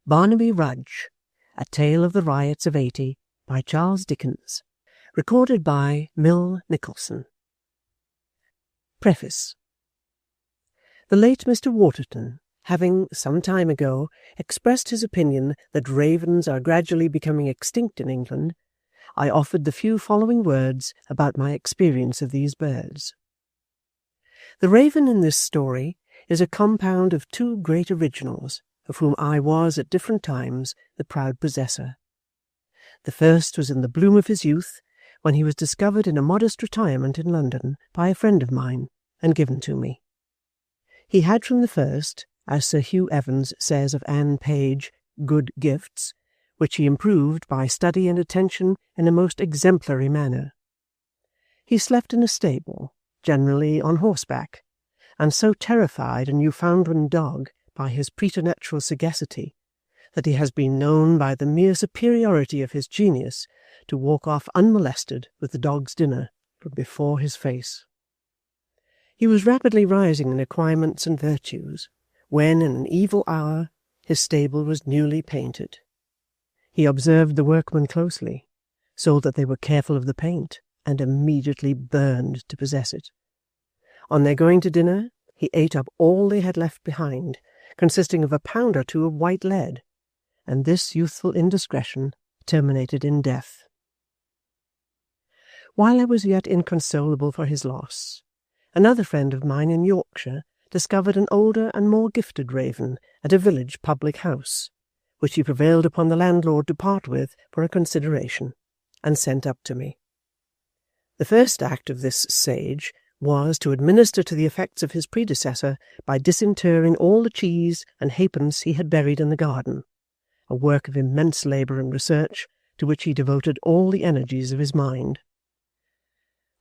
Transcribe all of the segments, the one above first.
Barnaby Rudge, A Tale of the Riots of '80 by Charles Dickens. Recorded by Mill Nicholson. Preface. The late Mr. Waterton, having some time ago expressed his opinion that ravens are gradually becoming extinct in England, I offered the few following words about my experience of these birds. The raven in this story is a compound of two great originals, of whom I was at different times the proud possessor. The first was in the bloom of his youth, when he was discovered in a modest retirement in London by a friend of mine, and given to me. He had from the first, as Sir Hugh Evans says of Anne Page, good gifts, which he improved by study and attention in a most exemplary manner. He slept in a stable, generally on horseback, and so terrified a Newfoundland dog by his preternatural sagacity, that he has been known by the mere superiority of his genius to walk off unmolested with the dog's dinner from before his face. He was rapidly rising in acquirements and virtues, when in an evil hour his stable was newly painted. He observed the workmen closely, saw that they were careful of the paint, and immediately burned to possess it. On their going to dinner, he ate up all they had left behind, consisting of a pound or two of white lead, and this youthful indiscretion terminated in death. While I was yet inconsolable for his loss, another friend of mine in Yorkshire discovered an older and more gifted raven at a village public house, which he prevailed upon the landlord to part with for a consideration, and sent up to me. The first act of this sage was to administer to the effects of his predecessor by disinterring all the cheese and halfpence he had buried in the garden, a work of immense labour and research, to which he devoted all the energies of his mind.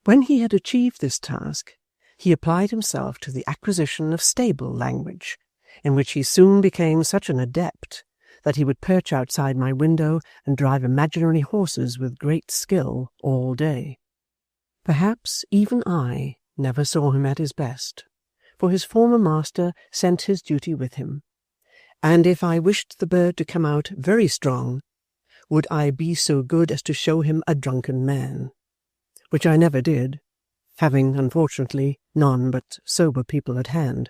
When he had achieved this task, he applied himself to the acquisition of stable language, in which he soon became such an adept that he would perch outside my window and drive imaginary horses with great skill all day. Perhaps even I never saw him at his best, for his former master sent his duty with him, and if I wished the bird to come out very strong, would I be so good as to show him a drunken man, which I never did, having, unfortunately, none but sober people at hand.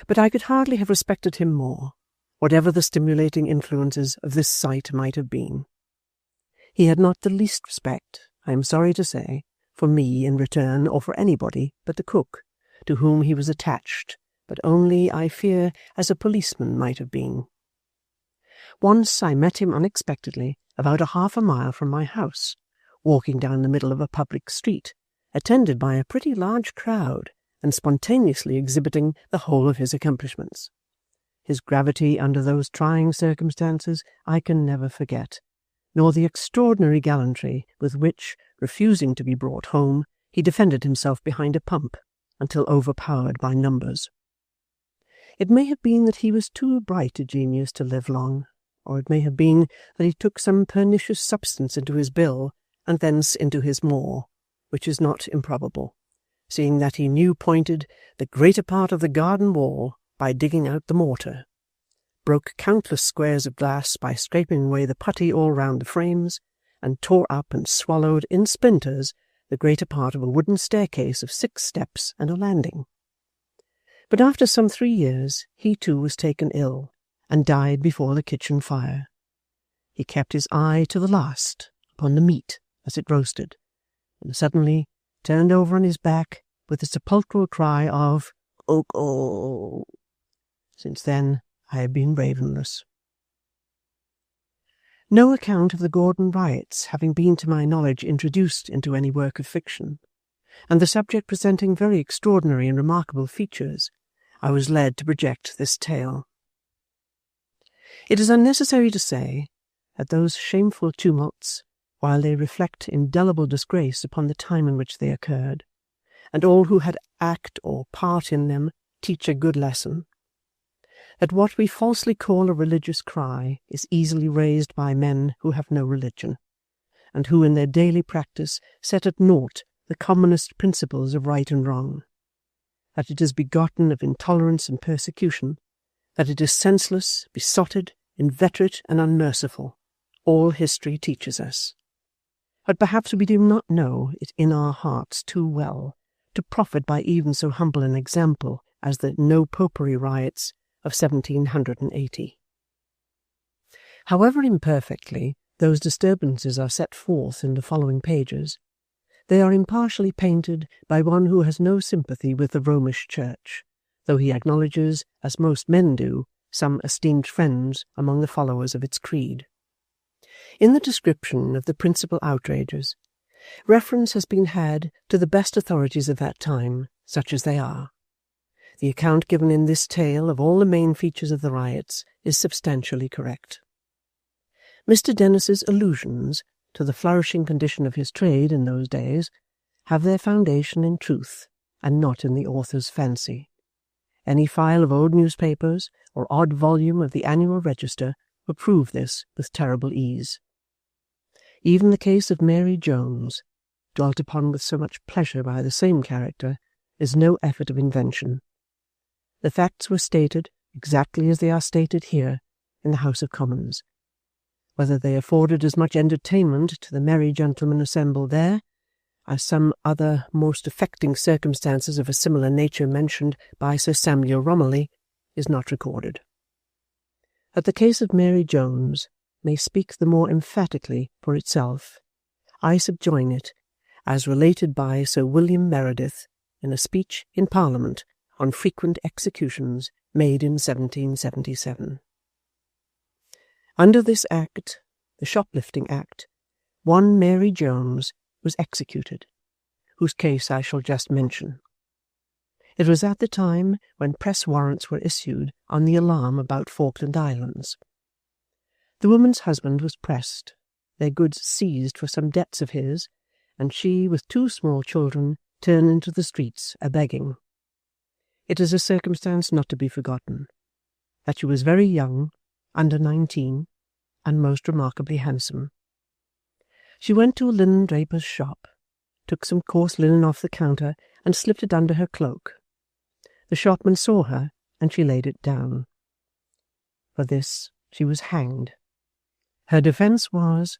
But I could hardly have respected him more, whatever the stimulating influences of this sight might have been. He had not the least respect, I am sorry to say, for me in return, or for anybody but the cook, to whom he was attached, but only, I fear, as a policeman might have been. Once I met him unexpectedly about half a mile from my house, walking down the middle of a public street, attended by a pretty large crowd, and spontaneously exhibiting the whole of his accomplishments. His gravity under those trying circumstances I can never forget, nor the extraordinary gallantry with which, refusing to be brought home, he defended himself behind a pump until overpowered by numbers. It may have been that he was too bright a genius to live long, or it may have been that he took some pernicious substance into his bill, and thence into his maw, which is not improbable, seeing that he new-pointed the greater part of the garden wall by digging out the mortar, broke countless squares of glass by scraping away the putty all round the frames, and tore up and swallowed in splinters the greater part of a wooden staircase of 6 steps and a landing. But after some 3 years he too was taken ill, and died before the kitchen fire. He kept his eye to the last upon the meat as it roasted, and suddenly turned over on his back with the sepulchral cry of "Oh!" Since then I have been ravenless. No account of the Gordon Riots having been to my knowledge introduced into any work of fiction, and the subject presenting very extraordinary and remarkable features, I was led to project this tale. It is unnecessary to say that those shameful tumults, while they reflect indelible disgrace upon the time in which they occurred, and all who had act or part in them teach a good lesson, that what we falsely call a religious cry is easily raised by men who have no religion, and who in their daily practice set at naught the commonest principles of right and wrong, that it is begotten of intolerance and persecution, that it is senseless, besotted, inveterate, and unmerciful, all history teaches us. But perhaps we do not know it in our hearts too well to profit by even so humble an example as the no-popery riots of 1780. However imperfectly those disturbances are set forth in the following pages, they are impartially painted by one who has no sympathy with the Romish Church, though he acknowledges, as most men do, some esteemed friends among the followers of its creed. In the description of the principal outrages, reference has been had to the best authorities of that time, such as they are. The account given in this tale of all the main features of the riots is substantially correct. Mr. Dennis's allusions to the flourishing condition of his trade in those days have their foundation in truth, and not in the author's fancy. Any file of old newspapers or odd volume of the Annual Register will prove this with terrible ease. Even the case of Mary Jones, dwelt upon with so much pleasure by the same character, is no effort of invention. The facts were stated exactly as they are stated here in the House of Commons. Whether they afforded as much entertainment to the merry gentlemen assembled there, as some other most affecting circumstances of a similar nature mentioned by Sir Samuel Romilly, is not recorded. That the case of Mary Jones may speak the more emphatically for itself, I subjoin it as related by Sir William Meredith in a speech in Parliament on frequent executions made in 1777. Under this Act, the Shoplifting Act, one Mary Jones was executed, whose case I shall just mention. It was at the time when press warrants were issued on the alarm about Falkland Islands. The woman's husband was pressed, their goods seized for some debts of his, and she, with 2 small children, turned into the streets a-begging. It is a circumstance not to be forgotten, that she was very young, under 19, and most remarkably handsome. She went to a linen draper's shop, took some coarse linen off the counter, and slipped it under her cloak. The shopman saw her, and she laid it down. For this she was hanged. Her defence was,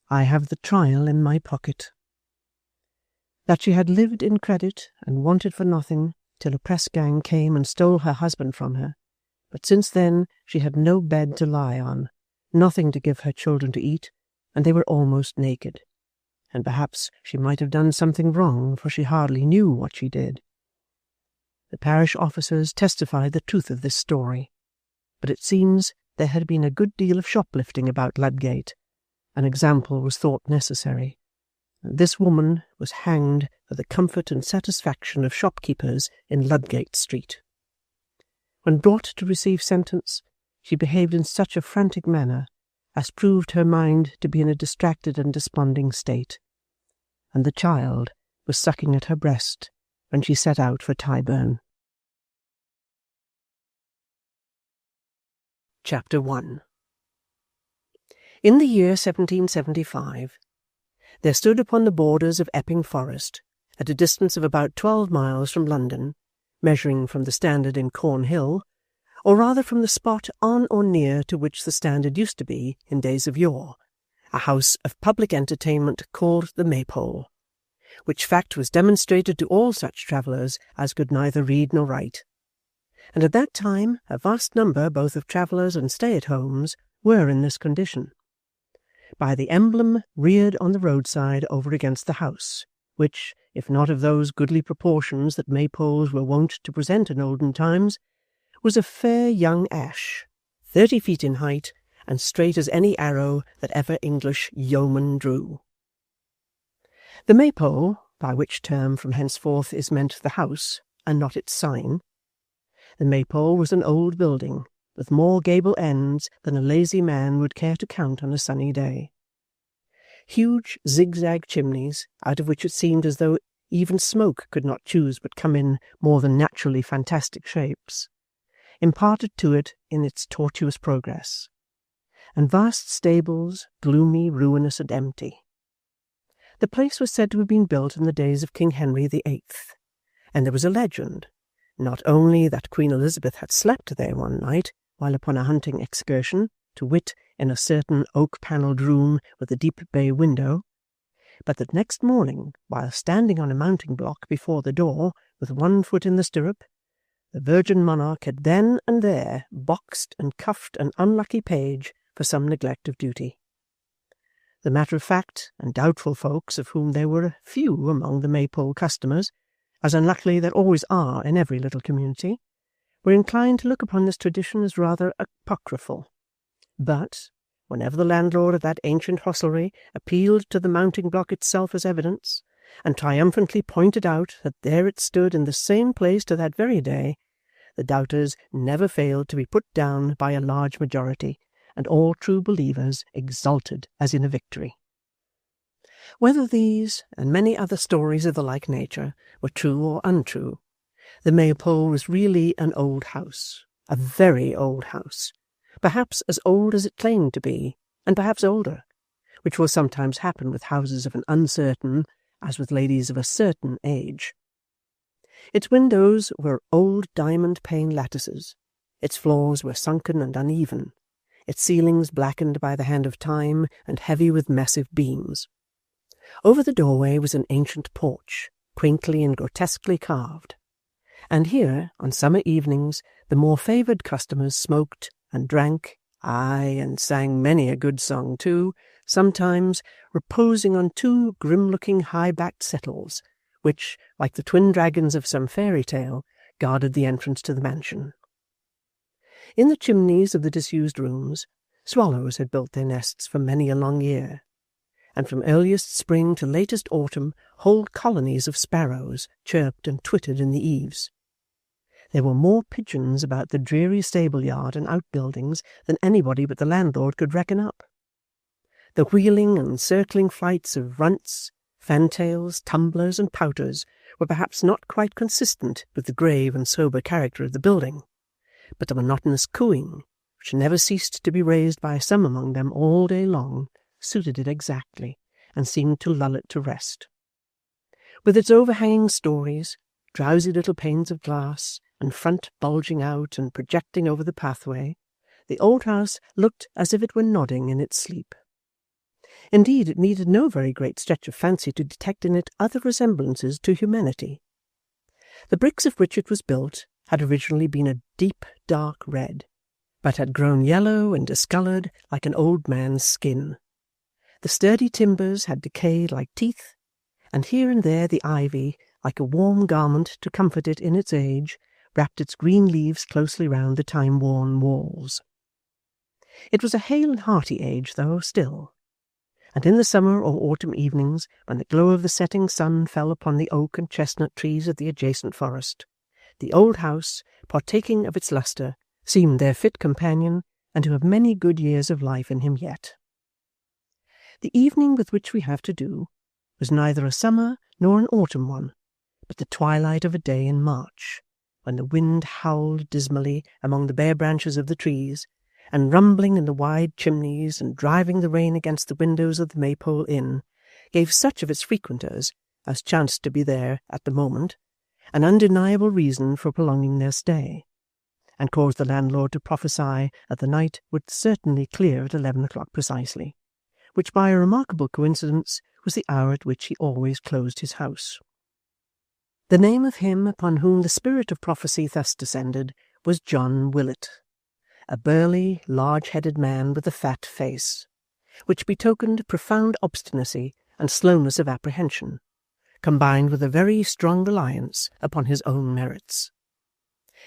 "I have the trial in my pocket." That she had lived in credit and wanted for nothing till a press gang came and stole her husband from her, but since then she had no bed to lie on, nothing to give her children to eat, and they were almost naked, and perhaps she might have done something wrong, for she hardly knew what she did. The parish officers testified the truth of this story, but it seems there had been a good deal of shoplifting about Ludgate. An example was thought necessary, and this woman was hanged for the comfort and satisfaction of shopkeepers in Ludgate Street. When brought to receive sentence, she behaved in such a frantic manner as proved her mind to be in a distracted and desponding state, and the child was sucking at her breast when she set out for Tyburn. Chapter 1. In the year 1775, there stood upon the borders of Epping Forest, at a distance of about 12 miles from London, measuring from the Standard in Cornhill, or rather from the spot on or near to which the Standard used to be in days of yore, a house of public entertainment called the Maypole, which fact was demonstrated to all such travellers as could neither read nor write. And at that time a vast number both of travellers and stay-at-homes were in this condition. By the emblem reared on the roadside over against the house, which, if not of those goodly proportions that Maypoles were wont to present in olden times, was a fair young ash, 30 feet in height, and straight as any arrow that ever English yeoman drew. The Maypole, by which term from henceforth is meant the house, and not its sign. The Maypole was an old building, with more gable ends than a lazy man would care to count on a sunny day. Huge zigzag chimneys, out of which it seemed as though even smoke could not choose but come in more than naturally fantastic shapes, imparted to it in its tortuous progress, and vast stables, gloomy, ruinous, and empty. The place was said to have been built in the days of King Henry VIII, and there was a legend, not only that Queen Elizabeth had slept there one night, while upon a hunting excursion, to wit, in a certain oak-panelled room with a deep bay window, but that next morning, while standing on a mounting block before the door, with one foot in the stirrup, the virgin monarch had then and there boxed and cuffed an unlucky page for some neglect of duty. The matter-of-fact and doubtful folks, of whom there were a few among the Maypole customers, as unluckily there always are in every little community, were inclined to look upon this tradition as rather apocryphal. But whenever the landlord of that ancient hostelry appealed to the mounting block itself as evidence, and triumphantly pointed out that there it stood in the same place to that very day, the doubters never failed to be put down by a large majority, and all true believers exulted as in a victory. Whether these and many other stories of the like nature were true or untrue, the Maypole was really an old house, a very old house, perhaps as old as it claimed to be, and perhaps older, which will sometimes happen with houses of an uncertain, as with ladies of a certain age. Its windows were old diamond-pane lattices, its floors were sunken and uneven, its ceilings blackened by the hand of time and heavy with massive beams. Over the doorway was an ancient porch, quaintly and grotesquely carved, and here, on summer evenings, the more favoured customers smoked and drank, aye, and sang many a good song too, sometimes reposing on two grim-looking high-backed settles, which, like the twin dragons of some fairy tale, guarded the entrance to the mansion. In the chimneys of the disused rooms, swallows had built their nests for many a long year, and from earliest spring to latest autumn whole colonies of sparrows chirped and twittered in the eaves. There were more pigeons about the dreary stable-yard and outbuildings than anybody but the landlord could reckon up. The wheeling and circling flights of runts, fantails, tumblers, and pouters were perhaps not quite consistent with the grave and sober character of the building, but the monotonous cooing, which never ceased to be raised by some among them all day long, suited it exactly, and seemed to lull it to rest. With its overhanging stories, drowsy little panes of glass, and front bulging out and projecting over the pathway, the old house looked as if it were nodding in its sleep. Indeed, it needed no very great stretch of fancy to detect in it other resemblances to humanity. The bricks of which it was built had originally been a deep dark red, but had grown yellow and discoloured like an old man's skin. The sturdy timbers had decayed like teeth, and here and there the ivy, like a warm garment to comfort it in its age, wrapped its green leaves closely round the time-worn walls. It was a hale and hearty age, though, still, and in the summer or autumn evenings, when the glow of the setting sun fell upon the oak and chestnut trees of the adjacent forest, the old house, partaking of its lustre, seemed their fit companion, and to have many good years of life in him yet. The evening with which we have to do was neither a summer nor an autumn one, but the twilight of a day in March, when the wind howled dismally among the bare branches of the trees, and rumbling in the wide chimneys and driving the rain against the windows of the Maypole Inn, gave such of its frequenters as chanced to be there at the moment an undeniable reason for prolonging their stay, and caused the landlord to prophesy that the night would certainly clear at 11 o'clock precisely, which by a remarkable coincidence was the hour at which he always closed his house. The name of him upon whom the spirit of prophecy thus descended was John Willet, a burly, large-headed man with a fat face, which betokened profound obstinacy and slowness of apprehension, combined with a very strong reliance upon his own merits.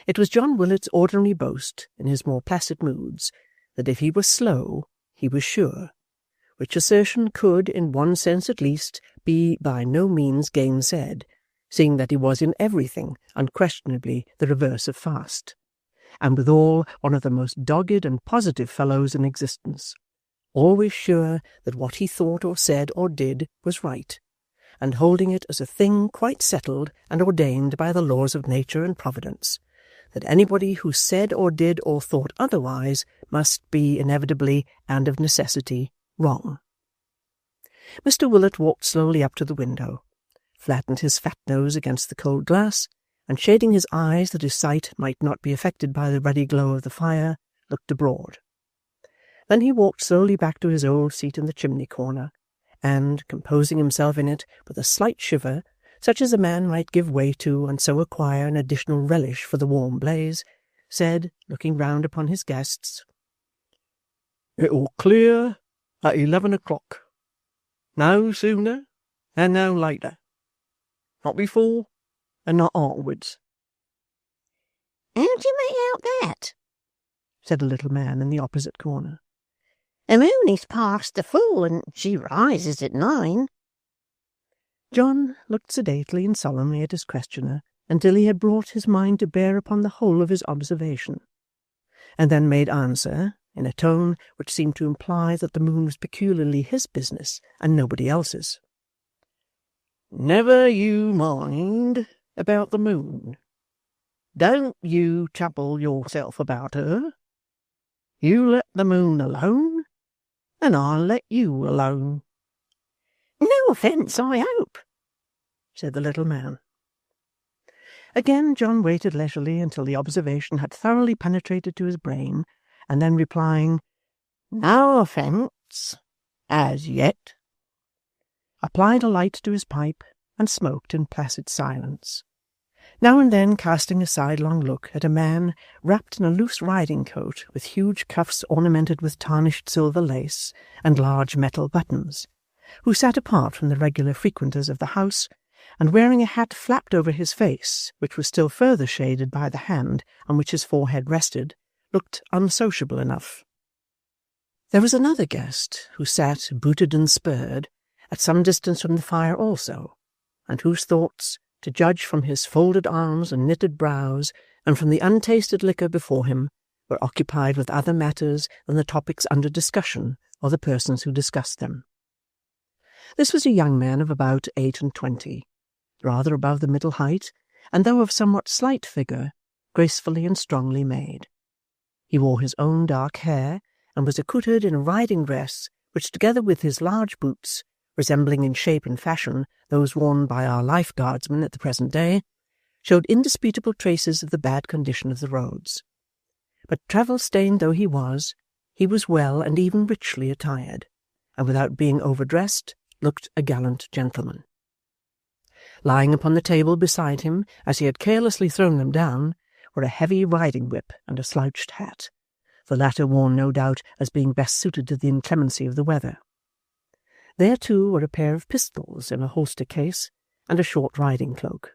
It was John Willet's ordinary boast, in his more placid moods, that if he was slow, he was sure, which assertion could, in one sense at least, be by no means gainsaid, seeing that he was in everything unquestionably the reverse of fast, and withal one of the most dogged and positive fellows in existence, always sure that what he thought or said or did was right, and holding it as a thing quite settled and ordained by the laws of nature and providence, that anybody who said or did or thought otherwise must be inevitably and of necessity wrong. Mr. Willet walked slowly up to the window, flattened his fat nose against the cold glass, and shading his eyes that his sight might not be affected by the ruddy glow of the fire, looked abroad. Then he walked slowly back to his old seat in the chimney-corner, and, composing himself in it with a slight shiver, such as a man might give way to and so acquire an additional relish for the warm blaze, said, looking round upon his guests, "It'll clear at 11 o'clock. No sooner and no later. Not before and not afterwards." "How do you make out that?" said a little man in the opposite corner. "The moon is past the full, and she rises at 9. John looked sedately and solemnly at his questioner until he had brought his mind to bear upon the whole of his observation, and then made answer, in a tone which seemed to imply that the moon was peculiarly his business and nobody else's. "Never you mind about the moon. Don't you trouble yourself about her. You let the moon alone, and I'll let you alone." "No offence, I hope," said the little man. Again John waited leisurely until the observation had thoroughly penetrated to his brain, and then replying, "No offence, as yet," applied a light to his pipe and smoked in placid silence, now and then casting a sidelong look at a man wrapped in a loose riding-coat with huge cuffs ornamented with tarnished silver lace and large metal buttons, who sat apart from the regular frequenters of the house, and wearing a hat flapped over his face, which was still further shaded by the hand on which his forehead rested, looked unsociable enough. There was another guest who sat, booted and spurred, at some distance from the fire also, and whose thoughts, to judge from his folded arms and knitted brows, and from the untasted liquor before him, were occupied with other matters than the topics under discussion or the persons who discussed them. This was a young man of about 28, rather above the middle height, and though of somewhat slight figure, gracefully and strongly made. He wore his own dark hair, and was accoutred in a riding dress which, together with his large boots, resembling in shape and fashion those worn by our life-guardsmen at the present day, showed indisputable traces of the bad condition of the roads. But travel-stained though he was well and even richly attired, and without being overdressed, looked a gallant gentleman. Lying upon the table beside him, as he had carelessly thrown them down, were a heavy riding-whip and a slouched hat, the latter worn no doubt as being best suited to the inclemency of the weather. There, too, were a pair of pistols in a holster case, and a short riding-cloak.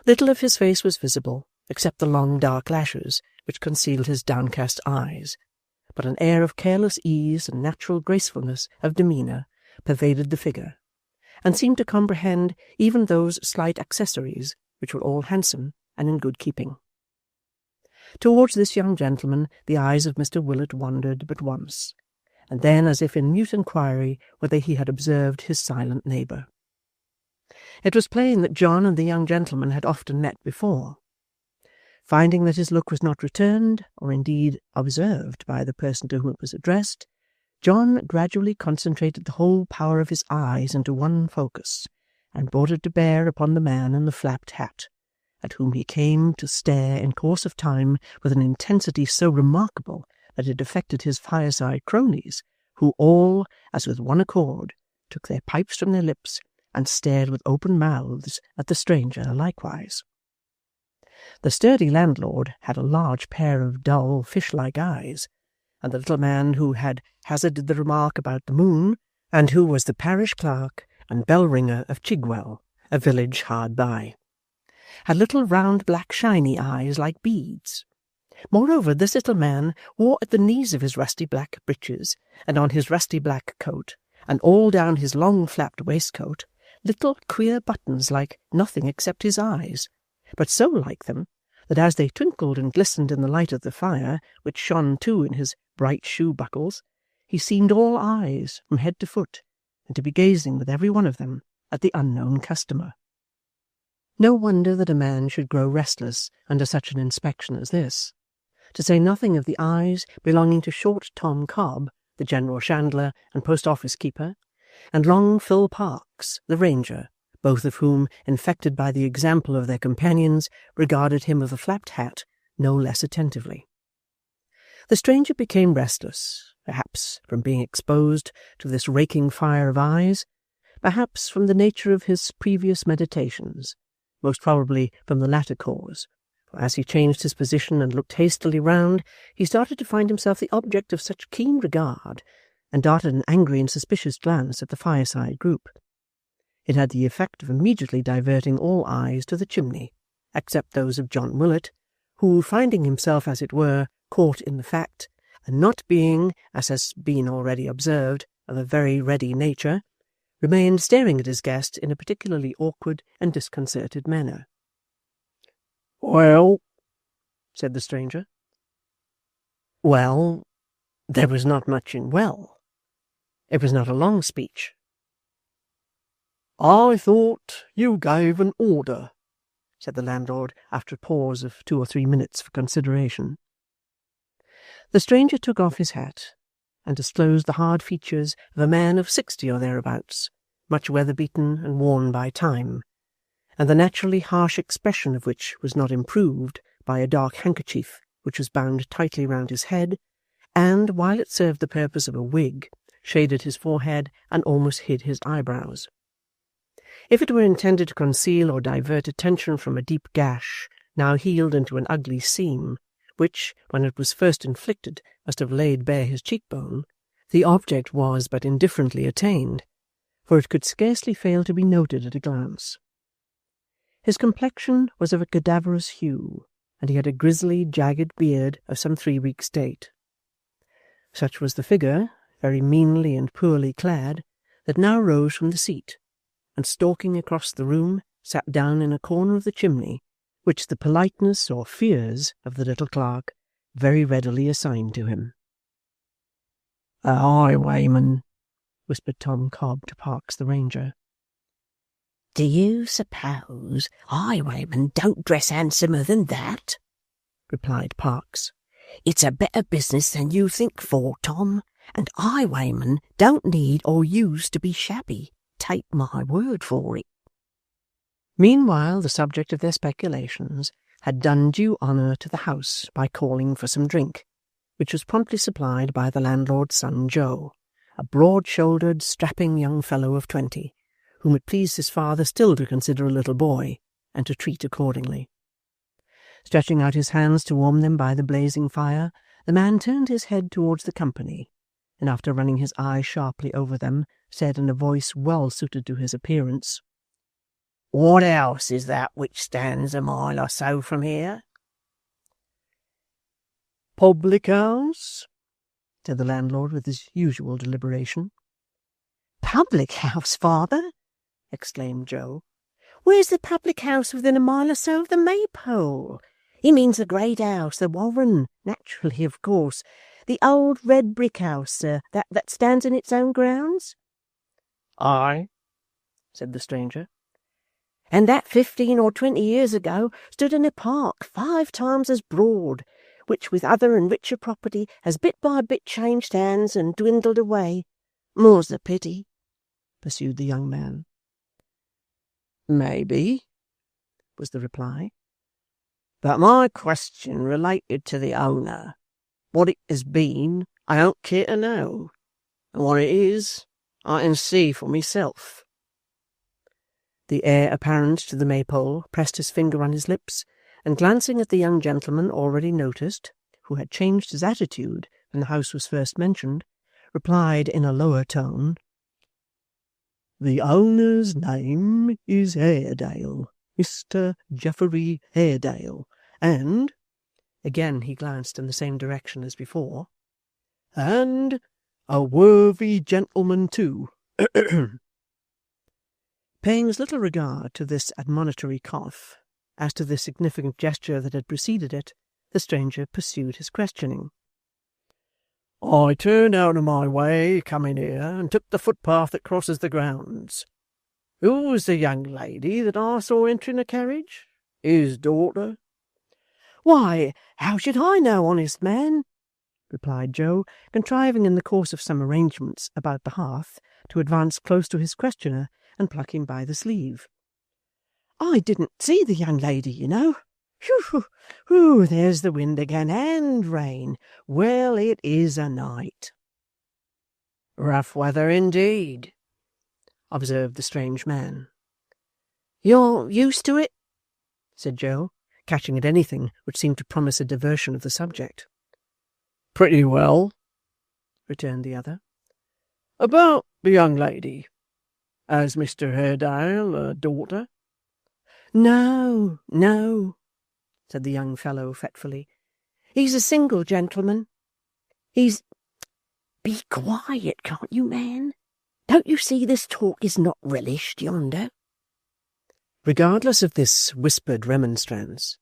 Little of his face was visible, except the long dark lashes, which concealed his downcast eyes, but an air of careless ease and natural gracefulness of demeanour pervaded the figure, and seemed to comprehend even those slight accessories which were all handsome and in good keeping. Towards this young gentleman the eyes of Mr. Willet wandered but once, and then as if in mute inquiry whether he had observed his silent neighbour. It was plain that John and the young gentleman had often met before. Finding that his look was not returned, or indeed observed by the person to whom it was addressed, John gradually concentrated the whole power of his eyes into one focus, and brought it to bear upon the man in the flapped hat, at whom he came to stare in course of time with an intensity so remarkable that it affected his fireside cronies, who all, as with one accord, took their pipes from their lips and stared with open mouths at the stranger likewise. The sturdy landlord had a large pair of dull, fish-like eyes, and the little man who had hazarded the remark about the moon, and who was the parish clerk and bell-ringer of Chigwell, a village hard by, had little round black shiny eyes like beads. Moreover, this little man wore at the knees of his rusty black breeches, and on his rusty black coat, and all down his long flapped waistcoat, little queer buttons like nothing except his eyes, but so like them that as they twinkled and glistened in the light of the fire, which shone too in his bright shoe-buckles, he seemed all eyes from head to foot, and to be gazing with every one of them at the unknown customer. No wonder that a man should grow restless under such an inspection as this, to say nothing of the eyes belonging to short Tom Cobb, the general chandler and post-office keeper, and long Phil Parkes, the ranger, both of whom, infected by the example of their companions, regarded him with a flapped hat no less attentively. The stranger became restless, perhaps from being exposed to this raking fire of eyes, perhaps from the nature of his previous meditations, most probably from the latter cause, for as he changed his position and looked hastily round, he started to find himself the object of such keen regard, and darted an angry and suspicious glance at the fireside group. It had the effect of immediately diverting all eyes to the chimney, except those of John Willet, who, finding himself, as it were, caught in the fact, and not being, as has been already observed, of a very ready nature, remained staring at his guest in a particularly awkward and disconcerted manner. "Well," said the stranger. Well, there was not much in well. It was not a long speech. "I thought you gave an order," said the landlord, after a pause of 2 or 3 minutes for consideration. The stranger took off his hat, and disclosed the hard features of a man of 60 or thereabouts, much weather-beaten and worn by time, and the naturally harsh expression of which was not improved by a dark handkerchief which was bound tightly round his head, and, while it served the purpose of a wig, shaded his forehead and almost hid his eyebrows. If it were intended to conceal or divert attention from a deep gash, now healed into an ugly seam, which, when it was first inflicted, must have laid bare his cheekbone, the object was but indifferently attained, for it could scarcely fail to be noted at a glance. His complexion was of a cadaverous hue, and he had a grisly, jagged beard of some 3 weeks' date. Such was the figure, very meanly and poorly clad, that now rose from the seat, and stalking across the room, sat down in a corner of the chimney, which the politeness or fears of the little clerk very readily assigned to him. "A highwayman," whispered Tom Cobb to Parkes the ranger. Do you suppose highwaymen don't dress handsomer than that? replied Parkes. It's a better business than you think for, Tom, and highwaymen don't need or use to be shabby. Take my word for it. Meanwhile, the subject of their speculations had done due honour to the house by calling for some drink, which was promptly supplied by the landlord's son Joe, a broad-shouldered, strapping young fellow of 20, whom it pleased his father still to consider a little boy, and to treat accordingly. Stretching out his hands to warm them by the blazing fire, the man turned his head towards the company, and after running his eye sharply over them, said in a voice well suited to his appearance, "What house is that which stands a mile or so from here?" "Public house," said the landlord with his usual deliberation. Public house, father? exclaimed Joe. Where's the public house within a mile or so of the Maypole? He means the great house, the Warren, naturally, of course. The old red brick house, sir, that stands in its own grounds? "Aye," said the stranger. And that 15 or 20 years ago stood in a park 5 times as broad, which with other and richer property has bit by bit changed hands and dwindled away. More's the pity," pursued the young man. "Maybe," was the reply. "But my question related to the owner. What it has been, I don't care to know, and what it is, I can see for myself." The heir apparent to the Maypole pressed his finger on his lips, and glancing at the young gentleman already noticed, who had changed his attitude when the house was first mentioned, replied in a lower tone, "The owner's name is Haredale, Mr. Geoffrey Haredale, and," again he glanced in the same direction as before, "and a worthy gentleman too." Paying as little regard to this admonitory cough as to the significant gesture that had preceded it, the stranger pursued his questioning. "I turned out of my way coming here, and took the footpath that crosses the grounds. Who was the young lady that I saw entering a carriage? His daughter?" "Why, how should I know, honest man?" replied Joe, contriving in the course of some arrangements about the hearth to advance close to his questioner and pluck him by the sleeve. "I didn't see the young lady, you know. Whew, whew, there's the wind again, and rain. Well, it is a night." "Rough weather indeed," observed the strange man. "You're used to it?" said Joe, catching at anything which seemed to promise a diversion of the subject. "Pretty well," returned the other. "About the young lady. Has Mr. Haredale a daughter?" "No, no," said the young fellow fretfully. "He's a single gentleman. He's— Be quiet, can't you, man? Don't you see this talk is not relished yonder?" Regardless of this whispered remonstrance,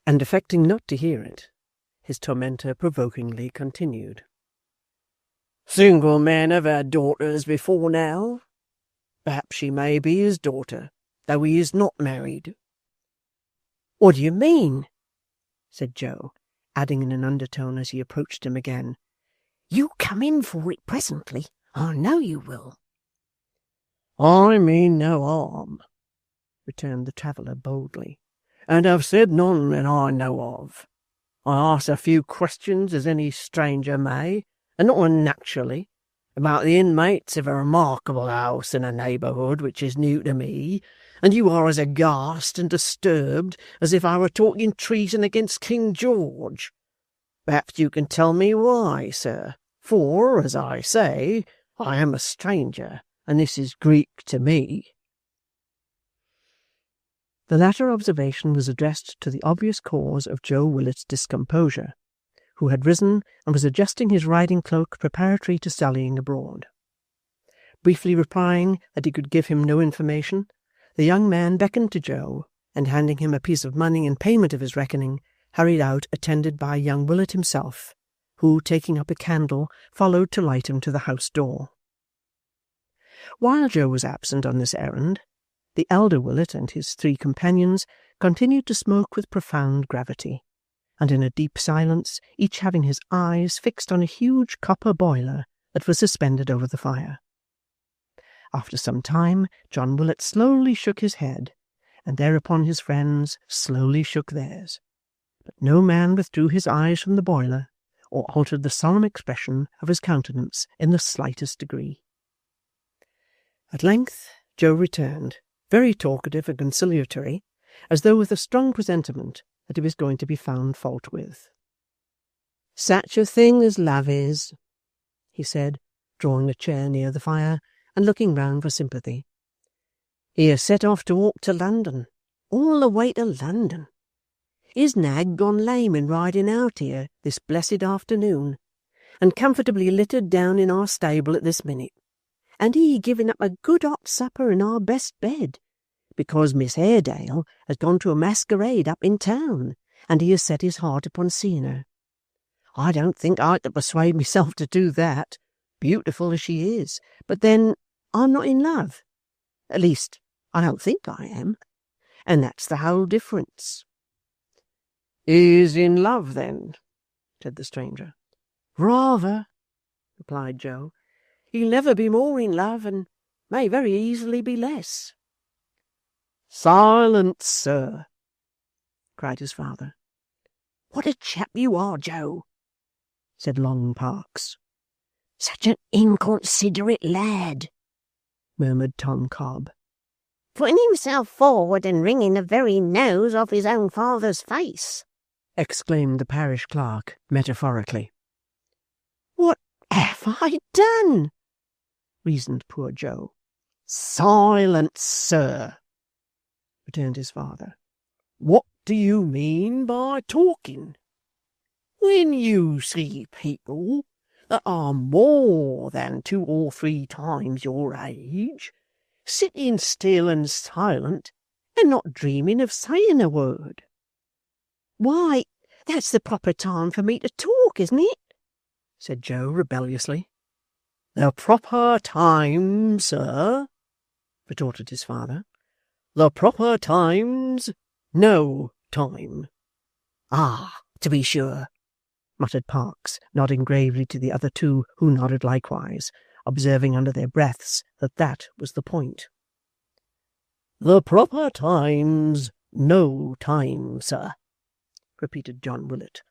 and affecting not to hear it, his tormentor provokingly continued. "Single men have had daughters before now. Perhaps she may be his daughter, though he is not married." "What do you mean?" said Joe, adding in an undertone as he approached him again. "You come in for it presently, I know you will." "I mean no harm," returned the traveller boldly, "and have said none that I know of. I ask a few questions as any stranger may, and not unnaturally, about the inmates of a remarkable house in a neighbourhood which is new to me, and you are as aghast and disturbed as if I were talking treason against King George. Perhaps you can tell me why, sir, for, as I say, I am a stranger, and this is Greek to me." The latter observation was addressed to the obvious cause of Joe Willet's discomposure, who had risen and was adjusting his riding cloak preparatory to sallying abroad. Briefly replying that he could give him no information, the young man beckoned to Joe, and handing him a piece of money in payment of his reckoning, hurried out attended by young Willet himself, who, taking up a candle, followed to light him to the house door. While Joe was absent on this errand, the elder Willet and his 3 companions continued to smoke with profound gravity, and in a deep silence, each having his eyes fixed on a huge copper boiler that was suspended over the fire. After some time, John Willet slowly shook his head, and thereupon his friends slowly shook theirs, but no man withdrew his eyes from the boiler, or altered the solemn expression of his countenance in the slightest degree. At length Joe returned, very talkative and conciliatory, as though with a strong presentiment that he was going to be found fault with. "Such a thing as love is," he said, drawing a chair near the fire and looking round for sympathy. "He has set off to walk to London, all the way to London. His nag gone lame in riding out here this blessed afternoon, and comfortably littered down in our stable at this minute, and he giving up a good hot supper in our best bed, because Miss Haredale has gone to a masquerade up in town, and he has set his heart upon seeing her. I don't think I could persuade myself to do that, beautiful as she is, but then I'm not in love. At least, I don't think I am, and that's the whole difference." "He is in love, then?" said the stranger. "Rather," replied Joe. "He'll never be more in love, and may very easily be less." "Silence, sir!" cried his father. "What a chap you are, Joe!" said Long Parkes. "Such an inconsiderate lad," murmured Tom Cobb. "putting himself forward and wringing the very nose off his own father's face," exclaimed the parish clerk metaphorically. "What have I done?" reasoned poor Joe. "Silence, sir!" returned his father. "What do you mean by talking? When you see people that are more than 2 or 3 times your age sitting still and silent and not dreaming of saying a word." "Why, that's the proper time for me to talk, isn't it?" said Joe rebelliously. "The proper time, sir," retorted his father. "The proper time's no time." "Ah, to be sure," muttered Parkes, nodding gravely to the other 2, who nodded likewise, observing under their breaths that was the point. "The proper time's no time, sir," repeated John Willet.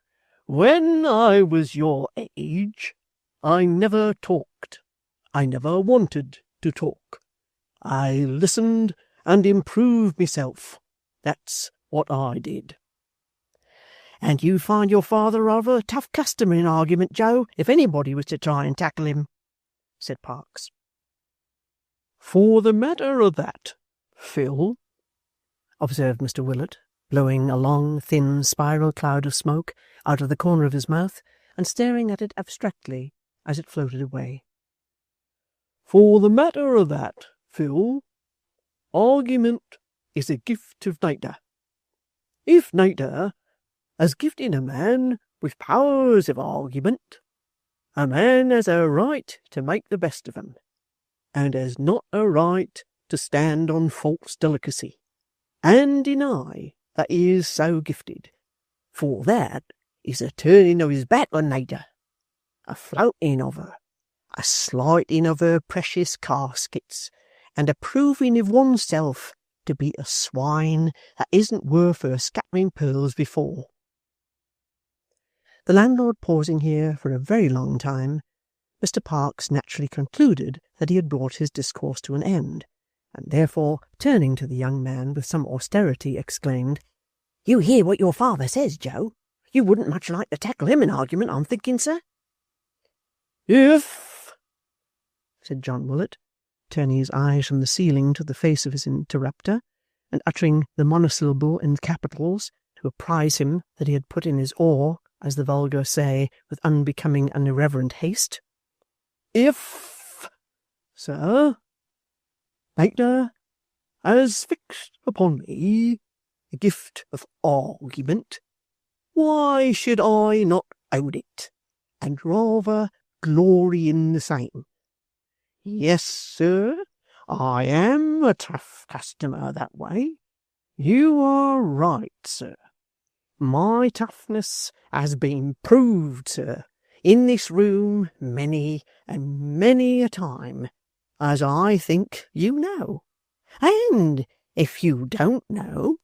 When I was your age, I never talked. I never wanted to talk. I listened and improved myself. That's what I did. And you'd find your father rather a tough customer in argument, Joe, if anybody was to try and tackle him, said Parkes. For the matter of that, Phil, observed Mr. Willet, blowing a long, thin, spiral cloud of smoke out of the corner of his mouth and staring at it abstractly as it floated away. For the matter of that, Phil, argument is a gift of nature. If nature has gifted a man with powers of argument, a man has a right to make the best of them, and has not a right to stand on false delicacy, and deny that he is so gifted, for that is a turning of his back on nature, a floating of her, a slighting of her precious caskets, and a proving of oneself to be a swine that isn't worth her scattering pearls before. The landlord pausing here for a very long time, Mr. Parkes naturally concluded that he had brought his discourse to an end, and therefore, turning to the young man with some austerity, exclaimed, You hear what your father says, Joe. You wouldn't much like to tackle him in argument, I'm thinking, sir. If, said John Willet, turning his eyes from the ceiling to the face of his interrupter, and uttering the monosyllable in capitals to apprise him that he had put in his oar, as the vulgar say, with unbecoming and irreverent haste. If, sir, nature has fixed upon me the gift of argument, why should I not own it, and rather glory in the same? Yes, sir, I am a tough customer that way. You are right, sir. My toughness has been proved, sir, in this room many and many a time, as I think you know. And if you don't know,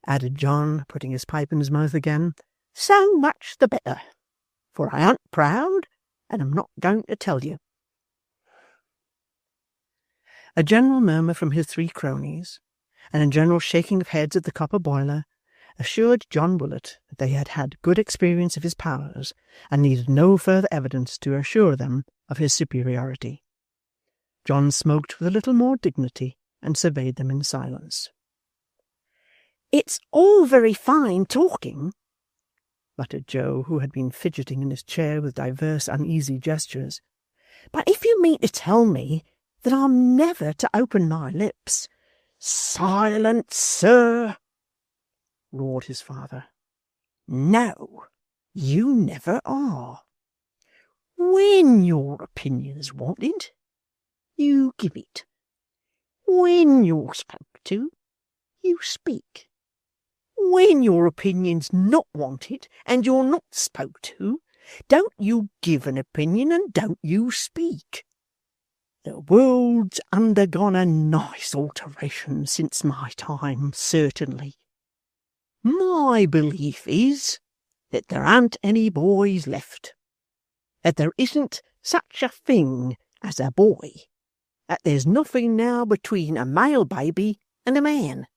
added John, putting his pipe in his mouth again, so much the better, for I aren't proud, and am not going to tell you. A general murmur from his three cronies, and a general shaking of heads at the copper boiler, assured John Willet that they had had good experience of his powers, and needed no further evidence to assure them of his superiority. John smoked with a little more dignity, and surveyed them in silence. It's all very fine talking, muttered Joe, who had been fidgeting in his chair with divers uneasy gestures. but if you mean to tell me that I'm never to open my lips— Silence, sir, roared his father. No, you never are. When your opinion's wanted, you give it. When you're spoke to, you speak. When your opinion's not wanted, and you're not spoke to, don't you give an opinion, and don't you speak. The world's undergone a nice alteration since my time, certainly. My belief is that there aren't any boys left, that there isn't such a thing as a boy, that there's nothing now between a male baby and a man,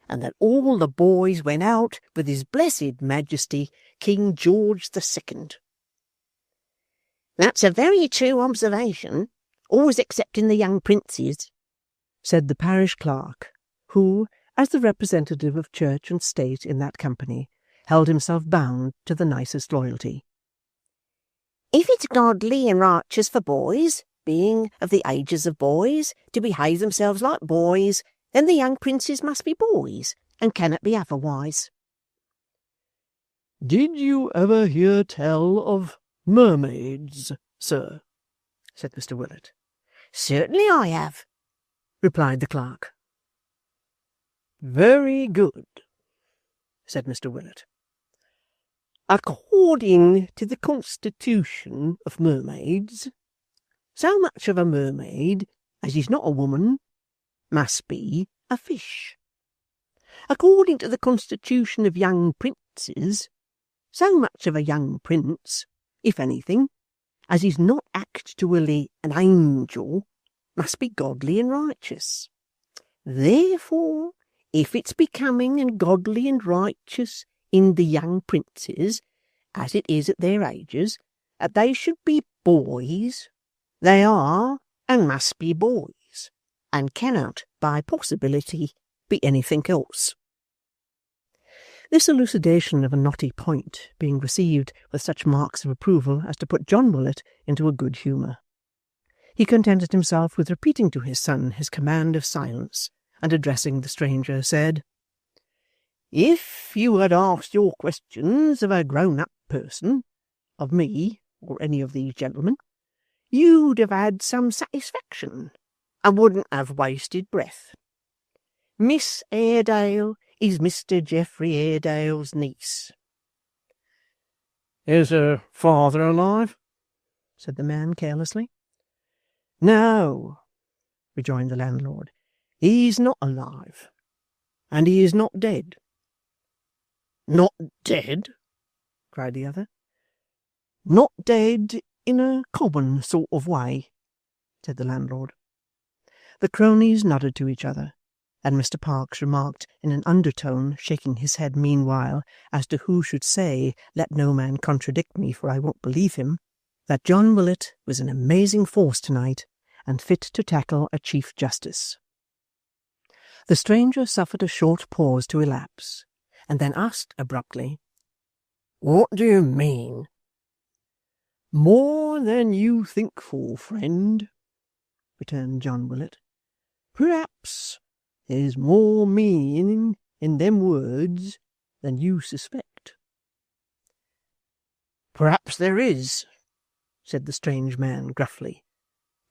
and that all the boys went out with His Blessed Majesty King George II. That's a very true observation, always excepting the young princes, said the parish clerk, who, as the representative of church and state in that company, held himself bound to the nicest loyalty. If it's godly and righteous for boys, being of the ages of boys, to behave themselves like boys, then the young princes must be boys, and cannot be otherwise. Did you ever hear tell of mermaids, sir? Said Mr. Willet. Certainly I have, replied the clerk. Very good, said Mr. Willet. According to the constitution of mermaids, so much of a mermaid as is not a woman must be a fish. According to the constitution of young princes, princes, so much of a young prince, if anything, as is not actually an angel, must be godly and righteous. Therefore, if it's becoming and godly and righteous in the young princes, as it is at their ages, that they should be boys, they are and must be boys, and cannot, by possibility, be anything else. This elucidation of a knotty point being received with such marks of approval as to put John Willet into a good humour. He contented himself with repeating to his son his command of silence, and addressing the stranger, said, "If you had asked your questions of a grown-up person, of me or any of these gentlemen, you'd have had some satisfaction, and wouldn't have wasted breath. Miss Haredale is Mr. Geoffrey Haredale's niece." Is her father alive? said the man carelessly. No, rejoined the landlord. He is not alive, and he is not dead. Not dead? cried the other. Not dead in a common sort of way, said the landlord. The cronies nodded to each other, and Mr. Parkes remarked in an undertone, shaking his head meanwhile, as to who should say, "Let no man contradict me, for I won't believe him," that John Willet was an amazing force tonight, and fit to tackle a Chief Justice. The stranger suffered a short pause to elapse, and then asked abruptly, "What do you mean?" "More than you think for, friend," returned John Willet. "Perhaps there's more meaning in them words than you suspect." "Perhaps there is," said the strange man gruffly.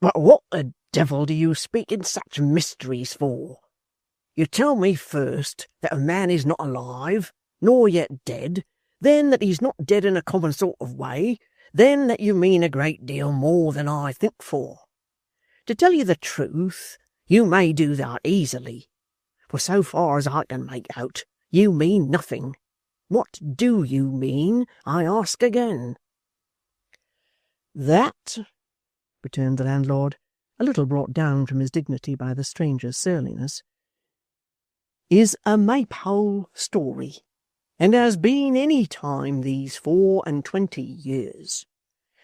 "But what the devil do you speak in such mysteries for? You tell me first that a man is not alive, nor yet dead, then that he's not dead in a common sort of way, then that you mean a great deal more than I think for. To tell you the truth, you may do that easily, for so far as I can make out, you mean nothing. What do you mean, I ask again?" "That," returned the landlord, a little brought down from his dignity by the stranger's surliness, "is a Maypole story, and has been any time these 24 years.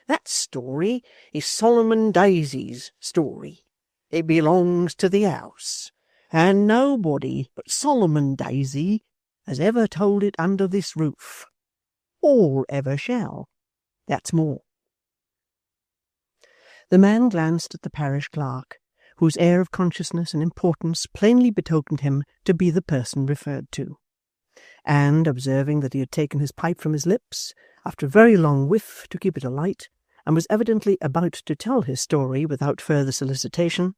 That story is Solomon Daisy's story. It belongs to the house, and nobody but Solomon Daisy has ever told it under this roof, or ever shall. That's more." The man glanced at the parish clerk, whose air of consciousness and importance plainly betokened him to be the person referred to, and, observing that he had taken his pipe from his lips, after a very long whiff to keep it alight, and was evidently about to tell his story without further solicitation,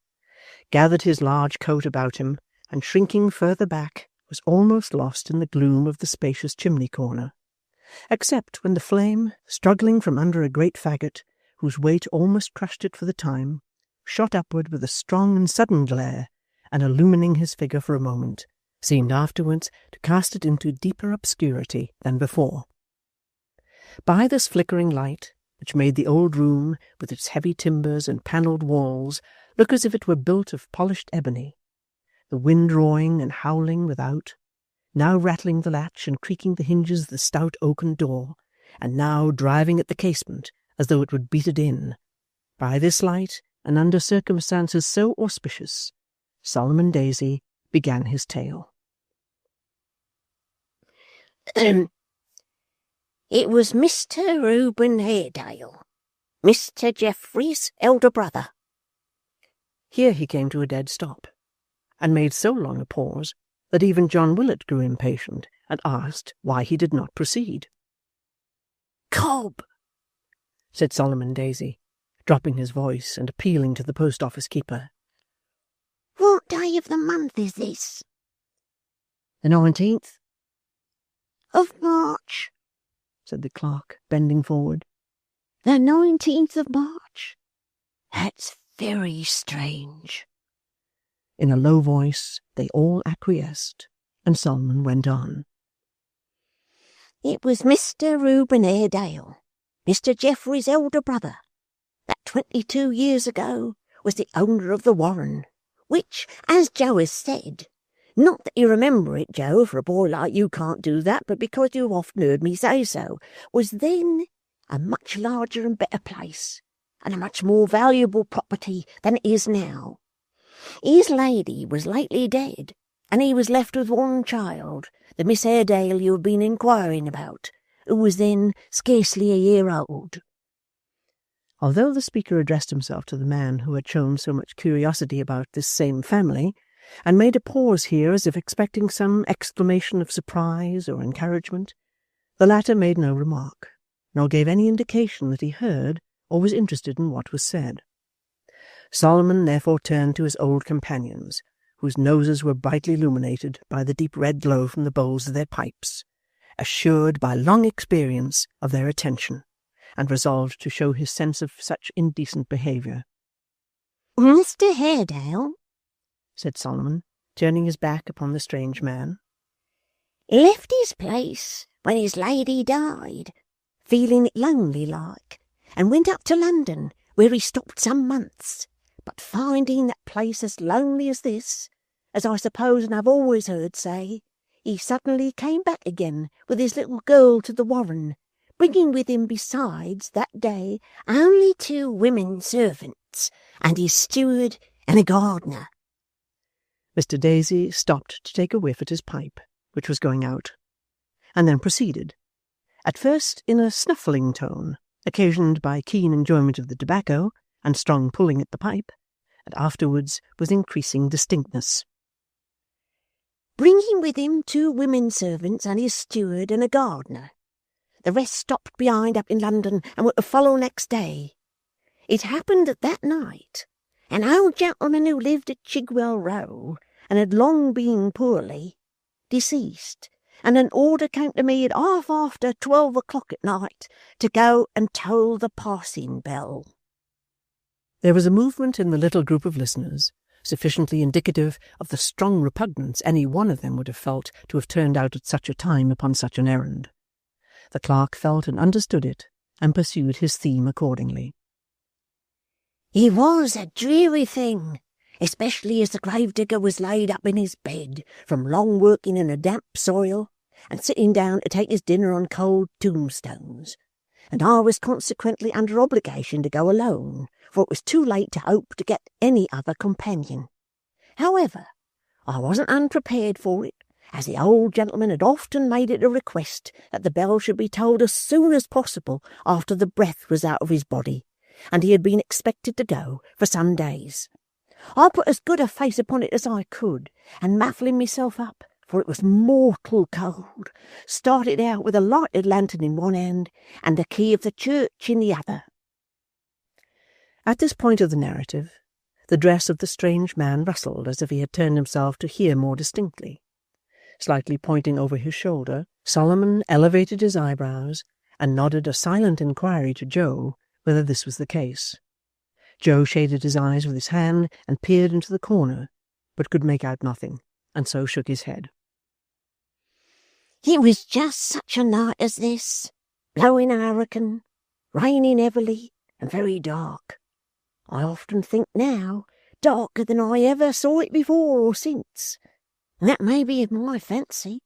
gathered his large coat about him, and shrinking further back, was almost lost in the gloom of the spacious chimney-corner, except when the flame, struggling from under a great faggot, whose weight almost crushed it for the time, shot upward with a strong and sudden glare, and illumining his figure for a moment, seemed afterwards to cast it into deeper obscurity than before. By this flickering light, which made the old room, with its heavy timbers and panelled walls, look as if it were built of polished ebony, the wind roaring and howling without, now rattling the latch and creaking the hinges of the stout oaken door, and now driving at the casement as though it would beat it in, by this light, and under circumstances so auspicious, Solomon Daisy began his tale. It was Mr. Reuben Haredale, Mr. Geoffrey's elder brother. Here he came to a dead stop, and made so long a pause that even John Willet grew impatient, and asked why he did not proceed. "Cobb," said Solomon Daisy, dropping his voice and appealing to the post-office keeper. "What day of the month is this?" "The 19th. "Of March," said the clerk, bending forward. "The 19th of March? That's very strange." In a low voice they all acquiesced, and Solomon went on. It was Mr. Reuben Airedale, Mr. Geoffrey's elder brother, that 22 years ago was the owner of the Warren, which, as Joe has said, not that you remember it, Joe, for a boy like you can't do that, but because you've often heard me say so, was then a much larger and better place, and a much more valuable property than it is now. His lady was lately dead, and he was left with one child, the Miss Airedale you have been inquiring about, who was then scarcely a year old. Although the speaker addressed himself to the man who had shown so much curiosity about this same family, and made a pause here as if expecting some exclamation of surprise or encouragement, the latter made no remark, nor gave any indication that he heard or was interested in what was said. Solomon therefore turned to his old companions, whose noses were brightly illuminated by the deep red glow from the bowls of their pipes, assured by long experience of their attention, and resolved to show his sense of such indecent behaviour. "Mr. Airedale," said Solomon, turning his back upon the strange man, "left his place when his lady died, feeling it lonely like, and went up to London, where he stopped some months, but finding that place as lonely as this, as I suppose and I've always heard say, he suddenly came back again with his little girl to the Warren, bringing with him besides that day only 2 women servants, and his steward and a gardener." Mr. Daisy stopped to take a whiff at his pipe, which was going out, and then proceeded, at first in a snuffling tone, occasioned by keen enjoyment of the tobacco and strong pulling at the pipe, and afterwards with increasing distinctness. "Bringing with him 2 women servants and his steward and a gardener. The rest stopped behind up in London and were to follow next day. It happened that night an old gentleman who lived at Chigwell Row, and had long been poorly, deceased, and an order came to me at half after 12 o'clock at night to go and toll the passing bell." There was a movement in the little group of listeners, sufficiently indicative of the strong repugnance any one of them would have felt to have turned out at such a time upon such an errand. The clerk felt and understood it, and pursued his theme accordingly. "It was a dreary thing, especially as the gravedigger was laid up in his bed from long working in a damp soil, and sitting down to take his dinner on cold tombstones, and I was consequently under obligation to go alone, for it was too late to hope to get any other companion. However, I wasn't unprepared for it, as the old gentleman had often made it a request that the bell should be tolled as soon as possible after the breath was out of his body, and he had been expected to go for some days. I put as good a face upon it as I could, and muffling myself up, for it was mortal cold, started out with a lighted lantern in one hand and the key of the church in the other." At this point of the narrative, the dress of the strange man rustled as if he had turned himself to hear more distinctly. Slightly pointing over his shoulder, Solomon elevated his eyebrows and nodded a silent inquiry to Joe whether this was the case. Joe shaded his eyes with his hand and peered into the corner, but could make out nothing, and so shook his head. "It was just such a night as this, blowing a hurricane, raining heavily, and very dark. I often think now, darker than I ever saw it before or since, and that may be my fancy,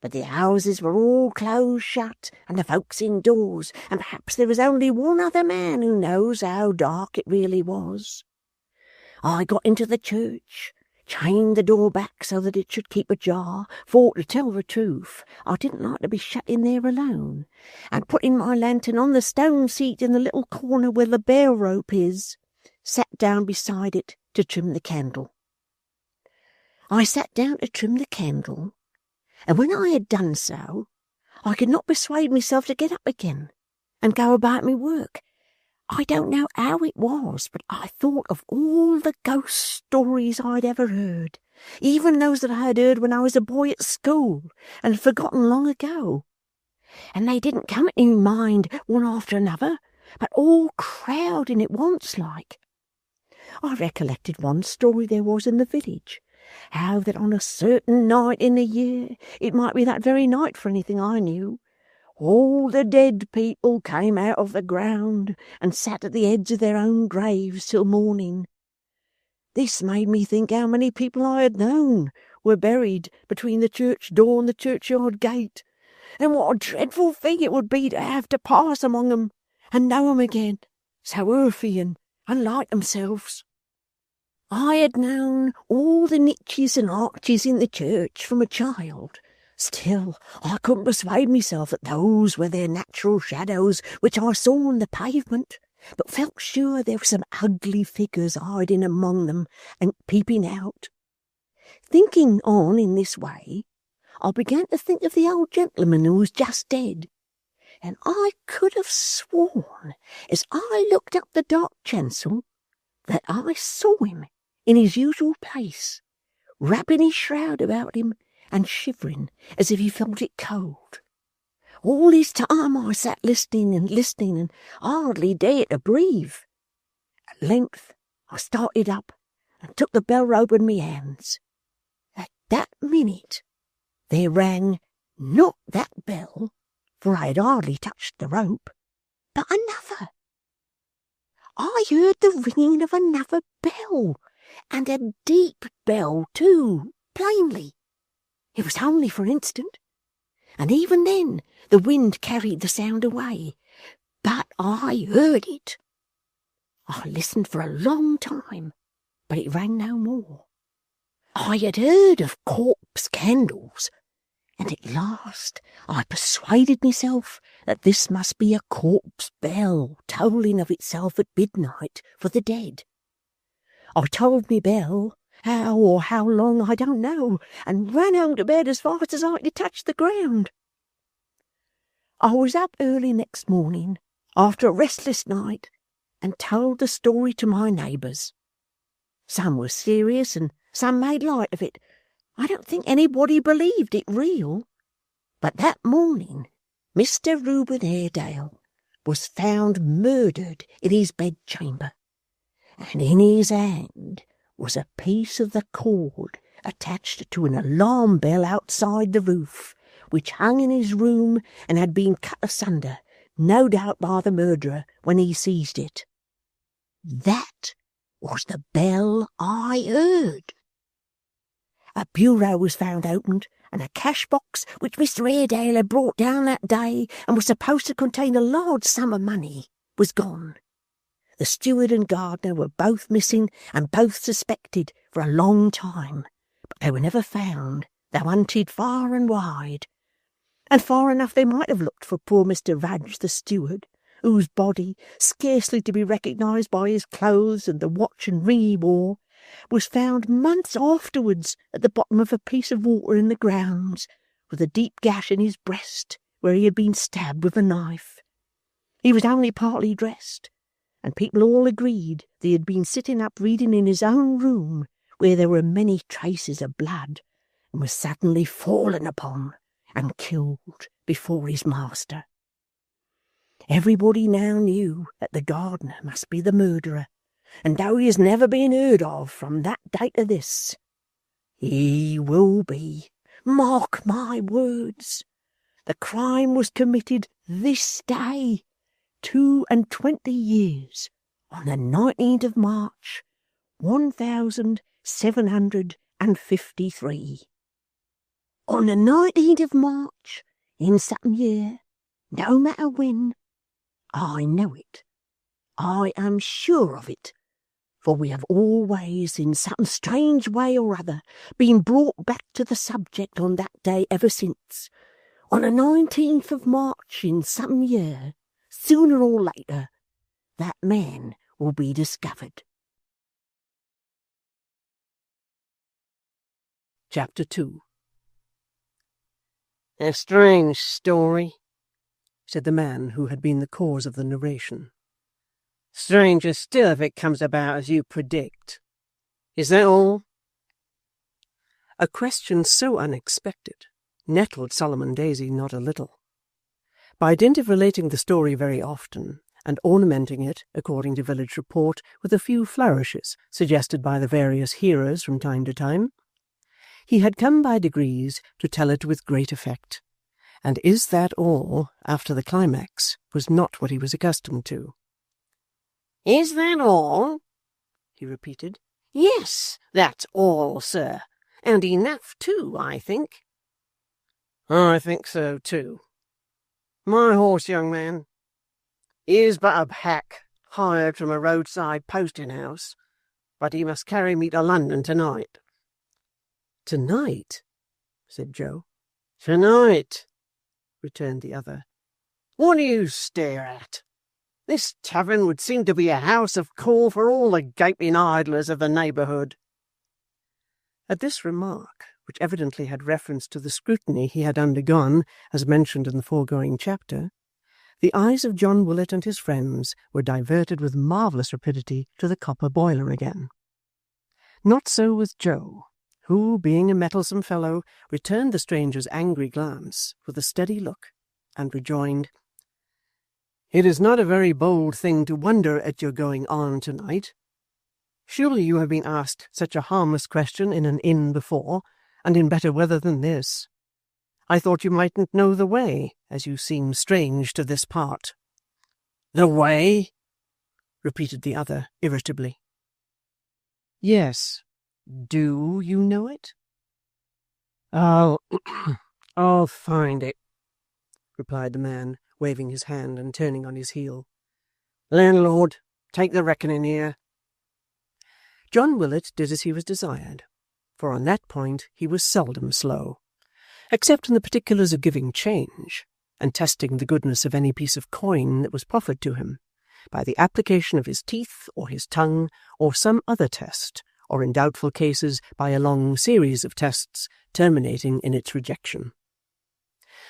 but the houses were all closed shut, and the folks indoors, and perhaps there was only one other man who knows how dark it really was. I got into the church, chained the door back so that it should keep ajar, for, to tell the truth, I didn't like to be shut in there alone, and putting my lantern on the stone seat in the little corner where the bell rope is, sat down beside it to trim the candle. I sat down to trim the candle, and when I had done so, I could not persuade myself to get up again and go about my work. I don't know how it was, but I thought of all the ghost stories I'd ever heard, even those that I had heard when I was a boy at school and had forgotten long ago. And they didn't come into my mind one after another, but all crowding at once like. I recollected one story there was in the village, how that on a certain night in the year, it might be that very night for anything I knew, all the dead people came out of the ground and sat at the edge of their own graves till morning. This made me think how many people I had known were buried between the church door and the churchyard gate, and what a dreadful thing it would be to have to pass among 'em and know 'em again, so earthy and unlike themselves. I had known all the niches and arches in the church from a child. Still, I couldn't persuade myself that those were their natural shadows which I saw on the pavement, but felt sure there were some ugly figures hiding among them and peeping out. Thinking on in this way, I began to think of the old gentleman who was just dead, and I could have sworn, as I looked up the dark chancel, that I saw him in his usual place, wrapping his shroud about him and shivering as if he felt it cold. All this time I sat listening and hardly dared to breathe. At length I started up and took the bell rope in my hands. At that minute there rang not that bell, for I had hardly touched the rope, but another. I heard the ringing of another bell, and a deep bell too, plainly. It was only for an instant, and even then the wind carried the sound away, but I heard it. I listened for a long time, but it rang no more. I had heard of corpse candles, and at last I persuaded myself that this must be a corpse bell tolling of itself at midnight for the dead. I tolled me bell, how or how long I don't know, and ran home to bed as fast as I could touch the ground. I was up early next morning, after a restless night, and told the story to my neighbours. Some were serious, and some made light of it. I don't think anybody believed it real. But that morning, Mr. Reuben Haredale was found murdered in his bedchamber, and in his hand was a piece of the cord attached to an alarm bell outside the roof, which hung in his room and had been cut asunder, no doubt by the murderer, when he seized it. That was the bell I heard. A bureau was found opened, and a cash-box which Mr. Haredale had brought down that day and was supposed to contain a large sum of money was gone. The steward and gardener were both missing and both suspected for a long time, but they were never found, though hunted far and wide. And far enough they might have looked for poor Mr. Rudge, the steward, whose body, scarcely to be recognised by his clothes and the watch and ring he wore, was found months afterwards at the bottom of a piece of water in the grounds, with a deep gash in his breast where he had been stabbed with a knife. He was only partly dressed, and people all agreed that he had been sitting up reading in his own room, where there were many traces of blood, and was suddenly fallen upon and killed before his master. Everybody now knew that the gardener must be the murderer, and though he has never been heard of from that day to this, he will be. Mark my words. The crime was committed this day, 22 years, on the 19th of March, 1753. On the 19th of March, in some year, no matter when, I know it. I am sure of it, for we have always, in some strange way or other, been brought back to the subject on that day ever since. On the 19th of March in some year, sooner or later, that man will be discovered. Chapter 2. "A strange story," said the man who had been the cause of the narration. "Stranger still if it comes about as you predict. Is that all?" A question so unexpected nettled Solomon Daisy not a little. By dint of relating the story very often, and ornamenting it, according to village report, with a few flourishes suggested by the various hearers from time to time, he had come by degrees to tell it with great effect, And is that all, after the climax, was not what he was accustomed to. "Is that all?" he repeated. "Yes, that's all, sir, and enough too, I think." I think so too. My horse, young man. He is but a hack hired from a roadside posting-house, but he must carry me to London tonight." "Tonight?" said Joe. "Tonight," returned the other. "What do you stare at? This tavern would seem to be a house of call for all the gaping idlers of the neighbourhood." At this remark, which evidently had reference to the scrutiny he had undergone, as mentioned in the foregoing chapter, the eyes of John Willet and his friends were diverted with marvellous rapidity to the copper boiler again. Not so with Joe, who, being a mettlesome fellow, returned the stranger's angry glance with a steady look, and rejoined, "It is not a very bold thing to wonder at your going on tonight. Surely you have been asked such a harmless question in an inn before, and in better weather than this. I thought you mightn't know the way, as you seem strange to this part." "The way?" repeated the other irritably. "Yes. Do you know it?" "I'll "I'll find it," replied the man, waving his hand and turning on his heel. "Landlord, take the reckoning here." John Willet did as he was desired, for on that point he was seldom slow, except in the particulars of giving change, and testing the goodness of any piece of coin that was proffered to him, by the application of his teeth or his tongue, or some other test, or in doubtful cases by a long series of tests terminating in its rejection.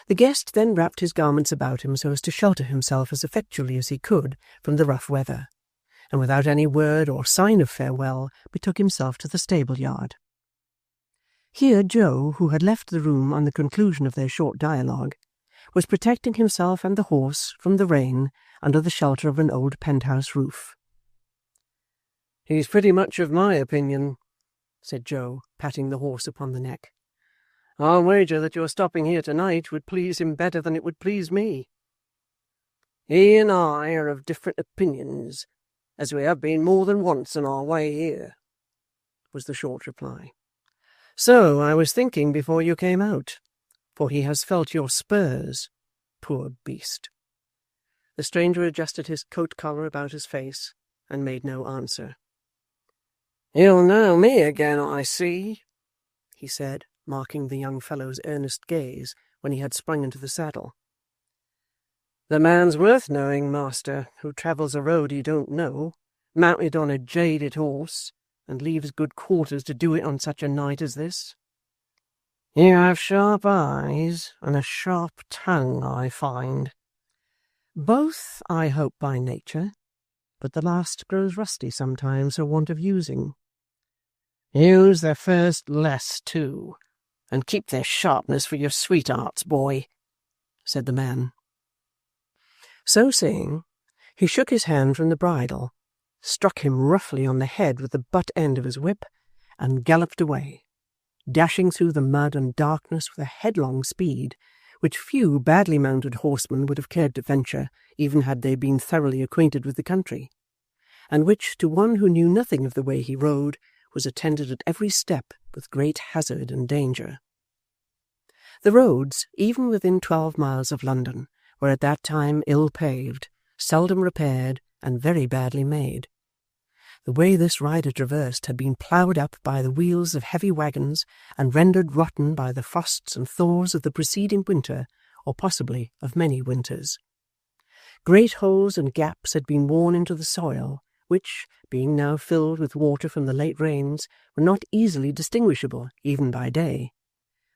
The guest then wrapped his garments about him so as to shelter himself as effectually as he could from the rough weather, and without any word or sign of farewell betook himself to the stable-yard. Here Joe, who had left the room on the conclusion of their short dialogue, was protecting himself and the horse from the rain under the shelter of an old penthouse roof. "He's pretty much of my opinion," said Joe, patting the horse upon the neck. "I'll wager that your stopping here tonight would please him better than it would please me." "He and I are of different opinions, as we have been more than once on our way here," was the short reply. "So I was thinking before you came out, for he has felt your spurs, poor beast." The stranger adjusted his coat-collar about his face, and made no answer. "You'll know me again, I see," he said, marking the young fellow's earnest gaze when he had sprung into the saddle. "The man's worth knowing, master, who travels a road he don't know, mounted on a jaded horse, and leaves good quarters to do it on such a night as this. You have sharp eyes and a sharp tongue, I find." "Both, I hope, by nature, but the last grows rusty sometimes for want of using." "Use the first less, too, and keep their sharpness for your sweethearts, boy," said the man. So saying, he shook his hand from the bridle, struck him roughly on the head with the butt end of his whip, and galloped away, dashing through the mud and darkness with a headlong speed which few badly mounted horsemen would have cared to venture, even had they been thoroughly acquainted with the country, and which, to one who knew nothing of the way he rode, was attended at every step with great hazard and danger. The roads, even within 12 miles of London, were at that time ill paved, seldom repaired, and very badly made. The way this rider traversed had been ploughed up by the wheels of heavy wagons, and rendered rotten by the frosts and thaws of the preceding winter, or possibly of many winters. Great holes and gaps had been worn into the soil, which, being now filled with water from the late rains, were not easily distinguishable even by day,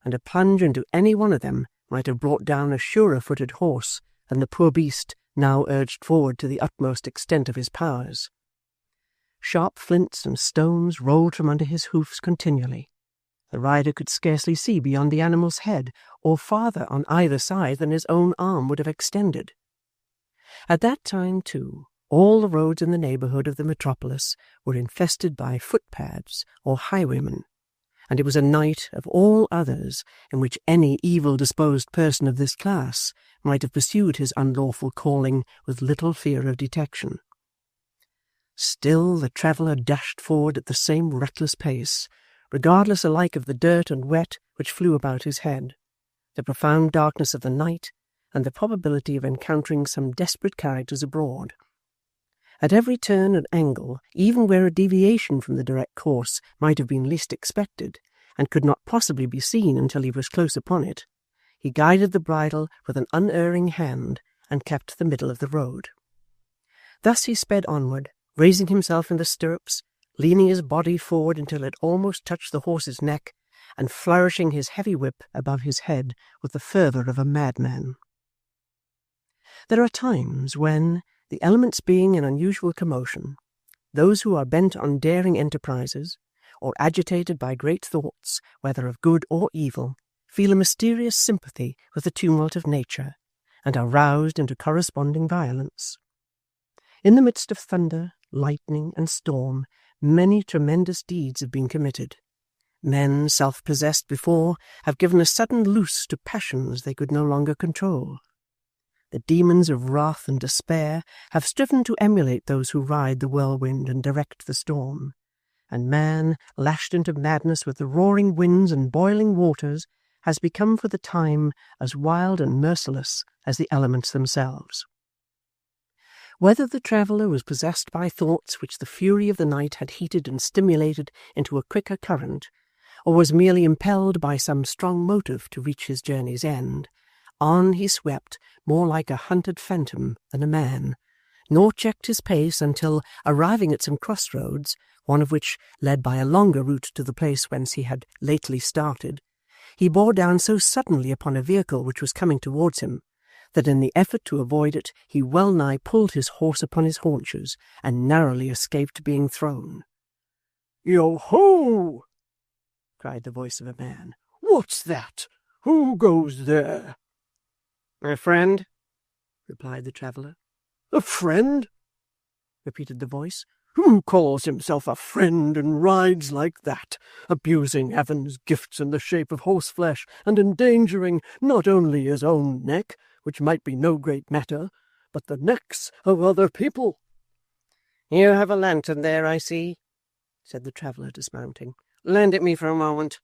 and a plunge into any one of them might have brought down a surer-footed horse than the poor beast now urged forward to the utmost extent of his powers. Sharp flints and stones rolled from under his hoofs continually. The rider could scarcely see beyond the animal's head, or farther on either side than his own arm would have extended. At that time, too, all the roads in the neighbourhood of the metropolis were infested by footpads or highwaymen, and it was a night of all others in which any evil-disposed person of this class might have pursued his unlawful calling with little fear of detection. Still the traveller dashed forward at the same reckless pace, regardless alike of the dirt and wet which flew about his head, the profound darkness of the night, and the probability of encountering some desperate characters abroad. At every turn and angle, even where a deviation from the direct course might have been least expected, and could not possibly be seen until he was close upon it, he guided the bridle with an unerring hand, and kept the middle of the road. Thus he sped onward, raising himself in the stirrups, leaning his body forward until it almost touched the horse's neck, and flourishing his heavy whip above his head with the fervour of a madman. There are times when, the elements being in unusual commotion, those who are bent on daring enterprises, or agitated by great thoughts, whether of good or evil, feel a mysterious sympathy with the tumult of nature, and are roused into corresponding violence. In the midst of thunder, lightning, and storm, many tremendous deeds have been committed. Men, self-possessed before, have given a sudden loose to passions they could no longer control. The demons of wrath and despair have striven to emulate those who ride the whirlwind and direct the storm, and man, lashed into madness with the roaring winds and boiling waters, has become for the time as wild and merciless as the elements themselves. Whether the traveller was possessed by thoughts which the fury of the night had heated and stimulated into a quicker current, or was merely impelled by some strong motive to reach his journey's end, on he swept more like a hunted phantom than a man, nor checked his pace until, arriving at some crossroads, one of which led by a longer route to the place whence he had lately started, he bore down so suddenly upon a vehicle which was coming towards him, that in the effort to avoid it he well nigh pulled his horse upon his haunches, and narrowly escaped being thrown. "Yo-ho!" cried the voice of a man. "What's that? Who goes there?" "A friend," replied the traveller. "A friend?" repeated the voice. "Who calls himself a friend and rides like that, abusing heaven's gifts in the shape of horseflesh, and endangering not only his own neck, which might be no great matter, but the necks of other people?" "You have a lantern there, I see," said the traveller, dismounting. "Lend it me for a moment.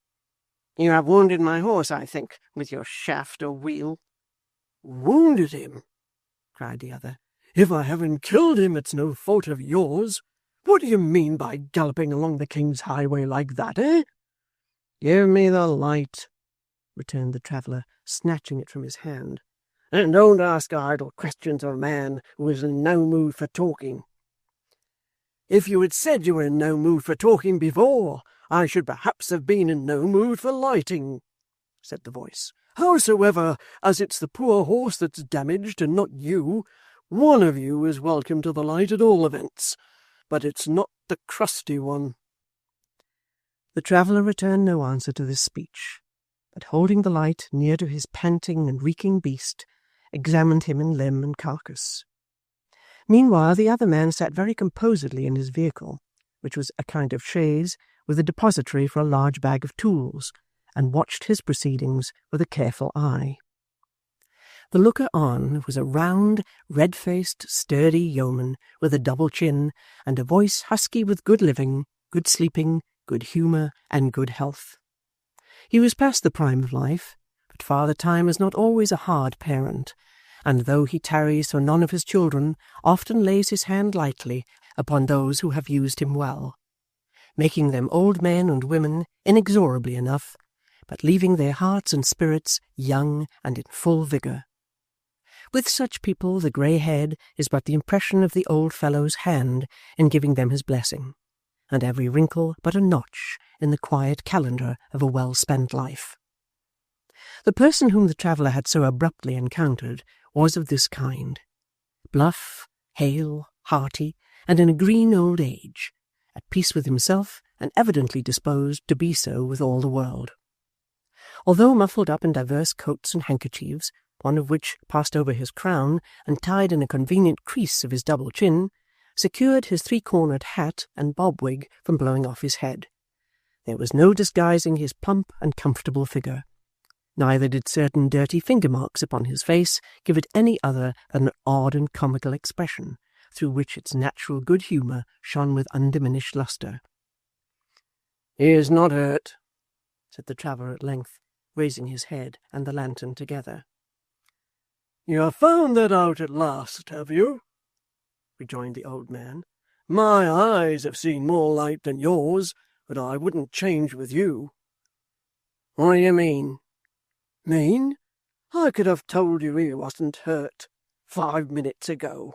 You have wounded my horse, I think, with your shaft or wheel." "Wounded him?" cried the other. "If I haven't killed him, it's no fault of yours. What do you mean by galloping along the King's highway like that, eh?" "Give me the light," returned the traveller, snatching it from his hand, "and don't ask idle questions of a man who is in no mood for talking." "If you had said you were in no mood for talking before, I should perhaps have been in no mood for lighting," said the voice. "Howsoever, as it's the poor horse that's damaged and not you, one of you is welcome to the light at all events, but it's not the crusty one." The traveller returned no answer to this speech, but holding the light near to his panting and reeking beast, examined him in limb and carcass. Meanwhile the other man sat very composedly in his vehicle, which was a kind of chaise with a depository for a large bag of tools, and watched his proceedings with a careful eye. The looker-on was a round, red-faced, sturdy yeoman with a double chin, and a voice husky with good living, good sleeping, good humour, and good health. He was past the prime of life, but Father Time is not always a hard parent, and though he tarries for none of his children, often lays his hand lightly upon those who have used him well, making them old men and women inexorably enough, but leaving their hearts and spirits young and in full vigour. With such people the grey head is but the impression of the old fellow's hand in giving them his blessing, and every wrinkle but a notch in the quiet calendar of a well-spent life. The person whom the traveller had so abruptly encountered was of this kind, bluff, hale, hearty, and in a green old age, at peace with himself, and evidently disposed to be so with all the world. Although muffled up in divers coats and handkerchiefs, one of which passed over his crown and tied in a convenient crease of his double chin, secured his three-cornered hat and bob-wig from blowing off his head, There was no disguising his plump and comfortable figure. Neither did certain dirty finger marks upon his face give it any other than an odd and comical expression, through which its natural good humour shone with undiminished lustre. "He is not hurt," said the traveller at length, raising his head and the lantern together. "You have found that out at last, have you?" rejoined the old man. "My eyes have seen more light than yours, but I wouldn't change with you." "What do you mean?" "Mean? I could have told you he wasn't hurt 5 minutes ago.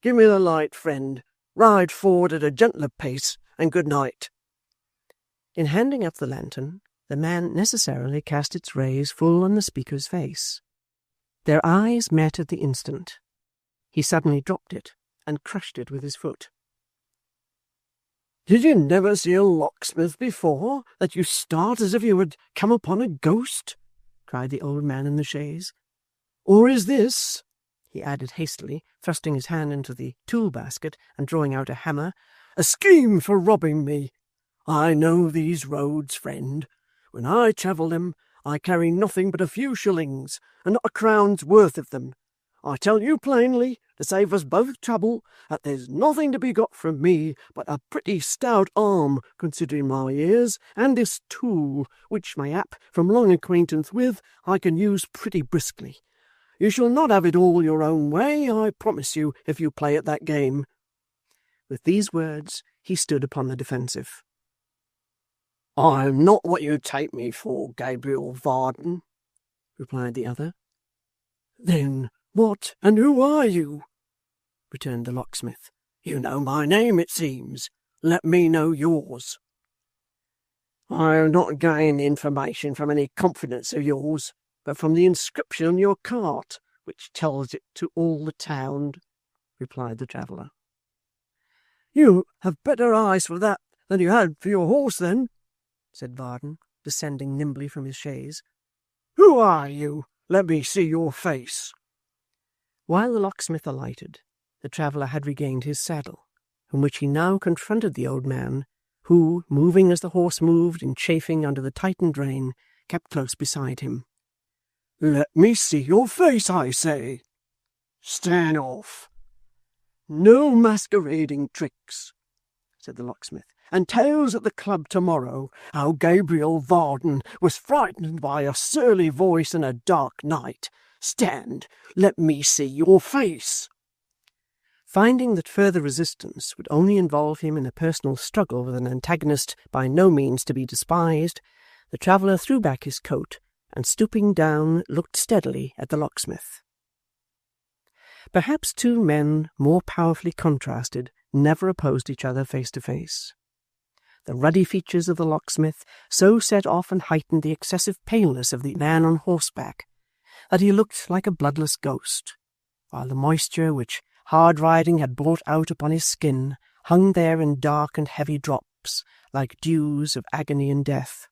Give me the light, friend. Ride forward at a gentler pace, and good night." In handing up the lantern, the man necessarily cast its rays full on the speaker's face. Their eyes met at the instant. He suddenly dropped it and crushed it with his foot. "Did you never see a locksmith before, that you start as if you had come upon a ghost?" cried the old man in the chaise. "Or is this," he added hastily, thrusting his hand into the tool-basket and drawing out a hammer, "a scheme for robbing me? I know these roads, friend. When I travel them, I carry nothing but a few shillings, and not a crown's worth of them. I tell you plainly, to save us both trouble, that there's nothing to be got from me but a pretty stout arm, considering my years, and this tool, which, mayhap, from long acquaintance with, I can use pretty briskly. You shall not have it all your own way, I promise you, if you play at that game." With these words he stood upon the defensive. "I am not what you take me for, Gabriel Varden," replied the other. "Then what and who are you?" returned the locksmith. "You know my name, it seems. Let me know yours." "I have not gained information from any confidence of yours, but from the inscription on your cart, which tells it to all the town," replied the traveller. "You have better eyes for that than you had for your horse, then," said Varden, descending nimbly from his chaise. "Who are you? Let me see your face." While the locksmith alighted, the traveller had regained his saddle, from which he now confronted the old man, who, moving as the horse moved in chafing under the tightened rein, kept close beside him. "Let me see your face, I say." "Stand off." "No masquerading tricks," said the locksmith, "and tales at the club tomorrow, how Gabriel Varden was frightened by a surly voice in a dark night. Stand, let me see your face." Finding that further resistance would only involve him in a personal struggle with an antagonist by no means to be despised, the traveller threw back his coat, and stooping down looked steadily at the locksmith. Perhaps two men more powerfully contrasted never opposed each other face to face. The ruddy features of the locksmith so set off and heightened the excessive paleness of the man on horseback that he looked like a bloodless ghost, while the moisture which hard riding had brought out upon his skin hung there in dark and heavy drops, like dews of agony and death.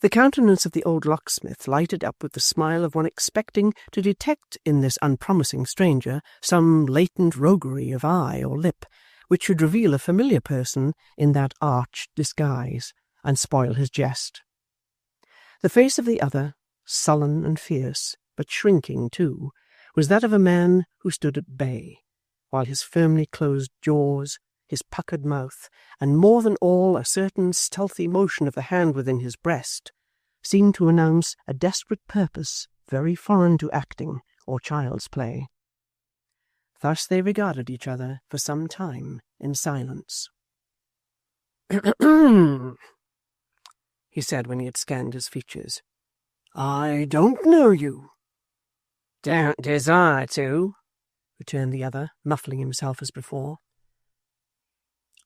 The countenance of the old locksmith lighted up with the smile of one expecting to detect in this unpromising stranger some latent roguery of eye or lip, which should reveal a familiar person in that arch disguise, and spoil his jest. The face of the other, sullen and fierce, but shrinking too, was that of a man who stood at bay, while his firmly closed jaws, his puckered mouth, and more than all a certain stealthy motion of the hand within his breast, seemed to announce a desperate purpose very foreign to acting or child's play. Thus they regarded each other for some time in silence. He said when he had scanned his features. "I don't know you." "Don't desire to," returned the other, muffling himself as before.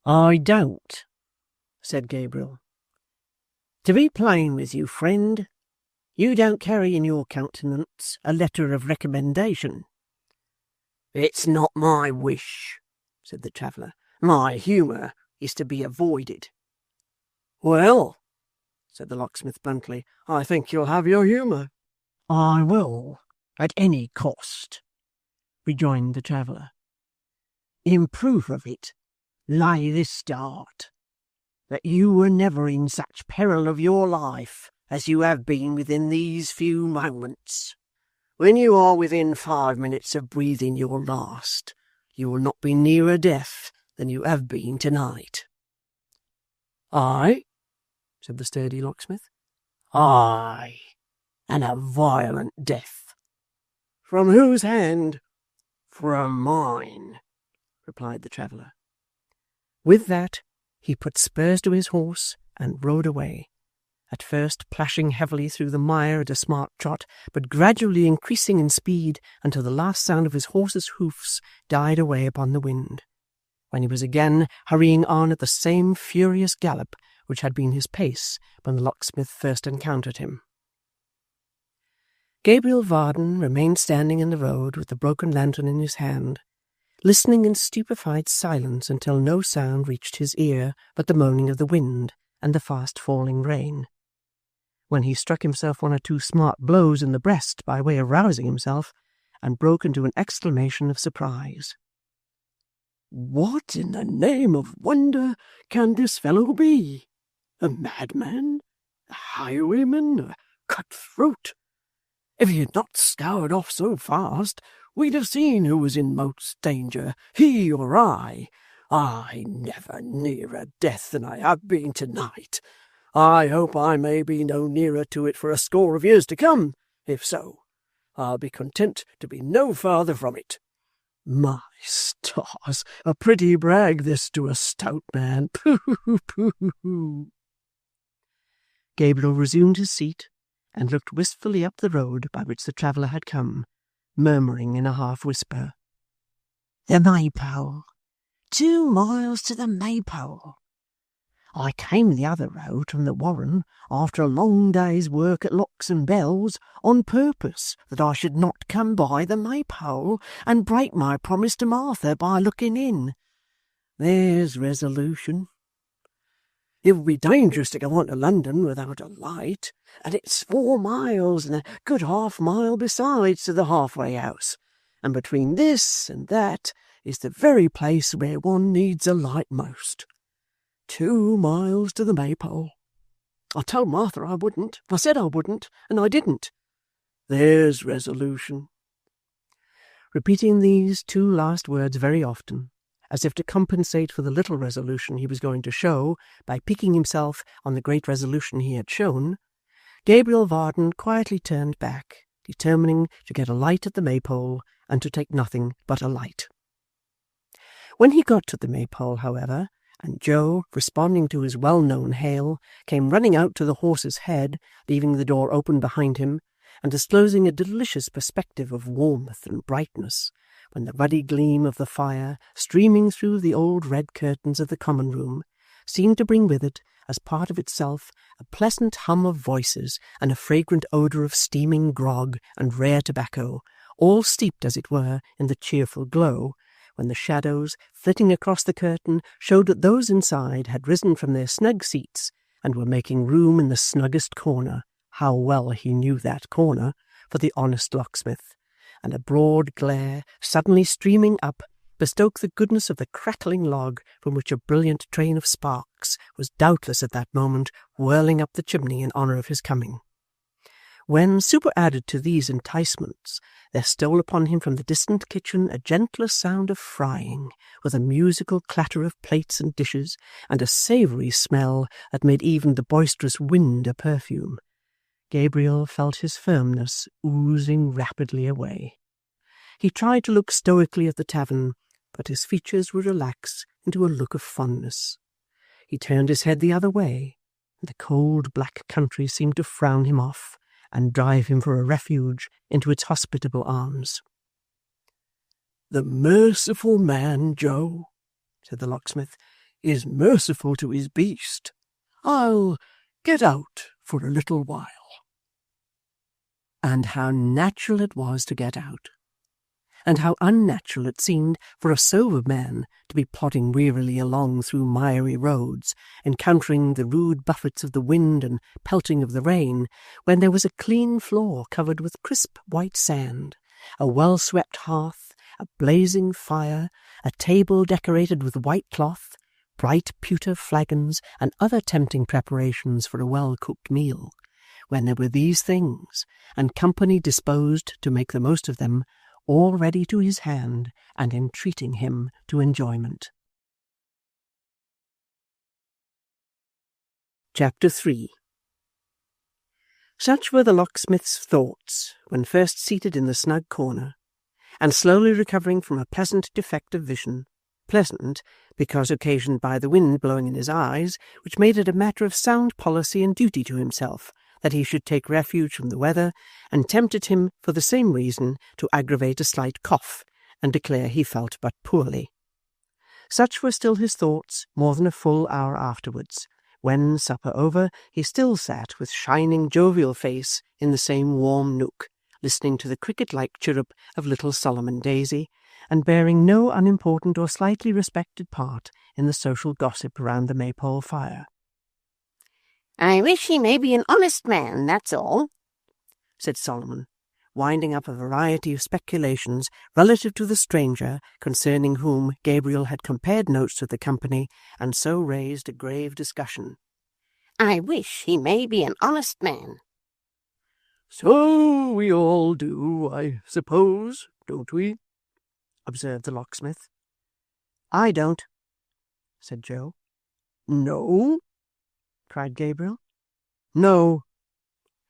"I don't," said Gabriel. "To be plain with you, friend, you don't carry in your countenance a letter of recommendation." "It's not my wish," said the traveller. "My humour is to be avoided." "Well," said the locksmith bluntly, "I think you'll have your humour." "I will, at any cost," rejoined the traveller. "In proof of it, lay this dart. that you were never in such peril of your life as you have been within these few moments. When you are within 5 minutes of breathing your last, you will not be nearer death than you have been tonight." "Aye?" said the sturdy locksmith. "Aye, and a violent death." "From whose hand?" "From mine," replied the traveller. With that, he put spurs to his horse and rode away, at first plashing heavily through the mire at a smart trot, but gradually increasing in speed until the last sound of his horse's hoofs died away upon the wind, when he was again hurrying on at the same furious gallop which had been his pace when the locksmith first encountered him. Gabriel Varden remained standing in the road with the broken lantern in his hand, listening in stupefied silence until no sound reached his ear but the moaning of the wind and the fast-falling rain, when he struck himself 1 or 2 smart blows in the breast by way of rousing himself, and broke into an exclamation of surprise. "What in the name of wonder can this fellow be? A madman? A highwayman? A cut-throat? If he had not scoured off so fast, we'd have seen who was in most danger, he or I. I never nearer death than I have been tonight. I hope I may be no nearer to it for a score of years to come. If so, I'll be content to be no farther from it. My stars, a pretty brag this to a stout man. Pooh, pooh, pooh." Gabriel resumed his seat, and looked wistfully up the road by which the traveller had come, murmuring in a half-whisper, "The Maypole. 2 miles to the Maypole. I came the other road from the Warren after a long day's work at locks and bells on purpose that I should not come by the Maypole and break my promise to Martha by looking in. There's resolution. It would be dangerous to go on to London without a light, and it's 4 miles and a good half-mile besides to the halfway house, and between this and that is the very place where one needs a light most. 2 miles to the Maypole. I told Martha I wouldn't. I said I wouldn't, and I didn't. There's resolution." Repeating these 2 last words very often, as if to compensate for the little resolution he was going to show by piquing himself on the great resolution he had shown, Gabriel Varden quietly turned back, determining to get a light at the Maypole and to take nothing but a light. When he got to the Maypole, however, and Joe, responding to his well-known hail, came running out to the horse's head, leaving the door open behind him, and disclosing a delicious perspective of warmth and brightness, when the ruddy gleam of the fire, streaming through the old red curtains of the common room, seemed to bring with it, as part of itself, a pleasant hum of voices and a fragrant odour of steaming grog and rare tobacco, all steeped, as it were, in the cheerful glow, when the shadows, flitting across the curtain, showed that those inside had risen from their snug seats and were making room in the snuggest corner, how well he knew that corner, for the honest locksmith, and a broad glare, suddenly streaming up, bespoke the goodness of the crackling log from which a brilliant train of sparks was doubtless at that moment whirling up the chimney in honour of his coming. When, superadded to these enticements, there stole upon him from the distant kitchen a gentler sound of frying, with a musical clatter of plates and dishes, and a savoury smell that made even the boisterous wind a perfume, Gabriel felt his firmness oozing rapidly away. He tried to look stoically at the tavern, but his features would relax into a look of fondness. He turned his head the other way, and the cold black country seemed to frown him off, and drive him for a refuge into its hospitable arms. "The merciful man, Joe," said the locksmith, "is merciful to his beast. I'll get out for a little while." And how natural it was to get out, and how unnatural it seemed for a sober man to be plodding wearily along through miry roads, encountering the rude buffets of the wind and pelting of the rain, when there was a clean floor covered with crisp white sand, a well-swept hearth, a blazing fire, a table decorated with white cloth, bright pewter flagons, and other tempting preparations for a well-cooked meal, when there were these things, and company disposed to make the most of them, all ready to his hand, and entreating him to enjoyment. Chapter 3. Such were the locksmith's thoughts when first seated in the snug corner, and slowly recovering from a pleasant defect of vision, pleasant because occasioned by the wind blowing in his eyes, which made it a matter of sound policy and duty to himself that he should take refuge from the weather, and tempted him for the same reason to aggravate a slight cough, and declare he felt but poorly. Such were still his thoughts more than a full hour afterwards, when, supper over, he still sat with shining jovial face in the same warm nook, listening to the cricket-like chirrup of little Solomon Daisy, and bearing no unimportant or slightly respected part in the social gossip round the maypole fire. "I wish he may be an honest man, that's all," said Solomon, winding up a variety of speculations relative to the stranger, concerning whom Gabriel had compared notes to the company, and so raised a grave discussion. "I wish he may be an honest man." "So we all do, I suppose, don't we?" observed the locksmith. "I don't," said Joe. "No?" cried Gabriel. "No.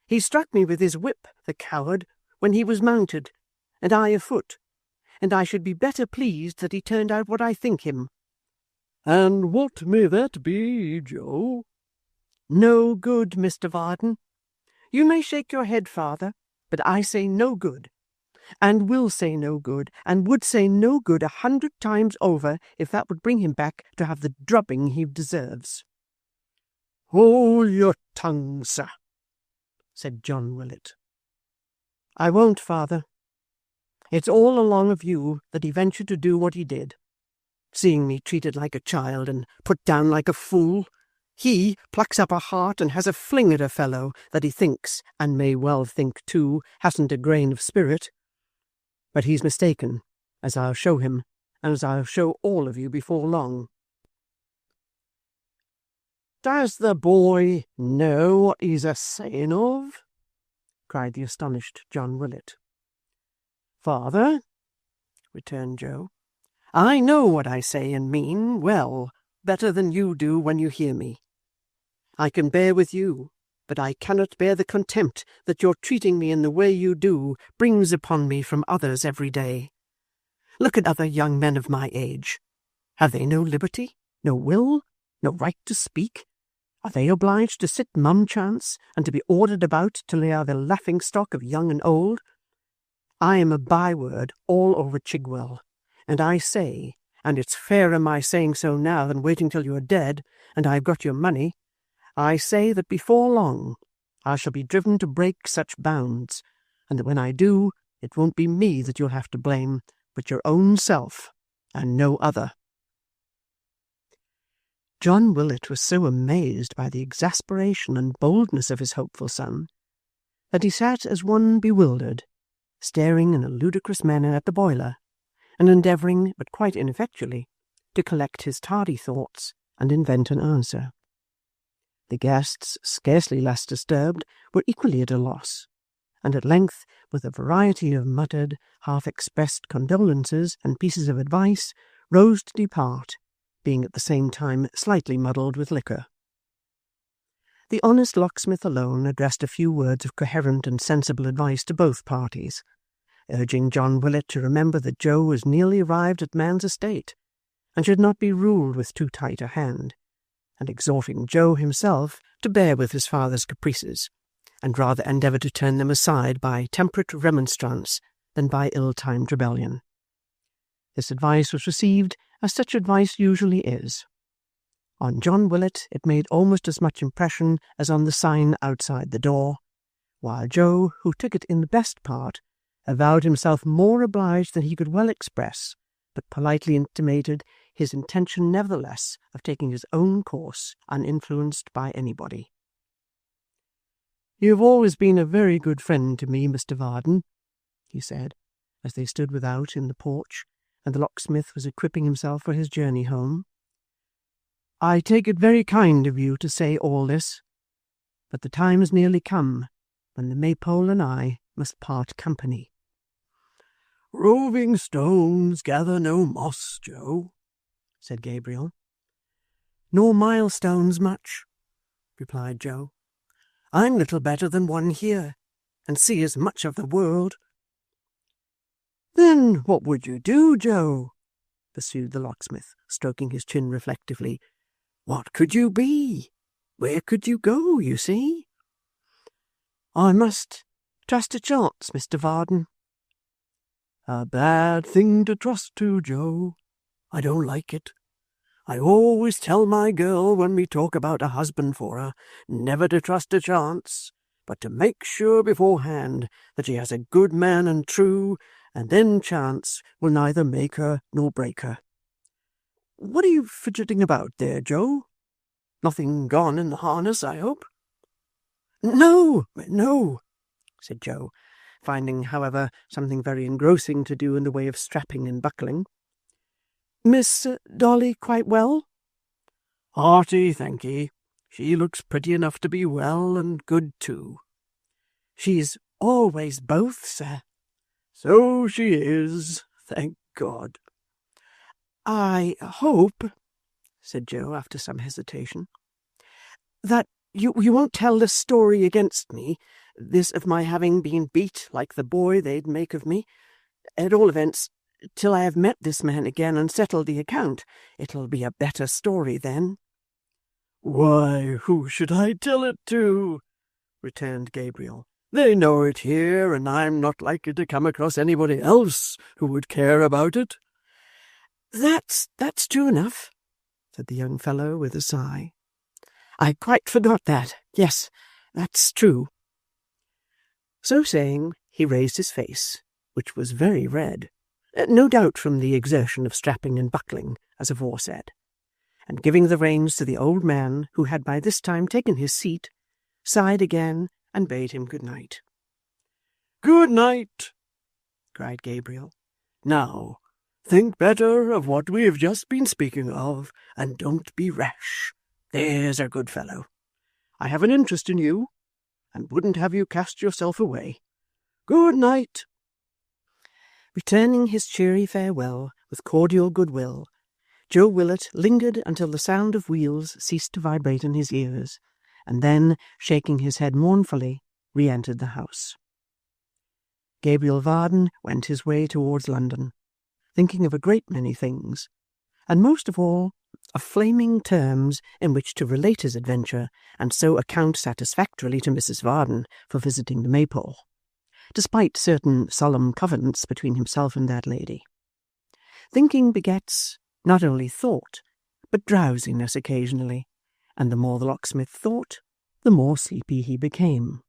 He struck me with his whip, the coward, when he was mounted, and I afoot, and I should be better pleased that he turned out what I think him." "And what may that be, Joe?" "No good, Mr. Varden. You may shake your head, father, but I say no good, and will say no good, and would say no good 100 times over if that would bring him back to have the drubbing he deserves." "Hold your tongue, sir," said John Willet. "I won't, father. It's all along of you that he ventured to do what he did. Seeing me treated like a child and put down like a fool, he plucks up a heart and has a fling at a fellow that he thinks, and may well think too, hasn't a grain of spirit. But he's mistaken, as I'll show him, and as I'll show all of you before long." "Does the boy know what he's a-saying of?" cried the astonished John Willet. "Father," returned Joe, "I know what I say and mean well, better than you do when you hear me. I can bear with you, but I cannot bear the contempt that your treating me in the way you do brings upon me from others every day. Look at other young men of my age. Have they no liberty, no will, no right to speak? Are they obliged to sit mum-chance, and to be ordered about till they are the laughing-stock of young and old? I am a byword all over Chigwell, and I say, and it's fairer my saying so now than waiting till you are dead, and I have got your money, I say that before long I shall be driven to break such bounds, and that when I do, it won't be me that you'll have to blame, but your own self, and no other." John Willet was so amazed by the exasperation and boldness of his hopeful son, that he sat as one bewildered, staring in a ludicrous manner at the boiler, and endeavouring, but quite ineffectually, to collect his tardy thoughts and invent an answer. The guests, scarcely less disturbed, were equally at a loss, and at length, with a variety of muttered, half-expressed condolences and pieces of advice, rose to depart, being at the same time slightly muddled with liquor. The honest locksmith alone addressed a few words of coherent and sensible advice to both parties, urging John Willet to remember that Joe was nearly arrived at man's estate, and should not be ruled with too tight a hand, and exhorting Joe himself to bear with his father's caprices, and rather endeavour to turn them aside by temperate remonstrance than by ill-timed rebellion. This advice was received as such advice usually is. On John Willet it made almost as much impression as on the sign outside the door, while Joe, who took it in the best part, avowed himself more obliged than he could well express, but politely intimated his intention nevertheless of taking his own course uninfluenced by anybody. "You have always been a very good friend to me, Mr. Varden," he said, as they stood without in the porch, and the locksmith was equipping himself for his journey home. I take it very kind of you to say all this, but the time is nearly come when the Maypole and I must part company." "Roving stones gather no moss, Joe," said Gabriel. "Nor milestones much," replied Joe. "I'm little better than one here, and see as much of the world." "Then what would you do, Joe?" pursued the locksmith, stroking his chin reflectively. "What could you be? Where could you go, you see?" "I must trust to chance, Mr. Varden." "A bad thing to trust to, Joe. I don't like it. I always tell my girl when we talk about a husband for her, never to trust to chance, but to make sure beforehand that she has a good man and true, and then chance will neither make her nor break her. What are you fidgeting about there, Joe? Nothing gone in the harness, I hope?" "No, no," said Joe, finding, however, something very engrossing to do in the way of strapping and buckling. "Miss Dolly quite well?" "Hearty, thank ye. She looks pretty enough to be well and good too." "She's always both, sir." "So she is, thank God." "I hope," said Joe, after some hesitation, "that you won't tell this story against me, this of my having been beat like the boy they'd make of me. At all events, till I have met this man again and settled the account. It'll be a better story then." "Why, who should I tell it to?" returned Gabriel. "They know it here, and I'm not likely to come across anybody else who would care about it." That's true enough," said the young fellow with a sigh. "I quite forgot that. Yes, that's true." So saying, he raised his face, which was very red, no doubt from the exertion of strapping and buckling, as aforesaid, and giving the reins to the old man, who had by this time taken his seat, sighed again and bade him good night. "Good night," cried Gabriel. "Now, think better of what we have just been speaking of, and don't be rash. There's a good fellow. I have an interest in you, and wouldn't have you cast yourself away. Good night." Returning his cheery farewell with cordial goodwill, Joe Willet lingered until the sound of wheels ceased to vibrate in his ears, and then, shaking his head mournfully, re-entered the house. Gabriel Varden went his way towards London, thinking of a great many things, and most of all of flaming terms in which to relate his adventure, and so account satisfactorily to Mrs. Varden for visiting the Maypole, despite certain solemn covenants between himself and that lady. Thinking begets not only thought, but drowsiness occasionally, and the more the locksmith thought, the more sleepy he became.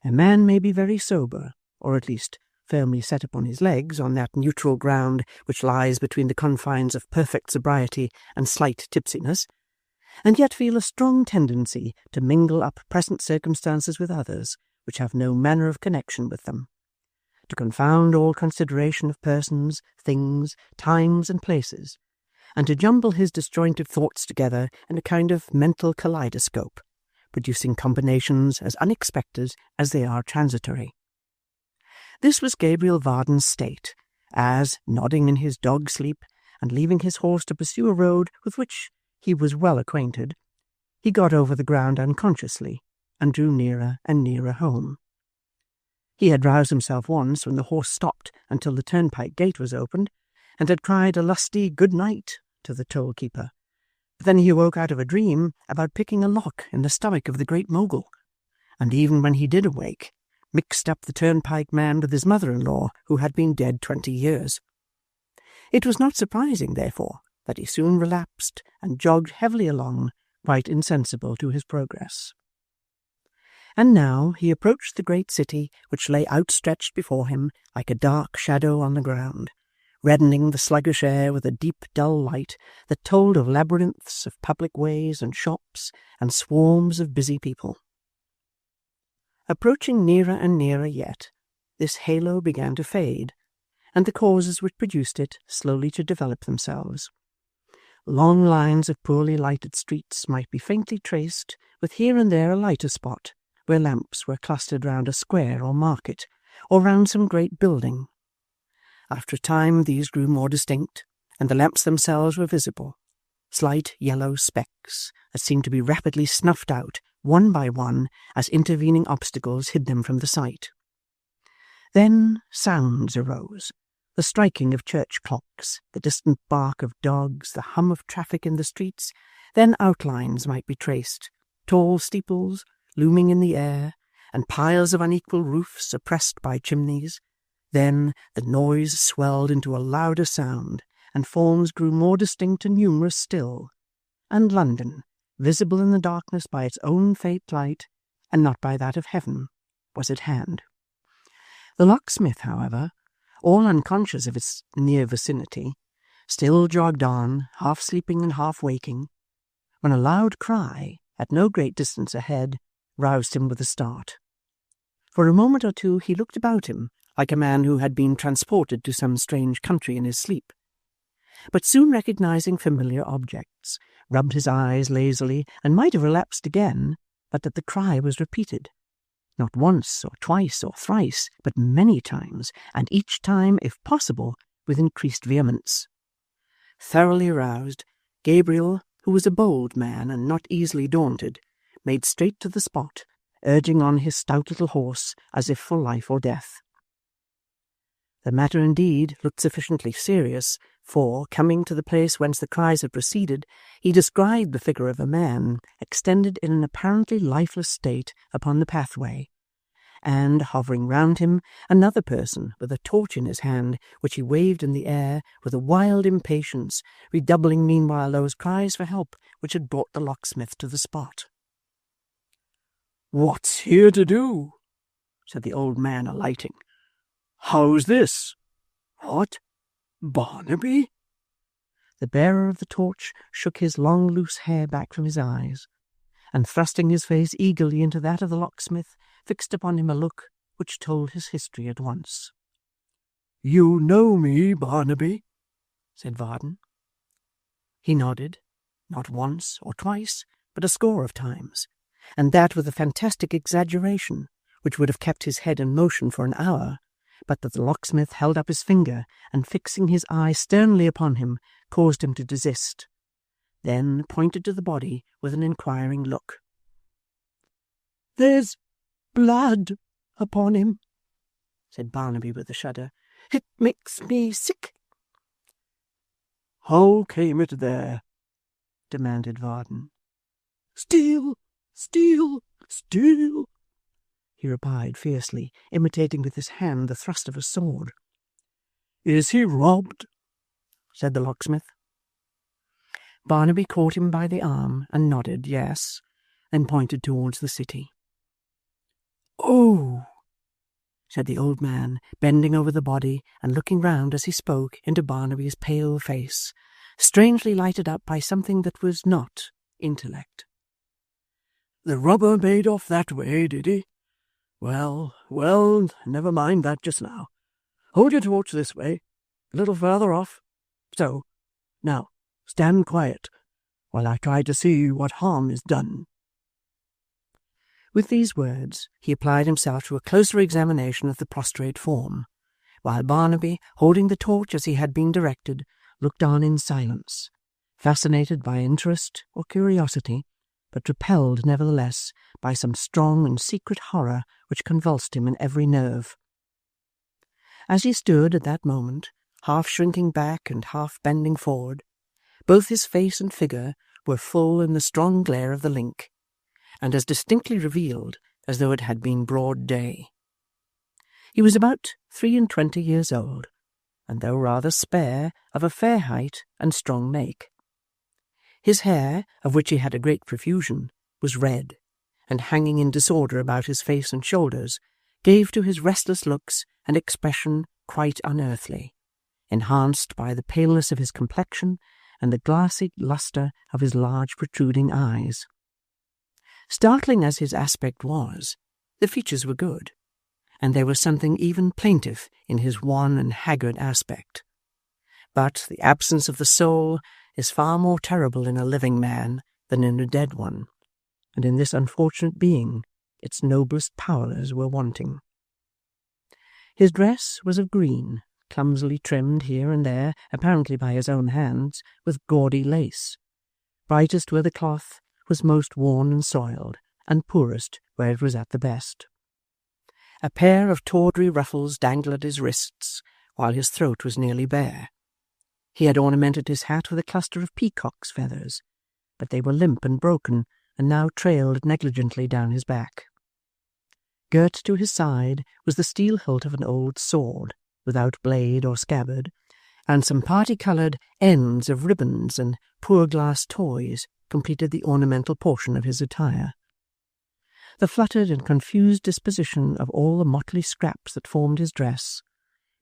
A man may be very sober, or at least firmly set upon his legs on that neutral ground which lies between the confines of perfect sobriety and slight tipsiness, and yet feel a strong tendency to mingle up present circumstances with others which have no manner of connection with them, to confound all consideration of persons, things, times, and places, and to jumble his disjointed thoughts together in a kind of mental kaleidoscope, producing combinations as unexpected as they are transitory. This was Gabriel Varden's state, as, nodding in his dog-sleep, and leaving his horse to pursue a road with which he was well acquainted, he got over the ground unconsciously, and drew nearer and nearer home. He had roused himself once when the horse stopped until the turnpike gate was opened, and had cried a lusty good night to the toll-keeper. But then he awoke out of a dream about picking a lock in the stomach of the Great Mogul, and even when he did awake, mixed up the turnpike man with his mother-in-law, who had been dead 20 years. It was not surprising, therefore, that he soon relapsed and jogged heavily along, quite insensible to his progress. And now he approached the great city, which lay outstretched before him like a dark shadow on the ground, reddening the sluggish air with a deep dull light that told of labyrinths of public ways and shops and swarms of busy people. Approaching nearer and nearer yet, this halo began to fade, and the causes which produced it slowly to develop themselves. long lines of poorly lighted streets might be faintly traced, with here and there a lighter spot, where lamps were clustered round a square or market, or round some great building. After a time these grew more distinct, and the lamps themselves were visible, slight yellow specks that seemed to be rapidly snuffed out, one by one, as intervening obstacles hid them from the sight. Then sounds arose, the striking of church clocks, the distant bark of dogs, the hum of traffic in the streets. Then outlines might be traced, tall steeples looming in the air, and piles of unequal roofs oppressed by chimneys. Then the noise swelled into a louder sound, and forms grew more distinct and numerous still, and London, visible in the darkness by its own faint light, and not by that of heaven, was at hand. The locksmith, however, all unconscious of its near vicinity, still jogged on, half sleeping and half waking, when a loud cry, at no great distance ahead, roused him with a start. For a moment or two he looked about him, like a man who had been transported to some strange country in his sleep, but soon recognizing familiar objects, rubbed his eyes lazily, and might have relapsed again, but that the cry was repeated, not once or twice or thrice, but many times, and each time, if possible, with increased vehemence. Thoroughly aroused, Gabriel, who was a bold man and not easily daunted, made straight to the spot, urging on his stout little horse as if for life or death. The matter indeed looked sufficiently serious, for, coming to the place whence the cries had proceeded, he descried the figure of a man extended in an apparently lifeless state upon the pathway, and, hovering round him, another person with a torch in his hand, which he waved in the air with a wild impatience, redoubling meanwhile those cries for help which had brought the locksmith to the spot. "What's here to do?" said the old man, alighting. "How's this? What? Barnaby?" The bearer of the torch shook his long loose hair back from his eyes, and thrusting his face eagerly into that of the locksmith, fixed upon him a look which told his history at once. "You know me, Barnaby?" said Varden. He nodded, not once or twice, but a score of times, and that with a fantastic exaggeration, which would have kept his head in motion for an hour, but that the locksmith held up his finger, and fixing his eye sternly upon him, caused him to desist, then pointed to the body with an inquiring look. "There's blood upon him," said Barnaby with a shudder. "It makes me sick." "How came it there?" demanded Varden. "Steal, steal, steal," he replied fiercely, imitating with his hand the thrust of a sword. "Is he robbed?" said the locksmith. Barnaby caught him by the arm and nodded yes, then pointed towards the city. "Oh," said the old man, bending over the body and looking round as he spoke into Barnaby's pale face, strangely lighted up by something that was not intellect. "The robber made off that way, did he? Well, never mind that just now. Hold your torch this way, a little further off. So, now, stand quiet, while I try to see what harm is done." With these words, he applied himself to a closer examination of the prostrate form, while Barnaby, holding the torch as he had been directed, looked on in silence, fascinated by interest or curiosity, but repelled nevertheless by some strong and secret horror which convulsed him in every nerve. As he stood at that moment, half shrinking back and half bending forward, both his face and figure were full in the strong glare of the link, and as distinctly revealed as though it had been broad day. He was about 23 years old, and though rather spare, of a fair height and strong make. His hair, of which he had a great profusion, was red, and hanging in disorder about his face and shoulders, gave to his restless looks an expression quite unearthly, enhanced by the paleness of his complexion and the glassy lustre of his large protruding eyes. Startling as his aspect was, the features were good, and there was something even plaintive in his wan and haggard aspect. But the absence of the soul is far more terrible in a living man than in a dead one, and in this unfortunate being its noblest powers were wanting. His dress was of green, clumsily trimmed here and there, apparently by his own hands, with gaudy lace, brightest where the cloth was most worn and soiled, and poorest where it was at the best. A pair of tawdry ruffles dangled at his wrists, while his throat was nearly bare. He had ornamented his hat with a cluster of peacock's feathers, but they were limp and broken, and now trailed negligently down his back. Girt to his side was the steel hilt of an old sword, without blade or scabbard, and some party-coloured ends of ribbons and poor glass toys completed the ornamental portion of his attire. The fluttered and confused disposition of all the motley scraps that formed his dress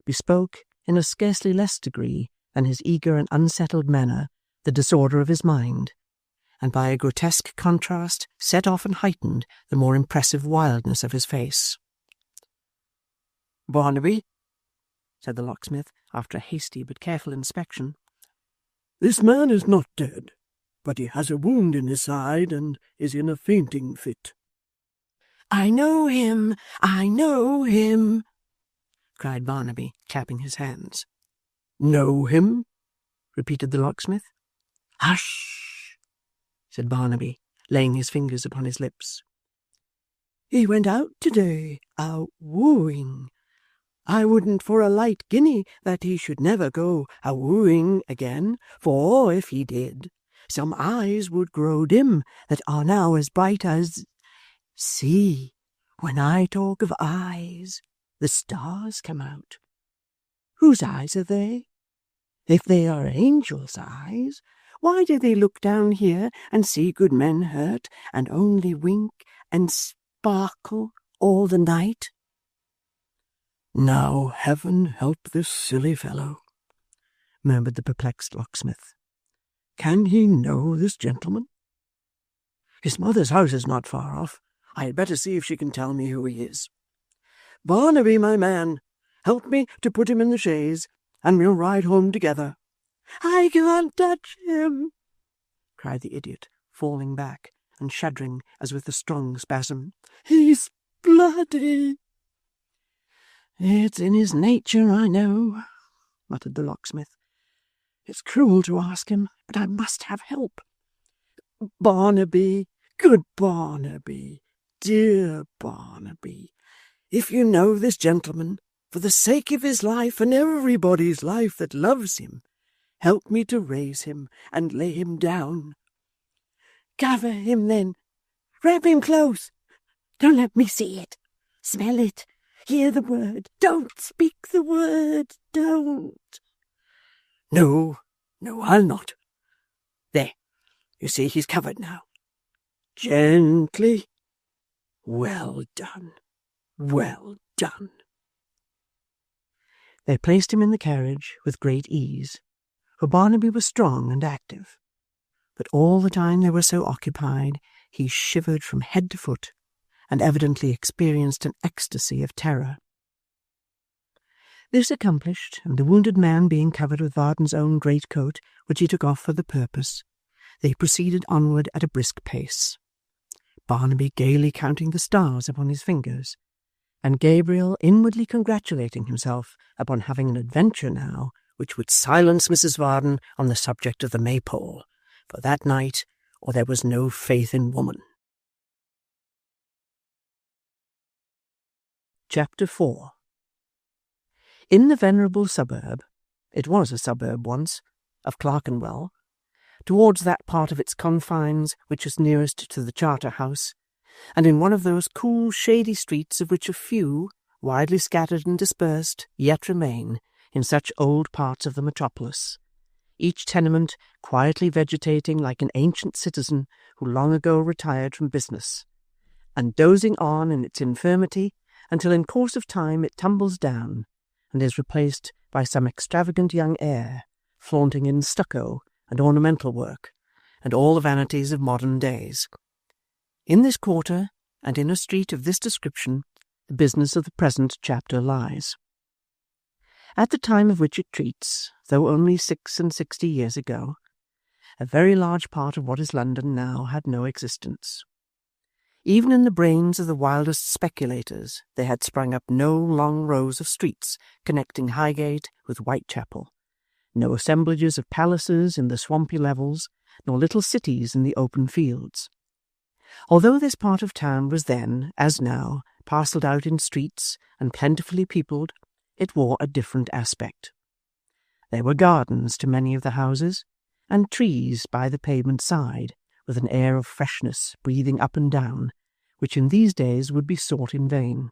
bespoke, in a scarcely less degree than his eager and unsettled manner, the disorder of his mind, and by a grotesque contrast set off and heightened the more impressive wildness of his face. "Barnaby," said the locksmith, after a hasty but careful inspection, "this man is not dead, but he has a wound in his side and is in a fainting fit." "I know him! I know him!" cried Barnaby, clapping his hands. "Know him?" repeated the locksmith. "Hush!" said Barnaby, laying his fingers upon his lips. "He went out today, out wooing. I wouldn't for a light guinea that he should never go a wooing again, for if he did, some eyes would grow dim that are now as bright as— See, when I talk of eyes, the stars come out. Whose eyes are they? If they are angels' eyes, why do they look down here and see good men hurt, and only wink and sparkle all the night?" "Now heaven help this silly fellow," murmured the perplexed locksmith. "Can he know this gentleman? His mother's house is not far off. I had better see if she can tell me who he is. Barnaby, my man, help me to put him in the chaise, and we'll ride home together." "I can't touch him," cried the idiot, falling back and shuddering as with a strong spasm. "He's bloody." "It's in his nature, I know," muttered the locksmith. "It's cruel to ask him, but I must have help." "Barnaby, good Barnaby, dear Barnaby, if you know this gentleman, for the sake of his life and everybody's life that loves him, help me to raise him and lay him down." "Cover him, then. Wrap him close. Don't let me see it. Smell it. Hear the word. Don't speak the word. Don't." No, I'll not. There, you see he's covered now. Gently. Well done, well done." They placed him in the carriage with great ease, for Barnaby was strong and active, but all the time they were so occupied he shivered from head to foot, and evidently experienced an ecstasy of terror. This accomplished, and the wounded man being covered with Varden's own greatcoat, which he took off for the purpose, they proceeded onward at a brisk pace, Barnaby gaily counting the stars upon his fingers, and Gabriel inwardly congratulating himself upon having an adventure now which would silence Mrs. Varden on the subject of the Maypole, for that night or there was no faith in woman. Chapter 4. In the venerable suburb, it was a suburb once, of Clerkenwell, towards that part of its confines which is nearest to the Charterhouse, and in one of those cool, shady streets of which a few, widely scattered and dispersed, yet remain in such old parts of the metropolis, each tenement quietly vegetating like an ancient citizen who long ago retired from business, and dozing on in its infirmity until in course of time it tumbles down and is replaced by some extravagant young heir, flaunting in stucco and ornamental work, and all the vanities of modern days. In this quarter, and in a street of this description, the business of the present chapter lies. At the time of which it treats, though only 66 years ago, a very large part of what is London now had no existence. Even in the brains of the wildest speculators there had sprung up no long rows of streets connecting Highgate with Whitechapel, no assemblages of palaces in the swampy levels, nor little cities in the open fields. Although this part of town was then, as now, parcelled out in streets and plentifully peopled, it wore a different aspect. There were gardens to many of the houses, and trees by the pavement side, with an air of freshness breathing up and down, which in these days would be sought in vain.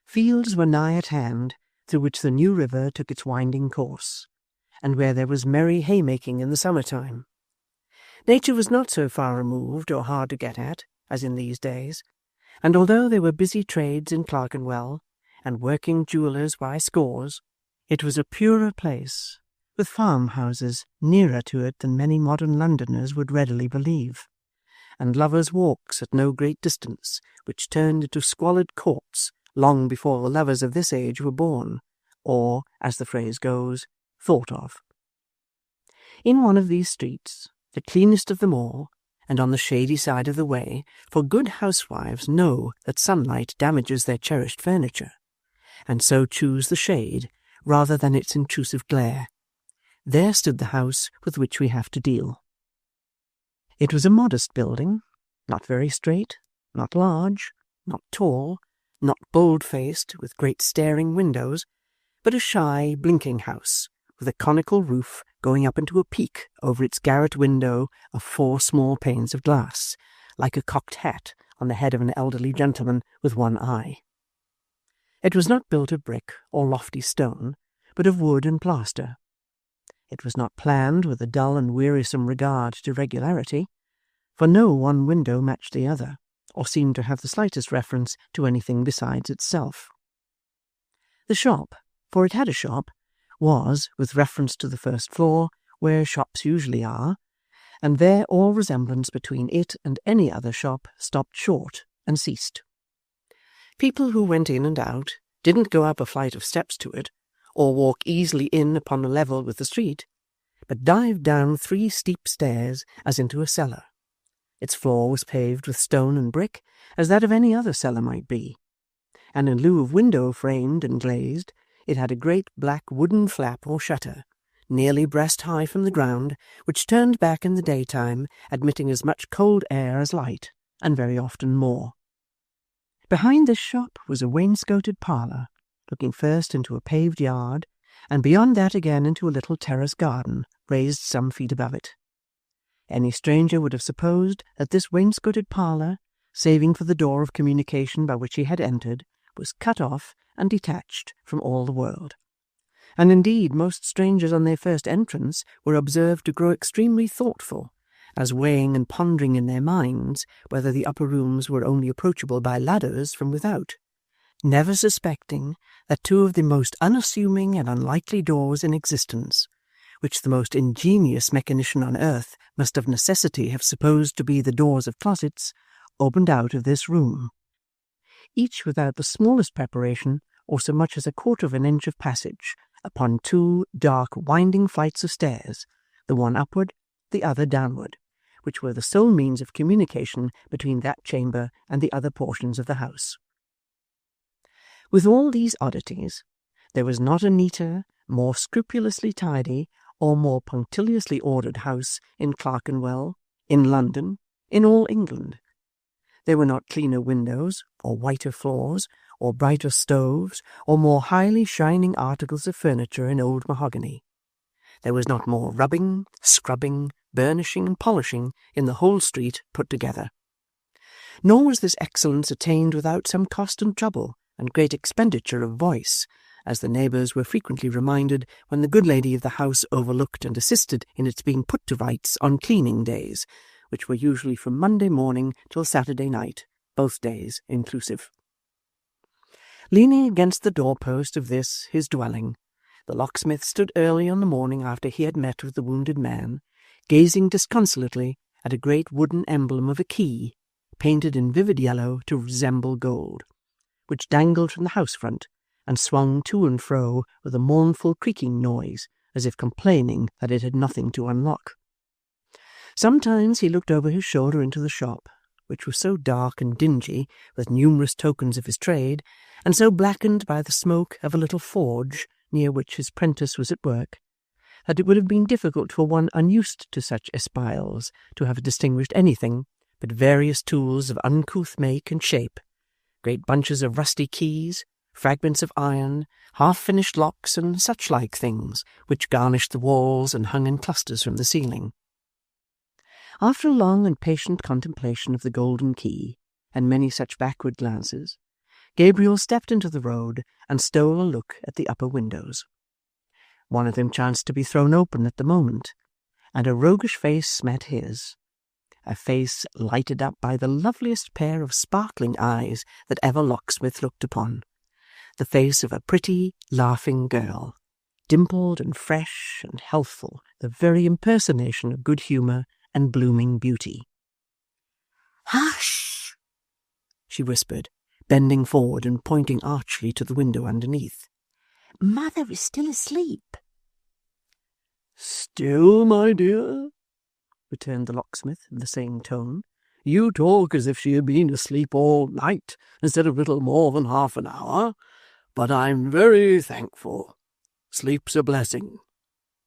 Fields were nigh at hand, through which the New River took its winding course, and where there was merry haymaking in the summer-time. Nature was not so far removed or hard to get at, as in these days, and although there were busy trades in Clerkenwell, and working jewellers by scores, it was a purer place, with farmhouses nearer to it than many modern Londoners would readily believe, and lovers' walks at no great distance, which turned into squalid courts long before the lovers of this age were born, or, as the phrase goes, thought of. In one of these streets, the cleanest of them all, and on the shady side of the way, for good housewives know that sunlight damages their cherished furniture, and so choose the shade rather than its intrusive glare, there stood the house with which we have to deal. It was a modest building, not very straight, not large, not tall, not bold-faced with great staring windows, but a shy, blinking house, with a conical roof going up into a peak over its garret window of 4 small panes of glass, like a cocked hat on the head of an elderly gentleman with one eye. It was not built of brick or lofty stone, but of wood and plaster. It was not planned with a dull and wearisome regard to regularity, for no one window matched the other, or seemed to have the slightest reference to anything besides itself. The shop, for it had a shop, was, with reference to the first floor, where shops usually are, and there all resemblance between it and any other shop stopped short and ceased. People who went in and out didn't go up a flight of steps to it, or walk easily in upon a level with the street, but dived down 3 steep stairs as into a cellar. Its floor was paved with stone and brick, as that of any other cellar might be, and in lieu of window framed and glazed, it had a great black wooden flap or shutter, nearly breast-high from the ground, which turned back in the daytime, admitting as much cold air as light, and very often more. Behind this shop was a wainscoted parlour, looking first into a paved yard, and beyond that again into a little terrace garden, raised some feet above it. Any stranger would have supposed that this wainscoted parlour, saving for the door of communication by which he had entered, was cut off and detached from all the world. And indeed most strangers on their first entrance were observed to grow extremely thoughtful, as weighing and pondering in their minds whether the upper rooms were only approachable by ladders from without, never suspecting that 2 of the most unassuming and unlikely doors in existence, which the most ingenious mechanician on earth must of necessity have supposed to be the doors of closets, opened out of this room, each without the smallest preparation or so much as a quarter of an inch of passage, upon 2 dark winding flights of stairs, the one upward, the other downward, which were the sole means of communication between that chamber and the other portions of the house. With all these oddities, there was not a neater, more scrupulously tidy, or more punctiliously ordered house in Clerkenwell, in London, in all England. There were not cleaner windows, or whiter floors, or brighter stoves, or more highly shining articles of furniture in old mahogany. There was not more rubbing, scrubbing, burnishing, and polishing in the whole street put together. Nor was this excellence attained without some cost and trouble, and great expenditure of voice, as the neighbours were frequently reminded when the good lady of the house overlooked and assisted in its being put to rights on cleaning days, which were usually from Monday morning till Saturday night, both days inclusive. Leaning against the doorpost of this, his dwelling, the locksmith stood early on the morning after he had met with the wounded man, gazing disconsolately at a great wooden emblem of a key, painted in vivid yellow to resemble gold, which dangled from the house front, and swung to and fro with a mournful creaking noise, as if complaining that it had nothing to unlock. Sometimes he looked over his shoulder into the shop, which was so dark and dingy with numerous tokens of his trade, and so blackened by the smoke of a little forge near which his prentice was at work, that it would have been difficult for one unused to such espials to have distinguished anything but various tools of uncouth make and shape, great bunches of rusty keys, fragments of iron, half-finished locks, and such-like things, which garnished the walls and hung in clusters from the ceiling. After a long and patient contemplation of the golden key, and many such backward glances, Gabriel stepped into the road and stole a look at the upper windows. One of them chanced to be thrown open at the moment, and a roguish face met his, a face lighted up by the loveliest pair of sparkling eyes that ever locksmith looked upon, the face of a pretty, laughing girl, dimpled and fresh and healthful, the very impersonation of good humour and blooming beauty. "Hush!" she whispered, bending forward and pointing archly to the window underneath. "Mother is still asleep." "Still, my dear?" returned the locksmith in the same tone. "You talk as if she had been asleep all night instead of little more than half an hour. But I'm very thankful. Sleep's a blessing.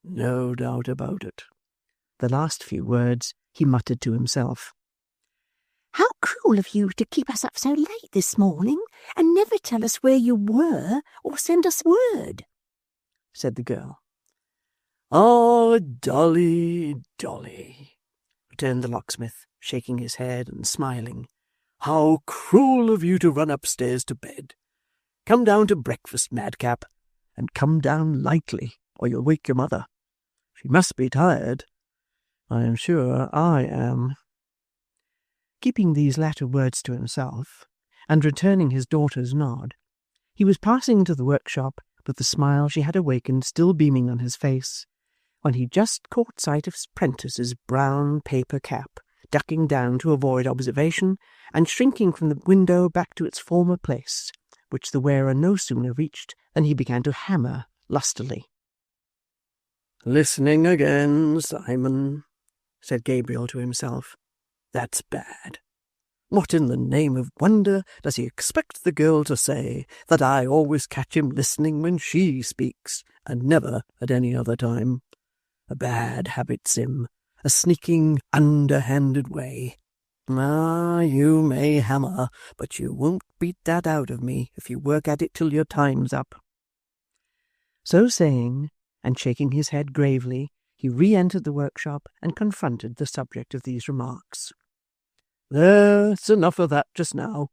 No doubt about it." The last few words he muttered to himself. "How cruel of you to keep us up so late this morning and never tell us where you were or send us word," said the girl. "Ah, Dolly, Dolly," returned the locksmith, shaking his head and smiling. "How cruel of you to run upstairs to bed. Come down to breakfast, madcap, and come down lightly, or you'll wake your mother. She must be tired. I am sure I am." Keeping these latter words to himself, and returning his daughter's nod, he was passing into the workshop with the smile she had awakened still beaming on his face, when he just caught sight of his prentice's brown paper cap, ducking down to avoid observation, and shrinking from the window back to its former place, which the wearer no sooner reached than he began to hammer lustily. "Listening again, Simon," said Gabriel to himself. "That's bad. What in the name of wonder does he expect the girl to say, that I always catch him listening when she speaks, and never at any other time? A bad habit, Sim, a sneaking, underhanded way. Ah, you may hammer, but you won't beat that out of me if you work at it till your time's up." So saying, and shaking his head gravely, he re-entered the workshop and confronted the subject of these remarks. "There's enough of that just now,"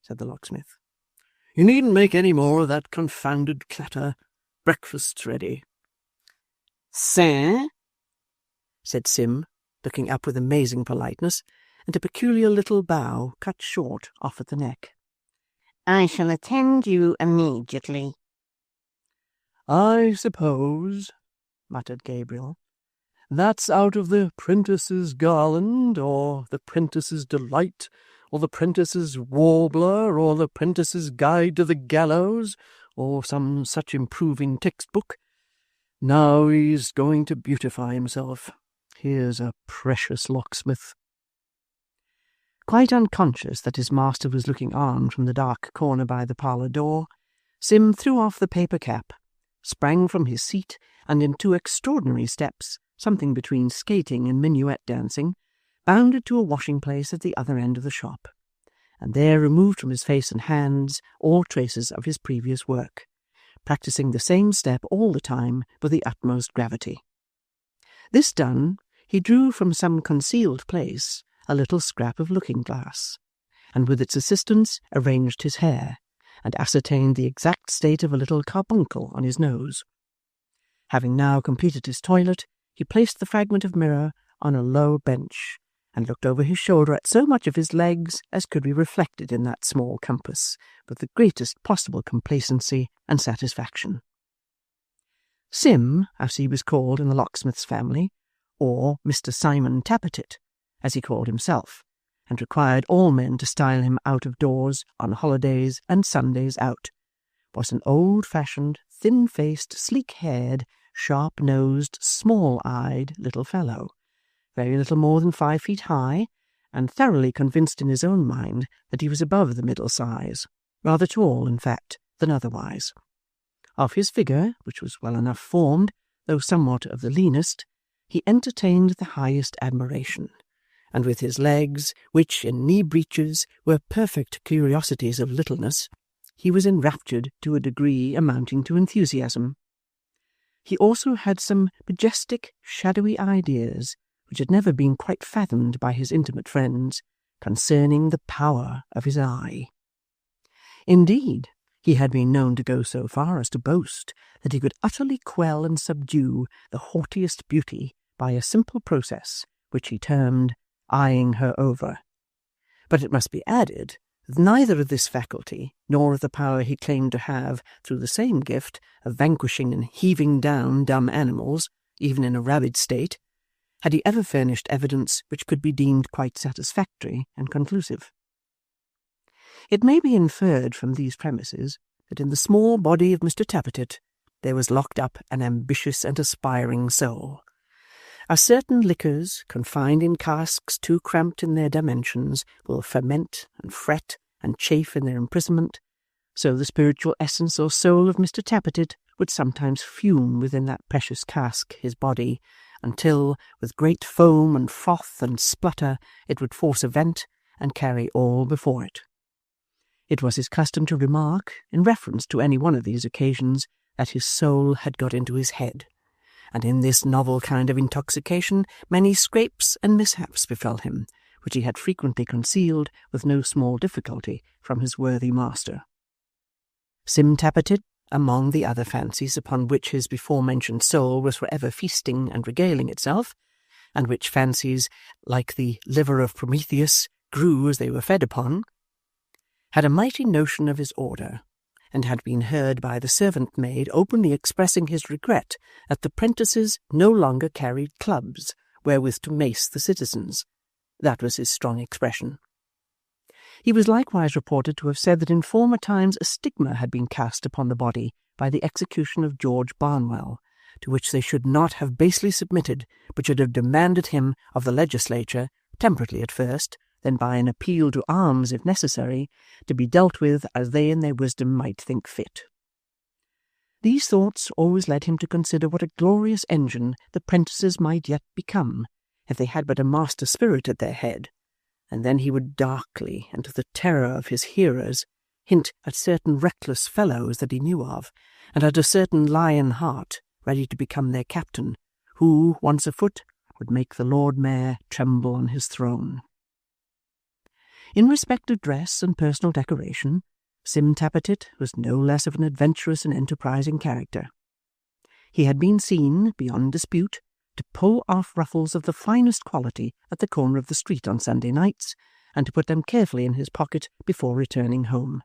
said the locksmith. "You needn't make any more of that confounded clatter. Breakfast's ready." "Sir?" said Sim, looking up with amazing politeness, and a peculiar little bow cut short off at the neck. "I shall attend you immediately." "I suppose," muttered Gabriel, "that's out of the Prentice's Garland, or the Prentice's Delight, or the Prentice's Warbler, or the Prentice's Guide to the Gallows, or some such improving textbook. Now he's going to beautify himself. Here's a precious locksmith." Quite unconscious that his master was looking on from the dark corner by the parlour door, Sim threw off the paper cap, sprang from his seat, and in 2 extraordinary steps, something between skating and minuet dancing, bounded to a washing-place at the other end of the shop, and there removed from his face and hands all traces of his previous work, practising the same step all the time with the utmost gravity. This done, he drew from some concealed place a little scrap of looking-glass, and with its assistance arranged his hair, and ascertained the exact state of a little carbuncle on his nose. Having now completed his toilet, he placed the fragment of mirror on a low bench, and looked over his shoulder at so much of his legs as could be reflected in that small compass, with the greatest possible complacency and satisfaction. Sim, as he was called in the locksmith's family, or Mr. Simon Tappertit, as he called himself, and required all men to style him out of doors on holidays and Sundays out, was an old-fashioned, thin-faced, sleek-haired, sharp-nosed, small-eyed little fellow, very little more than 5 feet high, and thoroughly convinced in his own mind that he was above the middle size, rather tall, in fact, than otherwise. Of his figure, which was well enough formed, though somewhat of the leanest, he entertained the highest admiration, and with his legs, which in knee breeches were perfect curiosities of littleness, he was enraptured to a degree amounting to enthusiasm. He also had some majestic, shadowy ideas, which had never been quite fathomed by his intimate friends, concerning the power of his eye. Indeed, he had been known to go so far as to boast that he could utterly quell and subdue the haughtiest beauty by a simple process which he termed eyeing her over. But it must be added that neither of this faculty, nor of the power he claimed to have through the same gift of vanquishing and heaving down dumb animals, even in a rabid state, had he ever furnished evidence which could be deemed quite satisfactory and conclusive. It may be inferred from these premises that in the small body of Mr. Tappertit there was locked up an ambitious and aspiring soul. As certain liquors, confined in casks too cramped in their dimensions, will ferment and fret and chafe in their imprisonment, so the spiritual essence or soul of Mr. Tappertit would sometimes fume within that precious cask, his body, until, with great foam and froth and splutter, it would force a vent and carry all before it. It was his custom to remark, in reference to any one of these occasions, that his soul had got into his head, and in this novel kind of intoxication many scrapes and mishaps befell him, which he had frequently concealed with no small difficulty from his worthy master. Sim Tappertit, among the other fancies upon which his before-mentioned soul was for ever feasting and regaling itself, and which fancies, like the liver of Prometheus, grew as they were fed upon, had a mighty notion of his order, and had been heard by the servant-maid openly expressing his regret that the prentices no longer carried clubs wherewith to mace the citizens. That was his strong expression. He was likewise reported to have said that in former times a stigma had been cast upon the body by the execution of George Barnwell, to which they should not have basely submitted, but should have demanded him of the legislature, temperately at first, then by an appeal to arms if necessary, to be dealt with as they in their wisdom might think fit. These thoughts always led him to consider what a glorious engine the prentices might yet become, if they had but a master spirit at their head, and then he would darkly, and to the terror of his hearers, hint at certain reckless fellows that he knew of, and at a certain lion heart ready to become their captain, who, once afoot, would make the Lord Mayor tremble on his throne. In respect of dress and personal decoration, Sim Tappertit was no less of an adventurous and enterprising character. He had been seen, beyond dispute, to pull off ruffles of the finest quality at the corner of the street on Sunday nights, and to put them carefully in his pocket before returning home.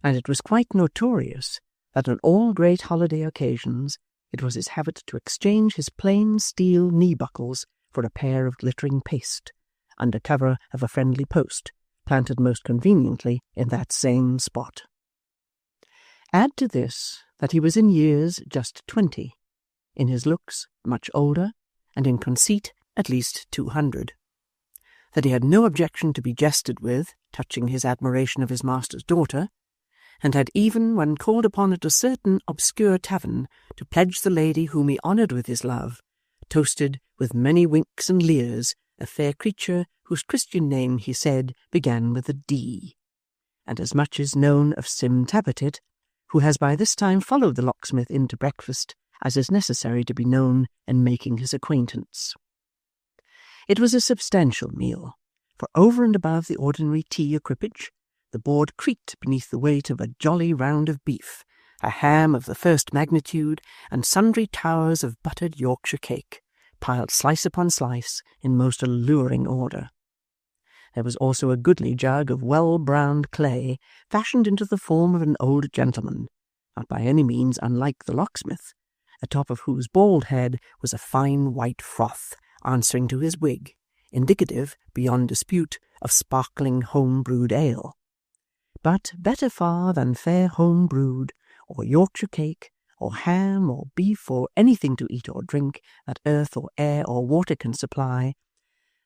And it was quite notorious that on all great holiday occasions it was his habit to exchange his plain steel knee-buckles for a pair of glittering paste, under cover of a friendly post, planted most conveniently in that same spot. Add to this that he was in years just 20, in his looks much older, and in conceit at least 200. That he had no objection to be jested with touching his admiration of his master's daughter, and had even, when called upon at a certain obscure tavern to pledge the lady whom he honoured with his love, toasted with many winks and leers a fair creature whose Christian name, he said, began with a D. And as much is known of Sim Tappertit, who has by this time followed the locksmith in to breakfast, as is necessary to be known in making his acquaintance. It was a substantial meal, for over and above the ordinary tea equipage, the board creaked beneath the weight of a jolly round of beef, a ham of the first magnitude, and sundry towers of buttered Yorkshire cake, piled slice upon slice in most alluring order. There was also a goodly jug of well-browned clay, fashioned into the form of an old gentleman, not by any means unlike the locksmith, atop of whose bald head was a fine white froth, answering to his wig, indicative, beyond dispute, of sparkling home-brewed ale. But better far than fair home-brewed, or Yorkshire cake, or ham or beef or anything to eat or drink that earth or air or water can supply,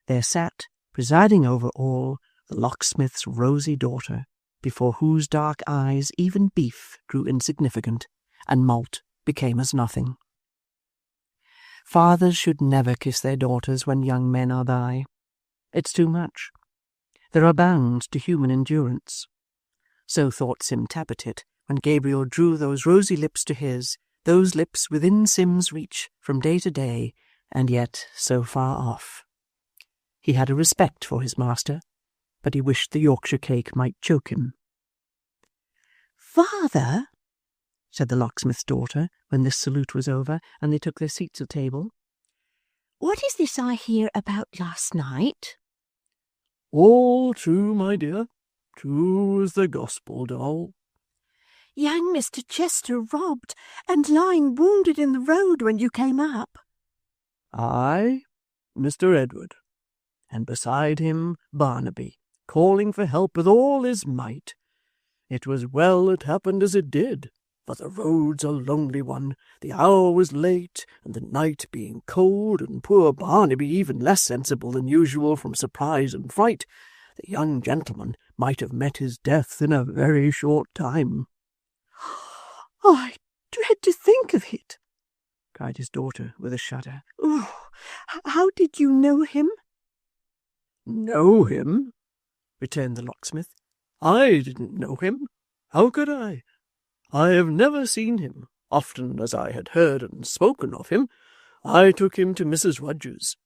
there sat, presiding over all, the locksmith's rosy daughter, before whose dark eyes even beef grew insignificant, and malt became as nothing. Fathers should never kiss their daughters when young men are thy. It's too much. There are bounds to human endurance. So thought Sim Tappertit when Gabriel drew those rosy lips to his, those lips within Sim's reach from day to day, and yet so far off. He had a respect for his master, but he wished the Yorkshire cake might choke him. "Father," said the locksmith's daughter, when this salute was over, and they took their seats at table, "what is this I hear about last night?" All true, my dear. True as the gospel, doll. "Young Mr. Chester robbed and lying wounded in the road when you came up." Aye, Mr. Edward, and beside him Barnaby, calling for help with all his might. It was well it happened as it did, for the road's a lonely one, the hour was late, and the night being cold, and poor Barnaby even less sensible than usual from surprise and fright, the young gentleman might have met his death in a very short time. "I dread to think of it," cried his daughter with a shudder. "Oh, how did you know him?" Know him? Returned the locksmith. I didn't know him. How could I? I have never seen him. Often as I had heard and spoken of him, I took him to Mrs. Rudge's,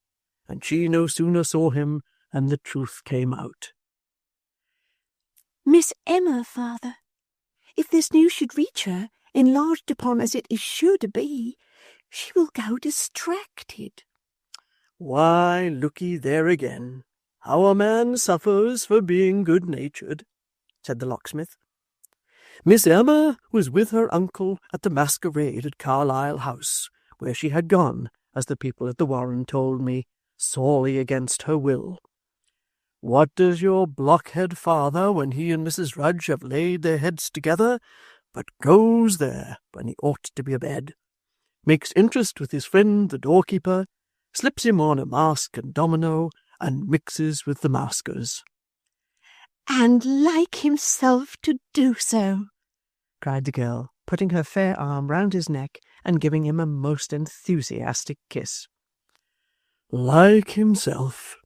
and she no sooner saw him than the truth came out. "Miss Emma, father. If this news should reach her, enlarged upon as it is sure to be, she will go distracted." Why, look'ee there again. How a man suffers for being good-natured, said the locksmith. Miss Emma was with her uncle at the masquerade at Carlisle House, where she had gone, as the people at the Warren told me, sorely against her will. What does your blockhead father, when he and Mrs. Rudge have laid their heads together, but goes there when he ought to be abed, makes interest with his friend the doorkeeper, slips him on a mask and domino, and mixes with the maskers. "And like himself to do so," cried the girl, putting her fair arm round his neck and giving him a most enthusiastic kiss. Like himself,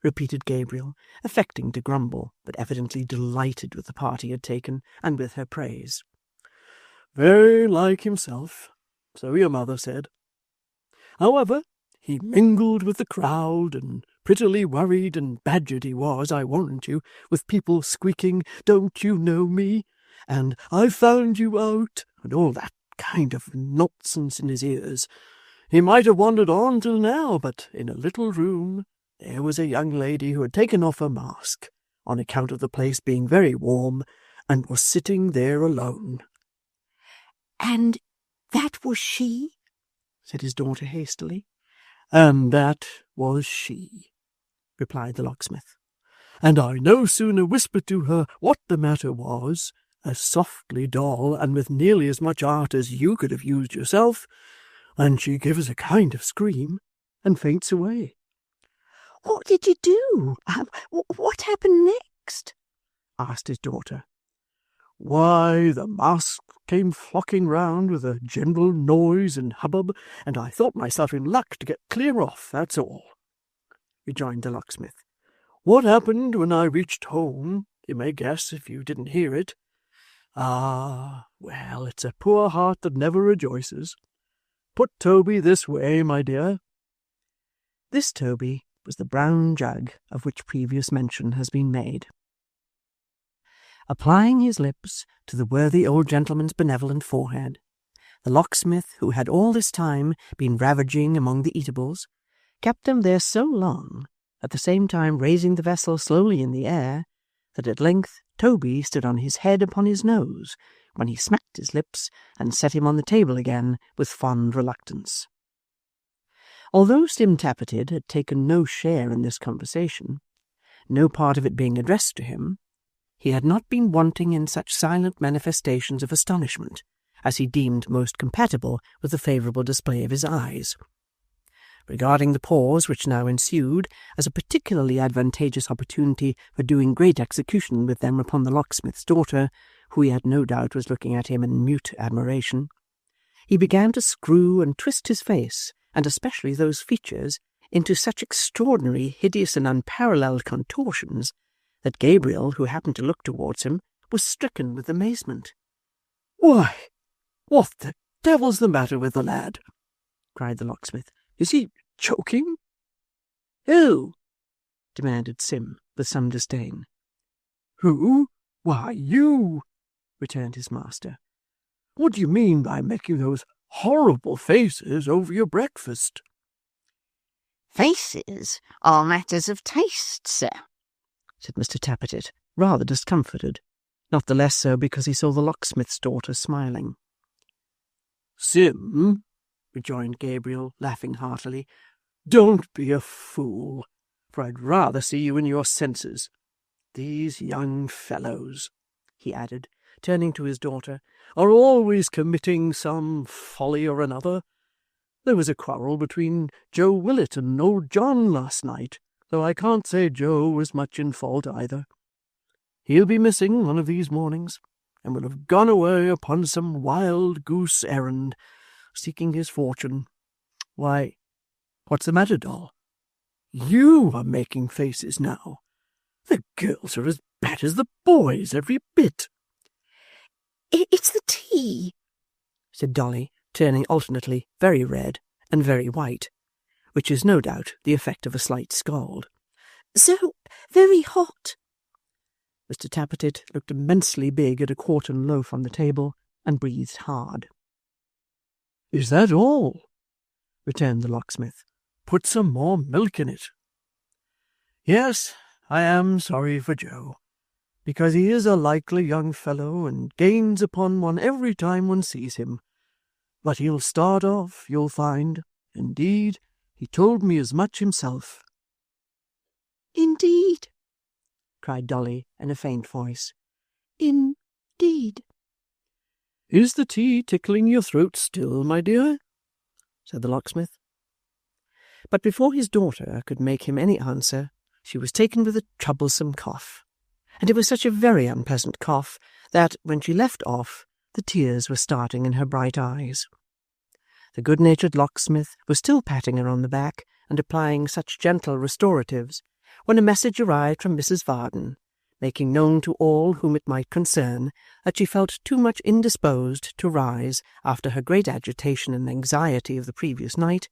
repeated Gabriel, affecting to grumble, but evidently delighted with the part he had taken, and with her praise. Very like himself, so your mother said. However, he mingled with the crowd, and prettily worried and badgered he was, I warrant you, with people squeaking, "Don't you know me?" and "I found you out," and all that kind of nonsense in his ears. He might have wandered on till now, but in a little room there was a young lady who had taken off her mask, on account of the place being very warm, and was sitting there alone. "And that was she?" said his daughter hastily. And that was she, replied the locksmith. And I no sooner whispered to her what the matter was, as softly, doll, and with nearly as much art as you could have used yourself, and she gives a kind of scream, and faints away. "What did you do? What happened next?" asked his daughter. Why, the masks came flocking round with a general noise and hubbub, and I thought myself in luck to get clear off, that's all, rejoined the locksmith. What happened when I reached home, you may guess if you didn't hear it. Ah, well, it's a poor heart that never rejoices. Put Toby this way, my dear. This Toby was the brown jug of which previous mention has been made. Applying his lips to the worthy old gentleman's benevolent forehead, the locksmith, who had all this time been ravaging among the eatables, kept them there so long, at the same time raising the vessel slowly in the air, that at length Toby stood on his head upon his nose, when he smacked his lips and set him on the table again with fond reluctance. Although Sim Tappertit had taken no share in this conversation, no part of it being addressed to him, he had not been wanting in such silent manifestations of astonishment as he deemed most compatible with the favourable display of his eyes. Regarding the pause which now ensued as a particularly advantageous opportunity for doing great execution with them upon the locksmith's daughter, who he had no doubt was looking at him in mute admiration, he began to screw and twist his face, and especially those features, into such extraordinary, hideous, and unparalleled contortions, that Gabriel, who happened to look towards him, was stricken with amazement. "Why, what the devil's the matter with the lad?" cried the locksmith. "Is he choking?" "Who?" demanded Sim, with some disdain. "Who? Why, you," returned his master. "What do you mean by making those horrible faces over your breakfast?" Faces are matters of taste, sir, said Mr. Tappertit, rather discomforted, not the less so because he saw the locksmith's daughter smiling. "Sim," rejoined Gabriel, laughing heartily, "don't be a fool, for I'd rather see you in your senses. These young fellows," he added, turning to his daughter, "are always committing some folly or another. There was a quarrel between Joe Willett and old John last night, though I can't say Joe was much in fault either. He'll be missing one of these mornings, and will have gone away upon some wild goose errand, seeking his fortune. Why, what's the matter, doll? You are making faces now. The girls are as bad as the boys, every bit." It's the tea, said Dolly, turning alternately very red and very white, which is no doubt the effect of a slight scald. So very hot. Mr. Tappertit looked immensely big at a quartern loaf on the table and breathed hard. "Is that all?" returned the locksmith. "Put some more milk in it." "Yes, I am sorry for Joe, because he is a likely young fellow and gains upon one every time one sees him. But he'll start off, you'll find. Indeed, he told me as much himself." "Indeed," cried Dolly in a faint voice. "Indeed." "Is the tea tickling your throat still, my dear?" said the locksmith. But before his daughter could make him any answer, she was taken with a troublesome cough, and it was such a very unpleasant cough that, when she left off, the tears were starting in her bright eyes. The good-natured locksmith was still patting her on the back and applying such gentle restoratives, when a message arrived from Mrs. Varden, making known to all whom it might concern that she felt too much indisposed to rise after her great agitation and anxiety of the previous night,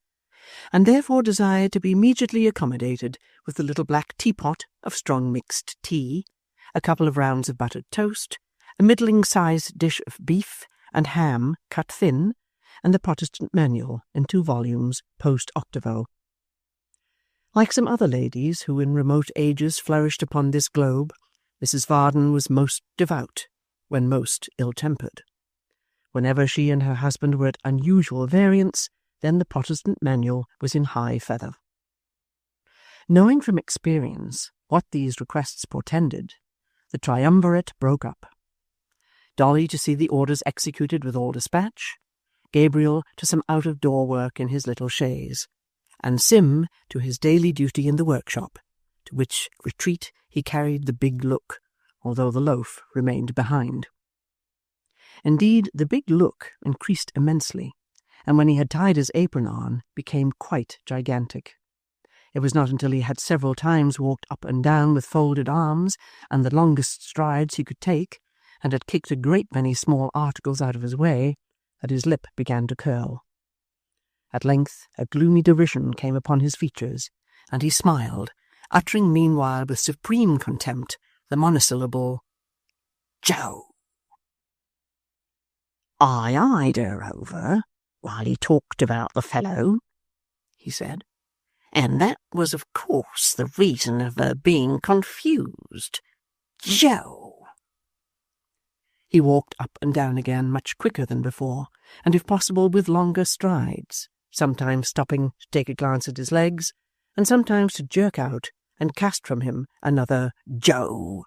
and therefore desired to be immediately accommodated with the little black teapot of strong mixed tea, a couple of rounds of buttered toast, a middling-sized dish of beef and ham cut thin, and the Protestant Manual in 2 volumes post-octavo. Like some other ladies who in remote ages flourished upon this globe, Mrs. Varden was most devout when most ill-tempered. Whenever she and her husband were at unusual variance, then the Protestant Manual was in high feather. Knowing from experience what these requests portended, the triumvirate broke up. Dolly to see the orders executed with all dispatch, Gabriel to some out-of-door work in his little chaise, and Sim to his daily duty in the workshop, to which retreat he carried the big look, although the loaf remained behind. Indeed, the big look increased immensely, and when he had tied his apron on, became quite gigantic. It was not until he had several times walked up and down with folded arms and the longest strides he could take, and had kicked a great many small articles out of his way, that his lip began to curl. At length a gloomy derision came upon his features, and he smiled, uttering meanwhile with supreme contempt the monosyllable, "Joe." "I eyed her over while he talked about the fellow," he said, "and that was of course the reason of her being confused. Joe." He walked up and down again much quicker than before, and if possible with longer strides, sometimes stopping to take a glance at his legs, and sometimes to jerk out and cast from him another "Joe."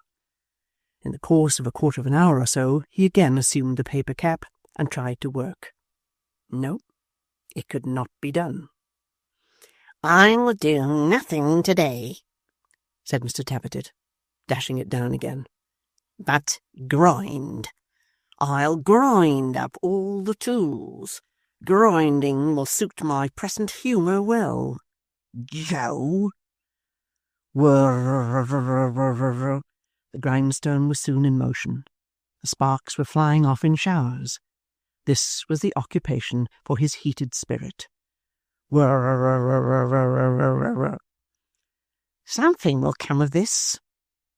In the course of a quarter of an hour or so he again assumed the paper cap, and tried to work. No, it could not be done. "I'll do nothing today," said Mr Tappertit, dashing it down again, "but grind. I'll grind up all the tools. Grinding will suit my present humour well. Joe!" Whirr. The grindstone was soon in motion. The sparks were flying off in showers. This was the occupation for his heated spirit. Whirr. "Something will come of this,"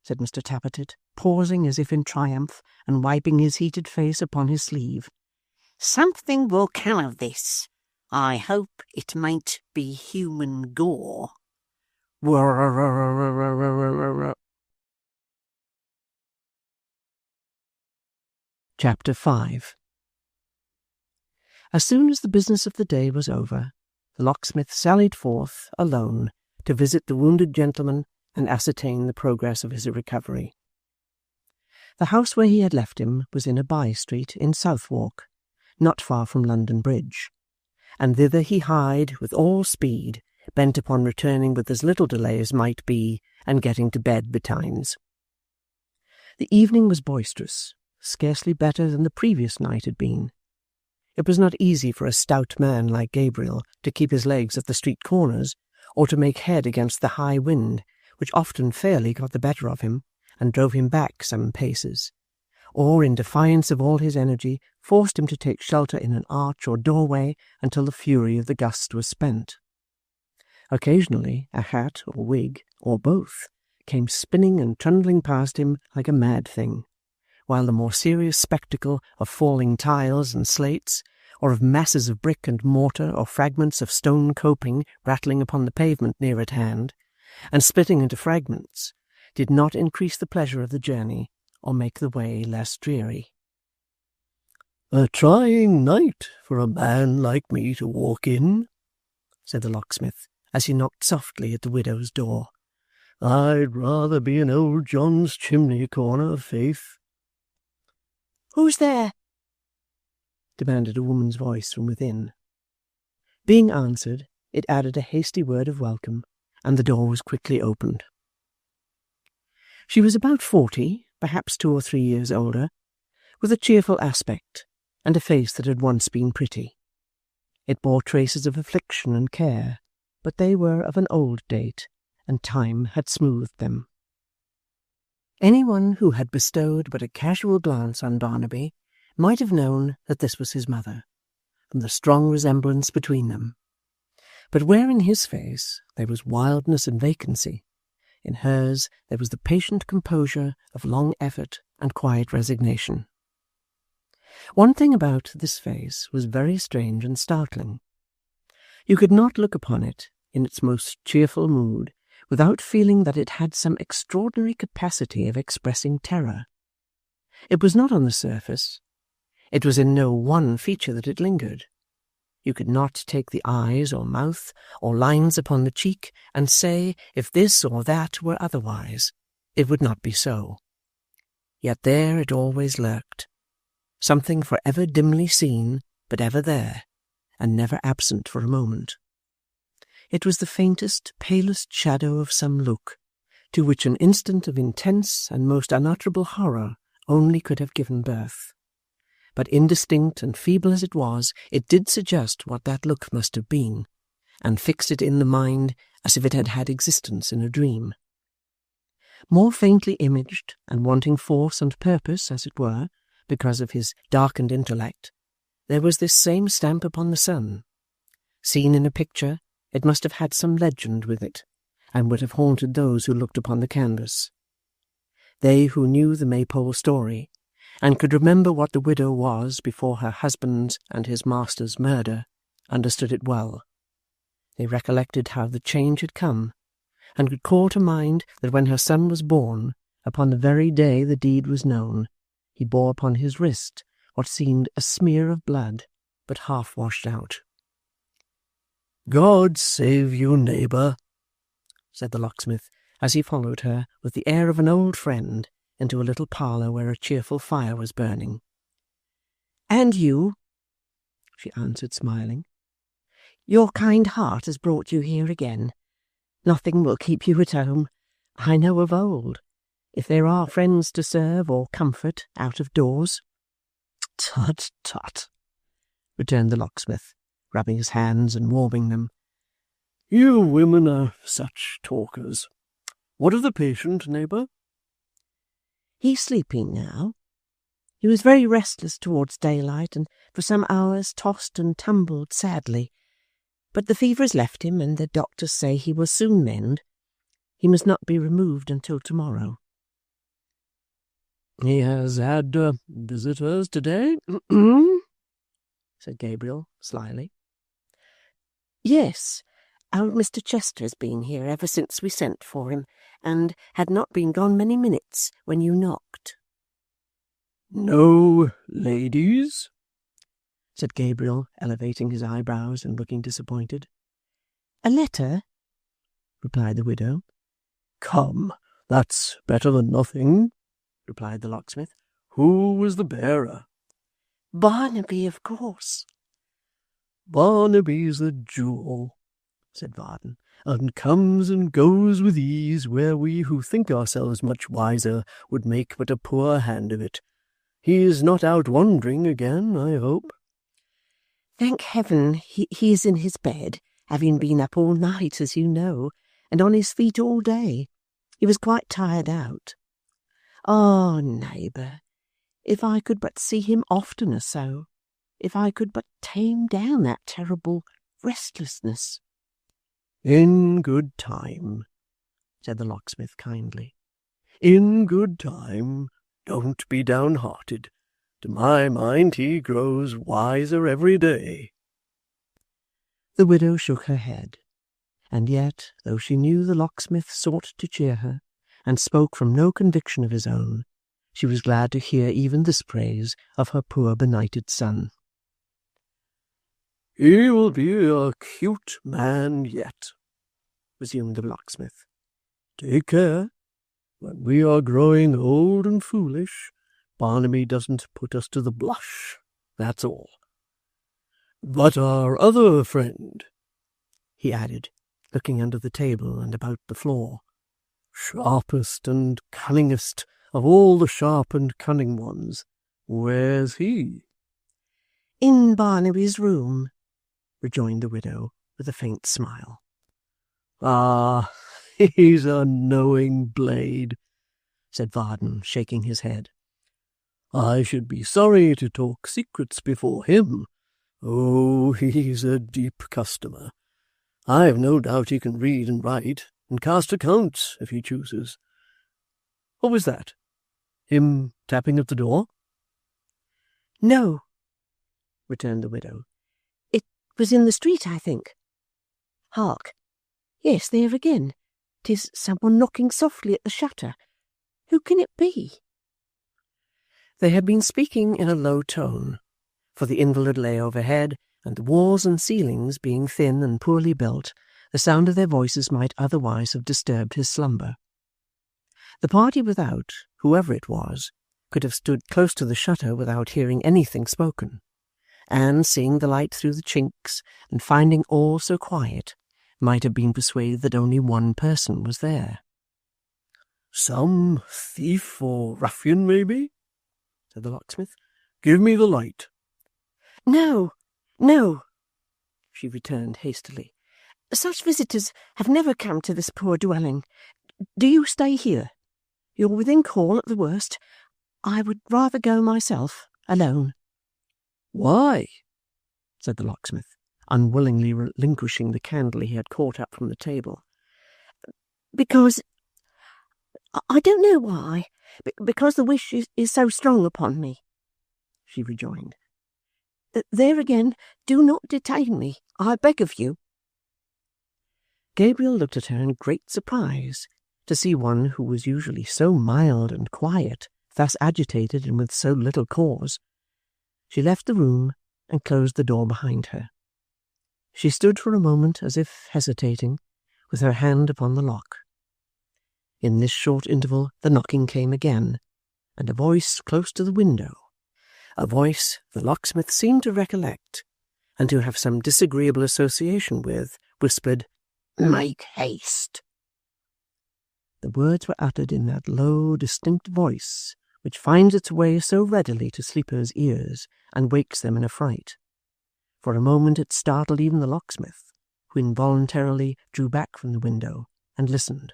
said Mr Tappertit, pausing as if in triumph, and wiping his heated face upon his sleeve. "Something will come of this. I hope it mayn't be human gore." Chapter 5. As soon as the business of the day was over, the locksmith sallied forth alone to visit the wounded gentleman and ascertain the progress of his recovery. The house where he had left him was in a by-street in Southwark, not far from London Bridge, and thither he hied with all speed, bent upon returning with as little delay as might be, and getting to bed betimes. The evening was boisterous, scarcely better than the previous night had been. It was not easy for a stout man like Gabriel to keep his legs at the street corners, or to make head against the high wind, which often fairly got the better of him, and drove him back some paces, or, in defiance of all his energy, forced him to take shelter in an arch or doorway until the fury of the gust was spent. Occasionally a hat or wig, or both, came spinning and trundling past him like a mad thing, while the more serious spectacle of falling tiles and slates, or of masses of brick and mortar or fragments of stone coping rattling upon the pavement near at hand, and splitting into fragments, did not increase the pleasure of the journey or make the way less dreary. "A trying night for a man like me to walk in," said the locksmith, as he knocked softly at the widow's door. "I'd rather be in old John's chimney-corner, faith." "Who's there?" demanded a woman's voice from within. Being answered, it added a hasty word of welcome, and the door was quickly opened. She was about 40, perhaps 2 or 3 years older, with a cheerful aspect, and a face that had once been pretty. It bore traces of affliction and care, but they were of an old date, and time had smoothed them. Anyone who had bestowed but a casual glance on Barnaby might have known that this was his mother, from the strong resemblance between them. But where in his face there was wildness and vacancy, in hers there was the patient composure of long effort and quiet resignation. One thing about this face was very strange and startling. You could not look upon it in its most cheerful mood without feeling that it had some extraordinary capacity of expressing terror. It was not on the surface. It was in no one feature that it lingered. You could not take the eyes or mouth or lines upon the cheek and say if this or that were otherwise. It would not be so. Yet there it always lurked, something for ever dimly seen, but ever there, and never absent for a moment. It was the faintest, palest shadow of some look, to which an instant of intense and most unutterable horror only could have given birth. But indistinct and feeble as it was, it did suggest what that look must have been, and fixed it in the mind as if it had had existence in a dream. More faintly imaged, and wanting force and purpose, as it were, because of his darkened intellect, there was this same stamp upon the sun. Seen in a picture, it must have had some legend with it, and would have haunted those who looked upon the canvas. They who knew the Maypole story, and could remember what the widow was before her husband's and his master's murder, understood it well. They recollected how the change had come, and could call to mind that when her son was born, upon the very day the deed was known, he bore upon his wrist what seemed a smear of blood, but half washed out. "God save you, neighbour," said the locksmith, as he followed her with the air of an old friend into a little parlour where a cheerful fire was burning. And you, she answered, smiling. Your kind heart has brought you here again. Nothing will keep you at home. I know of old, if there are friends to serve or comfort out of doors. Tut, tut, returned the locksmith, rubbing his hands and warming them. You women are such talkers. What of the patient, neighbour? He's sleeping now. He was very restless towards daylight, and for some hours tossed and tumbled sadly. But the fever has left him, and the doctors say he will soon mend. He must not be removed until tomorrow. He has had visitors today? said Gabriel slyly. Yes, old Mr. Chester has been here ever since we sent for him, and had not been gone many minutes when you knocked. No ladies? said Gabriel, elevating his eyebrows and looking disappointed. A letter? replied the widow. Come, that's better than nothing, replied the locksmith. Who was the bearer? Barnaby, of course. Barnaby's the jewel, said Varden, and comes and goes with ease where we who think ourselves much wiser would make but a poor hand of it. He is not out wandering again, I hope. Thank heaven he is in his bed, having been up all night, as you know, and on his feet all day. He was quite tired out. Ah, neighbour, if I could but see him oftener so, if I could but tame down that terrible restlessness. In good time, said the locksmith kindly. In good time. Don't be downhearted. To my mind he grows wiser every day. The widow shook her head, and yet, though she knew the locksmith sought to cheer her, and spoke from no conviction of his own, she was glad to hear even this praise of her poor benighted son. He will be a cute man yet, resumed the locksmith. Take care. When we are growing old and foolish, Barnaby doesn't put us to the blush, that's all. But our other friend, he added, looking under the table and about the floor, sharpest and cunningest of all the sharp and cunning ones, where's he? In Barnaby's room, rejoined the widow with a faint smile. Ah, he's a knowing blade, said Varden, shaking his head. I should be sorry to talk secrets before him. Oh, he's a deep customer. I've no doubt he can read and write, and cast accounts if he chooses. What was that? Him tapping at the door? No, returned the widow. It was in the street, I think. Hark! Yes, there again. 'Tis someone knocking softly at the shutter. Who can it be? They had been speaking in a low tone, for the invalid lay overhead, and the walls and ceilings being thin and poorly built, the sound of their voices might otherwise have disturbed his slumber. The party without, whoever it was, could have stood close to the shutter without hearing anything spoken, and, seeing the light through the chinks, and finding all so quiet, might have been persuaded that only one person was there. Some thief or ruffian, maybe, said the locksmith. Give me the light. No, no, she returned hastily. Such visitors have never come to this poor dwelling. Do you stay here? You're within call at the worst. I would rather go myself, alone. Why? said the locksmith, unwillingly relinquishing the candle he had caught up from the table. Because I don't know why, because the wish is so strong upon me, she rejoined. There again, do not detain me, I beg of you. Gabriel looked at her in great surprise to see one who was usually so mild and quiet thus agitated and with so little cause. She left the room and closed the door behind her. She stood for a moment as if hesitating, with her hand upon the lock. In this short interval the knocking came again, and a voice close to the window, A voice the locksmith seemed to recollect, and to have some disagreeable association with, whispered, "Make haste." The words were uttered in that low, distinct voice which finds its way so readily to sleepers' ears and wakes them in a fright. For a moment it startled even the locksmith, who involuntarily drew back from the window and listened.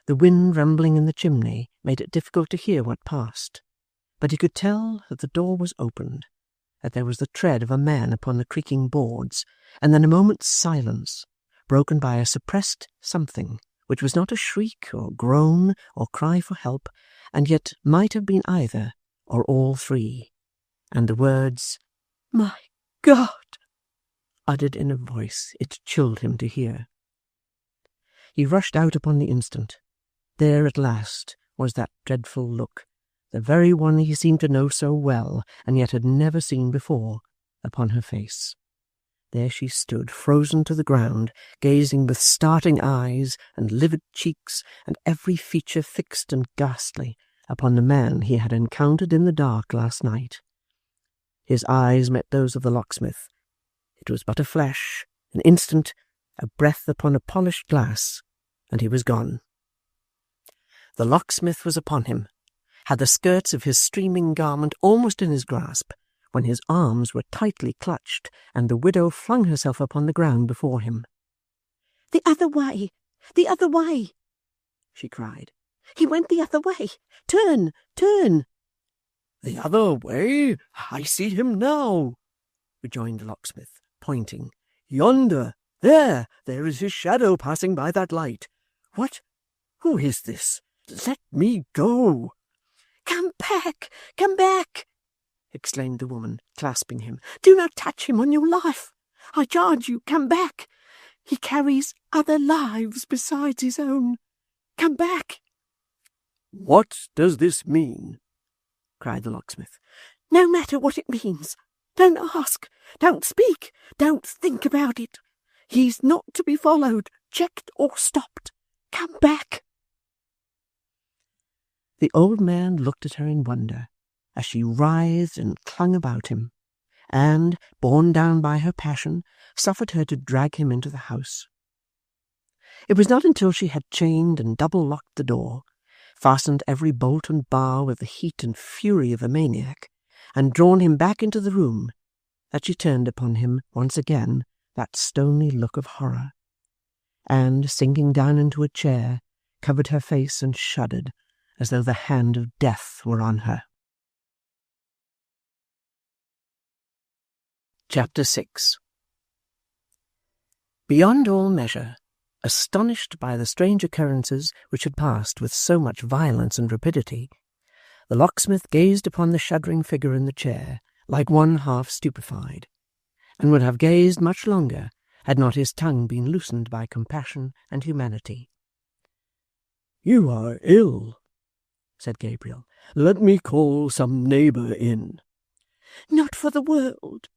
The wind rumbling in the chimney made it difficult to hear what passed, but he could tell that the door was opened, that there was the tread of a man upon the creaking boards, and then a moment's silence, broken by a suppressed something which was not a shriek or groan or cry for help, and yet might have been either or all three, and the words, "My God!" uttered in a voice it chilled him to hear. He rushed out upon the instant. There at last was that dreadful look, the very one he seemed to know so well, and yet had never seen before, upon her face. There she stood, frozen to the ground, gazing with starting eyes and livid cheeks, and every feature fixed and ghastly, upon the man he had encountered in the dark last night. His eyes met those of the locksmith. It was but a flash, an instant, a breath upon a polished glass, and he was gone. The locksmith was upon him, had the skirts of his streaming garment almost in his grasp, when his arms were tightly clutched, and the widow flung herself upon the ground before him. "The other way! The other way!" she cried. "He went the other way! Turn! Turn!" "The other way? I see him now," rejoined the locksmith, pointing. "Yonder! There is his shadow passing by that light. What? Who is this? Let me go!" "Come back! Come back!" exclaimed the woman, clasping him. "Do not touch him on your life! I charge you, come back! He carries other lives besides his own. Come back!" "What does this mean?" cried the locksmith. "No matter what it means. Don't ask. Don't speak. Don't think about it. He's not to be followed, checked, or stopped. Come back!" The old man looked at her in wonder, as she writhed and clung about him, and, borne down by her passion, suffered her to drag him into the house. It was not until she had chained and double-locked the door, fastened every bolt and bar with the heat and fury of a maniac, and drawn him back into the room, that she turned upon him once again that stony look of horror, and, sinking down into a chair, covered her face and shuddered, as though the hand of death were on her. Chapter 6. Beyond all measure, astonished by the strange occurrences which had passed with so much violence and rapidity, the locksmith gazed upon the shuddering figure in the chair like one half stupefied, and would have gazed much longer had not his tongue been loosened by compassion and humanity. "You are ill," said Gabriel. "Let me call some neighbour in." "Not for the world,"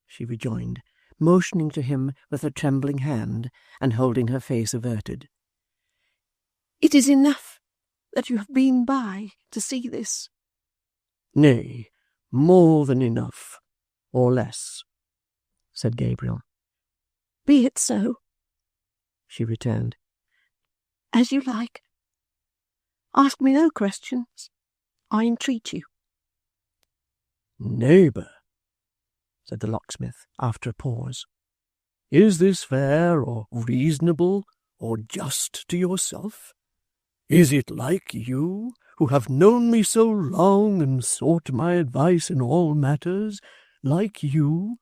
she rejoined, motioning to him with her trembling hand, and holding her face averted. "It is enough that you have been by to see this." "Nay, more than enough, or less," said Gabriel. "Be it so," she returned. "As you like. Ask me no questions, I entreat you." "Neighbour," said the locksmith after a pause, "is this fair or reasonable or just to yourself? Is it like you, who have known me so long and sought my advice in all matters, like you,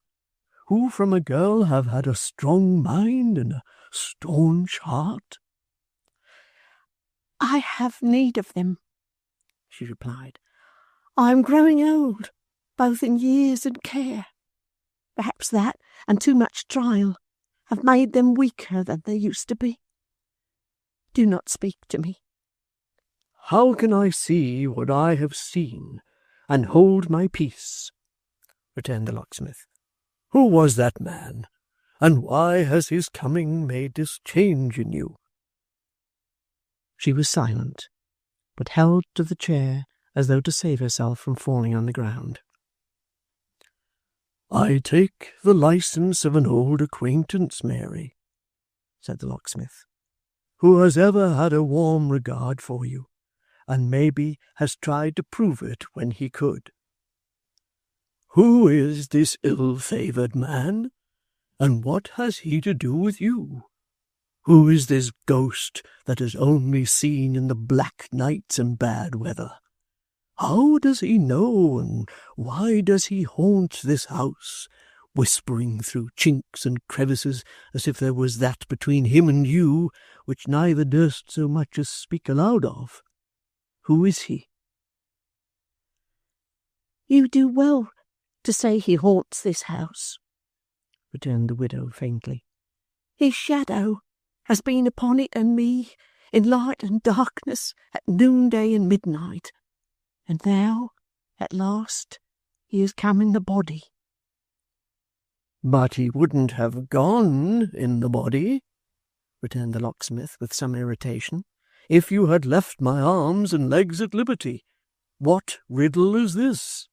who from a girl have had a strong mind and a staunch heart?" "I have need of them," she replied. "I am growing old, both in years and care. Perhaps that, and too much trial, have made them weaker than they used to be. Do not speak to me." "How can I see what I have seen, and hold my peace?" returned the locksmith. "Who was that man, and why has his coming made this change in you?" She was silent, but held to the chair as though to save herself from falling on the ground. "I take the licence of an old acquaintance, Mary," said the locksmith, "who has ever had a warm regard for you, and maybe has tried to prove it when he could. Who is this ill-favoured man, and what has he to do with you? Who is this ghost that is only seen in the black nights and bad weather? How does he know, and why does he haunt this house, whispering through chinks and crevices as if there was that between him and you which neither durst so much as speak aloud of? Who is he?" "You do well to say he haunts this house," returned the widow faintly. "His shadow has been upon it and me in light and darkness at noonday and midnight, and now, at last, he has come in the body." "But he wouldn't have gone in the body," returned the locksmith with some irritation, "if you had left my arms and legs at liberty. What riddle is this?"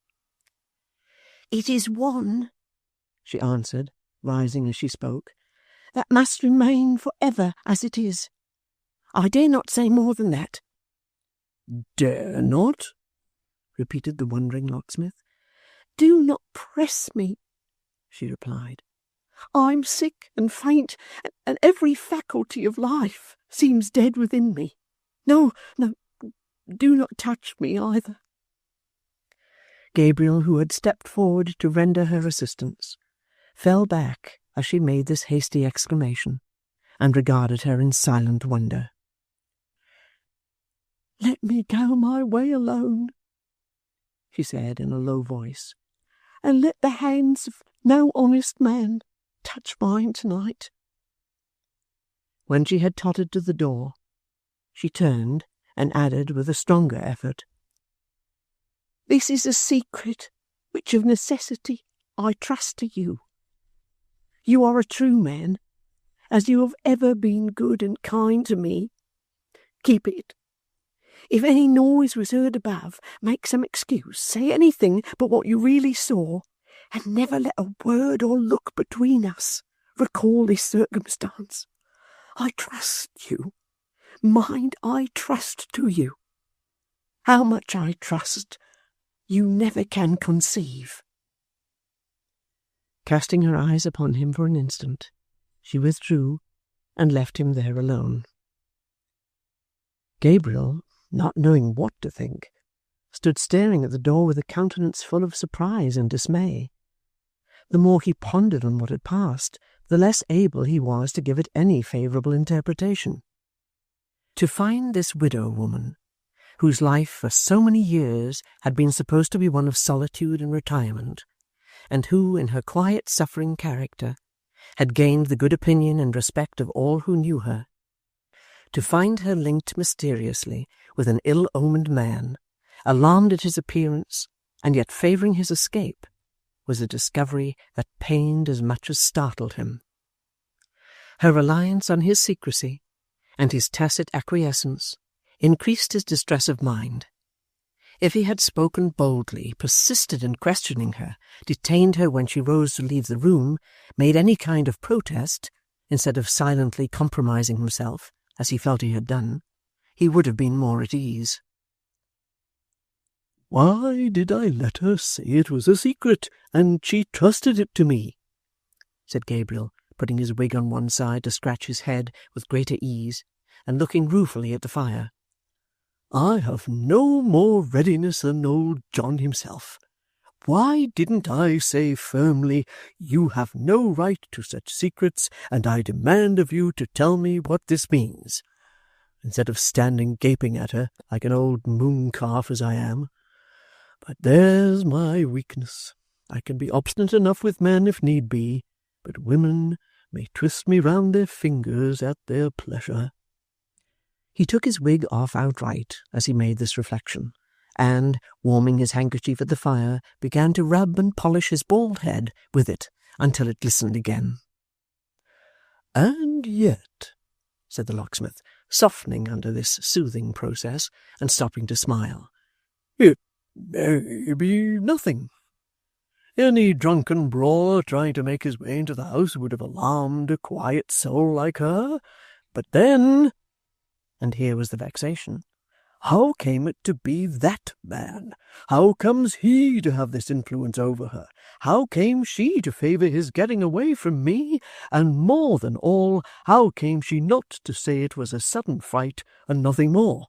"It is one," she answered, rising as she spoke, "that must remain for ever as it is. I dare not say more than that." "Dare not?" repeated the wondering locksmith. "Do not press me," she replied. "I'm sick and faint, and every faculty of life seems dead within me. No, do not touch me either." Gabriel, who had stepped forward to render her assistance, fell back as she made this hasty exclamation, and regarded her in silent wonder. "Let me go my way alone," she said in a low voice, "and let the hands of no honest man touch mine tonight." When she had tottered to the door, she turned and added with a stronger effort, "This is a secret which of necessity I trust to you. You are a true man, as you have ever been good and kind to me. Keep it. If any noise was heard above, make some excuse, say anything but what you really saw, and never let a word or look between us recall this circumstance. I trust you. Mind, I trust to you. How much I trust, you never can conceive." Casting her eyes upon him for an instant, she withdrew and left him there alone. Gabriel, not knowing what to think, stood staring at the door with a countenance full of surprise and dismay. The more he pondered on what had passed, the less able he was to give it any favourable interpretation. To find this widow woman, whose life for so many years had been supposed to be one of solitude and retirement, and who, in her quiet suffering character, had gained the good opinion and respect of all who knew her, to find her linked mysteriously with an ill-omened man, alarmed at his appearance, and yet favouring his escape, was a discovery that pained as much as startled him. Her reliance on his secrecy, and his tacit acquiescence, increased his distress of mind. If he had spoken boldly, persisted in questioning her, detained her when she rose to leave the room, made any kind of protest, instead of silently compromising himself, as he felt he had done, he would have been more at ease. "Why did I let her say it was a secret, and she trusted it to me?" said Gabriel, putting his wig on one side to scratch his head with greater ease, and looking ruefully at the fire. "I have no more readiness than old John himself. Why didn't I say firmly, 'You have no right to such secrets, and I demand of you to tell me what this means,' instead of standing gaping at her like an old moon-calf as I am? But there's my weakness. I can be obstinate enough with men if need be, but women may twist me round their fingers at their pleasure." He took his wig off outright as he made this reflection, and, warming his handkerchief at the fire, began to rub and polish his bald head with it until it glistened again. "And yet," said the locksmith, softening under this soothing process, and stopping to smile, It may be nothing. Any drunken brawler trying to make his way into the house would have alarmed a quiet soul like her. But then, and here was the vexation, how came it to be that man? How comes he to have this influence over her? How came she to favour his getting away from me? And more than all, how came she not to say it was a sudden fright and nothing more?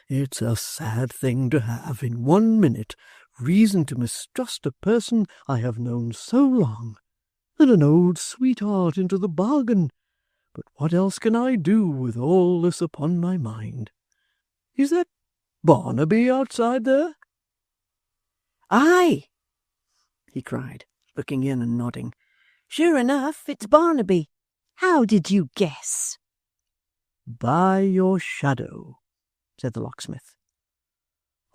It's a sad thing to have, in 1 minute, reason to mistrust a person I have known so long, and an old sweetheart into the bargain. But what else can I do with all this upon my mind? Is that Barnaby outside there? Aye, he cried, looking in and nodding. Sure enough, it's Barnaby. How did you guess? By your shadow, said the locksmith.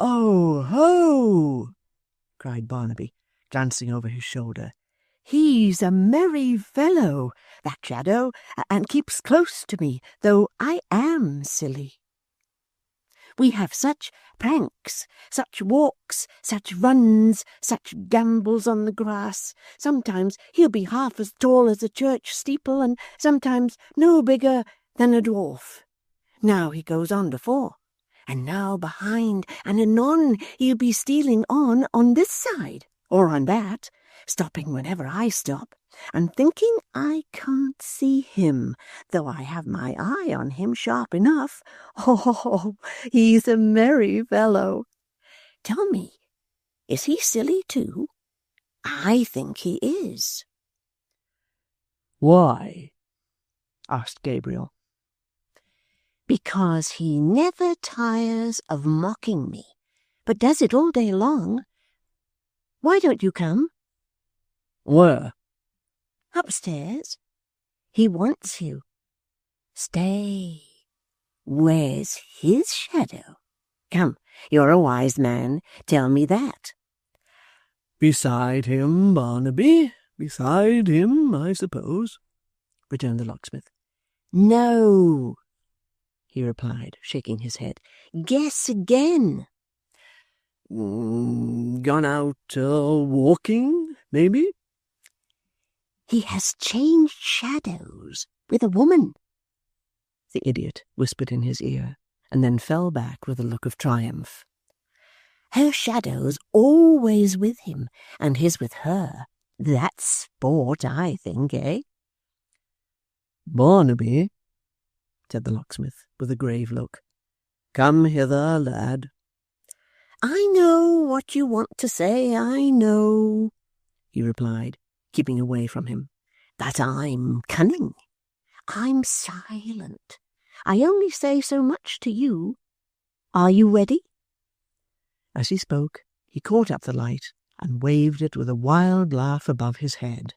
Oh, ho! cried Barnaby, glancing over his shoulder. He's a merry fellow, that shadow, and keeps close to me, though I am silly. We have such pranks, such walks, such runs, such gambols on the grass. Sometimes he'll be half as tall as a church steeple, and sometimes no bigger than a dwarf. Now he goes on before, and now behind, and anon he'll be stealing on this side, or on that, stopping whenever I stop, and thinking I can't see him, though I have my eye on him sharp enough. Oh, he's a merry fellow. Tell me, is he silly too? I think he is. Why? asked Gabriel. Because he never tires of mocking me, but does it all day long. Why don't you come? Where? Upstairs. He wants you. Stay. Where's his shadow? Come, you're a wise man. Tell me that. Beside him, Barnaby. Beside him, I suppose, returned the locksmith. No, he replied, shaking his head. Guess again. Gone out walking, maybe? He has changed shadows with a woman. The idiot whispered in his ear, and then fell back with a look of triumph. Her shadow's always with him, and his with her. That's sport, I think, eh? Barnaby, said the locksmith, with a grave look. Come hither, lad. I know what you want to say, I know, he replied, keeping away from him. That I'm cunning. I'm silent. I only say so much to you. Are you ready? As he spoke, he caught up the light and waved it with a wild laugh above his head.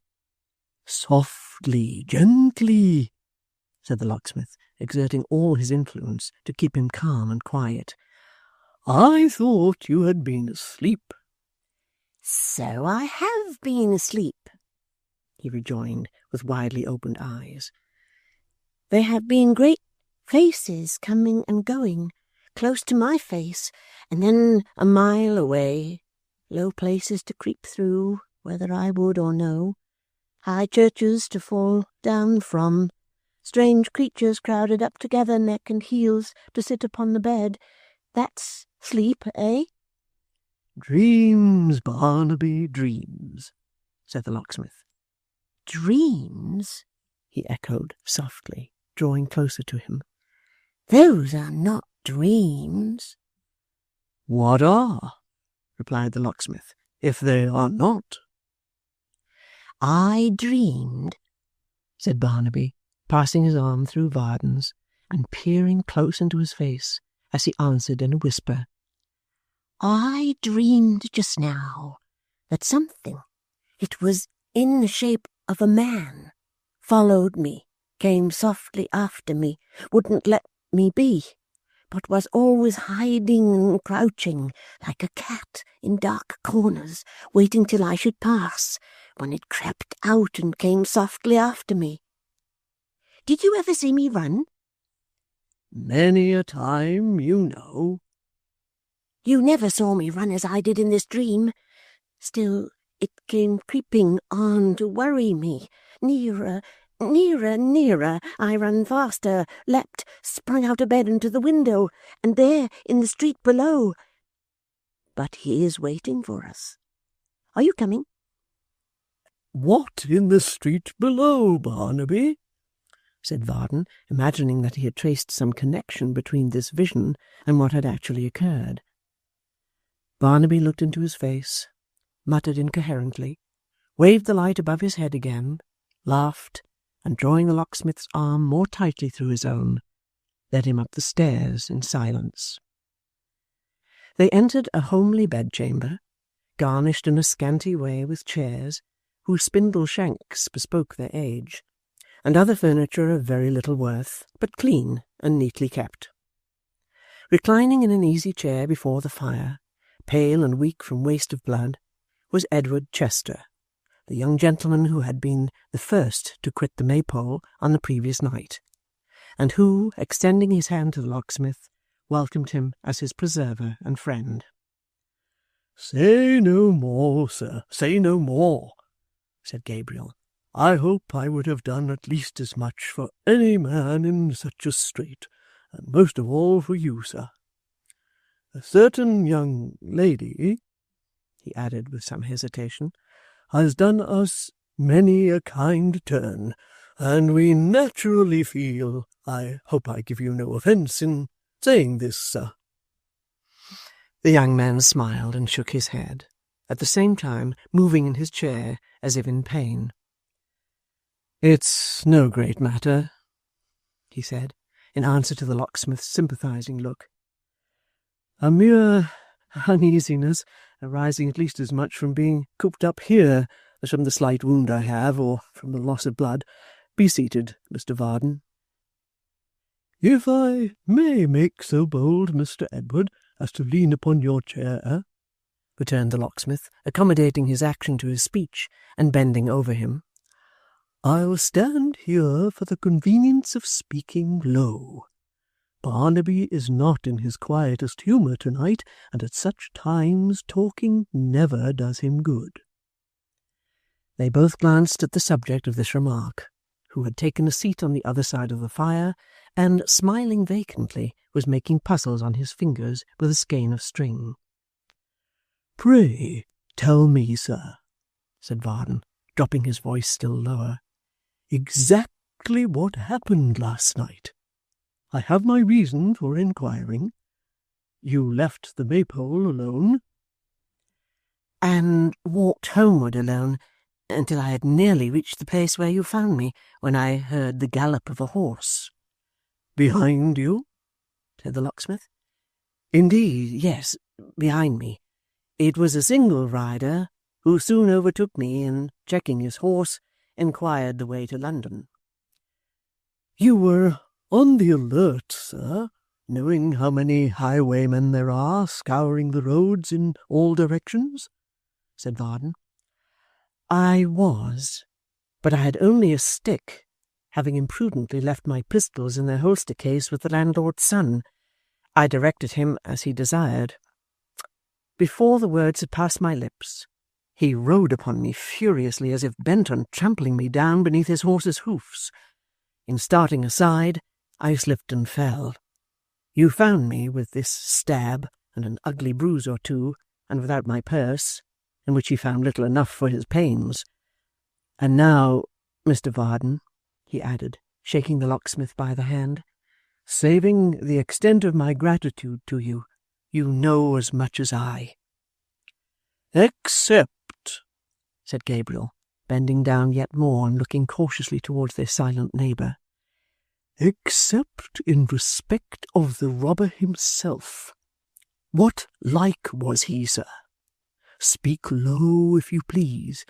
Softly, gently, said the locksmith, exerting all his influence to keep him calm and quiet. I thought you had been asleep. So I have been asleep, he rejoined with widely opened eyes. There have been great faces coming and going, close to my face, and then a mile away, low places to creep through, whether I would or no, high churches to fall down from, strange creatures crowded up together, neck and heels, to sit upon the bed. That's sleep, eh? Dreams, Barnaby, dreams, said the locksmith. Dreams? He echoed softly, drawing closer to him. Those are not dreams. What are? Replied the locksmith, if they are not? I dreamed, said Barnaby, passing his arm through Varden's and peering close into his face as he answered in a whisper. I dreamed just now that something, it was in the shape of a man, followed me, came softly after me, wouldn't let me be, but was always hiding and crouching like a cat in dark corners, waiting till I should pass, when it crept out and came softly after me. Did you ever see me run? Many a time, you know. You never saw me run as I did in this dream. Still, it came creeping on to worry me. Nearer, nearer, nearer. I ran faster, leapt, sprung out of bed into the window, and there, in the street below. But he is waiting for us. Are you coming? What in the street below, Barnaby? Said Varden, imagining that he had traced some connection between this vision and what had actually occurred. Barnaby looked into his face, muttered incoherently, waved the light above his head again, laughed, and drawing the locksmith's arm more tightly through his own, led him up the stairs in silence. They entered a homely bedchamber, garnished in a scanty way with chairs, whose spindle shanks bespoke their age, and other furniture of very little worth, but clean and neatly kept. Reclining in an easy chair before the fire, pale and weak from waste of blood, was Edward Chester, the young gentleman who had been the first to quit the Maypole on the previous night, and who, extending his hand to the locksmith, welcomed him as his preserver and friend. "Say no more, sir, say no more," said Gabriel. "I hope I would have done at least as much for any man in such a strait, and most of all for you, sir. A certain young lady," he added with some hesitation, "has done us many a kind turn, and we naturally feel, I hope I give you no offence in saying this, sir." The young man smiled and shook his head, at the same time moving in his chair as if in pain. "It's no great matter," he said, in answer to the locksmith's sympathizing look. "A mere uneasiness, arising at least as much from being cooped up here as from the slight wound I have, or from the loss of blood. Be seated, Mr. Varden." "If I may make so bold, Mr. Edward, as to lean upon your chair," returned the locksmith, accommodating his action to his speech and bending over him, "I'll stand here for the convenience of speaking low. Barnaby is not in his quietest humour tonight, and at such times talking never does him good." They both glanced at the subject of this remark, who had taken a seat on the other side of the fire, and, smiling vacantly, was making puzzles on his fingers with a skein of string. "Pray tell me, sir," said Varden, dropping his voice still lower, "exactly what happened last night. I have my reason for inquiring. You left the Maypole alone?" "And walked homeward alone, until I had nearly reached the place where you found me, when I heard the gallop of a horse." "Behind you?" said the locksmith. "Indeed, yes, behind me. It was a single rider, who soon overtook me, and, checking his horse, inquired the way to London." "You were on the alert, sir, knowing how many highwaymen there are scouring the roads in all directions?" said Varden. "I was, but I had only a stick, having imprudently left my pistols in their holster case with the landlord's son. I directed him as he desired. Before the words had passed my lips, he rode upon me furiously, as if bent on trampling me down beneath his horse's hoofs. In starting aside, I slipped and fell. You found me with this stab and an ugly bruise or two, and without my purse, in which he found little enough for his pains. And now, Mr. Varden," he added, shaking the locksmith by the hand, "saving the extent of my gratitude to you, you know as much as I." "Except," said Gabriel, bending down yet more and looking cautiously towards their silent neighbour, "except in respect of the robber himself. What like was he, sir? Speak low, if you please.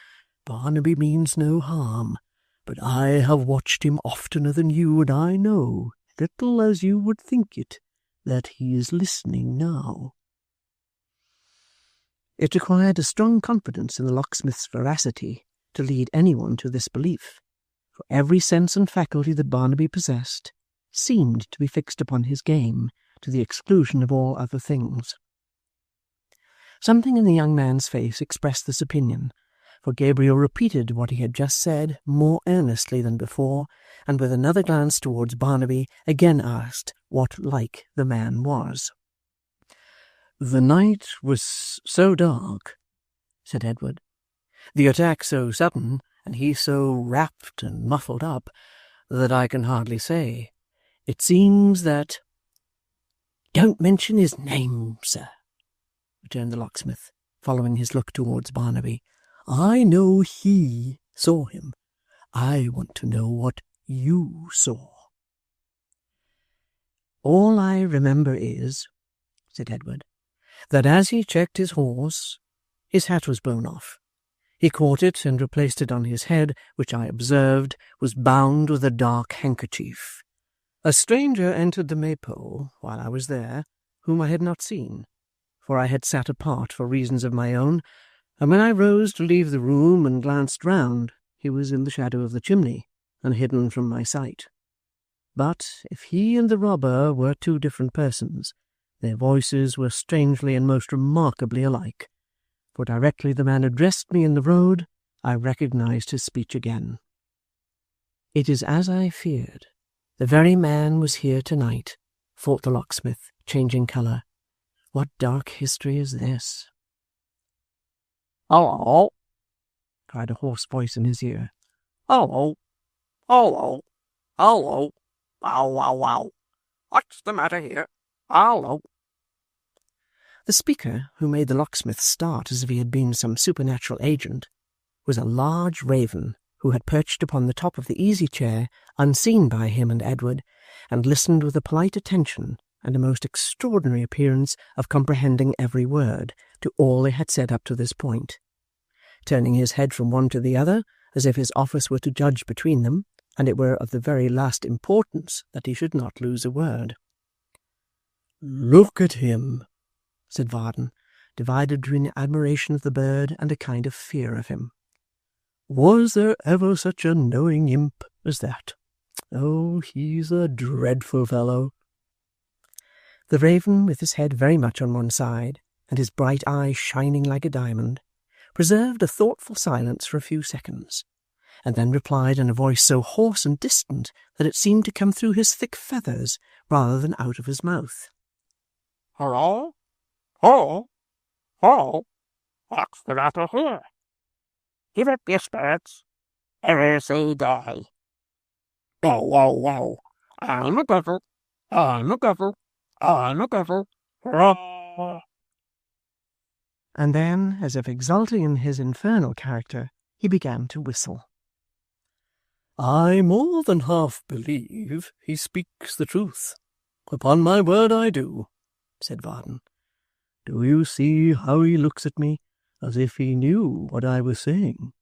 Barnaby means no harm, but I have watched him oftener than you, and I know, little as you would think it, that he is listening now." It required a strong confidence in the locksmith's veracity to lead anyone to this belief, for every sense and faculty that Barnaby possessed seemed to be fixed upon his game, to the exclusion of all other things. Something in the young man's face expressed this opinion, for Gabriel repeated what he had just said more earnestly than before, and with another glance towards Barnaby again asked what like the man was. "The night was so dark," said Edward, "the attack so sudden, and he so wrapped and muffled up, that I can hardly say. It seems that—" "Don't mention his name, sir," returned the locksmith, following his look towards Barnaby. "I know he saw him. I want to know what you saw." "All I remember is," said Edward, "that as he checked his horse, his hat was blown off. He caught it and replaced it on his head, which I observed was bound with a dark handkerchief. A stranger entered the Maypole while I was there, whom I had not seen, for I had sat apart for reasons of my own, and when I rose to leave the room and glanced round, he was in the shadow of the chimney, and hidden from my sight. But if he and the robber were two different persons, their voices were strangely and most remarkably alike, for directly the man addressed me in the road, I recognized his speech again. It is as I feared. The very man was here tonight, thought the locksmith, changing colour. What dark history is this? "Hello!" cried a hoarse voice in his ear. "Hello! Hello! Hello! Wow, wow, wow! What's the matter here? Hello!" The speaker, who made the locksmith start as if he had been some supernatural agent, was a large raven who had perched upon the top of the easy-chair, unseen by him and Edward, and listened with a polite attention and a most extraordinary appearance of comprehending every word to all they had said up to this point, turning his head from one to the other, as if his office were to judge between them, and it were of the very last importance that he should not lose a word. "Look at him," said Varden, divided between admiration of the bird and a kind of fear of him. "Was there ever such a knowing imp as that? Oh, he's a dreadful fellow." The raven, with his head very much on one side, and his bright eye shining like a diamond, preserved a thoughtful silence for a few seconds, and then replied in a voice so hoarse and distant that it seemed to come through his thick feathers rather than out of his mouth. "Hello? Hello? Hello? What's the matter here? Give up your spirits. Every day. Whoa, whoa, whoa. I'm a devil. I'm a devil. I'm a devil. And then, as if exulting in his infernal character, he began to whistle. "I more than half believe he speaks the truth. Upon my word I do," said Varden. "Do you see how he looks at me, as if he knew what I was saying?"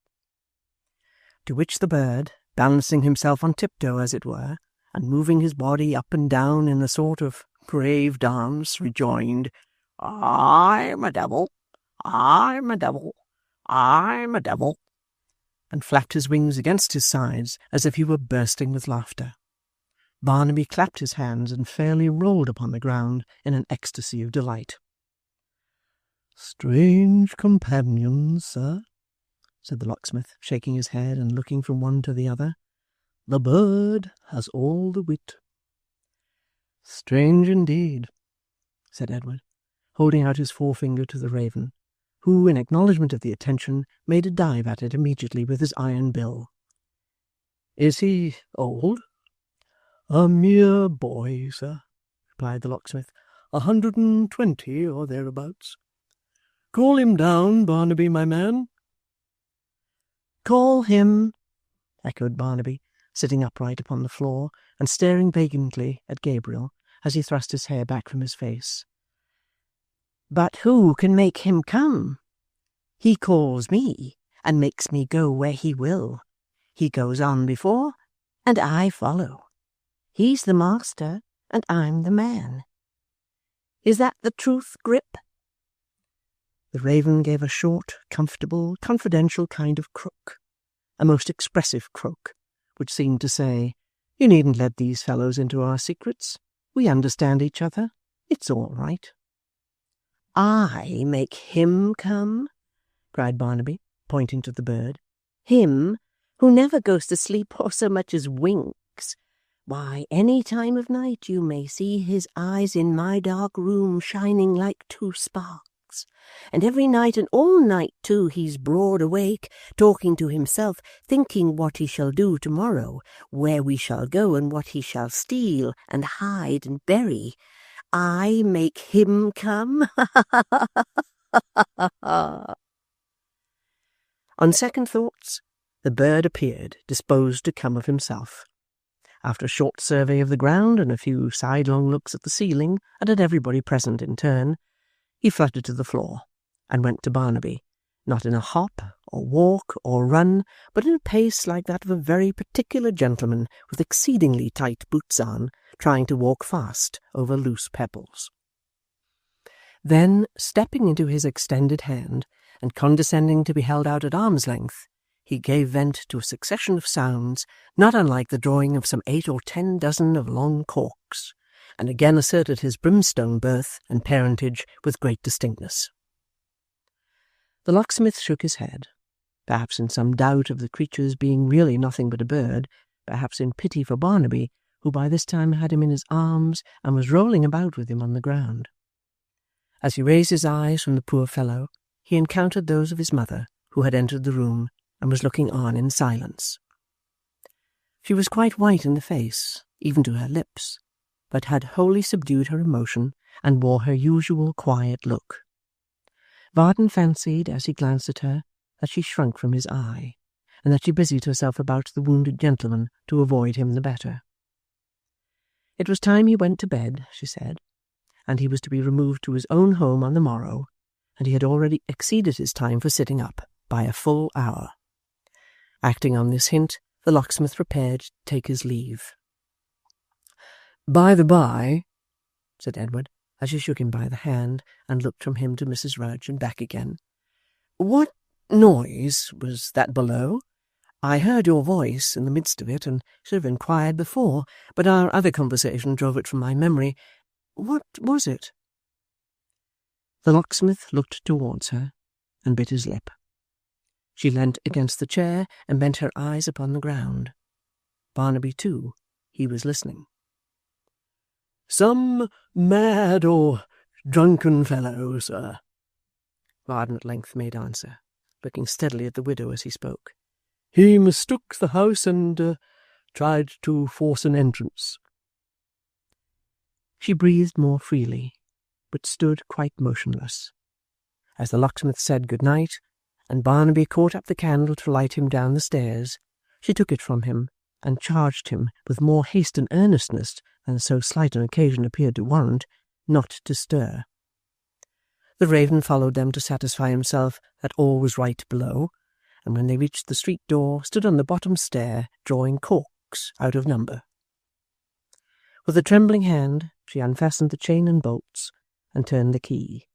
To which the bird, balancing himself on tiptoe as it were, and moving his body up and down in a sort of grave dance, rejoined, "I'm a devil. I'm a devil. I'm a devil," and flapped his wings against his sides as if he were bursting with laughter. Barnaby clapped his hands and fairly rolled upon the ground in an ecstasy of delight. "Strange companions, sir," said the locksmith, shaking his head and looking from one to the other. "The bird has all the wit." "Strange indeed," said Edward, holding out his forefinger to the raven, who, in acknowledgment of the attention, made a dive at it immediately with his iron bill. "Is he old?" "A mere boy, sir," replied the locksmith. 120 or thereabouts. Call him down, Barnaby, my man." "Call him," echoed Barnaby, sitting upright upon the floor and staring vacantly at Gabriel as he thrust his hair back from his face. "But who can make him come? He calls me, and makes me go where he will. He goes on before, and I follow. He's the master, and I'm the man. Is that the truth, Grip?" The raven gave a short, comfortable, confidential kind of croak, a most expressive croak, which seemed to say, "You needn't let these fellows into our secrets. We understand each other. It's all right." I make him come?" cried Barnaby, pointing to the bird. "Him, who never goes to sleep or so much as winks. Why, any time of night you may see his eyes in my dark room shining like two sparks. And every night and all night, too, he's broad awake, talking to himself, thinking what he shall do tomorrow, where we shall go, and what he shall steal and hide and bury. I make him come?" On second thoughts, the bird appeared disposed to come of himself. After a short survey of the ground and a few sidelong looks at the ceiling and at everybody present in turn, he fluttered to the floor and went to Barnaby, not in a hop or walk or run, but in a pace like that of a very particular gentleman with exceedingly tight boots on, trying to walk fast over loose pebbles. Then, stepping into his extended hand, and condescending to be held out at arm's length, he gave vent to a succession of sounds not unlike the drawing of some 8 or 10 dozen of long corks, and again asserted his brimstone birth and parentage with great distinctness. The locksmith shook his head, perhaps in some doubt of the creature's being really nothing but a bird, perhaps in pity for Barnaby, who by this time had him in his arms and was rolling about with him on the ground. As he raised his eyes from the poor fellow, he encountered those of his mother, who had entered the room and was looking on in silence. She was quite white in the face, even to her lips, but had wholly subdued her emotion and wore her usual quiet look. Varden fancied, as he glanced at her, that she shrunk from his eye, and that she busied herself about the wounded gentleman to avoid him the better. It was time he went to bed, she said, and he was to be removed to his own home on the morrow, and he had already exceeded his time for sitting up by a full hour. Acting on this hint, the locksmith prepared to take his leave. "By the by," said Edward, as she shook him by the hand and looked from him to Mrs. Rudge and back again, "what noise was that below? I heard your voice in the midst of it, and should have inquired before, but our other conversation drove it from my memory. What was it?" The locksmith looked towards her and bit his lip. She leant against the chair and bent her eyes upon the ground. Barnaby, too, he was listening. "Some mad or drunken fellow, sir," Varden at length made answer, looking steadily at the widow as he spoke. "He mistook the house and tried to force an entrance." She breathed more freely, but stood quite motionless. As the locksmith said good night, and Barnaby caught up the candle to light him down the stairs, she took it from him and charged him with more haste and earnestness than so slight an occasion appeared to warrant, not to stir. The raven followed them to satisfy himself that all was right below, and when they reached the street door, stood on the bottom stair, drawing corks out of number. With a trembling hand, she unfastened the chain and bolts, and turned the key.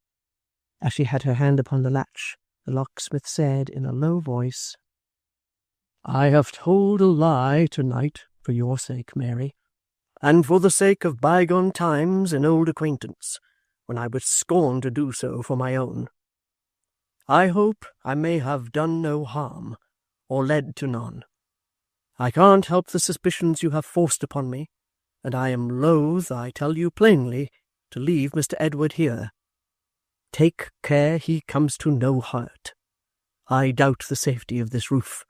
As she had her hand upon the latch, the locksmith said in a low voice, "I have told a lie to-night for your sake, Mary, and for the sake of bygone times and old acquaintance, when I would scorn to do so for my own. I hope I may have done no harm, or led to none. I can't help the suspicions you have forced upon me, and I am loath, I tell you plainly, to leave Mr. Edward here. Take care he comes to no hurt. I doubt the safety of this roof,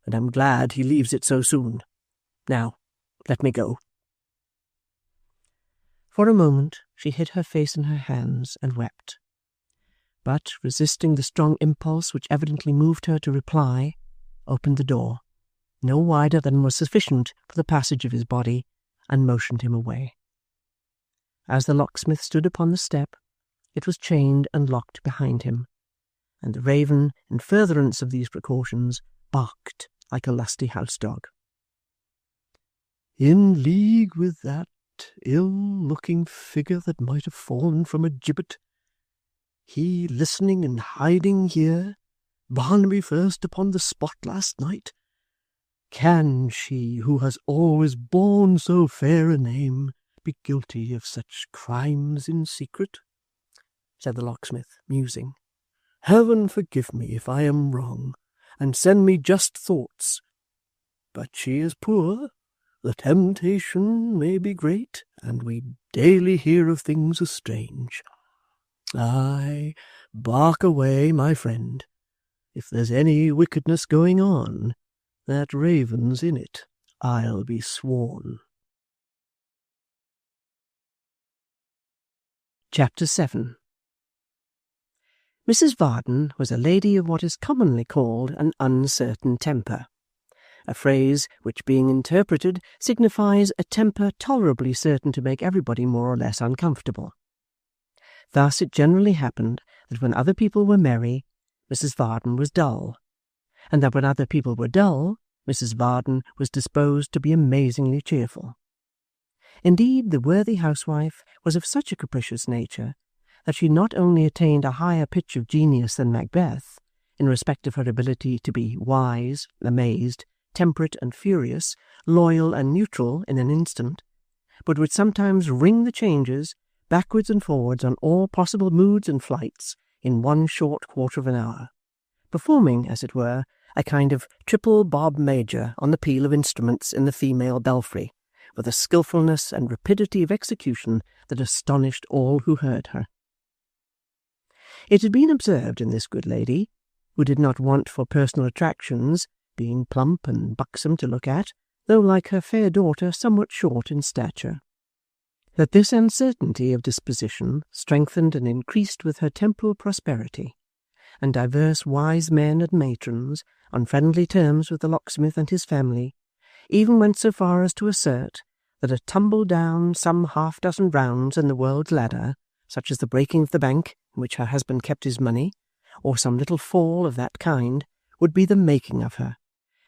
and am glad he leaves it so soon. Now, let me go." For a moment she hid her face in her hands and wept, but, resisting the strong impulse which evidently moved her to reply, opened the door, no wider than was sufficient for the passage of his body, and motioned him away. As the locksmith stood upon the step, it was chained and locked behind him, and the raven, in furtherance of these precautions, barked like a lusty house-dog. "In league with that ill-looking figure that might have fallen from a gibbet, he listening and hiding here, Barnaby first upon the spot last night. Can she, who has always borne so fair a name, be guilty of such crimes in secret? said the locksmith, musing. Heaven forgive me if I am wrong, and send me just thoughts. But she is poor, the temptation may be great, and we daily hear of things as strange. Ay, bark away, my friend. If there's any wickedness going on, that raven's in it, I'll be sworn. Chapter 7. Mrs. Varden was a lady of what is commonly called an uncertain temper, a phrase which, being interpreted, signifies a temper tolerably certain to make everybody more or less uncomfortable. Thus it generally happened that when other people were merry, Mrs. Varden was dull, and that when other people were dull, Mrs. Varden was disposed to be amazingly cheerful. Indeed, the worthy housewife was of such a capricious nature that she not only attained a higher pitch of genius than Macbeth, in respect of her ability to be wise, amazed, temperate and furious, loyal and neutral in an instant, but would sometimes ring the changes, backwards and forwards on all possible moods and flights, in one short quarter of an hour, performing, as it were, a kind of triple bob major on the peal of instruments in the female belfry, with a skilfulness and rapidity of execution that astonished all who heard her. It had been observed in this good lady, who did not want for personal attractions, being plump and buxom to look at, though like her fair daughter somewhat short in stature, that this uncertainty of disposition strengthened and increased with her temporal prosperity, and divers wise men and matrons, on friendly terms with the locksmith and his family, even went so far as to assert that a tumble down some half-dozen rounds in the world's ladder, such as the breaking of the bank in which her husband kept his money, or some little fall of that kind, would be the making of her,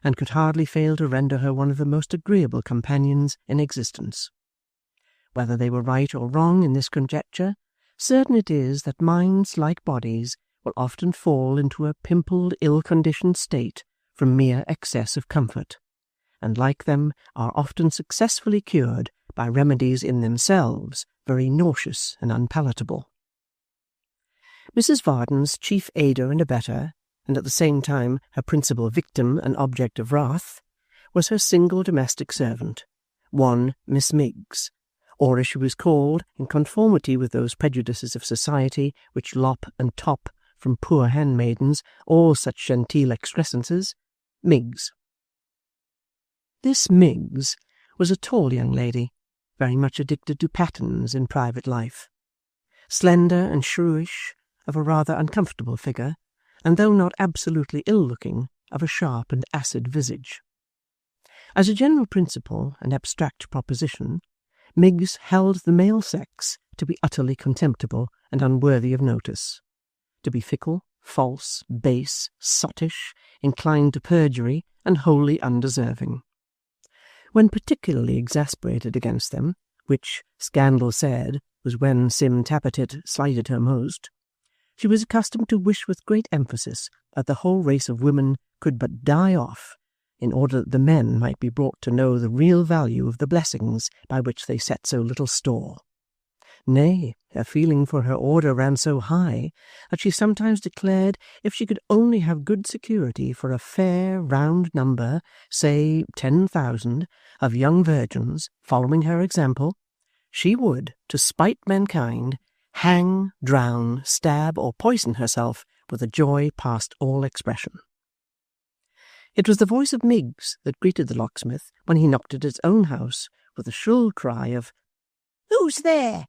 and could hardly fail to render her one of the most agreeable companions in existence. Whether they were right or wrong in this conjecture, certain it is that minds, like bodies, will often fall into a pimpled, ill-conditioned state from mere excess of comfort, and like them are often successfully cured by remedies in themselves very nauseous and unpalatable. Mrs. Varden's chief aider and abettor, and at the same time her principal victim and object of wrath, was her single domestic servant, one Miss Miggs, or as she was called, in conformity with those prejudices of society which lop and top from poor handmaidens all such genteel excrescences, Miggs. This Miggs was a tall young lady, very much addicted to patterns in private life, slender and shrewish, of a rather uncomfortable figure, and though not absolutely ill-looking, of a sharp and acid visage. As a general principle and abstract proposition, Miggs held the male sex to be utterly contemptible and unworthy of notice, to be fickle, false, base, sottish, inclined to perjury, and wholly undeserving. When particularly exasperated against them, which, scandal said, was when Sim Tappertit slighted her most, she was accustomed to wish with great emphasis that the whole race of women could but die off, in order that the men might be brought to know the real value of the blessings by which they set so little store. Nay, her feeling for her order ran so high that she sometimes declared if she could only have good security for a fair round number, say 10,000, of young virgins following her example, she would, to spite mankind, hang, drown, stab, or poison herself with a joy past all expression. It was the voice of Miggs that greeted the locksmith when he knocked at his own house with a shrill cry of, "Who's there?"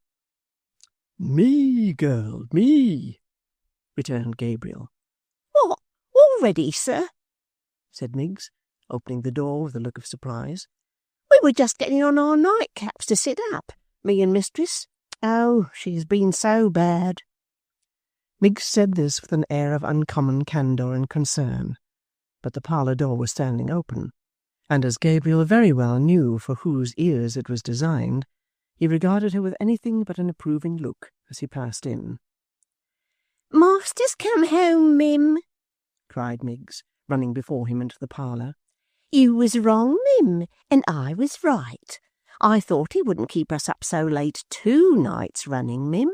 "Me, girl, me," returned Gabriel. "What, already, sir?" said Miggs, opening the door with a look of surprise. "We were just getting on our nightcaps to sit up, me and mistress. Oh, she's been so bad." Miggs said this with an air of uncommon candour and concern, but the parlour door was standing open, and as Gabriel very well knew for whose ears it was designed, he regarded her with anything but an approving look as he passed in. "Master's come home, Mim," cried Miggs, running before him into the parlour. "You was wrong, Mim, and I was right. I thought he wouldn't keep us up so late 2 nights running, Mim.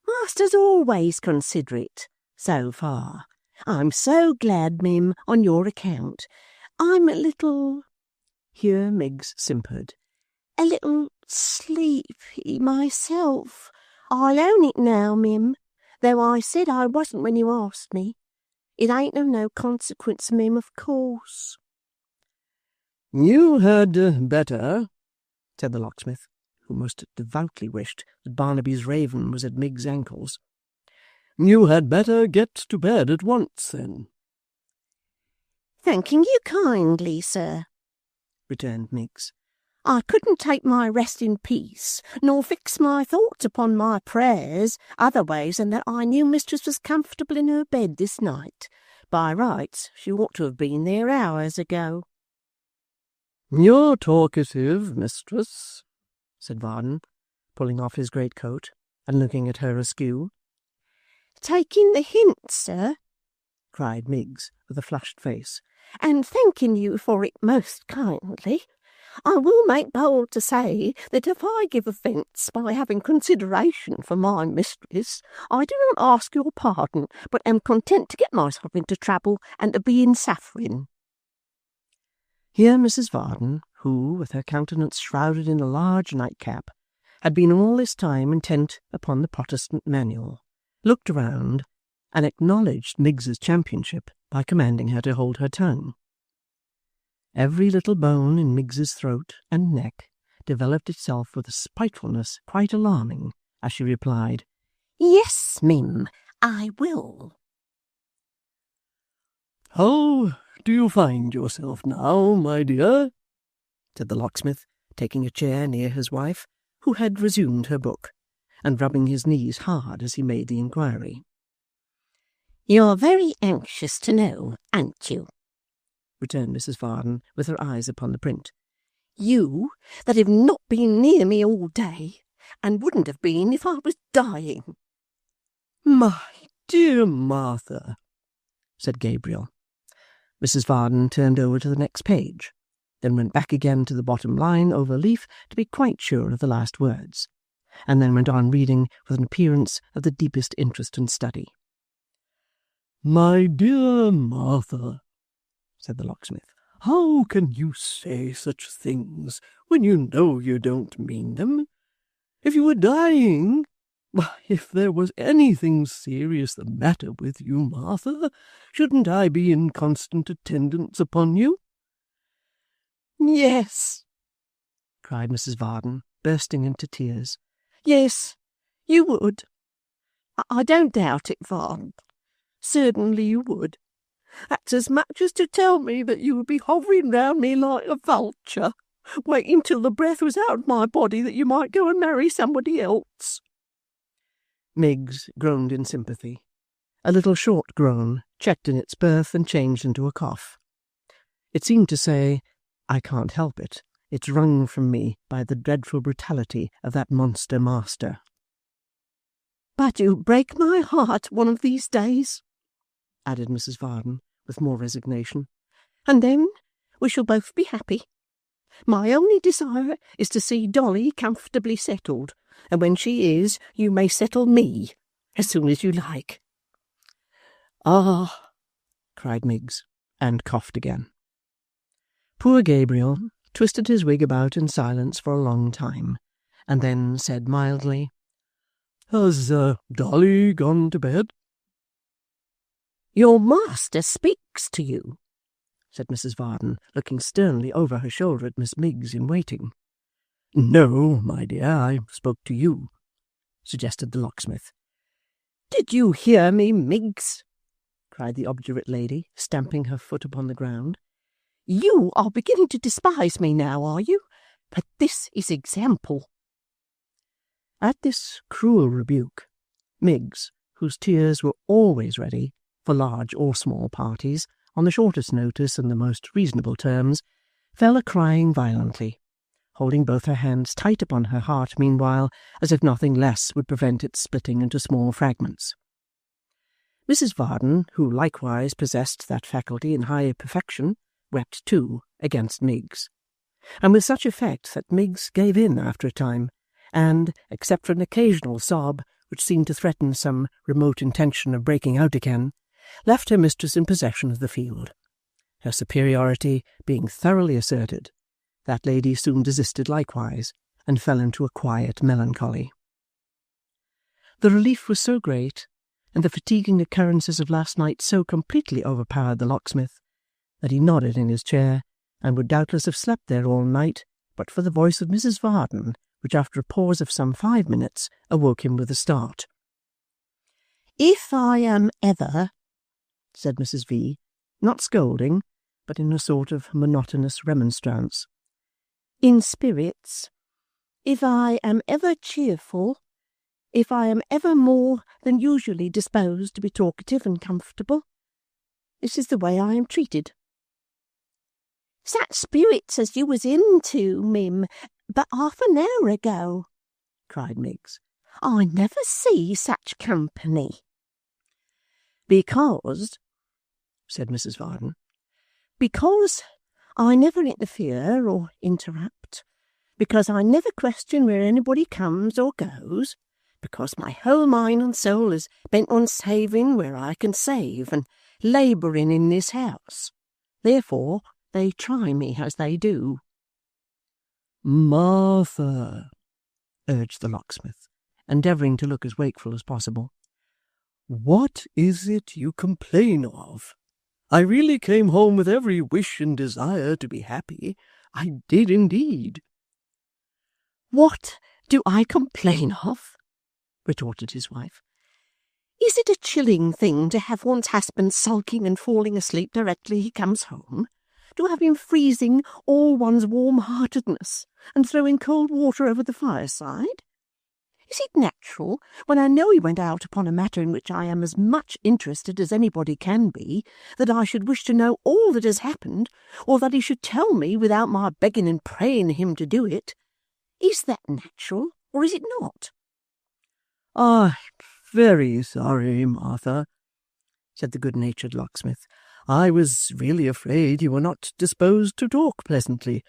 Master's always considerate, so far. I'm so glad, Mim, on your account. I'm a little—" here Miggs simpered, "a little sleepy myself. I'll own it now, Mim, though I said I wasn't when you asked me. It ain't of no consequence, Mim, of course." "You had better," said the locksmith, who most devoutly wished that Barnaby's raven was at Miggs' ankles. "You had better get to bed at once, then." "Thanking you kindly, sir," returned Miggs. "I couldn't take my rest in peace, nor fix my thoughts upon my prayers other ways than that I knew mistress was comfortable in her bed this night. By rights, she ought to have been there hours ago." "You're talkative, mistress," said Varden, pulling off his greatcoat and looking at her askew. "Taking the hint, sir," cried Miggs with a flushed face, "and thanking you for it most kindly, I will make bold to say that if I give offence by having consideration for my mistress, I do not ask your pardon, but am content to get myself into trouble and to be in suffering." Here Mrs. Varden, who, with her countenance shrouded in a large nightcap, had been all this time intent upon the Protestant manual, looked round, and acknowledged Miggs's championship by commanding her to hold her tongue. Every little bone in Miggs's throat and neck developed itself with a spitefulness quite alarming as she replied, "Yes, Mim, I will." "How do you find yourself now, my dear?" said the locksmith, taking a chair near his wife, who had resumed her book, and rubbing his knees hard as he made the inquiry. "You're very anxious to know, aren't you?" returned Mrs. Varden, with her eyes upon the print. "You that have not been near me all day, and wouldn't have been if I was dying." "My dear Martha," said Gabriel. Mrs. Varden turned over to the next page, then went back again to the bottom line over a leaf to be quite sure of the last words, and then went on reading with an appearance of the deepest interest and study. "My dear Martha," said the locksmith, "how can you say such things when you know you don't mean them? If you were dying, why, if there was anything serious the matter with you, Martha, shouldn't I be in constant attendance upon you?" "Yes," cried Mrs. Varden, bursting into tears. "Yes, you would. I don't doubt it, Varden. Certainly you would. That's as much as to tell me that you would be hovering round me like a vulture, waiting till the breath was out of my body that you might go and marry somebody else." Miggs groaned in sympathy. A little short groan, checked in its birth and changed into a cough. It seemed to say, "I can't help it. It's wrung from me by the dreadful brutality of that monster master." "But you'll break my heart one of these days," added Mrs. Varden, with more resignation. "and then we shall both be happy. My only desire is to see Dolly comfortably settled, and when she is, you may settle me as soon as you like." "Ah!" cried Miggs, and coughed again. Poor Gabriel twisted his wig about in silence for a long time, and then said mildly, "Has Dolly gone to bed?" "Your master speaks to you," said Mrs. Varden, looking sternly over her shoulder at Miss Miggs in waiting. "No, my dear, I spoke to you," suggested the locksmith. "Did you hear me, Miggs?" cried the obdurate lady, stamping her foot upon the ground. "You are beginning to despise me now, are you? But this is example." At this cruel rebuke, Miggs, whose tears were always ready, for large or small parties, on the shortest notice and the most reasonable terms, fell a-crying violently, holding both her hands tight upon her heart meanwhile, as if nothing less would prevent its splitting into small fragments. Mrs. Varden, who likewise possessed that faculty in high perfection, wept too against Miggs, and with such effect that Miggs gave in after a time, and, except for an occasional sob, which seemed to threaten some remote intention of breaking out again, left her mistress in possession of the field. Her superiority being thoroughly asserted, that lady soon desisted likewise, and fell into a quiet melancholy. The relief was so great, and the fatiguing occurrences of last night so completely overpowered the locksmith, that he nodded in his chair, and would doubtless have slept there all night, but for the voice of Mrs. Varden, which after a pause of some 5 minutes awoke him with a start. "If I am ever," said Mrs. V., not scolding, but in a sort of monotonous remonstrance, "in spirits, if I am ever cheerful, if I am ever more than usually disposed to be talkative and comfortable, this is the way I am treated." "Such spirits as you was into, Mim, but half an hour ago," cried Miggs. "I never see such company." "Because," said Mrs. Varden, "Because I never interfere or interrupt, because I never question where anybody comes or goes, because my whole mind and soul is bent on saving where I can save, and labouring in this house. Therefore they try me as they do." "Martha," urged the locksmith, endeavouring to look as wakeful as possible, "what is it you complain of? I really came home with every wish and desire to be happy. I did indeed." "What do I complain of?" retorted his wife. "Is it a chilling thing to have one's husband sulking and falling asleep directly he comes home? To have him freezing all one's warm-heartedness and throwing cold water over the fireside? Is it natural, when I know he went out upon a matter in which I am as much interested as anybody can be, that I should wish to know all that has happened, or that he should tell me without my begging and praying him to do it? Is that natural, or is it not?" "I'm very sorry, Martha," said the good-natured locksmith. "I was really afraid you were not disposed to talk pleasantly.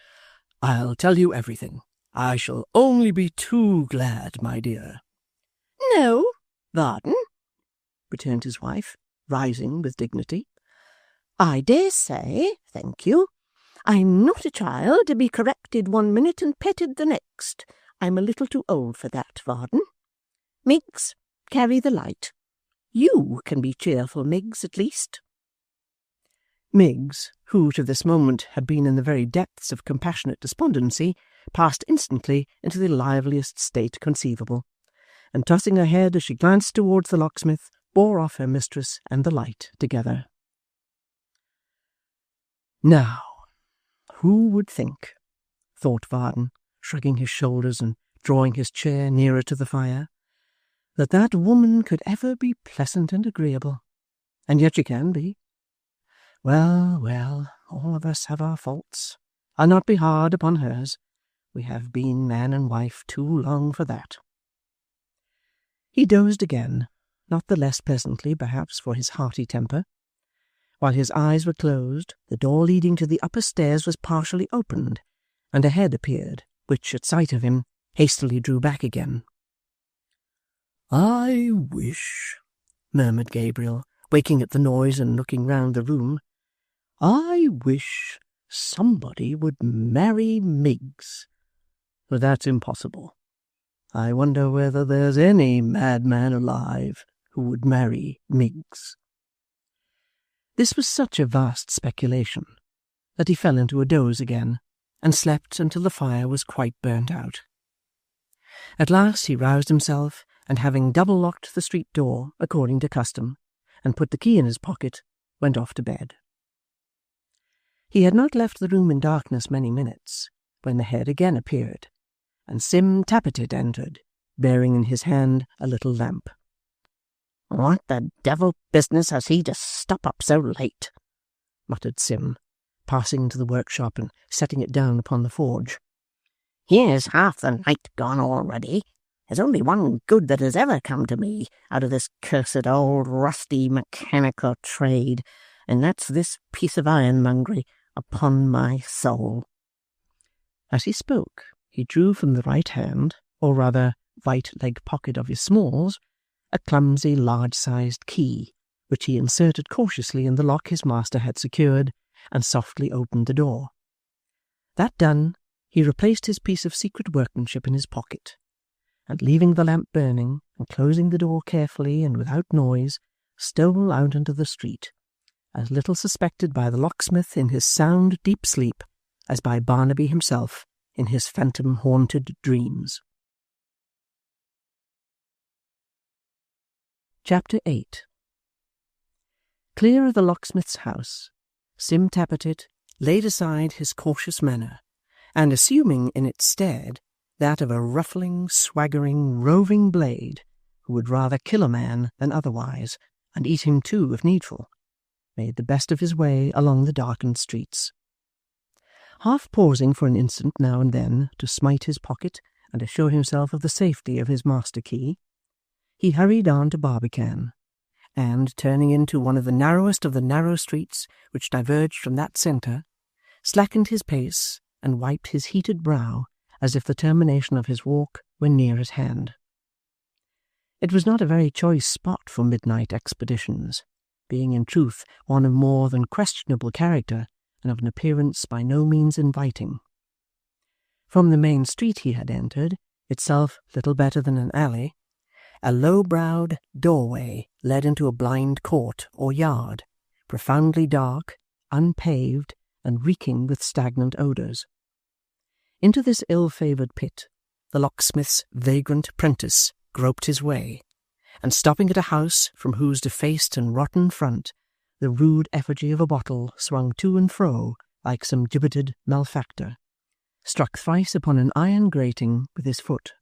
I'll tell you everything. I shall only be too glad, my dear." "No, Varden," returned his wife, rising with dignity. "I dare say, thank you. I'm not a child to be corrected one minute and petted the next. I'm a little too old for that, Varden. Miggs, carry the light. You can be cheerful, Miggs, at least." Miggs, who to this moment had been in the very depths of compassionate despondency, passed instantly into the liveliest state conceivable, and tossing her head as she glanced towards the locksmith, bore off her mistress and the light together. "Now, who would think," thought Varden, shrugging his shoulders and drawing his chair nearer to the fire, "that that woman could ever be pleasant and agreeable? And yet she can be. Well, well, all of us have our faults. I'll not be hard upon hers. We have been man and wife too long for that." He dozed again, not the less pleasantly, perhaps, for his hearty temper. While his eyes were closed, the door leading to the upper stairs was partially opened, and a head appeared, which, at sight of him, hastily drew back again. "I wish," murmured Gabriel, waking at the noise and looking round the room, "I wish somebody would marry Miggs. But that's impossible. I wonder whether there's any madman alive who would marry Miggs." This was such a vast speculation that he fell into a doze again, and slept until the fire was quite burnt out. At last he roused himself, and having double-locked the street door, according to custom, and put the key in his pocket, went off to bed. He had not left the room in darkness many minutes, when the head again appeared, and Sim Tappertit entered, bearing in his hand a little lamp. "What the devil business has he to stop up so late?" muttered Sim, passing into the workshop and setting it down upon the forge. "Here's half the night gone already. There's only one good that has ever come to me out of this cursed old rusty mechanical trade, and that's this piece of ironmongery, upon my soul." As he spoke, he drew from the right hand, or rather right leg pocket of his smalls, a clumsy, large-sized key, which he inserted cautiously in the lock his master had secured, and softly opened the door. That done, he replaced his piece of secret workmanship in his pocket, and leaving the lamp burning, and closing the door carefully and without noise, stole out into the street, as little suspected by the locksmith in his sound deep sleep as by Barnaby himself in his phantom-haunted dreams. Chapter 8. Clear of the locksmith's house, Sim Tappertit laid aside his cautious manner, and assuming in its stead that of a ruffling, swaggering, roving blade, who would rather kill a man than otherwise, and eat him too if needful, made the best of his way along the darkened streets. Half pausing for an instant now and then to smite his pocket and assure himself of the safety of his master key, he hurried on to Barbican, and, turning into one of the narrowest of the narrow streets which diverged from that centre, slackened his pace and wiped his heated brow as if the termination of his walk were near at hand. It was not a very choice spot for midnight expeditions, being in truth one of more than questionable character and of an appearance by no means inviting. From the main street he had entered, itself little better than an alley, a low-browed doorway led into a blind court or yard, profoundly dark, unpaved, and reeking with stagnant odours. Into this ill-favoured pit the locksmith's vagrant apprentice groped his way, and stopping at a house from whose defaced and rotten front the rude effigy of a bottle swung to and fro like some gibbeted malefactor, struck thrice upon an iron grating with his foot.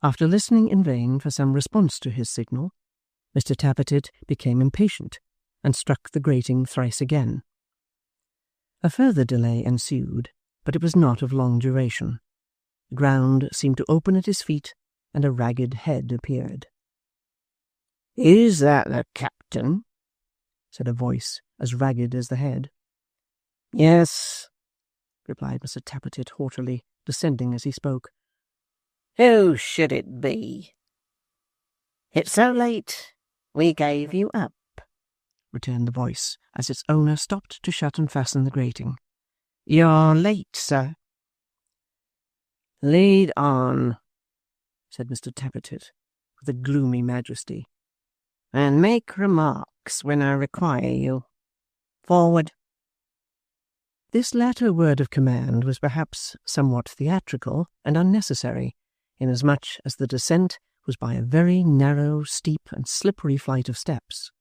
After listening in vain for some response to his signal, Mr. Tappertit became impatient, and struck the grating thrice again. A further delay ensued, but it was not of long duration. The ground seemed to open at his feet, and a ragged head appeared. "Is that the captain?" said a voice as ragged as the head. "Yes," replied Mr. Tappertit haughtily, descending as he spoke. "Who should it be?" "It's so late, we gave you up," returned the voice, as its owner stopped to shut and fasten the grating. "You're late, sir." "Lead on," said Mr. Tappertit, with a gloomy majesty, "and make remarks when I require you. Forward." This latter word of command was perhaps somewhat theatrical and unnecessary, inasmuch as the descent was by a very narrow, steep, and slippery flight of steps,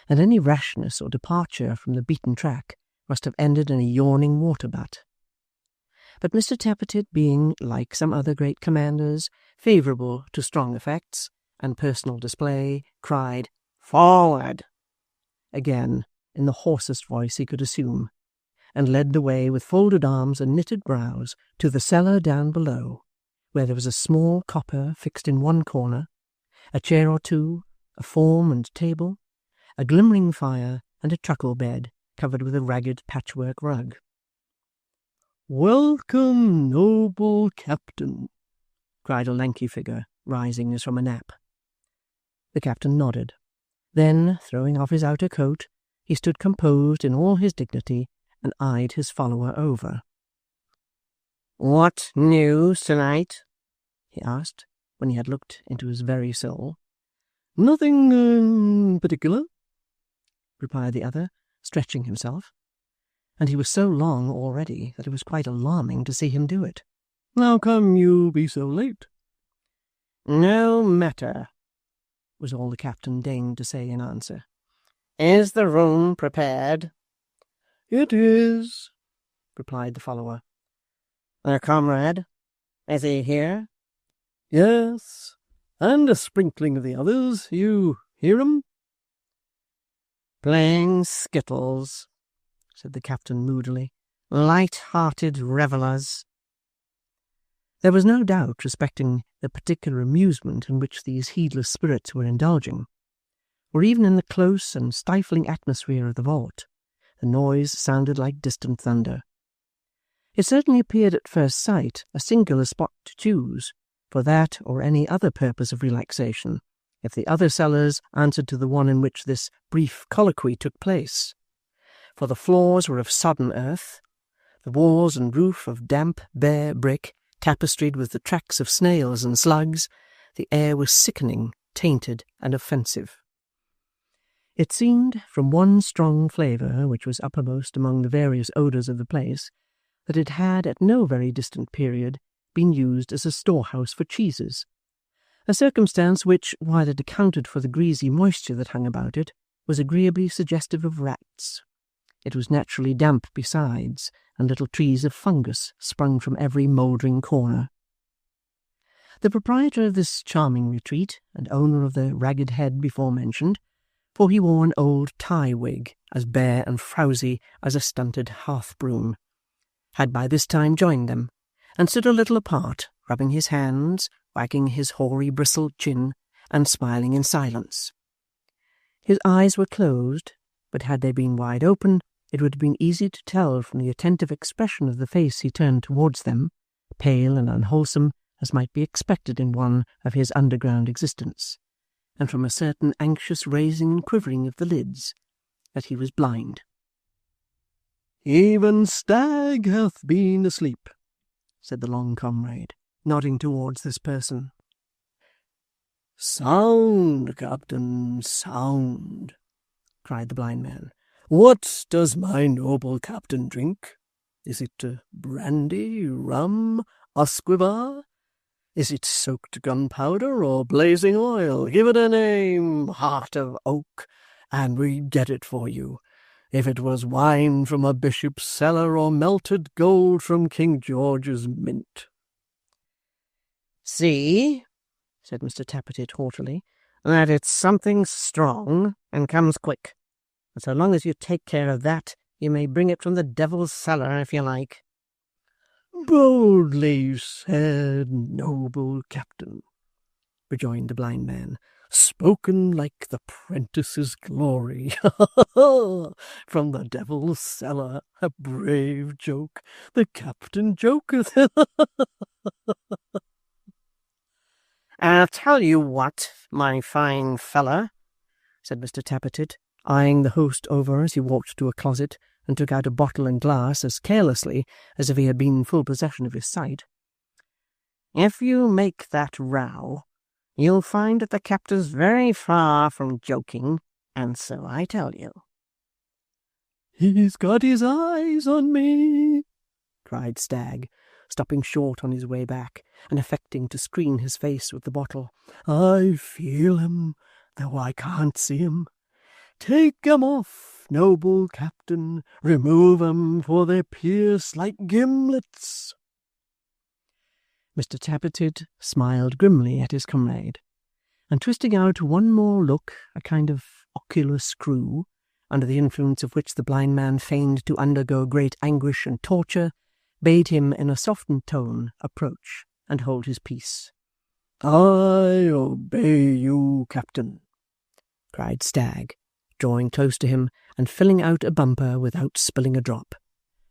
and any rashness or departure from the beaten track must have ended in a yawning water-butt. But Mr. Tappertit, being, like some other great commanders, favourable to strong effects and personal display, cried, "Forward!" again, in the hoarsest voice he could assume, and led the way with folded arms and knitted brows to the cellar down below, where there was a small copper fixed in one corner, a chair or two, a form and table, a glimmering fire, and a truckle bed covered with a ragged patchwork rug. "Welcome, noble captain," cried a lanky figure, rising as from a nap. The captain nodded. Then, throwing off his outer coat, he stood composed in all his dignity and eyed his follower over. "What news tonight?" he asked, when he had looked into his very soul. "Nothing particular," replied the other, stretching himself, and he was so long already that it was quite alarming to see him do it. "How come you be so late?" "No matter," was all the captain deigned to say in answer. "Is the room prepared?" "It is," replied the follower. "The comrade, is he here?" "Yes, and a sprinkling of the others. You hear 'em?" "Playing skittles," said the captain moodily. "Light-hearted revellers." There was no doubt respecting the particular amusement in which these heedless spirits were indulging, for even in the close and stifling atmosphere of the vault, the noise sounded like distant thunder. It certainly appeared at first sight a singular spot to choose, for that or any other purpose of relaxation, if the other cellars answered to the one in which this brief colloquy took place, for the floors were of sodden earth, the walls and roof of damp, bare brick, tapestried with the tracks of snails and slugs. The air was sickening, tainted, and offensive. It seemed, from one strong flavour which was uppermost among the various odours of the place, that it had, at no very distant period, been used as a storehouse for cheeses, a circumstance which, while it accounted for the greasy moisture that hung about it, was agreeably suggestive of rats. It was naturally damp besides, and little trees of fungus sprung from every mouldering corner. The proprietor of this charming retreat, and owner of the ragged head before mentioned, for he wore an old tie wig, as bare and frowsy as a stunted hearth-broom, had by this time joined them, and stood a little apart, rubbing his hands, wagging his hoary bristled chin, and smiling in silence. His eyes were closed, but had they been wide open, it would have been easy to tell from the attentive expression of the face he turned towards them, pale and unwholesome as might be expected in one of his underground existence, and from a certain anxious raising and quivering of the lids, that he was blind. "Even Stagg hath been asleep," said the long comrade, nodding towards this person. "Sound, Captain, sound," cried the blind man. "What does my noble captain drink? Is it brandy, rum, usquebaugh? Is it soaked gunpowder or blazing oil? Give it a name, heart of oak, and we'd get it for you. If it was wine from a bishop's cellar or melted gold from King George's mint." "See," said Mr. Tappertit haughtily, "that it's something strong and comes quick. And so long as you take care of that, you may bring it from the devil's cellar if you like." "Boldly said, noble captain," rejoined the blind man. "Spoken like the prentice's glory. From the devil's cellar, a brave joke. The captain joketh. "I'll tell you what, my fine feller," said Mr. Tappertit, eyeing the host over as he walked to a closet and took out a bottle and glass as carelessly as if he had been in full possession of his sight. "If you make that row, you'll find that the captain's very far from joking, and so I tell you." "He's got his eyes on me," cried Stagg, stopping short on his way back, and affecting to screen his face with the bottle. "I feel him, though I can't see him. Take 'em off, noble captain, remove 'em, for they pierce like gimlets." Mr. Tappertit smiled grimly at his comrade, and twisting out one more look, a kind of ocular screw, under the influence of which the blind man feigned to undergo great anguish and torture, bade him in a softened tone approach and hold his peace. "I obey you, captain," cried Stagg, drawing close to him and filling out a bumper without spilling a drop,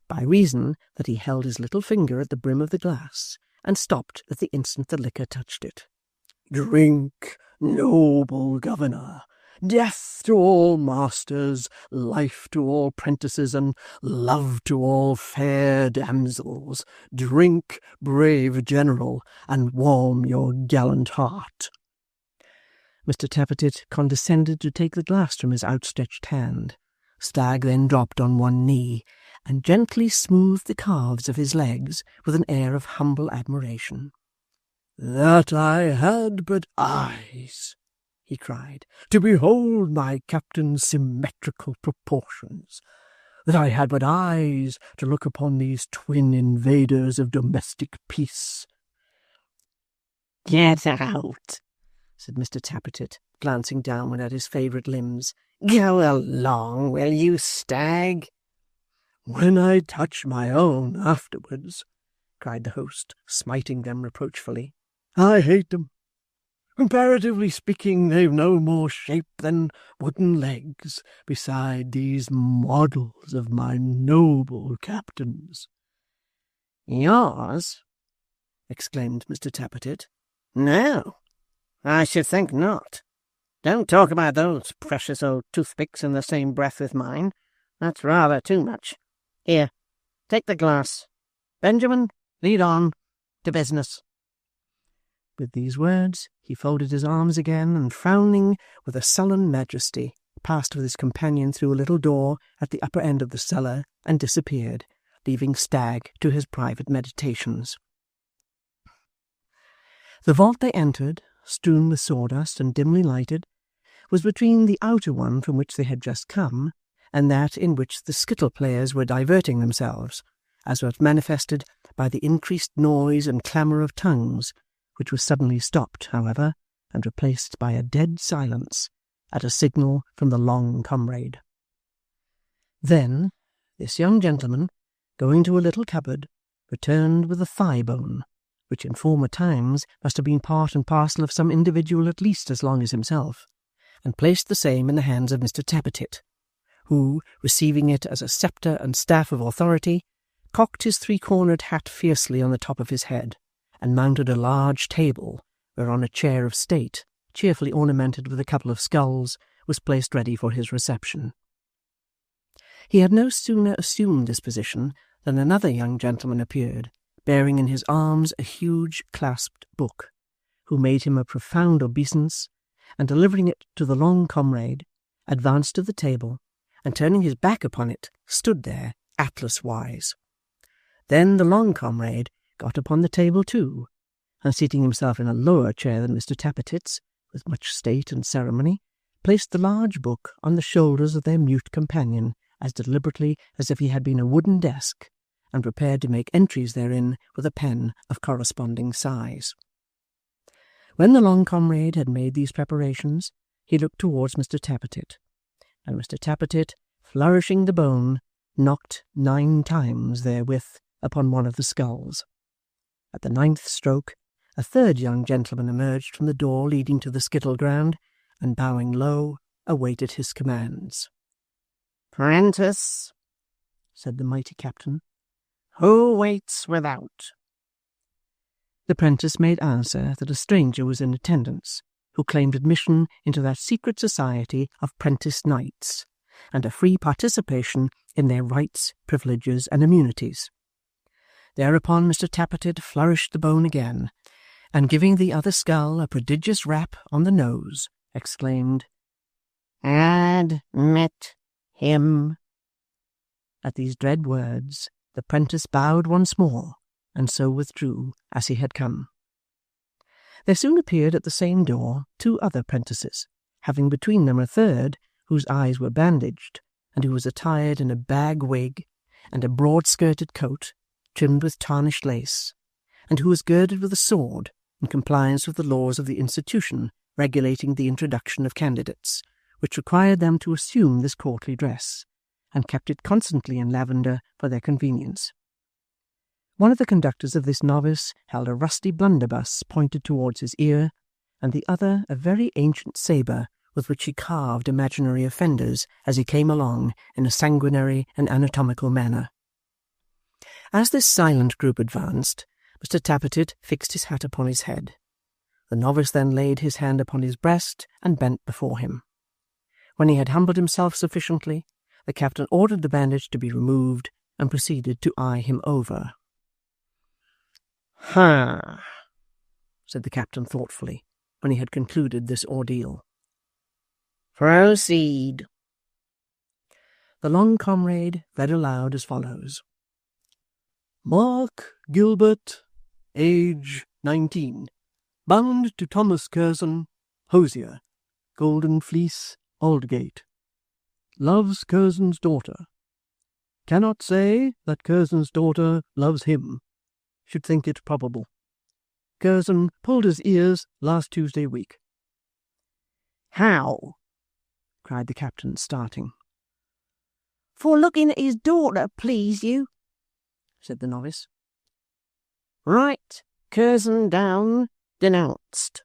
by reason that he held his little finger at the brim of the glass and stopped at the instant the liquor touched it. "Drink, noble governor. Death to all masters, life to all prentices, and love to all fair damsels. Drink, brave general, and warm your gallant heart." Mr. Tappertit condescended to take the glass from his outstretched hand. Stagg then dropped on one knee, and gently smoothed the calves of his legs with an air of humble admiration. "That I had but eyes," he cried, "to behold my captain's symmetrical proportions, that I had but eyes to look upon these twin invaders of domestic peace." "Get out," said Mr. Tappertit, glancing downward at his favourite limbs. "Go along, will you, Stagg?" "When I touch my own afterwards," cried the host, smiting them reproachfully, "I hate them. Comparatively speaking, they've no more shape than wooden legs beside these models of my noble captains." "Yours?" exclaimed Mr. Tappertit. "No, I should think not. Don't talk about those precious old toothpicks in the same breath with mine. That's rather too much. Here, take the glass. Benjamin, lead on to business." With these words, he folded his arms again, and frowning with a sullen majesty, passed with his companion through a little door at the upper end of the cellar, and disappeared, leaving Stagg to his private meditations. The vault they entered, strewn with sawdust and dimly lighted, was between the outer one from which they had just come, and that in which the skittle players were diverting themselves, as was manifested by the increased noise and clamour of tongues, which was suddenly stopped, however, and replaced by a dead silence, at a signal from the long comrade. Then this young gentleman, going to a little cupboard, returned with a thigh-bone, which in former times must have been part and parcel of some individual at least as long as himself, and placed the same in the hands of Mr. Tappertit, who, receiving it as a sceptre and staff of authority, cocked his three-cornered hat fiercely on the top of his head, and mounted a large table, whereon a chair of state, cheerfully ornamented with a couple of skulls, was placed ready for his reception. He had no sooner assumed this position than another young gentleman appeared, bearing in his arms a huge clasped book, who made him a profound obeisance, and delivering it to the long comrade, advanced to the table, and turning his back upon it, stood there, Atlas-wise. Then the long comrade got upon the table too, and seating himself in a lower chair than Mr. Tappertit's, with much state and ceremony, placed the large book on the shoulders of their mute companion as deliberately as if he had been a wooden desk, and prepared to make entries therein with a pen of corresponding size. When the long comrade had made these preparations, he looked towards Mr. Tappertit, and Mr. Tappertit, flourishing the bone, knocked 9 times therewith upon one of the skulls. At the 9th stroke, a third young gentleman emerged from the door leading to the skittle ground, and bowing low, awaited his commands. "Prentice," said the mighty captain, "who waits without?" The prentice made answer that a stranger was in attendance, who claimed admission into that secret society of prentice knights, and a free participation in their rights, privileges, and immunities. Thereupon Mr. Tappertit flourished the bone again, and giving the other skull a prodigious rap on the nose, exclaimed, "Admit him." At these dread words, the prentice bowed once more, and so withdrew as he had come. There soon appeared at the same door 2 other prentices, having between them a third, whose eyes were bandaged, and who was attired in a bag wig and a broad-skirted coat, trimmed with tarnished lace, and who was girded with a sword, in compliance with the laws of the institution regulating the introduction of candidates, which required them to assume this courtly dress, and kept it constantly in lavender for their convenience. One of the conductors of this novice held a rusty blunderbuss pointed towards his ear, and the other a very ancient sabre with which he carved imaginary offenders as he came along in a sanguinary and anatomical manner. As this silent group advanced, Mr. Tappertit fixed his hat upon his head. The novice then laid his hand upon his breast and bent before him. When he had humbled himself sufficiently, the captain ordered the bandage to be removed and proceeded to eye him over. "Ha!" said the captain thoughtfully, when he had concluded this ordeal. "Proceed." The long comrade read aloud as follows. Mark Gilbert, age 19, bound to Thomas Curzon, hosier, Golden Fleece, Aldgate. Loves Curzon's daughter. Cannot say that Curzon's daughter loves him. Should think it probable. Curzon pulled his ears last Tuesday week. "How?" cried the captain, starting. "For looking at his daughter, please you," said the novice. "Write Curzon down denounced,"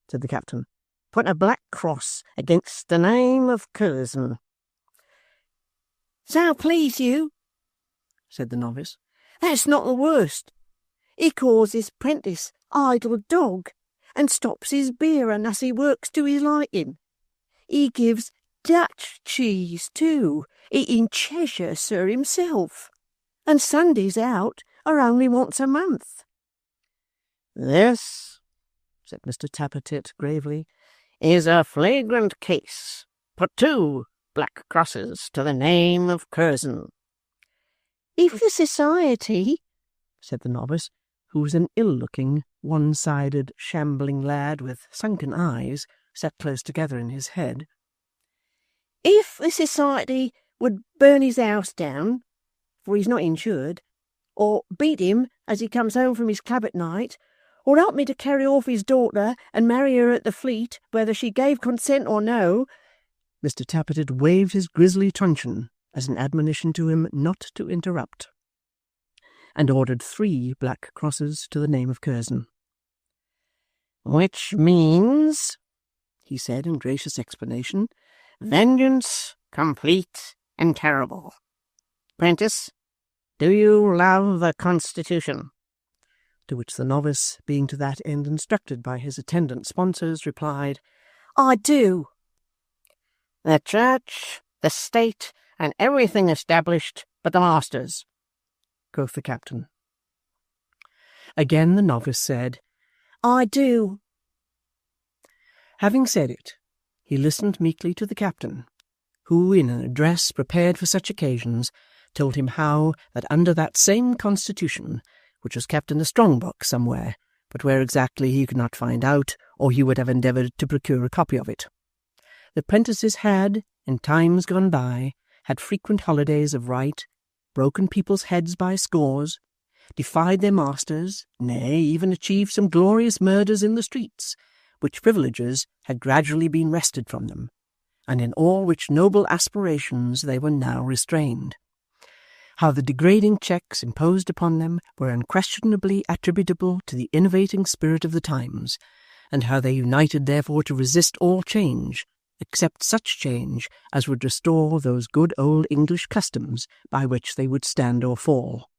said the captain. "Put a black cross against the name of Curzon." "So please you," said the novice. "That's not the worst. He calls his prentice idle dog, and stops his beer unless he works to his liking. he gives Dutch cheese too, eating Cheshire, sir, himself. And Sundays out are only once a month. This, said Mr. Tappertit gravely, is a flagrant case. Put 2 black crosses to the name of Curzon. If the society, said the novice, who was an ill-looking, one-sided, shambling lad with sunken eyes set close together in his head, if the society would burn his house down, for he's not insured, or beat him as he comes home from his club at night, or help me to carry off his daughter and marry her at the Fleet, whether she gave consent or no. Mr. Tappertit waved his grisly truncheon as an admonition to him not to interrupt, and ordered 3 black crosses to the name of Curzon. Which means, he said in gracious explanation, vengeance complete and terrible. Prentice, do you love the Constitution? To which the novice, being to that end instructed by his attendant sponsors, replied, I do. The Church, the State, and everything established but the masters, quoth the captain. Again the novice said, I do. Having said it, he listened meekly to the captain, who, in an address prepared for such occasions, told him how that under that same constitution, which was kept in a strong-box somewhere, but where exactly he could not find out, or he would have endeavoured to procure a copy of it, the prentices had, in times gone by, had frequent holidays of right, broken people's heads by scores, defied their masters, nay, even achieved some glorious murders in the streets, which privileges had gradually been wrested from them, and in all which noble aspirations they were now restrained. How the degrading checks imposed upon them were unquestionably attributable to the innovating spirit of the times, and how they united therefore to resist all change, except such change as would restore those good old English customs by which they would stand or fall.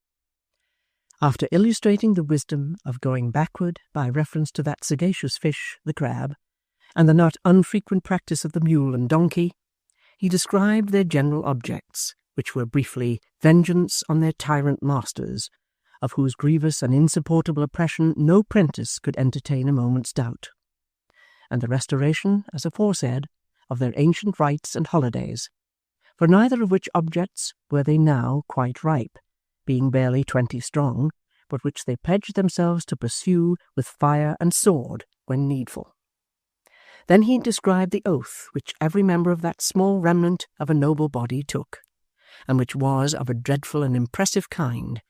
After illustrating the wisdom of going backward by reference to that sagacious fish, the crab, and the not unfrequent practice of the mule and donkey, he described their general objects, which were briefly vengeance on their tyrant masters, of whose grievous and insupportable oppression no prentice could entertain a moment's doubt, and the restoration, as aforesaid, of their ancient rights and holidays, for neither of which objects were they now quite ripe, being barely 20 strong, but which they pledged themselves to pursue with fire and sword when needful. Then he described the oath which every member of that small remnant of a noble body took, and which was of a dreadful and impressive kind,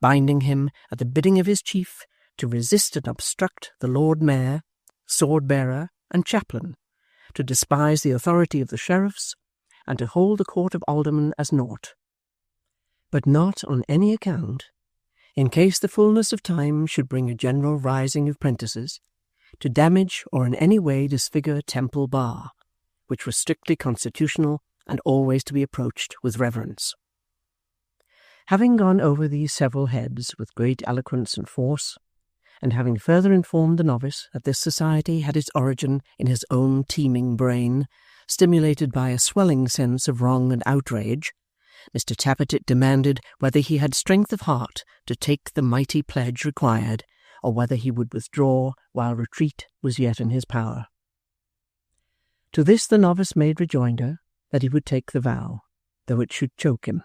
binding him, at the bidding of his chief, to resist and obstruct the Lord Mayor, sword-bearer, and chaplain, to despise the authority of the sheriffs, and to hold the court of aldermen as naught, but not on any account, in case the fullness of time should bring a general rising of prentices, to damage or in any way disfigure Temple Bar, which was strictly constitutional and always to be approached with reverence. Having gone over these several heads with great eloquence and force, and having further informed the novice that this society had its origin in his own teeming brain, stimulated by a swelling sense of wrong and outrage, Mr. Tappertit demanded whether he had strength of heart to take the mighty pledge required, or whether he would withdraw while retreat was yet in his power. To this the novice made rejoinder that he would take the vow, though it should choke him,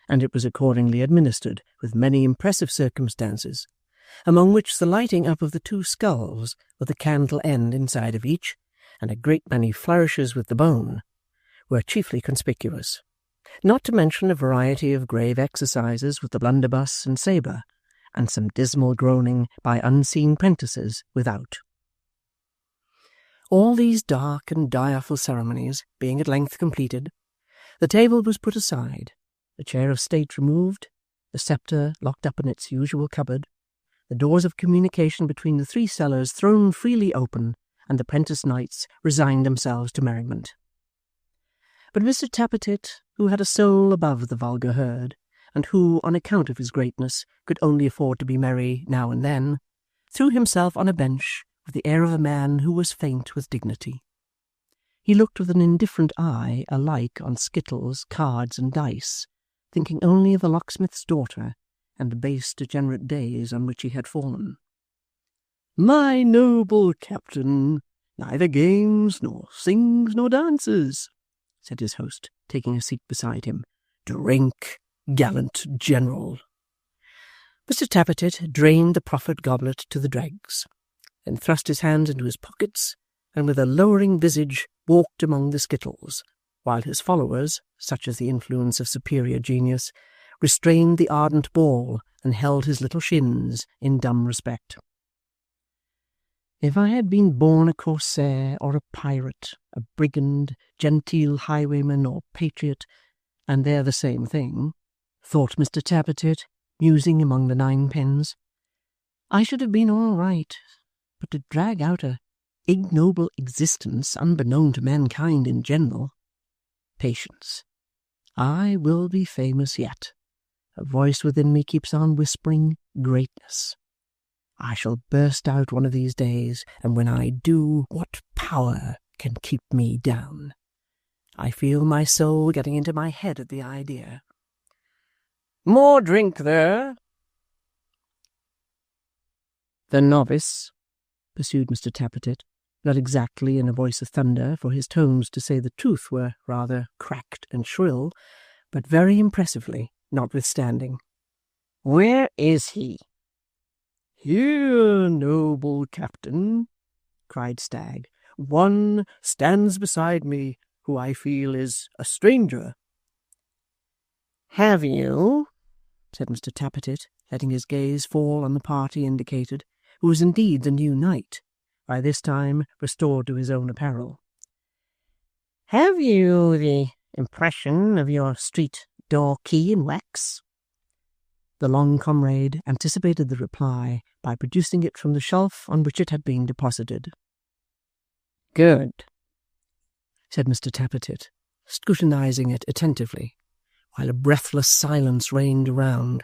and it was accordingly administered with many impressive circumstances, among which the lighting up of the 2 skulls with a candle end inside of each, and a great many flourishes with the bone, were chiefly conspicuous, not to mention a variety of grave exercises with the blunderbuss and sabre, and some dismal groaning by unseen prentices without. All these dark and direful ceremonies being at length completed, the table was put aside, the chair of state removed, the sceptre locked up in its usual cupboard, the doors of communication between the 3 cellars thrown freely open, and the prentice knights resigned themselves to merriment. But Mr. Tappertit, who had a soul above the vulgar herd, and who, on account of his greatness, could only afford to be merry now and then, threw himself on a bench with the air of a man who was faint with dignity. He looked with an indifferent eye alike on skittles, cards, and dice, thinking only of the locksmith's daughter and the base degenerate days on which he had fallen. "My noble captain neither games, nor sings, nor dances," said his host, taking a seat beside him. "Drink, gallant general." Mr. Tappertit drained the proffered goblet to the dregs, then thrust his hands into his pockets, and with a lowering visage walked among the skittles, while his followers, such as the influence of superior genius, restrained the ardent ball and held his little shins in dumb respect. If I had been born a corsair or a pirate, a brigand, genteel highwayman or patriot, and they're the same thing, thought Mr. Tappertit, musing among the ninepins, I should have been all right, but to drag out a ignoble existence unbeknown to mankind in general. Patience. I will be famous yet. A voice within me keeps on whispering greatness. I shall burst out one of these days, and when I do, what power can keep me down? I feel my soul getting into my head at the idea. More drink there. The novice, pursued Mr. Tappertit, not exactly in a voice of thunder, for his tones, to say the truth, were rather cracked and shrill, but very impressively, notwithstanding. Where is he? "Here, noble captain," cried Stagg. "One stands beside me who I feel is a stranger." Have you, said Mr. Tappertit, letting his gaze fall on the party indicated, who was indeed the new knight, by this time restored to his own apparel. Have you the impression of your street door key in wax? The long comrade anticipated the reply by producing it from the shelf on which it had been deposited. Good, said Mr. Tappertit, scrutinizing it attentively, while a breathless silence reigned around,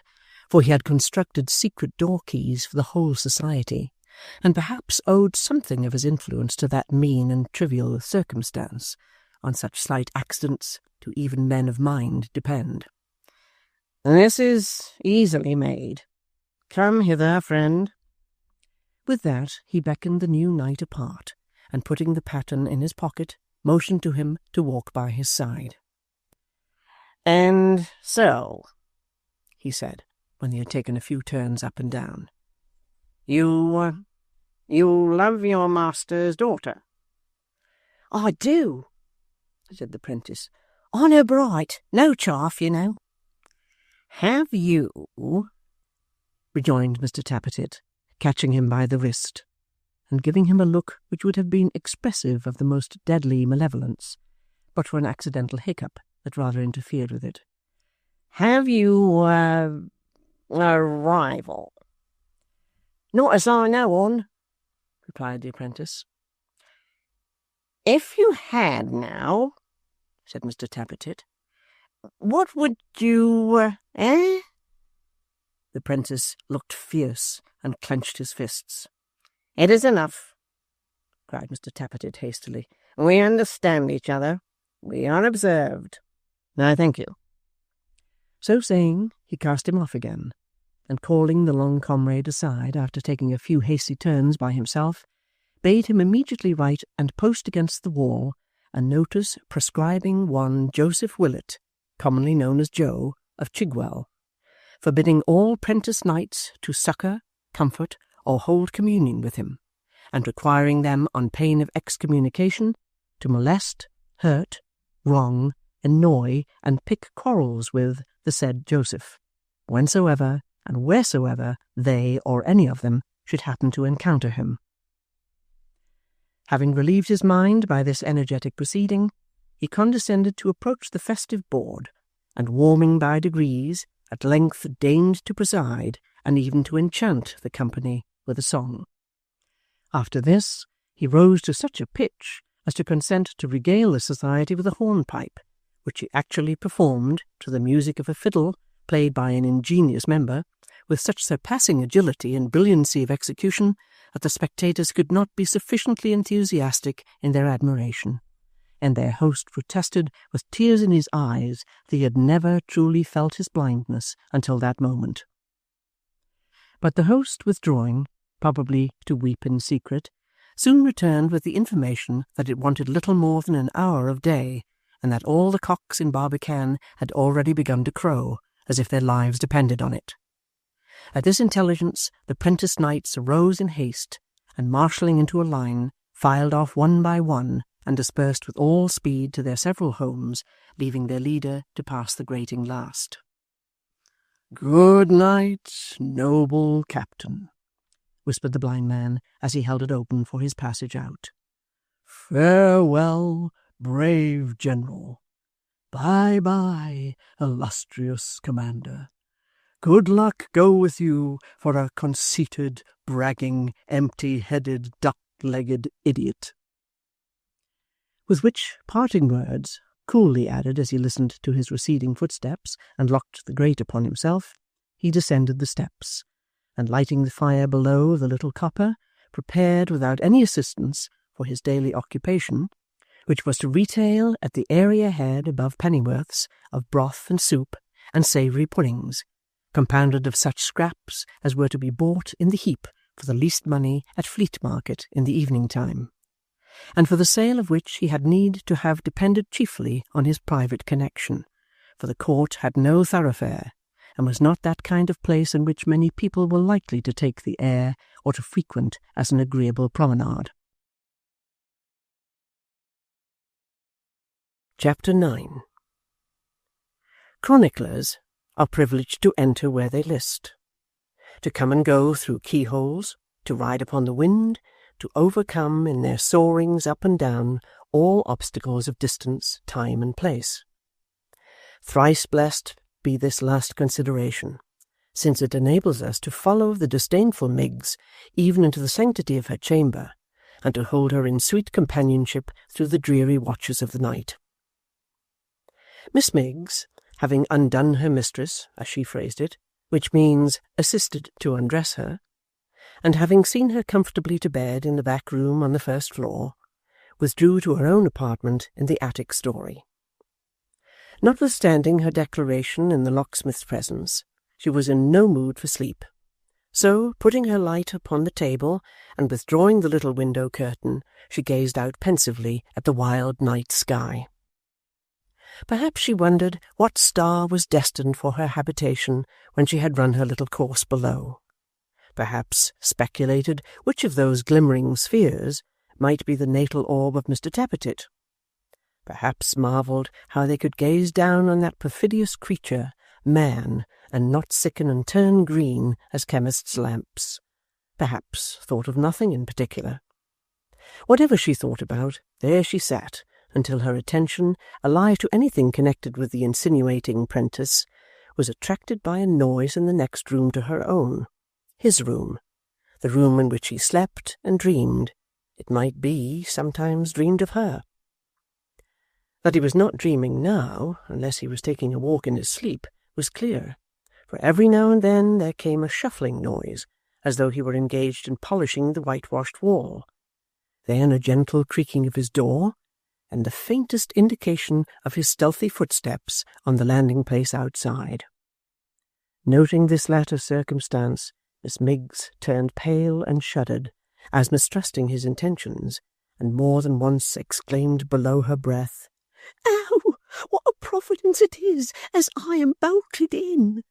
for he had constructed secret door-keys for the whole society, and perhaps owed something of his influence to that mean and trivial circumstance. On such slight accidents do even men of mind depend. This is easily made. Come hither, friend. With that he beckoned the new knight apart, and putting the pattern in his pocket, motioned to him to walk by his side. And so, he said, when he had taken a few turns up and down, you love your master's daughter? I do, said the prentice. Honour bright, no chaff, you know. Have you, rejoined Mr. Tappertit, catching him by the wrist, and giving him a look which would have been expressive of the most deadly malevolence, but for an accidental hiccup that rather interfered with it. Have you, a rival? Not as I know on, replied the apprentice. If you had now, said Mr. Tappertit, what would you, The prentice looked fierce and clenched his fists. It is enough, cried Mr. Tappertit hastily. We understand each other. We are observed. I thank you. So saying, he cast him off again, and calling the long comrade aside after taking a few hasty turns by himself, bade him immediately write and post against the wall a notice prescribing one Joseph Willet, commonly known as Joe, of Chigwell, forbidding all prentice knights to succour, comfort, or hold communion with him, and requiring them on pain of excommunication to molest, hurt, wrong, annoy, and pick quarrels with the said Joseph, whensoever and wheresoever they or any of them should happen to encounter him. Having relieved his mind by this energetic proceeding, he condescended to approach the festive board, and warming by degrees, at length deigned to preside, and even to enchant the company with a song. After this, he rose to such a pitch as to consent to regale the society with a hornpipe, which he actually performed to the music of a fiddle played by an ingenious member, with such surpassing agility and brilliancy of execution that the spectators could not be sufficiently enthusiastic in their admiration, and their host protested with tears in his eyes that he had never truly felt his blindness until that moment. But the host, withdrawing, probably to weep in secret, soon returned with the information that it wanted little more than an hour of day, and that all the cocks in Barbican had already begun to crow, as if their lives depended on it. At this intelligence the prentice knights arose in haste, and marshalling into a line, filed off one by one, and dispersed with all speed to their several homes, leaving their leader to pass the grating last. "Good night, noble captain," whispered the blind man as he held it open for his passage out. "Farewell, brave general. Bye-bye, illustrious commander. Good luck go with you for a conceited, bragging, empty-headed, duck-legged idiot." With which parting words, coolly added as he listened to his receding footsteps and locked the grate upon himself, he descended the steps, and lighting the fire below the little copper, prepared without any assistance for his daily occupation, which was to retail at the area head above pennyworths of broth and soup and savoury puddings, compounded of such scraps as were to be bought in the heap for the least money at Fleet Market in the evening time, and for the sale of which he had need to have depended chiefly on his private connection, for the court had no thoroughfare, and was not that kind of place in which many people were likely to take the air or to frequent as an agreeable promenade. Chapter 9. Chroniclers are privileged to enter where they list, to come and go through keyholes, to ride upon the wind, to overcome in their soarings up and down all obstacles of distance, time, and place. Thrice blessed be this last consideration, since it enables us to follow the disdainful Miggs even into the sanctity of her chamber, and to hold her in sweet companionship through the dreary watches of the night. Miss Miggs, having undone her mistress, as she phrased it, which means assisted to undress her, and having seen her comfortably to bed in the back room on the first floor, withdrew to her own apartment in the attic story. Notwithstanding her declaration in the locksmith's presence, she was in no mood for sleep, so, putting her light upon the table, and withdrawing the little window curtain, she gazed out pensively at the wild night sky. Perhaps she wondered what star was destined for her habitation when she had run her little course below. Perhaps speculated which of those glimmering spheres might be the natal orb of Mr. Tappertit. Perhaps marvelled how they could gaze down on that perfidious creature, man, and not sicken and turn green as chemists' lamps. Perhaps thought of nothing in particular. Whatever she thought about, there she sat, until her attention, alive to anything connected with the insinuating prentice, was attracted by a noise in the next room to her own, his room, the room in which he slept and dreamed, it might be, sometimes dreamed of her. That he was not dreaming now, unless he was taking a walk in his sleep, was clear, for every now and then there came a shuffling noise, as though he were engaged in polishing the whitewashed wall, then a gentle creaking of his door, and the faintest indication of his stealthy footsteps on the landing-place outside. Noting this latter circumstance, Miss Miggs turned pale and shuddered, as mistrusting his intentions, and more than once exclaimed below her breath, "Oh, what a providence it is as I am bolted in!"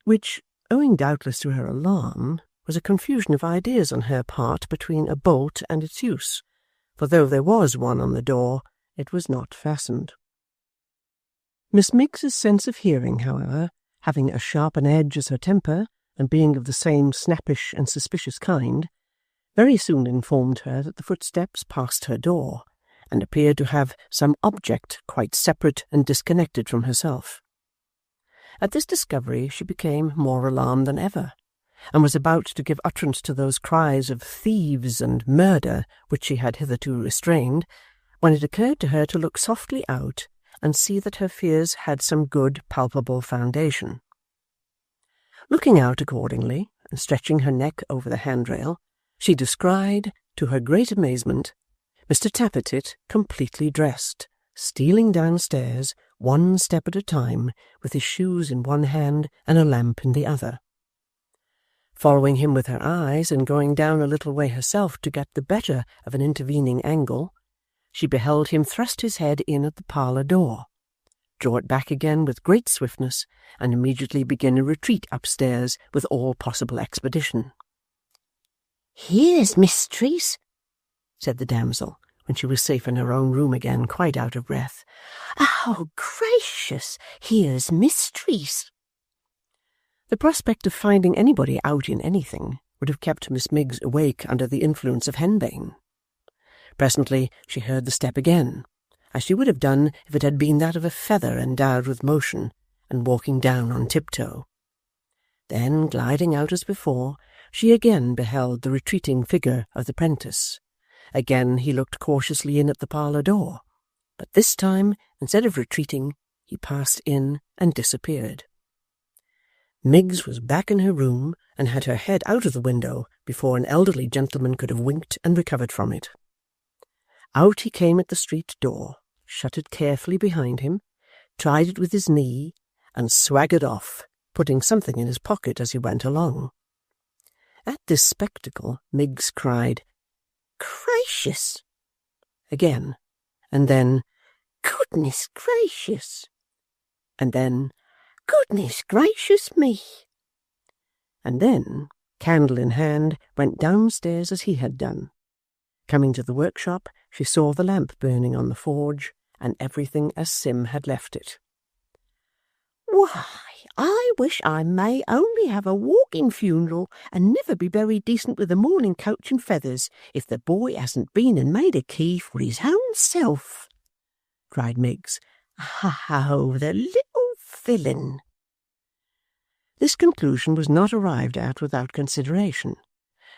which, owing doubtless to her alarm, was a confusion of ideas on her part between a bolt and its use, for though there was one on the door, it was not fastened. Miss Miggs's sense of hearing, however, having as sharp an edge as her temper, and being of the same snappish and suspicious kind, very soon informed her that the footsteps passed her door, and appeared to have some object quite separate and disconnected from herself. At this discovery she became more alarmed than ever, and was about to give utterance to those cries of thieves and murder which she had hitherto restrained, when it occurred to her to look softly out and see that her fears had some good palpable foundation. Looking out accordingly, and stretching her neck over the handrail, she descried, to her great amazement, Mr. Tappertit, completely dressed, stealing downstairs, one step at a time, with his shoes in one hand and a lamp in the other. Following him with her eyes, and going down a little way herself to get the better of an intervening angle, she beheld him thrust his head in at the parlour door, draw it back again with great swiftness, and immediately begin a retreat upstairs with all possible expedition. "Here's mysteries," said the damsel, when she was safe in her own room again, quite out of breath. "Oh, gracious, here's mysteries." The prospect of finding anybody out in anything would have kept Miss Miggs awake under the influence of henbane. Presently she heard the step again, as she would have done if it had been that of a feather endowed with motion, and walking down on tiptoe. Then, gliding out as before, she again beheld the retreating figure of the 'prentice. Again he looked cautiously in at the parlour door, but this time, instead of retreating, he passed in and disappeared. Miggs was back in her room, and had her head out of the window before an elderly gentleman could have winked and recovered from it. Out he came at the street door, shut it carefully behind him, tried it with his knee, and swaggered off, putting something in his pocket as he went along. At this spectacle Miggs cried, "Gracious!" again, and then, "Goodness gracious!" and then, "Goodness gracious me!" and then, candle in hand, went downstairs as he had done. Coming to the workshop, she saw the lamp burning on the forge, and everything as Sim had left it. "Why, I wish I may only have a walking funeral, and never be buried decent with a mourning coach and feathers, if the boy hasn't been and made a key for his own self," cried Miggs. "Oh, the little villain!" This conclusion was not arrived at without consideration,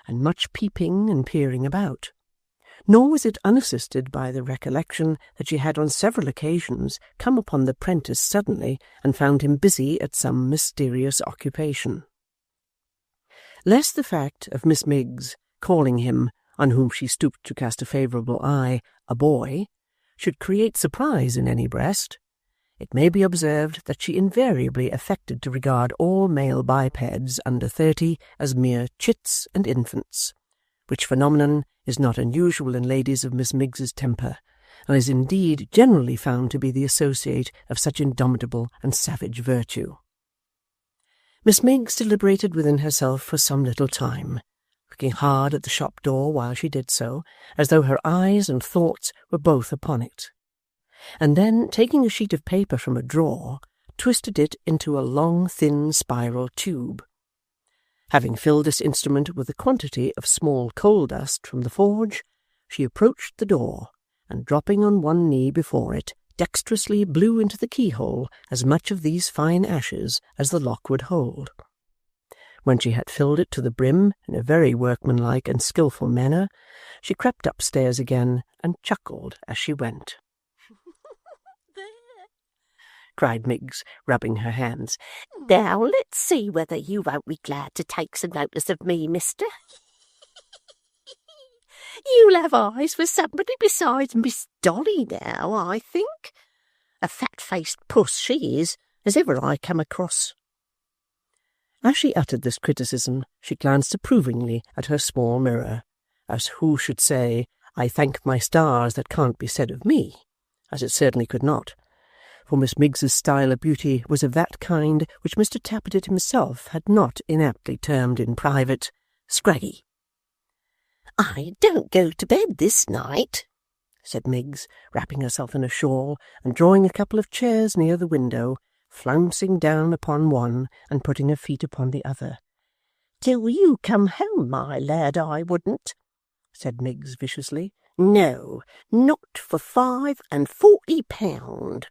and much peeping and peering about. Nor was it unassisted by the recollection that she had on several occasions come upon the 'prentice suddenly and found him busy at some mysterious occupation. Lest the fact of Miss Miggs calling him, on whom she stooped to cast a favourable eye, a boy, should create surprise in any breast, it may be observed that she invariably affected to regard all male bipeds under 30 as mere chits and infants, which phenomenon is not unusual in ladies of Miss Miggs's temper, and is indeed generally found to be the associate of such indomitable and savage virtue. Miss Miggs deliberated within herself for some little time, looking hard at the shop door while she did so, as though her eyes and thoughts were both upon it, and then, taking a sheet of paper from a drawer, twisted it into a long thin spiral tube. Having filled this instrument with a quantity of small coal dust from the forge, she approached the door, and dropping on one knee before it, dexterously blew into the keyhole as much of these fine ashes as the lock would hold. When she had filled it to the brim in a very workmanlike and skilful manner, she crept upstairs again and chuckled as she went. cried Miggs, rubbing her hands. "Now let's see whether you won't be glad to take some notice of me, mister. You'll have eyes for somebody besides Miss Dolly now, I think. A fat-faced puss she is, as ever I come across." As she uttered this criticism, she glanced approvingly at her small mirror, as who should say, "I thank my stars that can't be said of me," as it certainly could not, for Miss Miggs's style of beauty was of that kind which Mr. Tappertit himself had not inaptly termed in private scraggy. "I don't go to bed this night," said Miggs, wrapping herself in a shawl and drawing a couple of chairs near the window, flouncing down upon one and putting her feet upon the other. "Till you come home, my lad, I wouldn't," said Miggs viciously. "No, not for £45.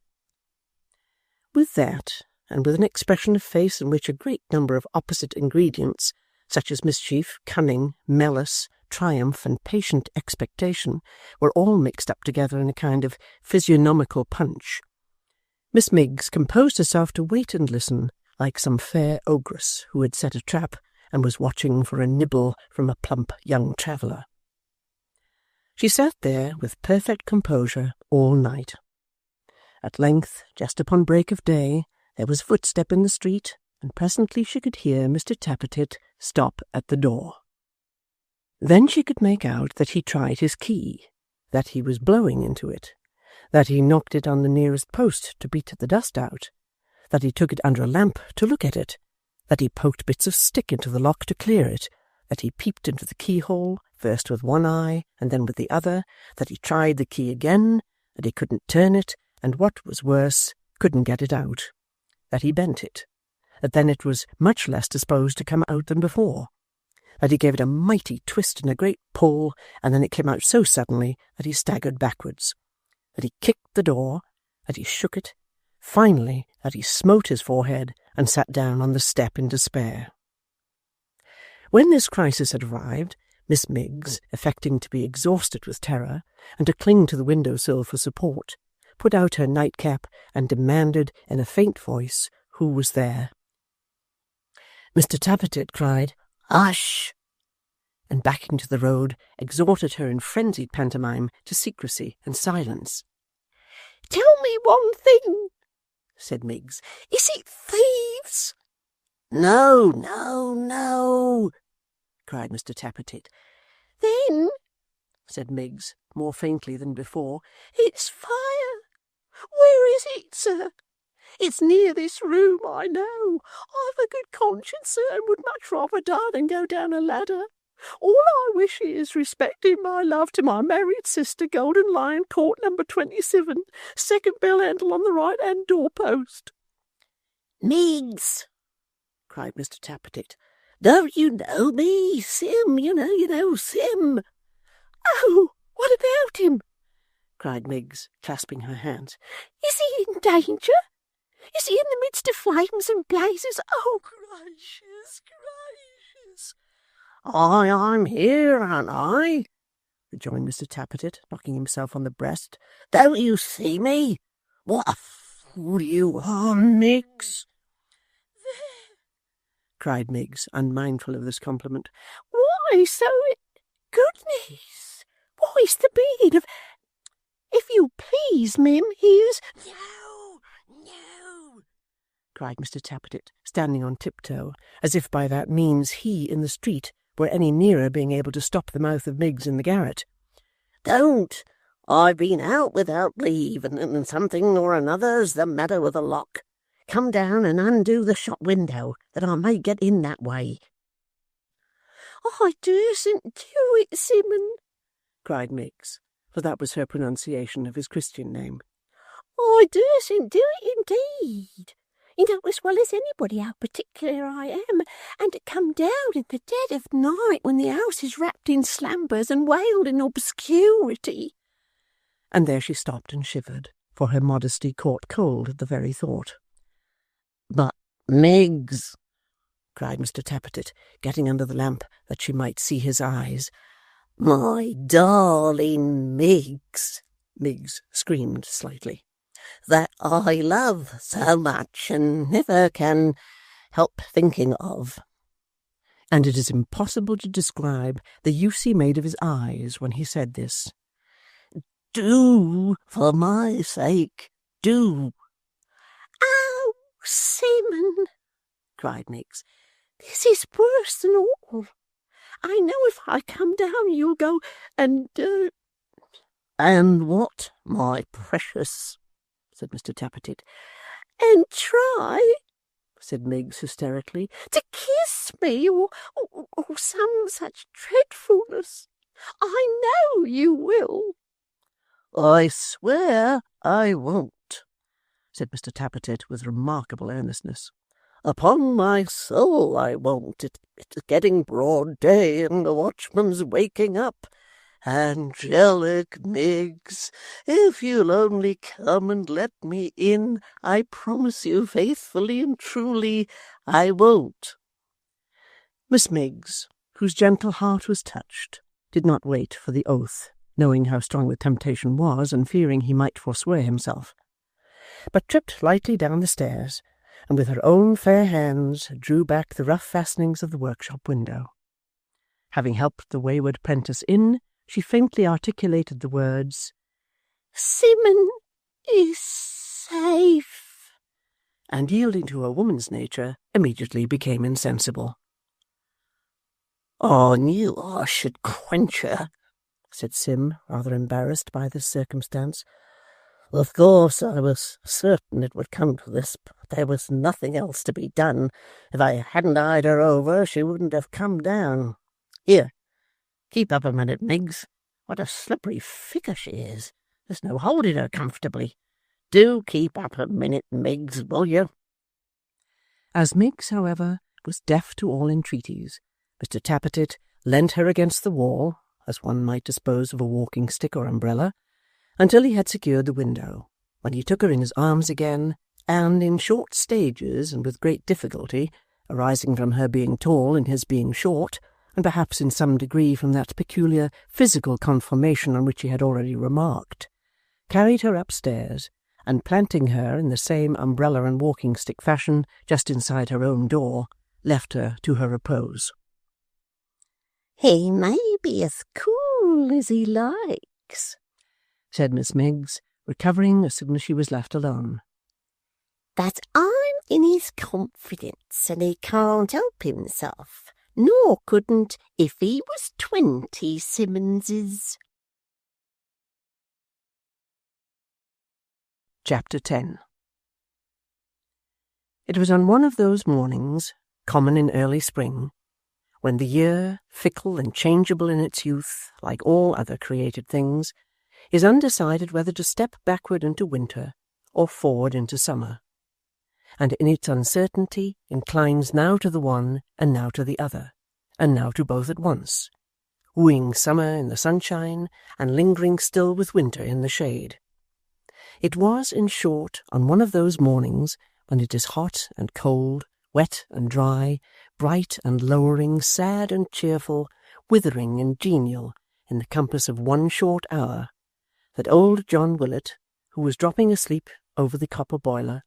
With that, and with an expression of face in which a great number of opposite ingredients, such as mischief, cunning, malice, triumph, and patient expectation, were all mixed up together in a kind of physiognomical punch, Miss Miggs composed herself to wait and listen, like some fair ogress who had set a trap and was watching for a nibble from a plump young traveller. She sat there with perfect composure all night. At length, just upon break of day, there was a footstep in the street, and presently she could hear Mr. Tappertit stop at the door. Then she could make out that he tried his key, that he was blowing into it, that he knocked it on the nearest post to beat the dust out, that he took it under a lamp to look at it, that he poked bits of stick into the lock to clear it, that he peeped into the keyhole, first with one eye and then with the other, that he tried the key again, that he couldn't turn it, and what was worse, couldn't get it out, that he bent it, that then it was much less disposed to come out than before, that he gave it a mighty twist and a great pull, and then it came out so suddenly that he staggered backwards, that he kicked the door, that he shook it, finally that he smote his forehead and sat down on the step in despair. When this crisis had arrived, Miss Miggs, affecting to be exhausted with terror, and to cling to the window-sill for support, put out her nightcap and demanded in a faint voice who was there. Mr. Tappertit cried, "Hush!" and backing to the road, exhorted her in frenzied pantomime to secrecy and silence. "Tell me one thing," said Miggs. "Is it thieves?" No, no, no, cried Mr. Tappertit. "Then," said Miggs, more faintly than before, "it's fire. Where is it, sir? It's near this room, I know. I've a good conscience, sir, and would much rather die than go down a ladder. All I wish is, respecting my love to my married sister, Golden Lion Court, number 27, second bell handle on the right-hand door-post." "Miggs," cried Mr. Tappertit, "don't you know me? Sim, you know Sim." "Oh, what about him?" cried Miggs, clasping her hands. "Is he in danger? Is he in the midst of flames and blazes? Oh, gracious, gracious!" "I'm here, aren't I?" rejoined Mr. Tappertit, knocking himself on the breast. "Don't you see me? What a fool you are, Miggs!" "There!" cried Miggs, unmindful of this compliment. "Why, so goodness! What's the meaning of... If you please, Mim, here's..." "No, no!" cried Mr. Tappertit, standing on tiptoe, as if by that means he in the street were any nearer being able to stop the mouth of Miggs in the garret. "Don't! I've been out without leave, and something or another's the matter with the lock. Come down and undo the shop window, that I may get in that way." "I dursn't do it, Simon," cried Miggs, for that was her pronunciation of his Christian name. "I dursn't do it indeed. You know as well as anybody how particular I am, and to come down in the dead of night when the house is wrapped in slumbers and veiled in obscurity." And there she stopped and shivered, for her modesty caught cold at the very thought. "But, Miggs," cried Mr. Tappertit, getting under the lamp that she might see his eyes. "My darling Miggs," Miggs screamed slightly, "that I love so much and never can help thinking of." And it is impossible to describe the use he made of his eyes when he said this. "Do, for my sake, do." "Oh, Simon," cried Miggs, "this is worse than all. I know if I come down you'll go and..." "And what, my precious?" said Mr. Tappertit. "And try," said Miggs hysterically, "to kiss me, or some such dreadfulness. I know you will." "I swear I won't," said Mr. Tappertit with remarkable earnestness. "Upon my soul I won't. It's getting broad day, and the watchman's waking up. Angelic Miggs, if you'll only come and let me in, I promise you faithfully and truly I won't." Miss Miggs, whose gentle heart was touched, did not wait for the oath, knowing how strong the temptation was and fearing he might forswear himself, but tripped lightly down the stairs, and with her own fair hands drew back the rough fastenings of the workshop window. Having helped the wayward prentice in, she faintly articulated the words, "Simon is safe," and, yielding to her woman's nature, immediately became insensible. "I knew I should quench her," said Sim, rather embarrassed by this circumstance. "Of course I was certain it would come to this, but there was nothing else to be done. If I hadn't eyed her over, she wouldn't have come down. Here, keep up a minute, Miggs. What a slippery figure she is. There's no holding her comfortably. Do keep up a minute, Miggs, will you?" As Miggs, however, was deaf to all entreaties, Mr. Tappertit leant her against the wall, as one might dispose of a walking stick or umbrella, until he had secured the window, when he took her in his arms again, and in short stages and with great difficulty, arising from her being tall and his being short, and perhaps in some degree from that peculiar physical conformation on which he had already remarked, carried her upstairs, and planting her in the same umbrella and walking stick fashion just inside her own door, left her to her repose. "He may be as cool as he likes," said Miss Miggs, recovering as soon as she was left alone. "but I'm in his confidence, and he can't help himself, nor couldn't if he was 20 Simmonses." Chapter 10. It was on one of those mornings, common in early spring, when the year, fickle and changeable in its youth, like all other created things, is undecided whether to step backward into winter or forward into summer, and in its uncertainty inclines now to the one and now to the other, and now to both at once, wooing summer in the sunshine and lingering still with winter in the shade. It was, in short, on one of those mornings when it is hot and cold, wet and dry, bright and lowering, sad and cheerful, withering and genial, in the compass of one short hour, that old John Willet, who was dropping asleep over the copper boiler,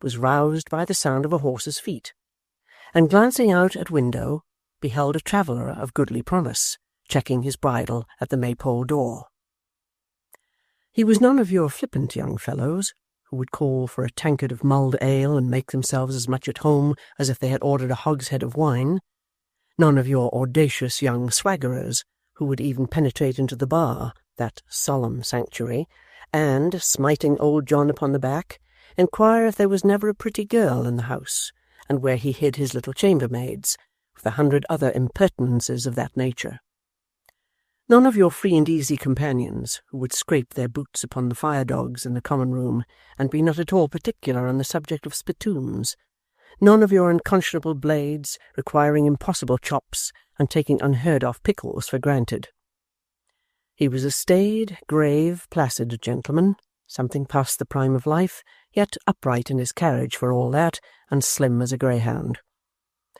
was roused by the sound of a horse's feet, and glancing out at window, beheld a traveller of goodly promise, checking his bridle at the Maypole door. He was none of your flippant young fellows, who would call for a tankard of mulled ale and make themselves as much at home as if they had ordered a hogshead of wine, none of your audacious young swaggerers, who would even penetrate into the bar, that solemn sanctuary, and, smiting old John upon the back, inquire if there was never a pretty girl in the house, and where he hid his little chambermaids, with 100 other impertinences of that nature. None of your free and easy companions, who would scrape their boots upon the fire-dogs in the common room, and be not at all particular on the subject of spittoons. None of your unconscionable blades, requiring impossible chops, and taking unheard-of pickles for granted. He was a staid, grave, placid gentleman, something past the prime of life, yet upright in his carriage for all that, and slim as a greyhound.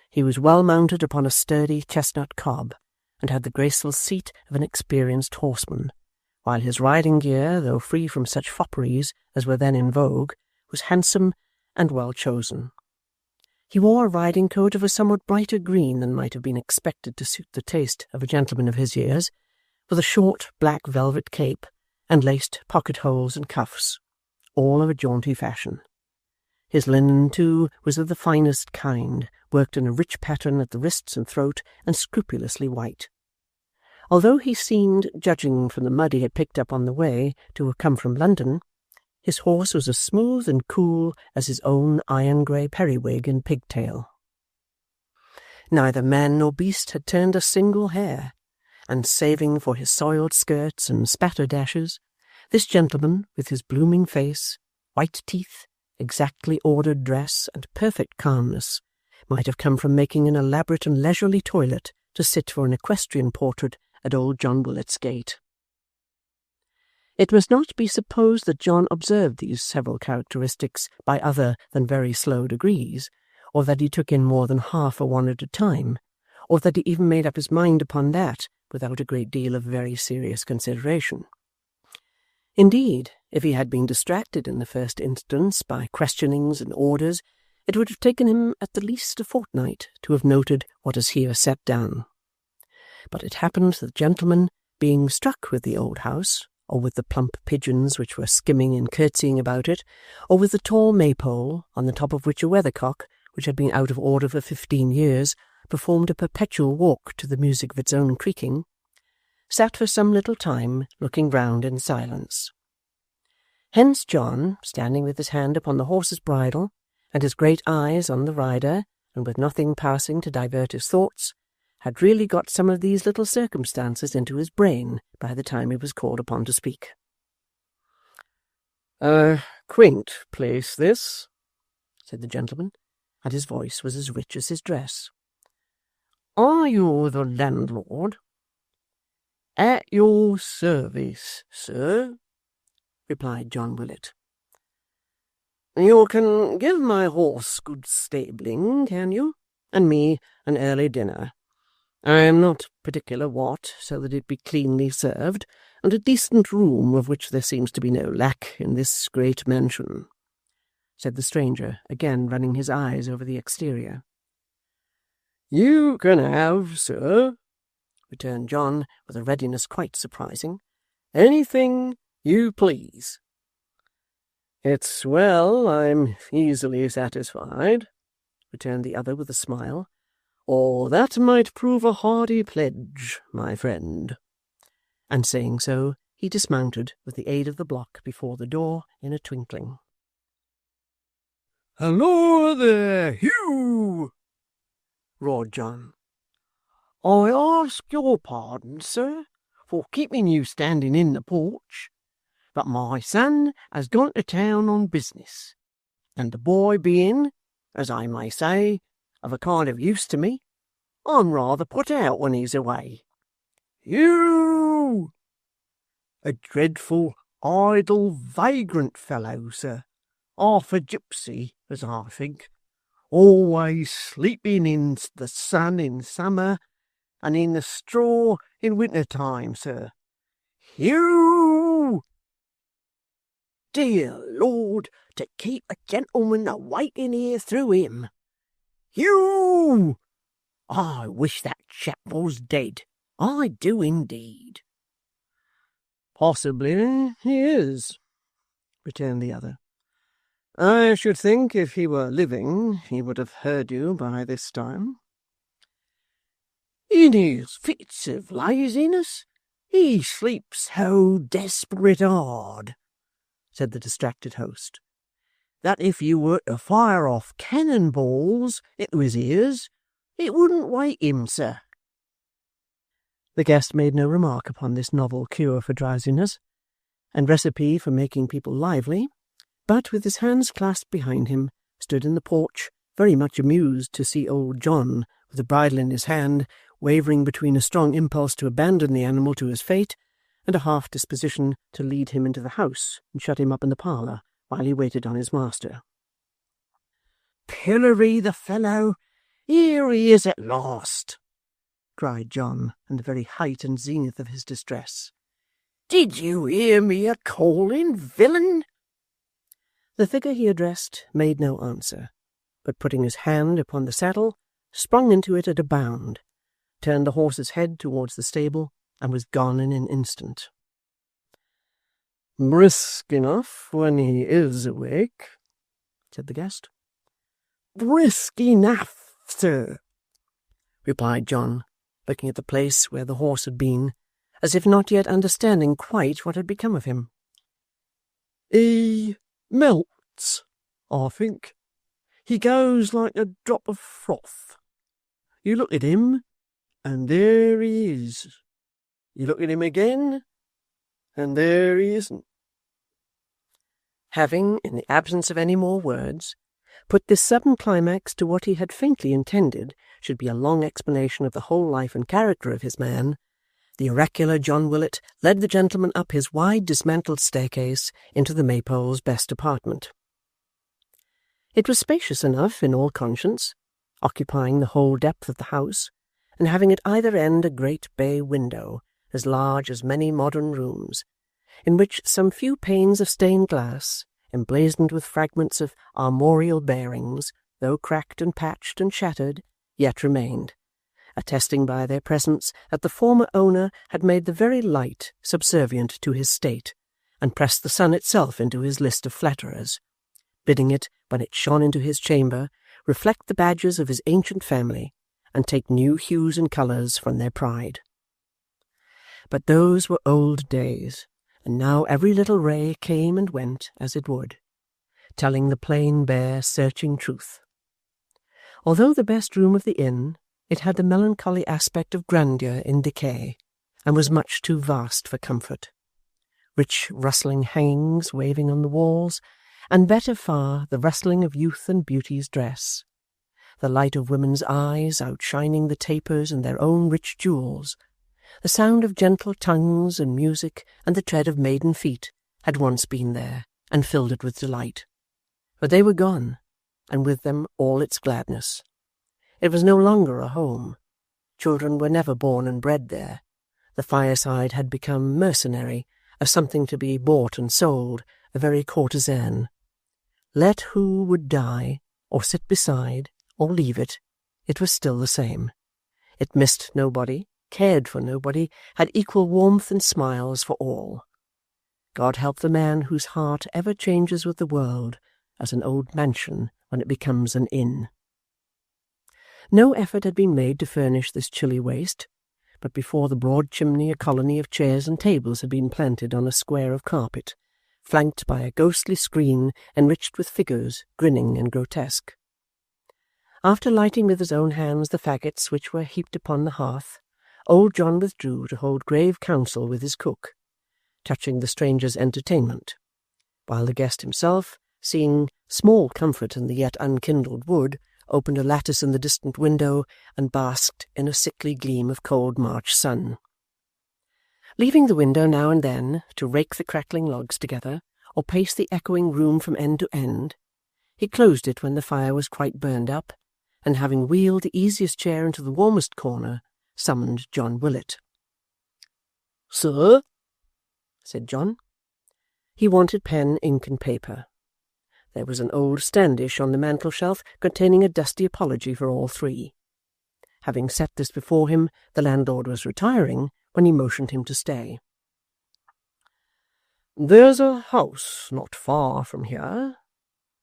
He was well mounted upon a sturdy chestnut cob, and had the graceful seat of an experienced horseman, while his riding gear, though free from such fopperies as were then in vogue, was handsome and well chosen. He wore a riding coat of a somewhat brighter green than might have been expected to suit the taste of a gentleman of his years, with a short black velvet cape, and laced pocket-holes and cuffs, all of a jaunty fashion. His linen, too, was of the finest kind, worked in a rich pattern at the wrists and throat, and scrupulously white. Although he seemed, judging from the mud he had picked up on the way, to have come from London, his horse was as smooth and cool as his own iron-grey periwig and pigtail. Neither man nor beast had turned a single hair, and saving for his soiled skirts and spatter-dashes, this gentleman, with his blooming face, white teeth, exactly ordered dress, and perfect calmness, might have come from making an elaborate and leisurely toilet to sit for an equestrian portrait at old John Willet's gate. It must not be supposed that John observed these several characteristics by other than very slow degrees, or that he took in more than half a one at a time, or that he even made up his mind upon that without a great deal of very serious consideration. Indeed, if he had been distracted in the first instance by questionings and orders, it would have taken him at the least a fortnight to have noted what is here set down. But it happened that the gentleman, being struck with the old house, or with the plump pigeons which were skimming and curtsying about it, or with the tall maypole, on the top of which a weathercock, which had been out of order for 15 years, performed a perpetual walk to the music of its own creaking, sat for some little time looking round in silence. Hence John, standing with his hand upon the horse's bridle, and his great eyes on the rider, and with nothing passing to divert his thoughts, had really got some of these little circumstances into his brain by the time he was called upon to speak. Quaint place, this," said the gentleman, and his voice was as rich as his dress. "Are you the landlord?" "At your service, sir," replied John Willet. "You can give my horse good stabling, can you, and me an early dinner? I am not particular what, so that it be cleanly served, and a decent room of which there seems to be no lack in this great mansion," said the stranger, again running his eyes over the exterior. "You can have, sir," returned John, with a readiness quite surprising, "anything you please." "It's well, I'm easily satisfied," returned the other with a smile, "or that might prove a hardy pledge, my friend." And saying so, he dismounted with the aid of the block before the door in a twinkling. "Halloa there, Hugh!" roared John. "I ask your pardon, sir, for keeping you standing in the porch, but my son has gone to town on business, and the boy being, as I may say, of a kind of use to me, I'm rather put out when he's away. You! A dreadful, idle, vagrant fellow, sir, half a gipsy, as I think, always sleeping in the sun in summer, and in the straw in winter time, sir. You! Dear Lord, to keep a gentleman a-waiting here through him. You! I wish that chap was dead. I do indeed." "Possibly he is," returned the other. "I should think if he were living he would have heard you by this time." "In his fits of laziness he sleeps so desperate hard," said the distracted host, "that if you were to fire off cannon balls into his ears, it wouldn't wake him, sir." The guest made no remark upon this novel cure for drowsiness, and recipe for making people lively, but, with his hands clasped behind him, stood in the porch, very much amused to see old John, with the bridle in his hand, wavering between a strong impulse to abandon the animal to his fate, and a half disposition to lead him into the house and shut him up in the parlour while he waited on his master. "Pillory the fellow! Here he is at last!" cried John, in the very height and zenith of his distress. "Did you hear me a-calling, villain?" The figure he addressed made no answer, but putting his hand upon the saddle, sprung into it at a bound, turned the horse's head towards the stable, and was gone in an instant. "Brisk enough when he is awake," said the guest. "Brisk enough, sir," replied John, looking at the place where the horse had been, as if not yet understanding quite what had become of him. "He melts, I think. He goes like a drop of froth. You look at him, and there he is. You look at him again, and there he isn't." Having, in the absence of any more words, put this sudden climax to what he had faintly intended should be a long explanation of the whole life and character of his man, the oracular John Willet led the gentleman up his wide dismantled staircase into the Maypole's best apartment. It was spacious enough in all conscience, occupying the whole depth of the house, and having at either end a great bay window, as large as many modern rooms, in which some few panes of stained glass, emblazoned with fragments of armorial bearings, though cracked and patched and shattered, yet remained, attesting by their presence that the former owner had made the very light subservient to his state, and pressed the sun itself into his list of flatterers, bidding it, when it shone into his chamber, reflect the badges of his ancient family, and take new hues and colours from their pride. But those were old days, and now every little ray came and went as it would, telling the plain, bare, searching truth. Although the best room of the inn, it had the melancholy aspect of grandeur in decay, and was much too vast for comfort. Rich rustling hangings waving on the walls, and better far the rustling of youth and beauty's dress, the light of women's eyes outshining the tapers and their own rich jewels, the sound of gentle tongues and music, and the tread of maiden feet had once been there, and filled it with delight. But they were gone, and with them all its gladness. It was no longer a home. Children were never born and bred there. The fireside had become mercenary, a something to be bought and sold, a very courtesan. Let who would die, or sit beside, or leave it, it was still the same. It missed nobody, cared for nobody, had equal warmth and smiles for all. God help the man whose heart ever changes with the world, as an old mansion when it becomes an inn. No effort had been made to furnish this chilly waste, but before the broad chimney a colony of chairs and tables had been planted on a square of carpet, flanked by a ghostly screen enriched with figures, grinning and grotesque. After lighting with his own hands the faggots which were heaped upon the hearth, old John withdrew to hold grave counsel with his cook, touching the stranger's entertainment, while the guest himself, seeing small comfort in the yet unkindled wood, opened a lattice in the distant window and basked in a sickly gleam of cold March sun. Leaving the window now and then to rake the crackling logs together, or pace the echoing room from end to end, he closed it when the fire was quite burned up, and having wheeled the easiest chair into the warmest corner, summoned John Willet. "Sir," said John. He wanted pen, ink, and paper. There was an old standish on the mantel-shelf containing a dusty apology for all three. Having set this before him, the landlord was retiring when he motioned him to stay. "There's a house not far from here,"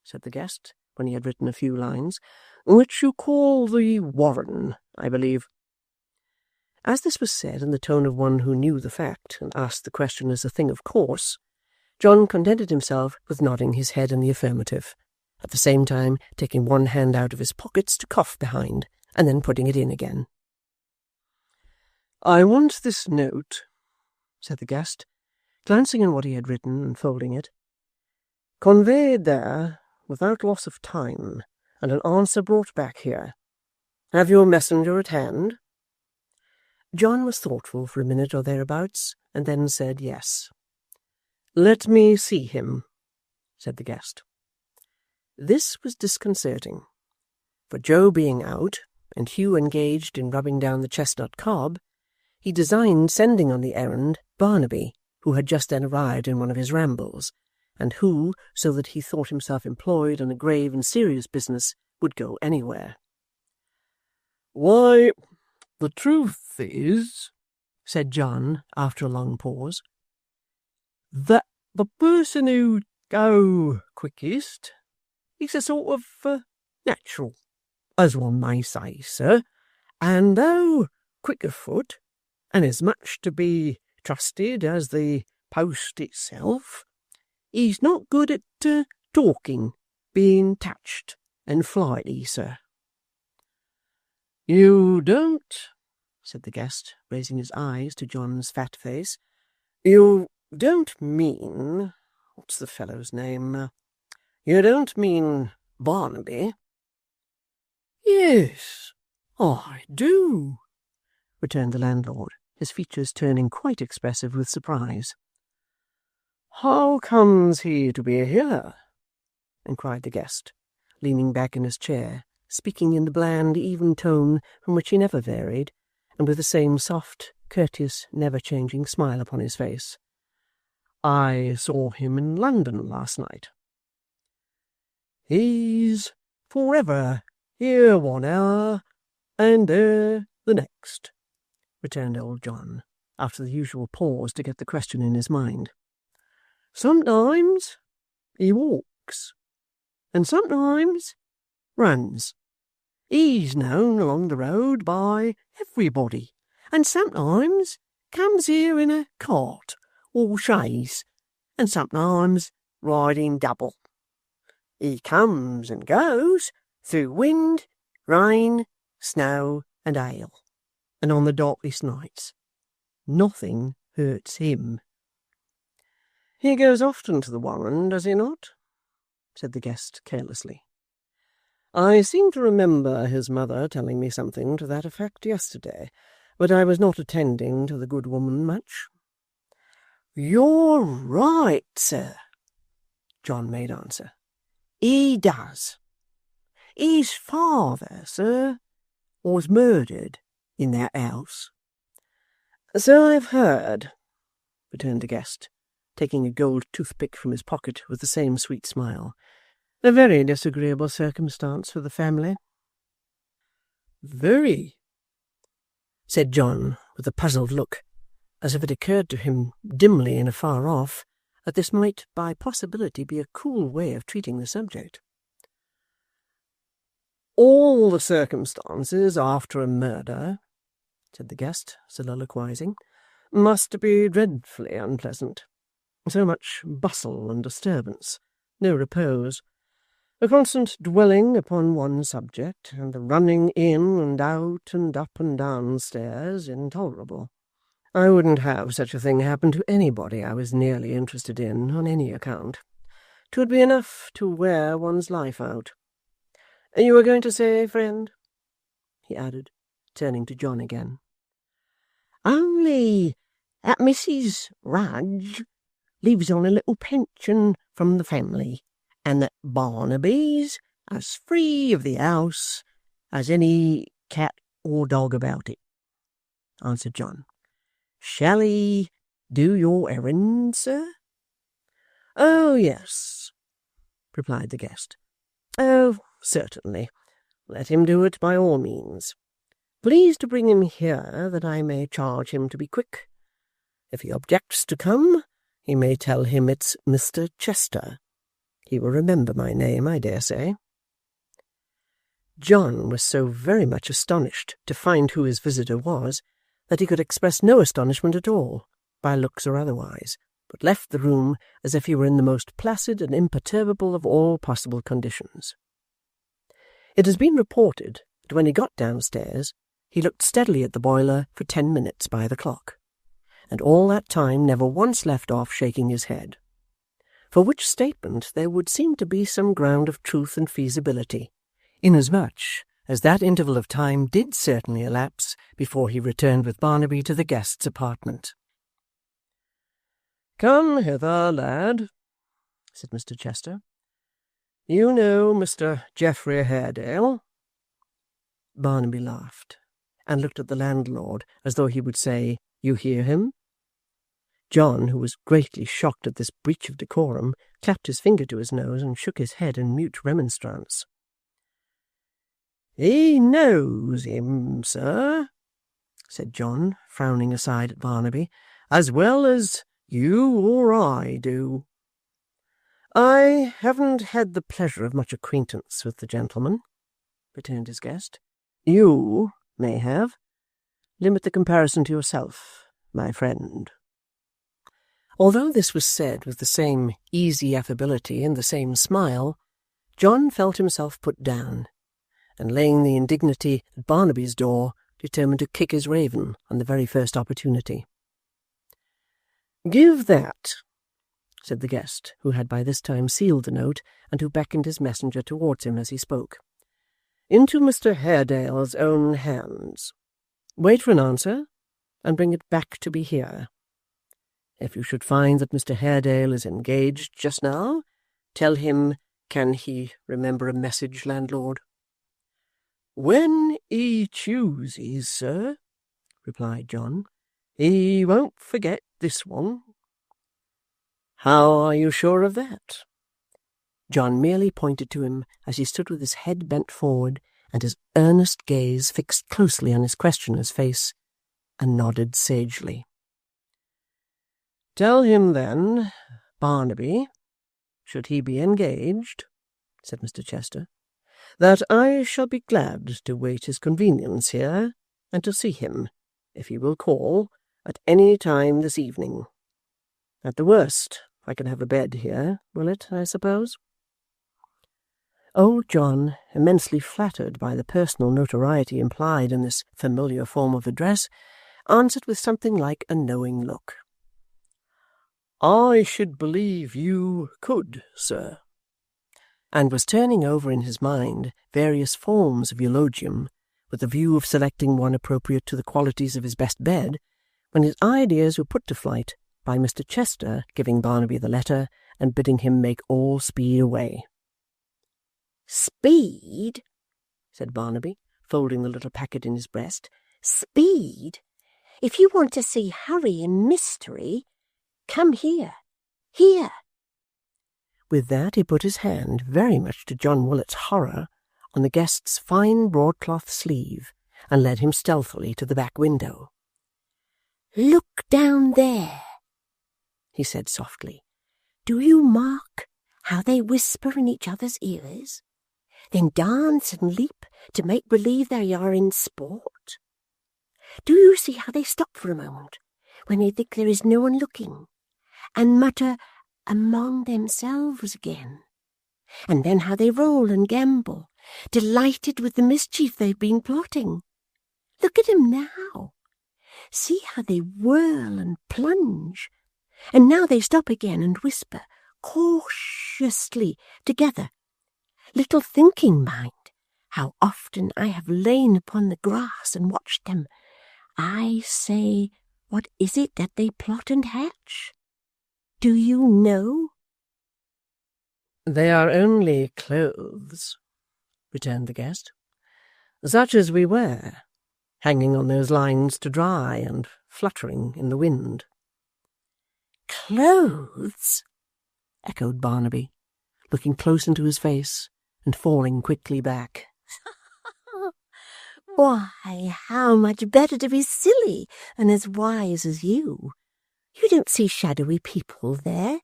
said the guest, when he had written a few lines, "which you call the Warren, I believe." As this was said in the tone of one who knew the fact and asked the question as a thing of course, John contented himself with nodding his head in the affirmative, at the same time taking one hand out of his pockets to cough behind, and then putting it in again. "I want this note," said the guest, glancing at what he had written and folding it, "conveyed there without loss of time, and an answer brought back here. Have you a messenger at hand?" John was thoughtful for a minute or thereabouts, and then said yes. "Let me see him," said the guest. This was disconcerting, for Joe being out, and Hugh engaged in rubbing down the chestnut cob, he designed sending on the errand Barnaby, who had just then arrived in one of his rambles, and who, so that he thought himself employed on a grave and serious business, would go anywhere. "Why, the truth is," said John, after a long pause, "that the person who'd go quickest is a sort of natural, as one may say, sir, and though quick of foot, and as much to be trusted as the post itself, he's not good at talking, being touched and flighty, sir." "You don't," said the guest, raising his eyes to John's fat face, "you don't mean, what's the fellow's name? You don't mean Barnaby?" "Yes, I do," returned the landlord, his features turning quite expressive with surprise. "How comes he to be here?" inquired the guest, leaning back in his chair, speaking in the bland, even tone from which he never varied, and with the same soft, courteous, never-changing smile upon his face. "I saw him in London last night." "He's for ever here 1 hour, and there "The next," returned old John, after the usual pause to get the question in his mind. "Sometimes he walks, and sometimes runs. He's known along the road by everybody, and sometimes comes here in a cart or chaise, and sometimes riding double. He comes and goes through wind, rain, snow, and hail, and on the darkest nights. Nothing hurts him." "He goes often to the Warren, does he not?" said the guest carelessly. "I seem to remember his mother telling me something to that effect yesterday, but I was not attending to the good woman much." "You're right, sir," John made answer. "He does. His father, sir, was murdered in that house." "So I've heard," returned the guest, taking a gold toothpick from his pocket with the same sweet smile. "A very disagreeable circumstance for the family." "Very," said John, with a puzzled look, as if it occurred to him dimly and afar off that this might by possibility be a cool way of treating the subject. "All the circumstances after a murder," said the guest, soliloquizing, "must be dreadfully unpleasant. So much bustle and disturbance, no repose, a constant dwelling upon one subject, and the running in and out and up and down stairs intolerable. I wouldn't have such a thing happen to anybody I was nearly interested in on any account. 'Twould be enough to wear one's life out. You were going to say, friend?" he added, turning to John again. "Only that Mrs. Rudge lives on a little pension from the family, and that Barnaby's as free of the house as any cat or dog about it," answered John. "Shall he do your errand, sir?" "Oh, yes," replied the guest. "Oh, certainly. Let him do it by all means. Please to bring him here, that I may charge him to be quick. If he objects to come, he may tell him it's Mr. Chester. He will remember my name, I dare say." John was so very much astonished to find who his visitor was that he could express no astonishment at all, by looks or otherwise, but left the room as if he were in the most placid and imperturbable of all possible conditions. It has been reported that when he got downstairs, he looked steadily at the boiler for 10 minutes by the clock, and all that time never once left off shaking his head, for which statement there would seem to be some ground of truth and feasibility, inasmuch as that interval of time did certainly elapse before he returned with Barnaby to the guest's apartment. "Come hither, lad," said Mr. Chester. "You know Mr. Geoffrey Haredale?" Barnaby laughed, and looked at the landlord as though he would say, "You hear him?" John, who was greatly shocked at this breach of decorum, clapped his finger to his nose and shook his head in mute remonstrance. "He knows him, sir," said John, frowning aside at Barnaby, "as well as you or I do." "I haven't had the pleasure of much acquaintance with the gentleman," returned his guest. "You may have. Limit the comparison to yourself, my friend." Although this was said with the same easy affability and the same smile, John felt himself put down, and laying the indignity at Barnaby's door, determined to kick his raven on the very first opportunity. "Give that," said the guest, who had by this time sealed the note, and who beckoned his messenger towards him as he spoke, "into Mr. Haredale's own hands. Wait for an answer, and bring it back to me here. If you should find that Mr. Haredale is engaged just now, tell him, can he remember a message, landlord?" "When he chooses, sir," replied John. "He won't forget this one." "How are you sure of that?" John merely pointed to him as he stood with his head bent forward and his earnest gaze fixed closely on his questioner's face, and nodded sagely. "Tell him, then, Barnaby, should he be engaged," said Mr. Chester, "that I shall be glad to wait his convenience here, and to see him, if he will call, at any time this evening. At the worst, I can have a bed here, will it, I suppose?" Old John, immensely flattered by the personal notoriety implied in this familiar form of address, answered with something like a knowing look. "I should believe you could, sir," and was turning over in his mind various forms of eulogium, with the view of selecting one appropriate to the qualities of his best bed, when his ideas were put to flight by Mr. Chester giving Barnaby the letter and bidding him make all speed away. "Speed?" said Barnaby, folding the little packet in his breast. "Speed? If you want to see hurry and mystery, come here. Here." With that he put his hand, very much to John Willet's horror, on the guest's fine broadcloth sleeve, and led him stealthily to the back window. "Look down there," he said softly. "Do you mark how they whisper in each other's ears, then dance and leap to make believe they are in sport? Do you see how they stop for a moment, when they think there is no one looking, and mutter among themselves again? And then how they roll and gambol, delighted with the mischief they've been plotting? Look at 'em now. See how they whirl and plunge. And now they stop again and whisper cautiously together, little thinking, mind, how often I have lain upon the grass and watched them. I say, what is it that they plot and hatch? Do you know?" "They are only clothes," returned the guest, "such as we wear, hanging on those lines to dry and fluttering in the wind." "Clothes?" echoed Barnaby, looking close into his face and falling quickly back. Why, how much better to be silly and as wise as you. You don't see shadowy people there,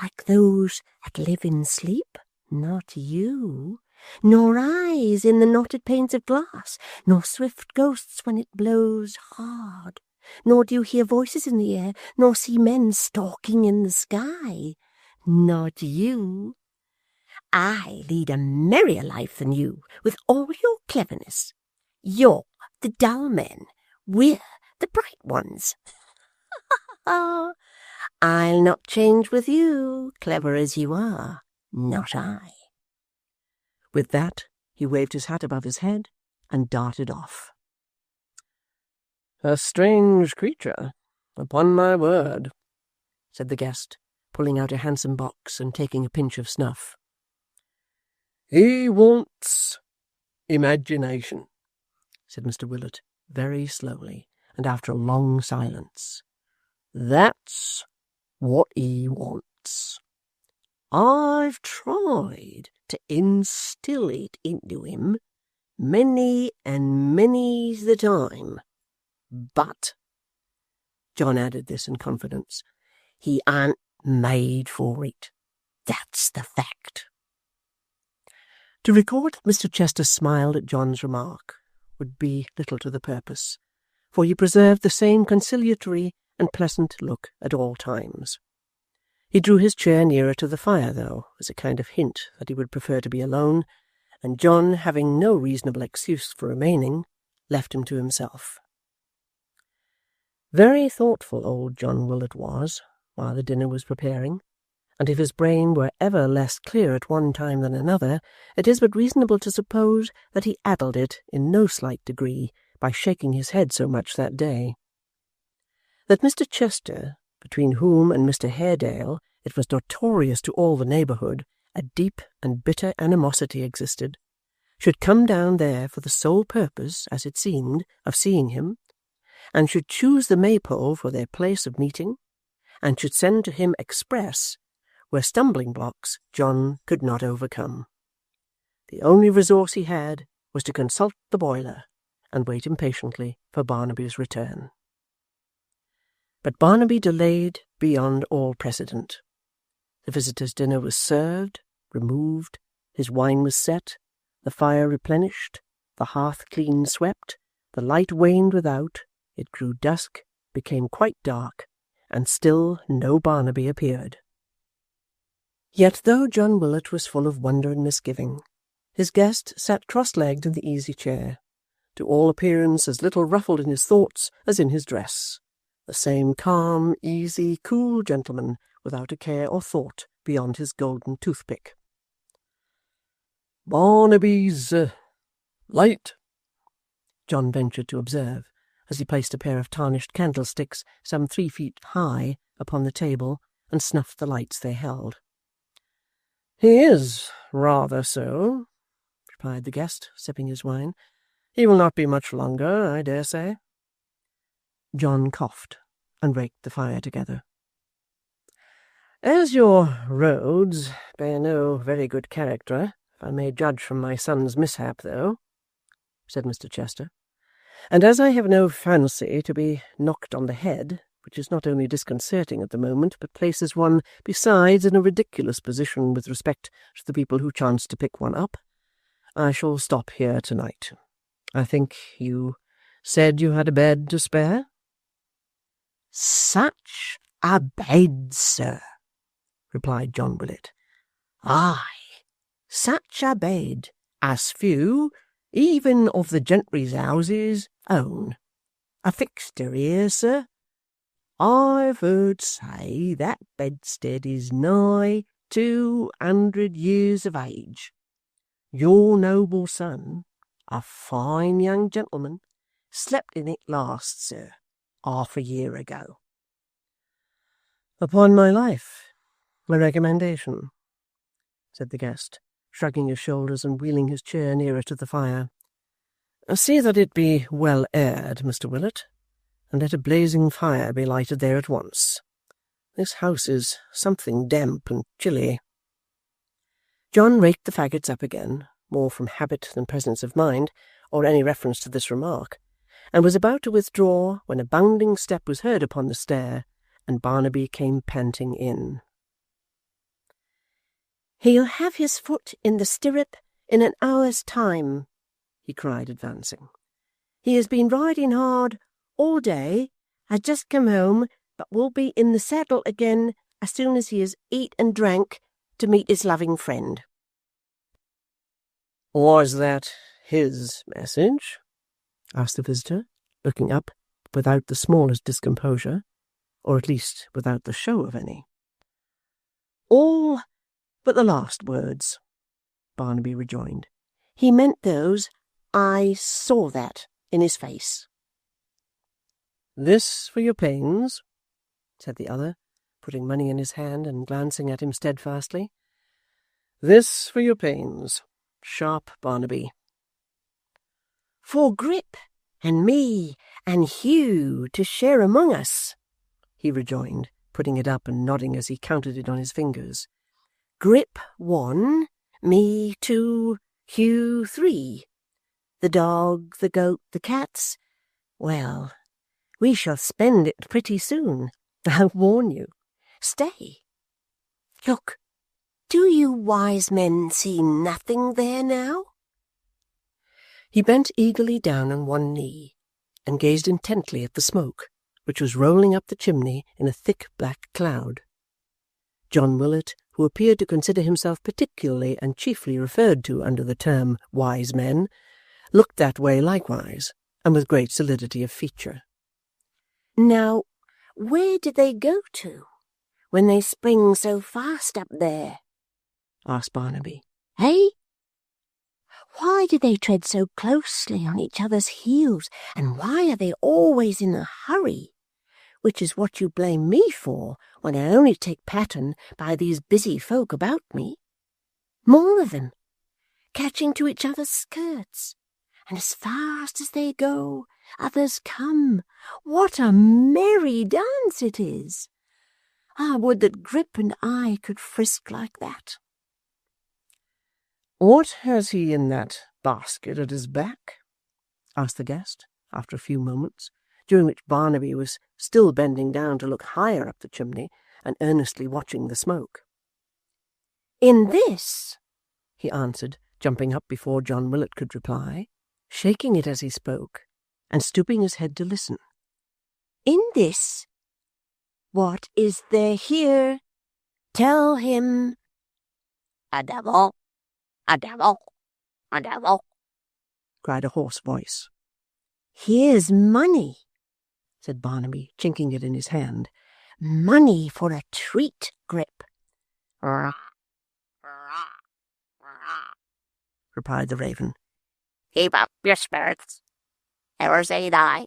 like those that live in sleep. Not you. Nor eyes in the knotted panes of glass, nor swift ghosts when it blows hard. Nor do you hear voices in the air, nor see men stalking in the sky. Not you. I lead a merrier life than you, with all your cleverness. You're the dull men, we're the bright ones. I'll not change with you, clever as you are, not I." With that he waved his hat above his head and darted off. "A strange creature, upon my word," said the guest, pulling out a handsome box and taking a pinch of snuff. "He wants imagination," said Mr. Willet, very slowly, and after a long silence. "That's what he wants. I've tried to instil it into him many and many's the time, but," John added this in confidence, "he ain't made for it. That's the fact." To record that Mr. Chester smiled at John's remark would be little to the purpose, for he preserved the same conciliatory and pleasant look at all times. He drew his chair nearer to the fire, though, as a kind of hint that he would prefer to be alone, and John, having no reasonable excuse for remaining, left him to himself. Very thoughtful old John Willet was, while the dinner was preparing, and if his brain were ever less clear at one time than another, it is but reasonable to suppose that he addled it in no slight degree by shaking his head so much that day. That Mr. Chester, between whom and Mr. Haredale it was notorious to all the neighbourhood a deep and bitter animosity existed, should come down there for the sole purpose, as it seemed, of seeing him, and should choose the Maypole for their place of meeting, and should send to him express, were stumbling blocks John could not overcome. The only resource he had was to consult the boiler and wait impatiently for Barnaby's return. But Barnaby delayed beyond all precedent. The visitor's dinner was served, removed, his wine was set, the fire replenished, the hearth clean swept, the light waned without, it grew dusk, became quite dark, and still no Barnaby appeared. Yet though John Willet was full of wonder and misgiving, his guest sat cross-legged in the easy-chair, to all appearance as little ruffled in his thoughts as in his dress, the same calm, easy, cool gentleman, without a care or thought beyond his golden toothpick. "Barnaby's late," John ventured to observe, as he placed a pair of tarnished candlesticks some 3 feet high upon the table and snuffed the lights they held. "He is rather so," replied the guest, sipping his wine. "He will not be much longer, I dare say." John coughed and raked the fire together. "As your roads bear no very good character, if I may judge from my son's mishap, though," said Mr. Chester, "and as I have no fancy to be knocked on the head, which is not only disconcerting at the moment, but places one besides in a ridiculous position with respect to the people who chance to pick one up, I shall stop here tonight. I think you said you had a bed to spare?" "Such a bed, sir," replied John Willet. "Aye, such a bed as few, even of the gentry's houses, own. A fixture here, sir. I've heard say that bedstead is nigh 200 years of age. Your noble son, a fine young gentleman, slept in it last, sir, 1/2 a year ago." "Upon my life, a recommendation," said the guest, shrugging his shoulders and wheeling his chair nearer to the fire. "See that it be well aired, Mr. Willet, and let a blazing fire be lighted there at once. This house is something damp and chilly." John raked the faggots up again, more from habit than presence of mind, or any reference to this remark, and was about to withdraw when a bounding step was heard upon the stair, and Barnaby came panting in. "He'll have his foot in the stirrup in an hour's time," he cried, advancing. "He has been riding hard all day, has just come home, but will be in the saddle again as soon as he has eat and drank to meet his loving friend." "Was that his message?" asked the visitor, looking up without the smallest discomposure, or at least without the show of any. "All but the last words," Barnaby rejoined. "He meant those. I saw that in his face." "This for your pains," said the other, putting money in his hand and glancing at him steadfastly. "This for your pains, sharp Barnaby." "For Grip and me and Hugh to share among us," he rejoined, putting it up and nodding as he counted it on his fingers. "Grip 1, me 2, Hugh 3. The dog, the goat, the cats. Well, we shall spend it pretty soon, I warn you. Stay. Look, do you wise men see nothing there now?" He bent eagerly down on one knee, and gazed intently at the smoke, which was rolling up the chimney in a thick black cloud. John Willet, who appeared to consider himself particularly and chiefly referred to under the term wise men, looked that way likewise, and with great solidity of feature. "Now, where did they go to, when they spring so fast up there?" asked Barnaby. "Eh? Why do they tread so closely on each other's heels, and why are they always in a hurry? Which is what you blame me for, when I only take pattern by these busy folk about me. More of them, catching to each other's skirts, and as fast as they go, others come. What a merry dance it is! I would that Grip and I could frisk like that." "What has he in that basket at his back?" asked the guest, after a few moments, during which Barnaby was still bending down to look higher up the chimney and earnestly watching the smoke. "In this," he answered, jumping up before John Willet could reply, shaking it as he spoke, and stooping his head to listen. "In this. What is there here? Tell him." "A devil, a devil, a devil," cried a hoarse voice. "Here's money," said Barnaby, chinking it in his hand. "Money for a treat, Grip." "Rah, rah, rah," replied the raven. "Keep up your spirits. Ever say die.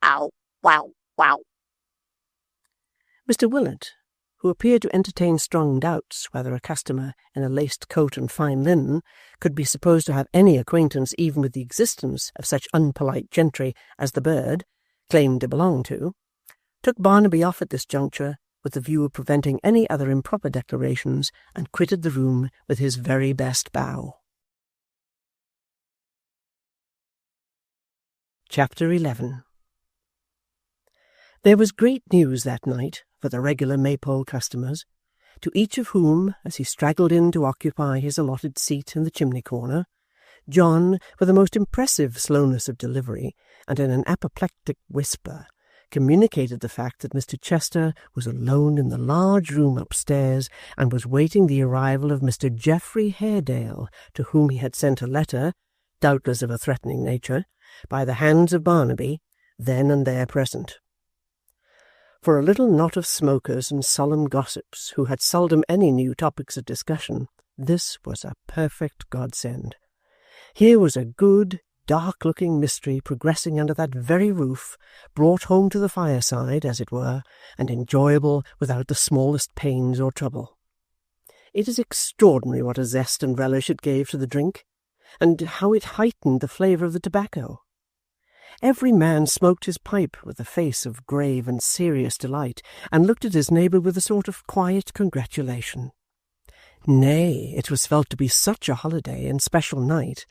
Bow, wow, wow." Mr. Willet, who appeared to entertain strong doubts whether a customer in a laced coat and fine linen could be supposed to have any acquaintance even with the existence of such unpolite gentry as the bird claimed to belong to, took Barnaby off at this juncture with the view of preventing any other improper declarations, and quitted the room with his very best bow. Chapter 11. There was great news that night for the regular Maypole customers, to each of whom, as he straggled in to occupy his allotted seat in the chimney-corner, John, with a most impressive slowness of delivery, and in an apoplectic whisper, communicated the fact that Mr. Chester was alone in the large room upstairs, and was waiting the arrival of Mr. Geoffrey Haredale, to whom he had sent a letter, doubtless of a threatening nature, by the hands of Barnaby, then and there present. For a little knot of smokers and solemn gossips, who had seldom any new topics of discussion, this was a perfect godsend. Here was a good, dark-looking mystery progressing under that very roof, brought home to the fireside, as it were, and enjoyable without the smallest pains or trouble. It is extraordinary what a zest and relish it gave to the drink, and how it heightened the flavour of the tobacco. Every man smoked his pipe with a face of grave and serious delight, and looked at his neighbour with a sort of quiet congratulation. Nay, it was felt to be such a holiday and special night,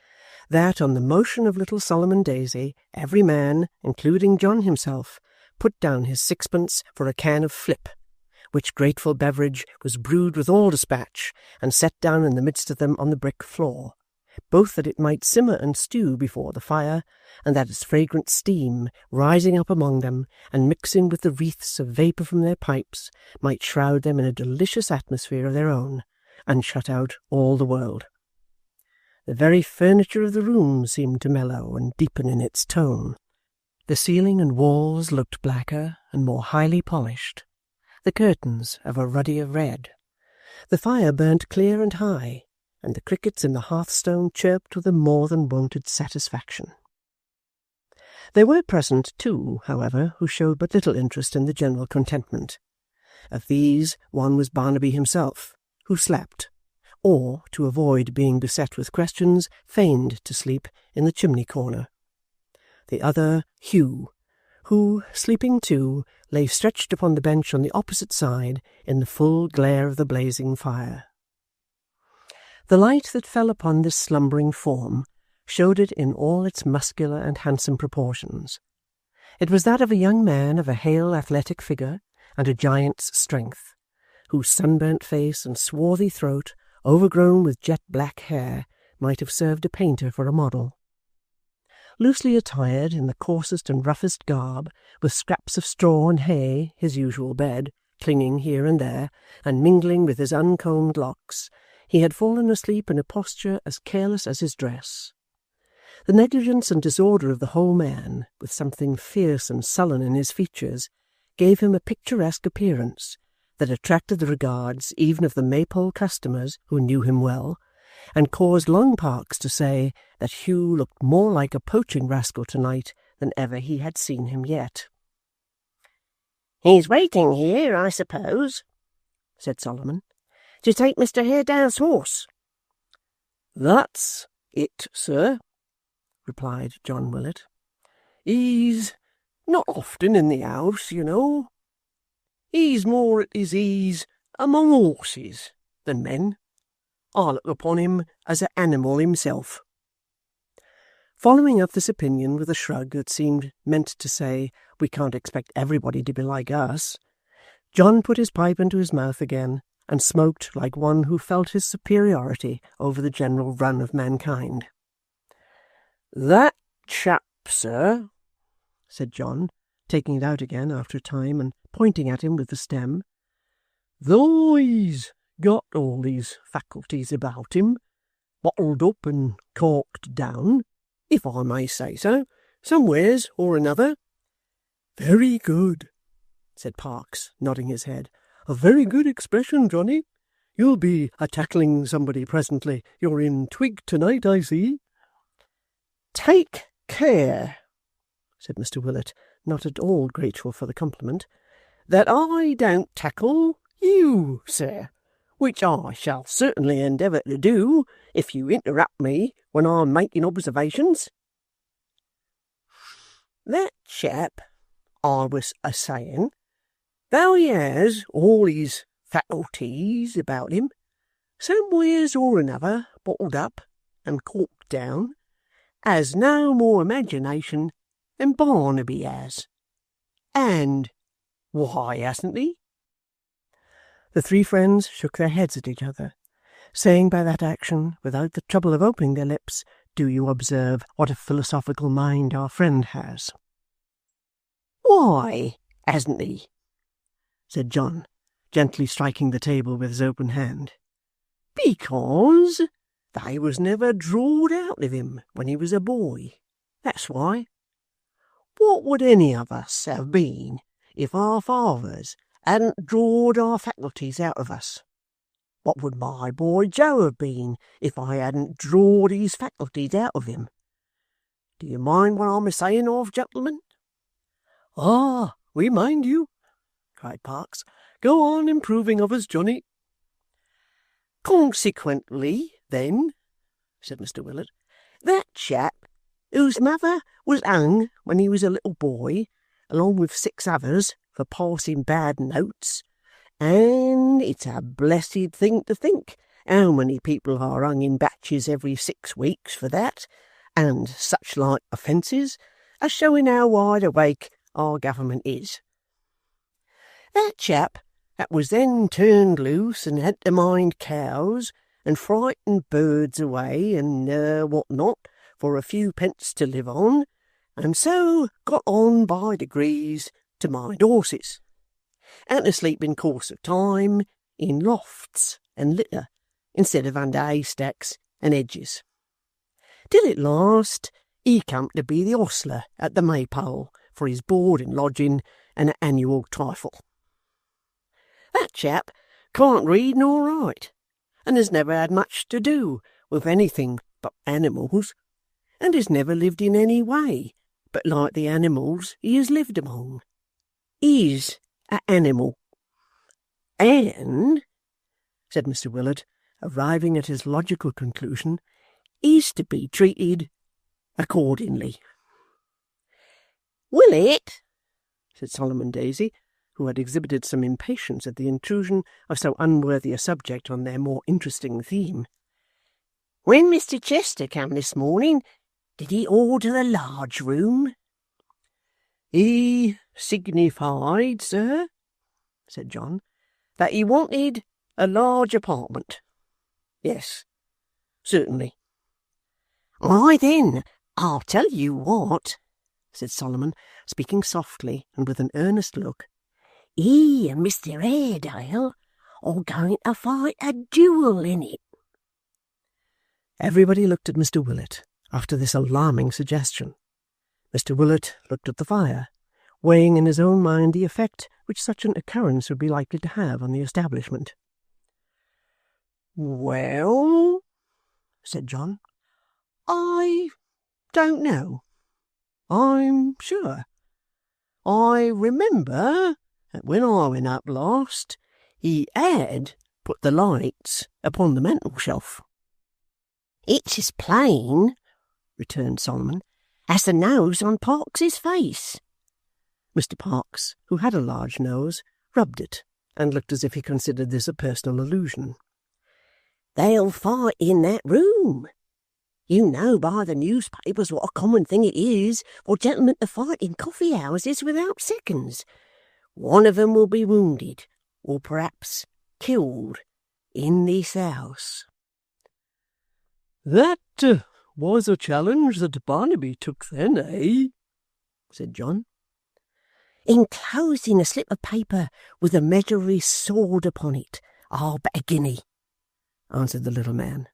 that, on the motion of little Solomon Daisy, every man, including John himself, put down his sixpence for a can of flip, which grateful beverage was brewed with all dispatch, and set down in the midst of them on the brick floor, both that it might simmer and stew before the fire, and that its fragrant steam, rising up among them, and mixing with the wreaths of vapour from their pipes, might shroud them in a delicious atmosphere of their own, and shut out all the world. The very furniture of the room seemed to mellow and deepen in its tone. The ceiling and walls looked blacker and more highly polished, the curtains of a ruddier red. The fire burnt clear and high, and the crickets in the hearthstone chirped with a more than wonted satisfaction. There were present two, however, who showed but little interest in the general contentment. Of these, one was Barnaby himself, who slept, or, to avoid being beset with questions, feigned to sleep in the chimney-corner. The other, Hugh, who, sleeping too, lay stretched upon the bench on the opposite side in the full glare of the blazing fire. The light that fell upon this slumbering form showed it in all its muscular and handsome proportions. It was that of a young man of a hale athletic figure and a giant's strength, whose sunburnt face and swarthy throat, overgrown with jet-black hair, might have served a painter for a model. Loosely attired in the coarsest and roughest garb, with scraps of straw and hay, his usual bed, clinging here and there, and mingling with his uncombed locks, he had fallen asleep in a posture as careless as his dress. The negligence and disorder of the whole man, with something fierce and sullen in his features, gave him a picturesque appearance that attracted the regards even of the Maypole customers who knew him well, and caused Long Parkes to say that Hugh looked more like a poaching rascal tonight than ever he had seen him yet. "He's waiting here, I suppose," said Solomon, "to take Mr. Haredale's horse." "That's it, sir," replied John Willet. "He's not often in the house, you know. He's more at his ease among horses than men. I look upon him as an animal himself." Following up this opinion with a shrug that seemed meant to say, "We can't expect everybody to be like us," John put his pipe into his mouth again and smoked like one who felt his superiority over the general run of mankind. "That chap, sir," said John, taking it out again after a time and pointing at him with the stem, "though he's got all these faculties about him, bottled up and corked down, if I may say so, somewheres or another." "Very good," said Parkes, nodding his head. "A very good expression, Johnny. You'll be a-tackling somebody presently. You're in twig tonight, I see." "Take care," said Mr. Willet, not at all grateful for the compliment, "that I don't tackle you, sir, which I shall certainly endeavour to do if you interrupt me when I'm making observations. That chap, I was a-saying, though he has all his faculties about him, somewheres or another bottled up and corked down, has no more imagination than Barnaby has. And why hasn't he?" The three friends shook their heads at each other, saying by that action, without the trouble of opening their lips, "Do you observe what a philosophical mind our friend has?" "Why hasn't he?" said John, gently striking the table with his open hand. "Because they was never drawed out of him when he was a boy. That's why. What would any of us have been if our fathers hadn't drawed our faculties out of us? What would my boy Joe have been if I hadn't drawed his faculties out of him? Do you mind what I'm a-saying of, gentlemen?" "Ah, we mind you," cried Parkes. "Go on improving of us, Johnny." "Consequently, then," said Mr. Willet, "that chap, whose mother was hung when he was a little boy, along with 6 others, for passing bad notes, and it's a blessed thing to think how many people are hung in batches every 6 weeks for that, and such like offences, as showing how wide awake our government is. That chap that was then turned loose and had to mind cows and frighten birds away and what not for a few pence to live on, and so got on by degrees to mind horses, and to sleep in course of time in lofts and litter instead of under haystacks and hedges, till at last he come to be the ostler at the Maypole for his board and lodging and an annual trifle. That chap can't read nor write, and has never had much to do with anything but animals, and has never lived in any way but like the animals he has lived among. He's an animal. And," said Mr. Willet, arriving at his logical conclusion, "is to be treated accordingly." "Willet," said Solomon Daisy, who had exhibited some impatience at the intrusion of so unworthy a subject on their more interesting theme, "when Mr. Chester came this morning, did he order the large room?" "He signified, sir," said John, "that he wanted a large apartment. Yes, certainly." "Why then, I'll tell you what," said Solomon, speaking softly and with an earnest look, "he and Mr. Haredale are going to fight a duel in it." Everybody looked at Mr. Willet after this alarming suggestion. Mr. Willet looked at the fire, weighing in his own mind the effect which such an occurrence would be likely to have on the establishment. "Well," said John, "I don't know, I'm sure. I remember that when I went up last, he had put the lights upon the mantel-shelf." "It's as plain," returned Solomon, "as the nose on Parkes's face." Mr. Parkes, who had a large nose, rubbed it, and looked as if he considered this a personal allusion. "They'll fight in that room. You know by the newspapers what a common thing it is for gentlemen to fight in coffee-houses without seconds. One of 'em will be wounded, or perhaps killed, in this house." "That was a challenge that Barnaby took then, eh?" said John. "Enclosed in a slip of paper with the measure of his sword upon it. I'll bet a guinea," answered the little man.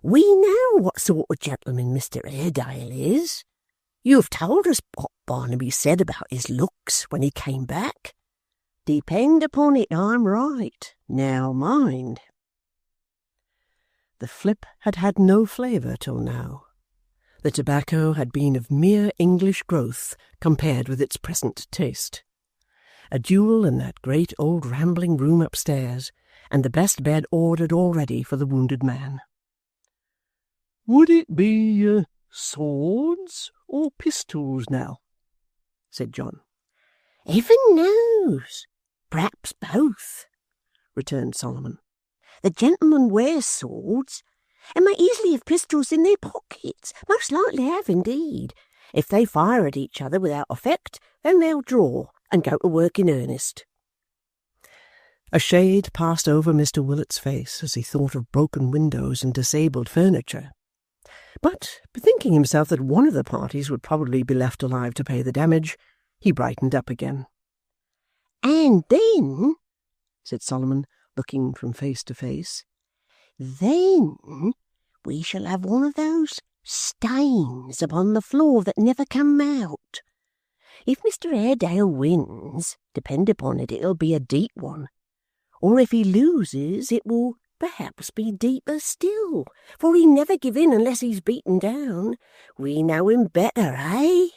"We know what sort of gentleman Mr. Airedale is. You have told us what Barnaby said about his looks when he came back. Depend upon it, I'm right. Now mind." The flip had had no flavour till now. The tobacco had been of mere English growth compared with its present taste. A duel in that great old rambling room upstairs, and the best bed ordered already for the wounded man. "Would it be swords or pistols now?" said John. "Heaven knows. Perhaps both," returned Solomon. "The gentlemen wear swords, and may easily have pistols in their pockets. Most likely have, indeed. If they fire at each other without effect, then they'll draw and go to work in earnest." A shade passed over Mr. Willet's face as he thought of broken windows and disabled furniture. But, bethinking himself that one of the parties would probably be left alive to pay the damage, he brightened up again. "And then," said Solomon, looking from face to face, "then we shall have one of those stains upon the floor that never come out. If Mr. Airedale wins, depend upon it, it'll be a deep one. Or if he loses, it will perhaps be deeper still, for he never give in unless he's beaten down. We know him better, eh?"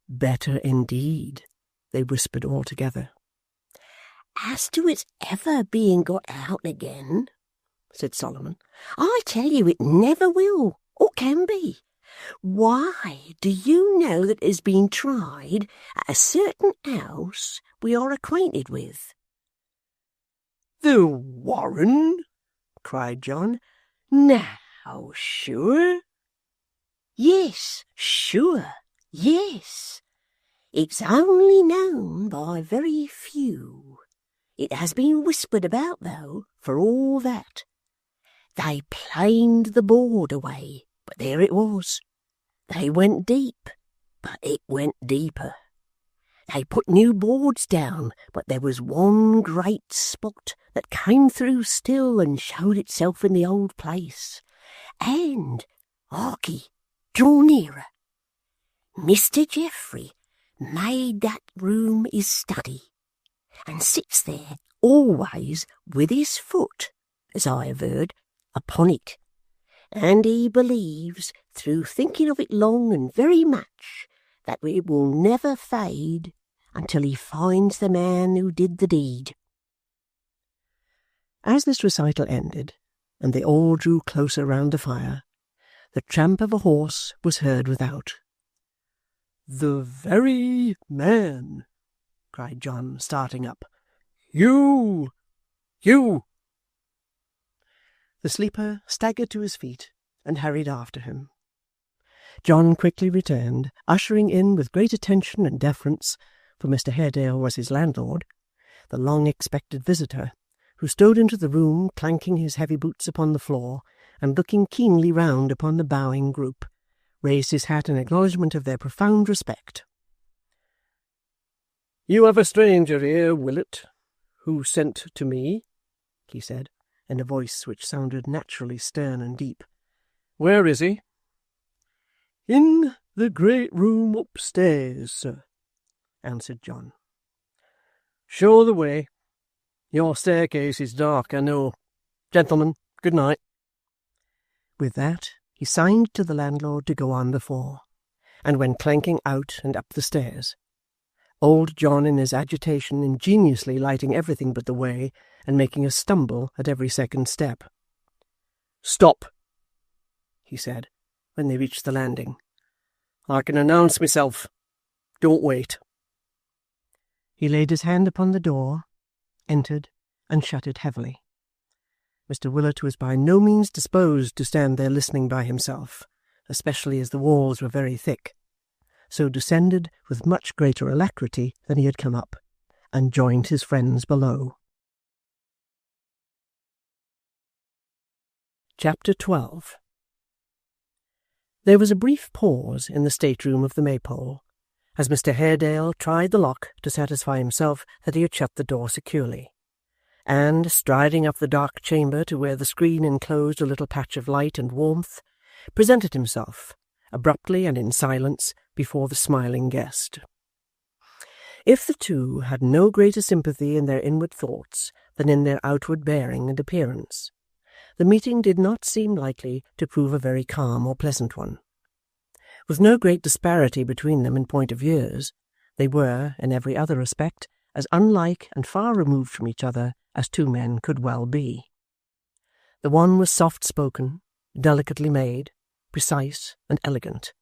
"Better indeed," they whispered all together. "As to its ever being got out again," said Solomon, "I tell you it never will, or can be. Why, do you know that it has been tried at a certain house we are acquainted with?" "The Warren?" cried John. "Now, sure?" "Yes, sure, yes. It's only known by very few. It has been whispered about, though, for all that. They planed the board away, but there it was. They went deep, but it went deeper. They put new boards down, but there was one great spot that came through still and showed itself in the old place. And, harkee, draw nearer. Mr. Geoffrey made that room his study, and sits there always with his foot, as I have heard, upon it. And he believes, through thinking of it long and very much, that it will never fade until he finds the man who did the deed." As this recital ended, and they all drew closer round the fire, the tramp of a horse was heard without. "The very man!" cried John, starting up. You! The sleeper staggered to his feet and hurried after him. John quickly returned, ushering in with great attention and deference, for Mr. Haredale was his landlord, the long-expected visitor, who strode into the room clanking his heavy boots upon the floor, and looking keenly round upon the bowing group, raised his hat in acknowledgment of their profound respect. "You have a stranger here, Willet, who sent to me," he said, in a voice which sounded naturally stern and deep. "Where is he?" "In the great room upstairs, sir," answered John. "Show the way. Your staircase is dark, I know. Gentlemen, good night." With that, he signed to the landlord to go on before, and went clanking out and up the stairs, old John in his agitation ingeniously lighting everything but the way, and making a stumble at every second step. "Stop," he said, when they reached the landing. "I can announce myself. Don't wait." He laid his hand upon the door, entered, and shut it heavily. Mr. Willett was by no means disposed to stand there listening by himself, especially as the walls were very thick, so descended with much greater alacrity than he had come up, and joined his friends below. Chapter 12. There was a brief pause in the state-room of the Maypole, as Mr. Haredale tried the lock to satisfy himself that he had shut the door securely, and, striding up the dark chamber to where the screen enclosed a little patch of light and warmth, presented himself, abruptly and in silence, before the smiling guest. If the two had no greater sympathy in their inward thoughts than in their outward bearing and appearance, the meeting did not seem likely to prove a very calm or pleasant one. With no great disparity between them in point of years, they were, in every other respect, as unlike and far removed from each other as two men could well be. The one was soft-spoken, delicately made, precise and elegant;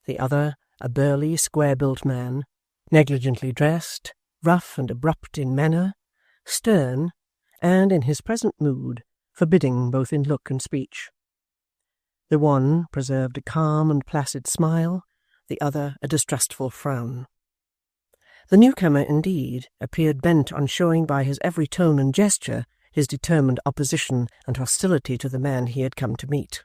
the other a burly, square-built man, negligently dressed, rough and abrupt in manner, stern, and, in his present mood, forbidding both in look and speech. The one preserved a calm and placid smile, the other a distrustful frown. The newcomer, indeed, appeared bent on showing by his every tone and gesture his determined opposition and hostility to the man he had come to meet.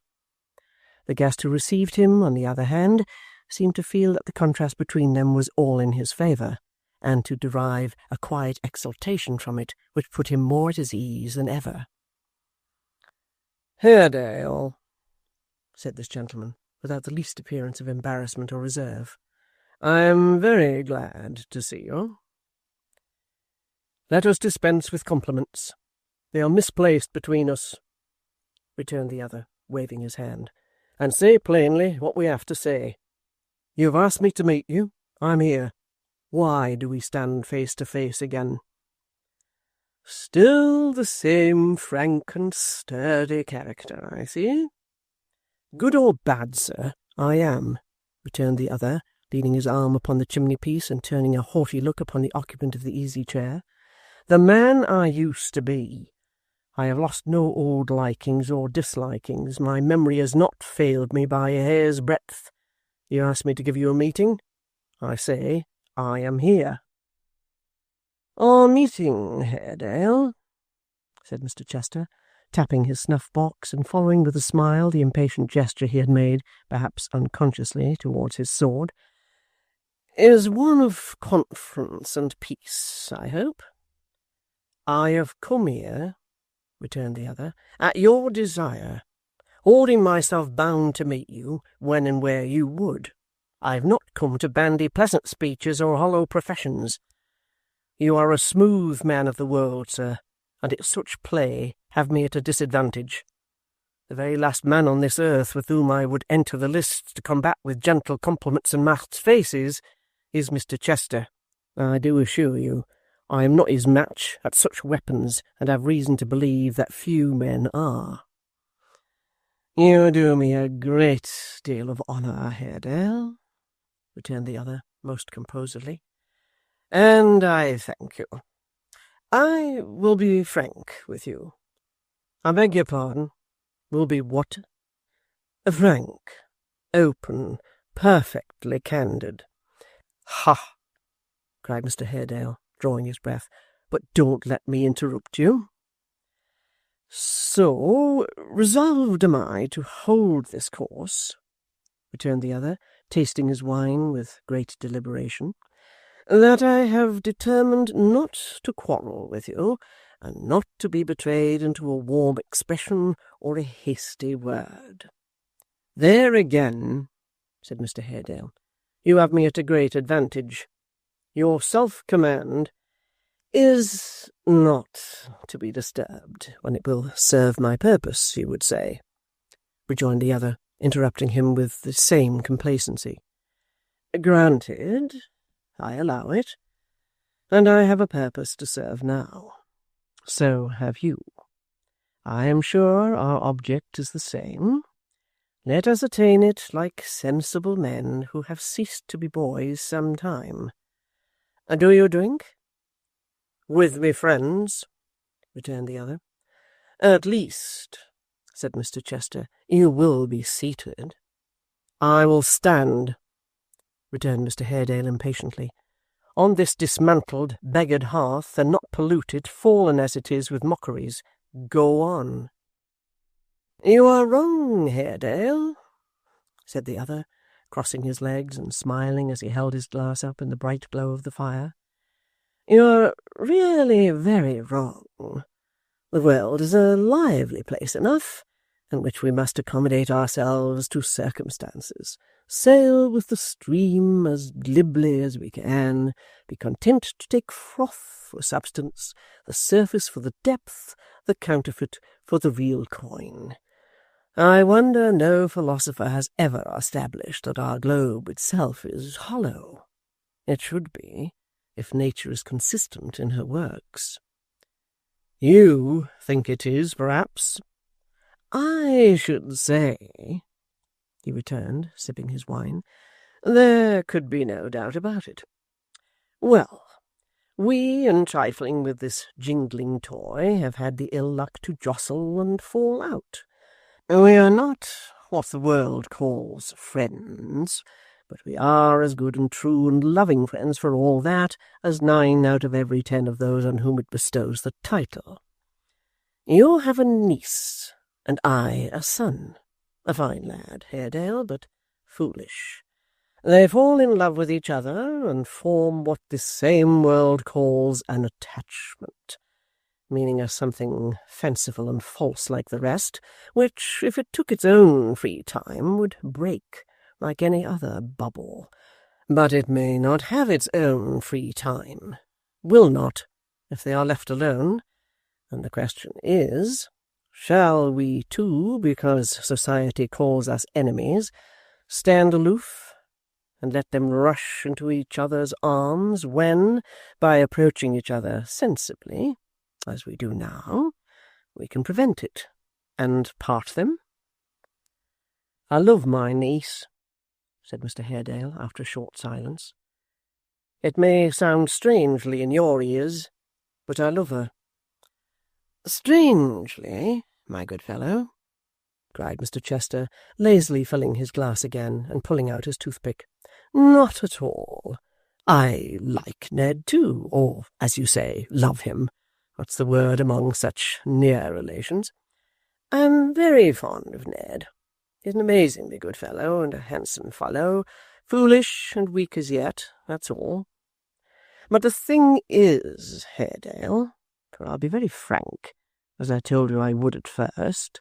The guest who received him, on the other hand, seemed to feel that the contrast between them was all in his favour, and to derive a quiet exultation from it which put him more at his ease than ever. "Haredale," said this gentleman, without the least appearance of embarrassment or reserve, "I am very glad to see you." "Let us dispense with compliments. They are misplaced between us," returned the other, waving his hand, "and say plainly what we have to say. You have asked me to meet you. I'm here. Why do we stand face to face again?" "Still the same frank and sturdy character, I see." "Good or bad, sir, I am," returned the other, leaning his arm upon the chimney-piece and turning a haughty look upon the occupant of the easy-chair. "The man I used to be. I have lost no old likings or dislikings. My memory has not failed me by a hair's breadth. You asked me to give you a meeting. I say I am here." "Our meeting, Haredale," said Mr. Chester, tapping his snuff-box and following with a smile the impatient gesture he had made, perhaps unconsciously, towards his sword, "is one of conference and peace, I hope." "I have come here," returned the other, "at your desire, holding myself bound to meet you when and where you would. I have not come to bandy pleasant speeches or hollow professions. You are a smooth man of the world, sir, and at such play have me at a disadvantage. The very last man on this earth with whom I would enter the lists to combat with gentle compliments and masked faces is Mr. Chester. I do assure you, I am not his match at such weapons, and have reason to believe that few men are." "You do me a great deal of honour, Haredale," returned the other, most composedly, "and I thank you. I will be frank with you." "I beg your pardon. Will be what?" "Frank, open, perfectly candid." "Ha!" cried Mr. Haredale, drawing his breath. "But don't let me interrupt you." "So resolved am I to hold this course," returned the other, tasting his wine with great deliberation, "that I have determined not to quarrel with you, and not to be betrayed into a warm expression or a hasty word." "There again," said Mr. Haredale, "you have me at a great advantage. Your self-command is not to be disturbed when it will serve my purpose, you would say," rejoined the other, interrupting him with the same complacency. "Granted, I allow it, and I have a purpose to serve now. So have you. I am sure our object is the same. Let us attain it like sensible men who have ceased to be boys some time. Do you drink?" "With me friends," returned the other. At least, said Mr. Chester, you will be seated. I will stand, returned Mr. Haredale impatiently, on this dismantled, beggared hearth, and not pollute it, fallen as it is, with mockeries. Go on. You are wrong, Haredale, said the other, crossing his legs and smiling as he held his glass up in the bright glow of the fire. You're really very wrong. The world is a lively place enough, in which we must accommodate ourselves to circumstances, sail with the stream as glibly as we can, be content to take froth for substance, the surface for the depth, the counterfeit for the real coin. I wonder no philosopher has ever established that our globe itself is hollow. It should be, if nature is consistent in her works. You think it is, perhaps? I should say, he returned, sipping his wine, there could be no doubt about it. Well, we, in trifling with this jingling toy, have had the ill luck to jostle and fall out. We are not what the world calls friends, but we are as good and true and loving friends for all that as 9 out of every 10 of those on whom it bestows the title. You have a niece, and I a son. A fine lad, Haredale, but foolish. They fall in love with each other, and form what this same world calls an attachment, meaning a something fanciful and false like the rest, which, if it took its own free time, would break like any other bubble. But it may not have its own free time, will not, if they are left alone, and the question is, shall we too, because society calls us enemies, stand aloof and let them rush into each other's arms when, by approaching each other sensibly, as we do now, we can prevent it, and part them? I love my niece, said Mr. Haredale, after a short silence. It may sound strangely in your ears, but I love her. Strangely, my good fellow, cried Mr. Chester, lazily filling his glass again and pulling out his toothpick. Not at all. I like Ned too, or, as you say, love him. What's the word among such near relations? I'm very fond of Ned. He's an amazingly good fellow, and a handsome fellow, foolish and weak as yet, that's all. But the thing is, Haredale, for I'll be very frank, as I told you I would at first,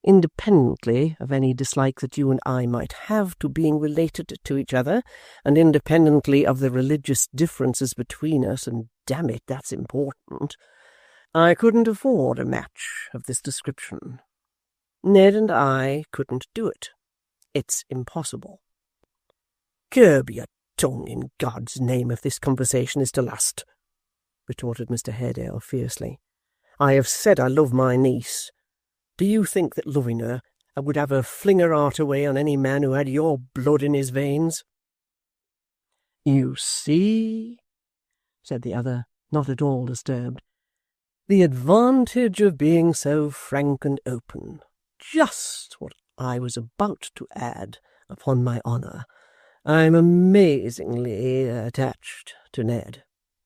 independently of any dislike that you and I might have to being related to each other, and independently of the religious differences between us, and damn it, that's important, I couldn't afford a match of this description. Ned and I couldn't do it. It's impossible. Curb your tongue, in God's name, if this conversation is to last, retorted Mr. Haredale fiercely. I have said I love my niece. Do you think that, loving her, I would have her fling her heart away on any man who had your blood in his veins? You see, said the other, not at all disturbed, the advantage of being so frank and open. Just what I was about to add, upon my honour. I'm amazingly attached to Ned.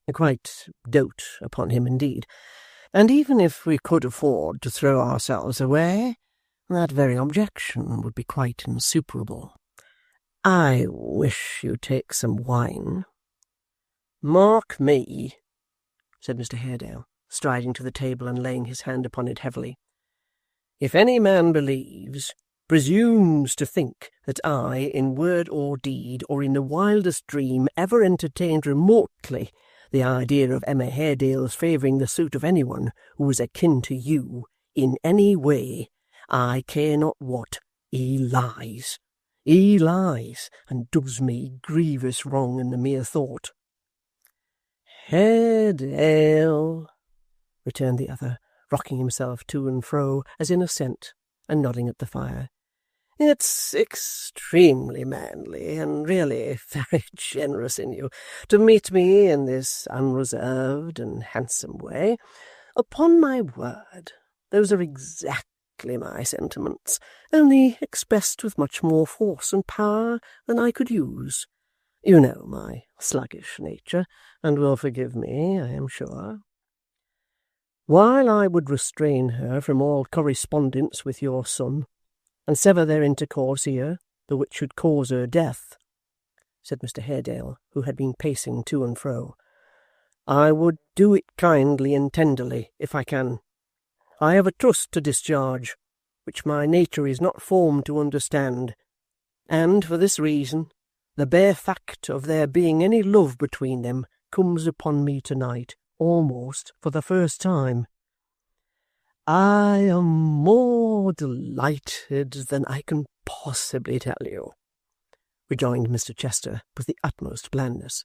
I quite dote upon him indeed. And even if we could afford to throw ourselves away, that very objection would be quite insuperable. I wish you'd take some wine. Mark me, said Mr. Haredale, striding to the table and laying his hand upon it heavily. If any man believes, presumes to think, that I, in word or deed, or in the wildest dream, ever entertained remotely the idea of Emma Haredale's favouring the suit of anyone who was akin to you, in any way, I care not what, he lies. He lies, and does me grievous wrong in the mere thought. Haredale, returned the other, rocking himself to and fro as in assent, and nodding at the fire. It's extremely manly, and really very generous in you, to meet me in this unreserved and handsome way. Upon my word, Those are exactly my sentiments, only expressed with much more force and power than I could use. You know my sluggish nature, and will forgive me, I am sure. While I would restrain her from all correspondence with your son, and sever their intercourse here, though it should cause her death, said Mr. Haredale, who had been pacing to and fro, I would do it kindly and tenderly, if I can. I have a trust to discharge, which my nature is not formed to understand, and for this reason, the bare fact of there being any love between them comes upon me tonight, almost for the first time. I am more delighted than I can possibly tell you, rejoined Mr. Chester with the utmost blandness,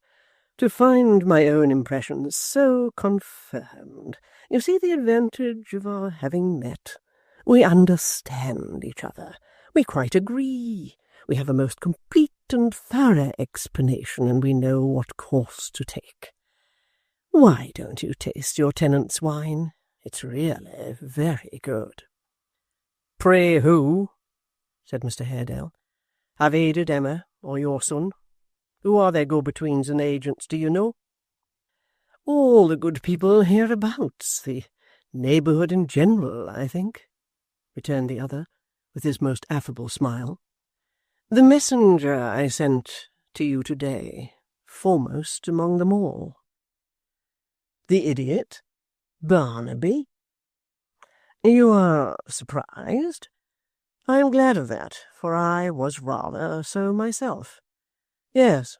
to find my own impressions so confirmed. You see the advantage of our having met. We understand each other. We quite agree. We have a most complete and thorough explanation, and we know what course to take. Why don't you taste your tenant's wine? It's really very good. Pray who, said Mr. Haredale, have aided Emma or your son? Who are their go-betweens and agents, do you know? All the good people hereabouts, the neighbourhood in general, I think, returned the other, with his most affable smile. The messenger I sent to you today, foremost among them all. The idiot? Barnaby? You are surprised? I am glad of that, for I was rather so myself. Yes,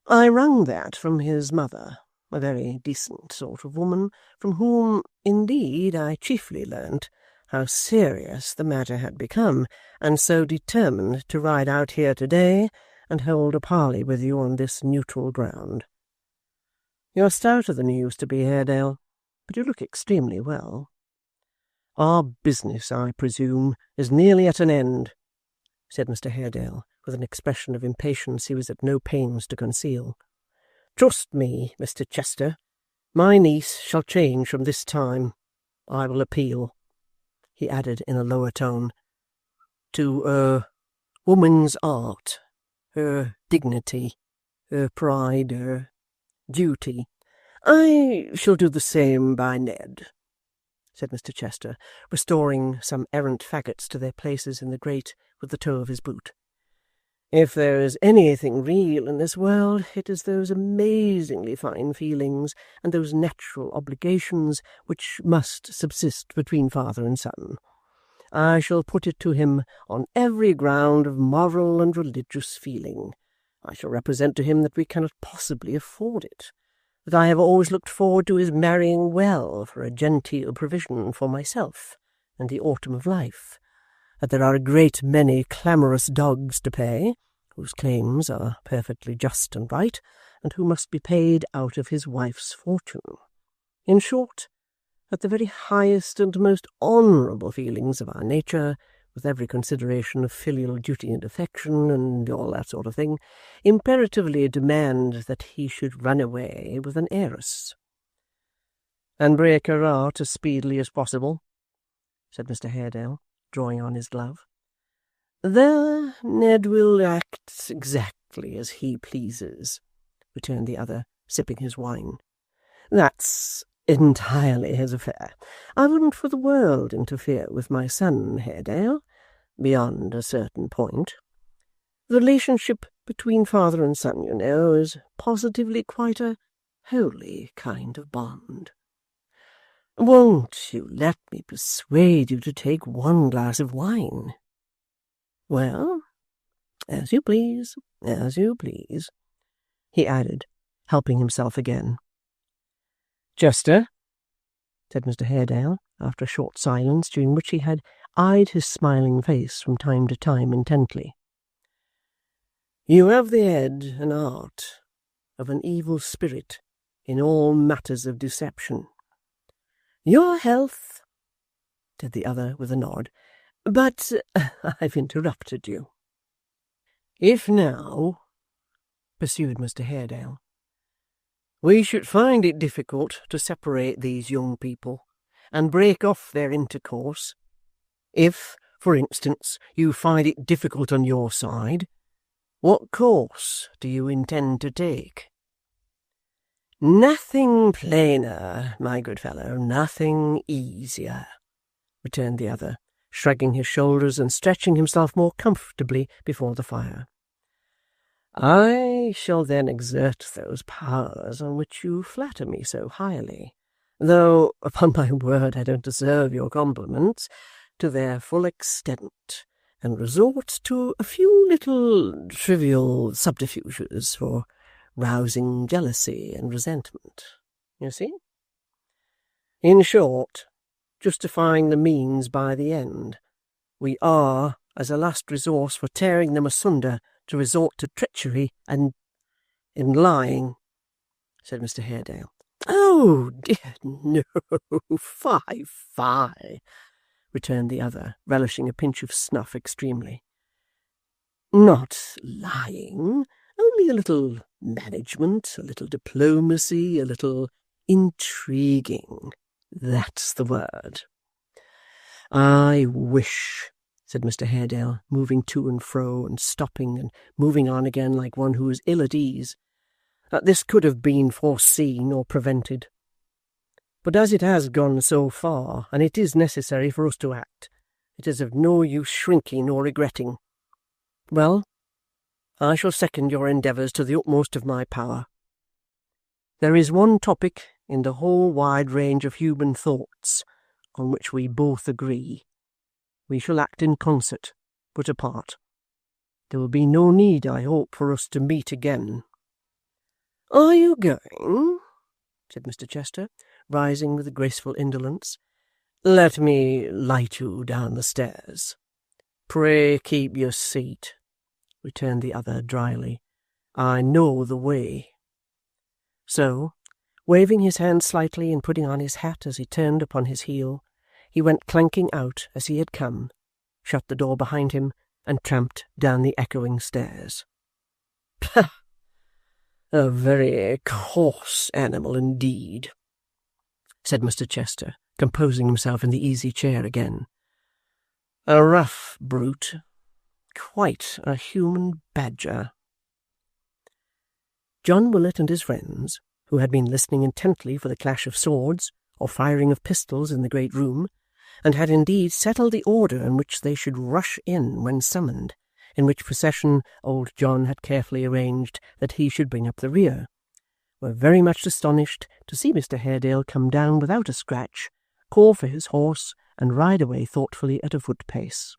I wrung that from his mother, a very decent sort of woman, from whom, indeed, I chiefly learnt how serious the matter had become, and so determined to ride out here today and hold a parley with you on this neutral ground. You are stouter than you used to be, Haredale, but you look extremely well. Our business, I presume, is nearly at an end, said Mr. Haredale, with an expression of impatience he was at no pains to conceal. Trust me, Mr. Chester, my niece shall change from this time. I will appeal, he added in a lower tone, to her woman's art, her dignity, her pride, her duty. I shall do the same by Ned, said Mr. Chester, restoring some errant faggots to their places in the grate with the toe of his boot. If there is anything real in this world, it is those amazingly fine feelings and those natural obligations which must subsist between father and son. I shall put it to him on every ground of moral and religious feeling. I shall represent to him that we cannot possibly afford it, that I have always looked forward to his marrying well for a genteel provision for myself and the autumn of life, that there are a great many clamorous dogs to pay, whose claims are perfectly just and right, and who must be paid out of his wife's fortune. In short, that the very highest and most honourable feelings of our nature, with every consideration of filial duty and affection, and all that sort of thing, imperatively demand that he should run away with an heiress. And break her heart as speedily as possible, said Mr. Haredale, drawing on his glove. There Ned will act exactly as he pleases, returned the other, sipping his wine. That's entirely his affair. I wouldn't for the world interfere with my son, Haredale, beyond a certain point. The relationship between father and son, you know, is positively quite a holy kind of bond. Won't you let me persuade you to take one glass of wine? Well, as you please, he added, helping himself again. Chester, said Mr. Haredale, after a short silence, during which he had eyed his smiling face from time to time intently, you have the head and heart of an evil spirit in all matters of deception. Your health, said the other with a nod, but I've interrupted you. If now, pursued Mr. Haredale, we should find it difficult to separate these young people, and break off their intercourse. If, for instance, you find it difficult on your side, what course do you intend to take?" "Nothing plainer, my good fellow, nothing easier," returned the other, shrugging his shoulders and stretching himself more comfortably before the fire. "I shall then exert those powers on which you flatter me so highly, though, upon my word, I don't deserve your compliments, to their full extent, and resort to a few little trivial subterfuges for rousing jealousy and resentment. You see? In short, justifying the means by the end, we are, as a last resource for tearing them asunder, to resort to treachery and in lying," said Mr. Haredale. "Oh, dear, no, fie, returned the other, relishing a pinch of snuff extremely. "Not lying, only a little management, a little diplomacy, a little intriguing. That's the word." "I wish," said Mr. Haredale, moving to and fro, and stopping and moving on again like one who is ill at ease, "that this could have been foreseen or prevented. But as it has gone so far, and it is necessary for us to act, it is of no use shrinking or regretting. Well, I shall second your endeavours to the utmost of my power. There is one topic in the whole wide range of human thoughts on which we both agree. We shall act in concert, but apart. There will be no need, I hope, for us to meet again." "Are you going?" said Mr. Chester, rising with a graceful indolence. "Let me light you down the stairs." "Pray keep your seat," returned the other dryly. "I know the way." So, waving his hand slightly and putting on his hat as he turned upon his heel, he went clanking out as he had come, shut the door behind him, and tramped down the echoing stairs. "Pah! A very coarse animal indeed," said Mr. Chester, composing himself in the easy chair again. "A rough brute. Quite a human badger." John Willet and his friends, who had been listening intently for the clash of swords or firing of pistols in the great room, and had indeed settled the order in which they should rush in when summoned, in which procession old John had carefully arranged that he should bring up the rear, were very much astonished to see Mr. Haredale come down without a scratch, call for his horse, and ride away thoughtfully at a foot-pace.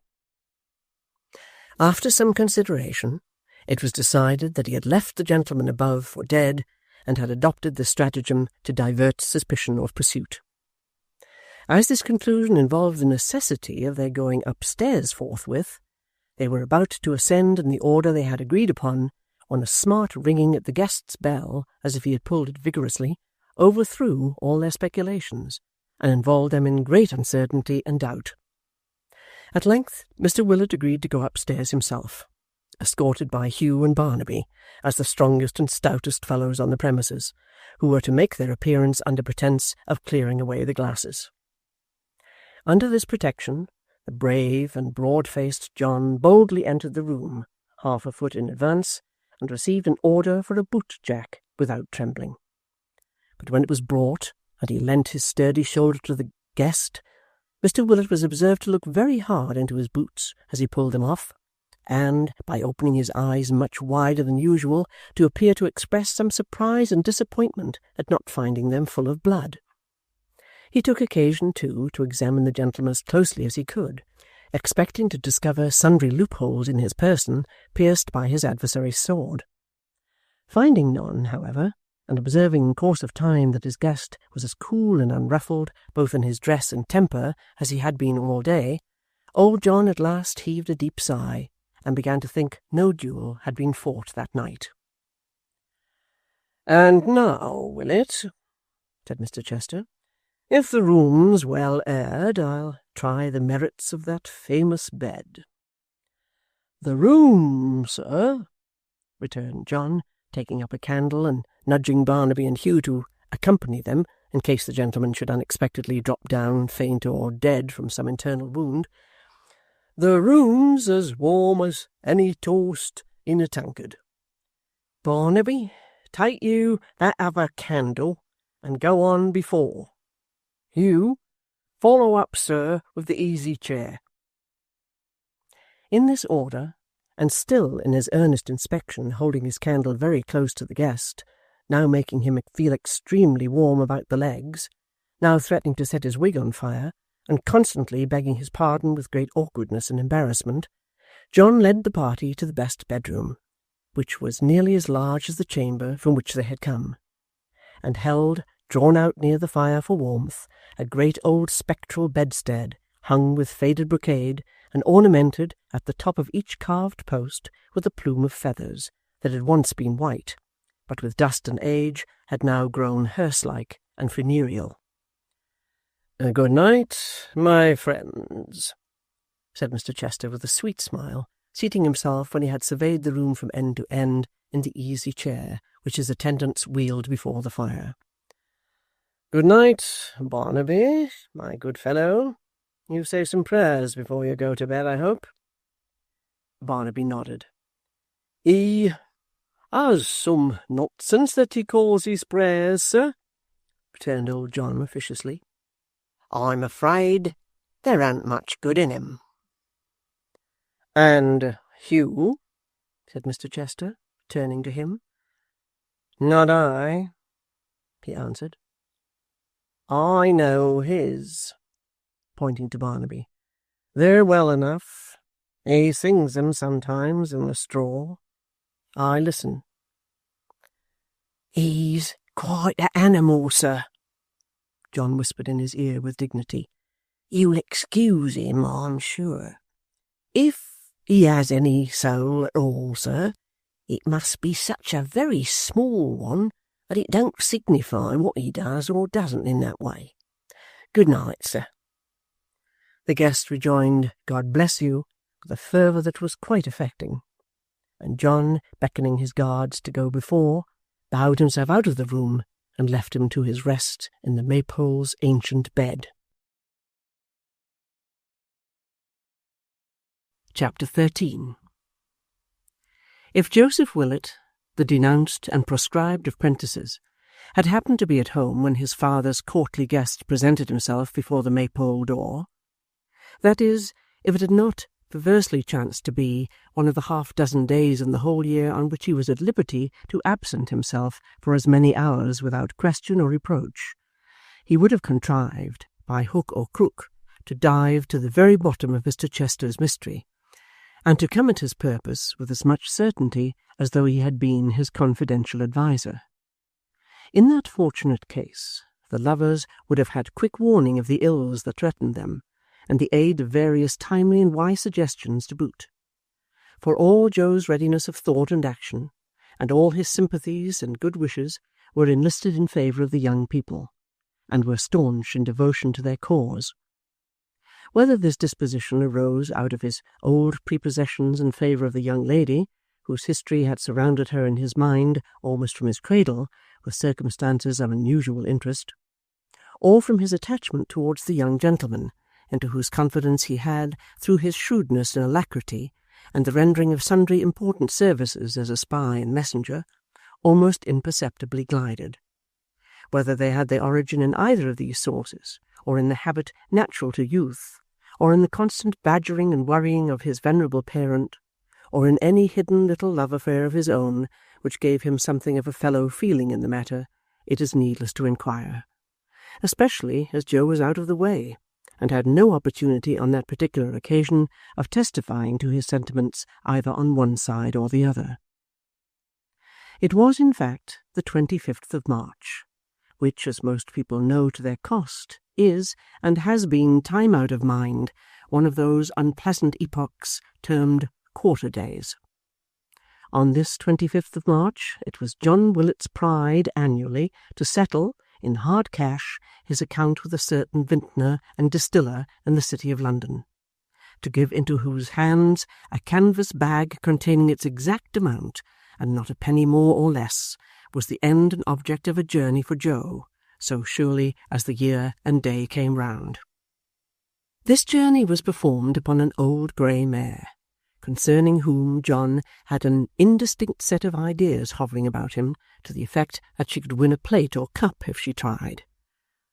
After some consideration, it was decided that he had left the gentleman above for dead, and had adopted the stratagem to divert suspicion of pursuit. As this conclusion involved the necessity of their going upstairs forthwith, they were about to ascend in the order they had agreed upon, when a smart ringing at the guest's bell, as if he had pulled it vigorously, overthrew all their speculations, and involved them in great uncertainty and doubt. At length Mr. Willet agreed to go upstairs himself, escorted by Hugh and Barnaby, as the strongest and stoutest fellows on the premises, who were to make their appearance under pretence of clearing away the glasses. Under this protection, the brave and broad-faced John boldly entered the room, half a foot in advance, and received an order for a boot-jack without trembling. But when it was brought, and he lent his sturdy shoulder to the guest, Mr. Willet was observed to look very hard into his boots as he pulled them off, and, by opening his eyes much wider than usual, to appear to express some surprise and disappointment at not finding them full of blood. He took occasion, too, to examine the gentleman as closely as he could, expecting to discover sundry loopholes in his person pierced by his adversary's sword. Finding none, however, and observing in course of time that his guest was as cool and unruffled, both in his dress and temper, as he had been all day, old John at last heaved a deep sigh, and began to think no duel had been fought that night. "And now, Willet," said Mr. Chester, "if the room's well aired, I'll try the merits of that famous bed." "The room, sir," returned John, taking up a candle and nudging Barnaby and Hugh to accompany them in case the gentleman should unexpectedly drop down faint or dead from some internal wound. "The room's as warm as any toast in a tankard. Barnaby, take you that other candle and go on before. You, follow up, sir, with the easy chair." In this order, and still in his earnest inspection, holding his candle very close to the guest, now making him feel extremely warm about the legs, now threatening to set his wig on fire, and constantly begging his pardon with great awkwardness and embarrassment, John led the party to the best bedroom, which was nearly as large as the chamber from which they had come, and held, drawn out near the fire for warmth, a great old spectral bedstead, hung with faded brocade, and ornamented at the top of each carved post with a plume of feathers that had once been white, but with dust and age had now grown hearse-like and funereal. "Good night, my friends," said Mr. Chester with a sweet smile, seating himself when he had surveyed the room from end to end in the easy chair which his attendants wheeled before the fire. "Good night, Barnaby, my good fellow. You say some prayers before you go to bed, I hope?" Barnaby nodded. "He has some nonsense that he calls his prayers, sir," returned old John officiously. "I'm afraid there ain't much good in him." "And Hugh?" said Mr. Chester, turning to him. "Not I," he answered. "I know his," pointing to Barnaby. "They're well enough. He sings them sometimes in the straw. I listen." "He's quite an animal, sir," John whispered in his ear with dignity. "You'll excuse him, I'm sure. If he has any soul at all, sir, it must be such a very small one that it don't signify what he does or doesn't in that way. Good night, sir." The guest rejoined, "God bless you," with a fervour that was quite affecting, and John, beckoning his guards to go before, bowed himself out of the room and left him to his rest in the Maypole's ancient bed. Chapter 13. If Joseph Willet, the denounced and proscribed of prentices, had happened to be at home when his father's courtly guest presented himself before the Maypole door, that is, if it had not perversely chanced to be one of the half-dozen days in the whole year on which he was at liberty to absent himself for as many hours without question or reproach, he would have contrived, by hook or crook, to dive to the very bottom of Mr. Chester's mystery, and to come at his purpose with as much certainty as though he had been his confidential adviser. In that fortunate case, the lovers would have had quick warning of the ills that threatened them, and the aid of various timely and wise suggestions to boot. For all Joe's readiness of thought and action, and all his sympathies and good wishes, were enlisted in favour of the young people, and were staunch in devotion to their cause. Whether this disposition arose out of his old prepossessions in favour of the young lady, whose history had surrounded her in his mind almost from his cradle with circumstances of unusual interest, or from his attachment towards the young gentleman, into whose confidence he had, through his shrewdness and alacrity, and the rendering of sundry important services as a spy and messenger, almost imperceptibly glided. Whether they had their origin in either of these sources, or in the habit natural to youth, or in the constant badgering and worrying of his venerable parent, or in any hidden little love affair of his own which gave him something of a fellow feeling in the matter, it is needless to inquire, especially as Joe was out of the way, and had no opportunity on that particular occasion of testifying to his sentiments either on one side or the other. It was, in fact, the 25th of March, which, as most people know to their cost, is, and has been time out of mind, one of those unpleasant epochs termed quarter days. On this 25th of March it was John Willet's pride annually to settle, in hard cash, his account with a certain vintner and distiller in the city of London, to give into whose hands a canvas bag containing its exact amount, and not a penny more or less, was the end and object of a journey for Joe, so surely as the year and day came round. This journey was performed upon an old grey mare, concerning whom John had an indistinct set of ideas hovering about him, to the effect that she could win a plate or cup if she tried.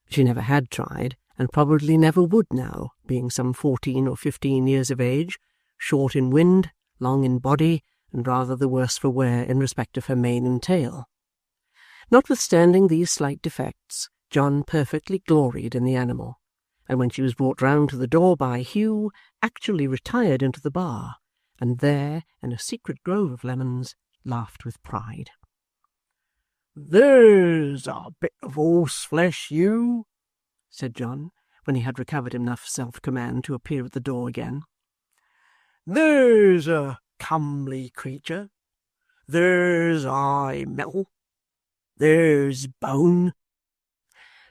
She never had tried, and probably never would now, being some 14 or 15 years of age, short in wind, long in body, and rather the worse for wear in respect of her mane and tail. Notwithstanding these slight defects, John perfectly gloried in the animal, and when she was brought round to the door by Hugh, actually retired into the bar, and there, in a secret grove of lemons, laughed with pride. "There's a bit of horse-flesh, Hugh," said John, when he had recovered enough self-command to appear at the door again. "There's a comely creature. There's eye metal. There's bone."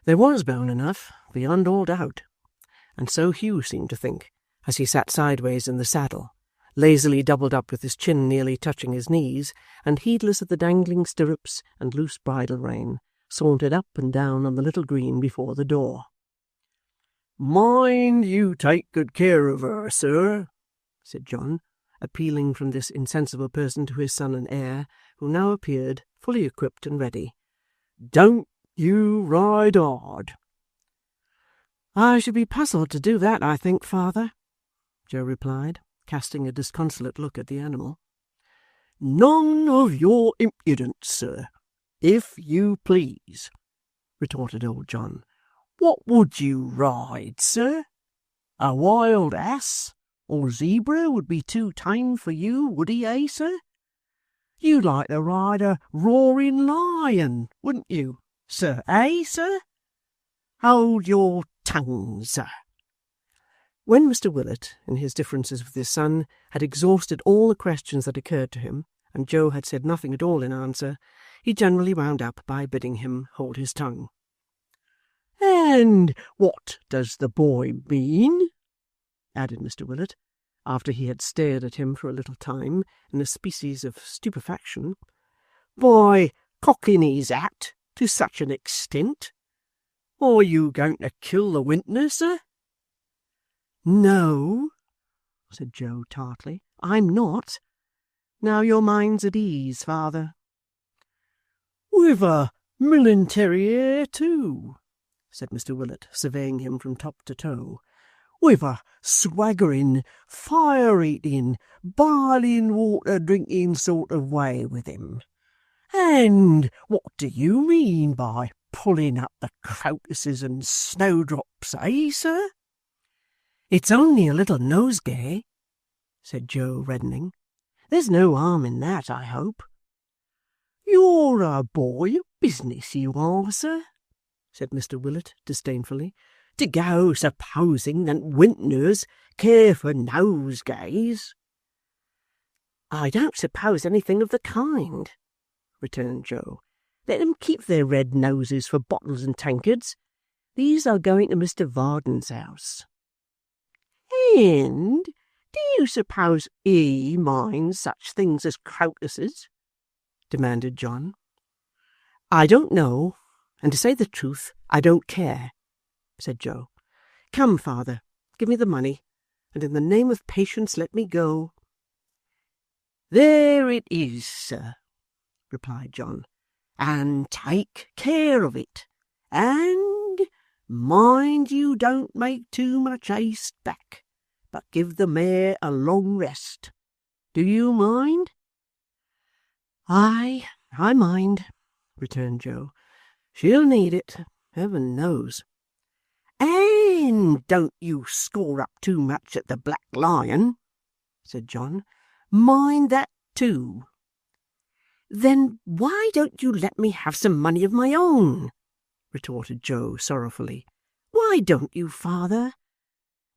There was bone enough, beyond all doubt, and so Hugh seemed to think, as he sat sideways in the saddle, lazily doubled up with his chin nearly touching his knees, and heedless of the dangling stirrups and loose bridle rein, sauntered up and down on the little green before the door. "Mind you take good care of her, sir," said John, appealing from this insensible person to his son and heir, who now appeared fully equipped and ready. "Don't you ride hard." "I should be puzzled to do that, I think, father," Joe replied, casting a disconsolate look at the animal. "None of your impudence, sir, if you please," retorted old John. "What would you ride, sir? A wild ass or zebra would be too tame for you, would he, sir? You'd like to ride a roaring lion, wouldn't you, sir, sir? Hold your tongue, sir." When Mr. Willet, in his differences with his son, had exhausted all the questions that occurred to him, and Joe had said nothing at all in answer, he generally wound up by bidding him hold his tongue. "And what does the boy mean?" added Mr. Willet, after he had stared at him for a little time in a species of stupefaction, "by cocking his hat to such an extent? Are you going to kill the wintner, sir?" "No," said Joe tartly, "I'm not. Now your mind's at ease, father." "With a military air, too," said Mr. Willet, surveying him from top to toe. "With a swaggering, fire-eating, boiling water drinking sort of way with him. And what do you mean by pulling up the crocuses and snowdrops, sir?" "It's only a little nosegay," said Joe, reddening. "There's no harm in that, I hope." "You're a boy of business, you are, sir," said Mr. Willet disdainfully, "to go supposing that wintners care for nosegays." "I don't suppose anything of the kind," returned Joe. "Let them keep their red noses for bottles and tankards. These are going to Mr. Varden's house." "And do you suppose he minds such things as crocuses?" demanded John. "I don't know, and to say the truth, I don't care," said Joe. "Come, father, give me the money, and in the name of patience let me go." "There it is, sir," replied John, "and take care of it, and mind you don't make too much haste back, but give the mare a long rest. Do you mind?" "Aye, I mind," returned Joe. "She'll need it, heaven knows." "And don't you score up too much at the Black Lion," said John. "Mind that too." "Then why don't you let me have some money of my own?" retorted Joe sorrowfully. "Why don't you, father?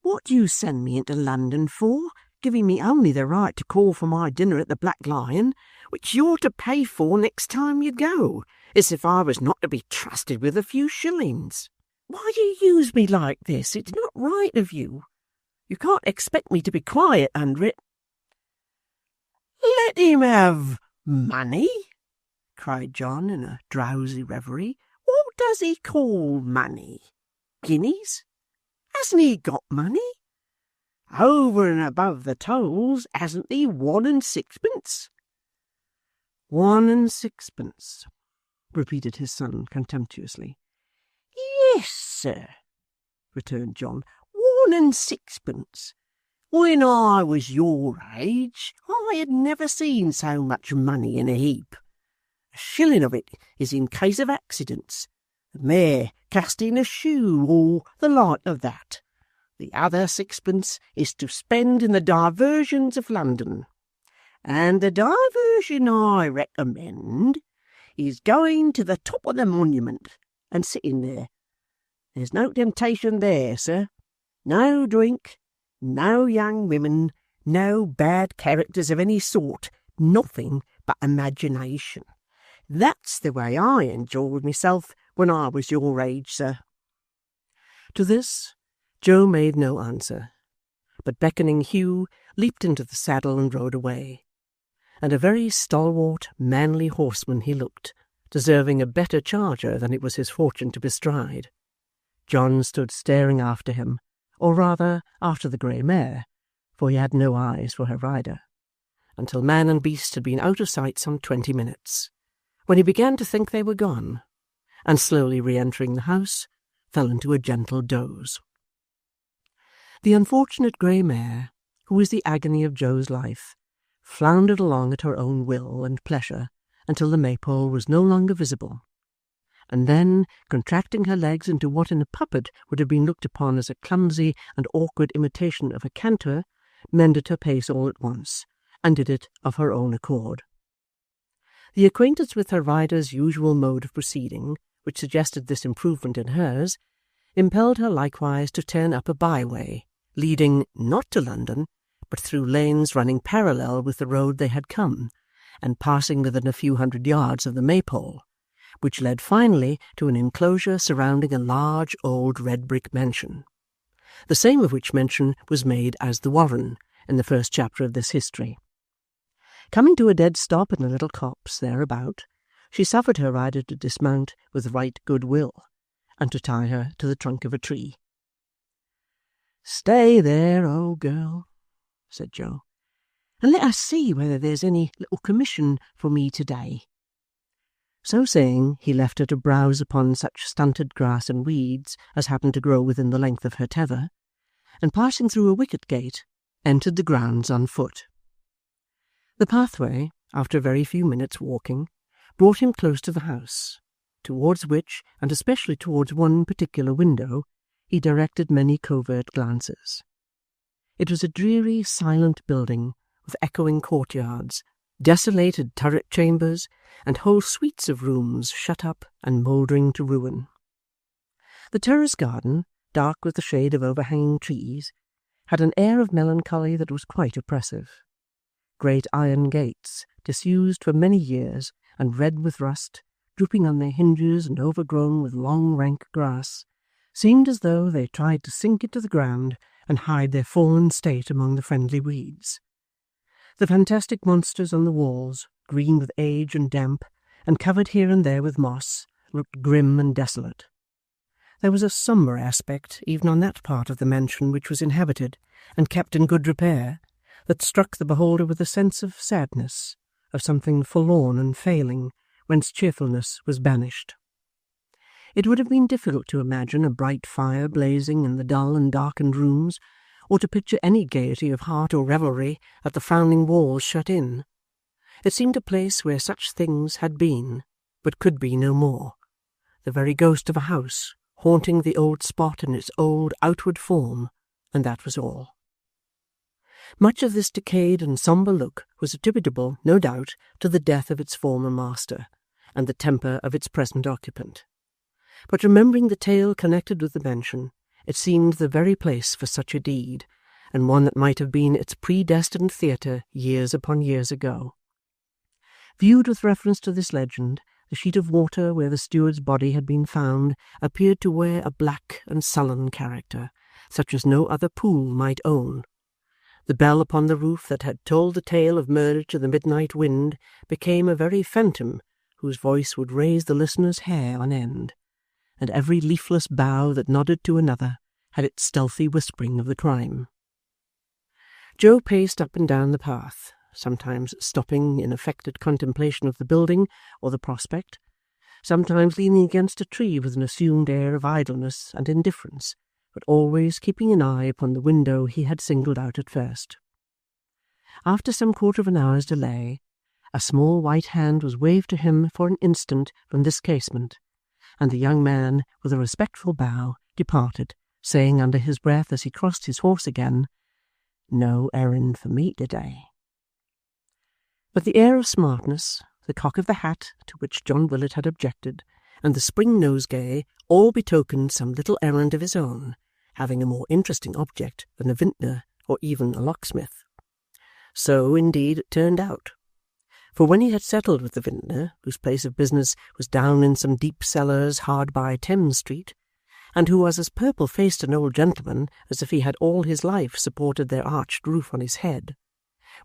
What do you send me into London for, giving me only the right to call for my dinner at the Black Lion, which you're to pay for next time you go, as if I was not to be trusted with a few shillings? Why do you use me like this? It's not right of you. You can't expect me to be quiet under it." "Let him have money?" cried John in a drowsy reverie. "What What does he call money? Guineas? Hasn't he got money? Over and above the tolls, hasn't he 1 and 6pence? 1 and 6pence, repeated his son contemptuously. Yes, sir, returned John, 1 and 6pence. When I was your age, I had never seen so much money in a heap. A shilling of it is in case of accidents, the mare casting a shoe, or the like of that. The other 6pence is to spend in the diversions of London. And the diversion I recommend is going to the top of the monument and sitting there. There's no temptation there, sir. No drink, no young women, no bad characters of any sort, nothing but imagination. That's the way I enjoyed myself when I was your age, sir. To this Joe made no answer, but beckoning Hugh, leaped into the saddle and rode away. And a very stalwart, manly horseman he looked, deserving a better charger than it was his fortune to bestride. John stood staring after him, or rather after the grey mare, for he had no eyes for her rider, until man and beast had been out of sight some 20 minutes, when he began to think they were gone, and slowly re-entering the house, fell into a gentle doze. The unfortunate grey mare, who was the agony of Joe's life, floundered along at her own will and pleasure until the maypole was no longer visible, and then, contracting her legs into what in a puppet would have been looked upon as a clumsy and awkward imitation of a canter, mended her pace all at once, and did it of her own accord. The acquaintance with her rider's usual mode of proceeding, which suggested this improvement in hers, impelled her likewise to turn up a byway, leading not to London, but through lanes running parallel with the road they had come, and passing within a few 100 yards of the maypole, which led finally to an enclosure surrounding a large old red-brick mansion, the same of which mention was made as the Warren in the first chapter of this history. Coming to a dead stop in a little copse thereabout, she suffered her rider to dismount with right good will, and to tie her to the trunk of a tree. "Stay there, old girl," said Joe, "and let us see whether there's any little commission for me to-day." So saying, he left her to browse upon such stunted grass and weeds as happened to grow within the length of her tether, and passing through a wicket gate, entered the grounds on foot. The pathway, after a very few minutes' walking, brought him close to the house, towards which, and especially towards one particular window, he directed many covert glances. It was a dreary, silent building, with echoing courtyards, desolated turret chambers, and whole suites of rooms shut up and mouldering to ruin. The terrace garden, dark with the shade of overhanging trees, had an air of melancholy that was quite oppressive. Great iron gates, disused for many years and red with rust, drooping on their hinges and overgrown with long rank grass, seemed as though they tried to sink into the ground and hide their fallen state among the friendly weeds. The fantastic monsters on the walls, green with age and damp, and covered here and there with moss, looked grim and desolate. There was a sombre aspect even on that part of the mansion which was inhabited and kept in good repair, that struck the beholder with a sense of sadness, of something forlorn and failing, whence cheerfulness was banished. It would have been difficult to imagine a bright fire blazing in the dull and darkened rooms, or to picture any gaiety of heart or revelry at the frowning walls shut in. It seemed a place where such things had been, but could be no more, the very ghost of a house, haunting the old spot in its old outward form, and that was all. Much of this decayed and sombre look was attributable, no doubt, to the death of its former master, and the temper of its present occupant. But remembering the tale connected with the mansion, it seemed the very place for such a deed, and one that might have been its predestined theatre years upon years ago. Viewed with reference to this legend, the sheet of water where the steward's body had been found appeared to wear a black and sullen character, such as no other pool might own. The bell upon the roof that had told the tale of murder to the midnight wind became a very phantom, whose voice would raise the listener's hair on end, and every leafless bough that nodded to another had its stealthy whispering of the crime. Joe paced up and down the path, sometimes stopping in affected contemplation of the building or the prospect, sometimes leaning against a tree with an assumed air of idleness and indifference, but always keeping an eye upon the window he had singled out at first. After some quarter of an hour's delay, a small white hand was waved to him for an instant from this casement, and the young man, with a respectful bow, departed, saying under his breath as he crossed his horse again, "No errand for me today." But the air of smartness, the cock of the hat to which John Willet had objected, and the spring nosegay all betokened some little errand of his own, having a more interesting object than a vintner or even a locksmith. So, indeed, it turned out. For when he had settled with the vintner, whose place of business was down in some deep cellars hard by Thames Street, and who was as purple-faced an old gentleman as if he had all his life supported their arched roof on his head,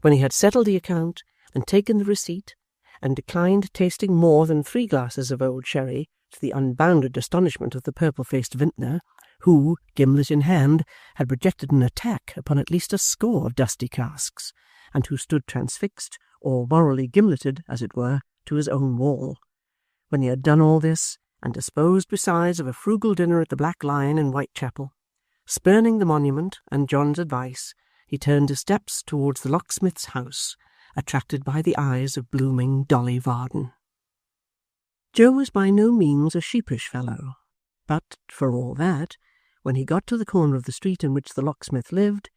when he had settled the account and taken the receipt, and declined tasting more than 3 glasses of old sherry, to the unbounded astonishment of the purple-faced vintner, who, gimlet in hand, had projected an attack upon at least a score of dusty casks, and who stood transfixed, or morally gimleted, as it were, to his own wall. When he had done all this, and disposed besides of a frugal dinner at the Black Lion in Whitechapel, spurning the monument and John's advice, he turned his steps towards the locksmith's house, attracted by the eyes of blooming Dolly Varden. Joe was by no means a sheepish fellow, but, for all that, when he got to the corner of the street in which the locksmith lived,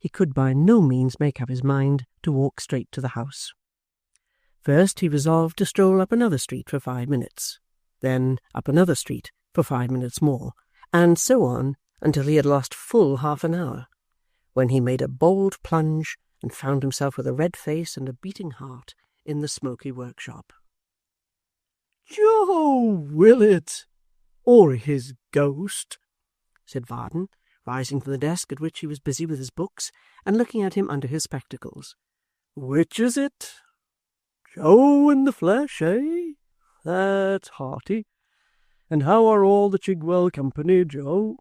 he could by no means make up his mind to walk straight to the house. First he resolved to stroll up another street for 5 minutes, then up another street for 5 minutes more, and so on until he had lost full half an hour, when he made a bold plunge and found himself with a red face and a beating heart in the smoky workshop. "Joe Willet, or his ghost," said Varden, rising from the desk at which he was busy with his books, and looking at him under his spectacles. "Which is it? Joe in the flesh, eh? That's hearty. And how are all the Chigwell company, Joe?"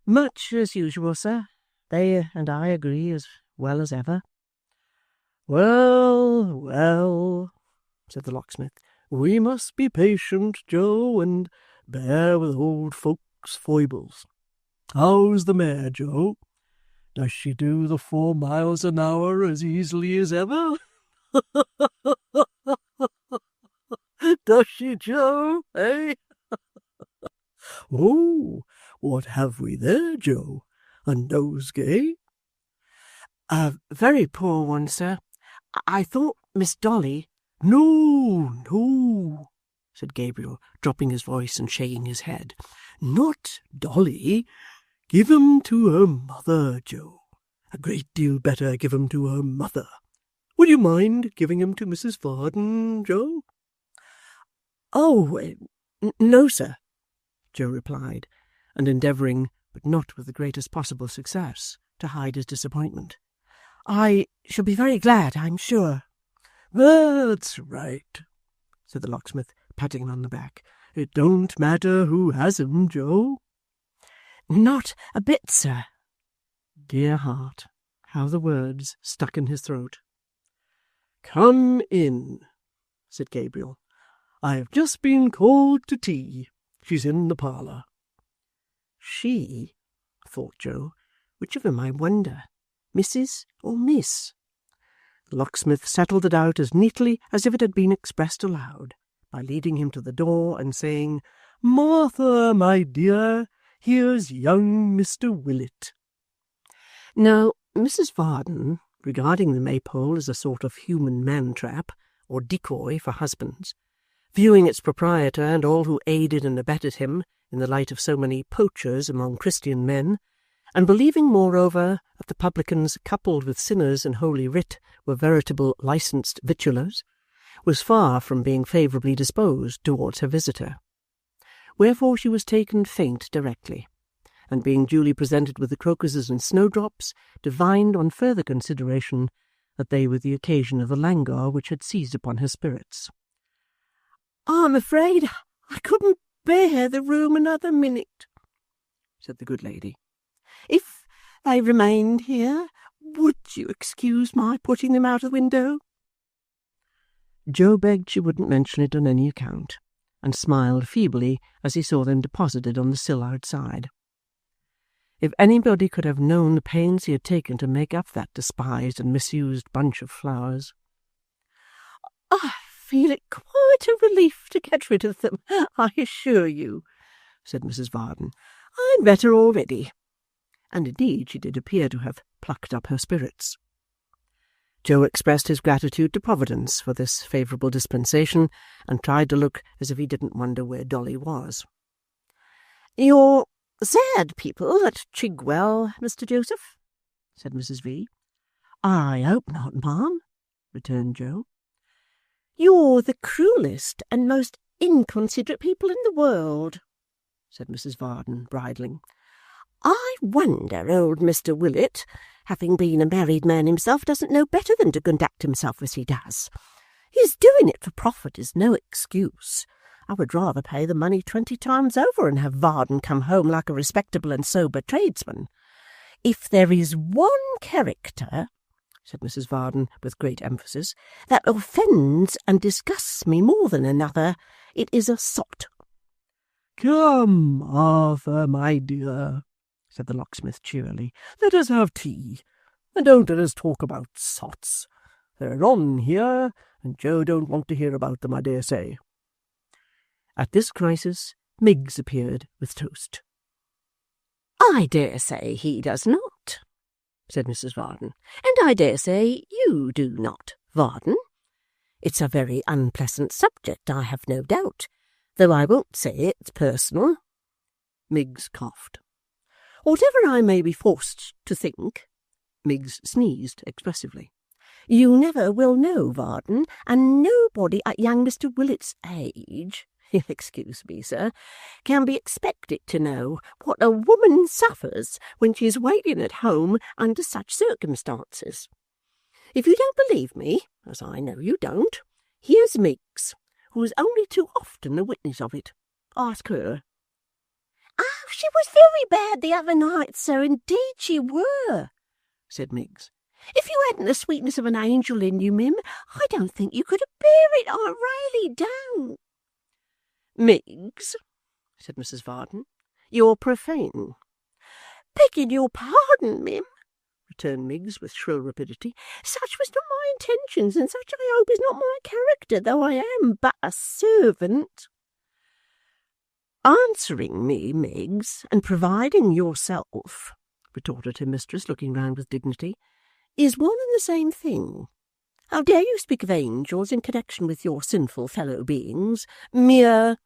"Much as usual, sir. They and I agree as well as ever." "Well, well," said the locksmith, "we must be patient, Joe, and bear with old folks' foibles. How's the mare, Joe? Does she do the 4 miles an hour as easily as ever? Does she, Joe, eh? Oh, what have we there, Joe? A nosegay?" "A very poor one, sir. I thought Miss Dolly—" "No, no," said Gabriel, dropping his voice and shaking his head. "Not Dolly. Give 'em to her mother, Joe. A great deal better give 'em to her mother. Would you mind giving 'em to Mrs. Varden, Joe?" "Oh, no, sir," Joe replied, and endeavouring, but not with the greatest possible success, to hide his disappointment. "I shall be very glad, I'm sure." "That's right," said the locksmith, patting him on the back. "It don't matter who has 'em, Joe." "Not a bit, sir." Dear heart, how the words stuck in his throat. "Come in," said Gabriel. "I have just been called to tea. She's in the parlour." "She," thought Joe. Which of them, I wonder? Mrs. or Miss? The locksmith settled it out as neatly as if it had been expressed aloud, by leading him to the door and saying, "Martha, my dear, here's young Mr. Willet." Now, Mrs. Varden, regarding the Maypole as a sort of human man-trap, or decoy for husbands, viewing its proprietor and all who aided and abetted him in the light of so many poachers among Christian men, and believing, moreover, that the publicans coupled with sinners in Holy Writ were veritable licensed victuallers, was far from being favourably disposed towards her visitor. Wherefore she was taken faint directly, and being duly presented with the crocuses and snowdrops, divined on further consideration that they were the occasion of the languor which had seized upon her spirits. "I'm afraid I couldn't spare the room another minute," said the good lady. "If they remained here, would you excuse my putting them out of the window?" Joe begged she wouldn't mention it on any account, and smiled feebly as he saw them deposited on the sill outside. If anybody could have known the pains he had taken to make up that despised and misused bunch of flowers. "I feel it quite a relief to get rid of them, I assure you," said Mrs. Varden. "I'm better already." And indeed she did appear to have plucked up her spirits. Joe expressed his gratitude to Providence for this favourable dispensation, and tried to look as if he didn't wonder where Dolly was. "You're sad people at Chigwell, Mr. Joseph?" said Mrs. V. "I hope not, ma'am," returned Joe. "You're the cruellest and most inconsiderate people in the world," said Mrs. Varden, bridling. "I wonder old Mr. Willett, having been a married man himself, doesn't know better than to conduct himself as he does. His doing it for profit is no excuse. I would rather pay the money 20 times over and have Varden come home like a respectable and sober tradesman. If there is one character," said Mrs. Varden with great emphasis, "that offends and disgusts me more than another, it is a sot." "Come, Arthur, my dear," said the locksmith cheerily, "let us have tea, and don't let us talk about sots. They're on here, and Joe don't want to hear about them, I dare say." At this crisis Miggs appeared with toast. "I dare say he does not," said Mrs. Varden, "and I dare say you do not, Varden. It's a very unpleasant subject, I have no doubt, though I won't say it's personal." Miggs coughed. "Whatever I may be forced to think," Miggs sneezed expressively, "you never will know, Varden, and nobody at young Mr. Willett's age, you'll excuse me, sir, can be expected to know what a woman suffers when she's waiting at home under such circumstances. If you don't believe me, as I know you don't, here's Miggs, who is only too often a witness of it. Ask her." "Oh, she was very bad the other night, sir, indeed she were," said Miggs. "If you hadn't the sweetness of an angel in you, Mim, I don't think you could bear it, I really don't." "Miggs," said Mrs. Varden, "you're profane." "Begging your pardon, Mim," returned Miggs with shrill rapidity, "such was not my intentions, and such I hope is not my character, though I am but a servant." "Answering me, Miggs, and providing yourself," retorted her mistress, looking round with dignity, "is one and the same thing. How dare you speak of angels in connection with your sinful fellow beings? Mere,"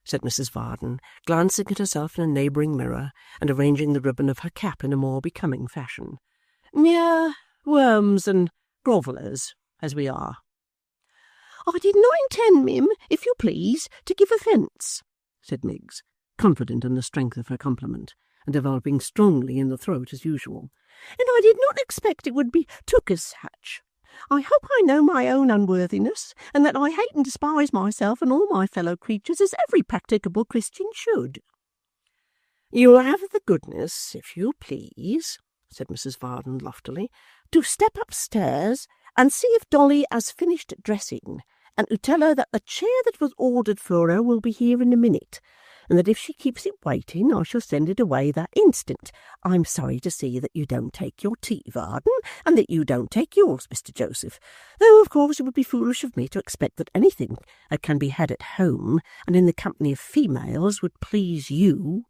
said Mrs. Varden, glancing at herself in a neighbouring mirror, and arranging the ribbon of her cap in a more becoming fashion, "mere worms and grovellers, as we are." "I did not intend, Mim, if you please, to give offence," said Miggs, confident in the strength of her compliment, and developing strongly in the throat as usual, "and I did not expect it would be took as such. I hope I know my own unworthiness, and that I hate and despise myself and all my fellow creatures as every practicable Christian should." "You'll have the goodness, if you please," said Mrs. Varden loftily, "to step upstairs and see if Dolly has finished dressing, and to tell her that the chair that was ordered for her will be here in a minute, and that if she keeps it waiting, I shall send it away that instant. I'm sorry to see that you don't take your tea, Varden, and that you don't take yours, Mr. Joseph, though of course it would be foolish of me to expect that anything that can be had at home and in the company of females would please you."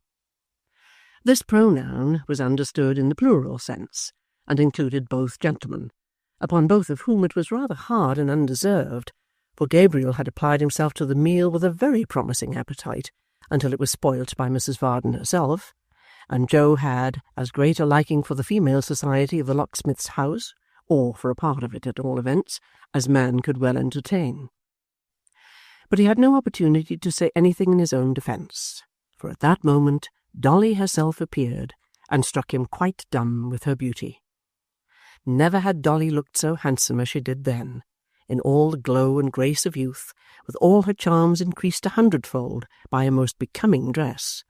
This pronoun was understood in the plural sense, and included both gentlemen, upon both of whom it was rather hard and undeserved, for Gabriel had applied himself to the meal with a very promising appetite, until it was spoilt by Mrs. Varden herself, and Joe had as great a liking for the female society of the locksmith's house, or for a part of it at all events, as man could well entertain. But he had no opportunity to say anything in his own defence, for at that moment Dolly herself appeared, and struck him quite dumb with her beauty. Never had Dolly looked so handsome as she did then, in all the glow and grace of youth, with all her charms increased 100-fold by a most becoming dress,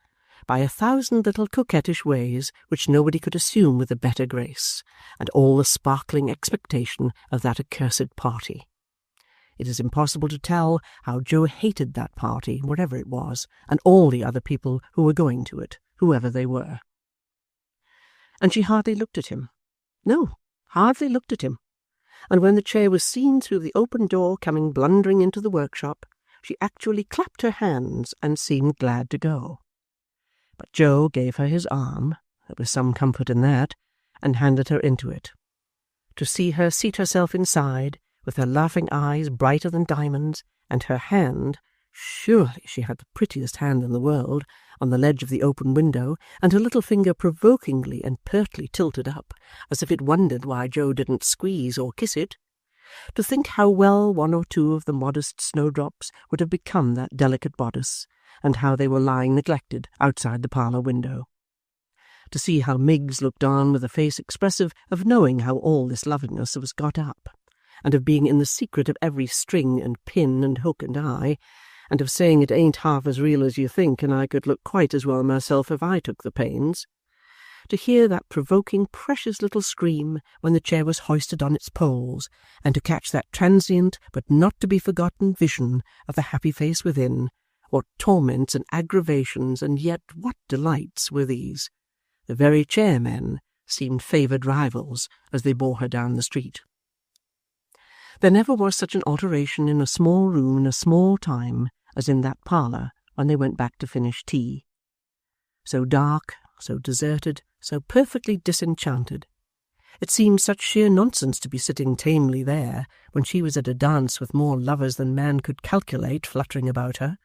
by 1,000 little coquettish ways which nobody could assume with a better grace, and all the sparkling expectation of that accursed party. It is impossible to tell how Joe hated that party, whatever it was, and all the other people who were going to it, whoever they were. And she hardly looked at him. No, hardly looked at him. And when the chair was seen through the open door coming blundering into the workshop, she actually clapped her hands and seemed glad to go. But Joe gave her his arm, there was some comfort in that, and handed her into it. To see her seat herself inside, with her laughing eyes brighter than diamonds, and her hand, surely she had the prettiest hand in the world, on the ledge of the open window, and her little finger provokingly and pertly tilted up, as if it wondered why Joe didn't squeeze or kiss it. To think how well 1 or 2 of the modest snowdrops would have become that delicate bodice, and how they were lying neglected outside the parlour window. To see how Miggs looked on with a face expressive of knowing how all this loveliness was got up, and of being in the secret of every string and pin and hook and eye, and of saying it ain't half as real as you think, and I could look quite as well myself if I took the pains. To hear that provoking, precious little scream when the chair was hoisted on its poles, and to catch that transient but not to be forgotten vision of the happy face within, what torments and aggravations, and yet what delights were these! The very chairmen seemed favoured rivals as they bore her down the street. There never was such an alteration in a small room in a small time as in that parlour when they went back to finish tea. So dark, so deserted, so perfectly disenchanted. It seemed such sheer nonsense to be sitting tamely there when she was at a dance with more lovers than man could calculate fluttering about her,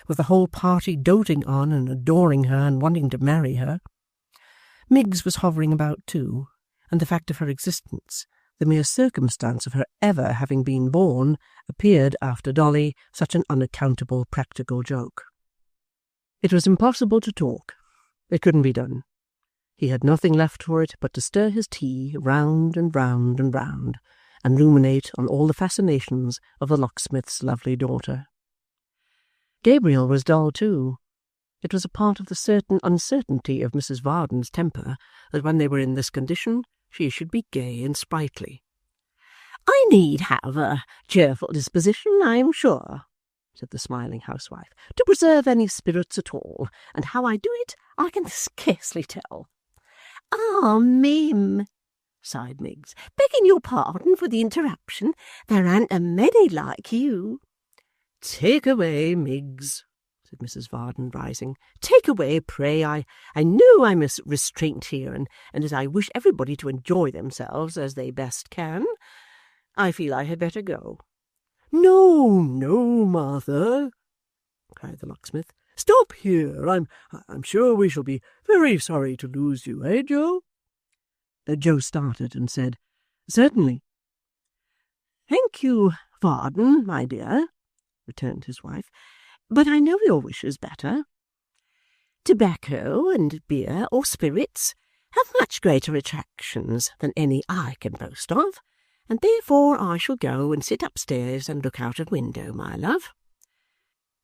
with the whole party doting on and adoring her and wanting to marry her. Miggs was hovering about too, and the fact of her existence, the mere circumstance of her ever having been born, appeared after Dolly such an unaccountable practical joke. It was impossible to talk. It couldn't be done. He had nothing left for it but to stir his tea round and round and round, and ruminate on all the fascinations of the locksmith's lovely daughter. Gabriel was dull too. It was a part of the certain uncertainty of Mrs. Varden's temper that when they were in this condition she should be gay and sprightly. "I need have a cheerful disposition, I am sure," said the smiling housewife, "to preserve any spirits at all, and how I do it I can scarcely tell." "Ah, Mim," sighed Miggs, "begging your pardon for the interruption, there aren't a many like you." "Take away, Miggs," said Mrs. Varden, rising. "Take away, pray. I know I'm a restraint here, and as I wish everybody to enjoy themselves as they best can, I feel I had better go." "No, no, Martha," cried the locksmith. "Stop here. I'm sure we shall be very sorry to lose you, eh, Joe?" Joe started and said, "Certainly." "Thank you, Varden, my dear," returned his wife, "but I know your wish is better. Tobacco and beer or spirits have much greater attractions than any I can boast of, and therefore I shall go and sit upstairs and look out of window, my love.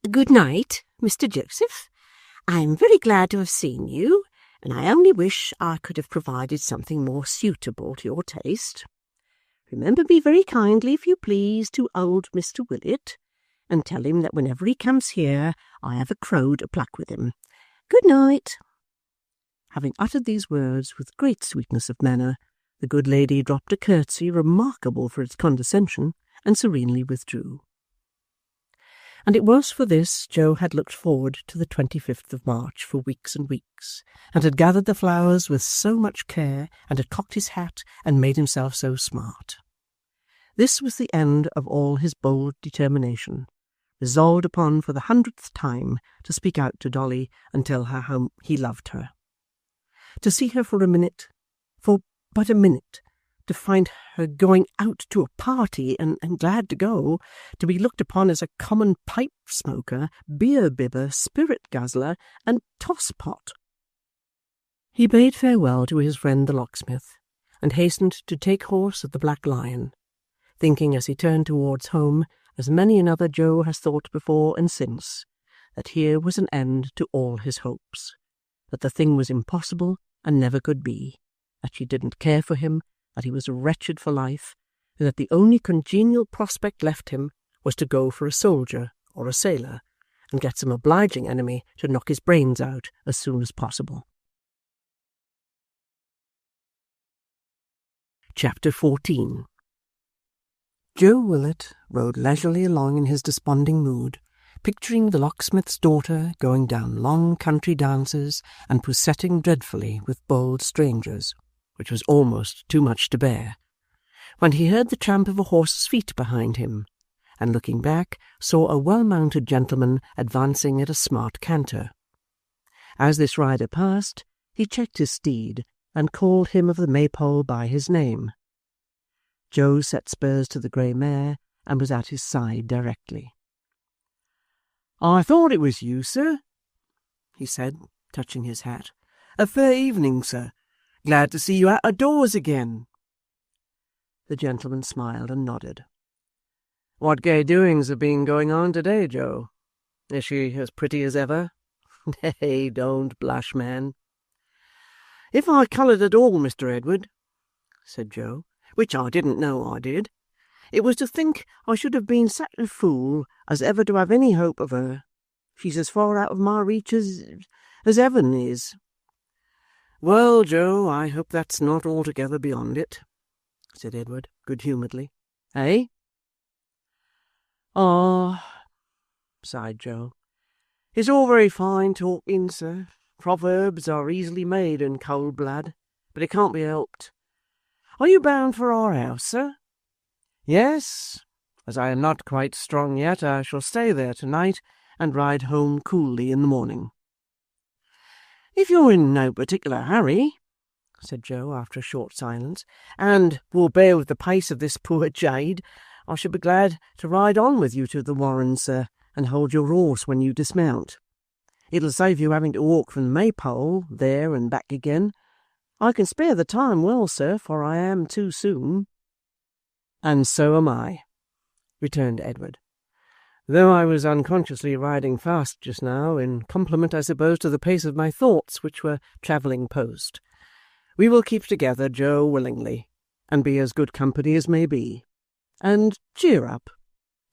Good night, Mr. Joseph. I am very glad to have seen you, and I only wish I could have provided something more suitable to your taste. Remember me very kindly, if you please, to old Mr. Willett, and tell him that whenever he comes here I have a crow to pluck with him. Good night." Having uttered these words with great sweetness of manner, the good lady dropped a curtsy remarkable for its condescension, and serenely withdrew. And it was for this Joe had looked forward to the 25th of March for weeks and weeks, and had gathered the flowers with so much care, and had cocked his hat, and made himself so smart. This was the end of all his bold determination, resolved upon for the 100th time to speak out to Dolly and tell her how he loved her. To see her for a minute, for but a minute, to find her going out to a party and glad to go, to be looked upon as a common pipe smoker, beer bibber, spirit guzzler, and tosspot. He bade farewell to his friend the locksmith, and hastened to take horse at the Black Lion. thinking as he turned towards home, as many another Joe has thought before and since, that here was an end to all his hopes, that the thing was impossible and never could be, that she didn't care for him, that he was wretched for life, and that the only congenial prospect left him was to go for a soldier or a sailor, and get some obliging enemy to knock his brains out as soon as possible. Chapter 14. Joe Willet rode leisurely along in his desponding mood, picturing the locksmith's daughter going down long country dances and poussetting dreadfully with bold strangers, which was almost too much to bear, when he heard the tramp of a horse's feet behind him, and looking back saw a well-mounted gentleman advancing at a smart canter. As this rider passed, he checked his steed and called him of the Maypole by his name. Joe set spurs to the grey mare and was at his side directly. "I thought it was you, sir," he said, touching his hat. "A fair evening, sir. Glad to see you out of doors again." The gentleman smiled and nodded. "What gay doings have been going on today, Joe? Is she as pretty as ever? Nay, don't blush, man." "If I coloured at all, Mr. Edward," said Joe, "which I didn't know I did, it was to think I should have been such a fool as ever to have any hope of her. She's as far out of my reach as heaven is." "Well, Joe, I hope that's not altogether beyond it," said Edward, good-humouredly. "Eh?" "Ah," sighed Joe, "it's all very fine talking, sir. Proverbs are easily made in cold blood, but it can't be helped. Are you bound for our house, sir?" "Yes. As I am not quite strong yet, I shall stay there tonight and ride home coolly in the morning." "If you're in no particular hurry," said Joe after a short silence, "and will bear with the pace of this poor jade, I should be glad to ride on with you to the Warren, sir, and hold your horse when you dismount. It'll save you having to walk from the Maypole, there and back again. I can spare the time well, sir, for I am too soon." "And so am I," returned Edward, "though I was unconsciously riding fast just now, in compliment, I suppose, to the pace of my thoughts, which were travelling post. We will keep together, Joe, willingly, and be as good company as may be. And cheer up,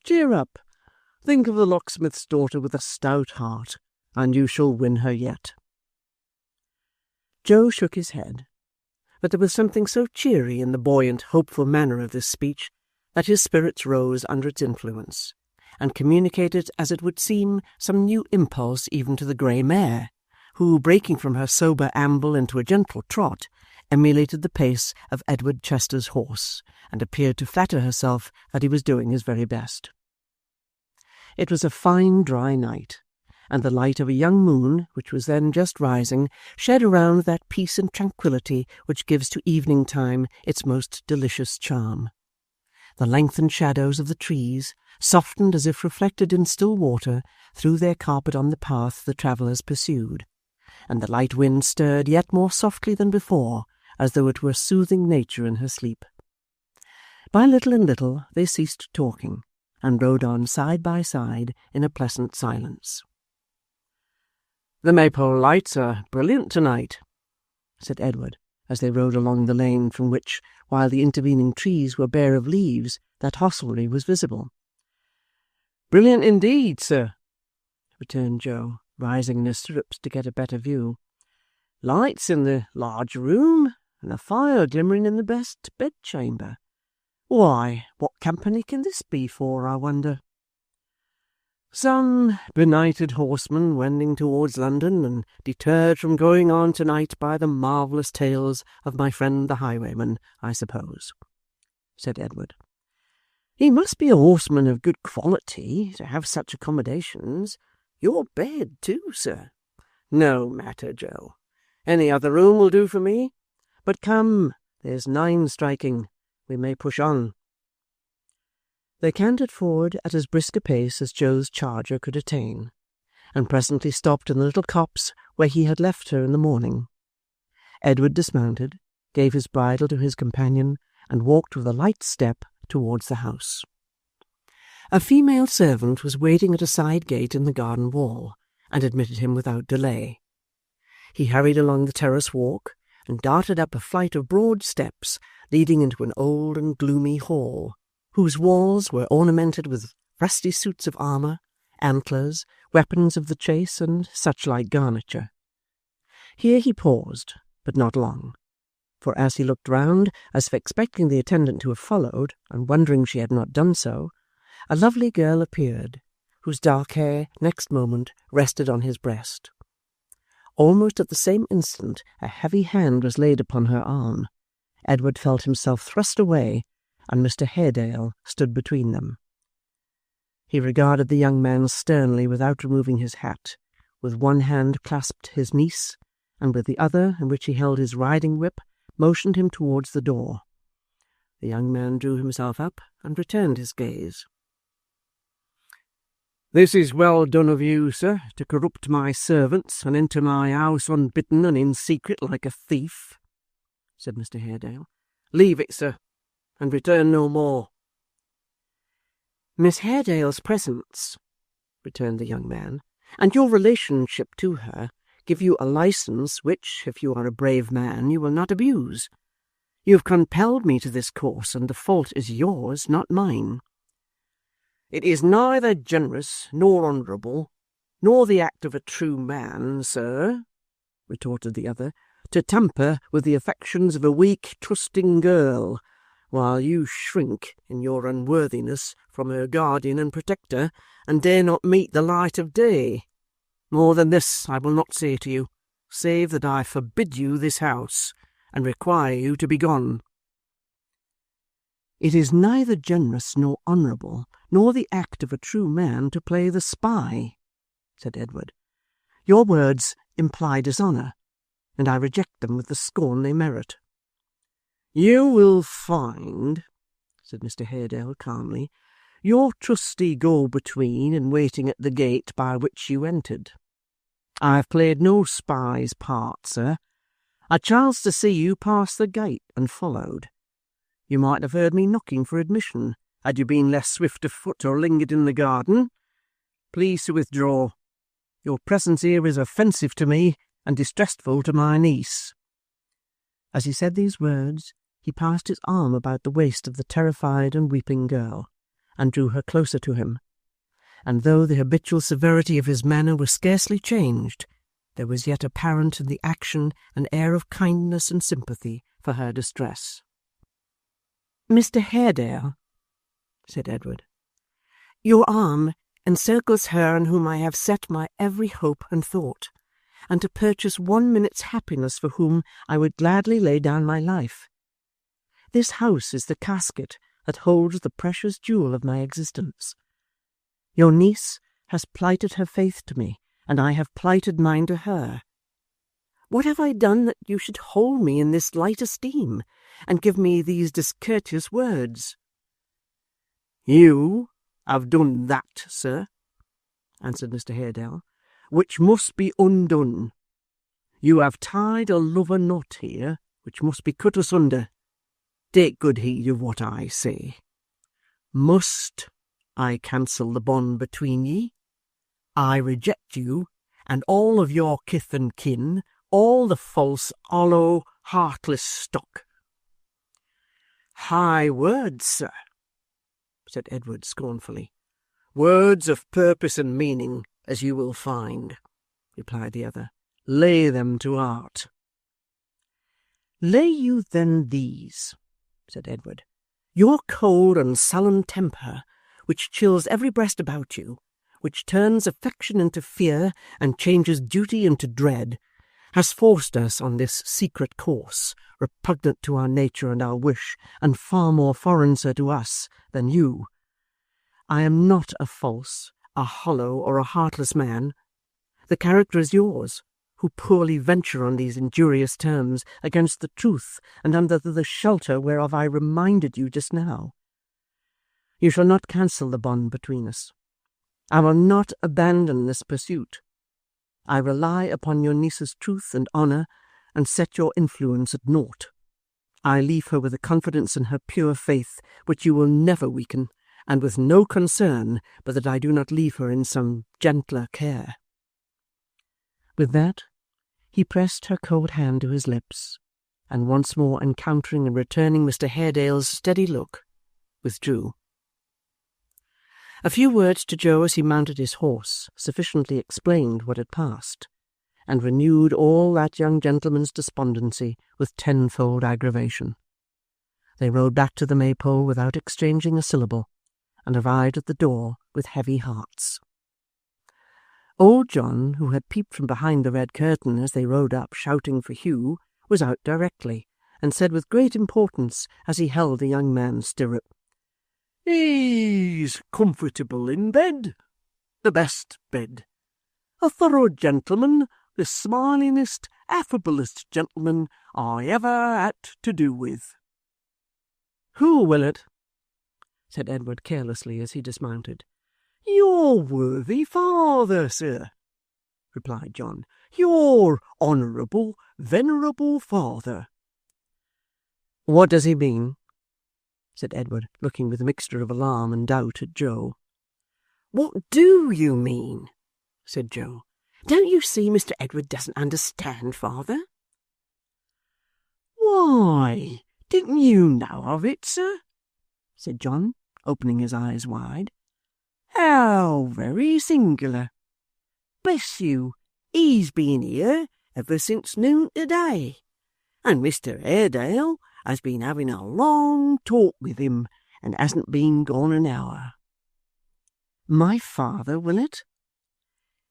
cheer up. Think of the locksmith's daughter with a stout heart, and you shall win her yet." Joe shook his head, but there was something so cheery in the buoyant, hopeful manner of this speech that his spirits rose under its influence, and communicated, as it would seem, some new impulse even to the grey mare, who, breaking from her sober amble into a gentle trot, emulated the pace of Edward Chester's horse, and appeared to flatter herself that he was doing his very best. It was a fine dry night, and the light of a young moon, which was then just rising, shed around that peace and tranquillity which gives to evening time its most delicious charm. The lengthened shadows of the trees, softened as if reflected in still water, threw their carpet on the path the travellers pursued, and the light wind stirred yet more softly than before, as though it were soothing nature in her sleep. By little and little they ceased talking, and rode on side by side in a pleasant silence. "The Maypole lights are brilliant tonight," said Edward, as they rode along the lane from which, while the intervening trees were bare of leaves, that hostelry was visible. "Brilliant indeed, sir," returned Joe, rising in his stirrups to get a better view. "Lights in the large room, and a fire glimmering in the best bedchamber. Why, what company can this be for, I wonder?" "Some benighted horseman wending towards London, and deterred from going on tonight by the marvellous tales of my friend the highwayman, I suppose," said Edward. "He must be a horseman of good quality to have such accommodations. Your bed, too, sir. No matter, Joe. Any other room will do for me. But come, there's 9 striking. We may push on." They cantered forward at as brisk a pace as Joe's charger could attain, and presently stopped in the little copse where he had left her in the morning. Edward dismounted, gave his bridle to his companion, and walked with a light step towards the house. A female servant was waiting at a side gate in the garden wall, and admitted him without delay. He hurried along the terrace walk, and darted up a flight of broad steps leading into an old and gloomy hall, whose walls were ornamented with rusty suits of armour, antlers, weapons of the chase, and such-like garniture. Here he paused, but not long, for as he looked round, as if expecting the attendant to have followed, and wondering she had not done so, a lovely girl appeared, whose dark hair next moment rested on his breast. Almost at the same instant a heavy hand was laid upon her arm. Edward felt himself thrust away, and Mr. Haredale stood between them. He regarded the young man sternly without removing his hat. With one hand clasped his niece, and with the other, in which he held his riding-whip, motioned him towards the door. The young man drew himself up and returned his gaze. "This is well done of you, sir, to corrupt my servants and enter my house unbidden and in secret like a thief," said Mr. Haredale. "Leave it, sir, and return no more." "Miss Haredale's presence," returned the young man, "and your relationship to her give you a license which, if you are a brave man, you will not abuse. You have compelled me to this course, and the fault is yours, not mine." "It is neither generous nor honourable, nor the act of a true man, sir," retorted the other, "to tamper with the affections of a weak, trusting girl, while you shrink in your unworthiness from her guardian and protector, and dare not meet the light of day. More than this I will not say to you, save that I forbid you this house, and require you to be gone." "It is neither generous nor honourable, nor the act of a true man to play the spy," said Edward. "Your words imply dishonour, and I reject them with the scorn they merit." "You will find," said Mr. Haredale calmly, "your trusty go-between in waiting at the gate by which you entered. I have played no spy's part, sir. I chanced to see you pass the gate and followed. You might have heard me knocking for admission, had you been less swift of foot or lingered in the garden. Please to withdraw. Your presence here is offensive to me and distressful to my niece." As he said these words, he passed his arm about the waist of the terrified and weeping girl, and drew her closer to him, and though the habitual severity of his manner was scarcely changed, there was yet apparent in the action an air of kindness and sympathy for her distress. "Mr. Haredale," said Edward, "your arm encircles her on whom I have set my every hope and thought, and to purchase 1 minute's happiness for whom I would gladly lay down my life. This house is the casket that holds the precious jewel of my existence. Your niece has plighted her faith to me, and I have plighted mine to her. What have I done that you should hold me in this light esteem, and give me these discourteous words?" "You have done that, sir," answered Mr. Haredale, "which must be undone. You have tied a lover knot here, which must be cut asunder. Take good heed of what I say. Must I cancel the bond between ye? I reject you, and all of your kith and kin, all the false, hollow, heartless stock." "High words, sir," said Edward scornfully. "Words of purpose and meaning, as you will find," replied the other. "Lay them to heart." "Lay you then these," said Edward. "Your cold and sullen temper, which chills every breast about you, which turns affection into fear and changes duty into dread, has forced us on this secret course, repugnant to our nature and our wish, and far more foreign, sir, to us than you. I am not a false, a hollow, or a heartless man. The character is yours, who poorly venture on these injurious terms against the truth and under the shelter whereof I reminded you just now. You shall not cancel the bond between us. I will not abandon this pursuit. I rely upon your niece's truth and honour, and set your influence at naught. I leave her with a confidence in her pure faith which you will never weaken, and with no concern but that I do not leave her in some gentler care." With that, he pressed her cold hand to his lips, and once more encountering and returning Mr. Haredale's steady look, withdrew. A few words to Joe as he mounted his horse sufficiently explained what had passed, and renewed all that young gentleman's despondency with tenfold aggravation. They rode back to the Maypole without exchanging a syllable, and arrived at the door with heavy hearts. Old John, who had peeped from behind the red curtain as they rode up shouting for Hugh, was out directly, and said with great importance as he held the young man's stirrup, "He's comfortable in bed, the best bed. A thorough gentleman, the smilingest, affablest gentleman I ever had to do with." "Who will it?" said Edward carelessly as he dismounted. "Your worthy father, sir," replied John. "Your honourable, venerable father." "What does he mean?" said Edward, looking with a mixture of alarm and doubt at Joe. "What do you mean?" said Joe. "Don't you see Mr. Edward doesn't understand, father?" "Why, didn't you know of it, sir?" said John, opening his eyes wide. "How very singular! Bless you, he's been here ever since noon to-day, and Mr. Haredale has been having a long talk with him, and hasn't been gone an hour." "My father, will it?"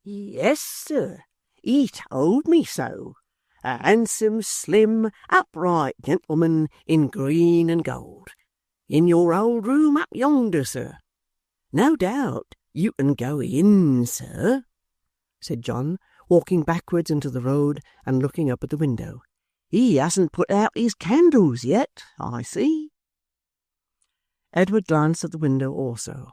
"Yes, sir, he told me so. A handsome, slim, upright gentleman in green and gold, in your old room up yonder, sir. No doubt you can go in, sir," said John, walking backwards into the road and looking up at the window. "He hasn't put out his candles yet, I see." Edward glanced at the window also,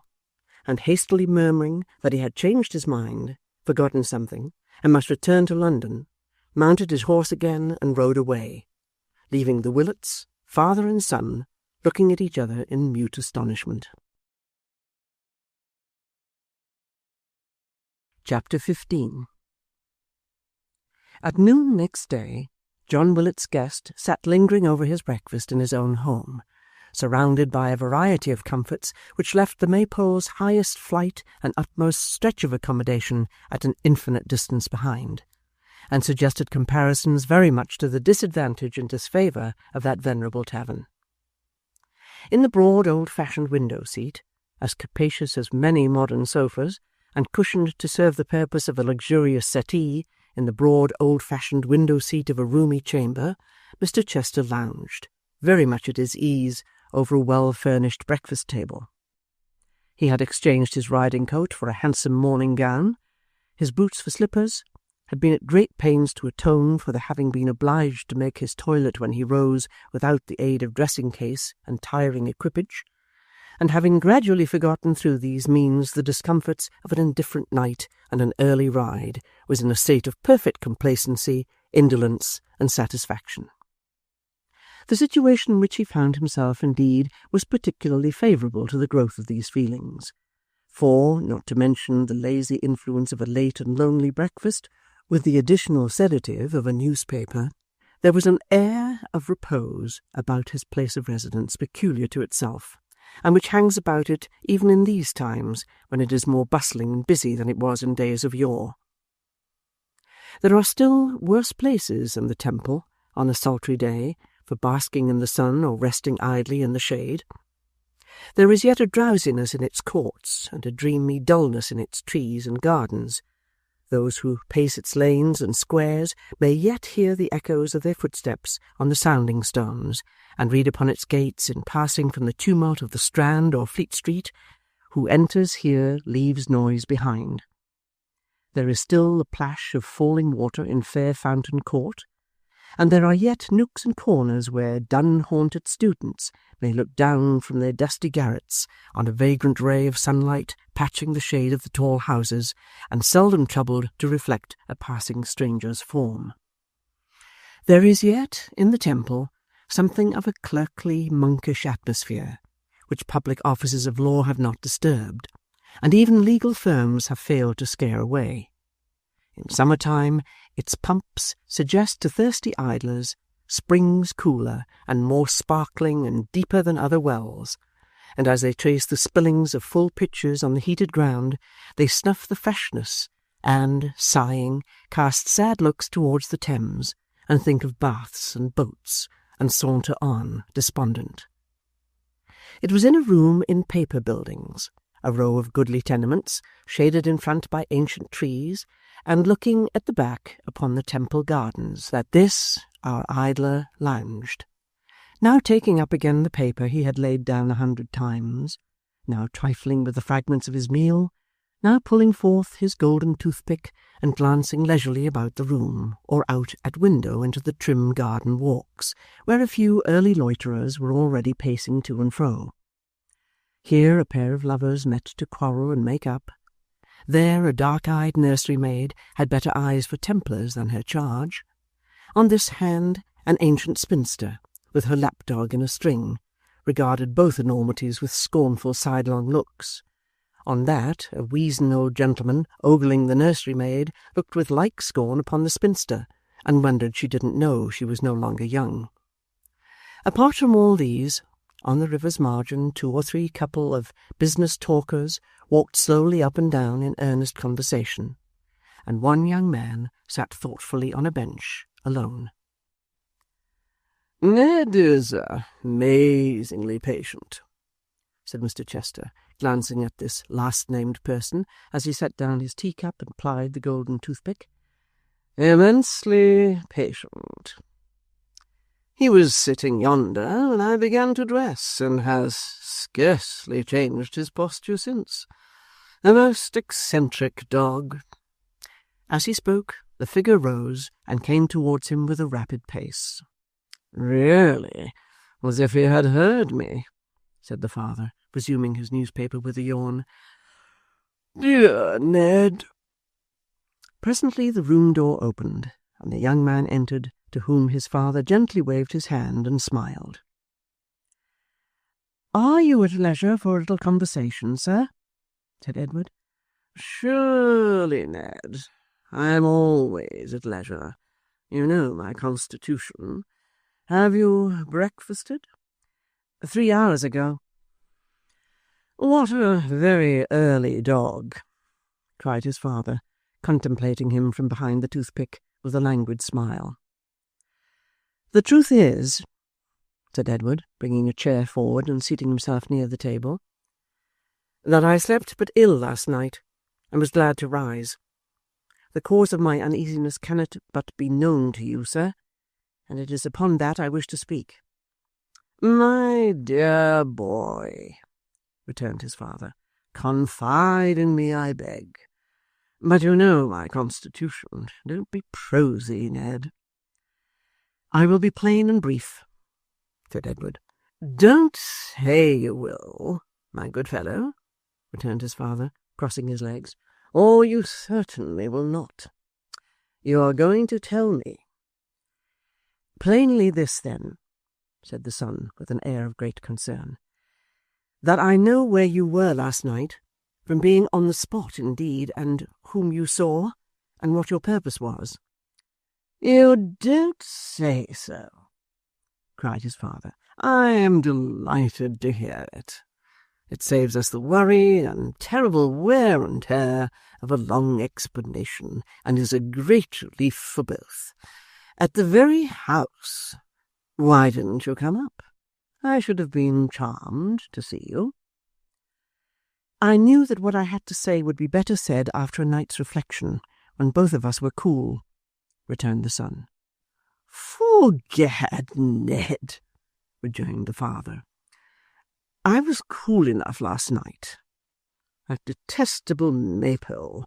and hastily murmuring that he had changed his mind, forgotten something, and must return to London, mounted his horse again and rode away, leaving the Willets, father and son, looking at each other in mute astonishment. Chapter 15. At noon next day, John Willet's guest sat lingering over his breakfast in his own home, surrounded by a variety of comforts which left the Maypole's highest flight and utmost stretch of accommodation at an infinite distance behind, and suggested comparisons very much to the disadvantage and disfavour of that venerable tavern. In the broad old-fashioned window-seat, as capacious as many modern sofas, and cushioned to serve the purpose of a luxurious settee, in the broad old-fashioned window-seat of a roomy chamber, Mr. Chester lounged, very much at his ease, over a well-furnished breakfast-table. He had exchanged his riding-coat for a handsome morning gown, his boots for slippers, had been at great pains to atone for the having been obliged to make his toilet when he rose without the aid of dressing-case and tiring equipage, and having gradually forgotten through these means the discomforts of an indifferent night and an early ride, was in a state of perfect complacency, indolence, and satisfaction. The situation in which he found himself, indeed, was particularly favourable to the growth of these feelings, for, not to mention the lazy influence of a late and lonely breakfast, with the additional sedative of a newspaper, there was an air of repose about his place of residence peculiar to itself, and which hangs about it even in these times, when it is more bustling and busy than it was in days of yore. There are still worse places than the Temple, on a sultry day, for basking in the sun or resting idly in the shade. There is yet a drowsiness in its courts, and a dreamy dullness in its trees and gardens. Those who pace its lanes and squares may yet hear the echoes of their footsteps on the sounding stones, and read upon its gates in passing from the tumult of the Strand or Fleet Street, "Who enters here leaves noise behind." There is still the plash of falling water in Fair Fountain Court, and there are yet nooks and corners where dun-haunted students may look down from their dusty garrets on a vagrant ray of sunlight patching the shade of the tall houses, and seldom troubled to reflect a passing stranger's form. There is yet, in the Temple, something of a clerkly, monkish atmosphere, which public offices of law have not disturbed, and even legal firms have failed to scare away. In summer-time, its pumps suggest to thirsty idlers springs cooler and more sparkling and deeper than other wells, and as they trace the spillings of full pitchers on the heated ground, they snuff the freshness and, sighing, cast sad looks towards the Thames and think of baths and boats and saunter on despondent. It was in a room in Paper Buildings, a row of goodly tenements, shaded in front by ancient trees, and looking at the back upon the Temple Gardens, that this, our idler, lounged, now taking up again the paper he had laid down 100 times, now trifling with the fragments of his meal, now pulling forth his golden toothpick and glancing leisurely about the room, or out at window into the trim garden walks, where a few early loiterers were already pacing to and fro. Here a pair of lovers met to quarrel and make up. There a dark-eyed nursery-maid had better eyes for Templars than her charge. On this hand an ancient spinster, with her lapdog in a string, regarded both enormities with scornful sidelong looks. On that, a weazen old gentleman, ogling the nursery-maid, looked with like scorn upon the spinster, and wondered she didn't know she was no longer young. Apart from all these, on the river's margin 2 or 3 couple of business talkers walked slowly up and down in earnest conversation, and one young man sat thoughtfully on a bench, alone. "Ned is amazingly patient," said Mr. Chester, glancing at this last-named person as he set down his teacup and plied the golden toothpick. "Immensely patient. He was sitting yonder when I began to dress, and has scarcely changed his posture since. A most eccentric dog." As he spoke, the figure rose and came towards him with a rapid pace. "Really, as if he had heard me," said the father, resuming his newspaper with a yawn. "Dear Ned." Presently the room door opened, and the young man entered, to whom his father gently waved his hand and smiled. "Are you at leisure for a little conversation, sir?" said Edward. "Surely, Ned. I am always at leisure. You know my constitution. Have you breakfasted?" 3 hours ago." "What a very early dog!" cried his father, contemplating him from behind the toothpick with a languid smile. "The truth is," said Edward, bringing a chair forward and seating himself near the table, "that I slept but ill last night, and was glad to rise. The cause of my uneasiness cannot but be known to you, sir, and it is upon that I wish to speak." "My dear boy," returned his father, "confide in me, I beg. But you know my constitution. Don't be prosy, Ned." "I will be plain and brief," said Edward. "Don't say you will, my good fellow," returned his father, crossing his legs, "or you certainly will not. You are going to tell me." "Plainly this, then," said the son, with an air of great concern, "that I know where you were last night, from being on the spot indeed, and whom you saw, and what your purpose was." "You don't say so," cried his father. "I am delighted to hear it. It saves us the worry and terrible wear and tear of a long explanation, and is a great relief for both. At the very house. Why didn't you come up? I should have been charmed to see you." "I knew that what I had to say would be better said after a night's reflection, when both of us were cool," returned the son. "Forgad, Ned," rejoined the father. "I was cool enough last night. That detestable Maypole,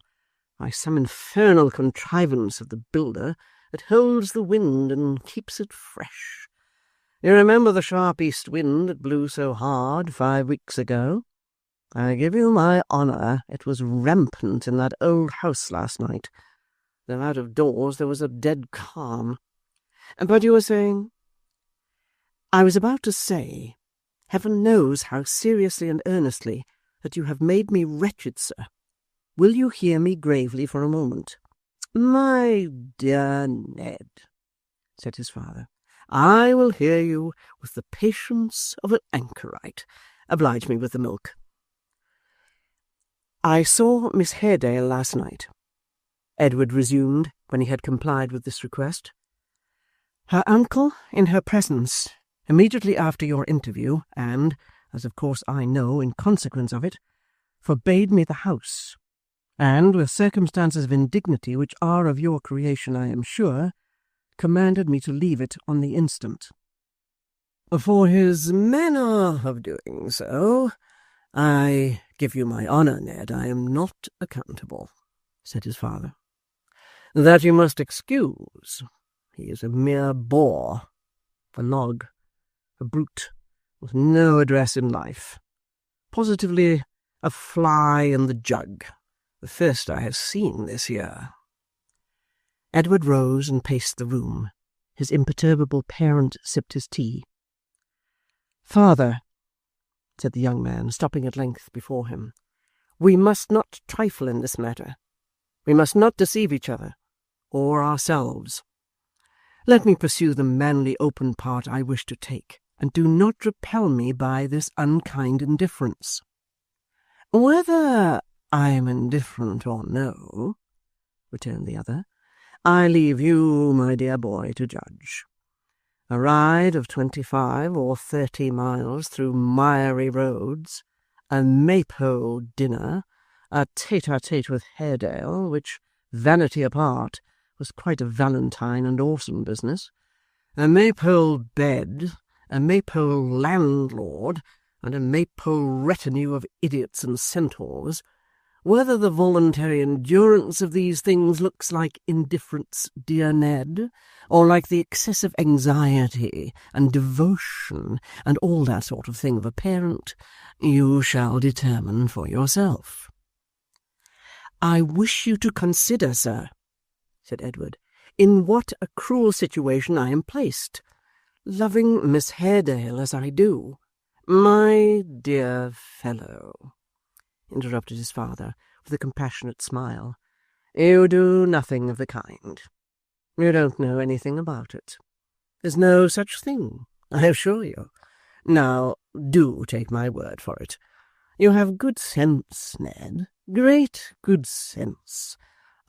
by some infernal contrivance of the builder, that holds the wind and keeps it fresh. You remember the sharp east wind that blew so hard 5 weeks ago? I give you my honour it was rampant in that old house last night, though out of doors there was a dead calm. But you were saying?" I was about to say, heaven knows how seriously and earnestly, that you have made me wretched, sir. Will you hear me gravely for a moment? My dear Ned, said his father, I will hear you with the patience of an anchorite. Oblige me with the milk. I saw Miss Haredale last night, Edward resumed when he had complied with this request. Her uncle, in her presence, immediately after your interview, and, as of course I know, in consequence of it, forbade me the house, and, with circumstances of indignity which are of your creation, I am sure, commanded me to leave it on the instant. For his manner of doing so, I give you my honour, Ned, I am not accountable, said his father. That you must excuse. He is a mere bore, a log, a brute, with no address in life. Positively a fly in the jug, the first I have seen this year. Edward rose and paced the room. His imperturbable parent sipped his tea. Father, said the young man, stopping at length before him, we must not trifle in this matter. We must not deceive each other, or ourselves. Let me pursue the manly open part I wish to take, and do not repel me by this unkind indifference. Whether I am indifferent or no, returned the other, I leave you, my dear boy, to judge. A ride of 25 or 30 miles through miry roads, a maypole dinner, a tete-a-tete with Haredale, which, vanity apart, was quite a valentine and awesome business, a maypole bed, a maypole landlord, and a maypole retinue of idiots and centaurs, whether the voluntary endurance of these things looks like indifference, dear Ned, or like the excessive anxiety and devotion and all that sort of thing of a parent, you shall determine for yourself. I wish you to consider, sir, said Edward, in what a cruel situation I am placed, loving Miss Haredale as I do. My dear fellow, interrupted his father with a compassionate smile, you do nothing of the kind. You don't know anything about it. There's no such thing, I assure you. Now, do take my word for it. You have good sense, Ned, great good sense.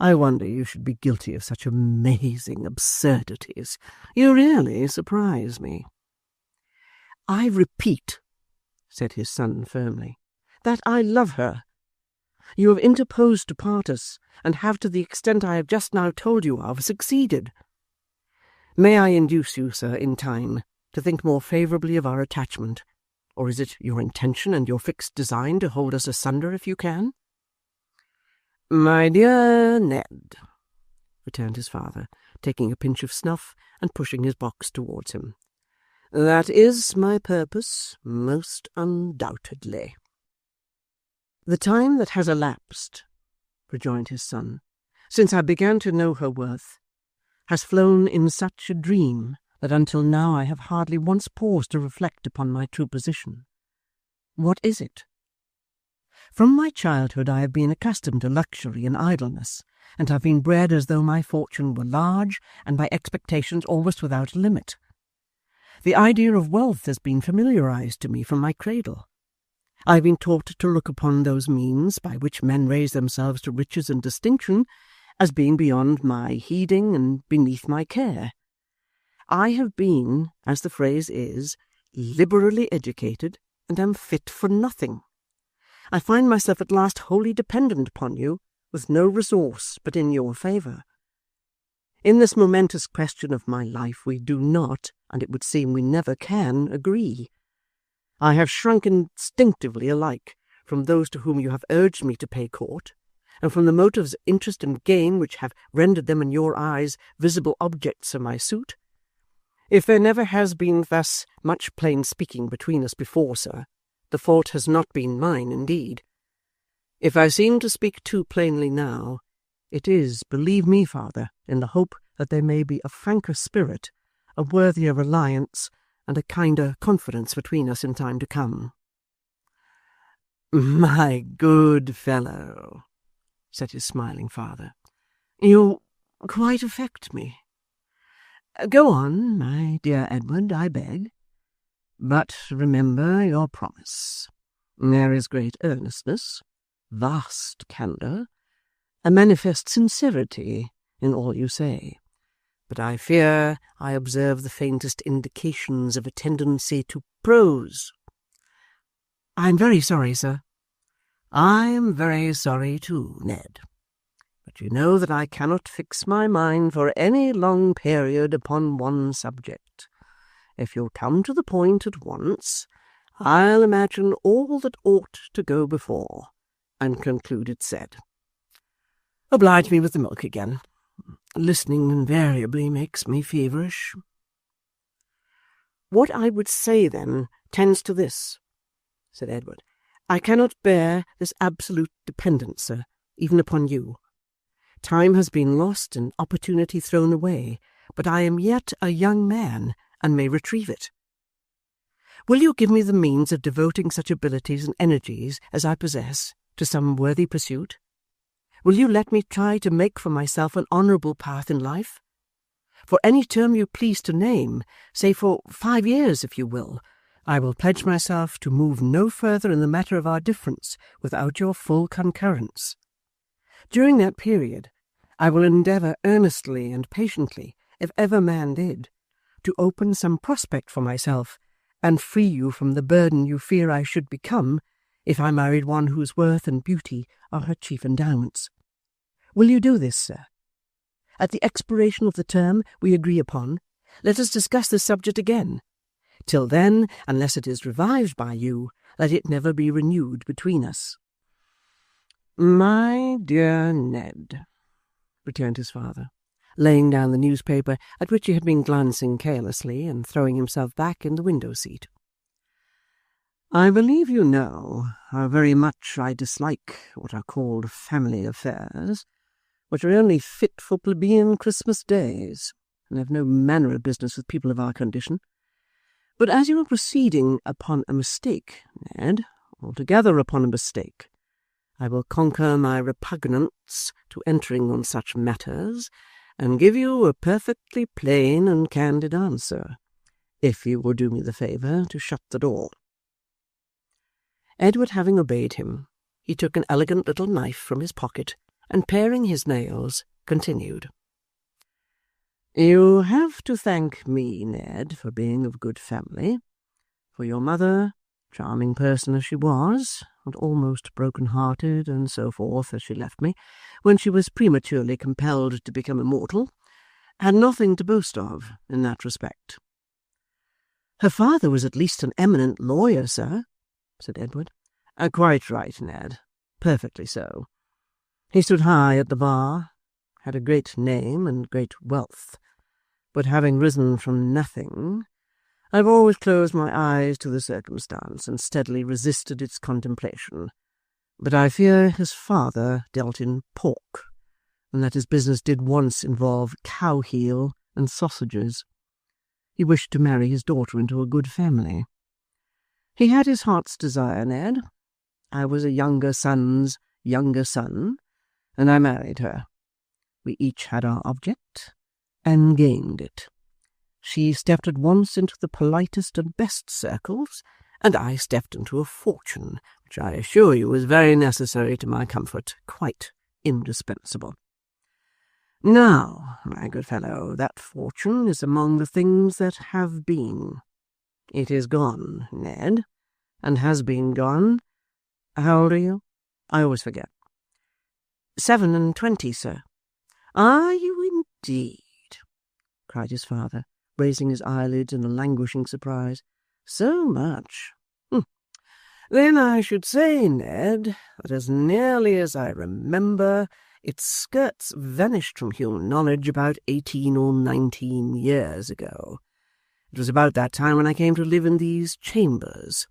I wonder you should be guilty of such amazing absurdities. You really surprise me. I repeat, said his son firmly, that I love her. You have interposed to part us, and have, to the extent I have just now told you of, succeeded. May I induce you, sir, in time, to think more favourably of our attachment, or is it your intention and your fixed design to hold us asunder if you can? My dear Ned, returned his father, taking a pinch of snuff and pushing his box towards him, that is my purpose, most undoubtedly. The time that has elapsed, rejoined his son, since I began to know her worth, has flown in such a dream that until now I have hardly once paused to reflect upon my true position. What is it? From my childhood I have been accustomed to luxury and idleness, and have been bred as though my fortune were large, and my expectations almost without limit. The idea of wealth has been familiarized to me from my cradle. I have been taught to look upon those means by which men raise themselves to riches and distinction as being beyond my heeding and beneath my care. I have been, as the phrase is, liberally educated, and am fit for nothing. I find myself at last wholly dependent upon you, with no resource but in your favour. In this momentous question of my life we do not, and it would seem we never can, agree. I have shrunk instinctively alike from those to whom you have urged me to pay court, and from the motives of interest and gain which have rendered them in your eyes visible objects of my suit. If there never has been thus much plain speaking between us before, sir, the fault has not been mine indeed. If I seem to speak too plainly now, it is, believe me, father, in the hope that there may be a franker spirit, a worthier reliance, and a kinder confidence between us in time to come. "My good fellow," said his smiling father, "you quite affect me. Go on, my dear Edward, I beg. But remember your promise. There is great earnestness, vast candour, a manifest sincerity in all you say. But I fear I observe the faintest indications of a tendency to prose." "I am very sorry, sir." "I am very sorry too, Ned. But you know that I cannot fix my mind for any long period upon one subject. If you'll come to the point at once, I'll imagine all that ought to go before, and conclude it said. Oblige me with the milk again. Listening invariably makes me feverish." "What I would say, then, tends to this," said Edward. "I cannot bear this absolute dependence, sir, even upon you. Time has been lost and opportunity thrown away, but I am yet a young man, and may retrieve it. Will you give me the means of devoting such abilities and energies as I possess to some worthy pursuit? Will you let me try to make for myself an honourable path in life? For any term you please to name, say for 5 years if you will, I will pledge myself to move no further in the matter of our difference without your full concurrence. During that period, I will endeavour earnestly and patiently, if ever man did, to open some prospect for myself, and free you from the burden you fear I should become if I married one whose worth and beauty are her chief endowments. Will you do this, sir? At the expiration of the term we agree upon, let us discuss this subject again. Till then, unless it is revived by you, let it never be renewed between us." "My dear Ned," returned his father, laying down the newspaper at which he had been glancing carelessly and throwing himself back in the window-seat, "I believe you know how very much I dislike what are called family affairs, which are only fit for plebeian Christmas days, and have no manner of business with people of our condition. But as you are proceeding upon a mistake, Ned, altogether upon a mistake, I will conquer my repugnance to entering on such matters, and give you a perfectly plain and candid answer, if you will do me the favour to shut the door." Edward having obeyed him, he took an elegant little knife from his pocket, and paring his nails, continued. "You have to thank me, Ned, for being of good family, for your mother, charming person as she was, and almost broken-hearted and so forth as she left me, when she was prematurely compelled to become immortal, had nothing to boast of in that respect." "Her father was at least an eminent lawyer, sir," said Edward. "Quite right, Ned. Perfectly so. He stood high at the bar, had a great name and great wealth, but having risen from nothing, I've always closed my eyes to the circumstance and steadily resisted its contemplation. But I fear his father dealt in pork, and that his business did once involve cow-heel and sausages. He wished to marry his daughter into a good family. He had his heart's desire, Ned. I was a younger son's younger son, and I married her. We each had our object, and gained it. She stepped at once into the politest and best circles, and I stepped into a fortune, which I assure you was very necessary to my comfort, quite indispensable. Now, my good fellow, that fortune is among the things that have been. It is gone, Ned, and has been gone. How old are you? I always forget. 27, sir. Are you indeed? Cried his father, raising his eyelids in a languishing surprise. So much. Then I should say, Ned, that as nearly as I remember, its skirts vanished from human knowledge about 18 or 19 years ago. It was about that time when I came to live in these chambers,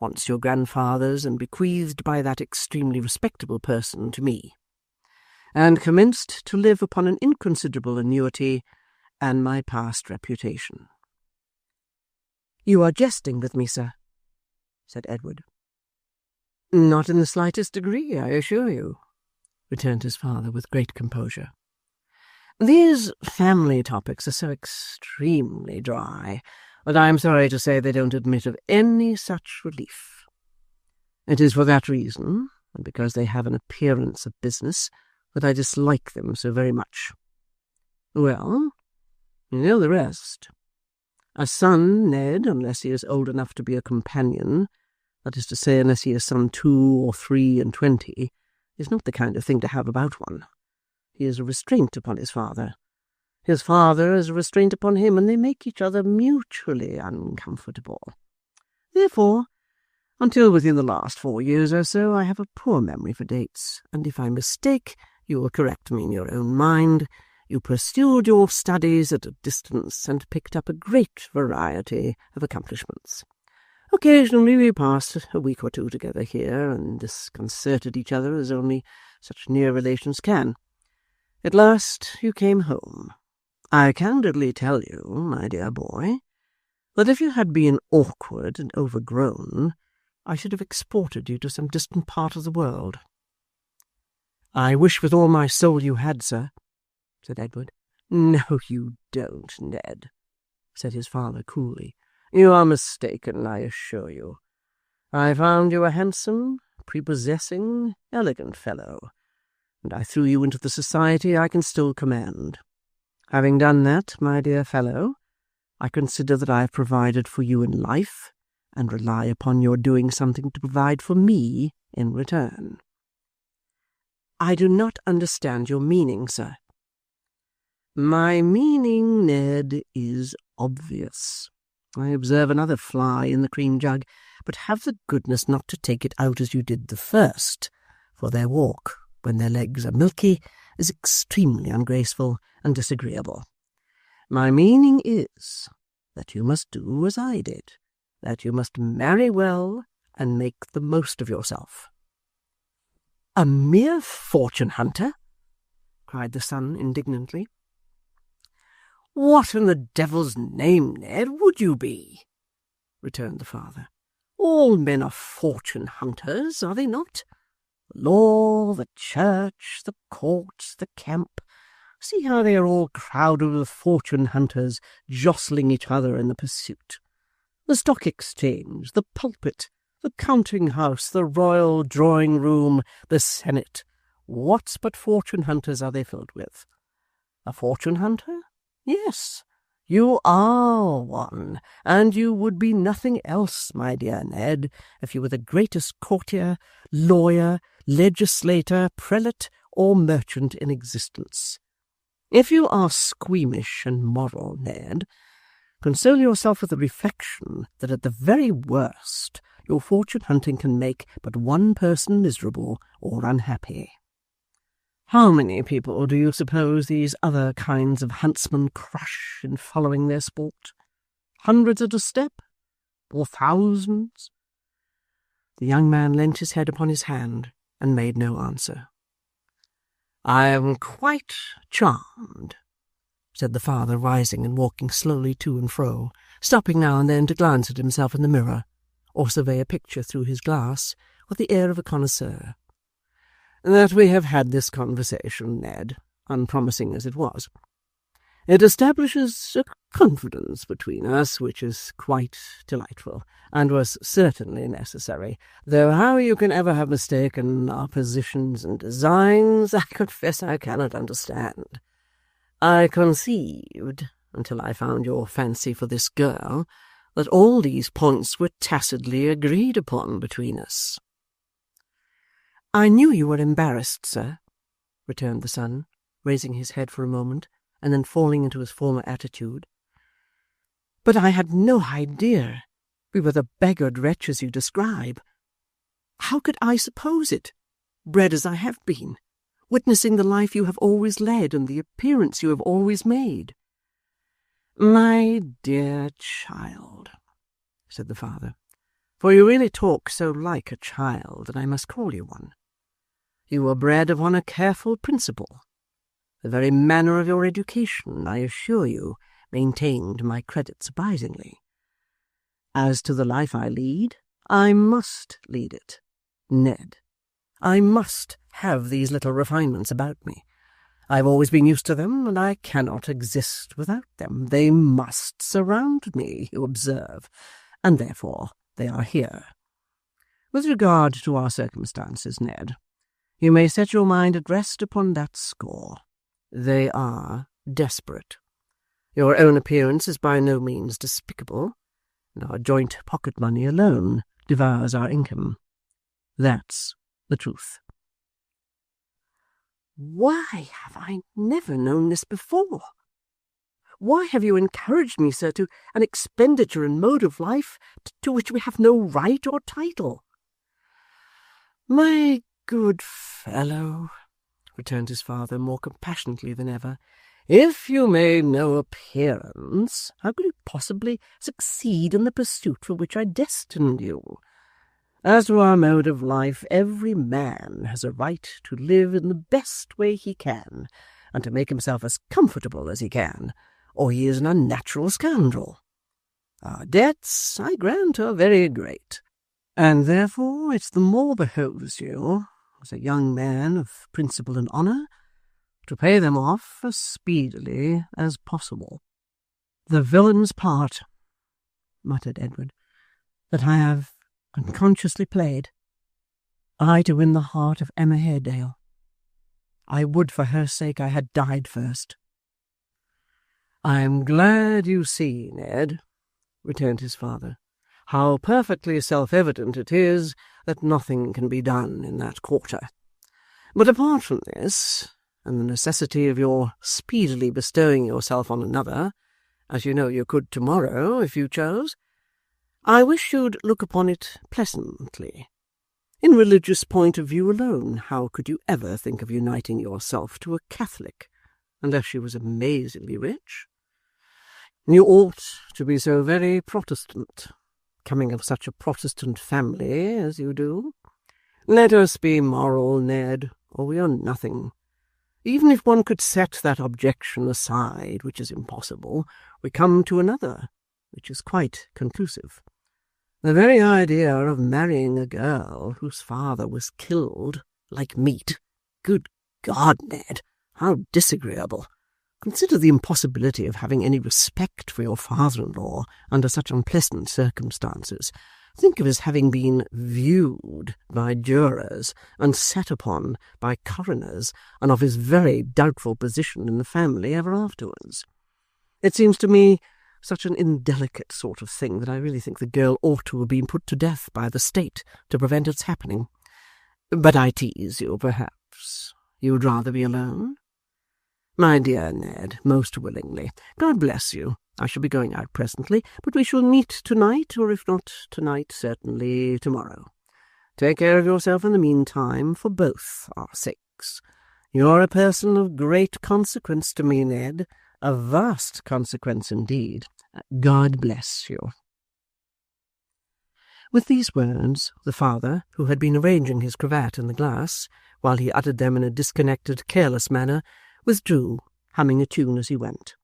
once your grandfather's and bequeathed by that extremely respectable person to me, and commenced to live upon an inconsiderable annuity and my past reputation. You are jesting with me, sir, said Edward. Not in the slightest degree, I assure you, returned his father with great composure. These family topics are so extremely dry that I am sorry to say they don't admit of any such relief. It is for that reason, and because they have an appearance of business, that I dislike them so very much. Well, you know the rest. A son, Ned, unless he is old enough to be a companion, that is to say, unless he is some 2 or 23, is not the kind of thing to have about one. He is a restraint upon his father. His father is a restraint upon him, and they make each other mutually uncomfortable. Therefore, until within the last 4 years or so, I have a poor memory for dates, and if I mistake, you will correct me in your own mind. You pursued your studies at a distance and picked up a great variety of accomplishments. Occasionally we passed a week or 2 together here, and disconcerted each other as only such near relations can. At last you came home. I candidly tell you, my dear boy, that if you had been awkward and overgrown, I should have exported you to some distant part of the world. I wish with all my soul you had, sir, said Edward. No, you don't, Ned, said his father coolly. You are mistaken, I assure you. I found you a handsome, prepossessing, elegant fellow, and I threw you into the society I can still command. Having done that, my dear fellow, I consider that I have provided for you in life, and rely upon your doing something to provide for me in return. I do not understand your meaning, sir. My meaning, Ned, is obvious. I observe another fly in the cream jug, but have the goodness not to take it out as you did the first, for their walk, when their legs are milky, is extremely ungraceful and disagreeable. My meaning is that you must do as I did, that you must marry well and make the most of yourself. A mere fortune-hunter? Cried the son indignantly. What in the devil's name, Ned, would you be? Returned the father. All men are fortune-hunters, are they not? The law, the church, the courts, the camp. See how they are all crowded with fortune-hunters jostling each other in the pursuit. The stock exchange, the pulpit, the counting-house, the royal drawing-room, the senate. What but fortune-hunters are they filled with? A fortune-hunter? Yes, you are one, and you would be nothing else, my dear Ned, if you were the greatest courtier, lawyer, legislator, prelate, or merchant in existence. If you are squeamish and moral, Ned, console yourself with the reflection that at the very worst your fortune-hunting can make but one person miserable or unhappy. How many people do you suppose these other kinds of huntsmen crush in following their sport? Hundreds at a step? Or thousands? The young man leant his head upon his hand and made no answer. I am quite charmed, said the father, rising and walking slowly to and fro, stopping now and then to glance at himself in the mirror, or survey a picture through his glass with the air of a connoisseur, that we have had this conversation, Ned, unpromising as it was. It establishes a confidence between us which is quite delightful, and was certainly necessary, though how you can ever have mistaken our positions and designs, I confess I cannot understand. I conceived, until I found your fancy for this girl, that all these points were tacitly agreed upon between us. I knew you were embarrassed, sir, returned the son, raising his head for a moment, and then falling into his former attitude. But I had no idea we were the beggared wretches you describe. How could I suppose it, bred as I have been, witnessing the life you have always led and the appearance you have always made? My dear child, said the father, for you really talk so like a child that I must call you one. You were bred upon a careful principle. The very manner of your education, I assure you, maintained my credit surprisingly. As to the life I lead, I must lead it, Ned. I must have these little refinements about me. I've always been used to them, and I cannot exist without them. They must surround me, you observe, and therefore they are here. With regard to our circumstances, Ned, you may set your mind at rest upon that score. They are desperate. Your own appearance is by no means despicable, and our joint pocket money alone devours our income. That's the truth. Why have I never known this before? Why have you encouraged me, sir, to an expenditure and mode of life to which we have no right or title? My good fellow, returned his father more compassionately than ever, if you made no appearance, how could you possibly succeed in the pursuit for which I destined you? As to our mode of life, every man has a right to live in the best way he can, and to make himself as comfortable as he can, or he is an unnatural scoundrel. Our debts, I grant, are very great, and therefore it the more behoves you, as a young man of principle and honour, to pay them off as speedily as possible. The villain's part, muttered Edward, that I have unconsciously played. I to win the heart of Emma Haredale. I would for her sake I had died first. I am glad you see, Ned, returned his father, how perfectly self-evident it is that nothing can be done in that quarter. But apart from this, and the necessity of your speedily bestowing yourself on another, as you know you could tomorrow if you chose, I wish you'd look upon it pleasantly. In religious point of view alone, how could you ever think of uniting yourself to a Catholic, unless she was amazingly rich? You ought to be so very Protestant, coming of such a Protestant family as you do. Let us be moral, Ned, or we are nothing. Even if one could set that objection aside, which is impossible, we come to another, which is quite conclusive. The very idea of marrying a girl whose father was killed, like meat. Good God, Ned, how disagreeable. Consider the impossibility of having any respect for your father-in-law under such unpleasant circumstances. Think of his having been viewed by jurors and sat upon by coroners, and of his very doubtful position in the family ever afterwards. It seems to me such an indelicate sort of thing that I really think the girl ought to have been put to death by the state to prevent its happening. But I tease you, perhaps. You'd rather be alone? My dear Ned, most willingly. God bless you. I shall be going out presently, but we shall meet tonight, or if not tonight, certainly tomorrow. Take care of yourself in the meantime, for both our sakes. You're a person of great consequence to me, Ned, a vast consequence indeed. God bless you. With these words, the father, who had been arranging his cravat in the glass, while he uttered them in a disconnected, careless manner, withdrew, humming a tune as he went.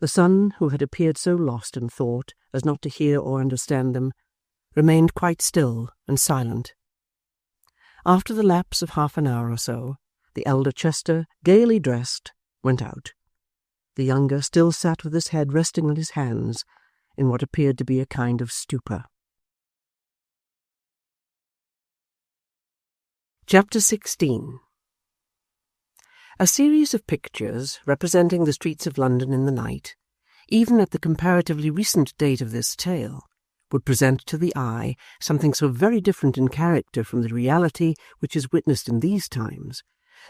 The son, who had appeared so lost in thought as not to hear or understand them, remained quite still and silent. After the lapse of half an hour or so, the elder Chester, gaily dressed, went out. The younger still sat with his head resting on his hands in what appeared to be a kind of stupor. Chapter 16. A series of pictures representing the streets of London in the night, even at the comparatively recent date of this tale, would present to the eye something so very different in character from the reality which is witnessed in these times,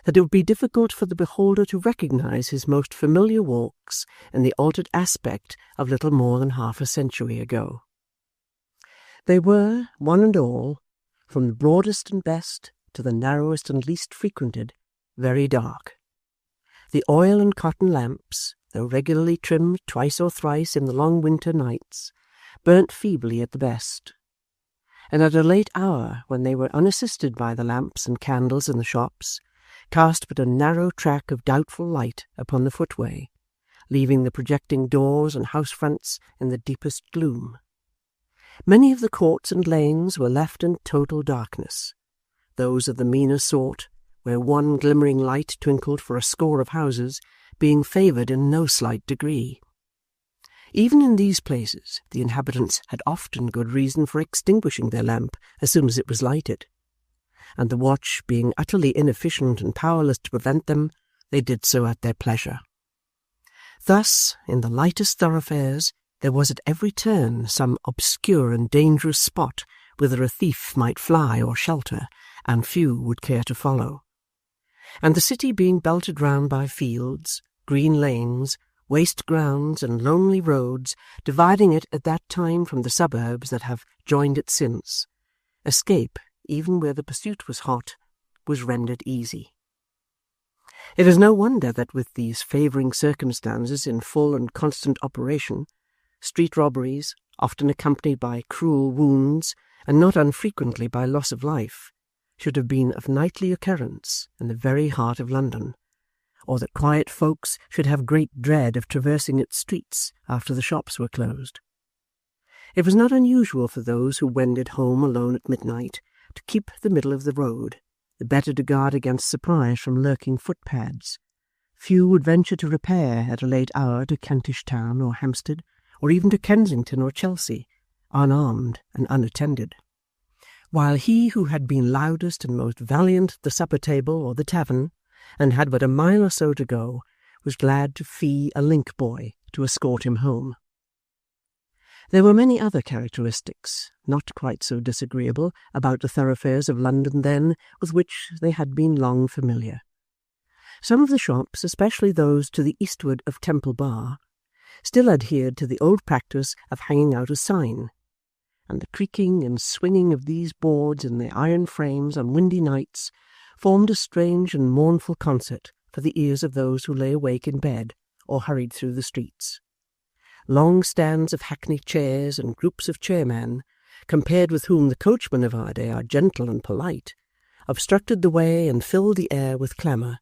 that it would be difficult for the beholder to recognize his most familiar walks in the altered aspect of little more than half a century ago. They were, one and all, from the broadest and best to the narrowest and least frequented, very dark. The oil and cotton lamps, though regularly trimmed twice or thrice in the long winter nights, burnt feebly at the best, and at a late hour, when they were unassisted by the lamps and candles in the shops, cast but a narrow track of doubtful light upon the footway, leaving the projecting doors and house-fronts in the deepest gloom. Many of the courts and lanes were left in total darkness, those of the meaner sort, where one glimmering light twinkled for a score of houses, being favoured in no slight degree. Even in these places the inhabitants had often good reason for extinguishing their lamp as soon as it was lighted, and the watch being utterly inefficient and powerless to prevent them, they did so at their pleasure. Thus, in the lightest thoroughfares, there was at every turn some obscure and dangerous spot whither a thief might fly or shelter, and few would care to follow. And the city being belted round by fields, green lanes, waste grounds, and lonely roads, dividing it at that time from the suburbs that have joined it since, escape, even where the pursuit was hot, was rendered easy. It is no wonder that with these favouring circumstances in full and constant operation, street robberies, often accompanied by cruel wounds, and not unfrequently by loss of life, should have been of nightly occurrence in the very heart of London, or that quiet folks should have great dread of traversing its streets after the shops were closed. It was not unusual for those who wended home alone at midnight to keep the middle of the road, the better to guard against surprise from lurking footpads. Few would venture to repair at a late hour to Kentish Town or Hampstead, or even to Kensington or Chelsea, unarmed and unattended, while he who had been loudest and most valiant at the supper-table or the tavern, and had but a mile or so to go, was glad to fee a link-boy to escort him home. There were many other characteristics, not quite so disagreeable, about the thoroughfares of London then, with which they had been long familiar. Some of the shops, especially those to the eastward of Temple Bar, still adhered to the old practice of hanging out a sign, and the creaking and swinging of these boards in their iron frames on windy nights formed a strange and mournful concert for the ears of those who lay awake in bed or hurried through the streets. Long stands of hackney chairs and groups of chairmen, compared with whom the coachmen of our day are gentle and polite, obstructed the way and filled the air with clamour.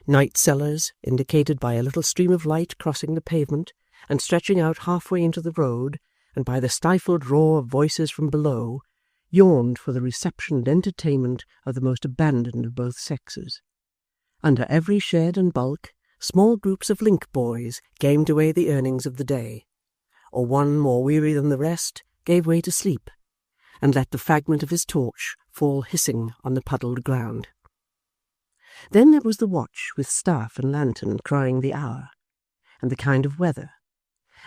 Night cellars, indicated by a little stream of light crossing the pavement and stretching out halfway into the road, and by the stifled roar of voices from below, yawned for the reception and entertainment of the most abandoned of both sexes. Under every shed and bulk, small groups of link-boys gamed away the earnings of the day, or one more weary than the rest gave way to sleep, and let the fragment of his torch fall hissing on the puddled ground. Then there was the watch with staff and lantern crying the hour, and the kind of weather,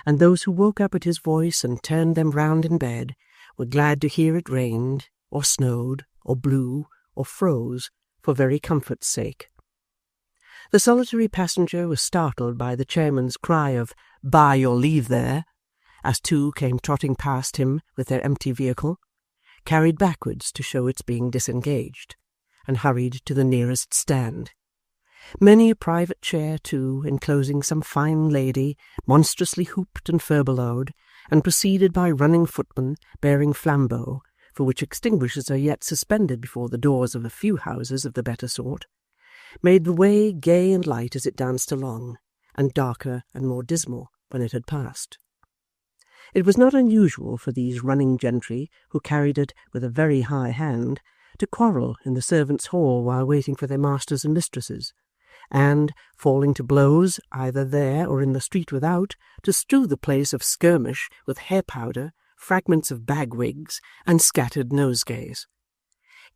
and those who woke up at his voice and turned them round in bed were glad to hear it rained, or snowed, or blew, or froze, for very comfort's sake. The solitary passenger was startled by the chairman's cry of "Buy your leave there," as two came trotting past him with their empty vehicle, carried backwards to show its being disengaged, and hurried to the nearest stand. Many a private chair, too, enclosing some fine lady, monstrously hooped and furbelowed, and preceded by running footmen bearing flambeaux, for which extinguishers are yet suspended before the doors of a few houses of the better sort, made the way gay and light as it danced along, and darker and more dismal when it had passed. It was not unusual for these running gentry, who carried it with a very high hand, to quarrel in the servants' hall while waiting for their masters and mistresses, and, falling to blows either there or in the street without, to strew the place of skirmish with hair-powder, fragments of bag-wigs, and scattered nosegays.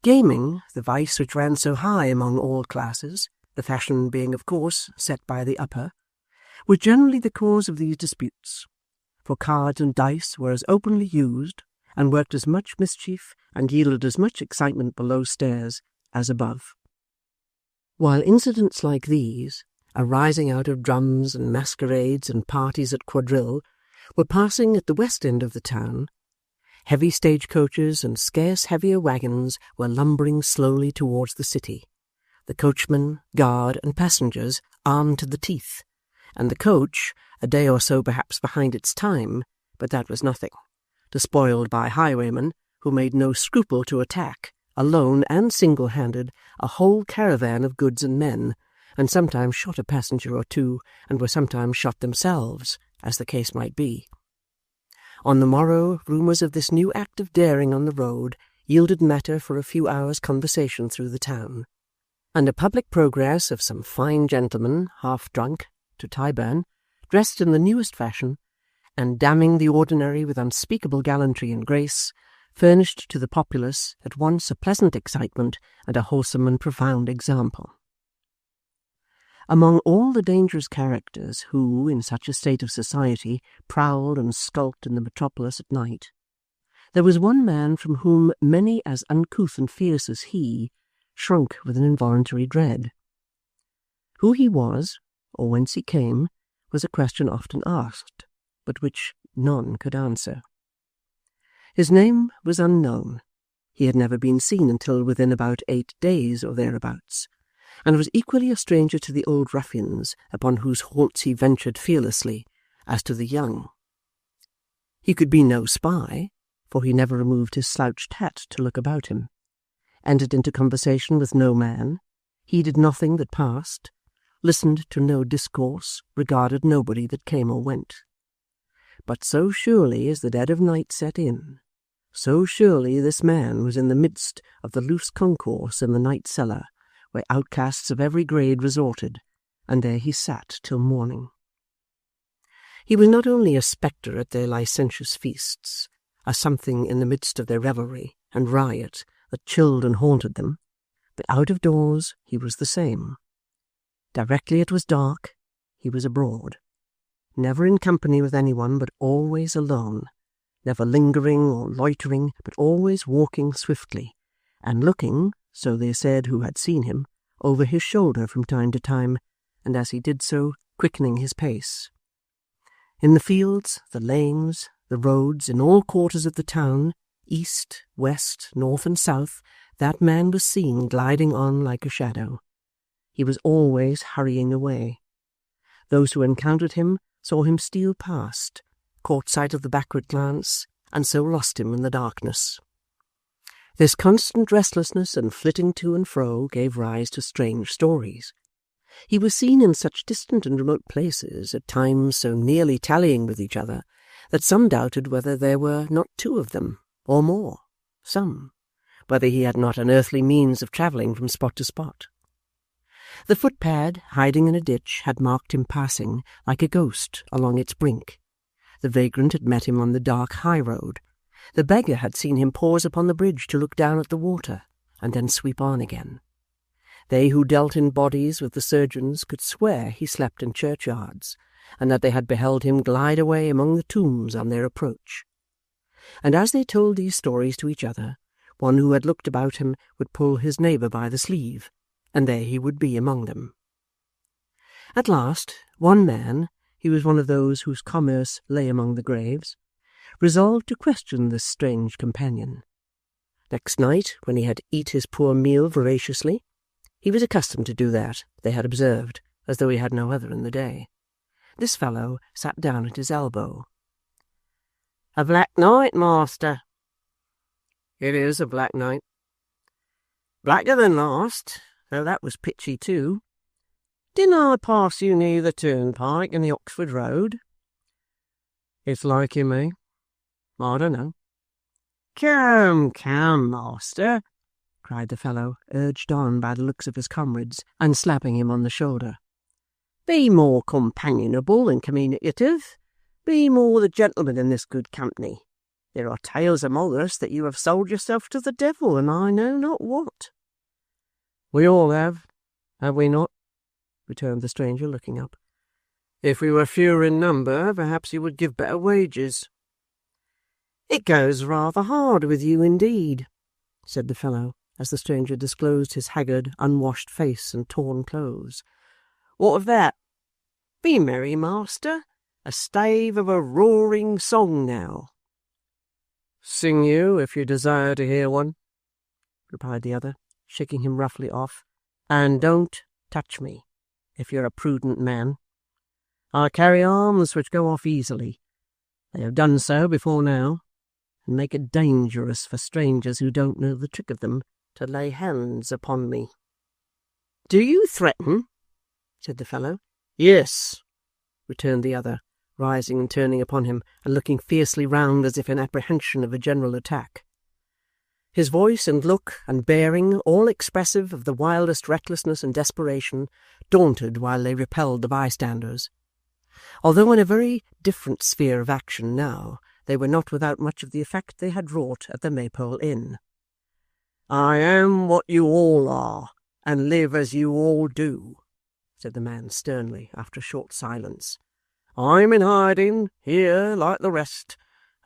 Gaming, the vice which ran so high among all classes, the fashion being of course set by the upper, was generally the cause of these disputes, for cards and dice were as openly used, and worked as much mischief and yielded as much excitement below stairs as above. While incidents like these, arising out of drums and masquerades and parties at quadrille, were passing at the west end of the town, heavy stagecoaches and scarce heavier wagons were lumbering slowly towards the city, the coachman, guard, and passengers armed to the teeth, and the coach, a day or so perhaps behind its time, but that was nothing, despoiled by highwaymen who made no scruple to attack, alone and single-handed, a whole caravan of goods and men, and sometimes shot a passenger or two, and were sometimes shot themselves, as the case might be. On the morrow, rumours of this new act of daring on the road yielded matter for a few hours' conversation through the town, and a public progress of some fine gentlemen, half drunk, to Tyburn, dressed in the newest fashion, and damning the ordinary with unspeakable gallantry and grace, furnished to the populace at once a pleasant excitement and a wholesome and profound example. Among all the dangerous characters who, in such a state of society, prowled and skulked in the metropolis at night, there was one man from whom many as uncouth and fierce as he shrunk with an involuntary dread. Who he was, or whence he came, was a question often asked, but which none could answer. His name was unknown. He had never been seen until within about 8 days or thereabouts, and was equally a stranger to the old ruffians upon whose haunts he ventured fearlessly, as to the young. He could be no spy, for he never removed his slouched hat to look about him, entered into conversation with no man, heeded nothing that passed, listened to no discourse, regarded nobody that came or went. But so surely as the dead of night set in, so surely this man was in the midst of the loose concourse in the night cellar, where outcasts of every grade resorted, and there he sat till morning. He was not only a spectre at their licentious feasts, a something in the midst of their revelry and riot that chilled and haunted them, but out of doors he was the same. Directly it was dark, he was abroad, never in company with anyone, but always alone, never lingering or loitering, but always walking swiftly, and looking, so they said who had seen him, over his shoulder from time to time, and as he did so, quickening his pace. In the fields, the lanes, the roads, in all quarters of the town, east, west, north, and south, that man was seen gliding on like a shadow. He was always hurrying away. Those who encountered him saw him steal past, caught sight of the backward glance, and so lost him in the darkness. This constant restlessness and flitting to and fro gave rise to strange stories. He was seen in such distant and remote places, at times so nearly tallying with each other, that some doubted whether there were not 2 of them, or more, some, whether he had not an earthly means of travelling from spot to spot. The footpad, hiding in a ditch, had marked him passing, like a ghost, along its brink. The vagrant had met him on the dark high road. The beggar had seen him pause upon the bridge to look down at the water, and then sweep on again. They who dealt in bodies with the surgeons could swear he slept in churchyards, and that they had beheld him glide away among the tombs on their approach. And as they told these stories to each other, one who had looked about him would pull his neighbour by the sleeve, and there he would be among them. At last, one man, he was one of those whose commerce lay among the graves, resolved to question this strange companion. Next night, when he had eat his poor meal voraciously, he was accustomed to do that, they had observed, as though he had no other in the day. This fellow sat down at his elbow. "A black night, master." "It is a black night." "Blacker than last, though that was pitchy too. Didn't I pass you near the turnpike and the Oxford Road?" "It's like you may. I don't know." "Come, come, master," cried the fellow, urged on by the looks of his comrades, and slapping him on the shoulder. "Be more companionable and communicative. Be more the gentleman in this good company. There are tales among us that you have sold yourself to the devil, and I know not what." "We all have we not?" returned the stranger, looking up. "If we were fewer in number, perhaps you would give better wages." "It goes rather hard with you indeed," said the fellow, as the stranger disclosed his haggard, unwashed face and torn clothes. "What of that? Be merry, master. A stave of a roaring song now." "Sing you, if you desire to hear one," replied the other, shaking him roughly off. "And don't touch me, if you're a prudent man. I carry arms which go off easily. They have done so before now, and make it dangerous for strangers who don't know the trick of them to lay hands upon me." "Do you threaten?" said the fellow. "Yes," returned the other, rising and turning upon him, and looking fiercely round as if in apprehension of a general attack. His voice and look and bearing, all expressive of the wildest recklessness and desperation, daunted while they repelled the bystanders. Although in a very different sphere of action now, they were not without much of the effect they had wrought at the Maypole Inn. "I am what you all are, and live as you all do," said the man sternly, after a short silence. "I'm in hiding, here, like the rest,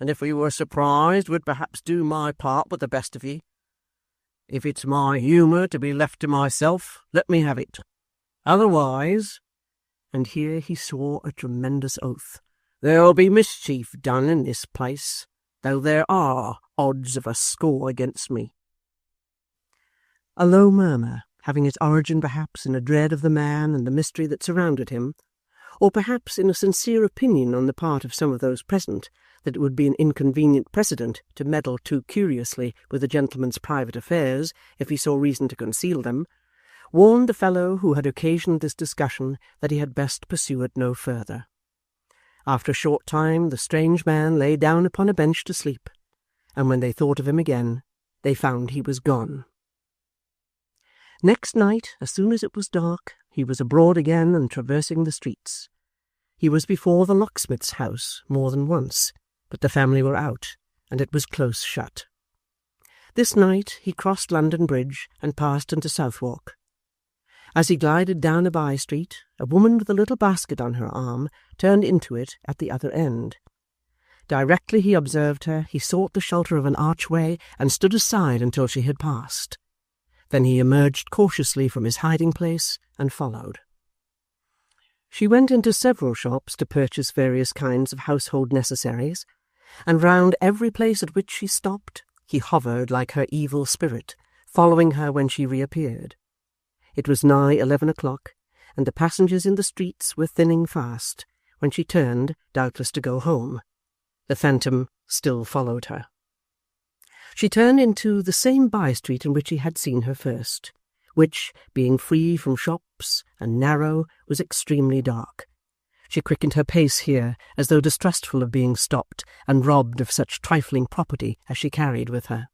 and if we were surprised, would perhaps do my part with the best of ye. If it's my humour to be left to myself, let me have it. Otherwise," and here he swore a tremendous oath, "there'll be mischief done in this place, though there are odds of a score against me." A low murmur, having its origin perhaps in a dread of the man and the mystery that surrounded him, or perhaps in a sincere opinion on the part of some of those present that it would be an inconvenient precedent to meddle too curiously with a gentleman's private affairs if he saw reason to conceal them, warned the fellow who had occasioned this discussion that he had best pursue it no further. After a short time the strange man lay down upon a bench to sleep, and when they thought of him again, they found he was gone. Next night, as soon as it was dark, he was abroad again and traversing the streets. He was before the locksmith's house more than once, but the family were out, and it was close shut. This night he crossed London Bridge and passed into Southwark. As he glided down a by-street, a woman with a little basket on her arm turned into it at the other end. Directly he observed her, he sought the shelter of an archway and stood aside until she had passed. Then he emerged cautiously from his hiding-place and followed. She went into several shops to purchase various kinds of household necessaries, and round every place at which she stopped he hovered like her evil spirit, following her when she reappeared. It was nigh 11 o'clock, and the passengers in the streets were thinning fast, when she turned, doubtless to go home. The phantom still followed her. She turned into the same by-street in which he had seen her first, which, being free from shops and narrow, was extremely dark. She quickened her pace here, as though distrustful of being stopped and robbed of such trifling property as she carried with her.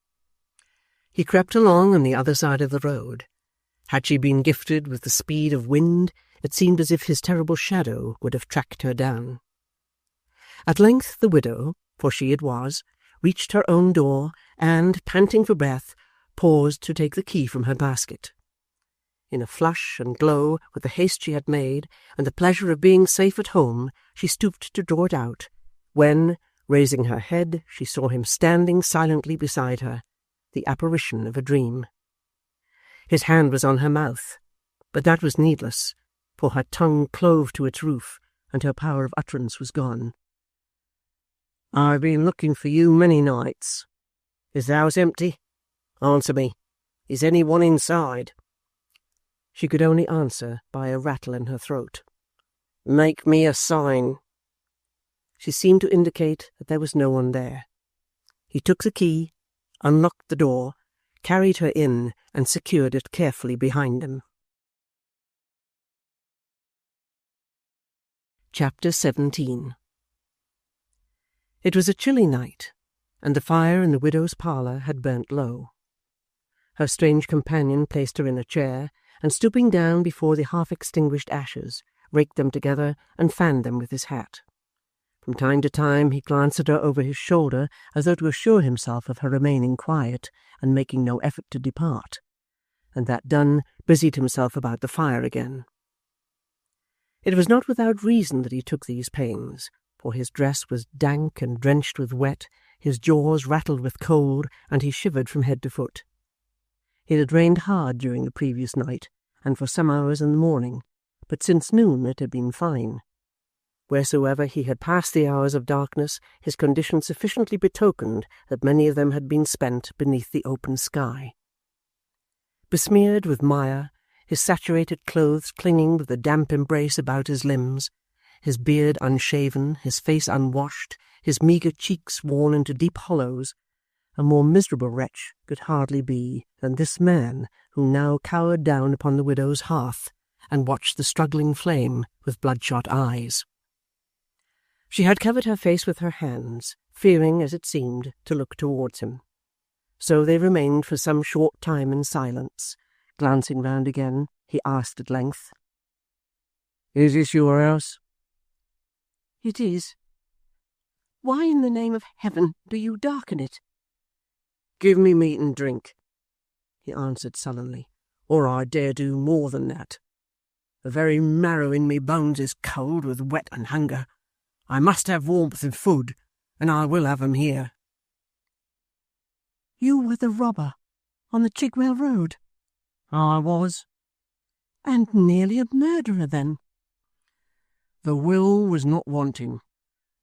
He crept along on the other side of the road. Had she been gifted with the speed of wind, it seemed as if his terrible shadow would have tracked her down. At length the widow, for she it was, reached her own door, and, panting for breath, paused to take the key from her basket. In a flush and glow with the haste she had made, and the pleasure of being safe at home, she stooped to draw it out, when, raising her head, she saw him standing silently beside her, the apparition of a dream. His hand was on her mouth, but that was needless, for her tongue clove to its roof, and her power of utterance was gone. "I've been looking for you many nights. Is the house empty? Answer me. Is any one inside?" She could only answer by a rattle in her throat. "Make me a sign." She seemed to indicate that there was no one there. He took the key, unlocked the door, carried her in, and secured it carefully behind him. Chapter 17. It was a chilly night, and the fire in the widow's parlour had burnt low. Her strange companion placed her in a chair, and stooping down before the half-extinguished ashes, raked them together and fanned them with his hat. From time to time he glanced at her over his shoulder, as though to assure himself of her remaining quiet and making no effort to depart, and that done, busied himself about the fire again. It was not without reason that he took these pains, for his dress was dank and drenched with wet, his jaws rattled with cold, and he shivered from head to foot. It had rained hard during the previous night, and for some hours in the morning, but since noon it had been fine. Wheresoever he had passed the hours of darkness, his condition sufficiently betokened that many of them had been spent beneath the open sky. Besmeared with mire, his saturated clothes clinging with a damp embrace about his limbs, his beard unshaven, his face unwashed, his meagre cheeks worn into deep hollows, a more miserable wretch could hardly be than this man who now cowered down upon the widow's hearth and watched the struggling flame with bloodshot eyes. She had covered her face with her hands, fearing, as it seemed, to look towards him. So they remained for some short time in silence. Glancing round again, he asked at length, "Is this your house?" "It is. Why in the name of heaven do you darken it?" "Give me meat and drink," he answered sullenly, "or I dare do more than that. The very marrow in me bones is cold with wet and hunger. I must have warmth and food, and I will have 'em here." "You were the robber on the Chigwell Road?" "I was." "And nearly a murderer, then?" "The will was not wanting.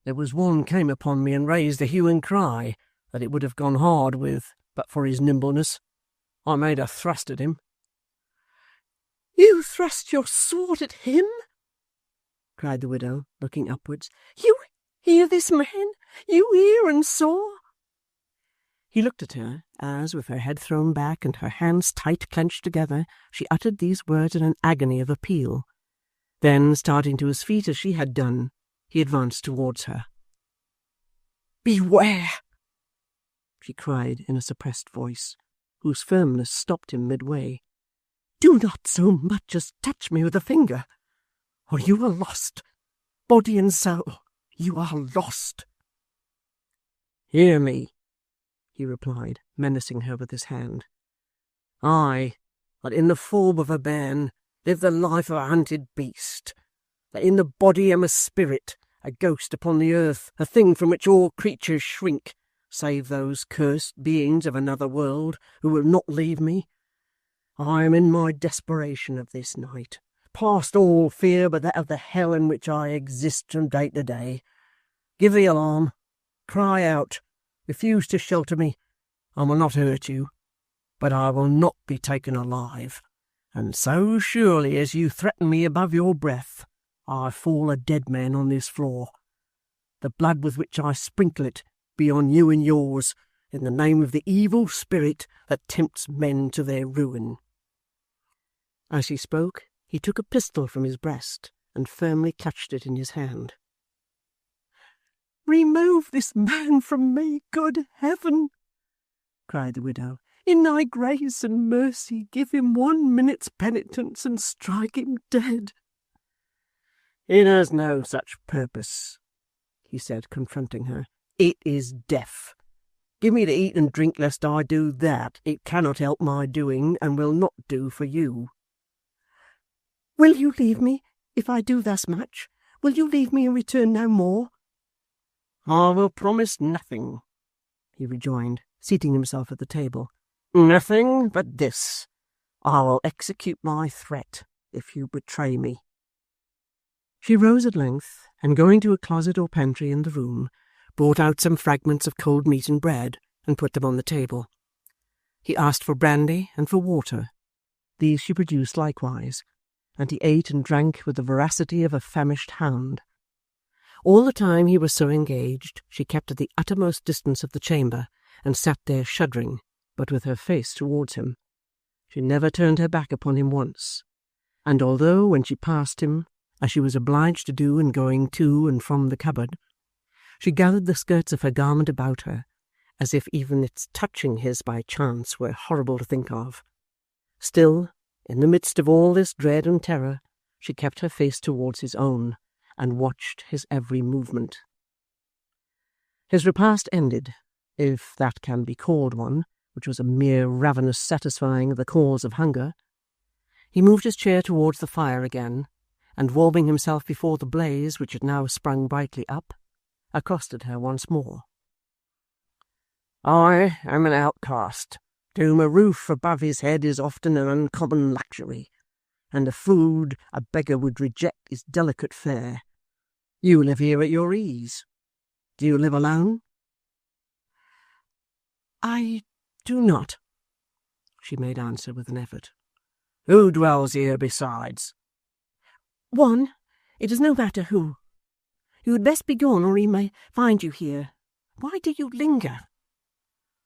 There was one came upon me and raised a hue and cry that it would have gone hard with, but for his nimbleness. I made a thrust at him." "You thrust your sword at him?" cried the widow, looking upwards. "You hear this man? You hear and saw?" He looked at her as, with her head thrown back and her hands tight clenched together, she uttered these words in an agony of appeal. Then, starting to his feet as she had done, he advanced towards her. "Beware!" she cried in a suppressed voice, whose firmness stopped him midway. "Do not so much as touch me with a finger, or you are lost. Body and soul, you are lost." "Hear me," he replied, menacing her with his hand. "I, that in the form of a man live the life of a hunted beast, that in the body am a spirit, a ghost upon the earth, a thing from which all creatures shrink, save those cursed beings of another world who will not leave me. I am in my desperation of this night, past all fear but that of the hell in which I exist from day to day. Give the alarm, cry out, refuse to shelter me. I will not hurt you, but I will not be taken alive, and so surely as you threaten me above your breath, I fall a dead man on this floor. The blood with which I sprinkle it be on you and yours, in the name of the evil spirit that tempts men to their ruin." As he spoke, he took a pistol from his breast and firmly clutched it in his hand. "Remove this man from me, good heaven!" cried the widow. "In thy grace and mercy give him 1 minute's penitence and strike him dead." "It has no such purpose," he said, confronting her. "It is death. Give me to eat and drink, lest I do that. It cannot help my doing, and will not do for you." "Will you leave me, if I do thus much? Will you leave me and return no more?" "I will promise nothing," he rejoined, seating himself at the table. "Nothing but this. I will execute my threat, if you betray me." She rose at length, and going to a closet or pantry in the room, brought out some fragments of cold meat and bread, and put them on the table. He asked for brandy and for water. These she produced likewise, and he ate and drank with the voracity of a famished hound. All the time he was so engaged, she kept at the uttermost distance of the chamber, and sat there shuddering, but with her face towards him. She never turned her back upon him once, and although, when she passed him, as she was obliged to do in going to and from the cupboard, she gathered the skirts of her garment about her, as if even its touching his by chance were horrible to think of, still, in the midst of all this dread and terror, she kept her face towards his own, and watched his every movement. His repast ended, if that can be called one, which was a mere ravenous satisfying of the cause of hunger, he moved his chair towards the fire again, and warming himself before the blaze which had now sprung brightly up, accosted her once more. "I am an outcast, to whom a roof above his head is often an uncommon luxury, and the food a beggar would reject is delicate fare. You live here at your ease. Do you live alone?" "I do not," she made answer with an effort. "Who dwells here besides?" "One. It is no matter who. You had best be gone, or he may find you here. Why do you linger?"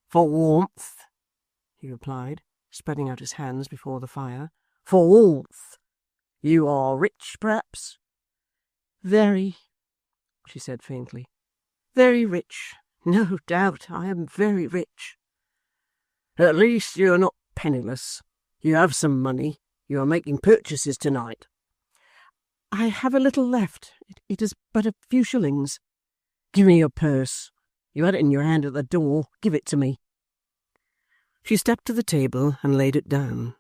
"For warmth," he replied, spreading out his hands before the fire. "For warmth. You are rich, perhaps?" "Very," she said faintly. "Very rich. No doubt I am very rich." "At least you are not penniless. You have some money. You are making purchases tonight." "I have a little left. It is but a few shillings." "Give me your purse. You had it in your hand at the door. Give it to me." She stepped to the table and laid it down.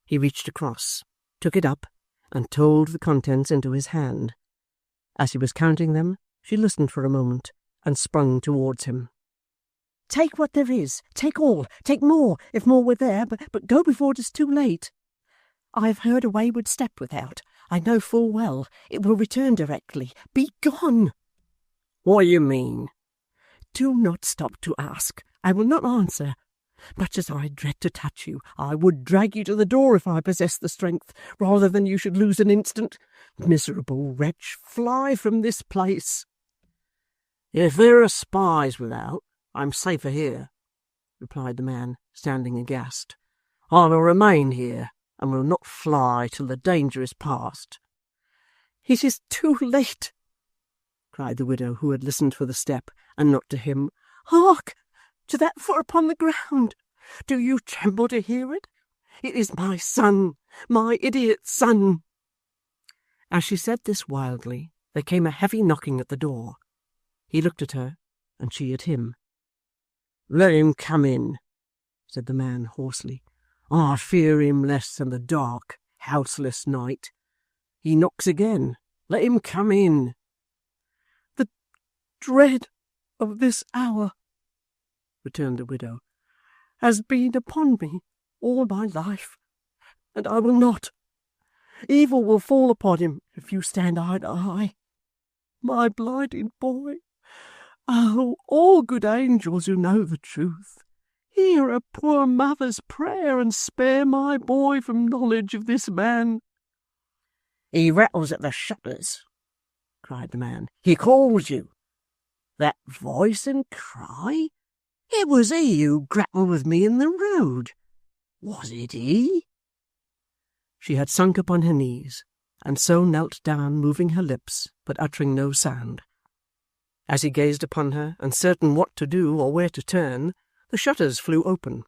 He reached across, took it up, and told the contents into his hand. As he was counting them, she listened for a moment and sprung towards him. "Take what there is. Take all. Take more, if more were there, but go before it is too late. I have heard a wayward step without. I know full well it will return directly. Be gone." "What do you mean?" "Do not stop to ask. I will not answer. Much as I dread to touch you, I would drag you to the door if I possessed the strength, rather than you should lose an instant. Miserable wretch, fly from this place." "If there are spies without, I'm safer here," replied the man, standing aghast. "I will remain here, and will not fly till the danger is past." "It is too late," cried the widow, who had listened for the step, and not to him. "Hark to that foot upon the ground. Do you tremble to hear it? It is my son, my idiot son." As she said this wildly, there came a heavy knocking at the door. He looked at her, and she at him. "Let him come in," said the man hoarsely. "I fear him less than the dark, houseless night. He knocks again. Let him come in." "The dread of this hour," returned the widow, "has been upon me all my life, and I will not. Evil will fall upon him if you stand eye to eye. My blinded boy! Oh, all good angels who know the truth, hear a poor mother's prayer and spare my boy from knowledge of this man." "He rattles at the shutters," cried the man. "He calls you. That voice and cry? It was he who grappled with me in the road. Was it he?" She had sunk upon her knees, and so knelt down, moving her lips, but uttering no sound. As he gazed upon her, uncertain what to do or where to turn, the shutters flew open.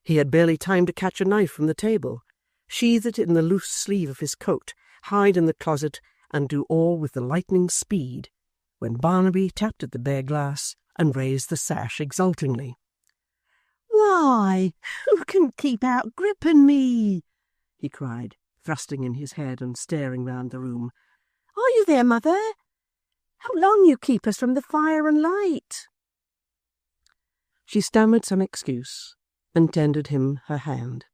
He had barely time to catch a knife from the table, sheathe it in the loose sleeve of his coat, hide in the closet, and do all with the lightning speed, when Barnaby tapped at the bare glass and raised the sash exultingly. "Why, who can keep out Grip and me?" he cried, thrusting in his head and staring round the room. "Are you there, mother? How long you keep us from the fire and light!" She stammered some excuse, and tendered him her hand,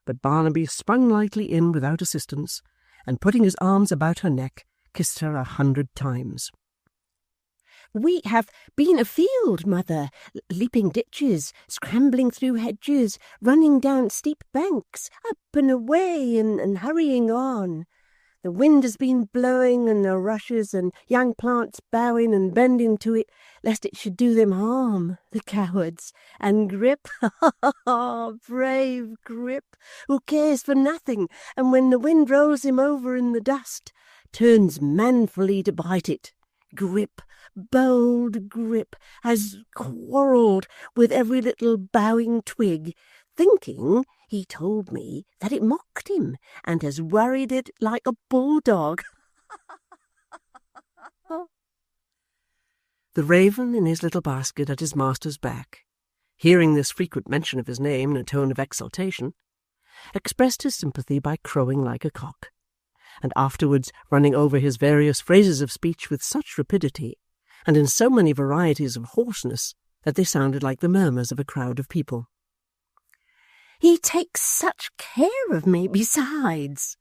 but Barnaby sprung lightly in without assistance, and putting his arms about her neck, kissed her 100 times. "We have been afield, mother, leaping ditches, scrambling through hedges, running down steep banks, up and away, and hurrying on. The wind has been blowing, and the rushes and young plants bowing and bending to it, lest it should do them harm, the cowards. And Grip, brave Grip, who cares for nothing, and when the wind rolls him over in the dust, turns manfully to bite it. Grip, bold Grip, has quarrelled with every little bowing twig, thinking, he told me, that it mocked him, and has worried it like a bulldog." The raven in his little basket at his master's back, hearing this frequent mention of his name in a tone of exultation, expressed his sympathy by crowing like a cock, and afterwards running over his various phrases of speech with such rapidity, and in so many varieties of hoarseness, that they sounded like the murmurs of a crowd of people. "He takes such care of me besides,"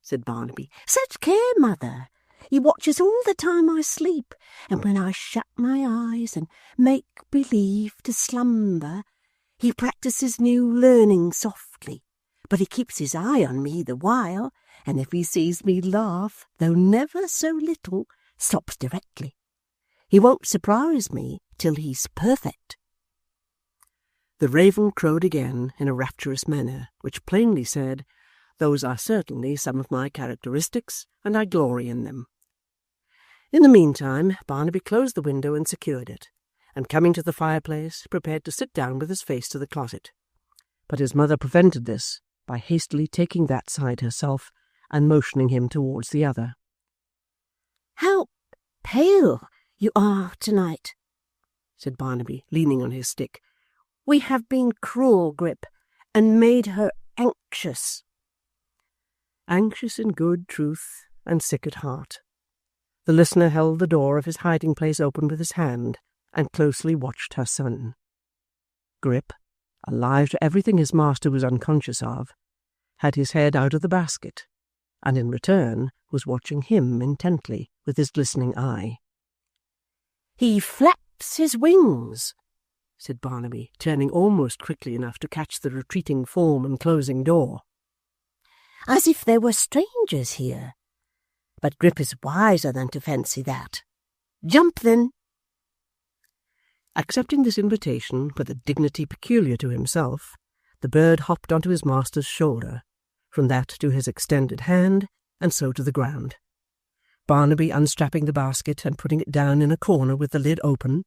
said Barnaby. "Such care, mother. He watches all the time I sleep, and when I shut my eyes and make believe to slumber, he practises new learning softly, but he keeps his eye on me the while, and if he sees me laugh, though never so little, stops directly. He won't surprise me till he's perfect." The raven crowed again in a rapturous manner, which plainly said, "Those are certainly some of my characteristics, and I glory in them." In the meantime, Barnaby closed the window and secured it, and coming to the fireplace, prepared to sit down with his face to the closet. But his mother prevented this by hastily taking that side herself and motioning him towards the other. "How pale you are tonight," said Barnaby, leaning on his stick. "We have been cruel, Grip, and made her anxious." Anxious in good truth and sick at heart. The listener held the door of his hiding-place open with his hand and closely watched her son. Grip, alive to everything his master was unconscious of, had his head out of the basket, and in return was watching him intently with his glistening eye. "He flaps his wings," said Barnaby, turning almost quickly enough to catch the retreating form and closing door. "as if there were strangers here. But Grip is wiser than to fancy that. Jump, then." Accepting this invitation with a dignity peculiar to himself, the bird hopped onto his master's shoulder, from that to his extended hand, and so to the ground. Barnaby unstrapping the basket and putting it down in a corner with the lid open,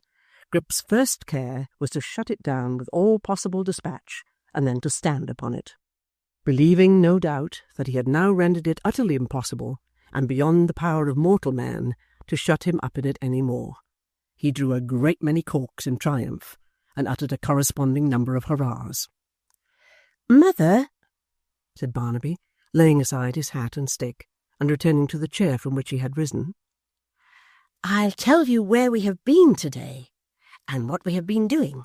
Grip's first care was to shut it down with all possible dispatch, and then to stand upon it. Believing, no doubt, that he had now rendered it utterly impossible, and beyond the power of mortal man, to shut him up in it any more, he drew a great many corks in triumph, and uttered a corresponding number of hurrahs. "Mother," said Barnaby, laying aside his hat and stick, and returning to the chair from which he had risen, "I'll tell you where we have been today, and what we have been doing.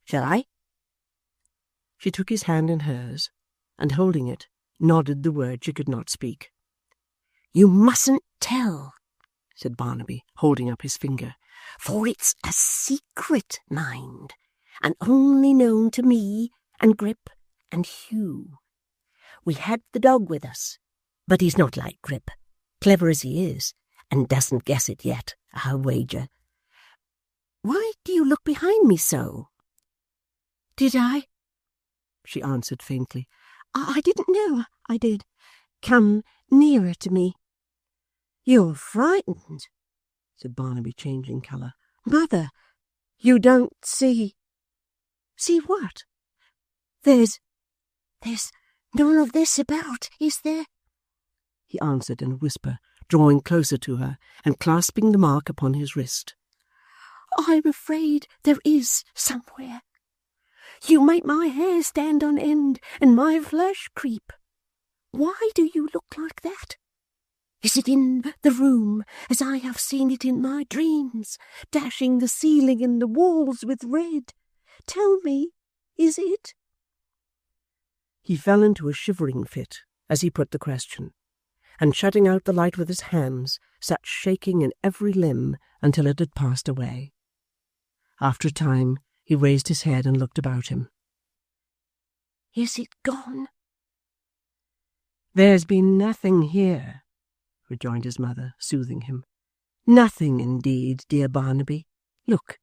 Shall I?" She took his hand in hers, and holding it, nodded the word she could not speak. "You mustn't tell," said Barnaby, holding up his finger, "for it's a secret, mind, and only known to me and Grip and Hugh. We had the dog with us, but he's not like Grip, clever as he is, and doesn't guess it yet, I'll wager. Why do you look behind me so?" "Did I?" she answered faintly. I didn't know I did. Come nearer to me." "You're frightened," said Barnaby, changing colour. "Mother, you don't see—" "See what?" There's none of this about, is there?" he answered in a whisper, drawing closer to her and clasping the mark upon his wrist. "I'm afraid there is somewhere. You make my hair stand on end and my flesh creep. Why do you look like that? Is it in the room, as I have seen it in my dreams, dashing the ceiling and the walls with red? Tell me, is it?" He fell into a shivering fit as he put the question, and shutting out the light with his hands, sat shaking in every limb until it had passed away. After a time, he raised his head and looked about him. "Is it gone?" "There's been nothing here," rejoined his mother, soothing him. "Nothing indeed, dear Barnaby. Look,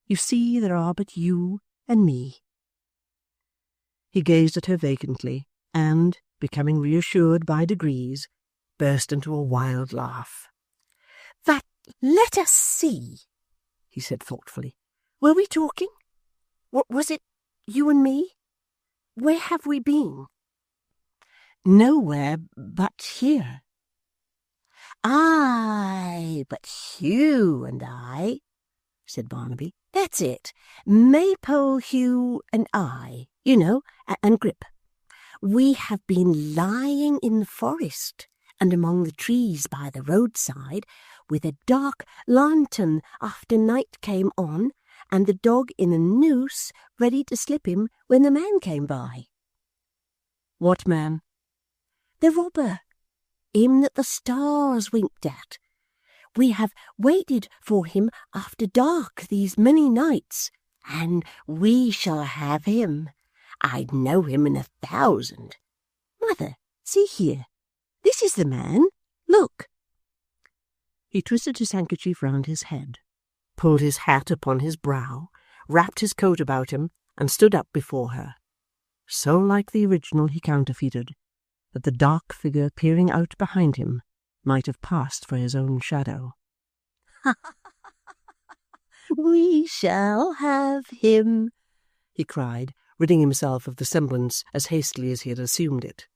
you see there are but you and me." He gazed at her vacantly, and, becoming reassured by degrees, burst into a wild laugh. "But let us see," he said thoughtfully. "Were we talking? Was it you and me? Where have we been?" "Nowhere but here." "Aye, but Hugh and I," said Barnaby. "That's it. Maypole Hugh and I, you know, and Grip. We have been lying in the forest and among the trees by the roadside with a dark lantern after night came on, and the dog in a noose ready to slip him when the man came by." "What man?" "The robber, him that the stars winked at. We have waited for him after dark these many nights, and we shall have him. I'd know him in 1,000. Mother, see here. This is the man. Look." He twisted his handkerchief round his head, pulled his hat upon his brow, wrapped his coat about him, and stood up before her, so like the original he counterfeited, that the dark figure peering out behind him might have passed for his own shadow. We shall have him, he cried, ridding himself of the semblance as hastily as he had assumed it.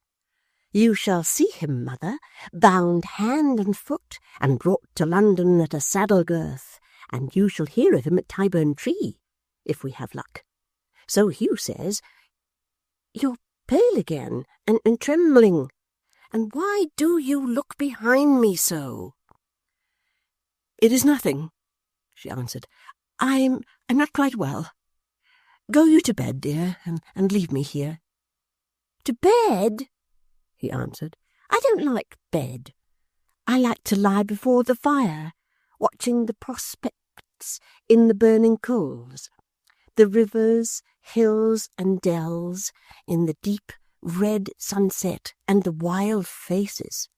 You shall see him, mother, bound hand and foot, and brought to London at a saddle girth, and you shall hear of him at Tyburn Tree, if we have luck. So Hugh says. You're pale again, and trembling, and why do you look behind me so? It is nothing, she answered. I'm not quite well. Go you to bed, dear, and leave me here. To bed? He answered. I don't like bed. I like to lie before the fire, watching the prospects in the burning coals, the rivers, hills and dells in the deep red sunset, and the wild faces.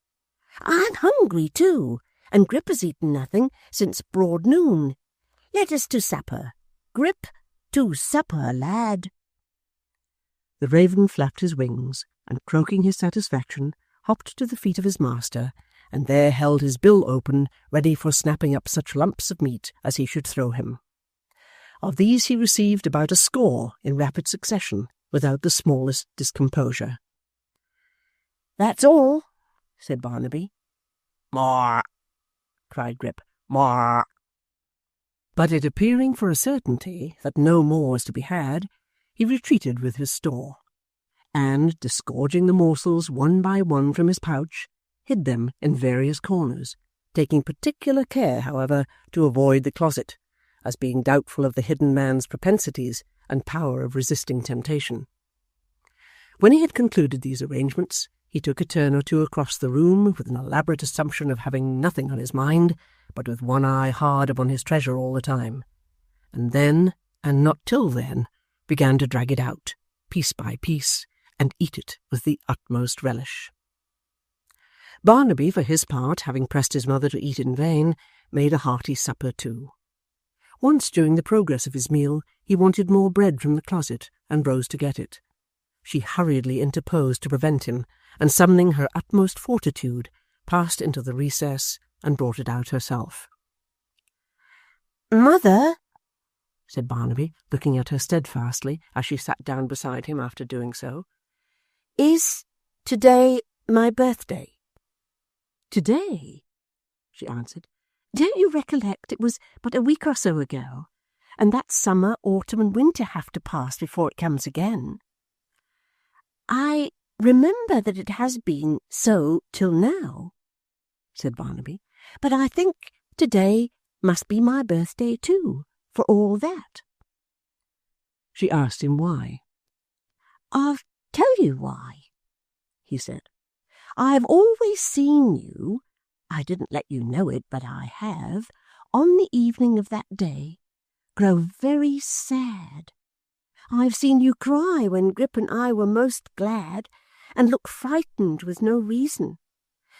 I'm hungry too, and Grip has eaten nothing since broad noon. Let us to supper. Grip, to supper, lad. The raven flapped his wings, and croaking his satisfaction, hopped to the feet of his master, and there held his bill open, ready for snapping up such lumps of meat as he should throw him. Of these he received about a score in rapid succession, without the smallest discomposure. That's all, said Barnaby. More, cried Grip. More. But it appearing for a certainty that no more was to be had, he retreated with his store, and, disgorging the morsels one by one from his pouch, hid them in various corners, taking particular care, however, to avoid the closet, as being doubtful of the hidden man's propensities and power of resisting temptation. When he had concluded these arrangements, he took a turn or two across the room with an elaborate assumption of having nothing on his mind, but with one eye hard upon his treasure all the time, and then, and not till then, began to drag it out, piece by piece, and eat it with the utmost relish. Barnaby, for his part, having pressed his mother to eat in vain, made a hearty supper too. Once during the progress of his meal he wanted more bread from the closet, and rose to get it. She hurriedly interposed to prevent him, and summoning her utmost fortitude, passed into the recess and brought it out herself. Mother, said Barnaby, looking at her steadfastly as she sat down beside him after doing so, is today my birthday? Today? She answered. Don't you recollect it was but a week or so ago, and that summer, autumn, and winter have to pass before it comes again? I remember that it has been so till now, said Barnaby, but I think today must be my birthday too, for all that. She asked him why. I'll tell you why, he said. I have always seen you, I didn't let you know it, but I have, on the evening of that day, grow very sad. I've seen you cry when Grip and I were most glad, and look frightened with no reason,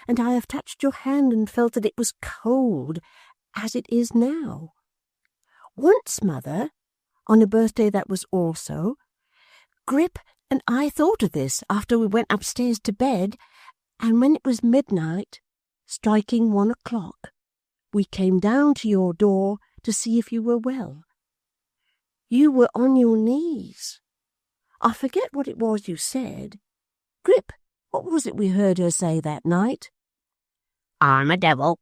and I have touched your hand and felt that it was cold, as it is now. Once, mother, on a birthday that was also, Grip and I thought of this after we went upstairs to bed, and when it was midnight, striking 1 o'clock, we came down to your door to see if you were well. You were on your knees. I forget what it was you said. Grip, what was it we heard her say that night? I'm a devil,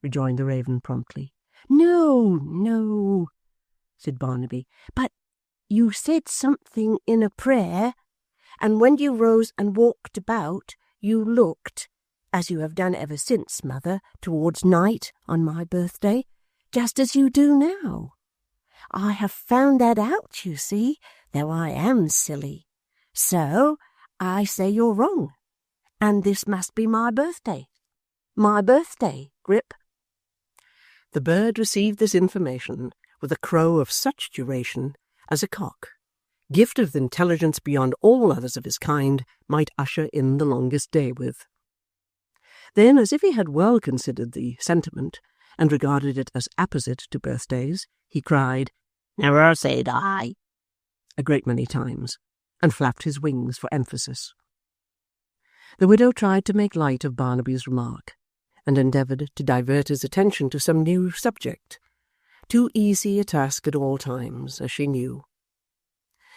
rejoined the raven promptly. No, said Barnaby, but you said something in a prayer, and when you rose and walked about, you looked, as you have done ever since, mother, towards night on my birthday, just as you do now. I have found that out, you see, though I am silly. So I say you're wrong, and this must be my birthday. My birthday, Grip. The bird received this information with a crow of such duration as a cock, gifted with intelligence beyond all others of his kind, might usher in the longest day with. Then, as if he had well considered the sentiment, and regarded it as apposite to birthdays, he cried, Never said I, a great many times, and flapped his wings for emphasis. The widow tried to make light of Barnaby's remark, and endeavoured to divert his attention to some new subject. Too easy a task at all times, as she knew.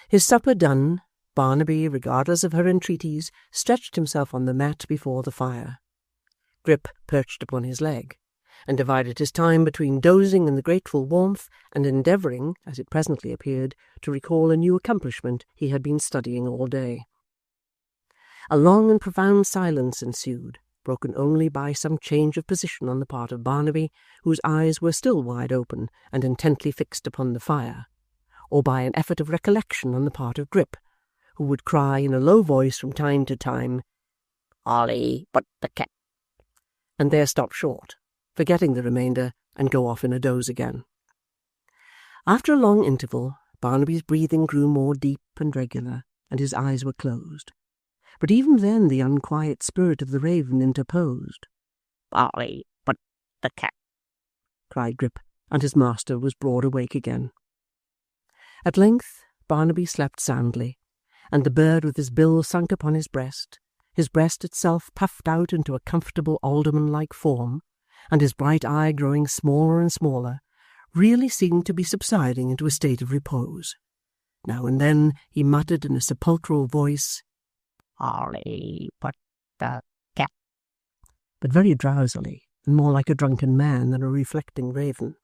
His supper done, Barnaby, regardless of her entreaties, stretched himself on the mat before the fire. Grip perched upon his leg, and divided his time between dozing in the grateful warmth and endeavouring, as it presently appeared, to recall a new accomplishment he had been studying all day. A long and profound silence ensued, broken only by some change of position on the part of Barnaby, whose eyes were still wide open and intently fixed upon the fire, or by an effort of recollection on the part of Grip, who would cry in a low voice from time to time, "Ollie, but the cat," and there stop short, forgetting the remainder, and go off in a doze again. After a long interval, Barnaby's breathing grew more deep and regular, and his eyes were closed. But even then the unquiet spirit of the raven interposed. "Ollie, but the cat," cried Grip, and his master was broad awake again. At length Barnaby slept soundly, and the bird with his bill sunk upon his breast itself puffed out into a comfortable alderman-like form, and his bright eye growing smaller and smaller, really seemed to be subsiding into a state of repose. Now and then he muttered in a sepulchral voice, "Ollie, but the cat," but very drowsily, and more like a drunken man than a reflecting raven.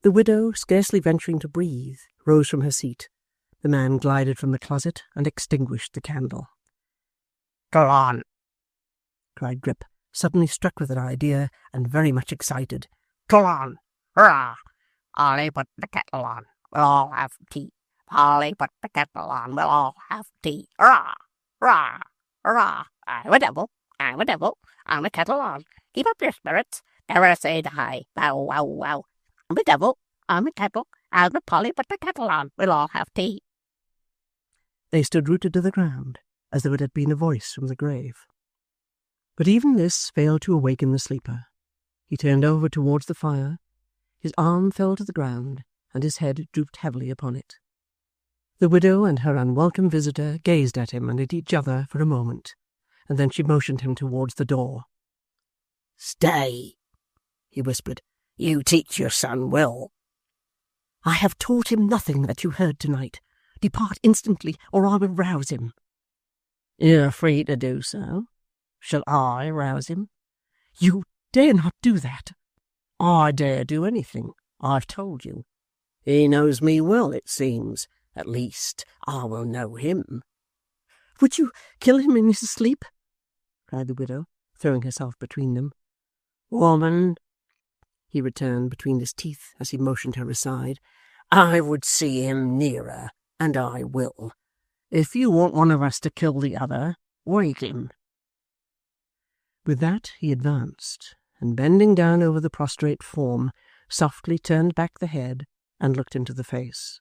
The widow, scarcely venturing to breathe, rose from her seat. The man glided from the closet and extinguished the candle. "Go on," cried Grip, suddenly struck with an idea and very much excited. "Go on! Hurrah! Ollie, put the kettle on. We'll all have tea. Ollie, put the kettle on. We'll all have tea. Hurrah! Hurrah! Hurrah! I'm a devil. I'm a devil. I'm a kettle on. Keep up your spirits. Never say die. Bow, wow, wow. I'm a devil. I'm a kettle. I'm a Polly, put the kettle on. We'll all have tea." They stood rooted to the ground, as though it had been a voice from the grave. But even this failed to awaken the sleeper. He turned over towards the fire, his arm fell to the ground, and his head drooped heavily upon it. The widow and her unwelcome visitor gazed at him and at each other for a moment, and then she motioned him towards the door. "Stay," he whispered. "You teach your son well." "I have taught him nothing that you heard tonight. Depart instantly, or I will rouse him." "You're free to do so. Shall I rouse him?" "You dare not do that." "I dare do anything. I've told you. He knows me well, it seems. At least, I will know him." "Would you kill him in his sleep?" cried the widow, throwing herself between them. "Woman," he returned between his teeth as he motioned her aside, "I would see him nearer, and I will. If you want one of us to kill the other, wake him." With that he advanced, and bending down over the prostrate form, softly turned back the head and looked into the face.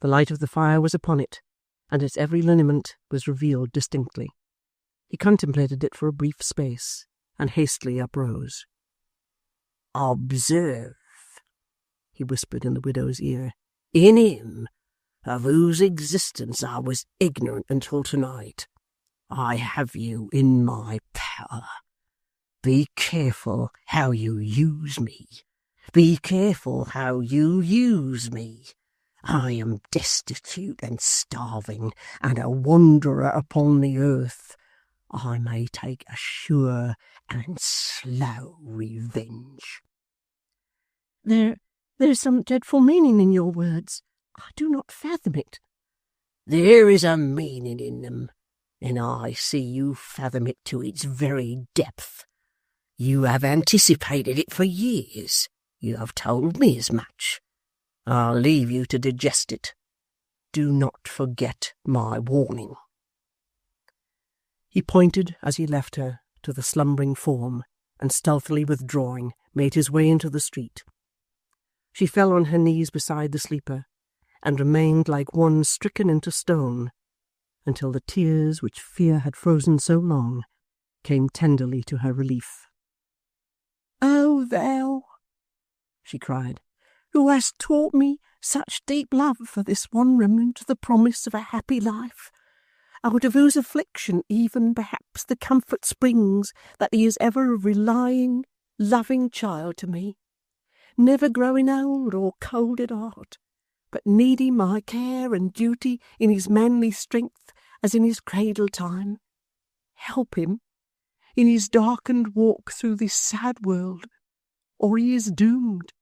The light of the fire was upon it, and its every lineament was revealed distinctly. He contemplated it for a brief space, and hastily uprose. "Observe," he whispered in the widow's ear, "in him, of whose existence I was ignorant until tonight. I have you in my power. Be careful how you use me. Be careful how you use me. I am destitute and starving, and a wanderer upon the earth. I may take a sure and slow revenge." There's some dreadful meaning in your words. I do not fathom it." "There is a meaning in them, and I see you fathom it to its very depth. You have anticipated it for years. You have told me as much. I'll leave you to digest it. Do not forget my warning." He pointed, as he left her, to the slumbering form, and stealthily withdrawing, made his way into the street. She fell on her knees beside the sleeper, and remained like one stricken into stone, until the tears which fear had frozen so long came tenderly to her relief. "O thou," she cried, "who hast taught me such deep love for this one remnant of the promise of a happy life, out of whose affliction even perhaps the comfort springs that he is ever a relying, loving child to me, never growing old or cold at heart, but needing my care and duty in his manly strength as in his cradle time. Help him in his darkened walk through this sad world, or he is doomed,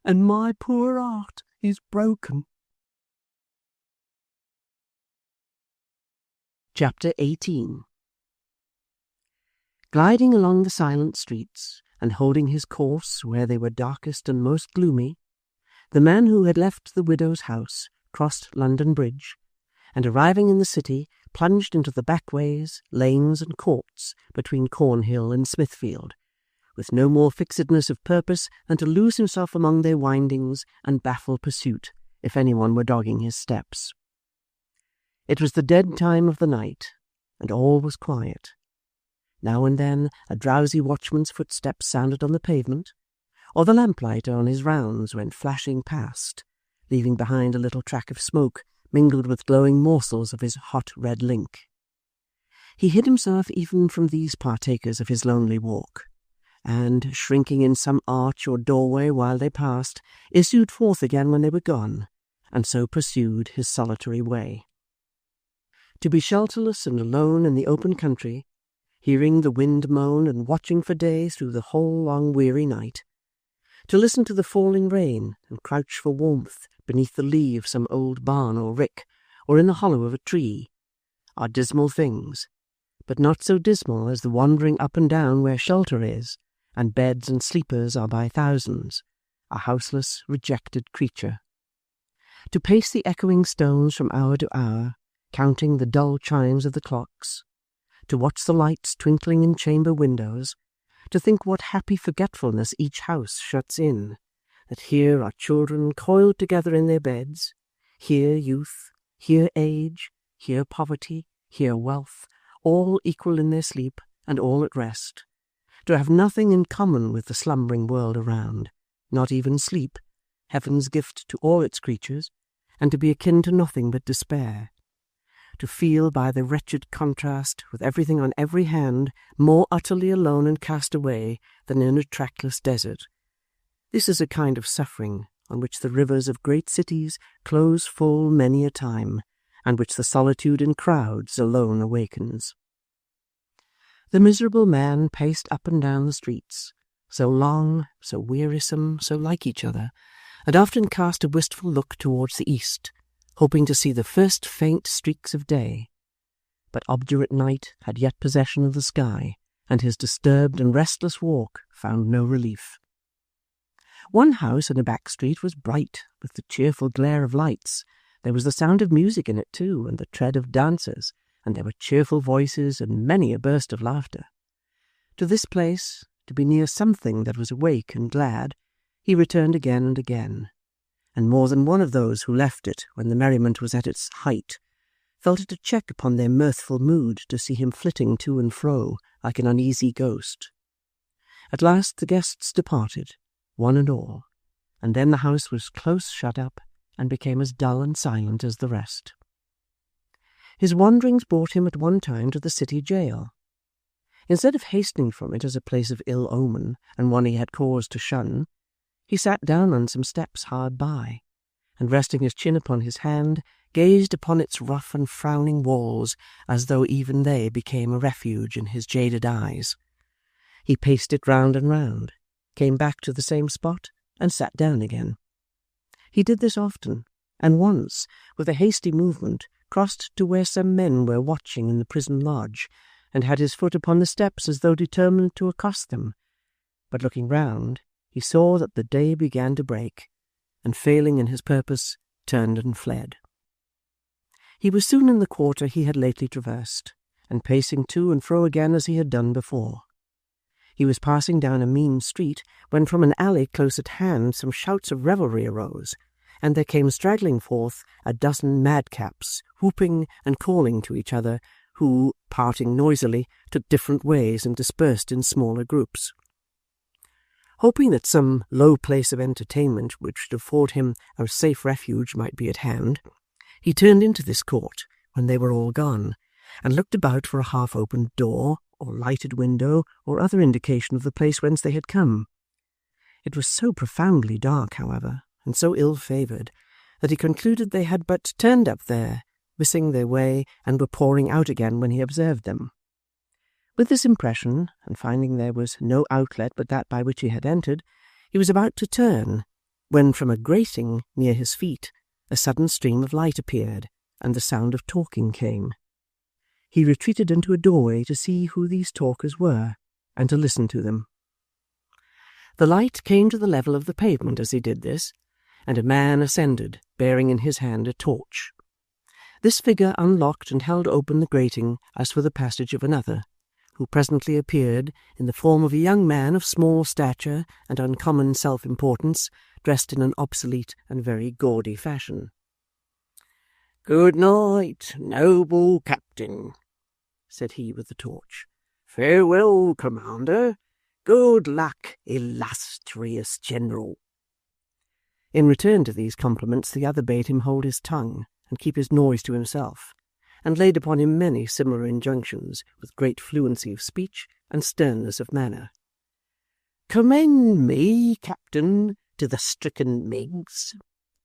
and my poor heart is broken. Chapter 18. Gliding along the silent streets, and holding his course where they were darkest and most gloomy, the man who had left the widow's house crossed London Bridge, and arriving in the city, plunged into the back ways, lanes, and courts between Cornhill and Smithfield, with no more fixedness of purpose than to lose himself among their windings and baffle pursuit, if anyone were dogging his steps. It was the dead time of the night, and all was quiet. Now and then a drowsy watchman's footsteps sounded on the pavement, or the lamplighter on his rounds went flashing past, leaving behind a little track of smoke mingled with glowing morsels of his hot red link. He hid himself even from these partakers of his lonely walk, and, shrinking in some arch or doorway while they passed, issued forth again when they were gone, and so pursued his solitary way. To be shelterless and alone in the open country, hearing the wind moan and watching for day through the whole long weary night, to listen to the falling rain and crouch for warmth beneath the lee of some old barn or rick, or in the hollow of a tree, are dismal things, but not so dismal as the wandering up and down where shelter is, and beds and sleepers are by thousands, a houseless, rejected creature. To pace the echoing stones from hour to hour, counting the dull chimes of the clocks, to watch the lights twinkling in chamber windows, to think what happy forgetfulness each house shuts in, that here are children coiled together in their beds, here youth, here age, here poverty, here wealth, all equal in their sleep and all at rest, to have nothing in common with the slumbering world around, not even sleep, heaven's gift to all its creatures, and to be akin to nothing but despair, to feel by the wretched contrast, with everything on every hand, more utterly alone and cast away than in a trackless desert. This is a kind of suffering on which the rivers of great cities close full many a time, and which the solitude in crowds alone awakens. The miserable man paced up and down the streets, so long, so wearisome, so like each other, and often cast a wistful look towards the east, hoping to see the first faint streaks of day. But obdurate night had yet possession of the sky, and his disturbed and restless walk found no relief. One house in a back street was bright with the cheerful glare of lights. There was the sound of music in it too, and the tread of dancers, and there were cheerful voices and many a burst of laughter. To this place, to be near something that was awake and glad, he returned again and again, and more than one of those who left it when the merriment was at its height felt it a check upon their mirthful mood to see him flitting to and fro like an uneasy ghost. At last the guests departed, one and all, and then the house was close shut up and became as dull and silent as the rest. His wanderings brought him at one time to the city jail. Instead of hastening from it as a place of ill omen and one he had cause to shun, he sat down on some steps hard by, and resting his chin upon his hand, gazed upon its rough and frowning walls as though even they became a refuge in his jaded eyes. He paced it round and round, came back to the same spot, and sat down again. He did this often, and once, with a hasty movement, crossed to where some men were watching in the prison lodge, and had his foot upon the steps as though determined to accost them. But looking round, he saw that the day began to break, and failing in his purpose, turned and fled. He was soon in the quarter he had lately traversed, and pacing to and fro again as he had done before. He was passing down a mean street, when from an alley close at hand some shouts of revelry arose, and there came straggling forth a dozen madcaps, whooping and calling to each other, who, parting noisily, took different ways and dispersed in smaller groups. Hoping that some low place of entertainment which should afford him a safe refuge might be at hand, he turned into this court when they were all gone, and looked about for a half-opened door, or lighted window, or other indication of the place whence they had come. It was so profoundly dark, however, and so ill-favoured, that he concluded they had but turned up there, missing their way, and were pouring out again when he observed them. With this impression, and finding there was no outlet but that by which he had entered, he was about to turn, when from a grating near his feet a sudden stream of light appeared, and the sound of talking came. He retreated into a doorway to see who these talkers were, and to listen to them. The light came to the level of the pavement as he did this, and a man ascended, bearing in his hand a torch. This figure unlocked and held open the grating as for the passage of another, who presently appeared in the form of a young man of small stature and uncommon self-importance, dressed in an obsolete and very gaudy fashion. "Good night, noble captain," said he with the torch. "Farewell, commander. Good luck, illustrious general." In return to these compliments the other bade him hold his tongue and keep his noise to himself, and laid upon him many similar injunctions with great fluency of speech and sternness of manner. "Commend me, captain, to the stricken Miggs,"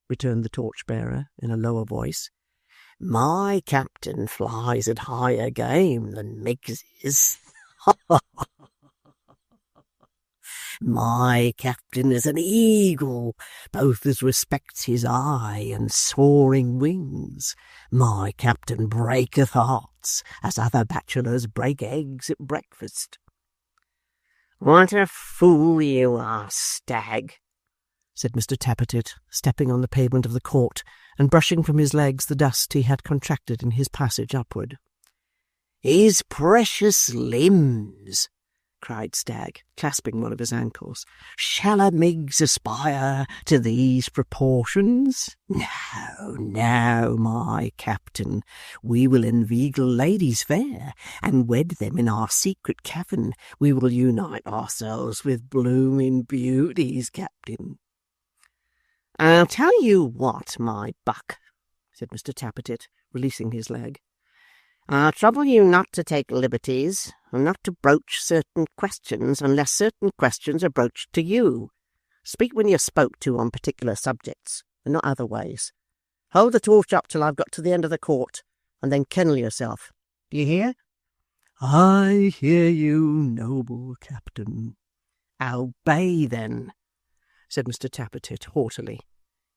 returned the torch-bearer in a lower voice. "My captain flies at higher game than Miggs's. My captain is an eagle, both as respects his eye and soaring wings. My captain breaketh hearts, as other bachelors break eggs at breakfast." "What a fool you are, Stagg," said Mr. Tappertit, stepping on the pavement of the court, and brushing from his legs the dust he had contracted in his passage upward. "His precious limbs!" cried Stagg, clasping one of his ankles. "Shall a Miggs aspire to these proportions? No, no, my captain. We will inveigle ladies fair, and wed them in our secret cavern. We will unite ourselves with blooming beauties, captain." "I'll tell you what, my buck," said Mr. Tappertit, releasing his leg. "I'll trouble you not to take liberties, and not to broach certain questions unless certain questions are broached to you. Speak when you're spoke to on particular subjects, and not otherways. Hold the torch up till I've got to the end of the court, and then kennel yourself. Do you hear?" "I hear you, noble captain." "Obey, then," said Mr. Tappertit haughtily.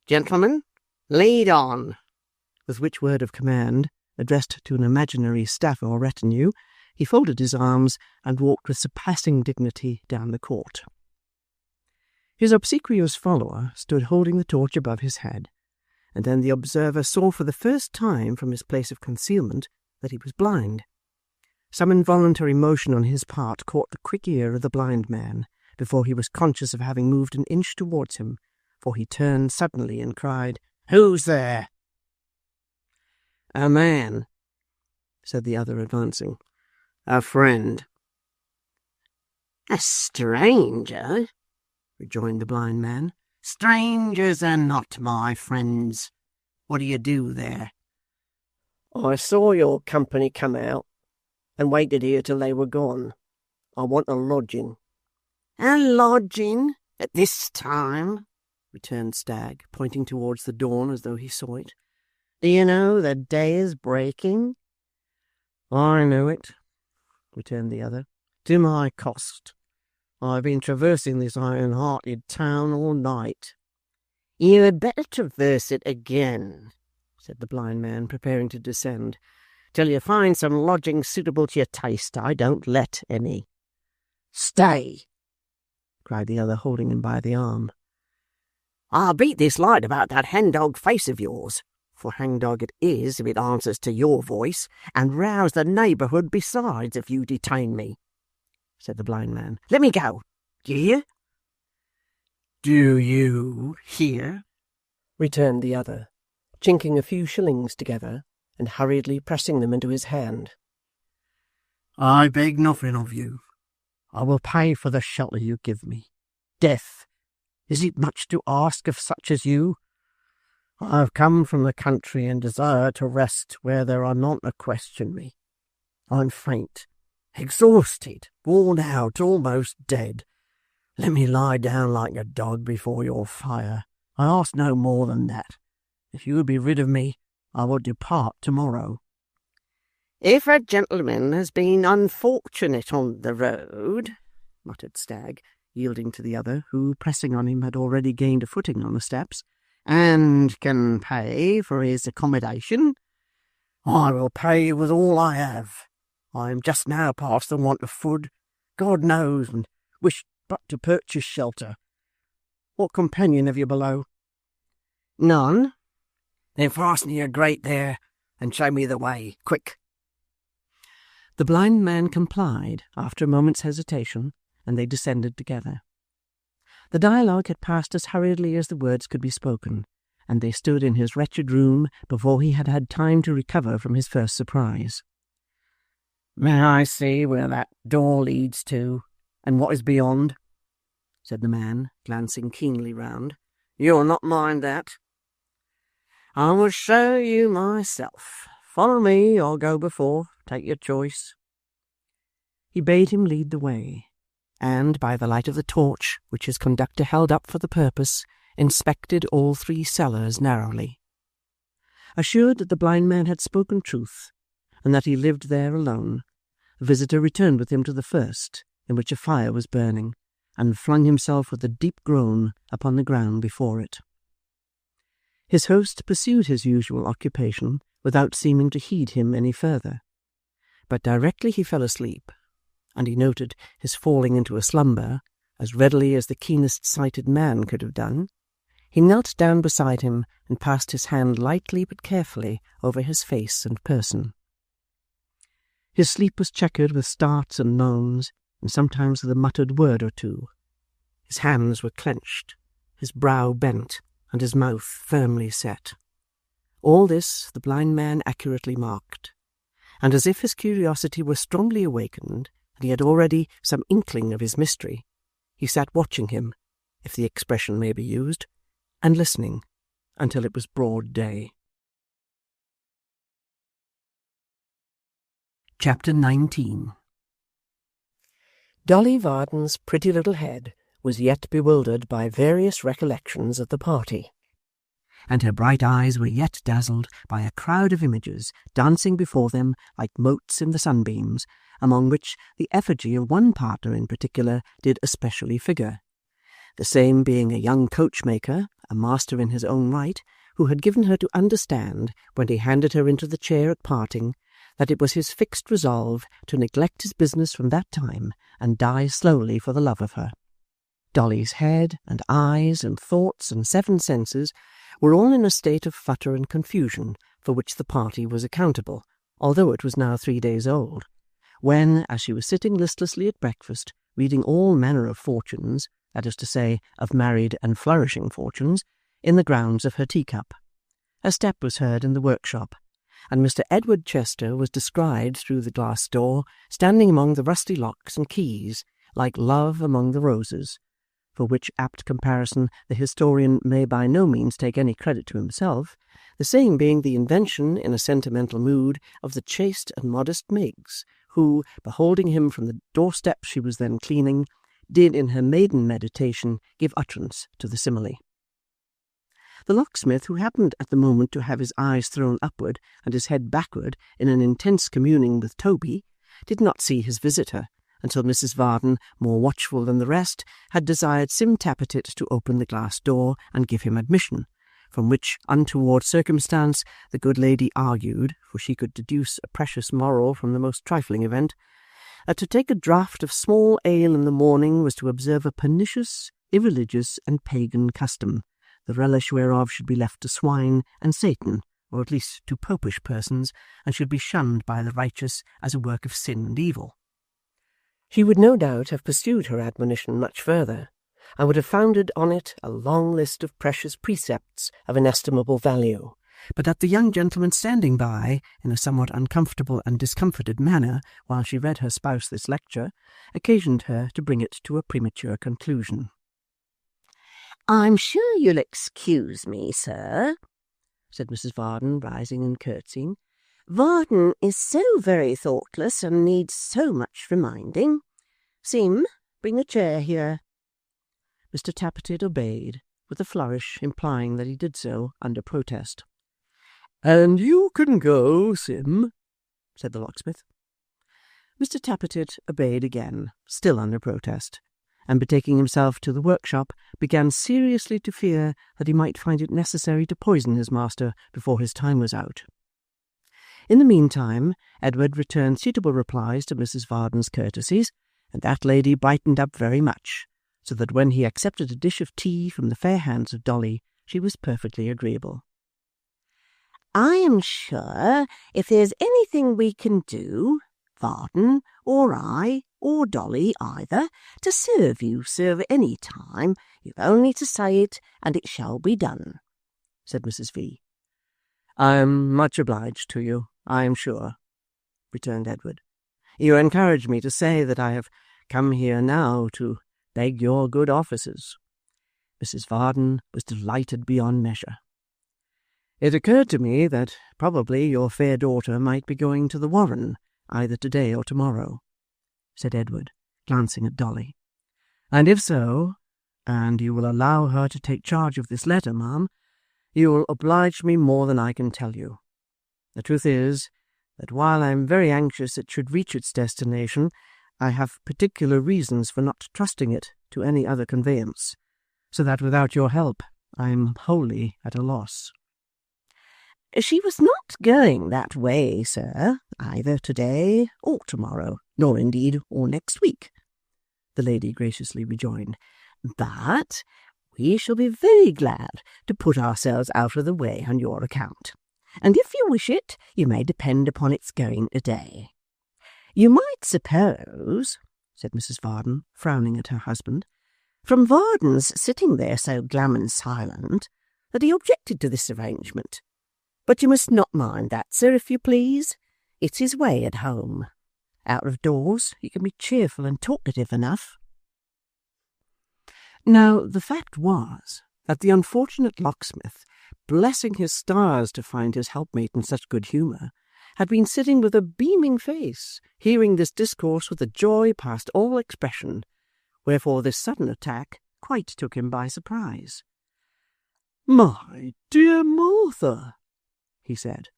"Gentlemen, lead on." With which word of command, addressed to an imaginary staff or retinue, he folded his arms and walked with surpassing dignity down the court. His obsequious follower stood holding the torch above his head, and then the observer saw for the first time from his place of concealment that he was blind. Some involuntary motion on his part caught the quick ear of the blind man before he was conscious of having moved an inch towards him, for he turned suddenly and cried, "Who's there?" "A man," said the other, advancing. "A friend." "A stranger?" rejoined the blind man. "Strangers are not my friends. What do you do there?" "I saw your company come out, and waited here till they were gone. I want a lodging." "A lodging at this time?" returned Stagg, pointing towards the dawn as though he saw it. "Do you know the day is breaking?" "I know it," returned the other, "to my cost. I have been traversing this iron-hearted town all night." "You had better traverse it again," said the blind man, preparing to descend. "Till you find some lodging suitable to your taste. I don't let any." "Stay!" cried the other, holding him by the arm. "I'll beat this light about that hangdog face of yours, for hangdog it is if it answers to your voice, and rouse the neighbourhood besides if you detain me," said the blind man. "Let me go. Do you hear?" "Do you hear?" returned the other, chinking a few shillings together and hurriedly pressing them into his hand. "I beg nothing of you. I will pay for the shelter you give me. Death, is it much to ask of such as you? I have come from the country and desire to rest where there are none to question me. I'm faint, exhausted, worn out, almost dead. Let me lie down like a dog before your fire. I ask no more than that. If you would be rid of me, I will depart tomorrow." "If a gentleman has been unfortunate on the road," muttered Stagg, yielding to the other, who, pressing on him, had already gained a footing on the steps, "and can pay for his accommodation—" "I will pay with all I have. I am just now past the want of food, God knows, and wish but to purchase shelter. What companion have you below?" "None." "Then fasten your grate there, and show me the way, quick." The blind man complied after a moment's hesitation, and they descended together. The dialogue had passed as hurriedly as the words could be spoken, and they stood in his wretched room before he had had time to recover from his first surprise. "May I see where that door leads to, and what is beyond?" said the man, glancing keenly round. "You'll not mind that?" "I will show you myself. Follow me, or go before. Take your choice." He bade him lead the way, and, by the light of the torch which his conductor held up for the purpose, inspected all 3 cellars narrowly. Assured that the blind man had spoken truth, and that he lived there alone, the visitor returned with him to the first, in which a fire was burning, and flung himself with a deep groan upon the ground before it. His host pursued his usual occupation without seeming to heed him any further, but directly he fell asleep, and he noted his falling into a slumber as readily as the keenest-sighted man could have done, he knelt down beside him and passed his hand lightly but carefully over his face and person. His sleep was checkered with starts and moans, and sometimes with a muttered word or two. His hands were clenched, his brow bent, and his mouth firmly set. All this the blind man accurately marked, and as if his curiosity were strongly awakened, and he had already some inkling of his mystery, he sat watching him, if the expression may be used, and listening until it was broad day. Chapter 19. Dolly Varden's pretty little head was yet bewildered by various recollections of the party, and her bright eyes were yet dazzled by a crowd of images dancing before them like motes in the sunbeams, among which the effigy of one partner in particular did especially figure, the same being a young coachmaker, a master in his own right, who had given her to understand, when he handed her into the chair at parting, that it was his fixed resolve to neglect his business from that time and die slowly for the love of her. Dolly's head and eyes and thoughts and 7 senses were all in a state of flutter and confusion, for which the party was accountable, although it was now 3 days old, when, as she was sitting listlessly at breakfast, reading all manner of fortunes, that is to say, of married and flourishing fortunes, in the grounds of her teacup, a step was heard in the workshop, and Mr. Edward Chester was descried through the glass door, standing among the rusty locks and keys, like Love among the roses, for which apt comparison the historian may by no means take any credit to himself, the same being the invention, in a sentimental mood, of the chaste and modest Miggs, who, beholding him from the doorstep she was then cleaning, did in her maiden meditation give utterance to the simile. The locksmith, who happened at the moment to have his eyes thrown upward and his head backward in an intense communing with Toby, did not see his visitor until Mrs. Varden, more watchful than the rest, had desired Sim Tappertit to open the glass door and give him admission, from which untoward circumstance the good lady argued, for she could deduce a precious moral from the most trifling event, that to take a draught of small ale in the morning was to observe a pernicious, irreligious, and pagan custom, the relish whereof should be left to swine and Satan, or at least to popish persons, and should be shunned by the righteous as a work of sin and evil. She would no doubt have pursued her admonition much further, and would have founded on it a long list of precious precepts of inestimable value, but that the young gentleman standing by, in a somewhat uncomfortable and discomfited manner, while she read her spouse this lecture, occasioned her to bring it to a premature conclusion. "I'm sure you'll excuse me, sir," said Mrs. Varden, rising and curtsying, Varden is so very thoughtless and needs so much reminding. Sim, bring a chair here." Mr. Tappertit obeyed, with a flourish implying that he did so under protest. "And you can go, Sim," said the locksmith. Mr. Tappertit obeyed again, still under protest, and betaking himself to the workshop, began seriously to fear that he might find it necessary to poison his master before his time was out. In the meantime, Edward returned suitable replies to Mrs. Varden's courtesies, and that lady brightened up very much, so that when he accepted a dish of tea from the fair hands of Dolly, she was perfectly agreeable. "I am sure if there's anything we can do, Varden, or I, or Dolly either, to serve you, sir, at any time, you've only to say it, and it shall be done," said Mrs. V. "I am much obliged to you, I am sure," returned Edward. "You encourage me to say that I have come here now to beg your good offices." Mrs. Varden was delighted beyond measure. "It occurred to me that probably your fair daughter might be going to the Warren, either to-day or to-morrow," said Edward, glancing at Dolly. "And if so, and you will allow her to take charge of this letter, ma'am, you will oblige me more than I can tell you. The truth is, that while I am very anxious it should reach its destination, I have particular reasons for not trusting it to any other conveyance, so that without your help I am wholly at a loss." "She was not going that way, sir, either to-day or to-morrow, nor indeed or next week," the lady graciously rejoined. "But we shall be very glad to put ourselves out of the way on your account, and if you wish it, you may depend upon its going to-day. You might suppose," said Mrs. Varden, frowning at her husband, "from Varden's sitting there so glum and silent, that he objected to this arrangement. But you must not mind that, sir, if you please. It's his way at home. Out of doors he can be cheerful and talkative enough." Now, the fact was that the unfortunate locksmith, blessing his stars to find his helpmate in such good humour, had been sitting with a beaming face, hearing this discourse with a joy past all expression, wherefore this sudden attack quite took him by surprise. "My dear Martha," he said.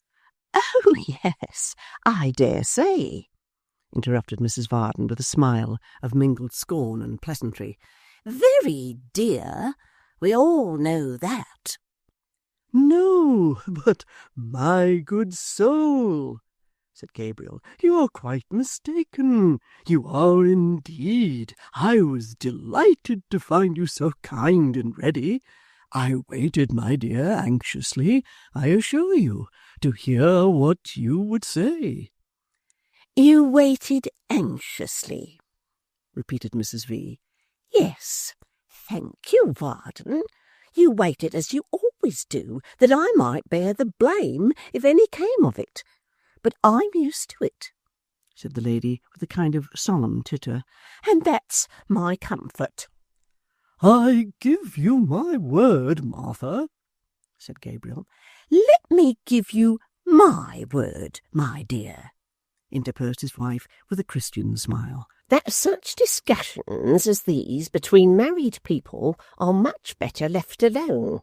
"Oh, yes, I dare say," interrupted Mrs. Varden with a smile of mingled scorn and pleasantry. "Very dear, we all know that." "No, but my good soul," said Gabriel, "you are quite mistaken. You are indeed. I was delighted to find you so kind and ready. I waited, my dear, anxiously, I assure you, to hear what you would say." "You waited anxiously," repeated Mrs. V. "Yes, thank you, Varden. You waited as you always do, that I might bear the blame if any came of it. But I'm used to it," said the lady with a kind of solemn titter, "and that's my comfort." "I give you my word, Martha," said Gabriel. "Let me give you my word, my dear," interposed his wife with a Christian smile, "that such discussions as these between married people are much better left alone.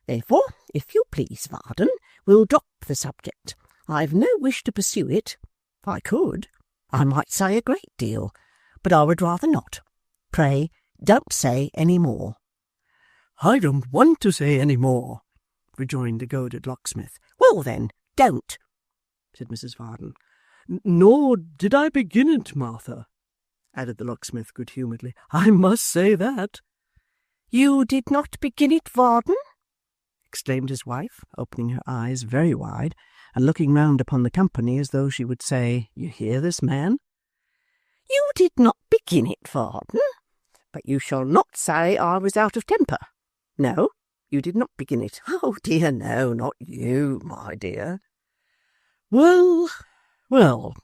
Therefore, if you please, Varden, we'll drop the subject. I've no wish to pursue it. If I could, I might say a great deal, but I would rather not. Pray, don't say any more." "I don't want to say any more," rejoined the goaded locksmith. "Well then, don't," said Mrs. Varden. "Nor did I begin it, Martha," added the locksmith good-humouredly. "I must say that." "You did not begin it, Varden?" exclaimed his wife, opening her eyes very wide, and looking round upon the company as though she would say, "You hear this man?" "You did not begin it, Varden, but you shall not say I was out of temper. No, you did not begin it. Oh dear, no, not you, my dear." "Well, well,"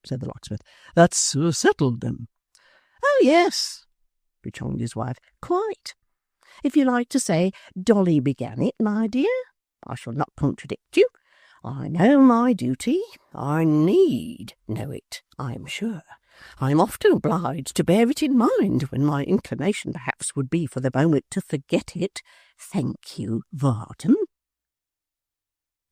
said the locksmith, "that's settled then." "Oh yes," rejoined his wife, "quite. If you like to say Dolly began it, my dear, I shall not contradict you. I know my duty. I need know it, I am sure. I am often obliged to bear it in mind when my inclination perhaps would be for the moment to forget it. Thank you, Varden.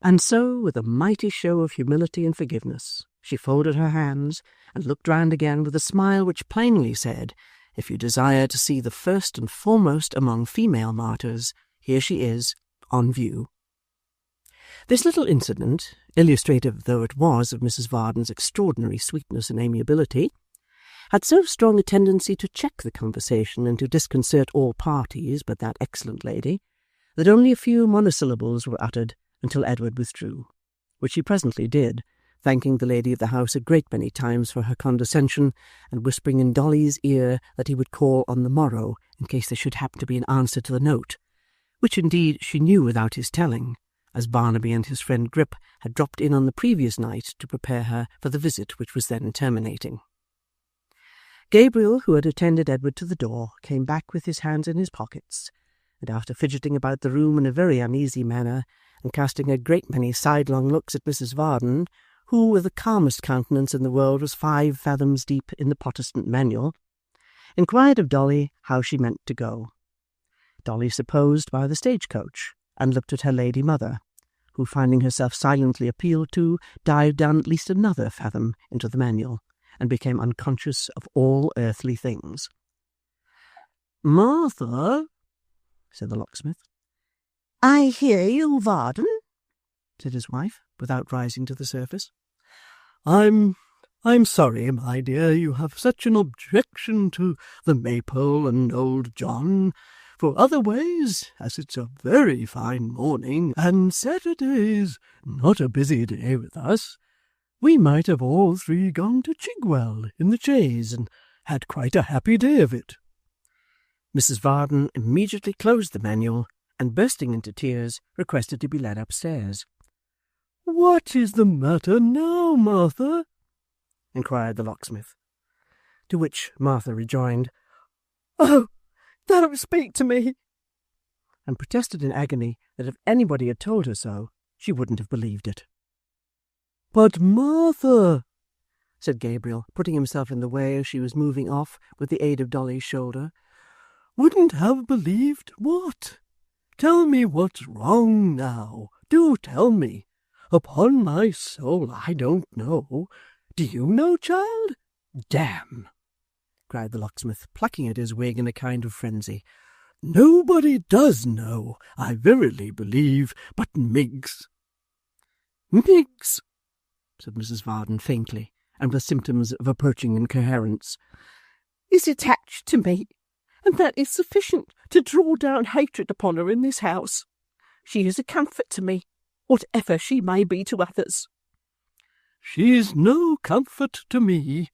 And so, with a mighty show of humility and forgiveness, she folded her hands and looked round again with a smile which plainly said, if you desire to see the first and foremost among female martyrs, here she is, on view. This little incident, illustrative though it was of Mrs. Varden's extraordinary sweetness and amiability, had so strong a tendency to check the conversation and to disconcert all parties but that excellent lady, that only a few monosyllables were uttered until Edward withdrew, which he presently did, thanking the lady of the house a great many times for her condescension, and whispering in Dolly's ear that he would call on the morrow in case there should happen to be an answer to the note, which indeed she knew without his telling, as Barnaby and his friend Grip had dropped in on the previous night to prepare her for the visit which was then terminating. Gabriel, who had attended Edward to the door, came back with his hands in his pockets, and after fidgeting about the room in a very uneasy manner, and casting a great many sidelong looks at Mrs. Varden, who with the calmest countenance in the world was 5 fathoms deep in the Protestant manual, inquired of Dolly how she meant to go. Dolly supposed by the stagecoach, and looked at her lady mother, who, finding herself silently appealed to, dived down at least another fathom into the manual, and became unconscious of all earthly things. "Martha," said the locksmith. I hear you, Varden, said his wife, without rising to the surface. I'm sorry, my dear, you have such an objection to the Maypole and old John. For otherways, as it's a very fine morning, and Saturday's not a busy day with us, we might have all 3 gone to Chigwell in the chaise and had quite a happy day of it. Mrs. Varden immediately closed the manual, and bursting into tears, requested to be led upstairs. "What is the matter now, Martha?" inquired the locksmith. To which Martha rejoined, "Oh, don't speak to me," and protested in agony that if anybody had told her so, she wouldn't have believed it. "But, Martha," said Gabriel, putting himself in the way as she was moving off with the aid of Dolly's shoulder, "wouldn't have believed what? Tell me what's wrong now. Do tell me. Upon my soul, I don't know. Do you know, child?" "Damn!" cried the locksmith, plucking at his wig in a kind of frenzy. "Nobody does know, I verily believe, but Miggs." "Miggs," said Mrs. Varden faintly, and with symptoms of approaching incoherence, is attached to me, and that is sufficient to draw down hatred upon her in this house. She is a comfort to me, whatever she may be to others." "She's no comfort to me,"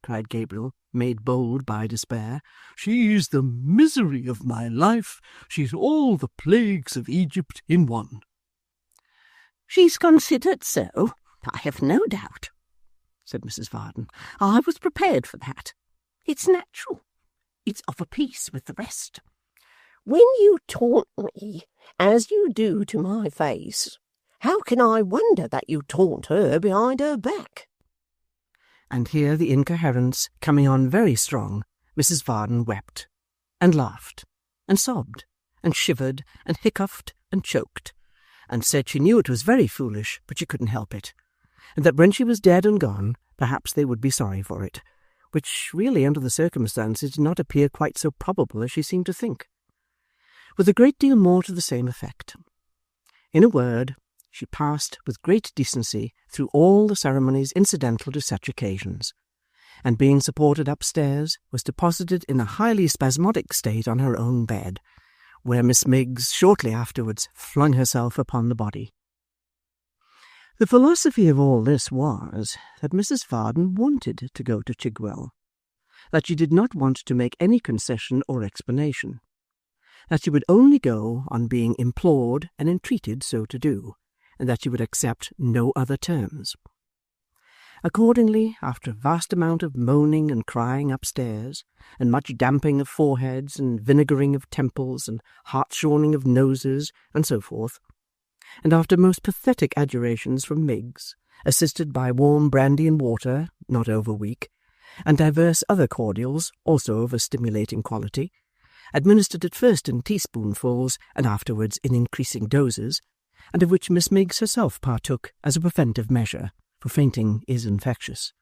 cried Gabriel, made bold by despair. "She's the misery of my life. She's all the plagues of Egypt in one." "She's considered so, I have no doubt," said Mrs. Varden. "I was prepared for that. It's natural. It's of a piece with the rest. When you taunt me, as you do to my face, how can I wonder that you taunt her behind her back?" And here, the incoherence coming on very strong, Mrs. Varden wept, and laughed, and sobbed, and shivered, and hiccuped, and choked, and said she knew it was very foolish, but she couldn't help it, and that when she was dead and gone, perhaps they would be sorry for it, which really, under the circumstances, did not appear quite so probable as she seemed to think, with a great deal more to the same effect. In a word, she passed with great decency through all the ceremonies incidental to such occasions, and being supported upstairs, was deposited in a highly spasmodic state on her own bed, where Miss Miggs shortly afterwards flung herself upon the body. The philosophy of all this was that Mrs. Varden wanted to go to Chigwell, that she did not want to make any concession or explanation, that she would only go on being implored and entreated so to do, and that she would accept no other terms. Accordingly, after a vast amount of moaning and crying upstairs, and much damping of foreheads, and vinegaring of temples, and hartshorning of noses, and so forth, and after most pathetic adjurations from Miggs, assisted by warm brandy and water, not over weak, and divers other cordials, also of a stimulating quality, administered at first in teaspoonfuls and afterwards in increasing doses, and of which Miss Miggs herself partook as a preventive measure, for fainting is infectious.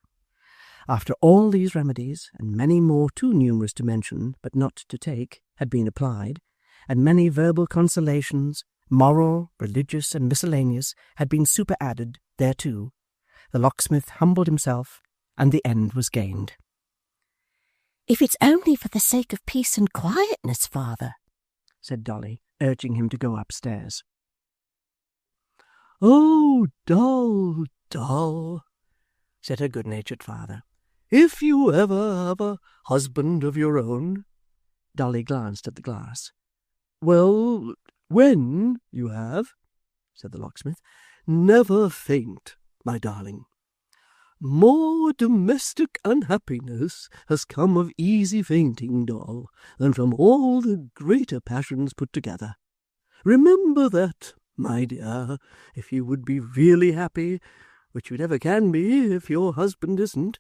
After all these remedies, and many more too numerous to mention but not to take, had been applied, and many verbal consolations, moral, religious, and miscellaneous, had been superadded thereto, the locksmith humbled himself, and the end was gained. "If it's only for the sake of peace and quietness, father," said Dolly, urging him to go upstairs. "Oh, Doll, Doll," said her good-natured father, "if you ever have a husband of your own—" Dolly glanced at the glass. "Well, when you have," said the locksmith, "never faint, my darling. More domestic unhappiness has come of easy fainting, Doll, than from all the greater passions put together. Remember that, my dear, if you would be really happy, which you never can be if your husband isn't.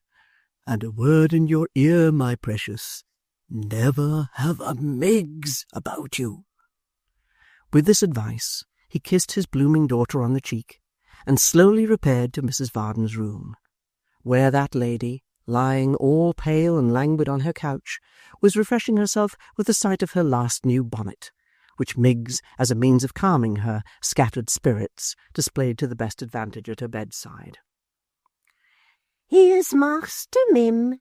And a word in your ear, my precious, never have a Miggs about you." With this advice, he kissed his blooming daughter on the cheek, and slowly repaired to Mrs. Varden's room, where that lady, lying all pale and languid on her couch, was refreshing herself with the sight of her last new bonnet, which Miggs, as a means of calming her scattered spirits, displayed to the best advantage at her bedside. "Here's Master, Mim,"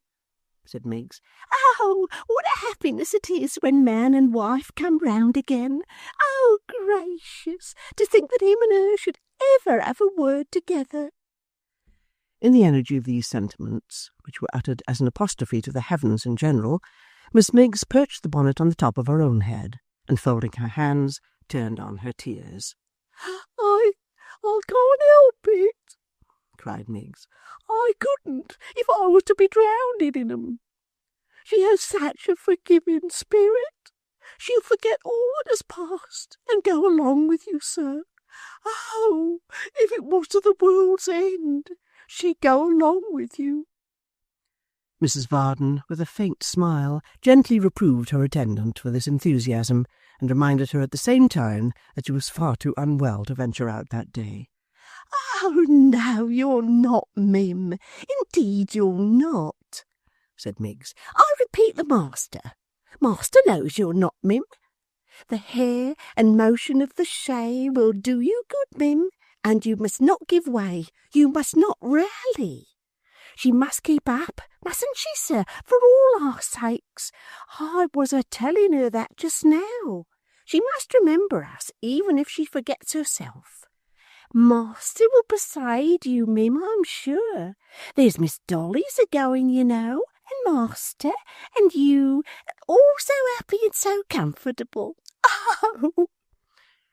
said Miggs. "Oh, what a happiness it is when man and wife come round again! Oh, gracious, to think that him and her should ever have a word together!" In the energy of these sentiments, which were uttered as an apostrophe to the heavens in general, Miss Miggs perched the bonnet on the top of her own head, and folding her hands, turned on her tears. I can't help it," cried Miggs. "I couldn't if I was to be drowned in 'em. She has such a forgiving spirit. She'll forget all that has passed and go along with you, sir. Oh, if it was to the world's end, she'd go along with you." Mrs. Varden, with a faint smile, gently reproved her attendant for this enthusiasm, and reminded her at the same time that she was far too unwell to venture out that day. "Oh, no, you're not, Mim. Indeed you're not," said Miggs. "I repeat the master. Master knows you're not, Mim. The hair and motion of the shay will do you good, Mim, and you must not give way. You must not rally. She must keep up, mustn't she, sir, for all our sakes? I was a-telling her that just now. She must remember us, even if she forgets herself. Master will persuade you, Mim, I'm sure. There's Miss Dolly's a-going, you know, and Master, and you, all so happy and so comfortable. Oh!"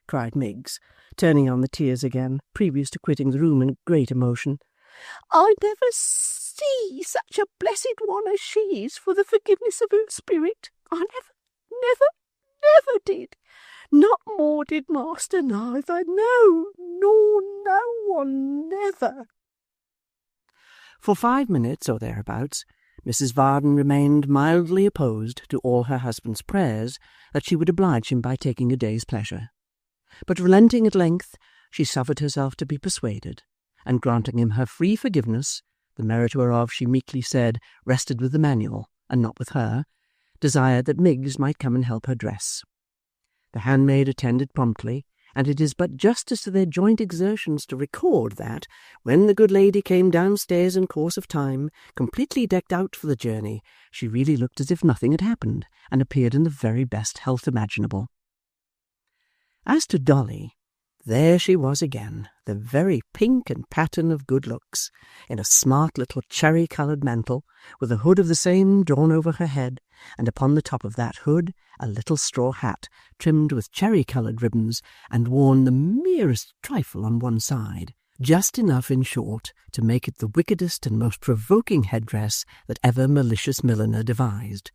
cried Miggs, turning on the tears again, previous to quitting the room in great emotion. "I never see such a blessed one as she is for the forgiveness of her spirit. I never did. Not more did Master neither. No, nor no one, never." For 5 minutes or thereabouts, Mrs. Varden remained mildly opposed to all her husband's prayers that she would oblige him by taking a day's pleasure. But relenting at length, she suffered herself to be persuaded, and granting him her free forgiveness, the merit whereof she meekly said rested with the manual, and not with her, desired that Miggs might come and help her dress. The handmaid attended promptly, and it is but justice to their joint exertions to record that, when the good lady came downstairs in course of time, completely decked out for the journey, she really looked as if nothing had happened, and appeared in the very best health imaginable. As to Dolly, there she was again, the very pink and pattern of good looks, in a smart little cherry-coloured mantle, with a hood of the same drawn over her head, and upon the top of that hood a little straw hat, trimmed with cherry-coloured ribbons, and worn the merest trifle on one side, just enough, in short, to make it the wickedest and most provoking headdress that ever malicious milliner devised,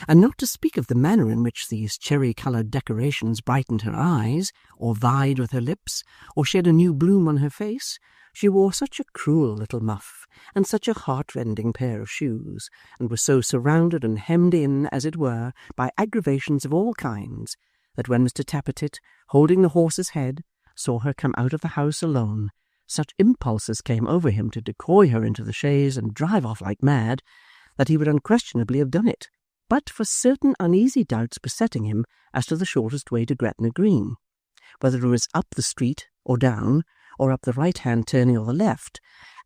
and not to speak of the manner in which these cherry-coloured decorations brightened her eyes, or vied with her lips, or shed a new bloom on her face, she wore such a cruel little muff, and such a heart-rending pair of shoes, and was so surrounded and hemmed in, as it were, by aggravations of all kinds, that when Mr. Tappertit, holding the horse's head, saw her come out of the house alone, such impulses came over him to decoy her into the chaise and drive off like mad, that he would unquestionably have done it, but for certain uneasy doubts besetting him as to the shortest way to Gretna Green, whether it was up the street or down, or up the right-hand turning or the left,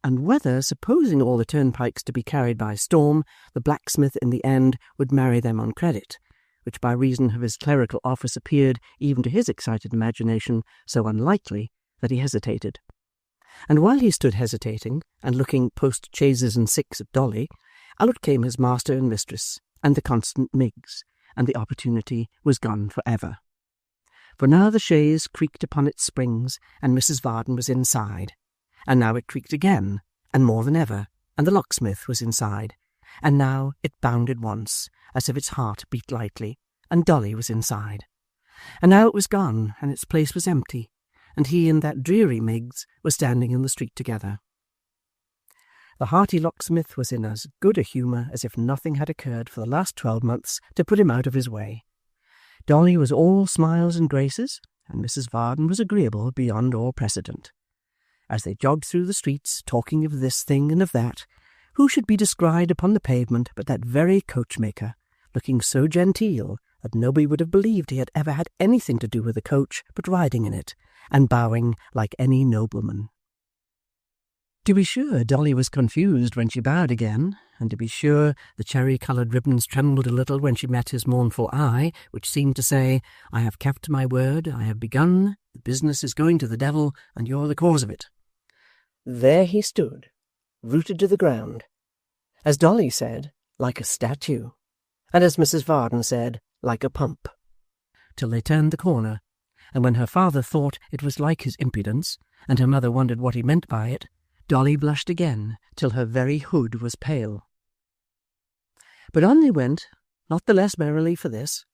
and whether, supposing all the turnpikes to be carried by storm, the blacksmith in the end would marry them on credit, which by reason of his clerical office appeared, even to his excited imagination, so unlikely that he hesitated. And while he stood hesitating, and looking post-chaises and six at Dolly, out came his master and mistress, and the constant Miggs, and the opportunity was gone for ever. For now the chaise creaked upon its springs, and Mrs. Varden was inside, and now it creaked again, and more than ever, and the locksmith was inside, and now it bounded once, as if its heart beat lightly, and Dolly was inside, and now it was gone, and its place was empty, and he and that dreary Miggs were standing in the street together. The hearty locksmith was in as good a humour as if nothing had occurred for the last 12 months to put him out of his way. Dolly was all smiles and graces, and Mrs. Varden was agreeable beyond all precedent. As they jogged through the streets, talking of this thing and of that, who should be descried upon the pavement but that very coachmaker, looking so genteel that nobody would have believed he had ever had anything to do with a coach but riding in it, and bowing like any nobleman. To be sure, Dolly was confused when she bowed again, and to be sure the cherry-coloured ribbons trembled a little when she met his mournful eye, which seemed to say, "I have kept my word, I have begun, the business is going to the devil, and you're the cause of it." There he stood, rooted to the ground, as Dolly said, like a statue, and as Mrs. Varden said, like a pump, till they turned the corner, and when her father thought it was like his impudence, and her mother wondered what he meant by it, Dolly blushed again till her very hood was pale. But on they went, not the less merrily for this,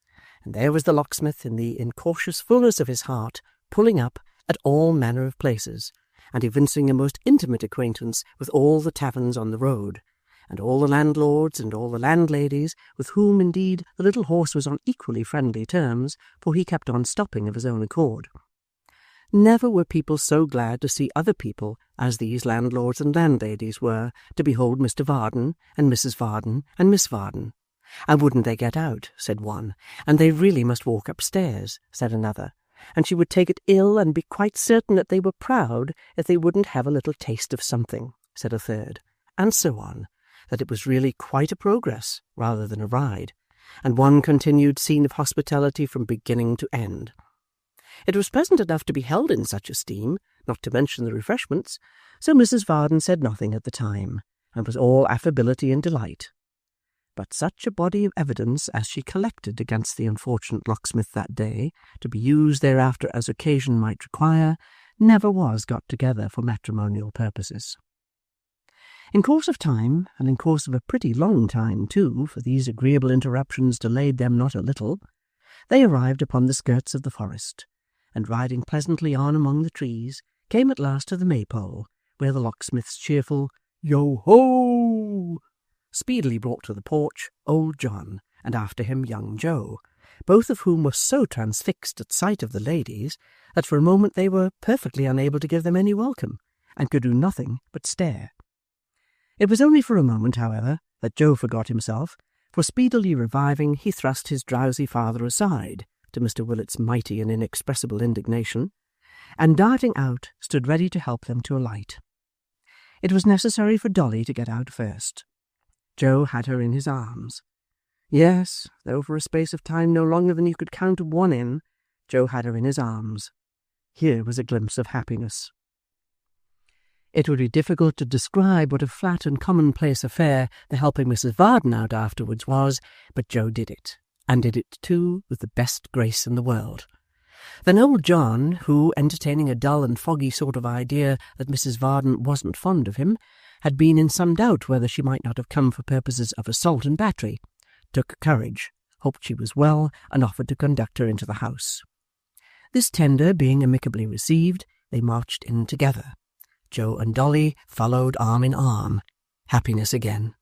and there was the locksmith in the incautious fullness of his heart, pulling up at all manner of places, and evincing a most intimate acquaintance with all the taverns on the road, and all the landlords and all the landladies, with whom indeed the little horse was on equally friendly terms, for he kept on stopping of his own accord. Never were people so glad to see other people as these landlords and landladies were to behold Mr. Varden and Mrs. Varden and Miss Varden. And wouldn't they get out, said one, and they really must walk upstairs, said another, and she would take it ill and be quite certain that they were proud if they wouldn't have a little taste of something, said a third, and so on, that it was really quite a progress rather than a ride, and one continued scene of hospitality from beginning to end. It was pleasant enough to be held in such esteem, not to mention the refreshments, so Mrs. Varden said nothing at the time, and was all affability and delight. But such a body of evidence as she collected against the unfortunate locksmith that day, to be used thereafter as occasion might require, never was got together for matrimonial purposes. In course of time, and in course of a pretty long time too, for these agreeable interruptions delayed them not a little, they arrived upon the skirts of the forest, and riding pleasantly on among the trees, came at last to the maypole, where the locksmith's cheerful "Yo-ho!" speedily brought to the porch old John, and after him young Joe, both of whom were so transfixed at sight of the ladies that for a moment they were perfectly unable to give them any welcome, and could do nothing but stare. It was only for a moment, however, that Joe forgot himself, for speedily reviving he thrust his drowsy father aside, to Mr. Willet's mighty and inexpressible indignation, and darting out stood ready to help them to alight. It was necessary for Dolly to get out first. Joe had her in his arms. Yes, though for a space of time no longer than you could count one in, Joe had her in his arms. Here was a glimpse of happiness. It would be difficult to describe what a flat and commonplace affair the helping Mrs. Varden out afterwards was, but Joe did it, and did it too with the best grace in the world. Then old John, who, entertaining a dull and foggy sort of idea that Mrs. Varden wasn't fond of him, had been in some doubt whether she might not have come for purposes of assault and battery, took courage, hoped she was well, and offered to conduct her into the house. This tender being amicably received, they marched in together. Joe and Dolly followed arm in arm, happiness again,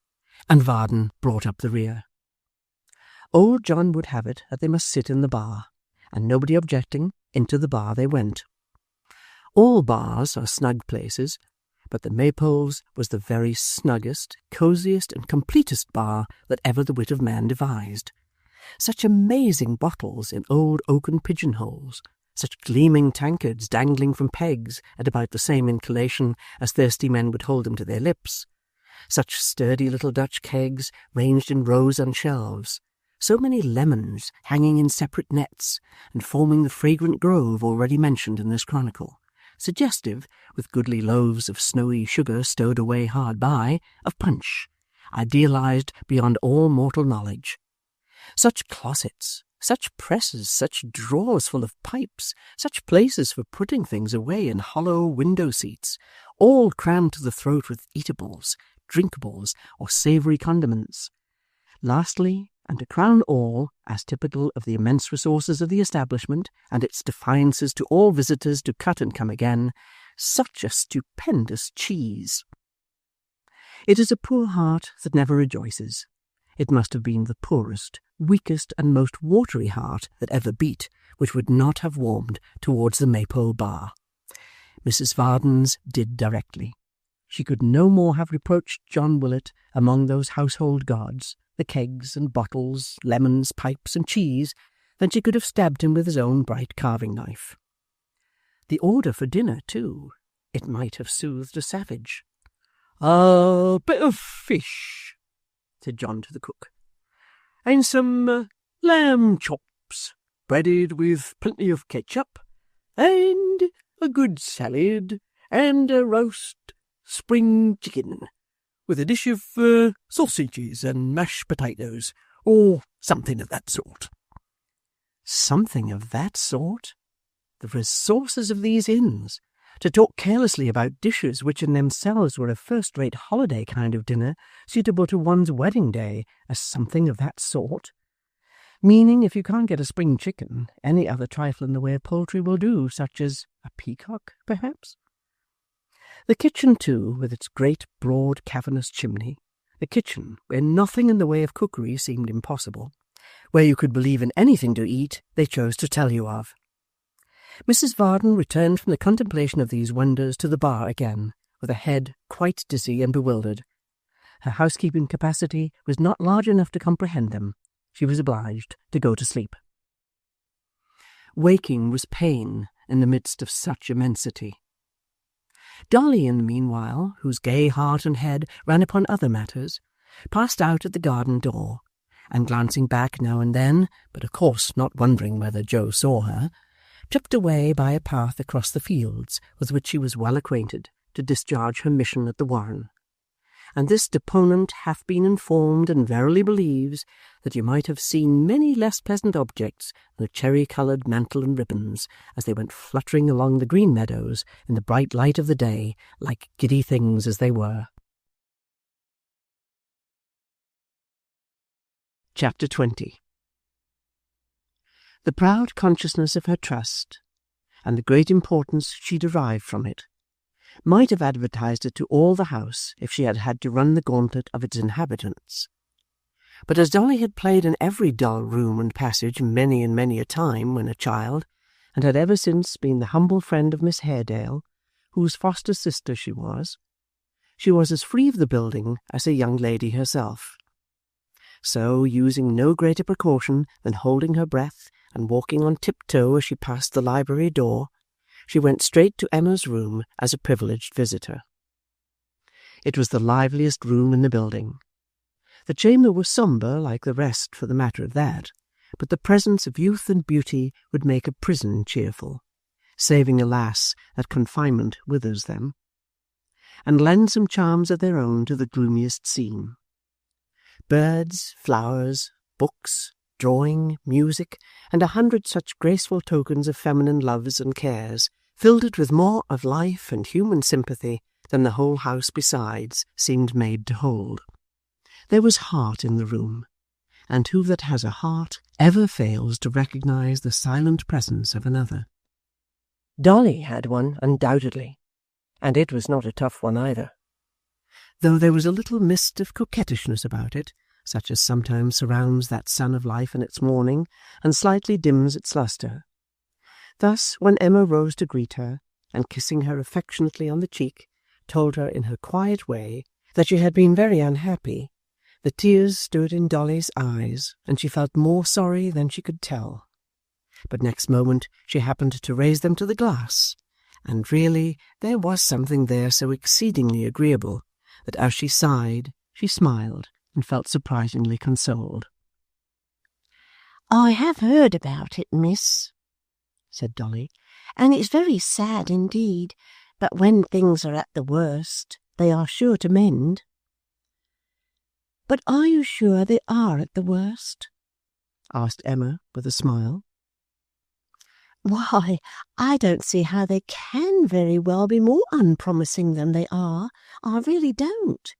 and Varden brought up the rear. Old John would have it that they must sit in the bar, and nobody objecting, into the bar they went. All bars are snug places, but the Maypole's was the very snuggest, cosiest, and completest bar that ever the wit of man devised. Such amazing bottles in old oaken pigeonholes, such gleaming tankards dangling from pegs at about the same inclination as thirsty men would hold them to their lips, such sturdy little Dutch kegs ranged in rows on shelves, so many lemons hanging in separate nets and forming the fragrant grove already mentioned in this chronicle, suggestive, with goodly loaves of snowy sugar stowed away hard by, of punch, idealized beyond all mortal knowledge. Such closets, such presses, such drawers full of pipes, such places for putting things away in hollow window seats, all crammed to the throat with eatables, drinkables, or savoury condiments. Lastly, and to crown all, as typical of the immense resources of the establishment and its defiances to all visitors to cut and come again, such a stupendous cheese. It is a poor heart that never rejoices. It must have been the poorest, weakest, and most watery heart that ever beat, which would not have warmed towards the Maypole bar. Mrs. Varden's did directly. She could no more have reproached John Willet among those household gods, the kegs and bottles, lemons, pipes, and cheese, than she could have stabbed him with his own bright carving knife. The order for dinner, too, it might have soothed a savage. "A bit of fish," said John to the cook, "and some lamb chops, breaded with plenty of ketchup, and a good salad, and a roast spring chicken, with a dish of sausages and mashed potatoes, or something of that sort." Something of that sort? The resources of these inns! To talk carelessly about dishes which in themselves were a first-rate holiday kind of dinner, suitable to one's wedding day, as something of that sort. Meaning, if you can't get a spring chicken, any other trifle in the way of poultry will do, such as a peacock, perhaps. The kitchen, too, with its great, broad, cavernous chimney, the kitchen where nothing in the way of cookery seemed impossible, where you could believe in anything to eat they chose to tell you of. Mrs. Varden returned from the contemplation of these wonders to the bar again, with a head quite dizzy and bewildered. Her housekeeping capacity was not large enough to comprehend them. She was obliged to go to sleep. Waking was pain in the midst of such immensity. Dolly, in the meanwhile, whose gay heart and head ran upon other matters, passed out at the garden door, and glancing back now and then, but of course not wondering whether Joe saw her, tripped away by a path across the fields with which she was well acquainted to discharge her mission at the Warren. And this deponent hath been informed and verily believes that you might have seen many less pleasant objects than a cherry-coloured mantle and ribbons as they went fluttering along the green meadows in the bright light of the day, like giddy things as they were. Chapter 20. The proud consciousness of her trust, and the great importance she derived from it, might have advertised it to all the house if she had had to run the gauntlet of its inhabitants. But as Dolly had played in every dull room and passage many and many a time when a child, and had ever since been the humble friend of Miss Haredale, whose foster sister she was as free of the building as a young lady herself. So, using no greater precaution than holding her breath and walking on tiptoe as she passed the library door, she went straight to Emma's room as a privileged visitor. It was the liveliest room in the building. The chamber was sombre like the rest for the matter of that, but the presence of youth and beauty would make a prison cheerful, saving, alas, that confinement withers them, and lend some charms of their own to the gloomiest scene. Birds, flowers, books, drawing, music, and 100 such graceful tokens of feminine loves and cares filled it with more of life and human sympathy than the whole house besides seemed made to hold. There was heart in the room, and who that has a heart ever fails to recognize the silent presence of another? Dolly had one, undoubtedly, and it was not a tough one either. Though there was a little mist of coquettishness about it, such as sometimes surrounds that sun of life in its morning and slightly dims its lustre. Thus, when Emma rose to greet her, and kissing her affectionately on the cheek, told her in her quiet way that she had been very unhappy, the tears stood in Dolly's eyes, and she felt more sorry than she could tell. But next moment she happened to raise them to the glass, and really there was something there so exceedingly agreeable that as she sighed, she smiled and felt surprisingly consoled. "I have heard about it, miss," said Dolly, "and it's very sad indeed, but when things are at the worst, they are sure to mend." "But are you sure they are at the worst?" asked Emma with a smile. "Why, I don't see how they can very well be more unpromising than they are. I really don't,"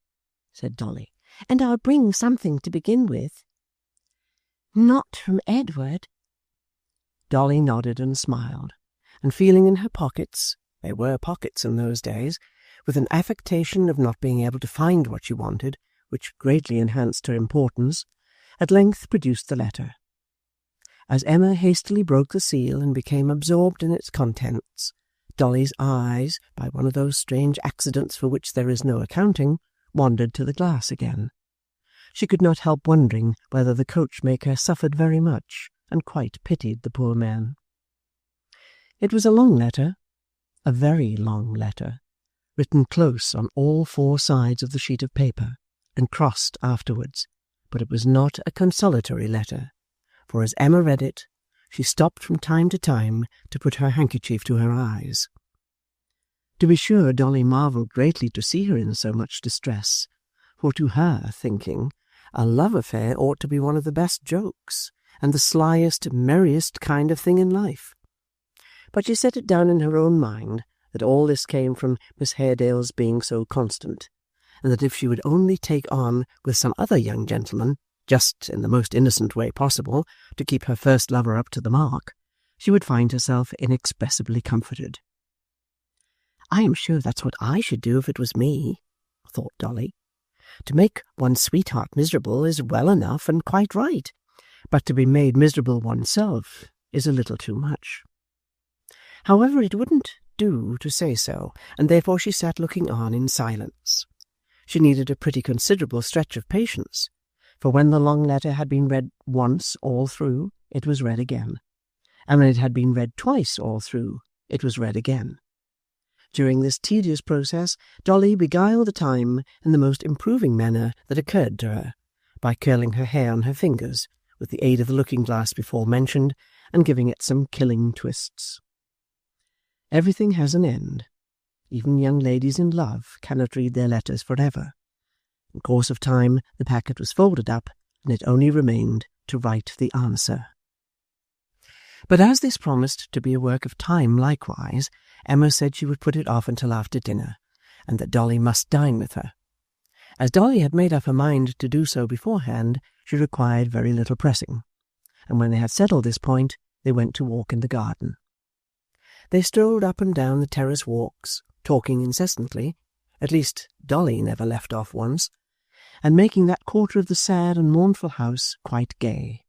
said Dolly, "and I'll bring something to begin with." "Not from Edward?" Dolly nodded and smiled, and feeling in her pockets, there were pockets in those days, with an affectation of not being able to find what she wanted, which greatly enhanced her importance, at length produced the letter. As Emma hastily broke the seal and became absorbed in its contents, Dolly's eyes, by one of those strange accidents for which there is no accounting, wandered to the glass again. She could not help wondering whether the coachmaker suffered very much, and quite pitied the poor man. It was a long letter, a very long letter, written close on all 4 sides of the sheet of paper, and crossed afterwards, but it was not a consolatory letter, for as Emma read it, she stopped from time to time to put her handkerchief to her eyes. To be sure, Dolly marvelled greatly to see her in so much distress, for to her thinking, a love affair ought to be one of the best jokes, and the slyest, merriest kind of thing in life. But she set it down in her own mind that all this came from Miss Haredale's being so constant, and that if she would only take on with some other young gentleman, just in the most innocent way possible, to keep her first lover up to the mark, she would find herself inexpressibly comforted. "I am sure that's what I should do if it was me," thought Dolly. "To make one's sweetheart miserable is well enough and quite right, but to be made miserable oneself is a little too much." However, it wouldn't do to say so, and therefore she sat looking on in silence. She needed a pretty considerable stretch of patience, for when the long letter had been read once all through, it was read again, and when it had been read twice all through, it was read again. During this tedious process, Dolly beguiled the time in the most improving manner that occurred to her, by curling her hair on her fingers, with the aid of the looking-glass before mentioned, and giving it some killing twists. Everything has an end. Even young ladies in love cannot read their letters for ever. In course of time the packet was folded up, and it only remained to write the answer. But as this promised to be a work of time likewise, Emma said she would put it off until after dinner, and that Dolly must dine with her. As Dolly had made up her mind to do so beforehand, she required very little pressing, and when they had settled this point, they went to walk in the garden. They strolled up and down the terrace walks, talking incessantly, at least Dolly never left off once, and making that quarter of the sad and mournful house quite gay.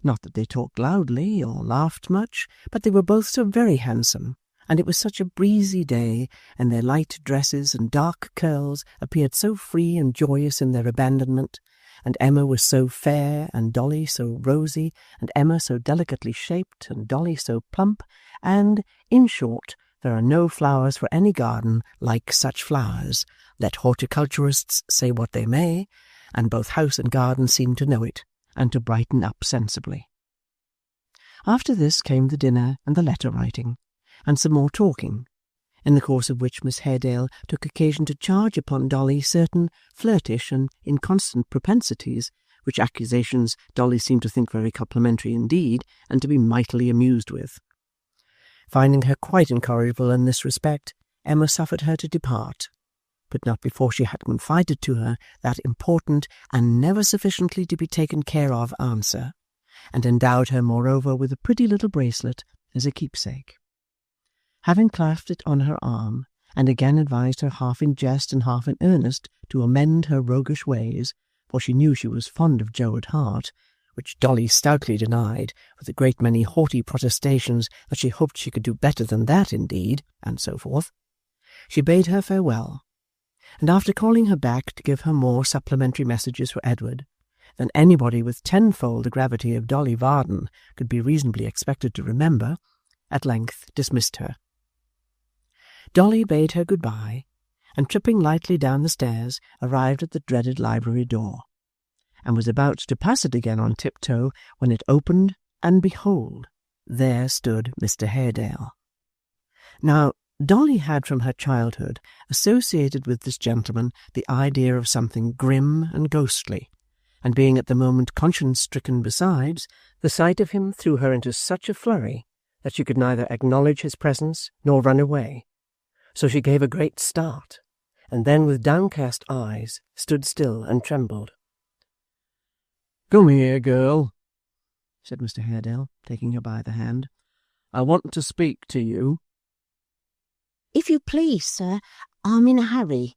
Not that they talked loudly or laughed much, but they were both so very handsome, and it was such a breezy day, and their light dresses and dark curls appeared so free and joyous in their abandonment, and Emma was so fair, and Dolly so rosy, and Emma so delicately shaped, and Dolly so plump, and, in short, there are no flowers for any garden like such flowers, let horticulturists say what they may, and both house and garden seemed to know it, and to brighten up sensibly. After this came the dinner and the letter-writing, and some more talking, in the course of which Miss Haredale took occasion to charge upon Dolly certain flirtish and inconstant propensities, which accusations Dolly seemed to think very complimentary indeed, and to be mightily amused with. Finding her quite incorrigible in this respect, Emma suffered her to depart, but not before she had confided to her that important and never sufficiently to be taken care of answer, and endowed her moreover with a pretty little bracelet as a keepsake. Having clasped it on her arm, and again advised her half in jest and half in earnest to amend her roguish ways, for she knew she was fond of Joe at heart, which Dolly stoutly denied, with a great many haughty protestations that she hoped she could do better than that indeed, and so forth, she bade her farewell, and after calling her back to give her more supplementary messages for Edward than anybody with tenfold the gravity of Dolly Varden could be reasonably expected to remember, at length dismissed her. Dolly bade her good-bye, and tripping lightly down the stairs, arrived at the dreaded library door, and was about to pass it again on tiptoe when it opened, and behold, there stood Mr. Haredale. Now, Dolly had from her childhood associated with this gentleman the idea of something grim and ghostly, and being at the moment conscience-stricken besides, the sight of him threw her into such a flurry that she could neither acknowledge his presence nor run away. So she gave a great start, and then with downcast eyes stood still and trembled. "Come here, girl," said Mr. Haredale, taking her by the hand. "I want to speak to you." "If you please, sir, I'm in a hurry,"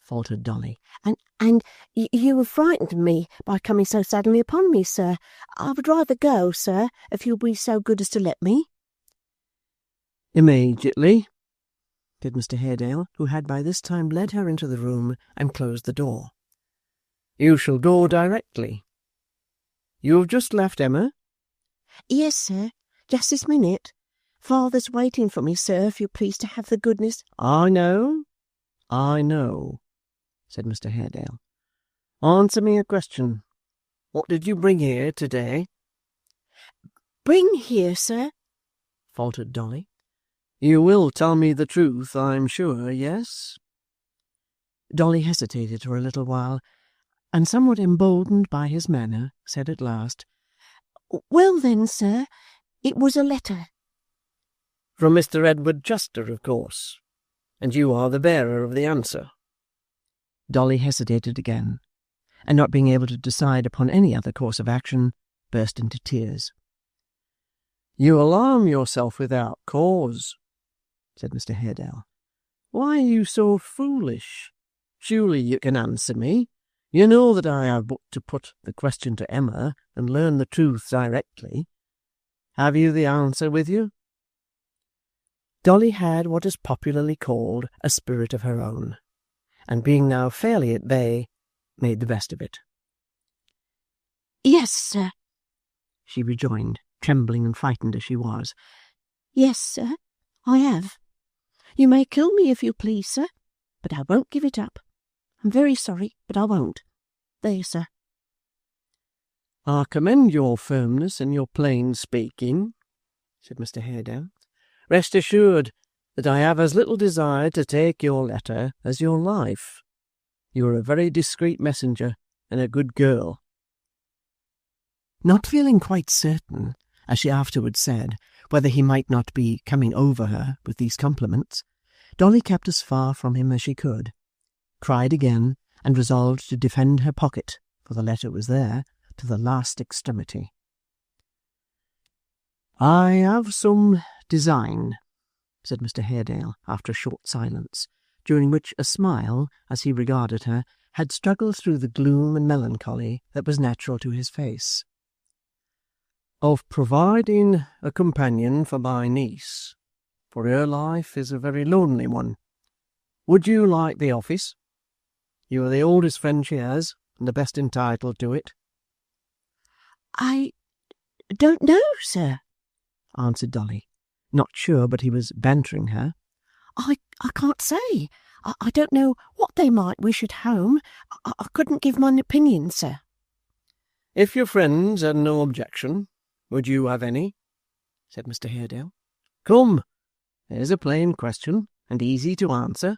faltered Dolly, and you have frightened me by coming so suddenly upon me, sir. I would rather go, sir, if you'll be so good as to let me." "Immediately," said Mr. Haredale, who had by this time led her into the room and closed the door. "You shall go directly. You have just left Emma?" "Yes, sir, just this minute. Father's waiting for me, sir, if you please to have the goodness—" I know, said Mr. Haredale. "Answer me a question. What did you bring here today?" "Bring here, sir?" faltered Dolly. You will tell me the truth, I'm sure, yes?" Dolly hesitated for a little while, and somewhat emboldened by his manner, said at last, "Well then, sir, it was a letter." "From Mr. Edward Chester, of course, and you are the bearer of the answer." Dolly hesitated again, and not being able to decide upon any other course of action, burst into tears. "You alarm yourself without cause," said Mr. Haredale. "Why are you so foolish? Surely you can answer me. You know that I have but to put the question to Emma and learn the truth directly. Have you the answer with you?" Dolly had what is popularly called a spirit of her own, and being now fairly at bay, made the best of it. "Yes, sir," she rejoined, trembling and frightened as she was. "Yes, sir, I have. You may kill me if you please, sir, but I won't give it up. I'm very sorry, but I won't. There, sir." "I commend your firmness and your plain speaking," said Mr. Haredale. "Rest assured that I have as little desire to take your letter as your life. You are a very discreet messenger and a good girl." Not feeling quite certain, as she afterwards said, whether he might not be coming over her with these compliments, Dolly kept as far from him as she could, cried again, and resolved to defend her pocket, for the letter was there, to the last extremity. "I have some design," said Mr. Haredale, after a short silence, during which a smile, as he regarded her, had struggled through the gloom and melancholy that was natural to his face, "of providing a companion for my niece, for her life is a very lonely one. Would you like the office? You are the oldest friend she has, and the best entitled to it." "I don't know, sir," answered Dolly, not sure but he was bantering her. I can't say. I don't know what they might wish at home. I couldn't give my opinion, sir." "If your friends had no objection, would you have any?" said Mr. Haredale. "Come, there's a plain question, and easy to answer."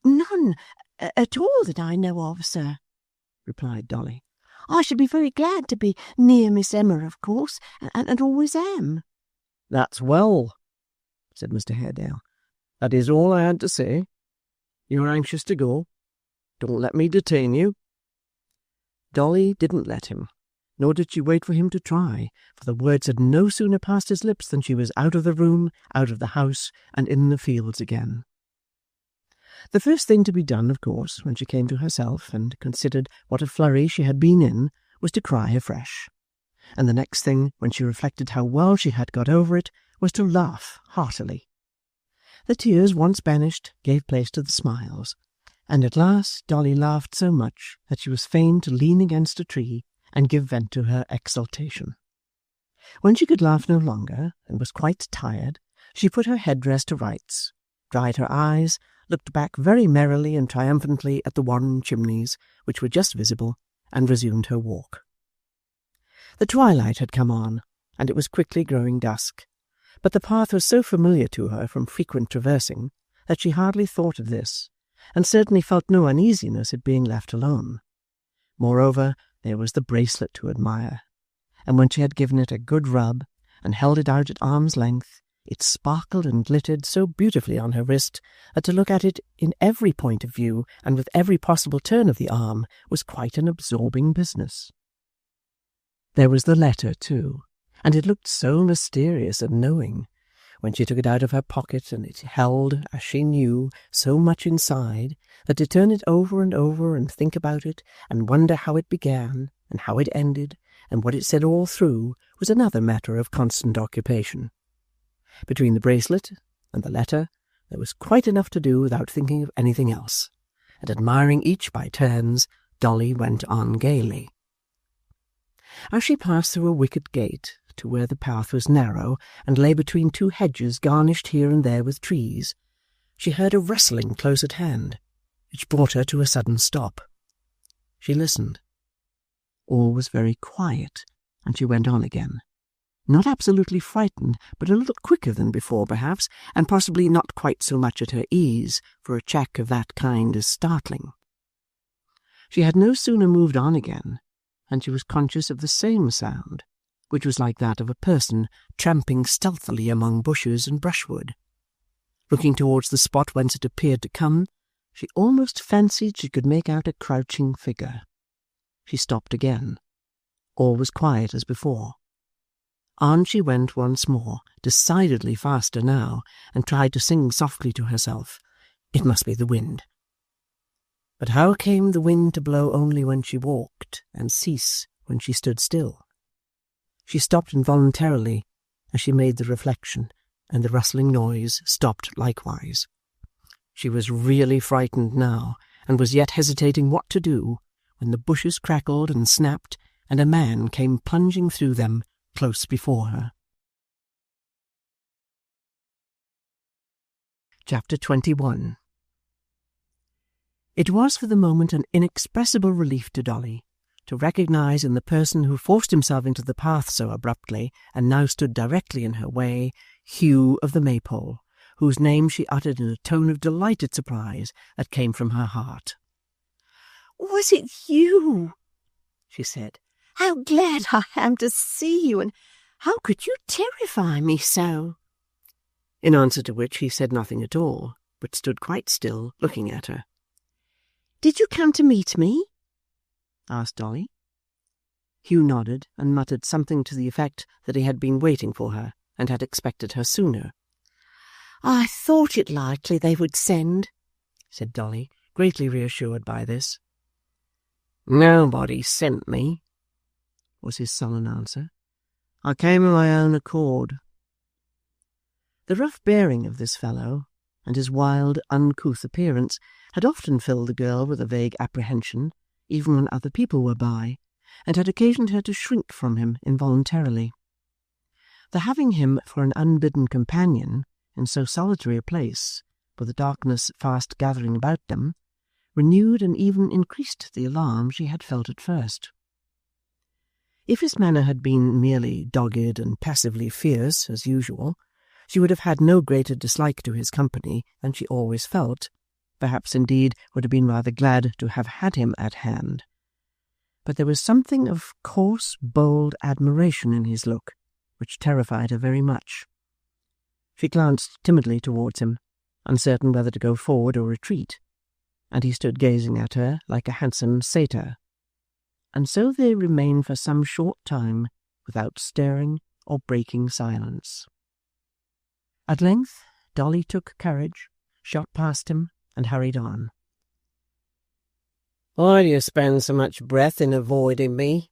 "None at all that I know of, sir," replied Dolly. "I should be very glad to be near Miss Emma, of course, and always am." "That's well," said Mr. Haredale. "That is all I had to say. You're anxious to go? Don't let me detain you." Dolly didn't let him, nor did she wait for him to try, for the words had no sooner passed his lips than she was out of the room, out of the house, and in the fields again. The first thing to be done, of course, when she came to herself and considered what a flurry she had been in, was to cry afresh. And the next thing, when she reflected how well she had got over it, was to laugh heartily. The tears, once banished, gave place to the smiles, and at last Dolly laughed so much that she was fain to lean against a tree and give vent to her exultation. When she could laugh no longer, and was quite tired, she put her headdress to rights, dried her eyes, looked back very merrily and triumphantly at the Warren chimneys, which were just visible, and resumed her walk. The twilight had come on, and it was quickly growing dusk, but the path was so familiar to her from frequent traversing that she hardly thought of this, and certainly felt no uneasiness at being left alone. Moreover, there was the bracelet to admire, and when she had given it a good rub and held it out at arm's length, it sparkled and glittered so beautifully on her wrist that to look at it in every point of view and with every possible turn of the arm was quite an absorbing business. There was the letter, too, and it looked so mysterious and knowing. When she took it out of her pocket, and it held, as she knew, so much inside, that to turn it over and think about it, and wonder how it began, and how it ended, and what it said all through, was another matter of constant occupation. Between the bracelet and the letter, there was quite enough to do without thinking of anything else, and admiring each by turns, Dolly went on gaily. As she passed through a wicket gate to where the path was narrow and lay between two hedges garnished here and there with trees, she heard a rustling close at hand, which brought her to a sudden stop. She listened. All was very quiet, and she went on again, not absolutely frightened, but a little quicker than before, perhaps, and possibly not quite so much at her ease, for a check of that kind is startling. She had no sooner moved on again, and she was conscious of the same sound, which was like that of a person tramping stealthily among bushes and brushwood. Looking towards the spot whence it appeared to come, she almost fancied she could make out a crouching figure. She stopped again. All was quiet as before. On she went once more, decidedly faster now, and tried to sing softly to herself. It must be the wind. But how came the wind to blow only when she walked, and cease when she stood still? She stopped involuntarily as she made the reflection, and the rustling noise stopped likewise. She was really frightened now, and was yet hesitating what to do, when the bushes crackled and snapped, and a man came plunging through them close before her. Chapter 21. It was for the moment an inexpressible relief to Dolly to recognize in the person who forced himself into the path so abruptly and now stood directly in her way, Hugh of the Maypole, whose name she uttered in a tone of delighted surprise that came from her heart. "Was it you?" she said. "How glad I am to see you, and how could you terrify me so?" In answer to which he said nothing at all, but stood quite still, looking at her. "Did you come to meet me?" asked Dolly. Hugh nodded and muttered something to the effect that he had been waiting for her and had expected her sooner. "I thought it likely they would send," said Dolly, greatly reassured by this. "Nobody sent me," was his sullen answer. "I came of my own accord." The rough bearing of this fellow, and his wild, uncouth appearance, had often filled the girl with a vague apprehension, even when other people were by, and had occasioned her to shrink from him involuntarily. The having him for an unbidden companion in so solitary a place, with the darkness fast gathering about them, renewed and even increased the alarm she had felt at first. If his manner had been merely dogged and passively fierce, as usual, she would have had no greater dislike to his company than she always felt, perhaps indeed would have been rather glad to have had him at hand. But there was something of coarse, bold admiration in his look, which terrified her very much. She glanced timidly towards him, uncertain whether to go forward or retreat, and he stood gazing at her like a handsome satyr. And so they remained for some short time without stirring or breaking silence. At length Dolly took courage, shot past him, and hurried on. "Why do you spend so much breath in avoiding me?"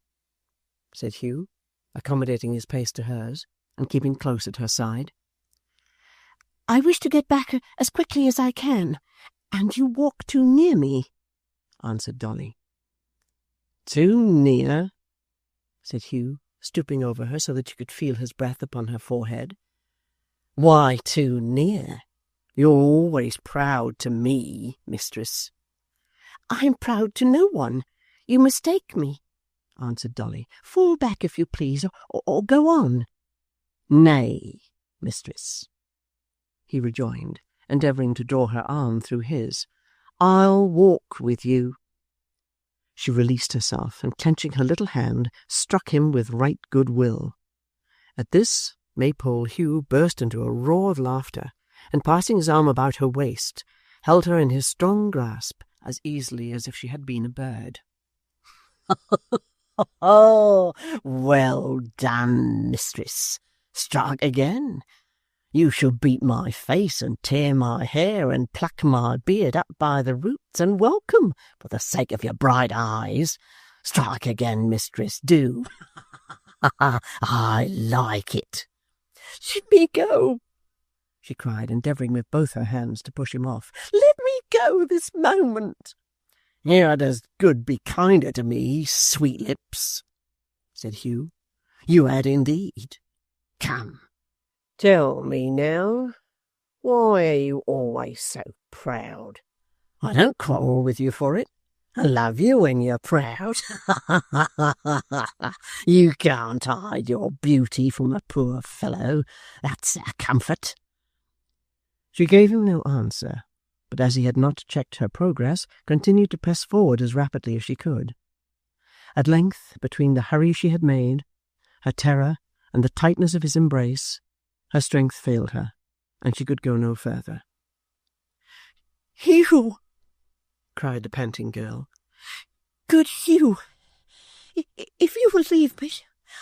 said Hugh, accommodating his pace to hers, and keeping close at her side. "I wish to get back as quickly as I can, and you walk too near me," answered Dolly. "Too near?" said Hugh, stooping over her so that she could feel his breath upon her forehead. "Why too near? You're always proud to me, mistress." "I'm proud to no one. You mistake me," answered Dolly. "Fall back, if you please, or go on." "Nay, mistress," he rejoined, endeavouring to draw her arm through his. "I'll walk with you." She released herself, and clenching her little hand, struck him with right good will. At this, Maypole Hugh burst into a roar of laughter, and passing his arm about her waist, held her in his strong grasp as easily as if she had been a bird. "Oh, well done, mistress. Strike again. You shall beat my face and tear my hair and pluck my beard up by the roots, and welcome for the sake of your bright eyes. Strike again, mistress, do. I like it." "Let me go," she cried, endeavouring with both her hands to push him off. "Let me go this moment." "You had as good be kinder to me, sweet lips," said Hugh. "You had indeed. Come, tell me now, why are you always so proud? I don't quarrel with you for it. I love you when you're proud. You can't hide your beauty from a poor fellow. That's a comfort." She gave him no answer, but as he had not checked her progress, continued to press forward as rapidly as she could. At length, between the hurry she had made, her terror, and the tightness of his embrace, her strength failed her, and she could go no further. "Hugh!" cried the panting girl. "Good Hugh! If you will leave me,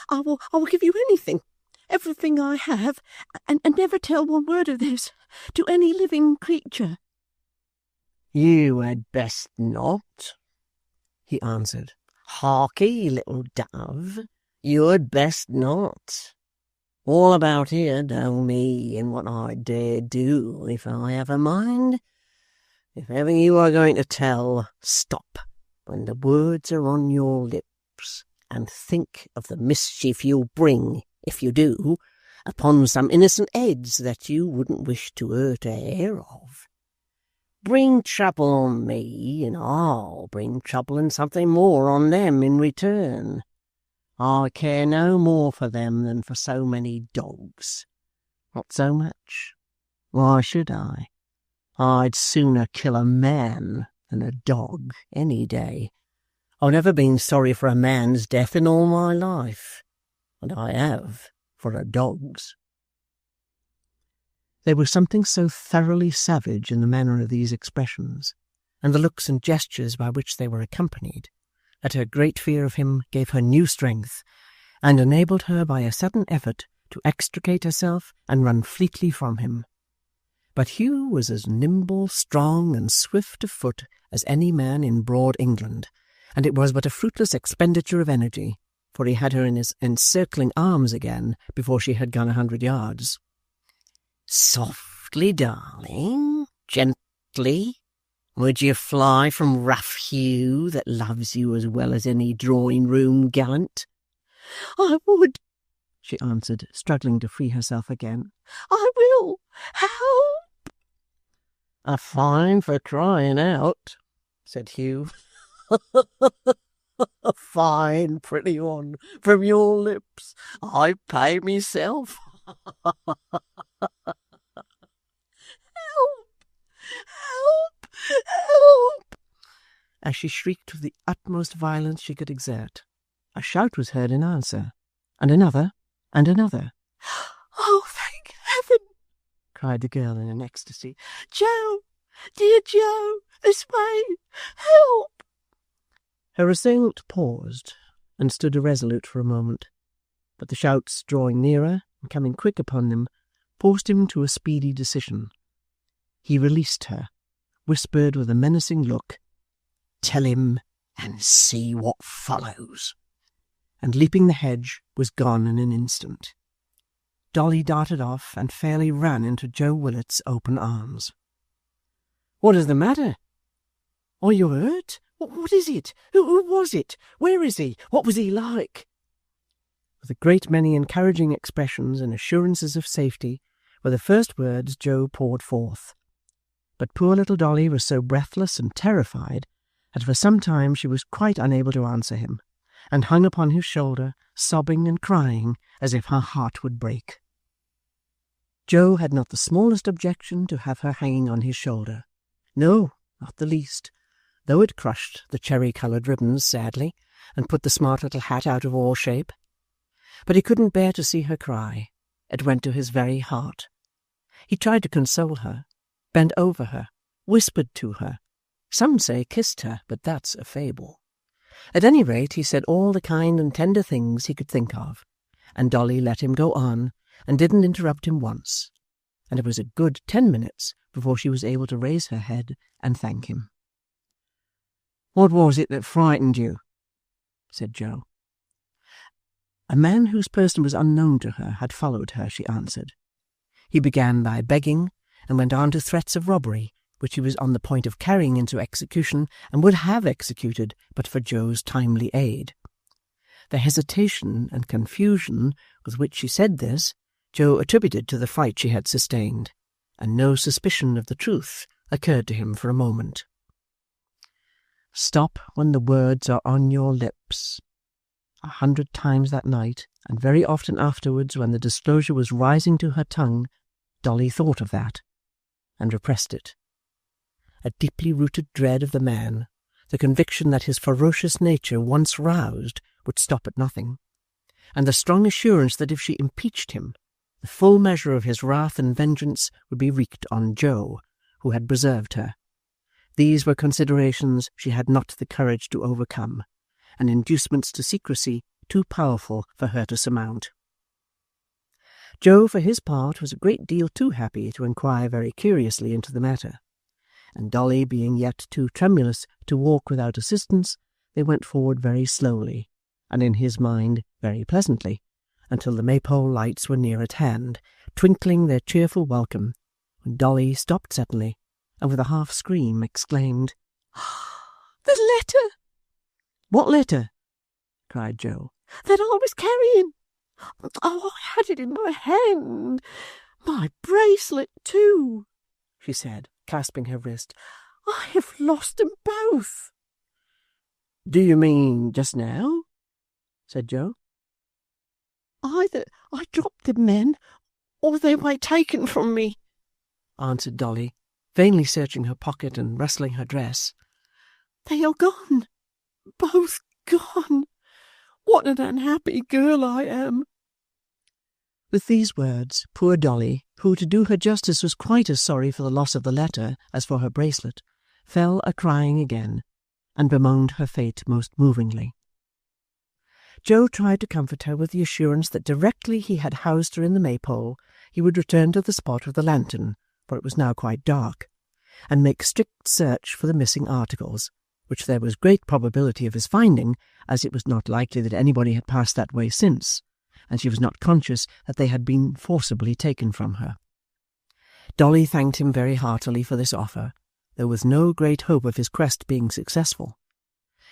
I will give you anything, everything I have, and never tell one word of this to any living creature." "You had best not," he answered. "Harkee, little dove, you had best not. All about here know me and what I dare do if I have a mind. If ever you are going to tell, stop when the words are on your lips, and think of the mischief you'll bring, if you do, upon some innocent heads that you wouldn't wish to hurt a hair of. Bring trouble on me, and I'll bring trouble and something more on them in return. I care no more for them than for so many dogs. Not so much. Why should I? I'd sooner kill a man than a dog any day. I've never been sorry for a man's death in all my life, and I have for a dog's." There was something so thoroughly savage in the manner of these expressions, and the looks and gestures by which they were accompanied, that her great fear of him gave her new strength, and enabled her by a sudden effort to extricate herself and run fleetly from him. But Hugh was as nimble, strong, and swift of foot as any man in broad England, and it was but a fruitless expenditure of energy, for he had her in his encircling arms again before she had gone 100 yards. "Softly, darling, gently. Would you fly from rough Hugh that loves you as well as any drawing-room gallant?" "I would," she answered, struggling to free herself again. "I will. Help!" "A fine for crying out," said Hugh. "A fine, pretty one, from your lips. I pay myself." Help! Help! As she shrieked with the utmost violence she could exert, a shout was heard in answer, and another, and another. "Oh, thank heaven!" cried the girl in an ecstasy. "Joe! Dear Joe! This way! Help!" Her assailant paused and stood irresolute for a moment, but the shouts drawing nearer and coming quick upon them forced him to a speedy decision. He released her, whispered with a menacing look, "Tell him, and see what follows," and leaping the hedge was gone in an instant. Dolly darted off and fairly ran into Joe Willet's open arms. "What is the matter? Are you hurt? What is it? Who was it? Where is he? What was he like?" With a great many encouraging expressions and assurances of safety were the first words Joe poured forth. But poor little Dolly was so breathless and terrified that for some time she was quite unable to answer him, and hung upon his shoulder, sobbing and crying as if her heart would break. Joe had not the smallest objection to have her hanging on his shoulder. No, not the least, though it crushed the cherry-coloured ribbons sadly, and put the smart little hat out of all shape. But he couldn't bear to see her cry. It went to his very heart. He tried to console her, bent over her, whispered to her. Some say kissed her, but that's a fable. At any rate, he said all the kind and tender things he could think of, and Dolly let him go on, and didn't interrupt him once, and it was a good 10 minutes before she was able to raise her head and thank him. "What was it that frightened you?" said Joe. A man whose person was unknown to her had followed her, she answered. He began by begging, and went on to threats of robbery, which he was on the point of carrying into execution, and would have executed but for Joe's timely aid. The hesitation and confusion with which she said this, Joe attributed to the fright she had sustained, and no suspicion of the truth occurred to him for a moment. "Stop when the words are on your lips." 100 times that night, and very often afterwards when the disclosure was rising to her tongue, Dolly thought of that, and repressed it. A deeply rooted dread of the man, the conviction that his ferocious nature, once roused, would stop at nothing, and the strong assurance that if she impeached him, the full measure of his wrath and vengeance would be wreaked on Joe, who had preserved her. These were considerations she had not the courage to overcome, and inducements to secrecy too powerful for her to surmount. Joe, for his part, was a great deal too happy to inquire very curiously into the matter, and Dolly being yet too tremulous to walk without assistance, they went forward very slowly, and in his mind very pleasantly, until the Maypole lights were near at hand, twinkling their cheerful welcome, when Dolly stopped suddenly, and with a half-scream exclaimed, "The letter!" "What letter?" cried Joe. "That I was carrying. Oh, I had it in my hand. My bracelet, too," she said, clasping her wrist. "I have lost them both." "Do you mean just now?" said Joe. "Either I dropped them then, or they were taken from me," answered Dolly, vainly searching her pocket and rustling her dress. "They are gone, both gone. What an unhappy girl I am." With these words, poor Dolly, who, to do her justice, was quite as sorry for the loss of the letter as for her bracelet, fell a-crying again, and bemoaned her fate most movingly. Joe tried to comfort her with the assurance that directly he had housed her in the Maypole, he would return to the spot with the lantern, for it was now quite dark, and make strict search for the missing articles, which there was great probability of his finding, as it was not likely that anybody had passed that way since, and she was not conscious that they had been forcibly taken from her. Dolly thanked him very heartily for this offer, though with no great hope of his quest being successful,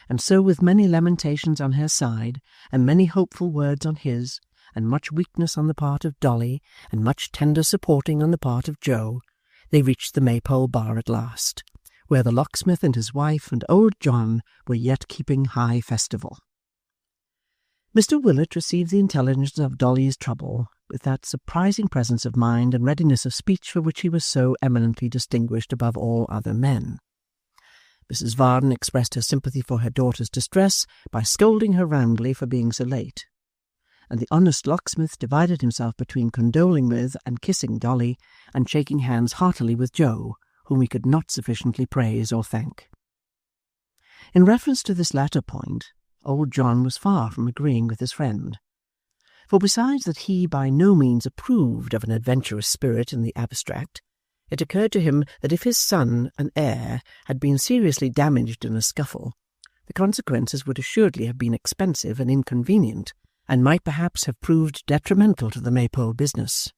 and so with many lamentations on her side, and many hopeful words on his, and much weakness on the part of Dolly, and much tender supporting on the part of Joe, they reached the Maypole bar at last, where the locksmith and his wife and old John were yet keeping high festival. Mr. Willet received the intelligence of Dolly's trouble with that surprising presence of mind and readiness of speech for which he was so eminently distinguished above all other men. Mrs. Varden expressed her sympathy for her daughter's distress by scolding her roundly for being so late, and the honest locksmith divided himself between condoling with and kissing Dolly, and shaking hands heartily with Joe, whom he could not sufficiently praise or thank. In reference to this latter point, old John was far from agreeing with his friend. For besides that he by no means approved of an adventurous spirit in the abstract, it occurred to him that if his son and heir had been seriously damaged in a scuffle, the consequences would assuredly have been expensive and inconvenient, and might perhaps have proved detrimental to the Maypole business.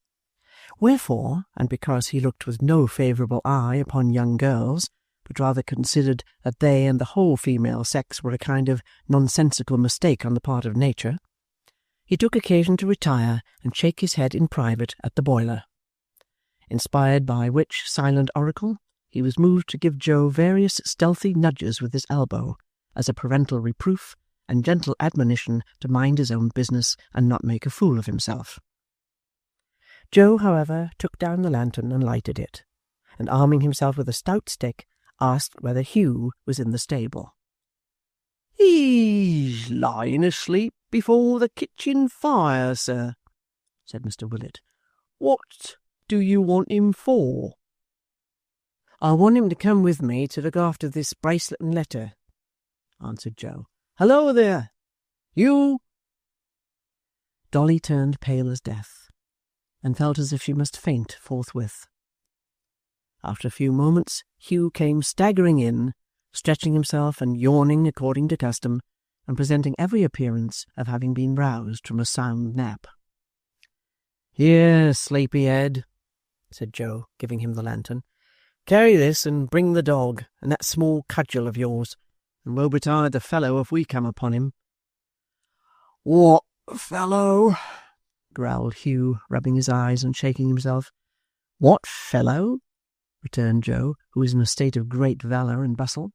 Wherefore, and because he looked with no favourable eye upon young girls, but rather considered that they and the whole female sex were a kind of nonsensical mistake on the part of nature, he took occasion to retire and shake his head in private at the boiler. Inspired by which silent oracle, he was moved to give Joe various stealthy nudges with his elbow, as a parental reproof and gentle admonition to mind his own business and not make a fool of himself. Joe, however, took down the lantern and lighted it, and arming himself with a stout stick, asked whether Hugh was in the stable. "He's lying asleep before the kitchen fire, sir," said Mr. Willet. "What do you want him for?" "I want him to come with me to look after this bracelet and letter," answered Joe. "Hello there! You!" Dolly turned pale as death, and felt as if she must faint forthwith. After a few moments, Hugh came staggering in, stretching himself and yawning according to custom, and presenting every appearance of having been roused from a sound nap. "Here, sleepy-head," said Joe, giving him the lantern. "Carry this and bring the dog and that small cudgel of yours, and woe betide the fellow if we come upon him." "What fellow?" growled Hugh, rubbing his eyes and shaking himself. "What fellow?" returned Joe, who was in a state of great valour and bustle.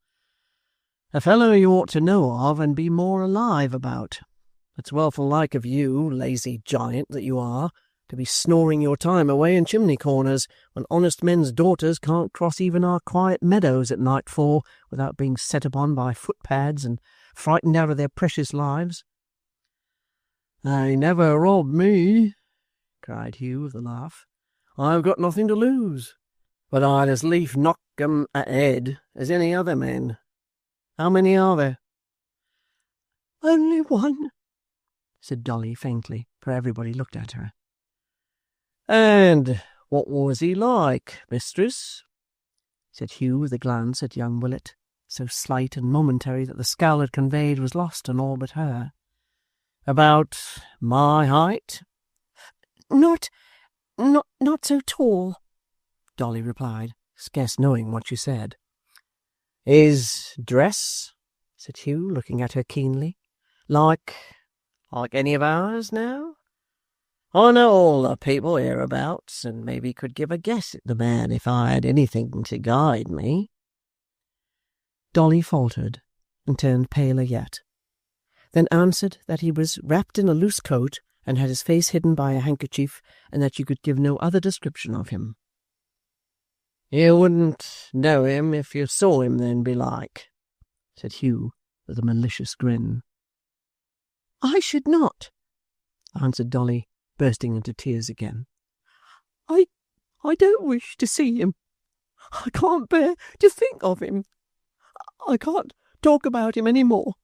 "A fellow you ought to know of and be more alive about. It's well for like of you, lazy giant that you are, to be snoring your time away in chimney corners, when honest men's daughters can't cross even our quiet meadows at nightfall without being set upon by footpads and frightened out of their precious lives." "They never robbed me," cried Hugh with a laugh. "I've got nothing to lose, but I'd as lief knock 'em at head as any other men. How many are there?" "Only one," said Dolly faintly, for everybody looked at her. "And what was he like, mistress?" said Hugh with a glance at young Willet, so slight and momentary that the scowl it conveyed was lost on all but her. "About my height?" Not so tall," Dolly replied, scarce knowing what she said. "His dress," said Hugh, looking at her keenly, like any of ours now? I know all the people hereabouts, and maybe could give a guess at the man if I had anything to guide me." Dolly faltered, and turned paler yet, then answered that he was wrapped in a loose coat and had his face hidden by a handkerchief, and that you could give no other description of him. "You wouldn't know him if you saw him then, belike," said Hugh, with a malicious grin. "I should not," answered Dolly, bursting into tears again. I don't wish to see him. I can't bear to think of him. I can't talk about him any more.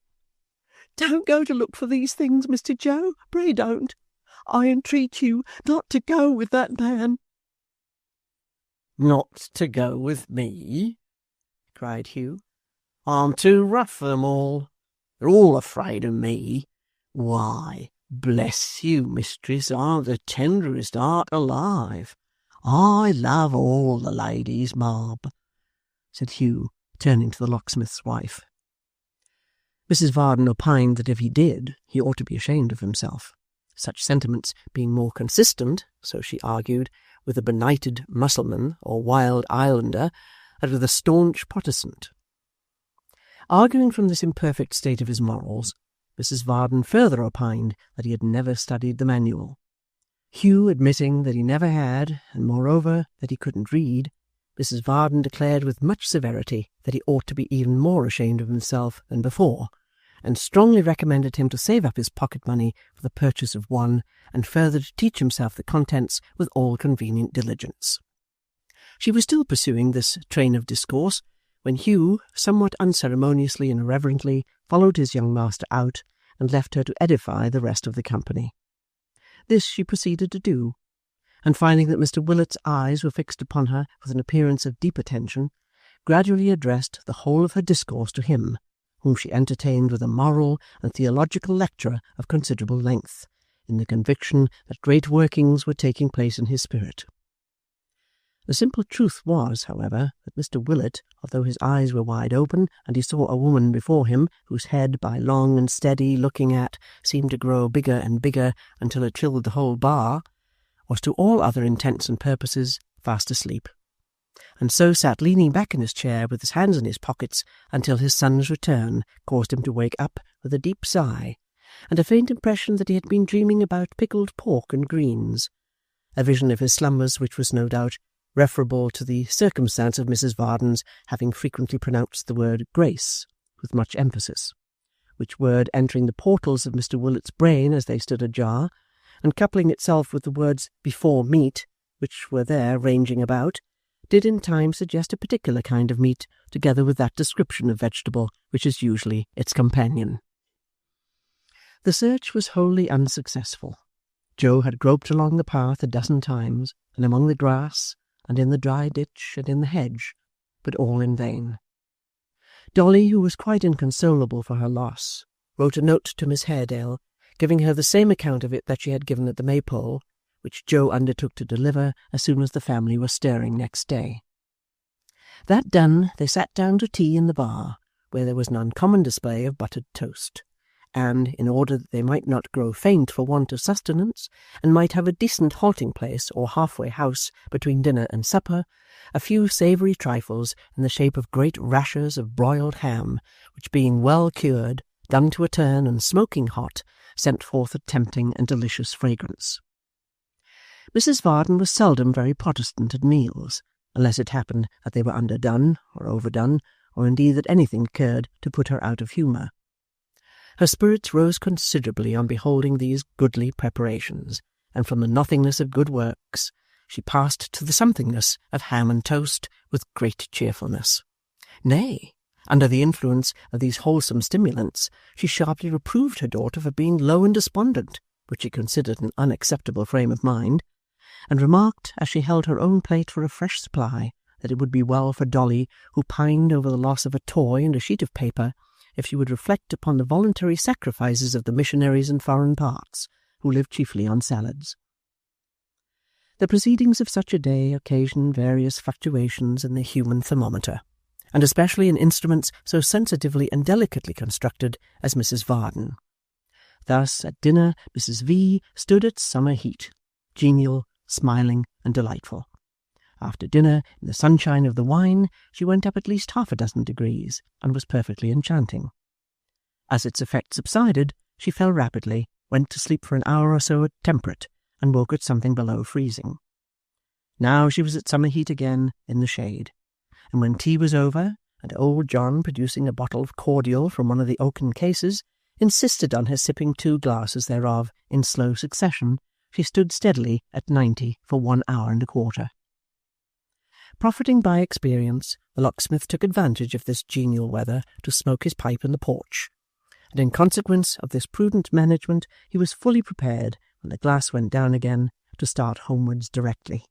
Don't go to look for these things, Mr. Joe. Pray don't. I entreat you not to go with that man." "Not to go with me?" cried Hugh. "I'm too rough for them all. They're all afraid of me. Why, bless you, mistress, I've the tenderest heart alive. I love all the ladies, mob," said Hugh, turning to the locksmith's wife. Mrs. Varden opined that if he did, he ought to be ashamed of himself, such sentiments being more consistent, so she argued, with a benighted Mussulman or wild islander than with a staunch Protestant. Arguing from this imperfect state of his morals, Mrs. Varden further opined that he had never studied the manual. Hugh admitting that he never had, and moreover that he couldn't read, Mrs. Varden declared with much severity that he ought to be even more ashamed of himself than before, and strongly recommended him to save up his pocket-money for the purchase of one, and further to teach himself the contents with all convenient diligence. She was still pursuing this train of discourse when Hugh, somewhat unceremoniously and irreverently, followed his young master out and left her to edify the rest of the company. This she proceeded to do, and finding that Mr. Willet's eyes were fixed upon her with an appearance of deep attention, gradually addressed the whole of her discourse to him, whom she entertained with a moral and theological lecture of considerable length, in the conviction that great workings were taking place in his spirit. The simple truth was, however, that Mr. Willet, although his eyes were wide open, and he saw a woman before him whose head, by long and steady looking at, seemed to grow bigger and bigger until it filled the whole bar, was to all other intents and purposes fast asleep, and so sat leaning back in his chair with his hands in his pockets until his son's return caused him to wake up with a deep sigh, and a faint impression that he had been dreaming about pickled pork and greens, a vision of his slumbers which was no doubt referable to the circumstance of Mrs. Varden's having frequently pronounced the word grace with much emphasis, which word entering the portals of Mr. Willet's brain as they stood ajar, and coupling itself with the words before meat, which were there ranging about, did in time suggest a particular kind of meat, together with that description of vegetable which is usually its companion. The search was wholly unsuccessful. Joe had groped along the path a dozen times, and among the grass, and in the dry ditch, and in the hedge, but all in vain. Dolly, who was quite inconsolable for her loss, wrote a note to Miss Haredale, giving her the same account of it that she had given at the Maypole, which Joe undertook to deliver as soon as the family were stirring next day. That done, they sat down to tea in the bar, where there was an uncommon display of buttered toast, and, in order that they might not grow faint for want of sustenance, and might have a decent halting-place or halfway house between dinner and supper, a few savoury trifles in the shape of great rashers of broiled ham, which, being well cured, done to a turn, and smoking hot, sent forth a tempting and delicious fragrance. Mrs. Varden was seldom very Protestant at meals, unless it happened that they were underdone or overdone, or indeed that anything occurred to put her out of humour. Her spirits rose considerably on beholding these goodly preparations, and from the nothingness of good works she passed to the somethingness of ham and toast with great cheerfulness. Nay, under the influence of these wholesome stimulants, she sharply reproved her daughter for being low and despondent, which she considered an unacceptable frame of mind, and remarked, as she held her own plate for a fresh supply, that it would be well for Dolly, who pined over the loss of a toy and a sheet of paper, if she would reflect upon the voluntary sacrifices of the missionaries in foreign parts, who lived chiefly on salads. The proceedings of such a day occasion various fluctuations in the human thermometer, and especially in instruments so sensitively and delicately constructed as Mrs. Varden. Thus, at dinner, Mrs. V. stood at summer heat, genial, smiling, and delightful. After dinner, in the sunshine of the wine, she went up at least 6 degrees, and was perfectly enchanting. As its effect subsided, she fell rapidly, went to sleep for an hour or so at temperate, and woke at something below freezing. Now she was at summer heat again, in the shade, and when tea was over, and old John, producing a bottle of cordial from one of the oaken cases, insisted on her sipping 2 glasses thereof in slow succession, she stood steadily at 90 for 1 hour and a quarter. Profiting by experience, the locksmith took advantage of this genial weather to smoke his pipe in the porch, and in consequence of this prudent management he was fully prepared, when the glass went down again, to start homewards directly.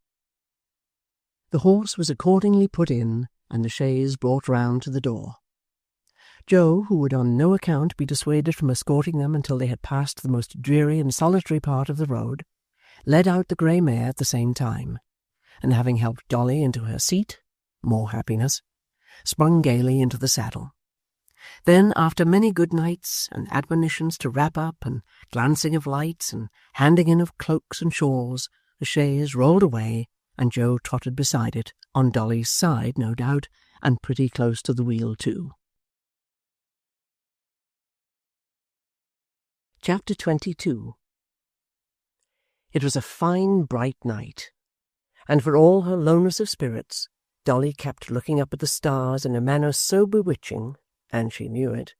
The horse was accordingly put in, and the chaise brought round to the door. Joe, who would on no account be dissuaded from escorting them until they had passed the most dreary and solitary part of the road, led out the grey mare at the same time, and having helped Dolly into her seat, more happiness, sprung gaily into the saddle. Then, after many good nights, and admonitions to wrap up, and glancing of lights, and handing in of cloaks and shawls, the chaise rolled away, and Joe trotted beside it, on Dolly's side, no doubt, and pretty close to the wheel too. Chapter 22. It was a fine bright night, and for all her lowness of spirits, Dolly kept looking up at the stars in a manner so bewitching, and she knew it,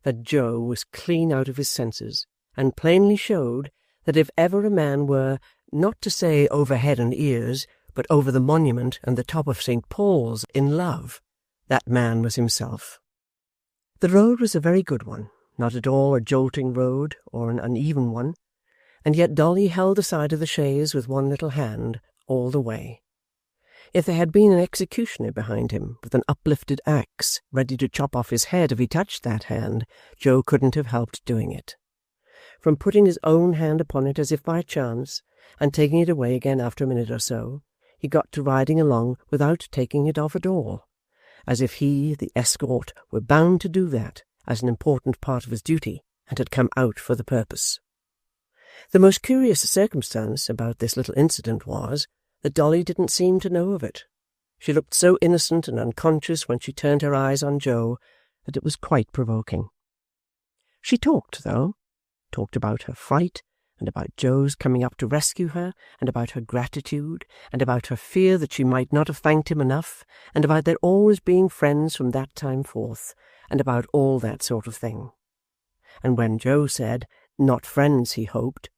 that Joe was clean out of his senses, and plainly showed that if ever a man were, not to say over head and ears, but over the monument and the top of St. Paul's in love. That man was himself. The road was a very good one, not at all a jolting road or an uneven one, and yet Dolly held the side of the chaise with one little hand all the way. If there had been an executioner behind him with an uplifted axe ready to chop off his head if he touched that hand, Joe couldn't have helped doing it. From putting his own hand upon it as if by chance, and taking it away again after a minute or so, he got to riding along without taking it off at all, as if he, the escort, were bound to do that as an important part of his duty, and had come out for the purpose. The most curious circumstance about this little incident was that Dolly didn't seem to know of it. She looked so innocent and unconscious when she turned her eyes on Joe that it was quite provoking. She talked, though, talked about her fright, and about Joe's coming up to rescue her, and about her gratitude, and about her fear that she might not have thanked him enough, and about their always being friends from that time forth, and about all that sort of thing. And when Joe said, not friends, he hoped,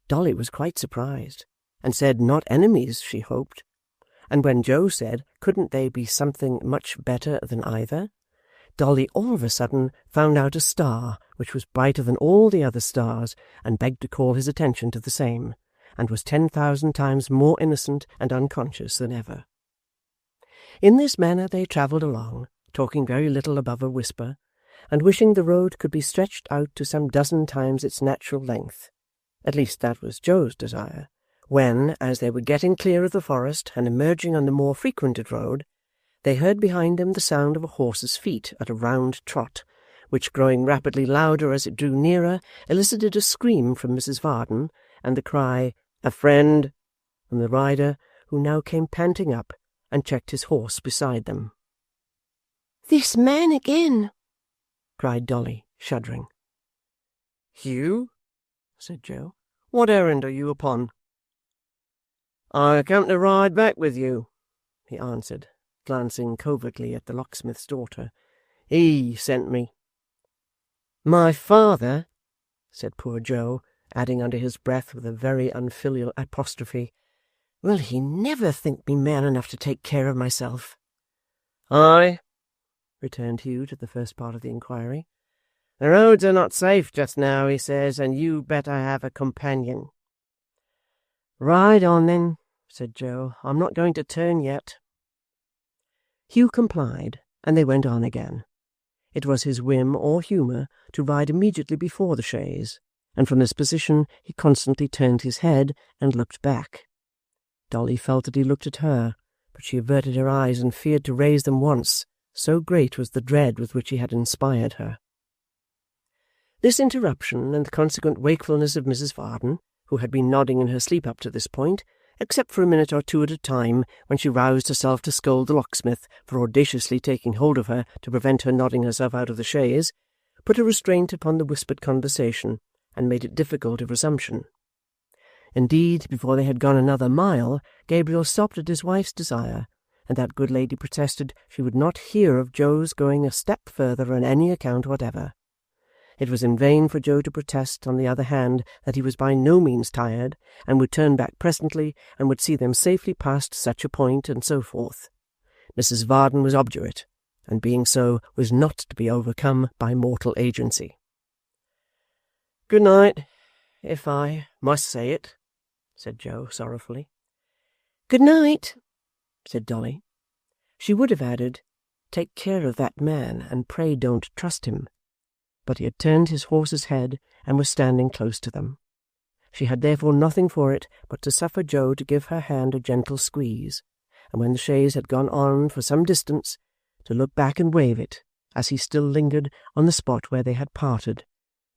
Dolly was quite surprised, and said not enemies, she hoped. And when Joe said, couldn't they be something much better than either, Dolly all of a sudden found out a star which was brighter than all the other stars, and begged to call his attention to the same, and was 10,000 times more innocent and unconscious than ever. In this manner they travelled along, talking very little above a whisper, and wishing the road could be stretched out to some dozen times its natural length. At least that was Joe's desire, when, as they were getting clear of the forest and emerging on the more frequented road, they heard behind them the sound of a horse's feet at a round trot, which, growing rapidly louder as it drew nearer, elicited a scream from Mrs. Varden, and the cry, "A friend!" from the rider, who now came panting up, and checked his horse beside them. "This man again!" cried Dolly, shuddering. "You?" said Joe. "What errand are you upon?" "I come to ride back with you," he answered, glancing covertly at the locksmith's daughter. "He sent me." "My father," said poor Joe, adding under his breath with a very unfilial apostrophe, "will he never think me man enough to take care of myself?" "Aye," returned Hugh to the first part of the inquiry. "The roads are not safe just now, he says, and you better have a companion." "Ride on, then," said Joe. "I'm not going to turn yet." Hugh complied, and they went on again. It was his whim or humour to ride immediately before the chaise, and from this position he constantly turned his head and looked back. Dolly felt that he looked at her, but she averted her eyes and feared to raise them once, so great was the dread with which he had inspired her. This interruption and the consequent wakefulness of Mrs. Varden, who had been nodding in her sleep up to this point, except for a minute or two at a time, when she roused herself to scold the locksmith for audaciously taking hold of her to prevent her nodding herself out of the chaise, put a restraint upon the whispered conversation, and made it difficult of resumption. Indeed, before they had gone another mile, Gabriel stopped at his wife's desire, and that good lady protested she would not hear of Joe's going a step further on any account whatever. It was in vain for Joe to protest, on the other hand, that he was by no means tired, and would turn back presently, and would see them safely past such a point, and so forth. Mrs. Varden was obdurate, and being so, was not to be overcome by mortal agency. "Good night, if I must say it," said Joe sorrowfully. "Good night," said Dolly. She would have added, "Take care of that man, and pray don't trust him." But he had turned his horse's head, and was standing close to them. She had therefore nothing for it but to suffer Joe to give her hand a gentle squeeze, and when the chaise had gone on for some distance, to look back and wave it, as he still lingered on the spot where they had parted,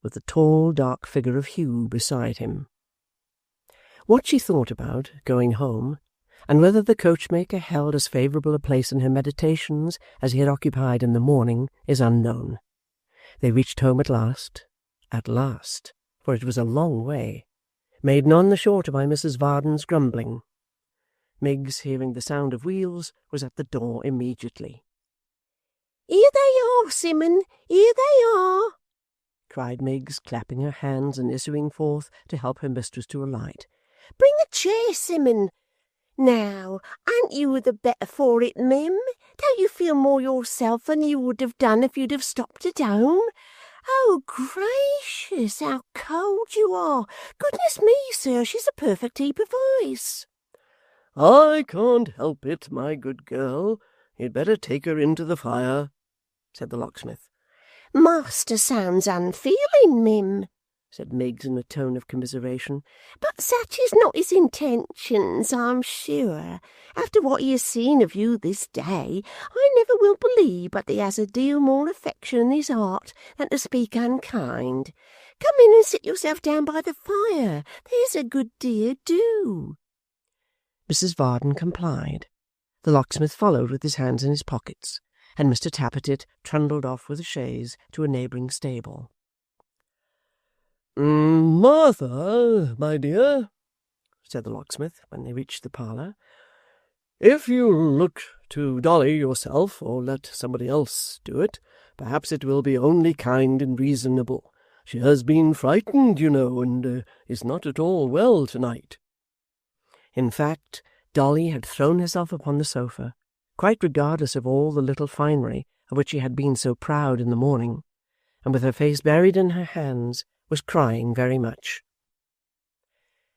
with the tall dark figure of Hugh beside him. What she thought about, going home, and whether the coachmaker held as favourable a place in her meditations as he had occupied in the morning, is unknown. They reached home at last, for it was a long way, made none the shorter by Mrs. Varden's grumbling. Miggs, hearing the sound of wheels, was at the door immediately. "Here they are, Simon, here they are," cried Miggs, clapping her hands and issuing forth to help her mistress to alight. "Bring the chair, Simon. Now, aren't you the better for it, Mim? Don't you feel more yourself than you would have done if you'd have stopped at home? Oh, gracious, how cold you are! Goodness me, sir, she's a perfect heap of ice. I can't help it, my good girl. You'd better take her into the fire, said the locksmith. Master sounds unfeeling, Mim, said Miggs in a tone of commiseration. but such is not his intentions, I'm sure. After what he has seen of you this day, I never will believe but he has a deal more affection in his heart than to speak unkind. Come in and sit yourself down by the fire, there's a good dear, do. Mrs. Varden complied. The locksmith followed with his hands in his pockets, and Mr. Tappertit trundled off with a chaise to a neighbouring stable. Martha, my dear, said the locksmith when they reached the parlour, if you look to Dolly yourself, or let somebody else do it, perhaps it will be only kind and reasonable. She has been frightened, you know, and is not at all well to-night. In fact, Dolly had thrown herself upon the sofa, quite regardless of all the little finery of which she had been so proud in the morning, and with her face buried in her hands, was crying very much.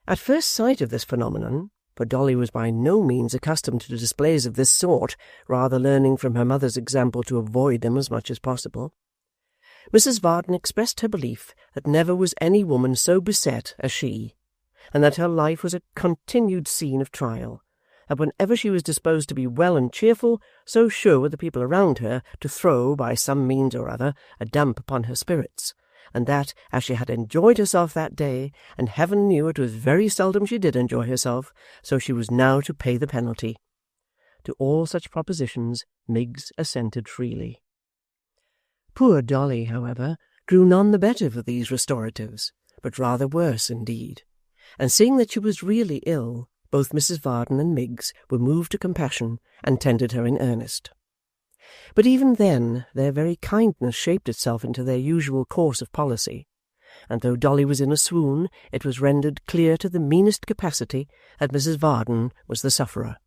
At first sight of this phenomenon, for Dolly was by no means accustomed to displays of this sort, rather learning from her mother's example to avoid them as much as possible, Mrs. Varden expressed her belief that never was any woman so beset as she, and that her life was a continued scene of trial, that whenever she was disposed to be well and cheerful, so sure were the people around her to throw, by some means or other, a damp upon her spirits, and that, as she had enjoyed herself that day, and heaven knew it was very seldom she did enjoy herself, so she was now to pay the penalty. To all such propositions Miggs assented freely. Poor Dolly, however, grew none the better for these restoratives, but rather worse indeed, and seeing that she was really ill, both Mrs. Varden and Miggs were moved to compassion and tended her in earnest. But even then their very kindness shaped itself into their usual course of policy, and though Dolly was in a swoon, it was rendered clear to the meanest capacity that Mrs. Varden was the sufferer.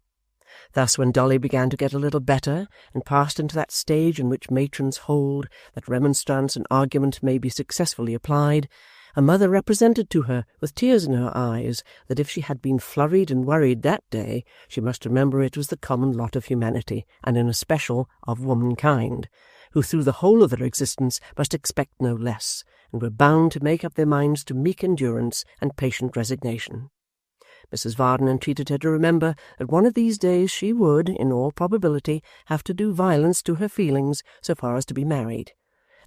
Thus, when Dolly began to get a little better, and passed into that stage in which matrons hold that remonstrance and argument may be successfully applied, a mother represented to her, with tears in her eyes, that if she had been flurried and worried that day, she must remember it was the common lot of humanity, and in especial of womankind, who through the whole of their existence must expect no less, and were bound to make up their minds to meek endurance and patient resignation. Mrs. Varden entreated her to remember that one of these days she would, in all probability, have to do violence to her feelings so far as to be married,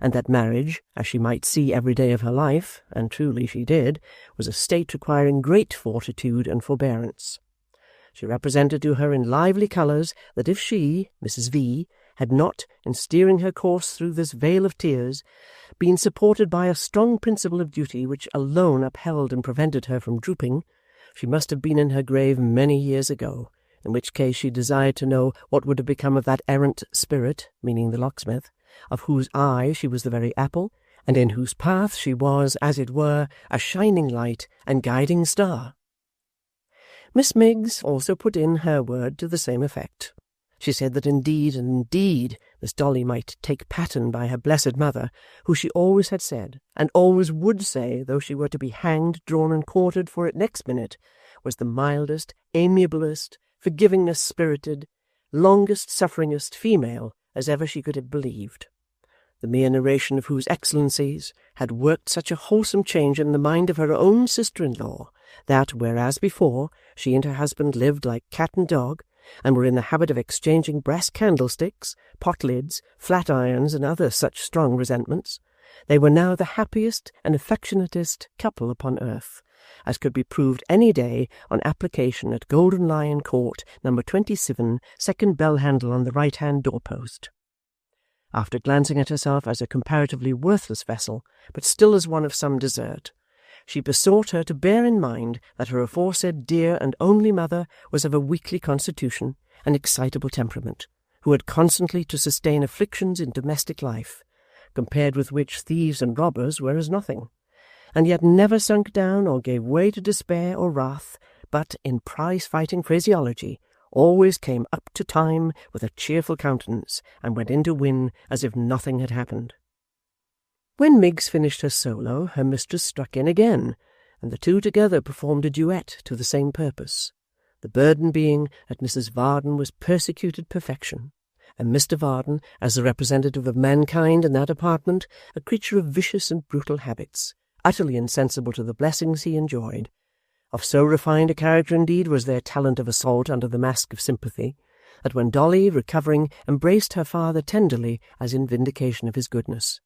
and that marriage, as she might see every day of her life, and truly she did, was a state requiring great fortitude and forbearance. She represented to her in lively colours that if she, Mrs. V., had not, in steering her course through this vale of tears, been supported by a strong principle of duty which alone upheld and prevented her from drooping, she must have been in her grave many years ago, in which case she desired to know what would have become of that errant spirit, meaning the locksmith, of whose eye she was the very apple, and in whose path she was, as it were, a shining light and guiding star. Miss Miggs also put in her word to the same effect. She said that indeed and indeed this Dolly might take pattern by her blessed mother, who she always had said, and always would say, though she were to be hanged, drawn, and quartered for it next minute, was the mildest, amiablest, forgivingest-spirited, longest-sufferingest female as ever she could have believed, the mere narration of whose excellencies had worked such a wholesome change in the mind of her own sister-in-law, that, whereas before she and her husband lived like cat and dog, and were in the habit of exchanging brass candlesticks, pot-lids, flat-irons, and other such strong resentments, they were now the happiest and affectionatest couple upon earth, as could be proved any day on application at Golden Lion Court, No. 27, second bell-handle on the right-hand door-post. After glancing at herself as a comparatively worthless vessel, but still as one of some desert, she besought her to bear in mind that her aforesaid dear and only mother was of a weakly constitution and excitable temperament, who had constantly to sustain afflictions in domestic life, compared with which thieves and robbers were as nothing, and yet never sunk down or gave way to despair or wrath, but, in prize-fighting phraseology, always came up to time with a cheerful countenance, and went in to win as if nothing had happened. When Miggs finished her solo, her mistress struck in again, and the two together performed a duet to the same purpose, the burden being that Mrs. Varden was persecuted perfection, and Mr. Varden, as the representative of mankind in that apartment, a creature of vicious and brutal habits, utterly insensible to the blessings he enjoyed. Of so refined a character indeed was their talent of assault under the mask of sympathy, that when Dolly, recovering, embraced her father tenderly as in vindication of his goodness,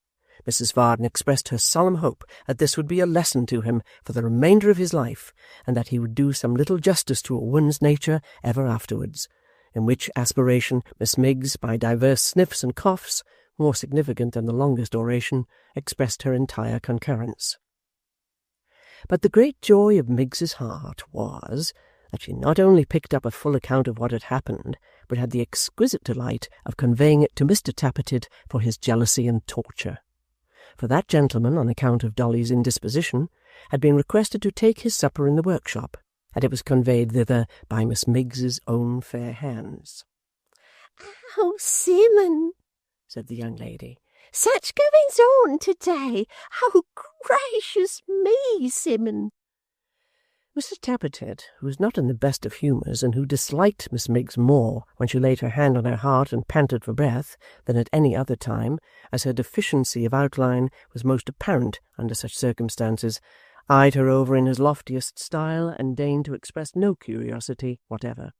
Mrs. Varden expressed her solemn hope that this would be a lesson to him for the remainder of his life, and that he would do some little justice to a woman's nature ever afterwards, in which aspiration Miss Miggs, by divers sniffs and coughs, more significant than the longest oration, expressed her entire concurrence. But the great joy of Miggs's heart was, that she not only picked up a full account of what had happened, but had the exquisite delight of conveying it to Mr. Tappertit for his jealousy and torture. For that gentleman, on account of Dolly's indisposition, had been requested to take his supper in the workshop, and it was conveyed thither by Miss Miggs's own fair hands. "Oh, Simon," said the young lady, "such goings on to-day! Oh, gracious me, Simon!" Mr. Tappertit, who was not in the best of humours, and who disliked Miss Miggs more when she laid her hand on her heart and panted for breath than at any other time, as her deficiency of outline was most apparent under such circumstances, eyed her over in his loftiest style, and deigned to express no curiosity whatever.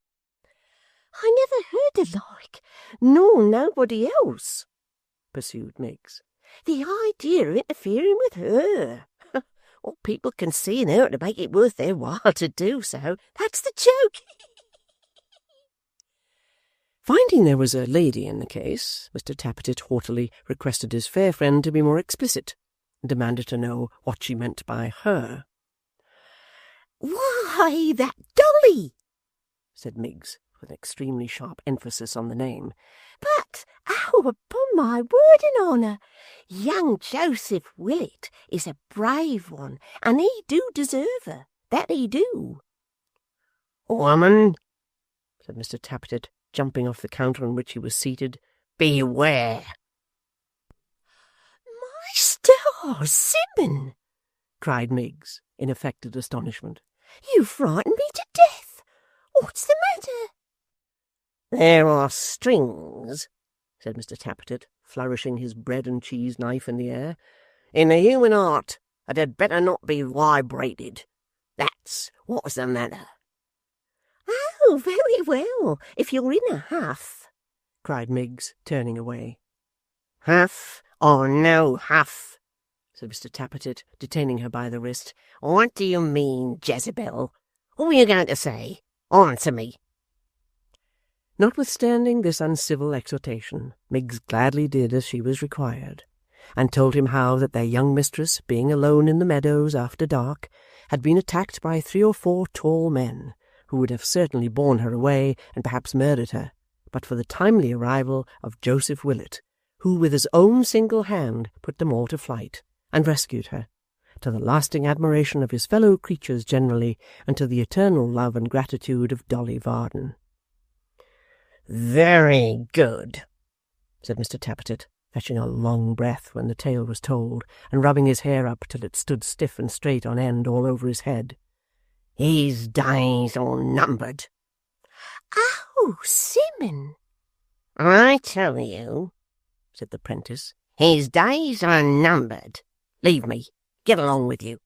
"I never heard the like, nor nobody else," pursued Miggs. "The idea of interfering with her! What people can see in her to make it worth their while to do so, that's the joke." Finding there was a lady in the case, Mr. Tappertit haughtily requested his fair friend to be more explicit, and demanded to know what she meant by her. "Why, that Dolly," said Miggs, with an extremely sharp emphasis on the name. "But, oh, upon my word and honour, young Joseph Willet is a brave one, and he do deserve her, that he do." "Woman," said Mr. Tappertit, jumping off the counter on which he was seated, "beware." "My stars, Simon!" cried Miggs, in affected astonishment. "You frightened me to death. What's the matter?" "There are strings," said Mr. Tappertit, flourishing his bread-and-cheese knife in the air, "in the human heart that had better not be vibrated. That's what's the matter." "Oh, very well, if you're in a huff," cried Miggs, turning away. "Huff or no huff," said Mr. Tappertit, detaining her by the wrist. "What do you mean, Jezebel? What were you going to say? Answer me." Notwithstanding this uncivil exhortation, Miggs gladly did as she was required, and told him how that their young mistress, being alone in the meadows after dark, had been attacked by 3 or 4 tall men, who would have certainly borne her away and perhaps murdered her, but for the timely arrival of Joseph Willet, who with his own single hand put them all to flight, and rescued her, to the lasting admiration of his fellow creatures generally, and to the eternal love and gratitude of Dolly Varden. "Very good," said Mr. Tappertit, fetching a long breath when the tale was told, and rubbing his hair up till it stood stiff and straight on end all over his head. "His days are numbered." "Oh, Simon!" "I tell you," said the 'prentice, "his days are numbered. Leave me. Get along with you."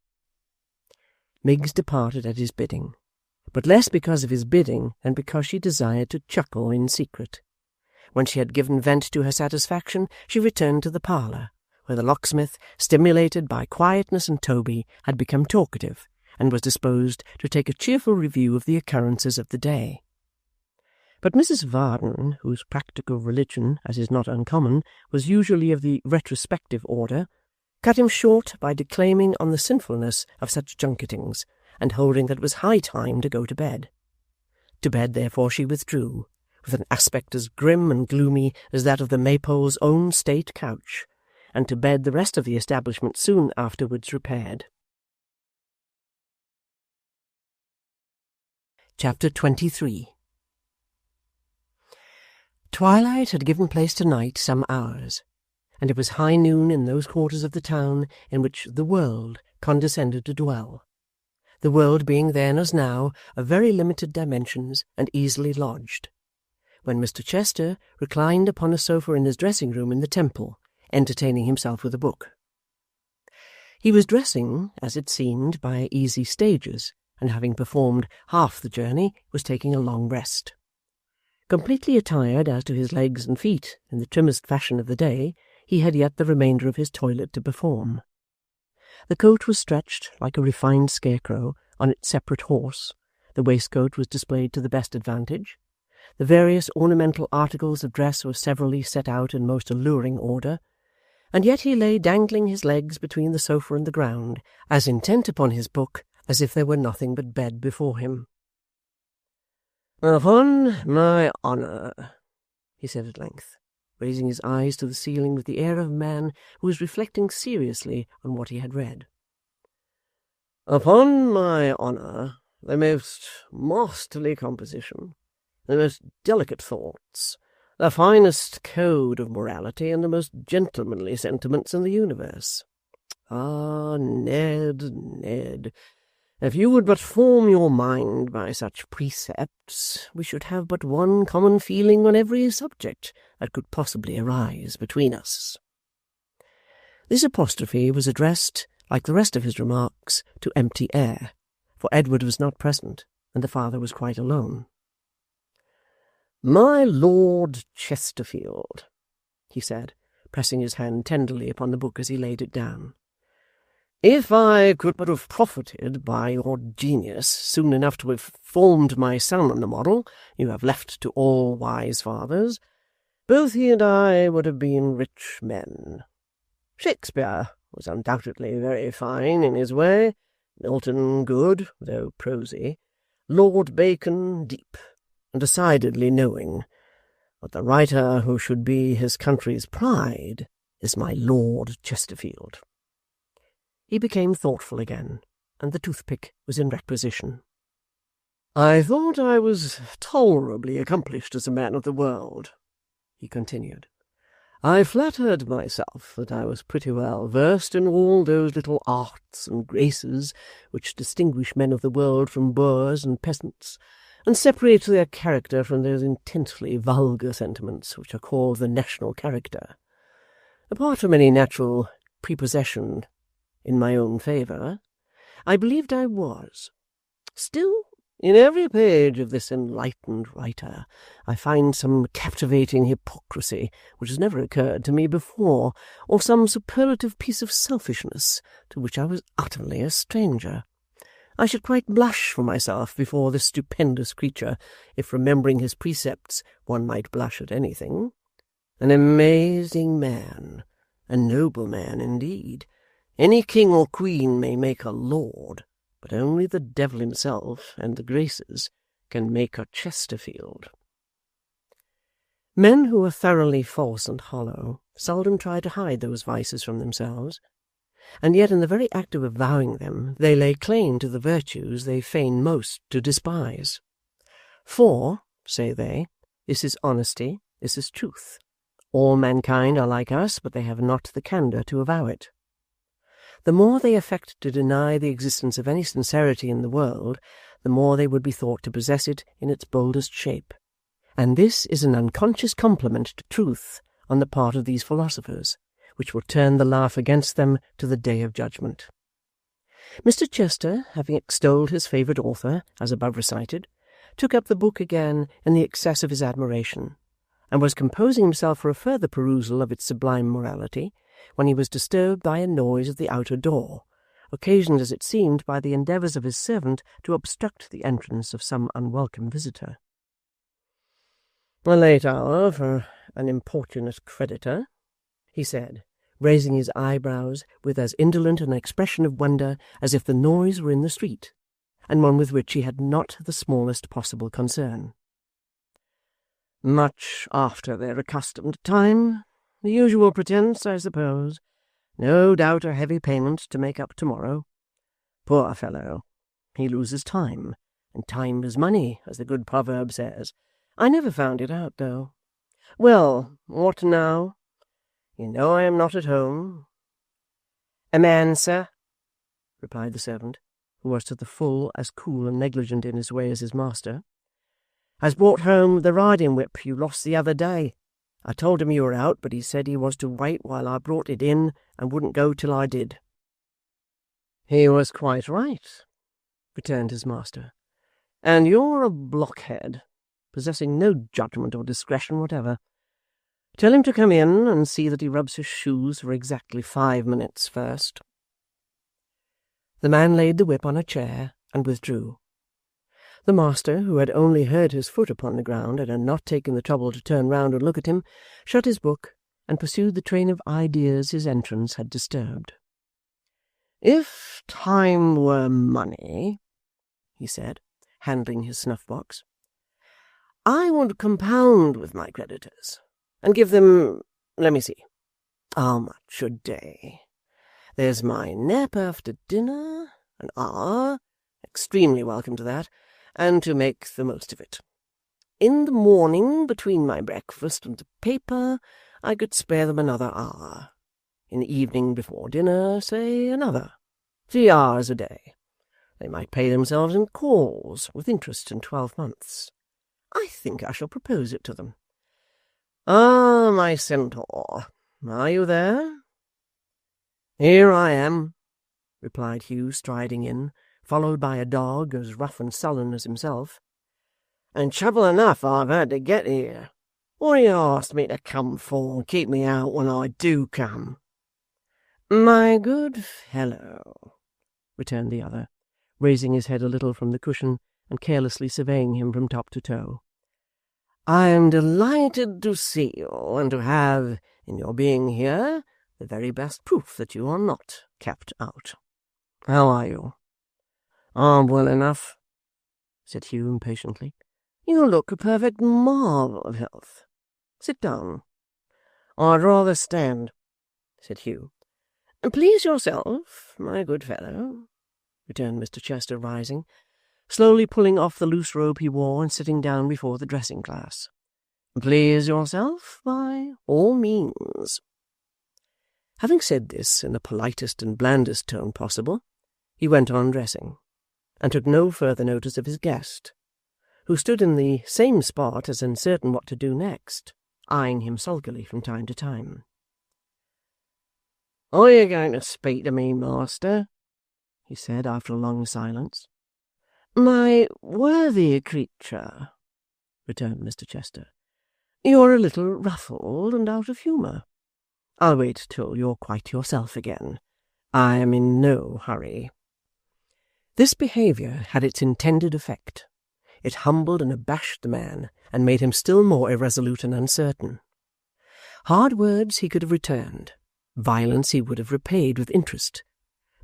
Miggs departed at his bidding, but less because of his bidding than because she desired to chuckle in secret. When she had given vent to her satisfaction, she returned to the parlour, where the locksmith, stimulated by quietness and Toby, had become talkative, and was disposed to take a cheerful review of the occurrences of the day. But Mrs. Varden, whose practical religion, as is not uncommon, was usually of the retrospective order, cut him short by declaiming on the sinfulness of such junketings, and holding that it was high time to go to bed. To bed, therefore, she withdrew, with an aspect as grim and gloomy as that of the Maypole's own state couch, and to bed the rest of the establishment soon afterwards repaired. Chapter 23. Twilight had given place to night some hours, and it was high noon in those quarters of the town in which the world condescended to dwell, the world being then, as now, of very limited dimensions and easily lodged, when Mr. Chester reclined upon a sofa in his dressing-room in the Temple, entertaining himself with a book. He was dressing, as it seemed, by easy stages, and having performed half the journey, was taking a long rest. Completely attired as to his legs and feet in the trimmest fashion of the day, he had yet the remainder of his toilet to perform. The coat was stretched, like a refined scarecrow, on its separate horse, the waistcoat was displayed to the best advantage, the various ornamental articles of dress were severally set out in most alluring order, and yet he lay dangling his legs between the sofa and the ground, as intent upon his book as if there were nothing but bed before him. "Upon my honour," he said at length, raising his eyes to the ceiling with the air of a man who was reflecting seriously on what he had read. "Upon my honour, the most masterly composition, the most delicate thoughts, the finest code of morality, and the most gentlemanly sentiments in the universe. Ah, Ned, Ned, if you would but form your mind by such precepts, we should have but one common feeling on every subject that could possibly arise between us." This apostrophe was addressed, like the rest of his remarks, to empty air, for Edward was not present, and the father was quite alone. "My Lord Chesterfield," he said, pressing his hand tenderly upon the book as he laid it down, "if I could but have profited by your genius soon enough to have formed my son on the model you have left to all wise fathers, both he and I would have been rich men. Shakespeare was undoubtedly very fine in his way, Milton good, though prosy, Lord Bacon deep, and decidedly knowing, but the writer who should be his country's pride is my Lord Chesterfield." He became thoughtful again, and the toothpick was in requisition. "I thought I was tolerably accomplished as a man of the world," he continued. "I flattered myself that I was pretty well versed in all those little arts and graces which distinguish men of the world from boors and peasants, and separate their character from those intensely vulgar sentiments which are called the national character. Apart from any natural prepossession in my own favour, I believed I was. Still, in every page of this enlightened writer, I find some captivating hypocrisy which has never occurred to me before, or some superlative piece of selfishness to which I was utterly a stranger. I should quite blush for myself before this stupendous creature, if, remembering his precepts, one might blush at anything. An amazing man, a noble man indeed. Any king or queen may make a lord, but only the devil himself and the graces can make a Chesterfield." Men who are thoroughly false and hollow seldom try to hide those vices from themselves, and yet in the very act of avowing them they lay claim to the virtues they feign most to despise. "For," say they, "this is honesty, this is truth. All mankind are like us, but they have not the candour to avow it." The more they affect to deny the existence of any sincerity in the world, the more they would be thought to possess it in its boldest shape, and this is an unconscious compliment to truth on the part of these philosophers, which will turn the laugh against them to the day of judgment. Mr. Chester, having extolled his favourite author, as above recited, took up the book again in the excess of his admiration, and was composing himself for a further perusal of its sublime morality, when he was disturbed by a noise at the outer door, occasioned as it seemed by the endeavours of his servant to obstruct the entrance of some unwelcome visitor. "A late hour for an importunate creditor," he said, raising his eyebrows with as indolent an expression of wonder as if the noise were in the street, and one with which he had not the smallest possible concern. "Much after their accustomed time. The usual pretence, I suppose. No doubt a heavy payment to make up tomorrow. Poor fellow! He loses time, and time is money, as the good proverb says. I never found it out, though. Well, what now? You know I am not at home. A man, sir, replied the servant, who was to the full as cool and negligent in his way as his master, has brought home the riding-whip you lost the other day. I told him you were out, but he said he was to wait while I brought it in, and wouldn't go till I did. He was quite right, returned his master, and you're a blockhead, possessing no judgment or discretion whatever. Tell him to come in and see that he rubs his shoes for exactly 5 minutes first. The man laid the whip on a chair and withdrew. The master, who had only heard his foot upon the ground and had not taken the trouble to turn round and look at him, shut his book and pursued the train of ideas his entrance had disturbed. If time were money, he said, handling his snuff-box, I would compound with my creditors, and give them, let me see, how much a day? There's my nap after dinner, an hour, extremely welcome to that, and to make the most of it. In the morning, between my breakfast and the paper, I could spare them another hour. In the evening before dinner, say another. 3 hours a day. They might pay themselves in calls, with interest in 12 months. I think I shall propose it to them. Ah, my centaur, are you there? Here I am, replied Hugh, striding in, followed by a dog as rough and sullen as himself. And trouble enough I've had to get here. What do you ask me to come for and keep me out when I do come? My good fellow, returned the other, raising his head a little from the cushion and carelessly surveying him from top to toe, I am delighted to see you, and to have, in your being here, the very best proof that you are not kept out. How are you? I'm well enough, said Hugh impatiently. You look a perfect marvel of health. Sit down. I'd rather stand, said Hugh. Please yourself, my good fellow, returned Mr. Chester, rising, slowly pulling off the loose robe he wore and sitting down before the dressing-glass. Please yourself, by all means. Having said this in the politest and blandest tone possible, he went on dressing, and took no further notice of his guest, who stood in the same spot as uncertain what to do next, eyeing him sulkily from time to time. Are you going to speak to me, master? He said after a long silence. My worthy creature, returned Mr. Chester, you're a little ruffled and out of humour. I'll wait till you're quite yourself again. I am in no hurry. This behaviour had its intended effect. It humbled and abashed the man, and made him still more irresolute and uncertain. Hard words he could have returned, violence he would have repaid with interest,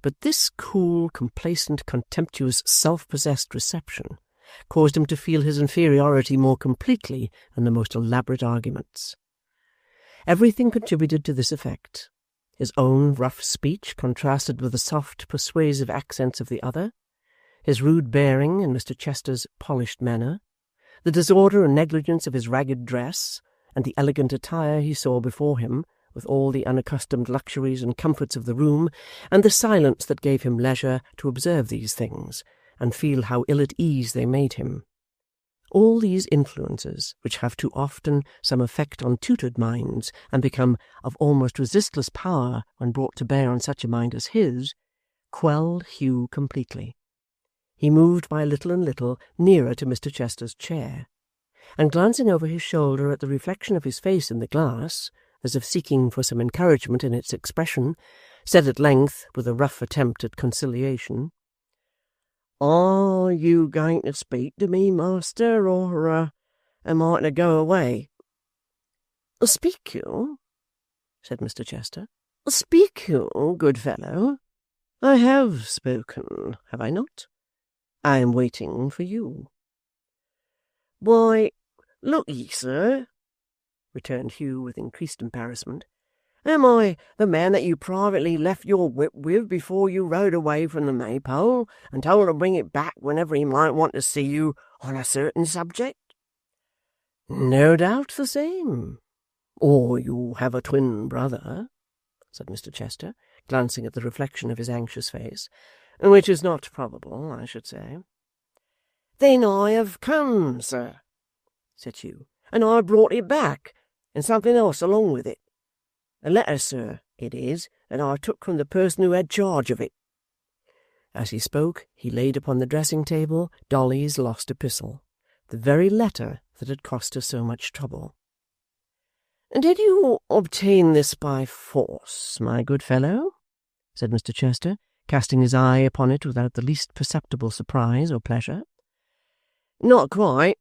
but this cool, complacent, contemptuous, self-possessed reception caused him to feel his inferiority more completely than the most elaborate arguments. Everything contributed to this effect. His own rough speech contrasted with the soft, persuasive accents of the other, his rude bearing and Mr. Chester's polished manner, the disorder and negligence of his ragged dress, and the elegant attire he saw before him, with all the unaccustomed luxuries and comforts of the room, and the silence that gave him leisure to observe these things, and feel how ill at ease they made him. All these influences, which have too often some effect on tutored minds, and become of almost resistless power when brought to bear on such a mind as his, quelled Hugh completely. He moved by little and little nearer to Mr. Chester's chair, and glancing over his shoulder at the reflection of his face in the glass, as if seeking for some encouragement in its expression, said at length, with a rough attempt at conciliation, Are you going to speak to me, master, or am I to go away? Speak you, said Mr. Chester. Speak you, good fellow. I have spoken, have I not? I am waiting for you. Why, look ye, sir, returned Hugh with increased embarrassment, Am I the man that you privately left your whip with before you rode away from the Maypole, and told to bring it back whenever he might want to see you on a certain subject? No doubt the same. Or you have a twin brother, said Mr. Chester, glancing at the reflection of his anxious face, which is not probable, I should say. Then I have come, sir, said Hugh, and I brought it back, and something else along with it. A letter, sir, it is, that I took from the person who had charge of it. As he spoke, he laid upon the dressing-table Dolly's lost epistle, the very letter that had cost her so much trouble. Did you obtain this by force, my good fellow? Said Mr. Chester, casting his eye upon it without the least perceptible surprise or pleasure. Not quite,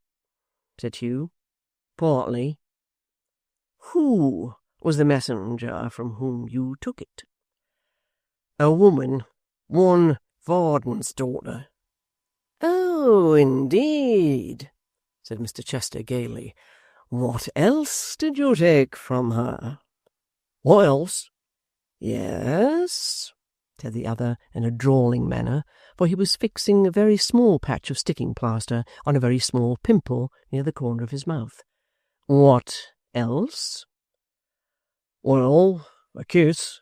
said Hugh. Partly. Who was the messenger from whom you took it? A woman, one Varden's daughter. Oh, indeed, said Mr. Chester gaily. What else did you take from her? What else? Yes, said the other in a drawling manner, for he was fixing a very small patch of sticking plaster on a very small pimple near the corner of his mouth. What else? Well, a kiss,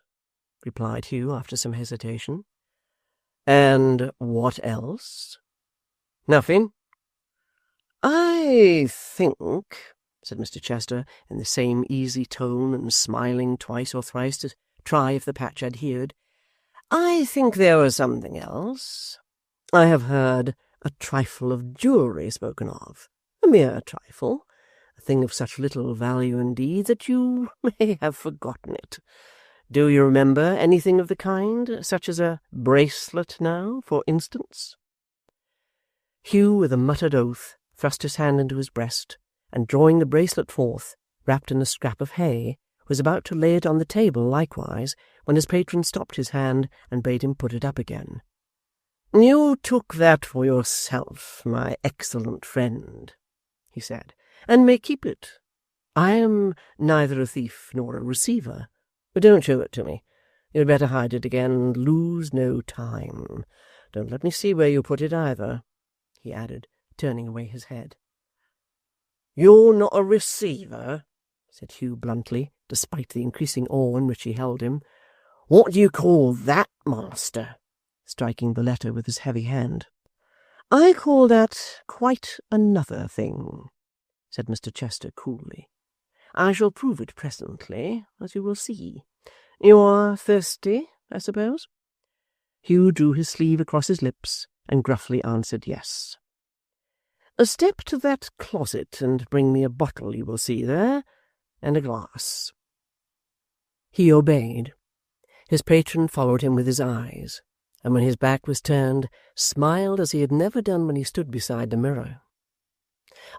replied Hugh after some hesitation. And what else? Nothing. I think, said Mr. Chester, in the same easy tone and smiling twice or thrice to try if the patch adhered, I think there was something else. I have heard a trifle of jewellery spoken of, a mere trifle, a thing of such little value indeed that you may have forgotten it. Do you remember anything of the kind, such as a bracelet now, for instance? Hugh, with a muttered oath, thrust his hand into his breast, and drawing the bracelet forth, wrapped in a scrap of hay, was about to lay it on the table likewise, when his patron stopped his hand and bade him put it up again. You took that for yourself, my excellent friend, he said, and may keep it. I am neither a thief nor a receiver, but don't show it to me. You had better hide it again and lose no time. Don't let me see where you put it either, he added, turning away his head. You're not a receiver, said Hugh bluntly, despite the increasing awe in which he held him. What do you call that, master? Striking the letter with his heavy hand. I call that quite another thing, said Mr. Chester coolly. I shall prove it presently, as you will see. You are thirsty, I suppose? Hugh drew his sleeve across his lips and gruffly answered yes. Step to that closet and bring me a bottle you will see there, and a glass. He obeyed. His patron followed him with his eyes, and when his back was turned, smiled as he had never done when he stood beside the mirror.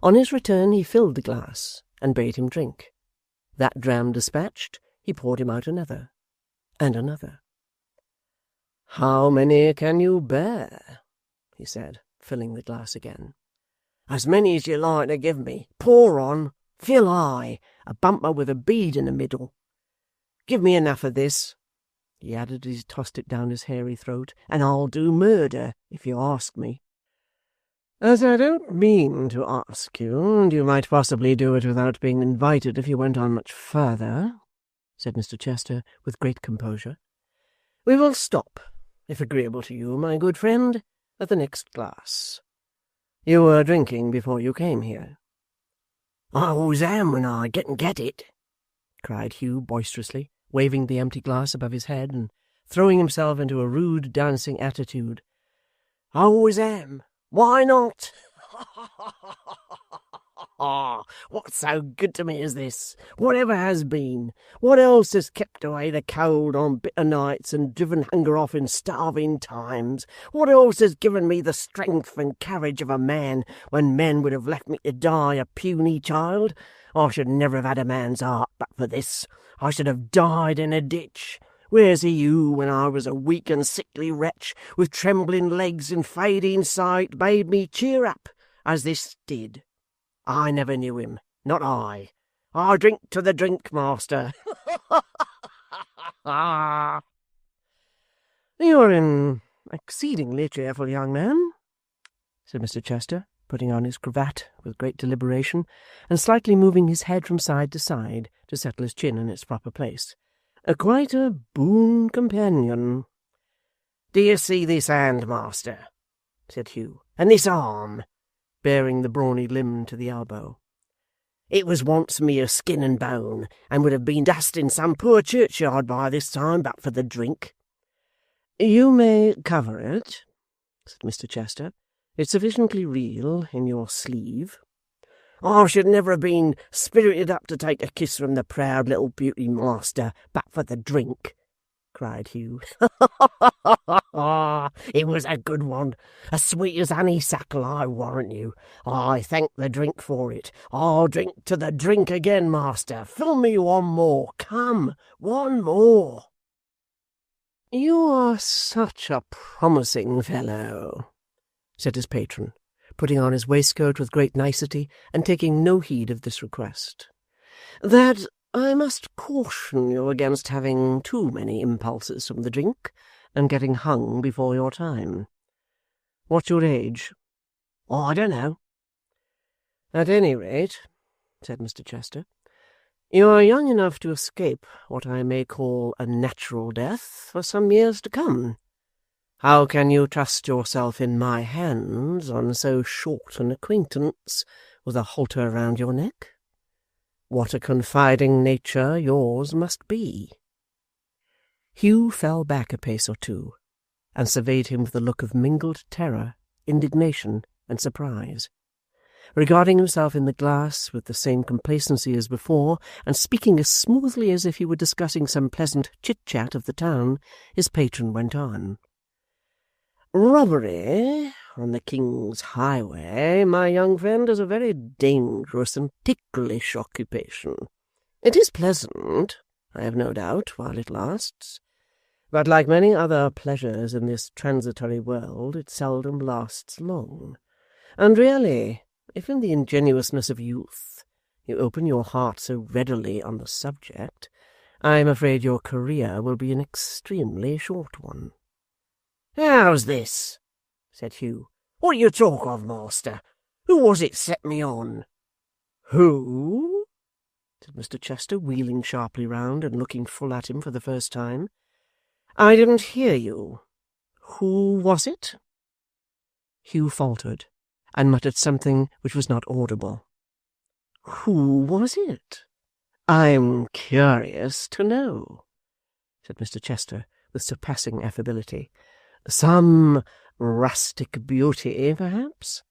On his return he filled the glass, and bade him drink. That dram dispatched, he poured him out another, and another. How many can you bear? He said, filling the glass again. As many as you like to give me. Pour on. Fill high. A bumper with a bead in the middle. Give me enough of this, he added as he tossed it down his hairy throat, and I'll do murder, if you ask me. As I don't mean to ask you, and you might possibly do it without being invited if you went on much further, said Mr. Chester with great composure, we will stop, if agreeable to you, my good friend, at the next glass. You were drinking before you came here. I always am when I get it, cried Hugh boisterously, waving the empty glass above his head and throwing himself into a rude dancing attitude. I always am. Why not? What's so good to me as this? Whatever has been? What else has kept away the cold on bitter nights and driven hunger off in starving times? What else has given me the strength and courage of a man when men would have left me to die a puny child? I should never have had a man's heart but for this. I should have died in a ditch. Where's he who, when I was a weak and sickly wretch, with trembling legs and fading sight, bade me cheer up, as this did? I never knew him, not I. I drink to the drink, master. "You're an exceedingly cheerful young man," said Mr. Chester, putting on his cravat with great deliberation, and slightly moving his head from side to side to settle his chin in its proper place. "Quite a boon companion." "Do you see this hand, master?" said Hugh, "and this arm?" baring the brawny limb to the elbow. "It was once mere skin and bone, and would have been dust in some poor churchyard by this time, but for the drink." "You may cover it," said Mr. Chester. "It's sufficiently real in your sleeve." "I should never have been spirited up to take a kiss from the proud little beauty, master, but for the drink," cried Hugh. "It was a good one, as sweet as honeysuckle, I warrant you. I thank the drink for it. I'll drink to the drink again, master. Fill me one more. Come, one more." "You are such a promising fellow," said his patron, putting on his waistcoat with great nicety and taking no heed of this request, "that I must caution you against having too many impulses from the drink and getting hung before your time. What's your age?" "I don't know." "At any rate," said Mr. Chester, "you are young enough to escape what I may call a natural death for some years to come. How can you trust yourself in my hands on so short an acquaintance with a halter round your neck? What a confiding nature yours must be!" Hugh fell back a pace or two, and surveyed him with a look of mingled terror, indignation, and surprise. Regarding himself in the glass with the same complacency as before, and speaking as smoothly as if he were discussing some pleasant chit-chat of the town, his patron went on. "Robbery on the King's highway, my young friend, is a very dangerous and ticklish occupation. It is pleasant, I have no doubt, while it lasts, but like many other pleasures in this transitory world, it seldom lasts long. And really, if in the ingenuousness of youth you open your heart so readily on the subject, I am afraid your career will be an extremely short one." "How's this?" said Hugh. "What do you talk of, master? Who was it set me on?" "Who?" said Mr. Chester, wheeling sharply round and looking full at him for the first time. "I didn't hear you. Who was it?" Hugh faltered, and muttered something which was not audible. "Who was it? I'm curious to know," said Mr. Chester, with surpassing affability. "Some rustic beauty, perhaps?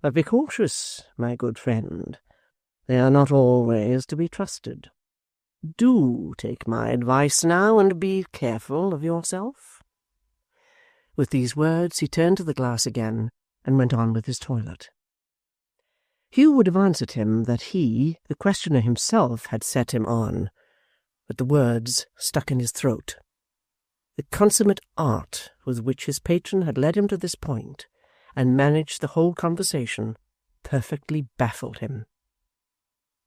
But be cautious, my good friend. They are not always to be trusted. Do take my advice now, and be careful of yourself." With these words he turned to the glass again, and went on with his toilet. Hugh would have answered him that he, the questioner himself, had set him on, but the words stuck in his throat. The consummate art with which his patron had led him to this point, and managed the whole conversation, perfectly baffled him.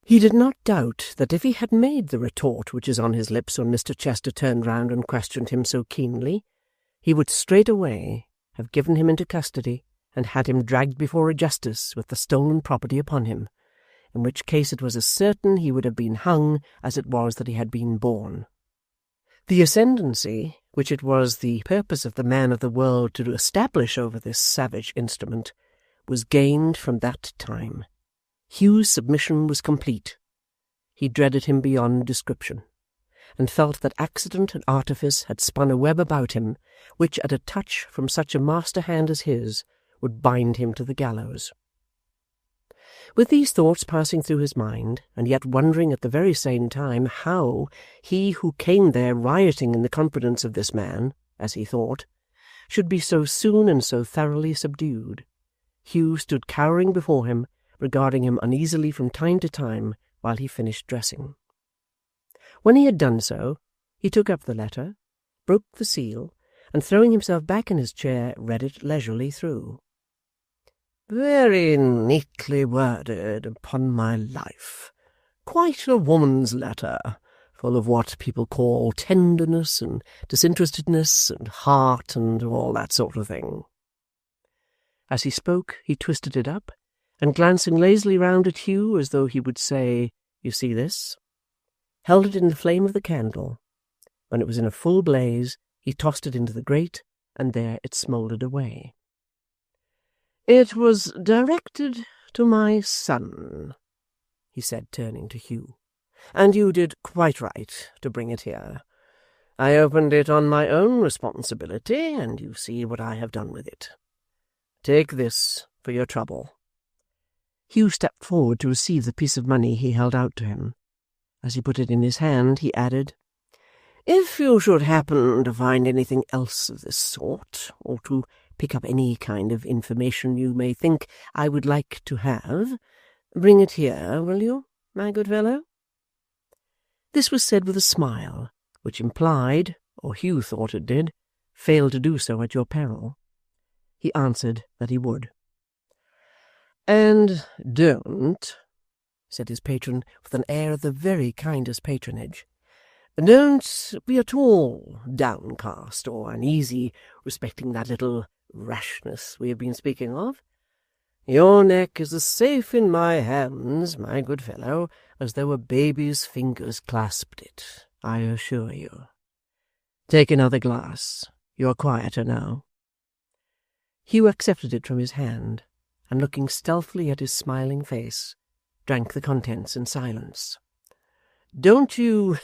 He did not doubt that if he had made the retort which is on his lips when Mr. Chester turned round and questioned him so keenly, he would straightway have given him into custody and had him dragged before a justice with the stolen property upon him, in which case it was as certain he would have been hung as it was that he had been born. The ascendancy which it was the purpose of the man of the world to establish over this savage instrument was gained from that time. Hugh's submission was complete. He dreaded him beyond description, and felt that accident and artifice had spun a web about him, which at a touch from such a master hand as his would bind him to the gallows. With these thoughts passing through his mind, and yet wondering at the very same time how he who came there rioting in the confidence of this man, as he thought, should be so soon and so thoroughly subdued, Hugh stood cowering before him, regarding him uneasily from time to time while he finished dressing. When he had done so, he took up the letter, broke the seal, and throwing himself back in his chair, read it leisurely through. "Very neatly worded, upon my life. Quite a woman's letter, full of what people call tenderness and disinterestedness and heart and all that sort of thing. As he spoke, he twisted it up, and glancing lazily round at Hugh as though he would say, "You see this?" held it in the flame of the candle. When it was in a full blaze, he tossed it into the grate, and there it smouldered away. "It was directed to my son," he said, turning to Hugh, "and you did quite right to bring it here. I opened it on my own responsibility, and you see what I have done with it. Take this for your trouble." Hugh stepped forward to receive the piece of money he held out to him. As he put it in his hand, he added, "If you should happen to find anything else of this sort, or to pick up any kind of information you may think I would like to have, bring it here, will you, my good fellow?" This was said with a smile, which implied, or Hugh thought it did, "Fail to do so at your peril." He answered that he would. "And don't," said his patron with an air of the very kindest patronage, "don't be at all downcast or uneasy respecting that little rashness we have been speaking of. Your neck is as safe in my hands, my good fellow, as though a baby's fingers clasped it, I assure you. Take another glass. You are quieter now." Hugh accepted it from his hand, and looking stealthily at his smiling face, drank the contents in silence. "Don't you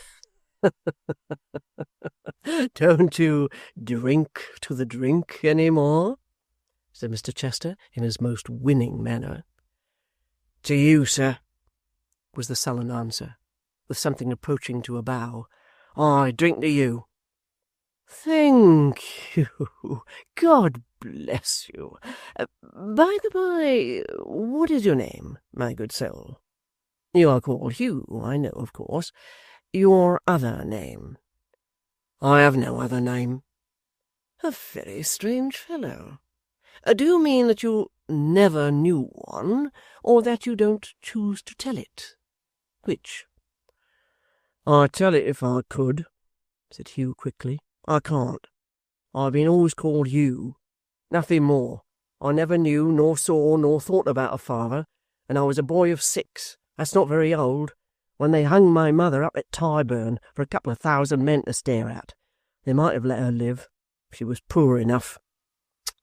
don't you drink to the drink any more?" said Mr. Chester in his most winning manner. "To you, sir," was the sullen answer, with something approaching to a bow. "I drink to you." "Thank you. God bless you. By the by, what is your name, my good soul? You are called Hugh, I know, of course. Your other name?" "I have no other name." "A very strange fellow. Do you mean that you never knew one, or that you don't choose to tell it? Which?" "I'd tell it if I could," said Hugh quickly. "I can't. I've been always called Hugh. Nothing more. I never knew, nor saw, nor thought about a father, and I was a boy of 6, that's not very old, when they hung my mother up at Tyburn for a couple of thousand men to stare at. They might have let her live. She was poor enough."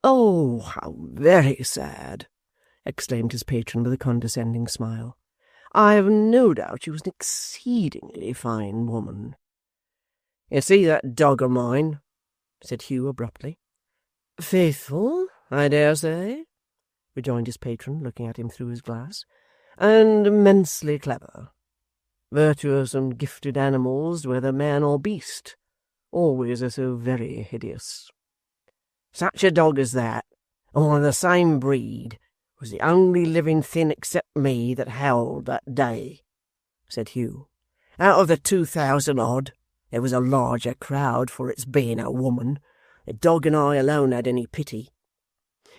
"Oh, how very sad!" exclaimed his patron with a condescending smile. "I have no doubt she was an exceedingly fine woman." "You see that dog of mine?" said Hugh abruptly. "Faithful, I dare say," rejoined his patron, looking at him through his glass, "and immensely clever. Virtuous and gifted animals, whether man or beast, always are so very hideous. Such a dog as that, and one of the same breed, was the only living thing except me that howled that day," said Hugh. "Out of the 2,000 odd, there was a larger crowd for its being a woman. The dog and I alone had any pity.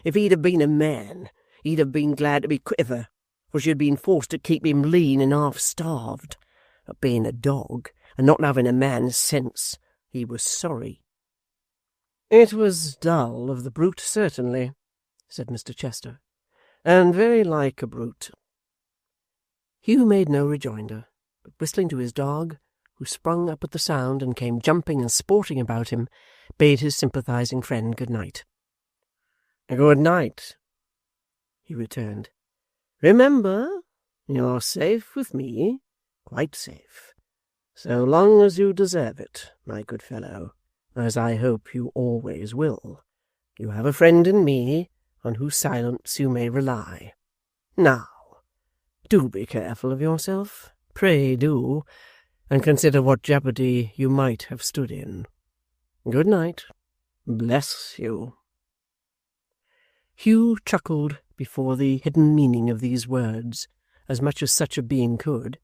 If he'd have been a man, he'd have been glad to be quit of her, for she had been forced to keep him lean and half-starved. But being a dog, and not having a man's sense, he was sorry." "It was dull of the brute, certainly," said Mr. Chester, "and very like a brute." Hugh made no rejoinder, but whistling to his dog, who sprung up at the sound and came jumping and sporting about him, bade his sympathizing friend good night. "Good night," he returned. "Remember, you're safe with me, quite safe, so long as you deserve it, my good fellow, as I hope you always will. You have a friend in me, on whose silence you may rely. Now, do be careful of yourself, pray do, and consider what jeopardy you might have stood in. Good night. Bless you." Hugh chuckled before the hidden meaning of these words, as much as such a being could,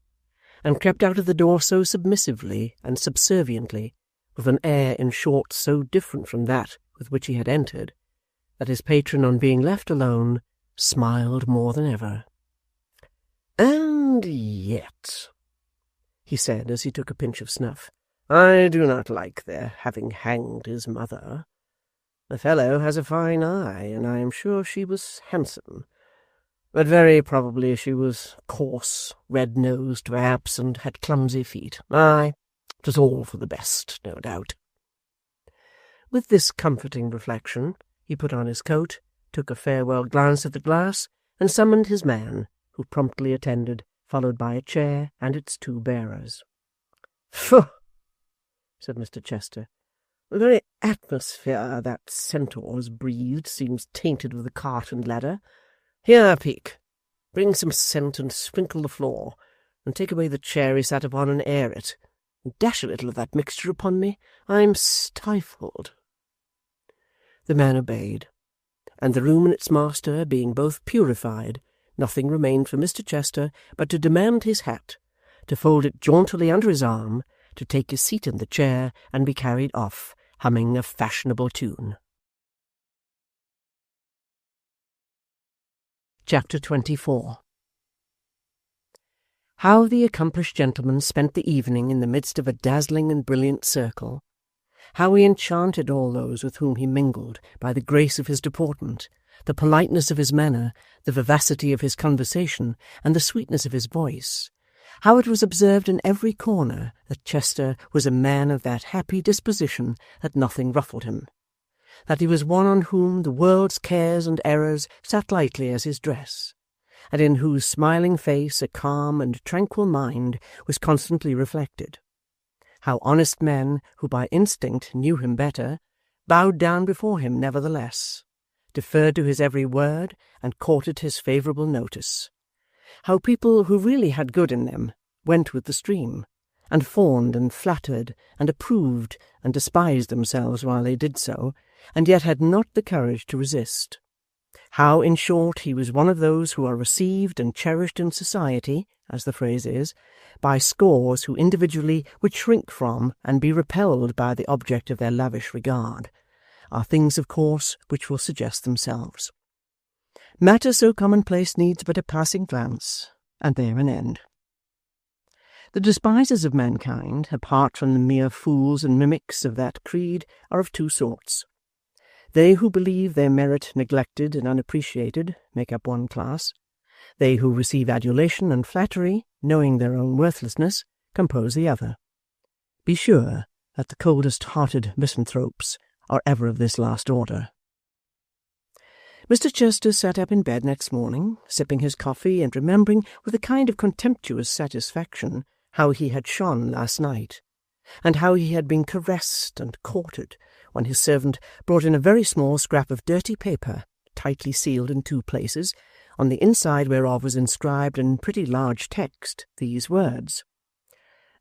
and crept out of the door so submissively and subserviently, with an air, in short, so different from that with which he had entered, that his patron, on being left alone, smiled more than ever. "And yet," he said as he took a pinch of snuff. "I do not like their having hanged his mother. The fellow has a fine eye, and I am sure she was handsome. But very probably she was coarse, red-nosed, perhaps, and had clumsy feet. Aye, it was all for the best, no doubt." With this comforting reflection, he put on his coat, took a farewell glance at the glass, and summoned his man, who promptly attended, followed by a chair and its two bearers. "Phew!" said Mr. Chester. "The very atmosphere that centaur has breathed seems tainted with the cart and ladder. Here, Peake, bring some scent and sprinkle the floor, and take away the chair he sat upon and air it, and dash a little of that mixture upon me. I'm stifled." The man obeyed, and the room and its master being both purified, nothing remained for Mr. Chester but to demand his hat, to fold it jauntily under his arm, to take his seat in the chair, and be carried off, humming a fashionable tune. Chapter 24. How the accomplished gentleman spent the evening in the midst of a dazzling and brilliant circle, how he enchanted all those with whom he mingled by the grace of his deportment, the politeness of his manner, the vivacity of his conversation, and the sweetness of his voice, how it was observed in every corner that Chester was a man of that happy disposition that nothing ruffled him, that he was one on whom the world's cares and errors sat lightly as his dress, and in whose smiling face a calm and tranquil mind was constantly reflected. How honest men, who by instinct knew him better, bowed down before him nevertheless, deferred to his every word, and courted his favourable notice. How people who really had good in them went with the stream, and fawned and flattered and approved and despised themselves while they did so, and yet had not the courage to resist. How, in short, he was one of those who are received and cherished in society, as the phrase is, by scores who individually would shrink from and be repelled by the object of their lavish regard, are things, of course, which will suggest themselves. Matter so commonplace needs but a passing glance, and there an end. The despisers of mankind, apart from the mere fools and mimics of that creed, are of two sorts. They who believe their merit neglected and unappreciated make up one class. They who receive adulation and flattery, knowing their own worthlessness, compose the other. Be sure that the coldest-hearted misanthropes are ever of this last order. Mr. Chester sat up in bed next morning, sipping his coffee and remembering with a kind of contemptuous satisfaction how he had shone last night, and how he had been caressed and courted when his servant brought in a very small scrap of dirty paper, tightly sealed in two places, on the inside whereof was inscribed in pretty large text these words: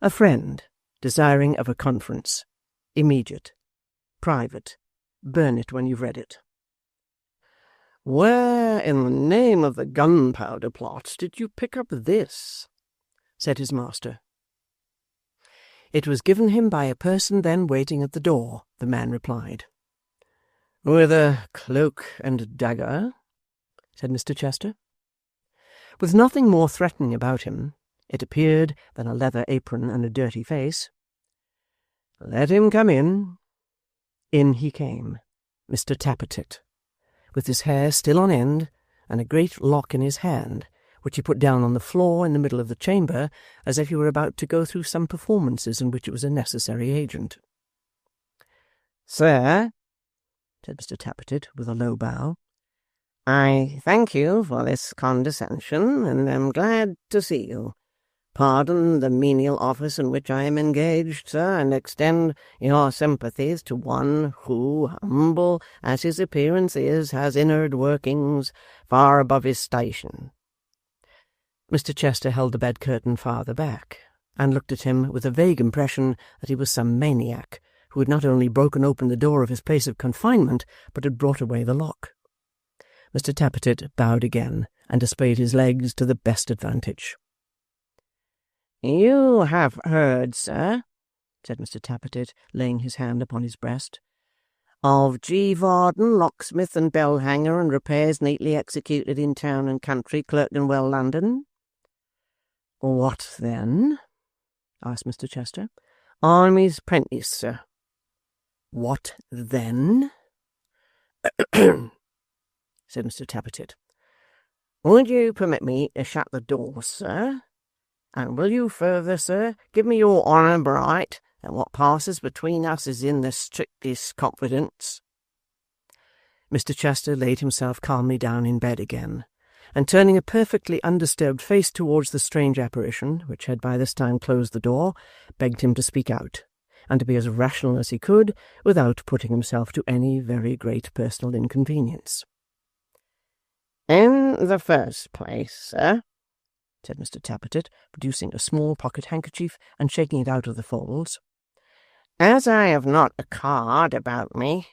"A friend, desiring of a conference. Immediate. Private. Burn it when you've read it." "Where in the name of the gunpowder plot did you pick up this?" said his master. "It was given him by a person then waiting at the door," the man replied. "With a cloak and dagger?" said Mr. Chester. With nothing more threatening about him, it appeared, than a leather apron and a dirty face. "Let him come in." In he came, Mr. Tappertit, with his hair still on end, and a great lock in his hand, which he put down on the floor in the middle of the chamber, as if he were about to go through some performances in which it was a necessary agent. "Sir," said Mr. Tappertit, with a low bow, "I thank you for this condescension, and am glad to see you. Pardon the menial office in which I am engaged, sir, and extend your sympathies to one who, humble as his appearance is, has inward workings far above his station." Mr. Chester held the bed-curtain farther back, and looked at him with a vague impression that he was some maniac who had not only broken open the door of his place of confinement, but had brought away the lock. Mr. Tappertit bowed again, and displayed his legs to the best advantage. "You have heard, sir," said Mr. Tappertit, laying his hand upon his breast, "of G. Varden, locksmith and bell-hanger, and repairs neatly executed in town and country, Clerkenwell, London?" "What then?" asked Mr. Chester. I'm his prentice, sir. What then? said Mr. Tappertit. Would you permit me to shut the door, sir? And will you further, sir, give me your honour bright, that what passes between us is in the strictest confidence? Mr. Chester laid himself calmly down in bed again, and turning a perfectly undisturbed face towards the strange apparition, which had by this time closed the door, begged him to speak out, and to be as rational as he could, without putting himself to any very great personal inconvenience. In the first place, sir, said Mr. Tappertit, producing a small pocket handkerchief and shaking it out of the folds, as I have not a card about me,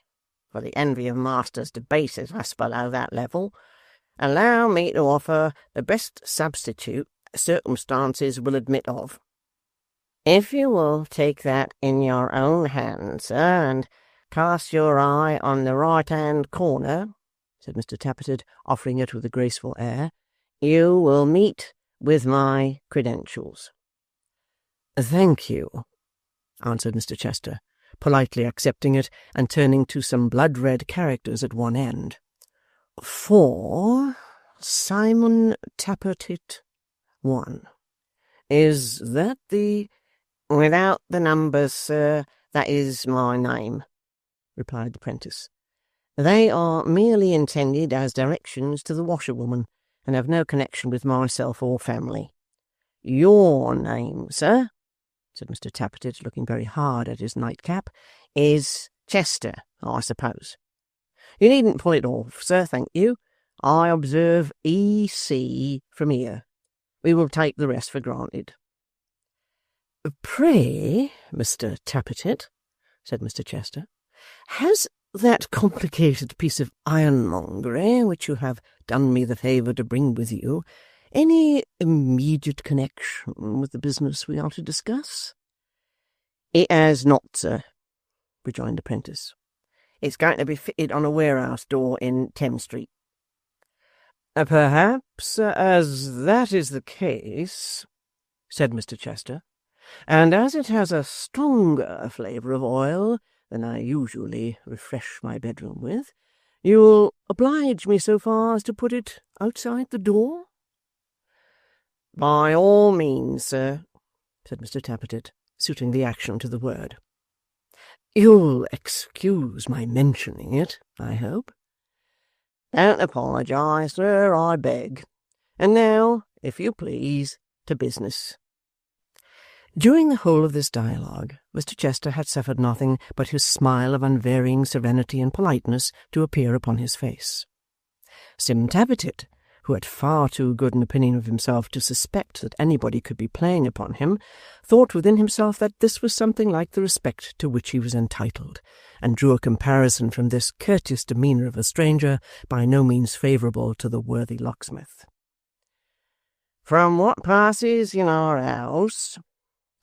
for the envy of masters debases us below that level, allow me to offer the best substitute circumstances will admit of. If you will take that in your own hand, sir, and cast your eye on the right-hand corner, said Mr. Tappertit, offering it with a graceful air, you will meet with my credentials. Thank you, answered Mr. Chester, politely accepting it and turning to some blood-red characters at one end. For Simon Tappertit 1. Is that the... Without the numbers, sir, that is my name, replied the prentice. They are merely intended as directions to the washerwoman, and have no connection with myself or family. Your name, sir, said Mr. Tappertit, looking very hard at his nightcap, is Chester, I suppose. You needn't pull it off, sir, thank you. I observe E.C. from here. We will take the rest for granted. Pray, Mr. Tappertit, said Mr. Chester, has that complicated piece of ironmongery which you have done me the favour to bring with you any immediate connection with the business we are to discuss? It has not, sir, rejoined the apprentice. It's going to be fitted on a warehouse door in Thames Street. Perhaps, as that is the case, said Mr. Chester, and as it has a stronger flavour of oil than I usually refresh my bedroom with, you'll oblige me so far as to put it outside the door? By all means, sir, said Mr. Tappertit, suiting the action to the word. You'll excuse my mentioning it, I hope? Don't apologise, sir, I beg. And now, if you please, to business. During the whole of this dialogue, Mr. Chester had suffered nothing but his smile of unvarying serenity and politeness to appear upon his face. Sim Tappertit, who had far too good an opinion of himself to suspect that anybody could be playing upon him, thought within himself that this was something like the respect to which he was entitled, and drew a comparison from this courteous demeanour of a stranger by no means favourable to the worthy locksmith. From what passes in our house,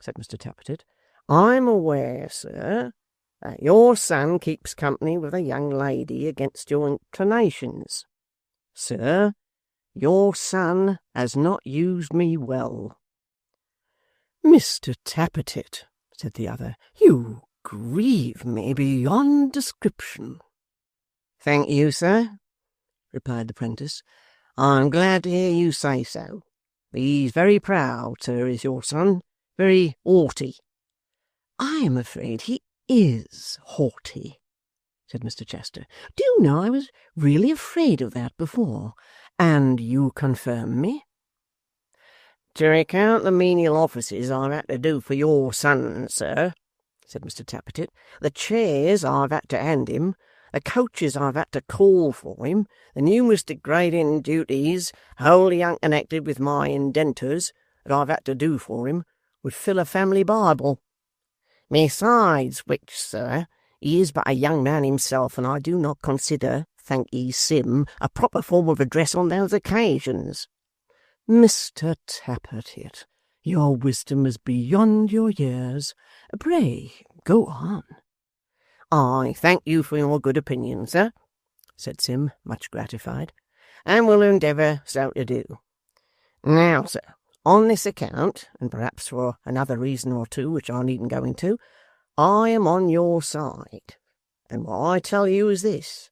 said Mr. Tappertit, I'm aware, sir, that your son keeps company with a young lady against your inclinations. Sir, your son has not used me well. Mr. Tappertit, said the other, you grieve me beyond description. Thank you, sir, replied the prentice. I'm glad to hear you say so. He's very proud, sir, is your son, very haughty. I am afraid he is haughty, said Mr. Chester. Do you know, I was really afraid of that before, and you confirm me? To recount the menial offices I've had to do for your son, sir, said Mr. Tappertit, the chairs I've had to hand him, the coaches I've had to call for him, the numerous degrading duties, wholly unconnected with my indenters, that I've had to do for him, would fill a family Bible. Besides which, sir, he is but a young man himself, and I do not consider, thank ye, Sim, a proper form of address on those occasions. Mr. Tappertit, your wisdom is beyond your years. Pray, go on. I thank you for your good opinion, sir, said Sim, much gratified, and will endeavour so to do. Now, sir, On this account, and perhaps for another reason or two which I needn't go into, I am on your side. And what I tell you is this,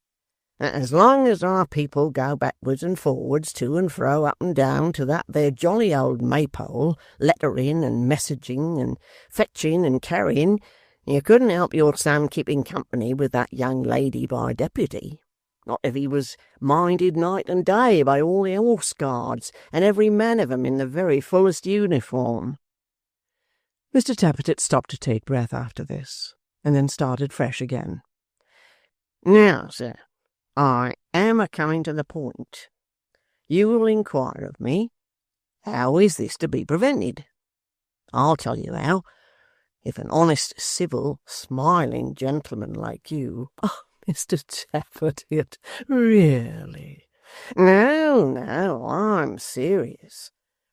that as long as our people go backwards and forwards, to and fro, up and down, to that there jolly old maypole, lettering and messaging and fetching and carrying, you couldn't help your son keeping company with that young lady by deputy. Not if he was minded night and day by all the horse guards, and every man of 'em in the very fullest uniform. Mr. Tappertit stopped to take breath after this, and then started fresh again. Now, sir, I am a-coming to the point. You will inquire of me, how is this to be prevented? I'll tell you how. If an honest, civil, smiling gentleman like you— Mr. Tappertit, really? No, I'm serious,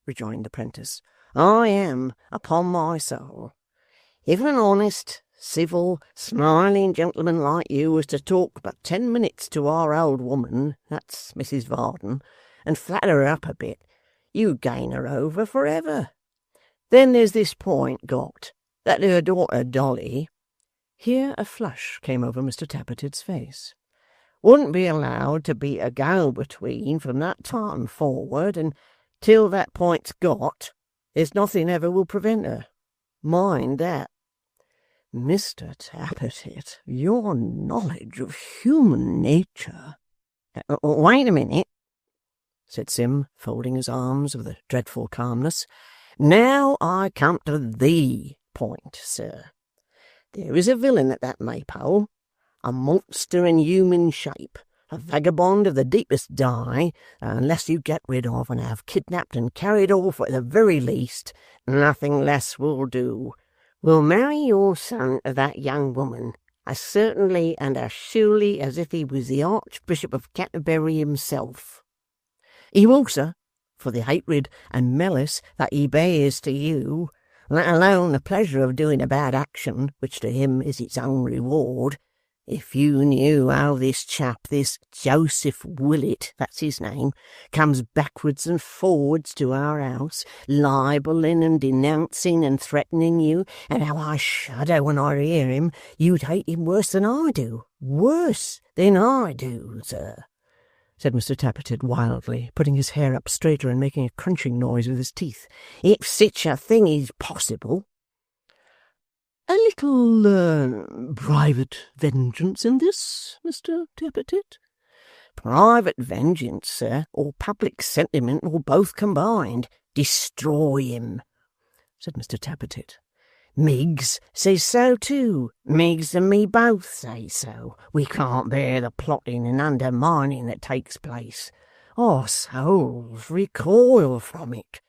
rejoined the 'prentice. I am, upon my soul. If an honest, civil, smiling gentleman like you was to talk but 10 minutes to our old woman, that's Mrs. Varden, and flatter her up a bit, you'd gain her over for ever. Then there's this point got, that her daughter Dolly— here a flush came over Mr. Tappertit's face— wouldn't be allowed to be a go-between from that time forward, and till that point's got, there's nothing ever will prevent her. Mind that. Mr. Tappertit, your knowledge of human nature— Wait a minute, said Sim, folding his arms with a dreadful calmness. Now I come to the point, sir. There is a villain at that maypole, a monster in human shape, a vagabond of the deepest dye, unless you get rid of and have kidnapped and carried off at the very least, nothing less will do. Will marry your son to that young woman, as certainly and as surely as if he was the Archbishop of Canterbury himself. He will, sir, for the hatred and malice that he bears to you, let alone the pleasure of doing a bad action, which to him is its own reward. If you knew how this chap, this Joseph Willet, that's his name, comes backwards and forwards to our house, libelling and denouncing and threatening you, and how I shudder when I hear him, you'd hate him worse than I do. Worse than I do, sir, said Mr. Tappertit wildly, putting his hair up straighter and making a crunching noise with his teeth. If such a thing is possible. A little, private vengeance in this, Mr. Tappertit? Private vengeance, sir, or public sentiment, or both combined. Destroy him, said Mr. Tappertit. Miggs says so too. Miggs and me both say so. We can't bear the plotting and undermining that takes place. Our souls recoil from it.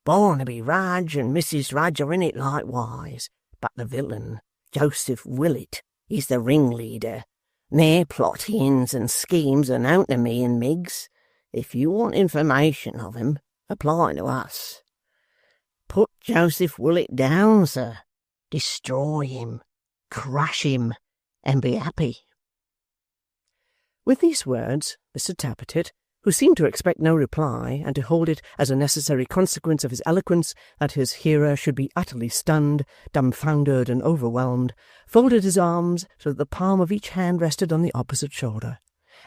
Barnaby Rudge and Mrs. Rudge are in it likewise. But the villain, Joseph Willet, is the ringleader. Their plottings and schemes are known to me and Miggs. If you want information of him, apply to us. Put Joseph Willet down, sir. Destroy him, crush him, and be happy. With these words, Mr. Tappertit, who seemed to expect no reply, and to hold it as a necessary consequence of his eloquence that his hearer should be utterly stunned, dumbfoundered, and overwhelmed, folded his arms so that the palm of each hand rested on the opposite shoulder,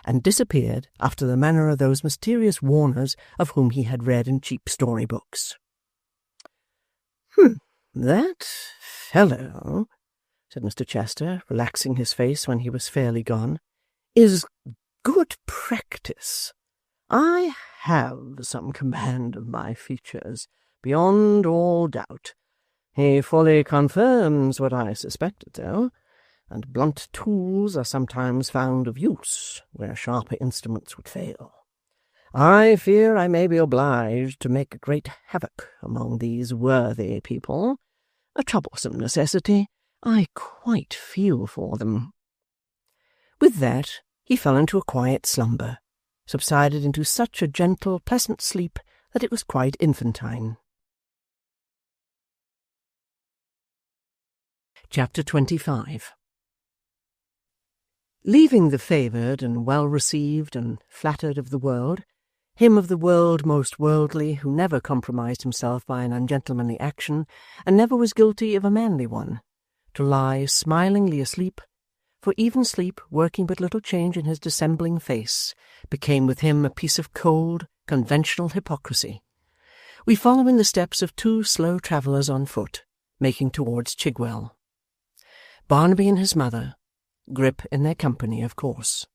and disappeared after the manner of those mysterious warners of whom he had read in cheap story-books. That fellow, said Mr. Chester, relaxing his face when he was fairly gone, is good practice. I have some command of my features, beyond all doubt. He fully confirms what I suspected, though, and blunt tools are sometimes found of use where sharper instruments would fail. I fear I may be obliged to make great havoc among these worthy people, a troublesome necessity. I quite feel for them. With that, he fell into a quiet slumber, subsided into such a gentle, pleasant sleep that it was quite infantine. Chapter 25. Leaving the favoured and well-received and flattered of the world, him of the world most worldly, who never compromised himself by an ungentlemanly action, and never was guilty of a manly one, to lie smilingly asleep, for even sleep, working but little change in his dissembling face, became with him a piece of cold, conventional hypocrisy. We follow in the steps of two slow travellers on foot, making towards Chigwell. Barnaby and his mother, Grip in their company, of course.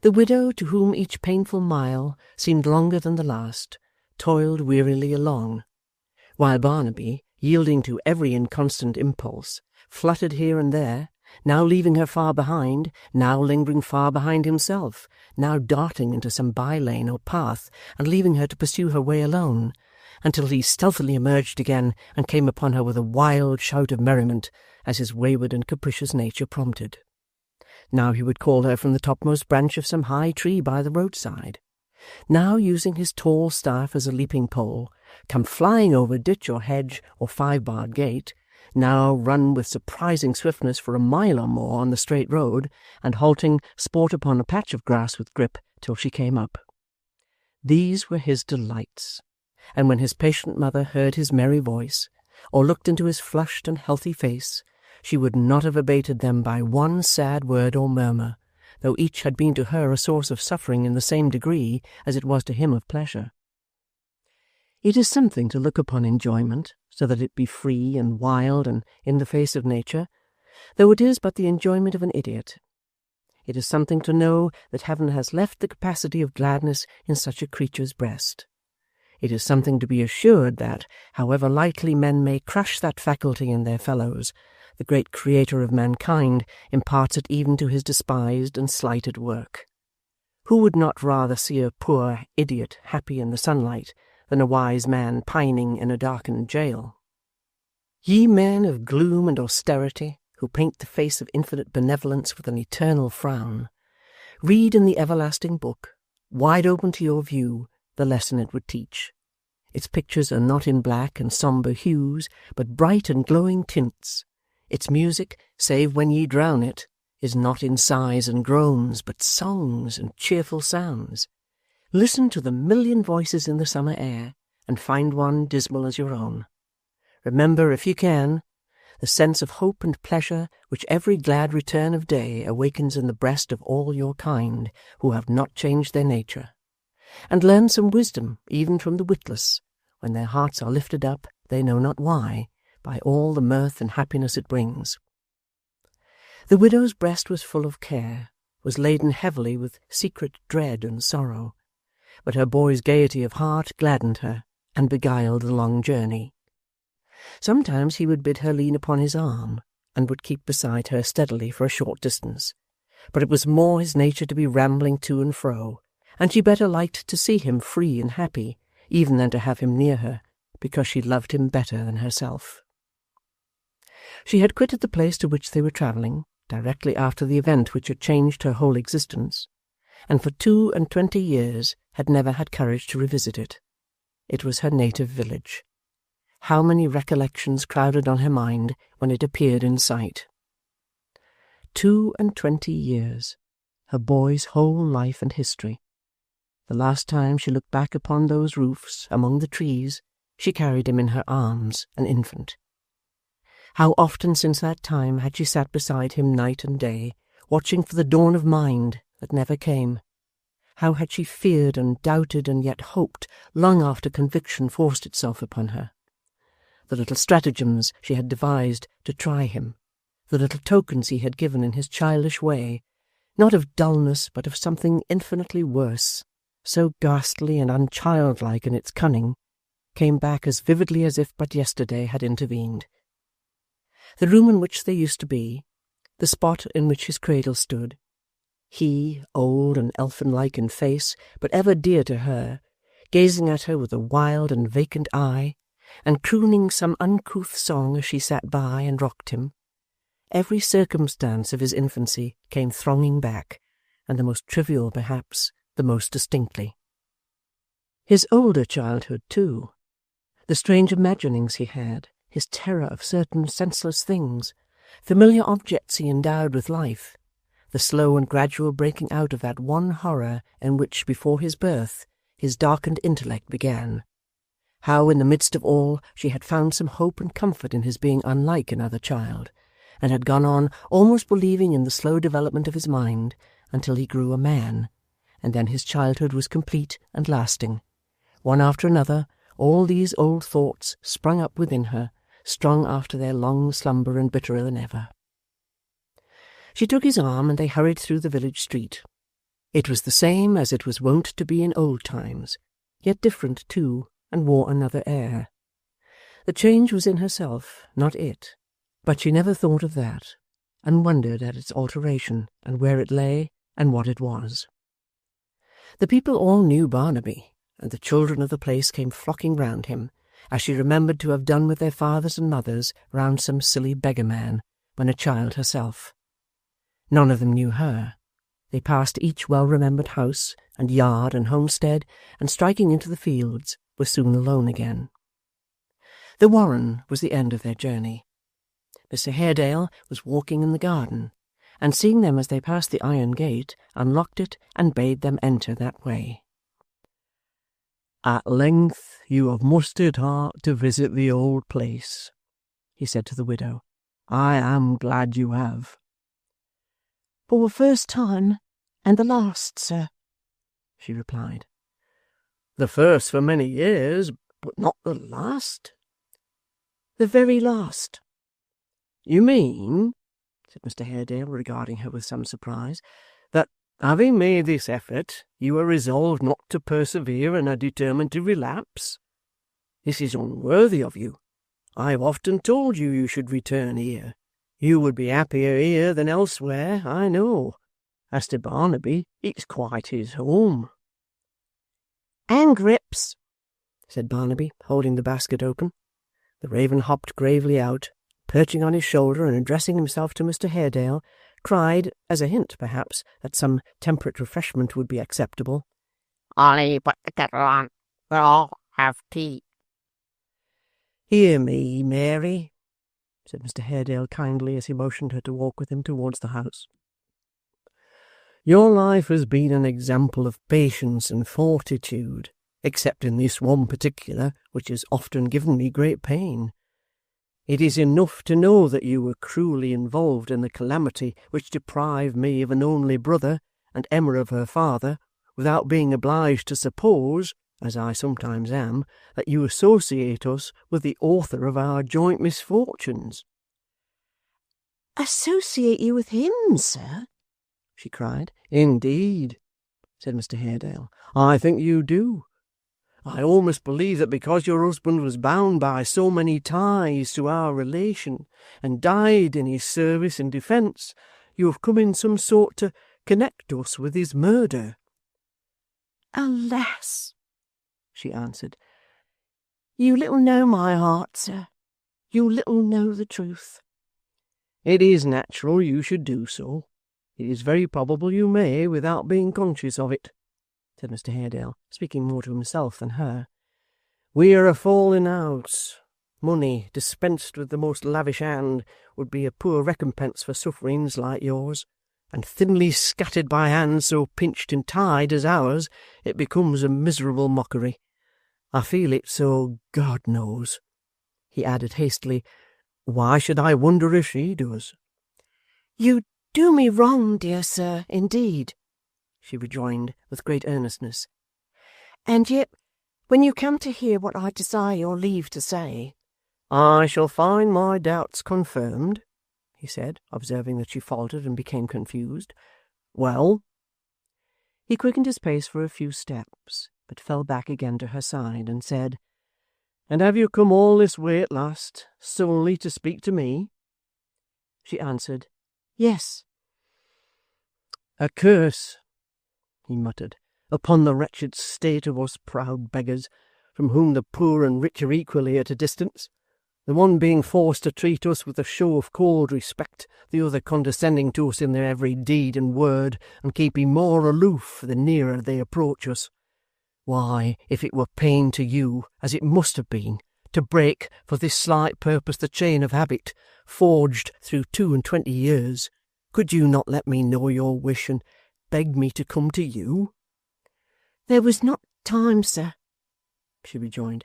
The widow, to whom each painful mile seemed longer than the last, toiled wearily along, while Barnaby, yielding to every inconstant impulse, fluttered here and there, now leaving her far behind, now lingering far behind himself, now darting into some by-lane or path, and leaving her to pursue her way alone, until he stealthily emerged again and came upon her with a wild shout of merriment, as his wayward and capricious nature prompted. Now he would call her from the topmost branch of some high tree by the roadside, now, using his tall staff as a leaping pole, come flying over ditch or hedge or 5-barred gate, now run with surprising swiftness for a mile or more on the straight road, and halting, sport upon a patch of grass with Grip till she came up. These were his delights, and when his patient mother heard his merry voice, or looked into his flushed and healthy face, she would not have abated them by one sad word or murmur, though each had been to her a source of suffering in the same degree as it was to him of pleasure. It is something to look upon enjoyment, so that it be free and wild and in the face of nature, though it is but the enjoyment of an idiot. It is something to know that heaven has left the capacity of gladness in such a creature's breast. It is something to be assured that, however lightly men may crush that faculty in their fellows, the great Creator of mankind imparts it even to his despised and slighted work. Who would not rather see a poor idiot happy in the sunlight than a wise man pining in a darkened jail? Ye men of gloom and austerity, who paint the face of infinite benevolence with an eternal frown, read in the everlasting book, wide open to your view, the lesson it would teach. Its pictures are not in black and sombre hues, but bright and glowing tints. Its music, save when ye drown it, is not in sighs and groans, but songs and cheerful sounds. Listen to the million voices in the summer air, and find one dismal as your own. Remember, if you can, the sense of hope and pleasure which every glad return of day awakens in the breast of all your kind who have not changed their nature, and learn some wisdom even from the witless, when their hearts are lifted up, they know not why, by all the mirth and happiness it brings. The widow's breast was full of care, was laden heavily with secret dread and sorrow, but her boy's gaiety of heart gladdened her, and beguiled the long journey. Sometimes he would bid her lean upon his arm, and would keep beside her steadily for a short distance, but it was more his nature to be rambling to and fro, and she better liked to see him free and happy, even than to have him near her, because she loved him better than herself. She had quitted the place to which they were travelling, directly after the event which had changed her whole existence, and for 22 years had never had courage to revisit it. It was her native village. How many recollections crowded on her mind when it appeared in sight! 22 years, her boy's whole life and history. The last time she looked back upon those roofs among the trees, she carried him in her arms, an infant. How often since that time had she sat beside him night and day, watching for the dawn of mind that never came? How had she feared and doubted and yet hoped long after conviction forced itself upon her? The little stratagems she had devised to try him, the little tokens he had given in his childish way, not of dullness but of something infinitely worse, so ghastly and unchildlike in its cunning, came back as vividly as if but yesterday had intervened. The room in which they used to be, the spot in which his cradle stood, he, old and elfin-like in face, but ever dear to her, gazing at her with a wild and vacant eye, and crooning some uncouth song as she sat by and rocked him. Every circumstance of his infancy came thronging back, and the most trivial, perhaps, the most distinctly. His older childhood, too, the strange imaginings he had, his terror of certain senseless things, familiar objects he endowed with life, the slow and gradual breaking out of that one horror in which, before his birth, his darkened intellect began. How, in the midst of all, she had found some hope and comfort in his being unlike another child, and had gone on almost believing in the slow development of his mind until he grew a man, and then his childhood was complete and lasting. One after another, all these old thoughts sprung up within her, strong after their long slumber and bitterer than ever. She took his arm, and they hurried through the village street. It was the same as it was wont to be in old times, yet different too, and wore another air. The change was in herself, not it, but she never thought of that, and wondered at its alteration, and where it lay, and what it was. The people all knew Barnaby, and the children of the place came flocking round him, as she remembered to have done with their fathers and mothers round some silly beggar-man, when a child herself. None of them knew her. They passed each well-remembered house, and yard, and homestead, and striking into the fields, were soon alone again. The warren was the end of their journey. Mr. Haredale was walking in the garden, and seeing them as they passed the iron gate, unlocked it, and bade them enter that way. "At length you have mustered heart to visit the old place," he said to the widow. "I am glad you have." "For the first time, and the last, sir," she replied. "The first for many years, but not the last?" "The very last." "You mean," said Mr. Haredale, regarding her with some surprise, "that, having made this effort, you are resolved not to persevere and are determined to relapse? This is unworthy of you. I have often told you you should return here. You would be happier here than elsewhere, I know. As to Barnaby, it's quite his home." "And grips," said Barnaby, holding the basket open. The raven hopped gravely out, perching on his shoulder and addressing himself to Mr. Haredale, cried, as a hint, perhaps, that some temperate refreshment would be acceptable, "Ollie, put the kettle on. We'll all have tea." "Hear me, Mary," said Mr. Haredale kindly, as he motioned her to walk with him towards the house. "Your life has been an example of patience and fortitude, except in this one particular, which has often given me great pain. It is enough to know that you were cruelly involved in the calamity which deprived me of an only brother, and Emma of her father, without being obliged to suppose, as I sometimes am, that you associate us with the author of our joint misfortunes." "Associate you with him, sir?" she cried. "Indeed," said Mr. Haredale, "I think you do. I almost believe that because your husband was bound by so many ties to our relation, and died in his service and defence, you have come in some sort to connect us with his murder." "Alas," she answered, "you little know my heart, sir. You little know the truth." "It is natural you should do so. It is very probable you may, without being conscious of it," said Mr. Haredale, speaking more to himself than her. "We are a fallen house. Money, dispensed with the most lavish hand, would be a poor recompense for sufferings like yours, and thinly scattered by hands so pinched and tied as ours, it becomes a miserable mockery. I feel it so, God knows," he added hastily. "Why should I wonder if she does?" "You do me wrong, dear sir, indeed," she rejoined with great earnestness. "And yet, when you come to hear what I desire your leave to say—" "I shall find my doubts confirmed," he said, observing that she faltered and became confused. "Well?" He quickened his pace for a few steps, but fell back again to her side, and said, "And have you come all this way at last, solely to speak to me?" She answered, "Yes." "A curse," he muttered, "upon the wretched state of us proud beggars, from whom the poor and rich are equally at a distance, the one being forced to treat us with a show of cold respect, the other condescending to us in their every deed and word, and keeping more aloof the nearer they approach us. Why, if it were pain to you, as it must have been, to break for this slight purpose the chain of habit, forged through 22 years, Could you not let me know your wish and beg me to come to you?" "There was not time, sir," she rejoined.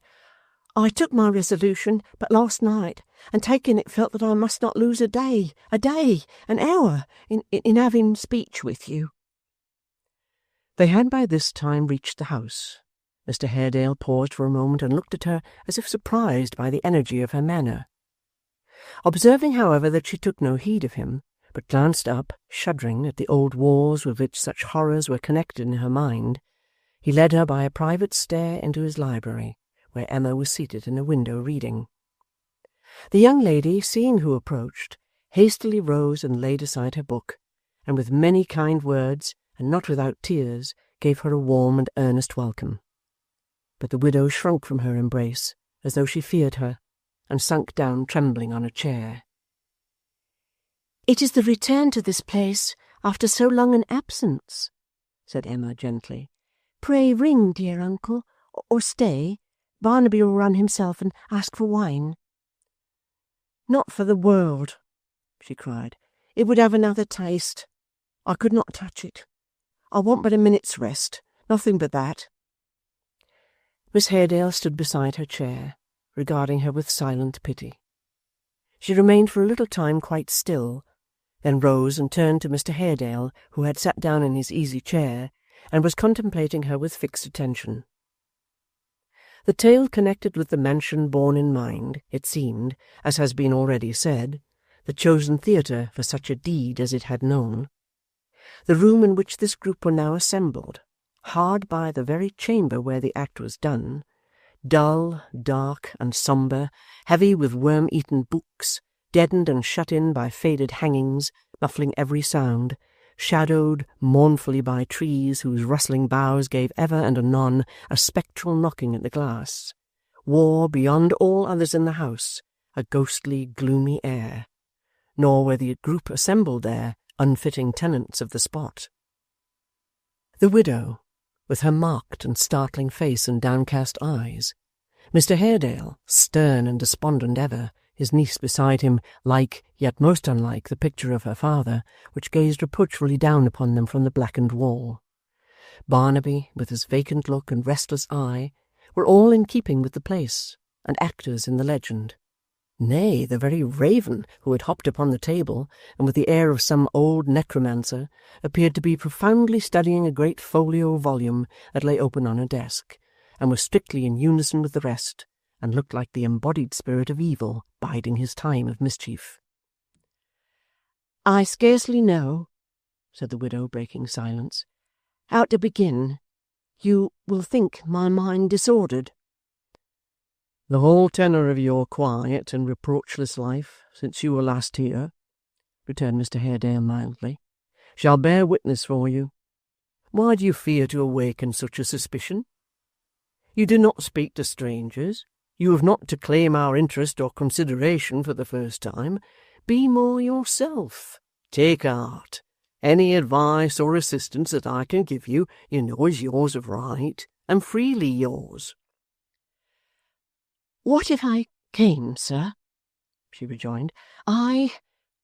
"I took my resolution but last night, and taking it felt that I must not lose a day, an hour, in having speech with you." They had by this time reached the house. Mr. Haredale paused for a moment and looked at her as if surprised by the energy of her manner. Observing, however, that she took no heed of him, but glanced up, shuddering, at the old walls with which such horrors were connected in her mind, he led her by a private stair into his library, where Emma was seated in a window reading. The young lady, seeing who approached, hastily rose and laid aside her book, and with many kind words, and not without tears, gave her a warm and earnest welcome. But the widow shrunk from her embrace, as though she feared her, and sunk down trembling on a chair. "It is the return to this place after so long an absence," said Emma gently. "Pray ring, dear uncle, or stay. Barnaby will run himself and ask for wine." "Not for the world," she cried. "It would have another taste. I could not touch it. I want but a minute's rest, nothing but that." Miss Haredale stood beside her chair, regarding her with silent pity. She remained for a little time quite still, then rose and turned to Mr. Haredale, who had sat down in his easy chair, and was contemplating her with fixed attention. The tale connected with the mansion borne in mind, it seemed, as has been already said, the chosen theatre for such a deed as it had known. The room in which this group were now assembled, hard by the very chamber where the act was done, dull, dark, and sombre, heavy with worm-eaten books, deadened and shut in by faded hangings, muffling every sound, shadowed mournfully by trees whose rustling boughs gave ever and anon a spectral knocking at the glass, wore, beyond all others in the house, a ghostly, gloomy air, nor were the group assembled there unfitting tenants of the spot. The widow, with her marked and startling face and downcast eyes, Mr. Haredale, stern and despondent ever, his niece beside him, like, yet most unlike, the picture of her father, which gazed reproachfully down upon them from the blackened wall, Barnaby, with his vacant look and restless eye, were all in keeping with the place, and actors in the legend. Nay, the very raven who had hopped upon the table, and with the air of some old necromancer, appeared to be profoundly studying a great folio volume that lay open on a desk, and was strictly in unison with the rest, and looked like the embodied spirit of evil biding his time of mischief. "I scarcely know," said the widow, breaking silence, "how to begin. You will think my mind disordered." "The whole tenor of your quiet and reproachless life, since you were last here," returned Mr. Haredale mildly, "shall bear witness for you. Why do you fear to awaken such a suspicion? You do not speak to strangers. You have not to claim our interest or consideration for the first time. Be more yourself. Take heart. Any advice or assistance that I can give you, you know is yours of right, and freely yours." "What if I came, sir," she rejoined, "I,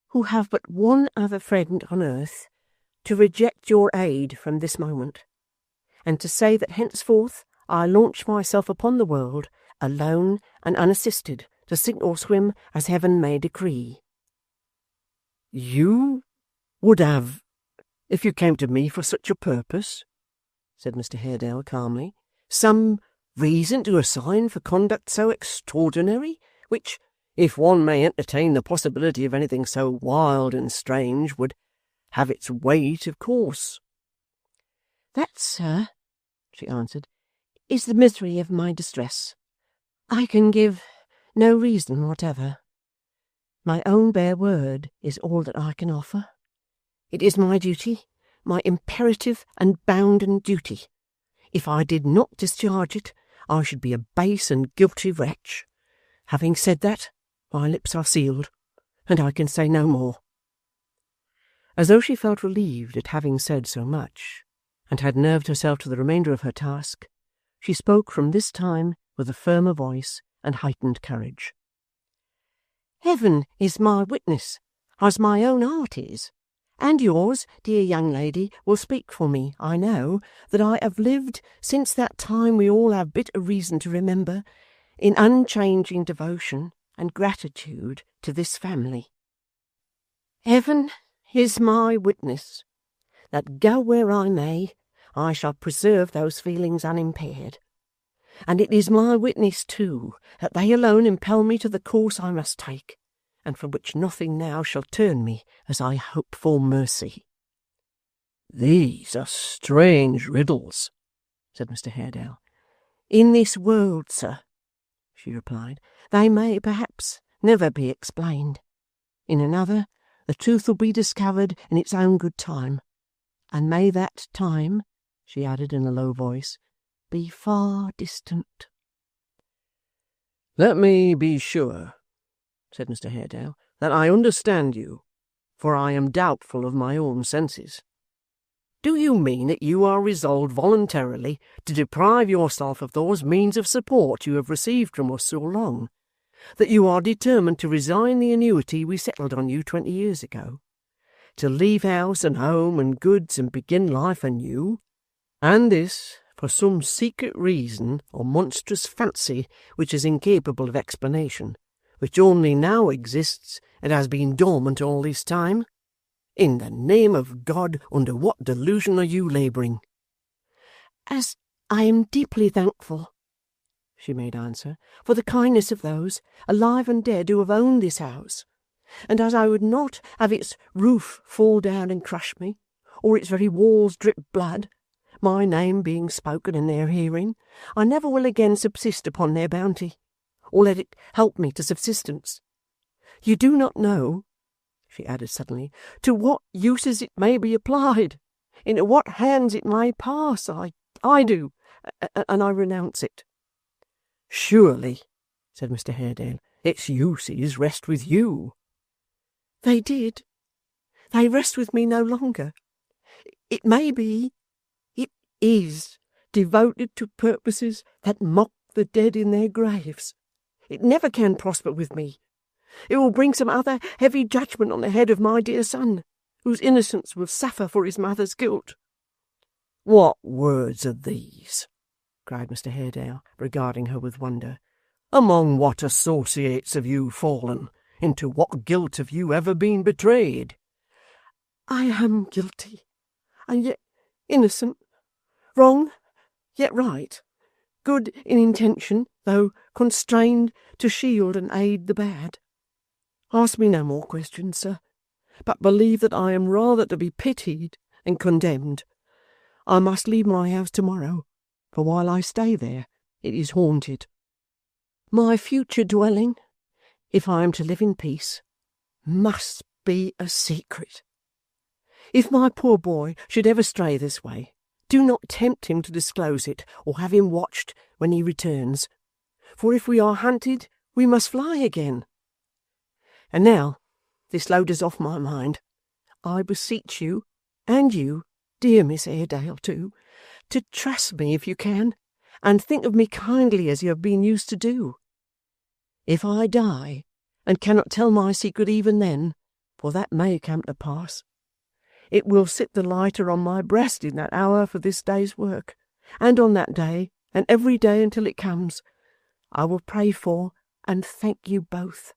who have but one other friend on earth, to reject your aid from this moment, and to say that henceforth I launch myself upon the world, alone and unassisted, to sink or swim as heaven may decree?" "You would have, if you came to me for such a purpose," said Mr. Haredale calmly, "some reason to assign for conduct so extraordinary, which, if one may entertain the possibility of anything so wild and strange, would have its weight, of course." "That, sir," she answered, "is the misery of my distress. I can give no reason whatever. My own bare word is all that I can offer. It is my duty, my imperative and bounden duty. If I did not discharge it, I should be a base and guilty wretch. Having said that, my lips are sealed, and I can say no more." As though she felt relieved at having said so much, and had nerved herself to the remainder of her task, she spoke from this time with a firmer voice and heightened courage. "Heaven is my witness, as my own heart is, And yours, dear young lady, will speak for me, I know, that I have lived since that time we all have bitter reason to remember, in unchanging devotion and gratitude to this family. Heaven is my witness that, go where I may, I shall preserve those feelings unimpaired. And it is my witness, too, that they alone impel me to the course I must take, and from which nothing now shall turn me as I hope for mercy. These are strange riddles, said Mr. Haredale. In this world, sir, she replied, they may perhaps never be explained. In another, the truth will be discovered in its own good time. And may that time, she added in a low voice, be far distant. Let me be sure, said Mr. Haredale, that I understand you, for I am doubtful of my own senses. Do you mean that you are resolved voluntarily to deprive yourself of those means of support you have received from us so long, that you are determined to resign the annuity we settled on you 20 years ago, to leave house and home and goods and begin life anew, and this for some secret reason or monstrous fancy which is incapable of explanation, which only now exists and has been dormant all this time? In the name of God, under what delusion are you labouring? As I am deeply thankful, she made answer, for the kindness of those, alive and dead, who have owned this house, and as I would not have its roof fall down and crush me, or its very walls drip blood, my name being spoken in their hearing, I never will again subsist upon their bounty, or let it help me to subsistence. You do not know, she added suddenly, to what uses it may be applied, into what hands it may pass. I do, and I renounce it. Surely, said Mr. Haredale, its uses rest with you. They did. They rest with me no longer. It may be, it is, devoted to purposes that mock the dead in their graves. It never can prosper with me. It will bring some other heavy judgment on the head of my dear son, whose innocence will suffer for his mother's guilt. What words are these? Cried Mr. Haredale, regarding her with wonder. Among what associates have you fallen? Into what guilt have you ever been betrayed? I am guilty, and yet innocent, wrong, yet right, good in intention, though constrained to shield and aid the bad. Ask me no more questions, sir, but believe that I am rather to be pitied and condemned. I must leave my house tomorrow, for while I stay there, it is haunted. My future dwelling, if I am to live in peace, must be a secret. If my poor boy should ever stray this way, do not tempt him to disclose it, or have him watched when he returns. For if we are hunted, we must fly again. And now, this load is off my mind. I beseech you, and you, dear Miss Haredale too, to trust me if you can, and think of me kindly as you have been used to do. If I die, and cannot tell my secret even then, for that may come to pass, it will sit the lighter on my breast in that hour for this day's work, and on that day, and every day until it comes, I will pray for and thank you both,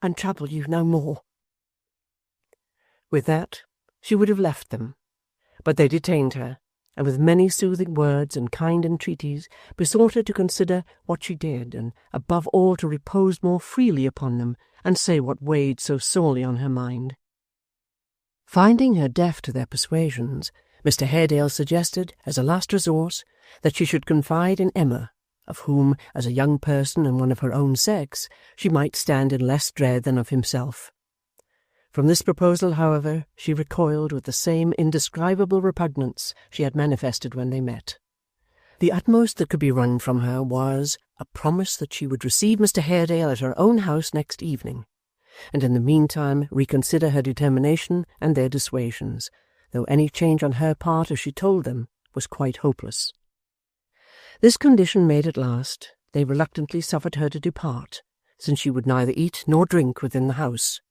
and trouble you no more. With that, she would have left them, but they detained her, and with many soothing words and kind entreaties besought her to consider what she did, and above all to repose more freely upon them, and say what weighed so sorely on her mind. Finding her deaf to their persuasions, Mr. Haredale suggested, as a last resource, that she should confide in Emma, of whom, as a young person and one of her own sex, she might stand in less dread than of himself. From this proposal, however, she recoiled with the same indescribable repugnance she had manifested when they met. The utmost that could be wrung from her was a promise that she would receive Mr. Haredale at her own house next evening, and in the meantime reconsider her determination and their dissuasions, though any change on her part, as she told them, was quite hopeless. This condition made at last, they reluctantly suffered her to depart, since she would neither eat nor drink within the house,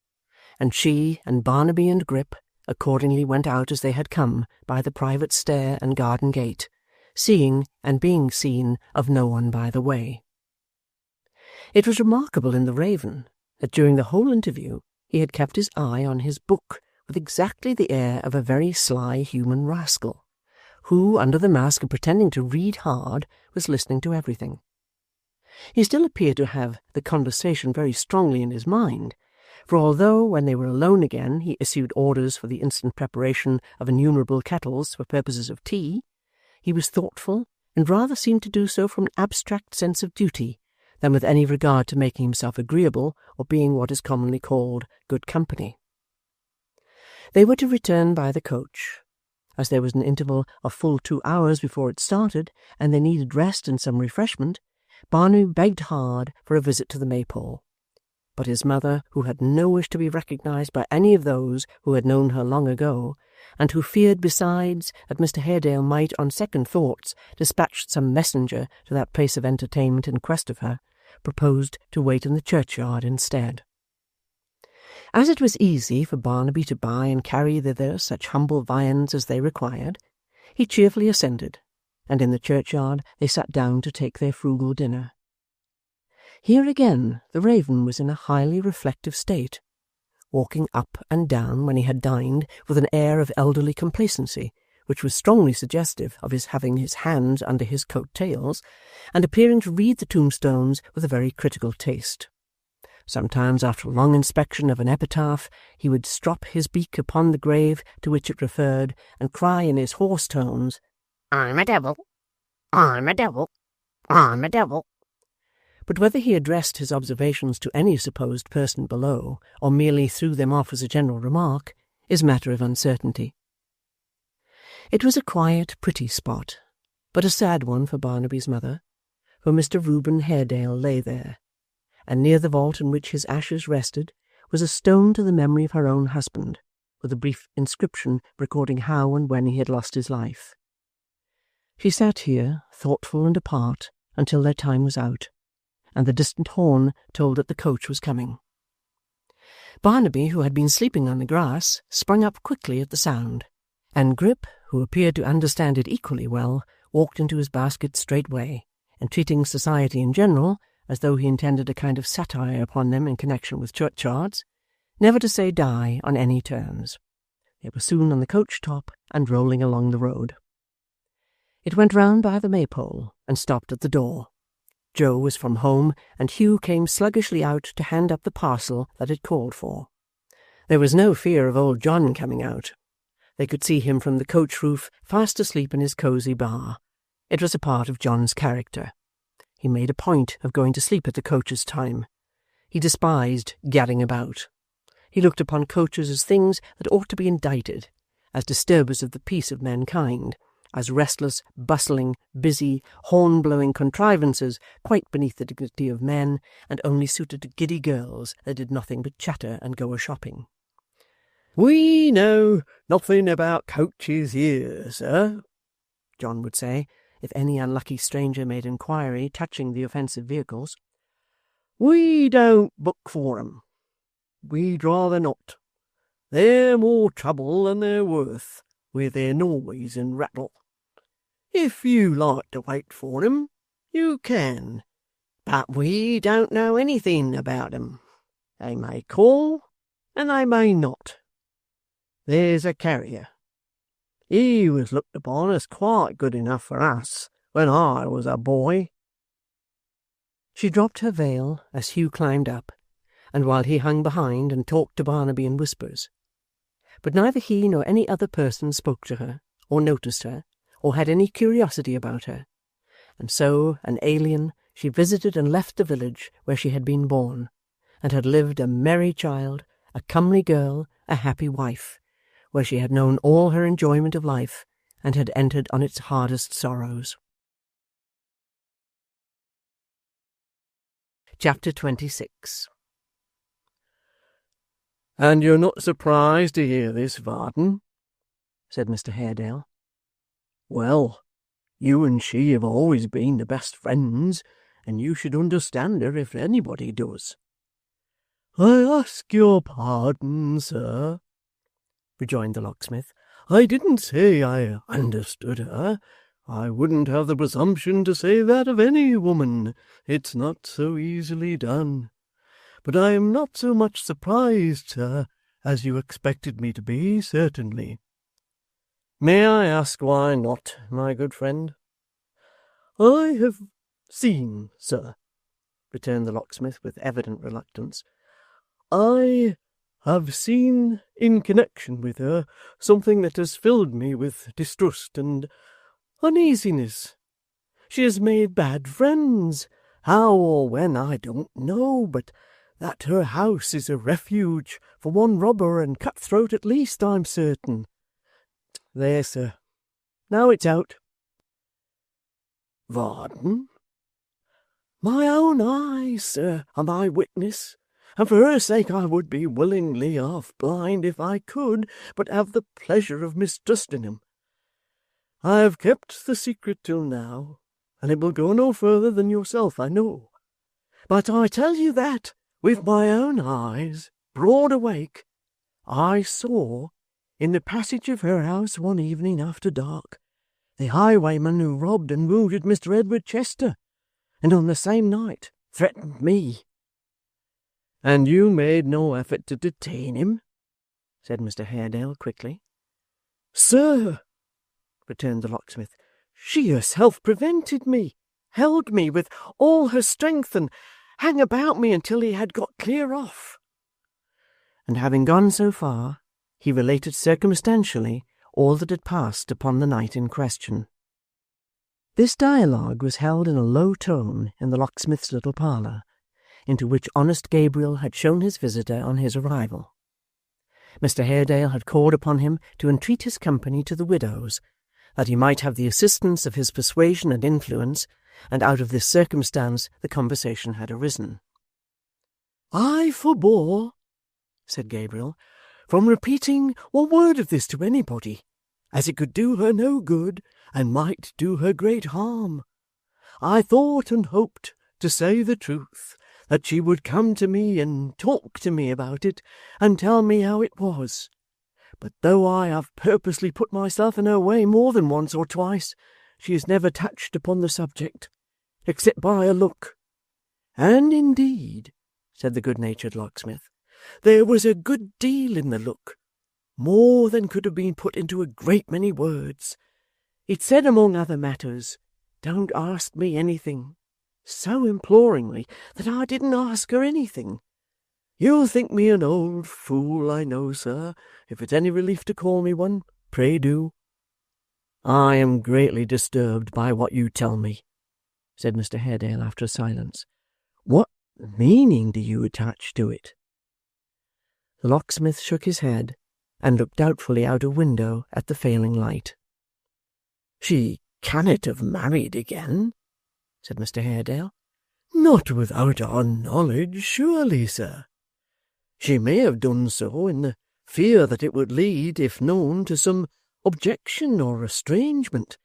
and she and Barnaby and Grip, accordingly went out as they had come, by the private stair and garden gate, seeing and being seen of no one by the way. It was remarkable in the Raven that during the whole interview he had kept his eye on his book with exactly the air of a very sly human rascal, who, under the mask of pretending to read hard, was listening to everything. He still appeared to have the conversation very strongly in his mind, for although, when they were alone again, he issued orders for the instant preparation of innumerable kettles for purposes of tea, he was thoughtful, and rather seemed to do so from an abstract sense of duty than with any regard to making himself agreeable or being what is commonly called good company. They were to return by the coach. As there was an interval of full 2 hours before it started, and they needed rest and some refreshment, Barnaby begged hard for a visit to the Maypole. But his mother, who had no wish to be recognized by any of those who had known her long ago, and who feared besides that Mr. Haredale might, on second thoughts, dispatch some messenger to that place of entertainment in quest of her, proposed to wait in the churchyard instead. As it was easy for Barnaby to buy and carry thither such humble viands as they required, he cheerfully assented, and in the churchyard they sat down to take their frugal dinner. Here again the Raven was in a highly reflective state, walking up and down when he had dined with an air of elderly complacency, which was strongly suggestive of his having his hands under his coat-tails, and appearing to read the tombstones with a very critical taste. Sometimes, after a long inspection of an epitaph, he would strop his beak upon the grave to which it referred, and cry in his hoarse tones, "I'm a devil! I'm a devil! I'm a devil!" But whether he addressed his observations to any supposed person below, or merely threw them off as a general remark, is matter of uncertainty. It was a quiet, pretty spot, but a sad one for Barnaby's mother, for Mr. Reuben Haredale lay there, and near the vault in which his ashes rested was a stone to the memory of her own husband, with a brief inscription recording how and when he had lost his life. She sat here, thoughtful and apart, until their time was out, and the distant horn told that the coach was coming. Barnaby, who had been sleeping on the grass, sprung up quickly at the sound, and Grip, who appeared to understand it equally well, walked into his basket straightway, entreating society in general, as though he intended a kind of satire upon them in connection with churchyards, never to say die on any terms. They were soon on the coach-top and rolling along the road. It went round by the Maypole and stopped at the door. Joe was from home, and Hugh came sluggishly out to hand up the parcel that it called for. There was no fear of old John coming out. They could see him from the coach roof, fast asleep in his cosy bar. It was a part of John's character. He made a point of going to sleep at the coach's time. He despised gadding about. He looked upon coaches as things that ought to be indicted, as disturbers of the peace of mankind, as restless, bustling, busy, horn-blowing contrivances quite beneath the dignity of men, and only suited to giddy girls that did nothing but chatter and go a-shopping. "We know nothing about coaches here, sir," John would say, if any unlucky stranger made inquiry touching the offensive vehicles. "We don't book for 'em. We'd rather not. They're more trouble than they're worth, with their noise and rattle. If you like to wait for 'em, you can, but we don't know anything about 'em. They may call, and they may not. There's a carrier. He was looked upon as quite good enough for us when I was a boy." She dropped her veil as Hugh climbed up, and while he hung behind and talked to Barnaby in whispers. But neither he nor any other person spoke to her, or noticed her, or had any curiosity about her, and so, an alien, she visited and left the village where she had been born, and had lived a merry child, a comely girl, a happy wife, where she had known all her enjoyment of life, and had entered on its hardest sorrows. Chapter 26. "And you're not surprised to hear this, Varden?" said Mr. Haredale. "Well, you and she have always been the best friends, and you should understand her if anybody does." "I ask your pardon, sir," rejoined the locksmith. I didn't say I understood her. I wouldn't have the presumption to say that of any woman. It's not so easily done. But I am not so much surprised, sir, as you expected me to be, certainly. May I ask why not, my good friend? I have seen, sir, returned the locksmith with evident reluctance. I have seen in connection with her something that has filled me with distrust and uneasiness. She has made bad friends, how or when I don't know, but that her house is a refuge for one robber and cut-throat at least, I'm certain. There, sir. Now it's out. Varden? My own eyes, sir, are my witness, and for her sake I would be willingly half blind if I could but have the pleasure of mistrusting him. I have kept the secret till now, and it will go no further than yourself, I know. But I tell you that, with my own eyes, broad awake, I saw, in the passage of her house one evening after dark, the highwayman who robbed and wounded Mr. Edward Chester, and on the same night threatened me. And you made no effort to detain him? Said Mr. Haredale quickly. Sir, returned the locksmith, she herself prevented me, held me with all her strength, and hang about me until he had got clear off. And having gone so far, he related circumstantially all that had passed upon the night in question. This dialogue was held in a low tone in the locksmith's little parlour, into which honest Gabriel had shown his visitor on his arrival. Mr. Haredale had called upon him to entreat his company to the widow's, that he might have the assistance of his persuasion and influence, and out of this circumstance the conversation had arisen. I forbore, said Gabriel, from repeating one word of this to anybody, as it could do her no good, and might do her great harm. I thought and hoped, to say the truth, that she would come to me and talk to me about it, and tell me how it was. But though I have purposely put myself in her way more than once or twice, she has never touched upon the subject, except by a look. And indeed, said the good-natured locksmith, there was a good deal in the look, more than could have been put into a great many words. It said, among other matters, don't ask me anything, so imploringly that I didn't ask her anything. You'll think me an old fool, I know, sir. If it's any relief to call me one, pray do. I am greatly disturbed by what you tell me, said Mr. Haredale after a silence. What meaning do you attach to it? The locksmith shook his head, and looked doubtfully out of window at the failing light. She cannot have married again, said Mr. Haredale. Not without our knowledge, surely, sir. She may have done so in the fear that it would lead, if known, to some objection or estrangement.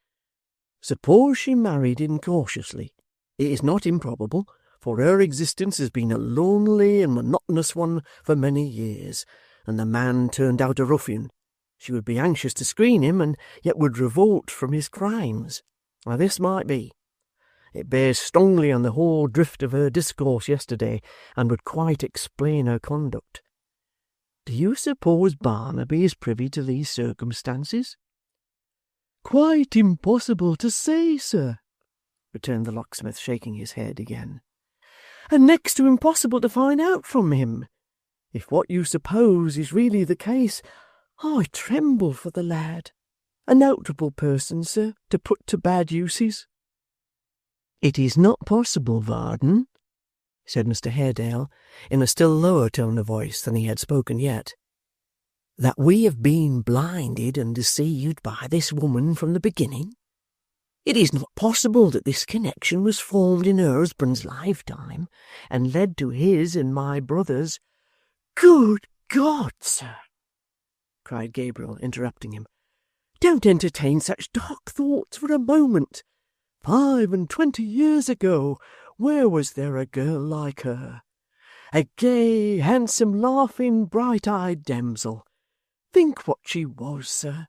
Suppose she married incautiously. It is not improbable, for her existence has been a lonely and monotonous one for many years, and the man turned out a ruffian. She would be anxious to screen him, and yet would revolt from his crimes. Now this might be. It bears strongly on the whole drift of her discourse yesterday, and would quite explain her conduct. Do you suppose Barnaby is privy to these circumstances? Quite impossible to say, sir, returned the locksmith, shaking his head again. And next to impossible to find out from him. If what you suppose is really the case, I tremble for the lad. A notable person, sir, to put to bad uses. It is not possible, Varden, said Mr. Haredale, in a still lower tone of voice than he had spoken yet, that we have been blinded and deceived by this woman from the beginning. It is not possible that this connection was formed in her husband's lifetime, and led to his and my brother's— Good God, sir, cried Gabriel, interrupting him, don't entertain such dark thoughts for a moment. 25 years ago, where was there a girl like her? A gay, handsome, laughing, bright-eyed damsel. Think what she was, sir.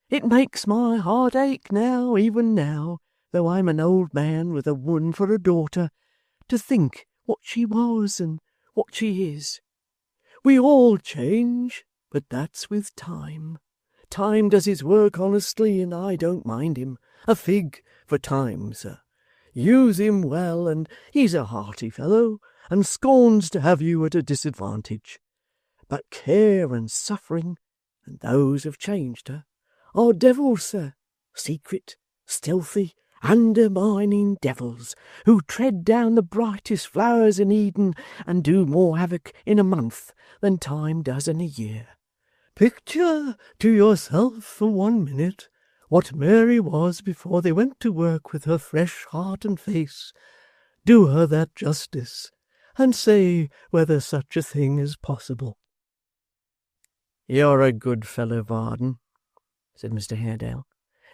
It makes my heart ache now, even now, though I'm an old man with a woman for a daughter, to think what she was and what she is. We all change, but that's with time. Time does his work honestly, and I don't mind him. A fig for time, sir. Use him well, and he's a hearty fellow, and scorns to have you at a disadvantage. But care and suffering, and those have changed her, are devils, sir, secret, stealthy, undermining devils, who tread down the brightest flowers in Eden and do more havoc in a month than time does in a year. Picture to yourself for 1 minute what Mary was before they went to work with her fresh heart and face. Do her that justice, and say whether such a thing is possible. "You're a good fellow, Varden," said Mr. Haredale,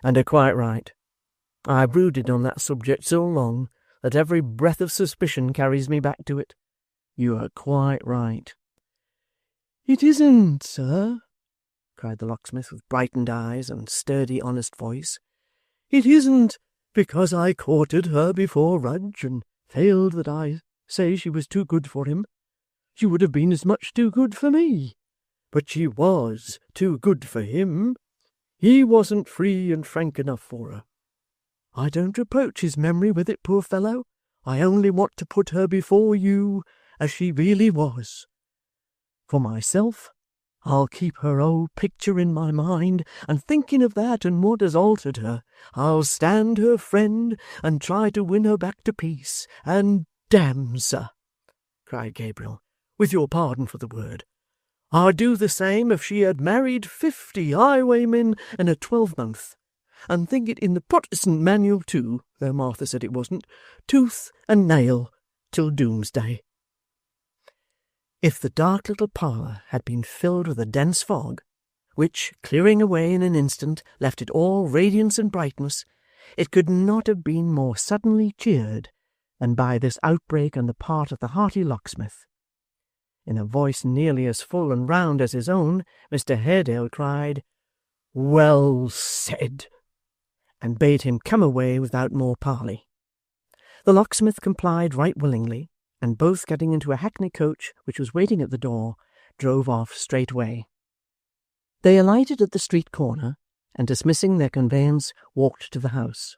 "and are quite right. I brooded on that subject so long that every breath of suspicion carries me back to it. You are quite right." "It isn't, sir," cried the locksmith with brightened eyes and sturdy, honest voice. "It isn't because I courted her before Rudge and failed that I say she was too good for him. She would have been as much too good for me. But she was too good for him. He wasn't free and frank enough for her. I don't reproach his memory with it, poor fellow. I only want to put her before you as she really was. For myself, I'll keep her old picture in my mind, and thinking of that and what has altered her, I'll stand her friend and try to win her back to peace. And damn, sir," cried Gabriel, "with your pardon for the word, I'd do the same if she had married 50 highwaymen in a 12-month, and think it in the Protestant manual too, though Martha said it wasn't, tooth and nail till doomsday." If the dark little parlour had been filled with a dense fog, which, clearing away in an instant, left it all radiance and brightness, it could not have been more suddenly cheered than by this outbreak on the part of the hearty locksmith. In a voice nearly as full and round as his own, Mr. Haredale cried, "Well said," and bade him come away without more parley. The locksmith complied right willingly, and both getting into a hackney coach which was waiting at the door, drove off straightway. They alighted at the street corner, and dismissing their conveyance, walked to the house.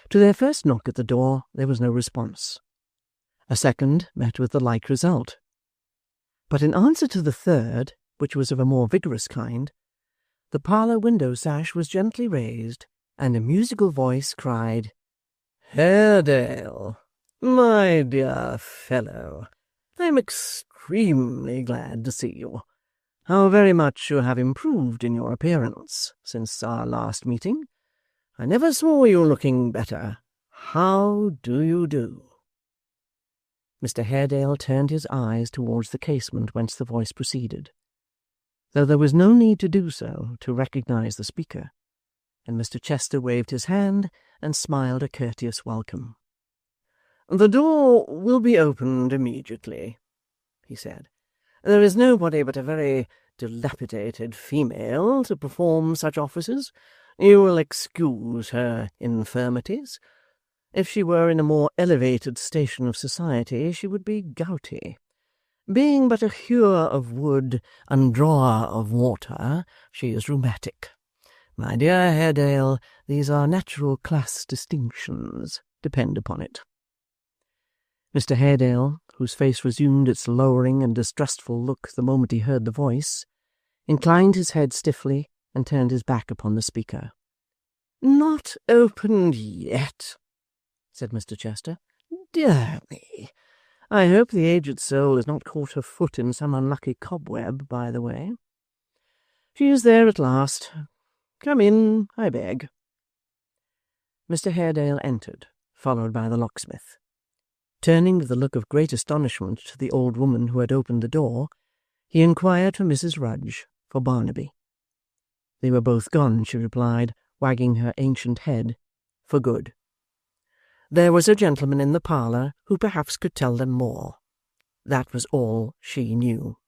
To their first knock at the door there was no response. A second met with the like result. But in answer to the third, which was of a more vigorous kind, the parlour window sash was gently raised, and a musical voice cried, "Haredale, my dear fellow, I am extremely glad to see you. How very much you have improved in your appearance since our last meeting. I never saw you looking better. How do you do?" Mr. Haredale turned his eyes towards the casement whence the voice proceeded, though there was no need to do so to recognize the speaker, and Mr. Chester waved his hand and smiled a courteous welcome. "The door will be opened immediately," he said. "There is nobody but a very dilapidated female to perform such offices. You will excuse her infirmities. If she were in a more elevated station of society, she would be gouty. Being but a hewer of wood and drawer of water, she is rheumatic. My dear Haredale, these are natural class distinctions, depend upon it." Mr. Haredale, whose face resumed its lowering and distrustful look the moment he heard the voice, inclined his head stiffly and turned his back upon the speaker. "Not opened yet," said Mr. Chester. "Dear me! I hope the aged soul has not caught her foot in some unlucky cobweb by the way. She is there at last. Come in, I beg." Mr. Haredale entered, followed by the locksmith. Turning with a look of great astonishment to the old woman who had opened the door, he inquired for Mrs. Rudge, for Barnaby. They were both gone, she replied, wagging her ancient head, for good. There was a gentleman in the parlour who perhaps could tell them more. That was all she knew.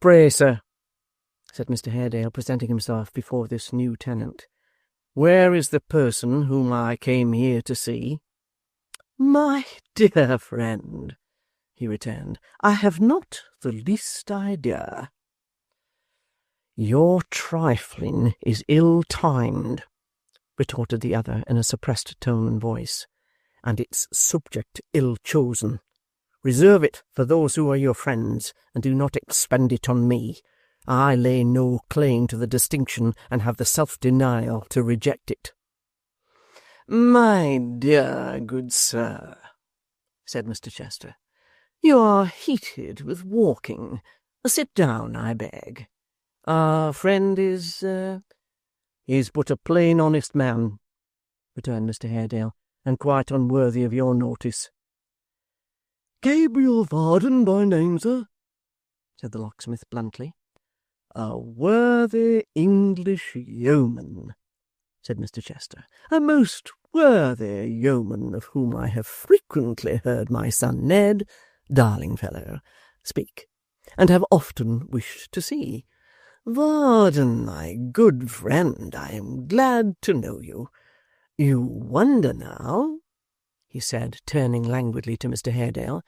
Pray, sir, said Mr Haredale, presenting himself before this new tenant, where is the person whom I came here to see? My dear friend, he returned, I have not the least idea. Your trifling is ill-timed, retorted the other in a suppressed tone and voice, and its subject ill-chosen. Reserve it for those who are your friends, and do not expend it on me. I lay no claim to the distinction, and have the self-denial to reject it. My dear good sir, said Mr Chester, you are heated with walking. Sit down, I beg. Our friend is but a plain honest man, returned Mr Haredale, and quite unworthy of your notice. Gabriel Varden by name, sir, said the locksmith bluntly. A worthy English yeoman, said Mr Chester, a most worthy yeoman of whom I have frequently heard my son Ned, darling fellow, speak, and have often wished to see. Varden, my good friend, I am glad to know you. You wonder now, he said, turning languidly to Mr Haredale,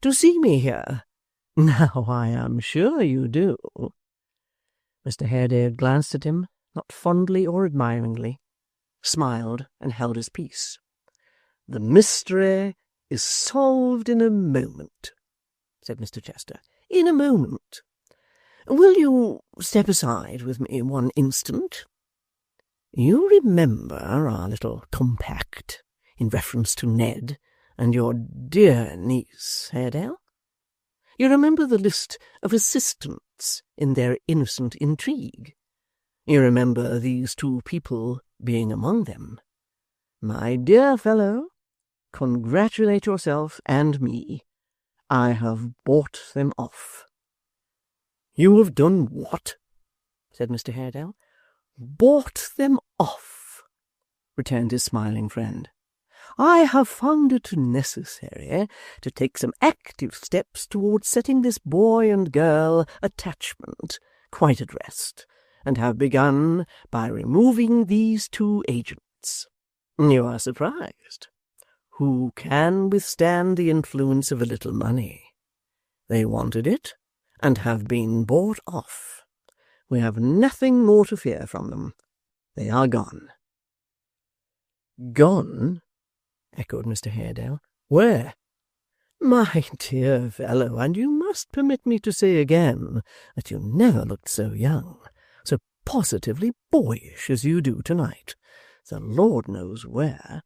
to see me here. Now I am sure you do. Mr Haredale glanced at him, not fondly or admiringly, smiled, and held his peace. The mystery is solved in a moment, said Mr Chester. In a moment. Will you step aside with me one instant? You remember our little compact in reference to Ned and your dear niece, Haredale? You remember the list of assistants in their innocent intrigue? You remember these two people being among them? My dear fellow, congratulate yourself and me. I have bought them off. You have done what? Said Mr Haredale. Bought them off, returned his smiling friend. I have found it necessary to take some active steps towards setting this boy and girl attachment quite at rest, and have begun by removing these two agents. You are surprised. Who can withstand the influence of a little money? They wanted it, and have been bought off. We have nothing more to fear from them. They are gone. Gone? Echoed Mr Haredale. Where? My dear fellow, and you must permit me to say again that you never looked so young, so positively boyish as you do tonight. The Lord knows where.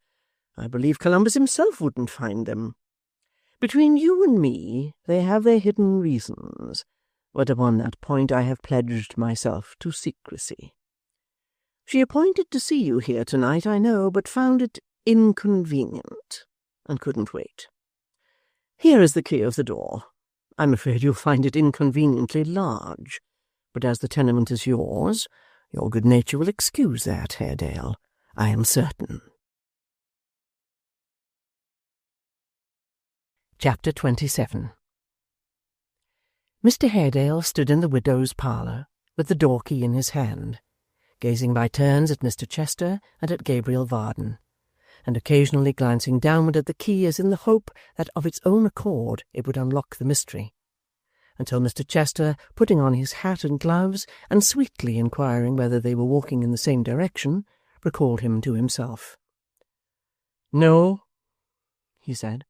I believe Columbus himself wouldn't find them. Between you and me, they have their hidden reasons, but upon that point I have pledged myself to secrecy. She appointed to see you here tonight, I know, but found it inconvenient, and couldn't wait. Here is the key of the door. I'm afraid you'll find it inconveniently large, but as the tenement is yours, your good nature will excuse that, Haredale, I am certain. Chapter 27. Mr Haredale stood in the widow's parlour, with the door-key in his hand, gazing by turns at Mr Chester and at Gabriel Varden, and occasionally glancing downward at the key as in the hope that of its own accord it would unlock the mystery, until Mr Chester, putting on his hat and gloves, and sweetly inquiring whether they were walking in the same direction, recalled him to himself. No, he said.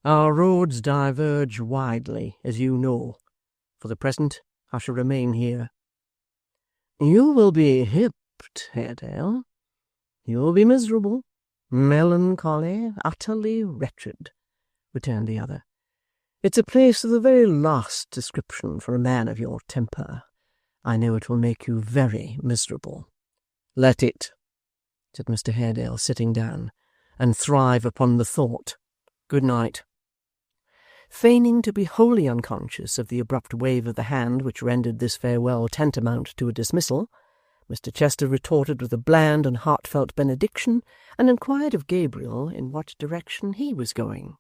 Our roads diverge widely, as you know. For the present, I shall remain here. You will be hipped, Haredale. You will be miserable, melancholy, utterly wretched, returned the other. It's a place of the very last description for a man of your temper. I know it will make you very miserable. Let it, said Mr Haredale, sitting down, and thrive upon the thought. Good night. Feigning to be wholly unconscious of the abrupt wave of the hand which rendered this farewell tantamount to a dismissal, Mr Chester retorted with a bland and heartfelt benediction, and inquired of Gabriel in what direction he was going.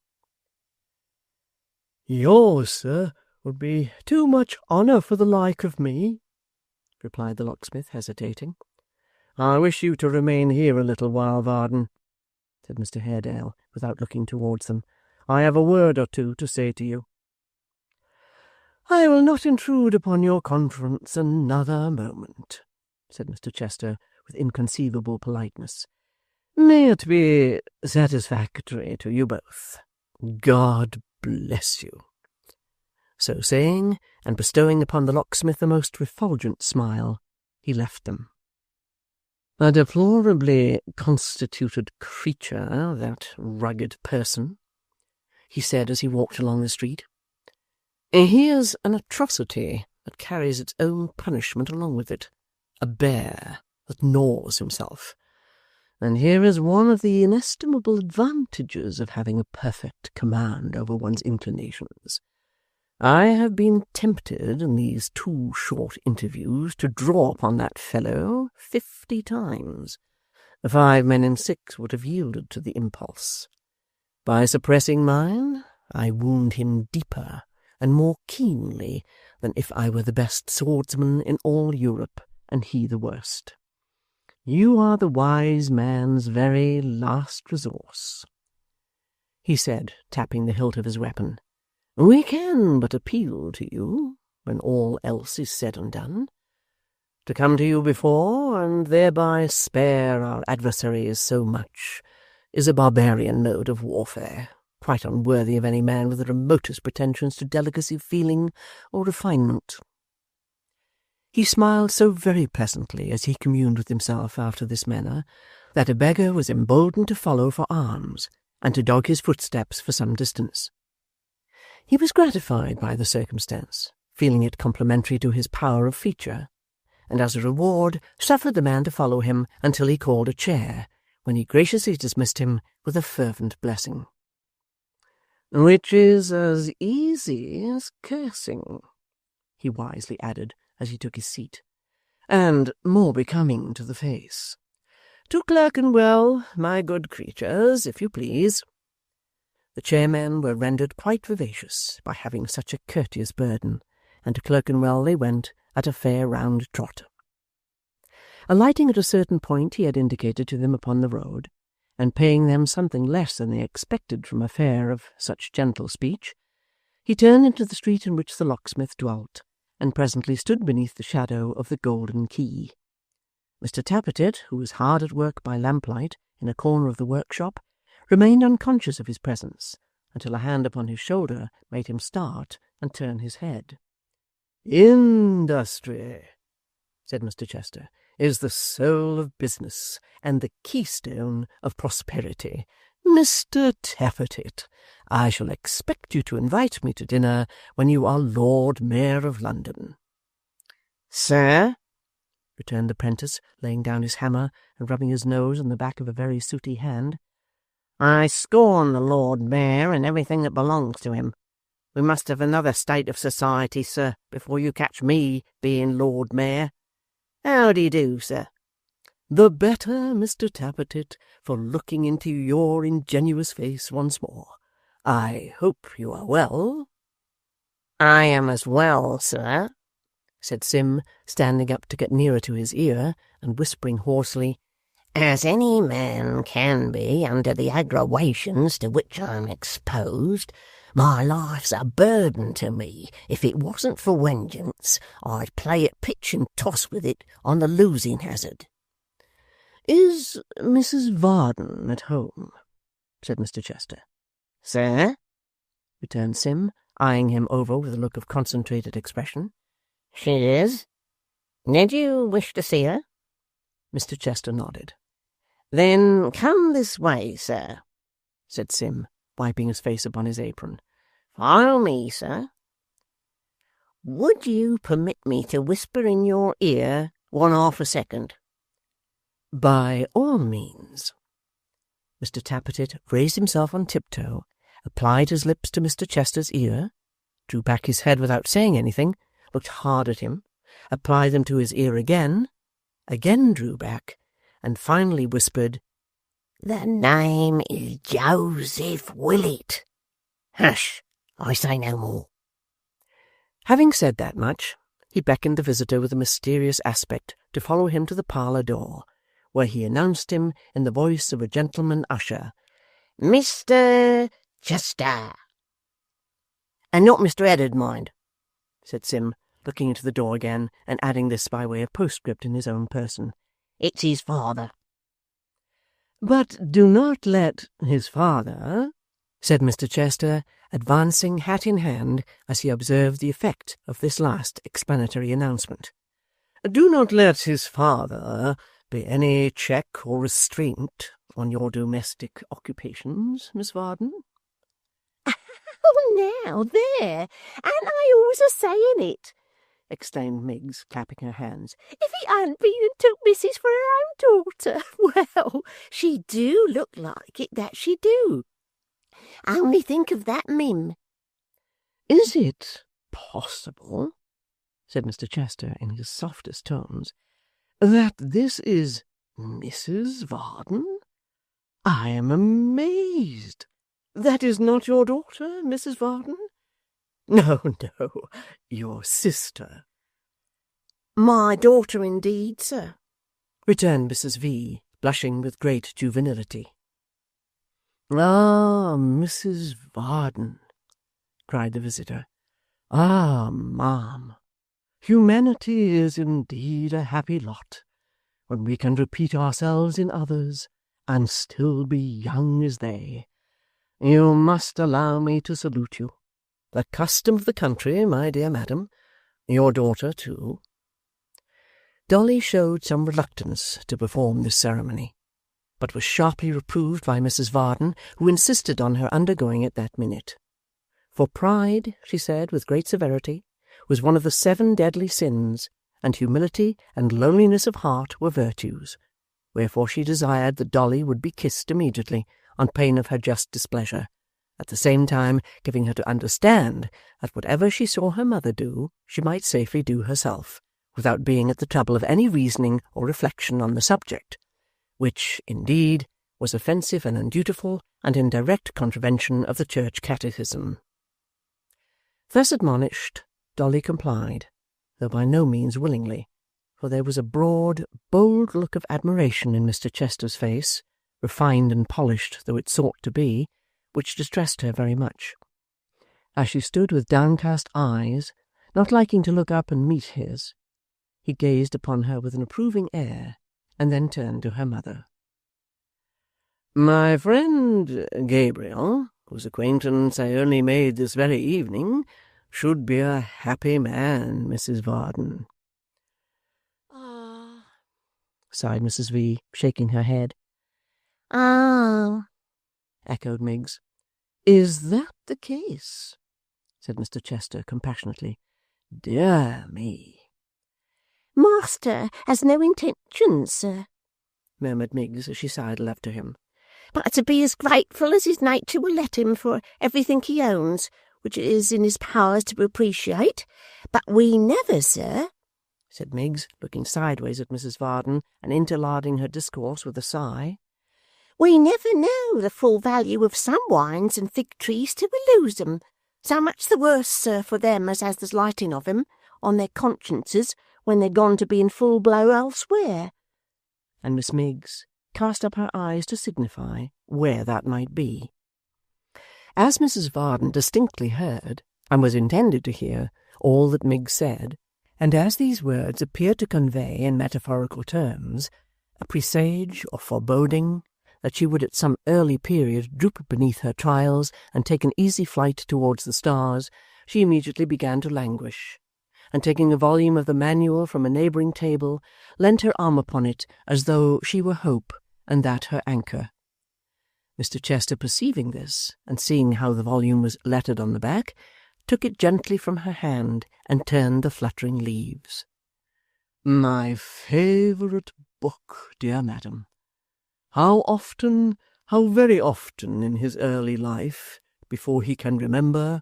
Yours, sir, would be too much honour for the like of me,' replied the locksmith, hesitating. 'I wish you to remain here a little while, Varden,' said Mr Haredale, without looking towards them. 'I have a word or two to say to you.' 'I will not intrude upon your conference another moment,' said Mr Chester, with inconceivable politeness. 'May it be satisfactory to you both. God bless you.' So saying, and bestowing upon the locksmith a most refulgent smile, he left them. 'A deplorably constituted creature, that rugged person,' he said as he walked along the street. 'Here's an atrocity that carries its own punishment along with it, a bear that gnaws himself. And here is one of the inestimable advantages of having a perfect command over one's inclinations. I have been tempted in these 2 short interviews to draw upon that fellow 50 times. 5 men in 6 would have yielded to the impulse. By suppressing mine, I wound him deeper and more keenly than if I were the best swordsman in all Europe, and he the worst. You are the wise man's very last resource,' he said, tapping the hilt of his weapon. 'We can but appeal to you when all else is said and done. To come to you before, and thereby spare our adversaries so much, is a barbarian mode of warfare, quite unworthy of any man with the remotest pretensions to delicacy of feeling or refinement.' He smiled so very pleasantly as he communed with himself after this manner, that a beggar was emboldened to follow for alms, and to dog his footsteps for some distance. He was gratified by the circumstance, feeling it complimentary to his power of feature, and as a reward suffered the man to follow him until he called a chair, when he graciously dismissed him with a fervent blessing. 'Which is as easy as cursing,' he wisely added as he took his seat, 'and more becoming to the face. To Clerkenwell, my good creatures, if you please.' The chairmen were rendered quite vivacious by having such a courteous burden, and to Clerkenwell they went at a fair round trot. Alighting at a certain point he had indicated to them upon the road, and paying them something less than they expected from a fare of such gentle speech, he turned into the street in which the locksmith dwelt, and presently stood beneath the shadow of the Golden Key. Mr Tappertit, who was hard at work by lamplight in a corner of the workshop, remained unconscious of his presence, until a hand upon his shoulder made him start and turn his head. 'Industry,' said Mr Chester, 'is the soul of business, and the keystone of prosperity. Mr Tappertit, I shall expect you to invite me to dinner when you are Lord Mayor of London.' 'Sir,' returned the 'prentice, laying down his hammer and rubbing his nose on the back of a very sooty hand, 'I scorn the Lord Mayor and everything that belongs to him. We must have another state of society, sir, before you catch me being Lord Mayor. How do you do, sir?' 'The better, Mr Tappertit, for looking into your ingenuous face once more. I hope you are well.' 'I am as well, sir,' said Sim, standing up to get nearer to his ear, and whispering hoarsely, 'as any man can be under the aggravations to which I am exposed. My life's a burden to me. If it wasn't for vengeance, I'd play at pitch and toss with it on the losing hazard.' 'Is Mrs Varden at home?' said Mr Chester. 'Sir?' returned Sim, eyeing him over with a look of concentrated expression. 'She is. Did you wish to see her?' Mr Chester nodded. 'Then come this way, sir,' said Sim, wiping his face upon his apron. 'Follow me, sir. Would you permit me to whisper in your ear 1/2 a second?' 'By all means.' Mr Tappertit raised himself on tiptoe, applied his lips to Mr Chester's ear, drew back his head without saying anything, looked hard at him, applied them to his ear again drew back, and finally whispered, 'The name is Joseph Willet. Hush! I say no more.' Having said that much, he beckoned the visitor with a mysterious aspect to follow him to the parlour door, where he announced him in the voice of a gentleman usher. "Mr. Chester." "And not Mr. Eddard, mind," said Sim, looking into the door again, and adding this by way of postscript in his own person. "It's his father." "But do not let his father," said Mr. Chester, advancing hat in hand as he observed the effect of this last explanatory announcement, "do not let his father be any check or restraint on your domestic occupations, Miss Varden." "Oh, now, there! And I always a-saying it!" exclaimed Miggs, clapping her hands. "If he hadn't been and took Missus for her own daughter, well, she do look like it, that she do. Only think of that, Mim." "Is it possible," said Mr. Chester in his softest tones, "that this is Mrs. Varden? I am amazed. That is not your daughter, Mrs. Varden?" "No, no, your sister." "My daughter indeed, sir," returned Mrs. V., blushing with great juvenility. "Ah, Mrs. Varden," cried the visitor. "Ah, ma'am, humanity is indeed a happy lot, when we can repeat ourselves in others, and still be young as they. You must allow me to salute you." "The custom of the country, my dear madam. Your daughter, too." Dolly showed some reluctance to perform this ceremony, but was sharply reproved by Mrs. Varden, who insisted on her undergoing it that minute. For pride, she said with great severity, was one of the 7 deadly sins, and humility and lowliness of heart were virtues, wherefore she desired that Dolly would be kissed immediately, on pain of her just displeasure, at the same time giving her to understand that whatever she saw her mother do, she might safely do herself, without being at the trouble of any reasoning or reflection on the subject, which, indeed, was offensive and undutiful, and in direct contravention of the Church Catechism. Thus admonished, Dolly complied, though by no means willingly, for there was a broad, bold look of admiration in Mr. Chester's face, refined and polished though it sought to be, which distressed her very much. As she stood with downcast eyes, not liking to look up and meet his, he gazed upon her with an approving air, and then turned to her mother. "My friend Gabriel, whose acquaintance I only made this very evening, should be a happy man, Mrs. Varden." "Ah," sighed Mrs. V., shaking her head. "Ah," echoed Miggs. "Is that the case?" said Mr. Chester compassionately. "Dear me!" "Master has no intentions, sir," murmured Miggs as she sidled up to him, "but to be as grateful as his nature will let him for everything he owns, which it is in his powers to appreciate. But we never, sir," said Miggs, looking sideways at Mrs. Varden, and interlarding her discourse with a sigh, "we never know the full value of some wines and fig trees till we lose 'em. So much the worse, sir, for them as has the lighting of 'em on their consciences when they're gone to be in full blow elsewhere." and Miss Miggs cast up her eyes to signify where that might be. As Mrs. Varden distinctly heard, and was intended to hear, all that Miggs said, and as these words appeared to convey in metaphorical terms a presage or foreboding that she would at some early period droop beneath her trials and take an easy flight towards the stars, she immediately began to languish, and taking a volume of the manual from a neighbouring table, leant her arm upon it as though she were hope, and that her anchor. Mr. Chester, perceiving this, and seeing how the volume was lettered on the back, took it gently from her hand and turned the fluttering leaves. "My favourite book, dear madam. How often, how very often in his early life, before he can remember,"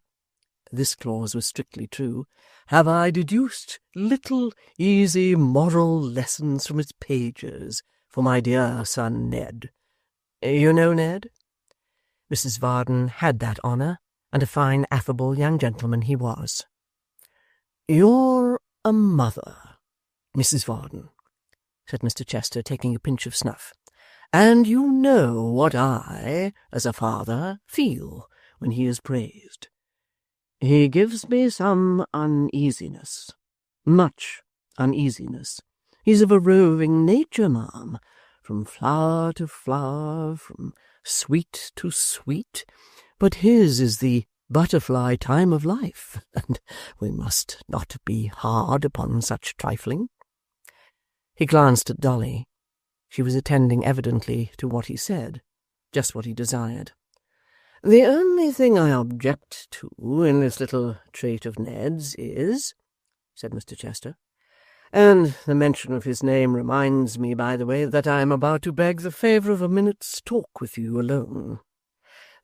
this clause was strictly true, "have I deduced little easy moral lessons from its pages for my dear son Ned. You know Ned?" Mrs. Varden had that honour, and a fine affable young gentleman he was. "You're a mother, Mrs. Varden," said Mr. Chester, taking a pinch of snuff, "and you know what I, as a father, feel when he is praised. He gives me some uneasiness, much uneasiness. He's of a roving nature, ma'am, from flower to flower, from sweet to sweet, but his is the butterfly time of life, and we must not be hard upon such trifling." He glanced at Dolly. She was attending evidently to what he said, just what he desired. "The only thing I object to in this little trait of Ned's is," said Mr. Chester, "and the mention of his name reminds me, by the way, that I am about to beg the favour of a minute's talk with you alone.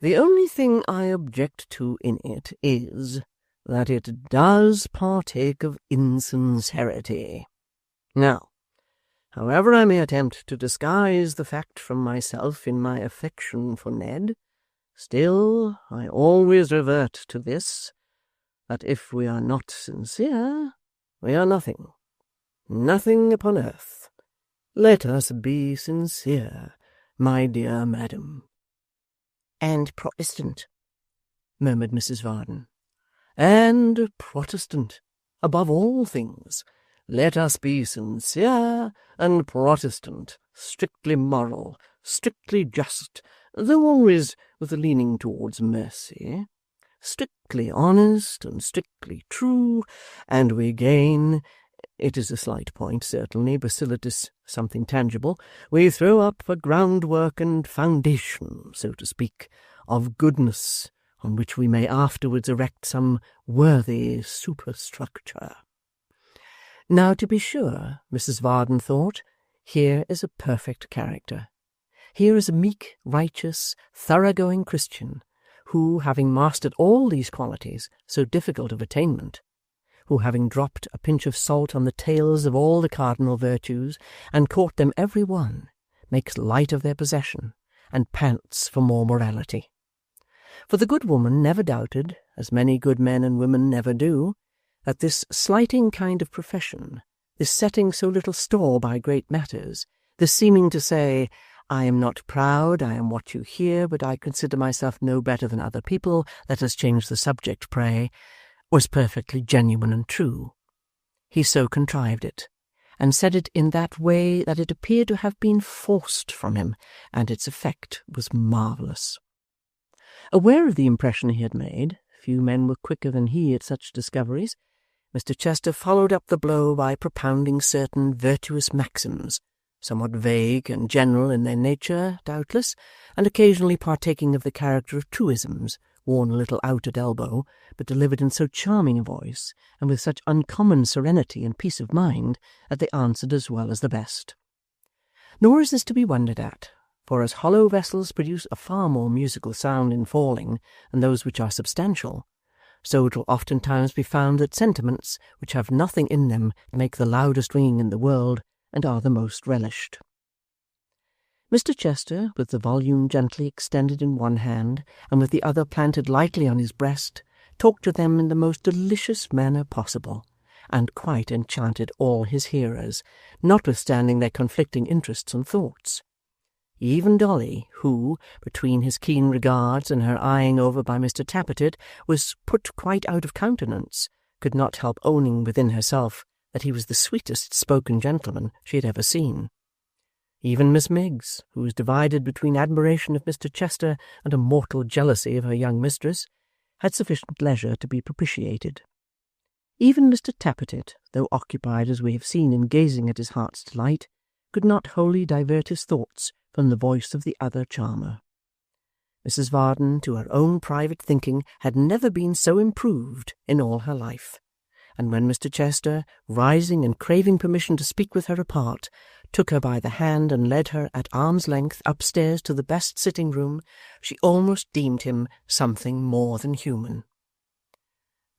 The only thing I object to in it is that it does partake of insincerity. Now, however I may attempt to disguise the fact from myself in my affection for Ned, still I always revert to this, that if we are not sincere, we are nothing. Nothing upon earth. Let us be sincere, my dear madam." "And Protestant," murmured Mrs. Varden. "And Protestant, above all things. Let us be sincere and Protestant, strictly moral, strictly just, though always with a leaning towards mercy, strictly honest and strictly true, and we gain— it is a slight point, certainly, bacillus something tangible— we throw up a groundwork and foundation, so to speak, of goodness, on which we may afterwards erect some worthy superstructure." Now, to be sure, Mrs. Varden thought, here is a perfect character. Here is a meek, righteous, thoroughgoing Christian, who, having mastered all these qualities, so difficult of attainment, who, having dropped a pinch of salt on the tails of all the cardinal virtues, and caught them every one, makes light of their possession, and pants for more morality. For the good woman never doubted, as many good men and women never do, that this slighting kind of profession, this setting so little store by great matters, this seeming to say, "I am not proud, I am what you hear, but I consider myself no better than other people, let us change the subject, pray," was perfectly genuine and true. He so contrived it, and said it in that way that it appeared to have been forced from him, and its effect was marvellous. Aware of the impression he had made, few men were quicker than he at such discoveries, Mr. Chester followed up the blow by propounding certain virtuous maxims, somewhat vague and general in their nature, doubtless, and occasionally partaking of the character of truisms, worn a little out at elbow, but delivered in so charming a voice, and with such uncommon serenity and peace of mind, that they answered as well as the best. Nor is this to be wondered at, for as hollow vessels produce a far more musical sound in falling than those which are substantial, so it will oftentimes be found that sentiments which have nothing in them make the loudest ringing in the world, and are the most relished. Mr. Chester, with the volume gently extended in one hand, and with the other planted lightly on his breast, talked to them in the most delicious manner possible, and quite enchanted all his hearers, notwithstanding their conflicting interests and thoughts. Even Dolly, who, between his keen regards and her eyeing over by Mr. Tappertit, was put quite out of countenance, could not help owning within herself that he was the sweetest spoken gentleman she had ever seen. Even Miss Miggs, who was divided between admiration of Mr. Chester and a mortal jealousy of her young mistress, had sufficient leisure to be propitiated. Even Mr. Tappertit, though occupied as we have seen in gazing at his heart's delight, could not wholly divert his thoughts from the voice of the other charmer. Mrs. Varden, to her own private thinking, had never been so improved in all her life, and when Mr. Chester, rising and craving permission to speak with her apart, took her by the hand and led her at arm's length upstairs to the best sitting-room, she almost deemed him something more than human.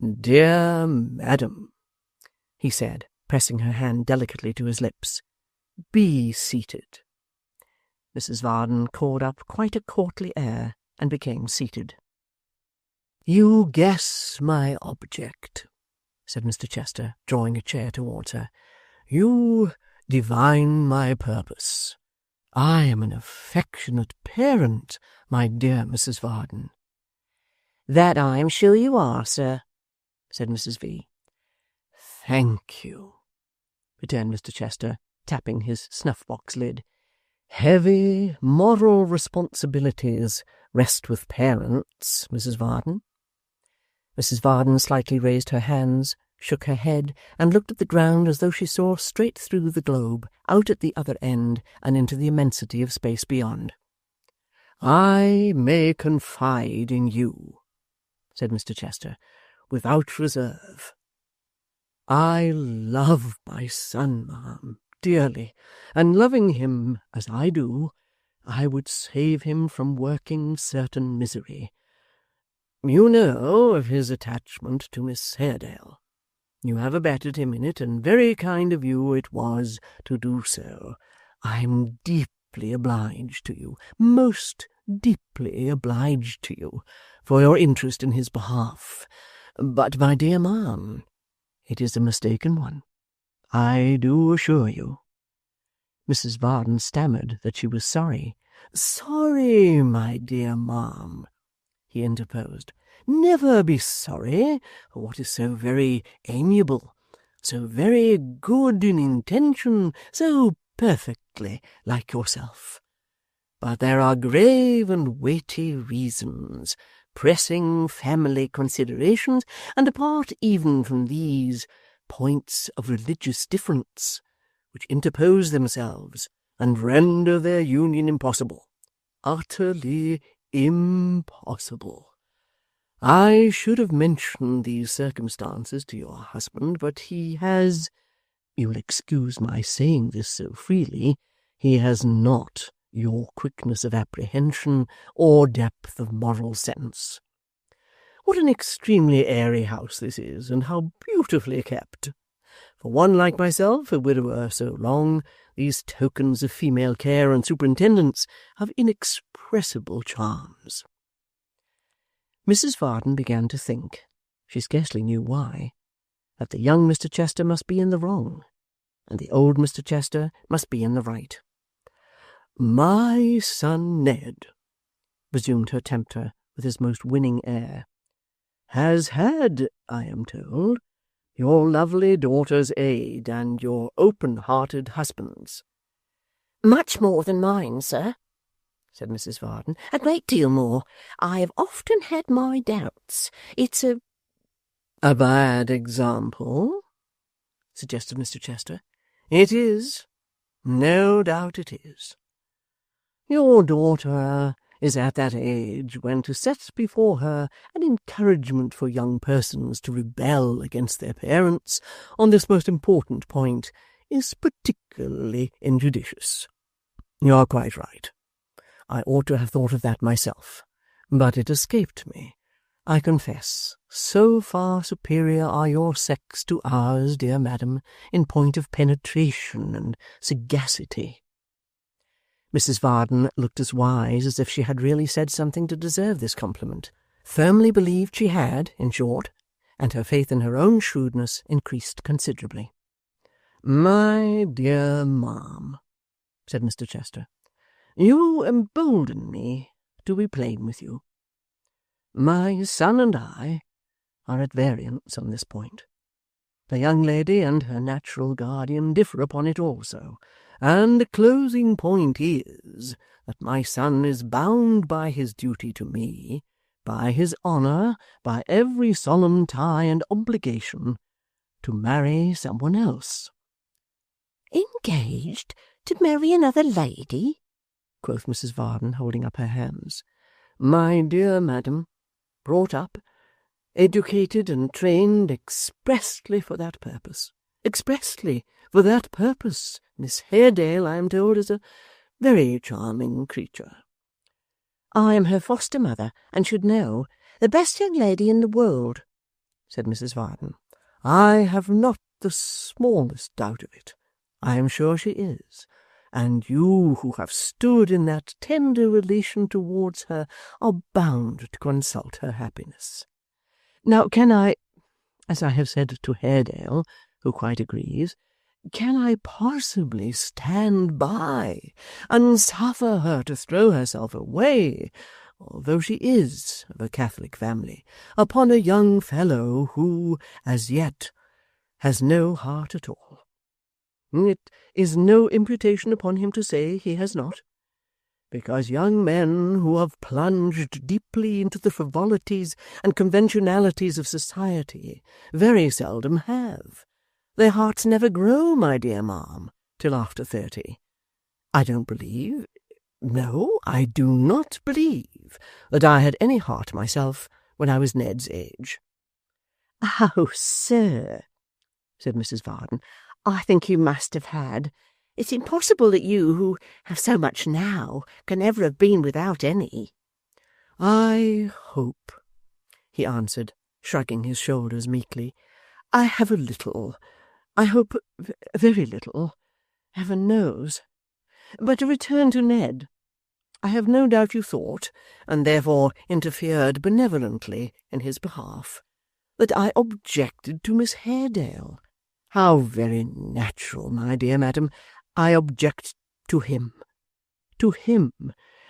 "Dear madam," he said, pressing her hand delicately to his lips, "be seated." Mrs. Varden called up quite a courtly air, and became seated. "You guess my object," said Mr. Chester, drawing a chair towards her. "You divine my purpose. I am an affectionate parent, my dear Mrs. Varden." "That I am sure you are, sir," said Mrs. V. "Thank you," returned Mr. Chester, tapping his snuff-box lid. "Heavy moral responsibilities rest with parents, Mrs. Varden." Mrs. Varden slightly raised her hands, shook her head, and looked at the ground as though she saw straight through the globe, out at the other end, and into the immensity of space beyond. "I may confide in you," said Mr. Chester, "without reserve. I love my son, ma'am, dearly, and loving him as I do, I would save him from working certain misery. You know of his attachment to Miss Haredale. You have abetted him in it, and very kind of you it was to do so. I am deeply obliged to you, most deeply obliged to you, for your interest in his behalf. But, my dear ma'am, it is a mistaken one, I do assure you." Mrs. Varden stammered that she was sorry. "Sorry, my dear ma'am," he interposed. "Never be sorry for what is so very amiable, so very good in intention, so perfectly like yourself. But there are grave and weighty reasons, pressing family considerations, and apart even from these, points of religious difference, which interpose themselves and render their union impossible, utterly impossible. I should have mentioned these circumstances to your husband, but he has, you will excuse my saying this so freely, he has not your quickness of apprehension or depth of moral sense. What an extremely airy house this is, and how beautifully kept! For one like myself, a widower so long, these tokens of female care and superintendence have inexpressible charms." Mrs. Varden began to think, she scarcely knew why, that the young Mr. Chester must be in the wrong, and the old Mr. Chester must be in the right. "My son Ned," resumed her tempter with his most winning air, "has had, I am told, your lovely daughter's aid and your open-hearted husband's." "Much more than mine, sir," said Mrs. Varden. "A great deal more. I have often had my doubts. It's a—" "A bad example," suggested Mr. Chester. "It is. No doubt it is. Your daughter is at that age when to set before her an encouragement for young persons to rebel against their parents on this most important point is particularly injudicious. You are quite right. I ought to have thought of that myself, but it escaped me. I confess, so far superior are your sex to ours, dear madam, in point of penetration and sagacity." Mrs. Varden looked as wise as if she had really said something to deserve this compliment, firmly believed she had, in short, and her faith in her own shrewdness increased considerably. "My dear ma'am," said Mr. Chester, "you embolden me to be plain with you. My son and I are at variance on this point. The young lady and her natural guardian differ upon it also, and the closing point is that my son is bound by his duty to me, by his honour, by every solemn tie and obligation, to marry someone else." "Engaged to marry another lady?" quoth Mrs. Varden, holding up her hands. "My dear madam, brought up, educated and trained expressly for that purpose. Expressly for that purpose. Miss Haredale, I am told, is a very charming creature." "I am her foster mother, and should know. The best young lady in the world," said Mrs. Varden. "I have not the smallest doubt of it. I am sure she is. And you, who have stood in that tender relation towards her, are bound to consult her happiness. Now, can I as I have said to Haredale, who quite agrees, can I possibly stand by and suffer her to throw herself away, although she is of a Catholic family, upon a young fellow who, as yet, has no heart at all? It is no imputation upon him to say he has not, because young men who have plunged deeply into the frivolities and conventionalities of society very seldom have. Their hearts never grow, my dear ma'am, till after 30. I don't believe, no, I do not believe that I had any heart myself when I was Ned's age. Oh, sir, said Mrs. Varden, I think you must have had. It's impossible that you, who have so much now, can ever have been without any. I hope, he answered, shrugging his shoulders meekly, I have a little. I hope very little, heaven knows. But to return to Ned, I have no doubt you thought, and therefore interfered benevolently in his behalf, that I objected to Miss Haredale. How very natural, my dear madam. I object to him,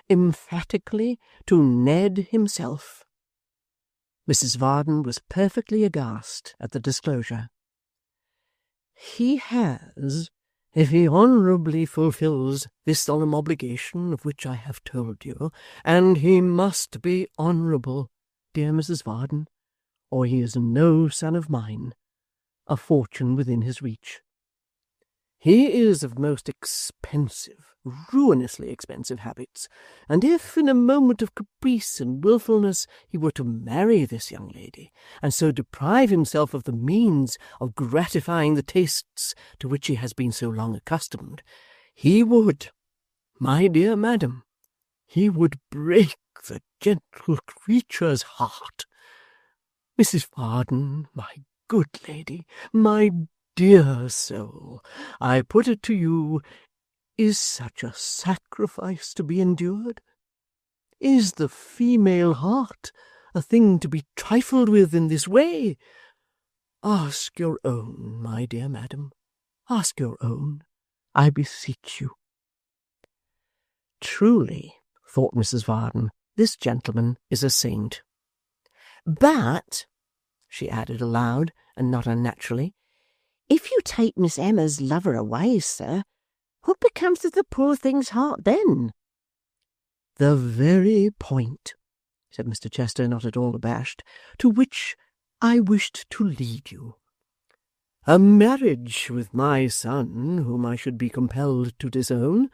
emphatically to Ned himself. Mrs. Varden was perfectly aghast at the disclosure. He has, if he honourably fulfils this solemn obligation of which I have told you, and he must be honourable, dear Mrs. Varden, or he is no son of mine, a fortune within his reach. He is of most expensive, ruinously expensive habits, and if in a moment of caprice and wilfulness he were to marry this young lady, and so deprive himself of the means of gratifying the tastes to which he has been so long accustomed, he would, my dear madam, he would break the gentle creature's heart. Mrs. Varden, my good lady, my dear soul, I put it to you, is such a sacrifice to be endured? Is the female heart a thing to be trifled with in this way? Ask your own, my dear madam, ask your own, I beseech you. Truly, thought Mrs. Varden, this gentleman is a saint. But, she added aloud, and not unnaturally, if you take Miss Emma's lover away, sir, what becomes of the poor thing's heart then? The very point, said Mr. Chester, not at all abashed, to which I wished to lead you. A marriage with my son, whom I should be compelled to disown,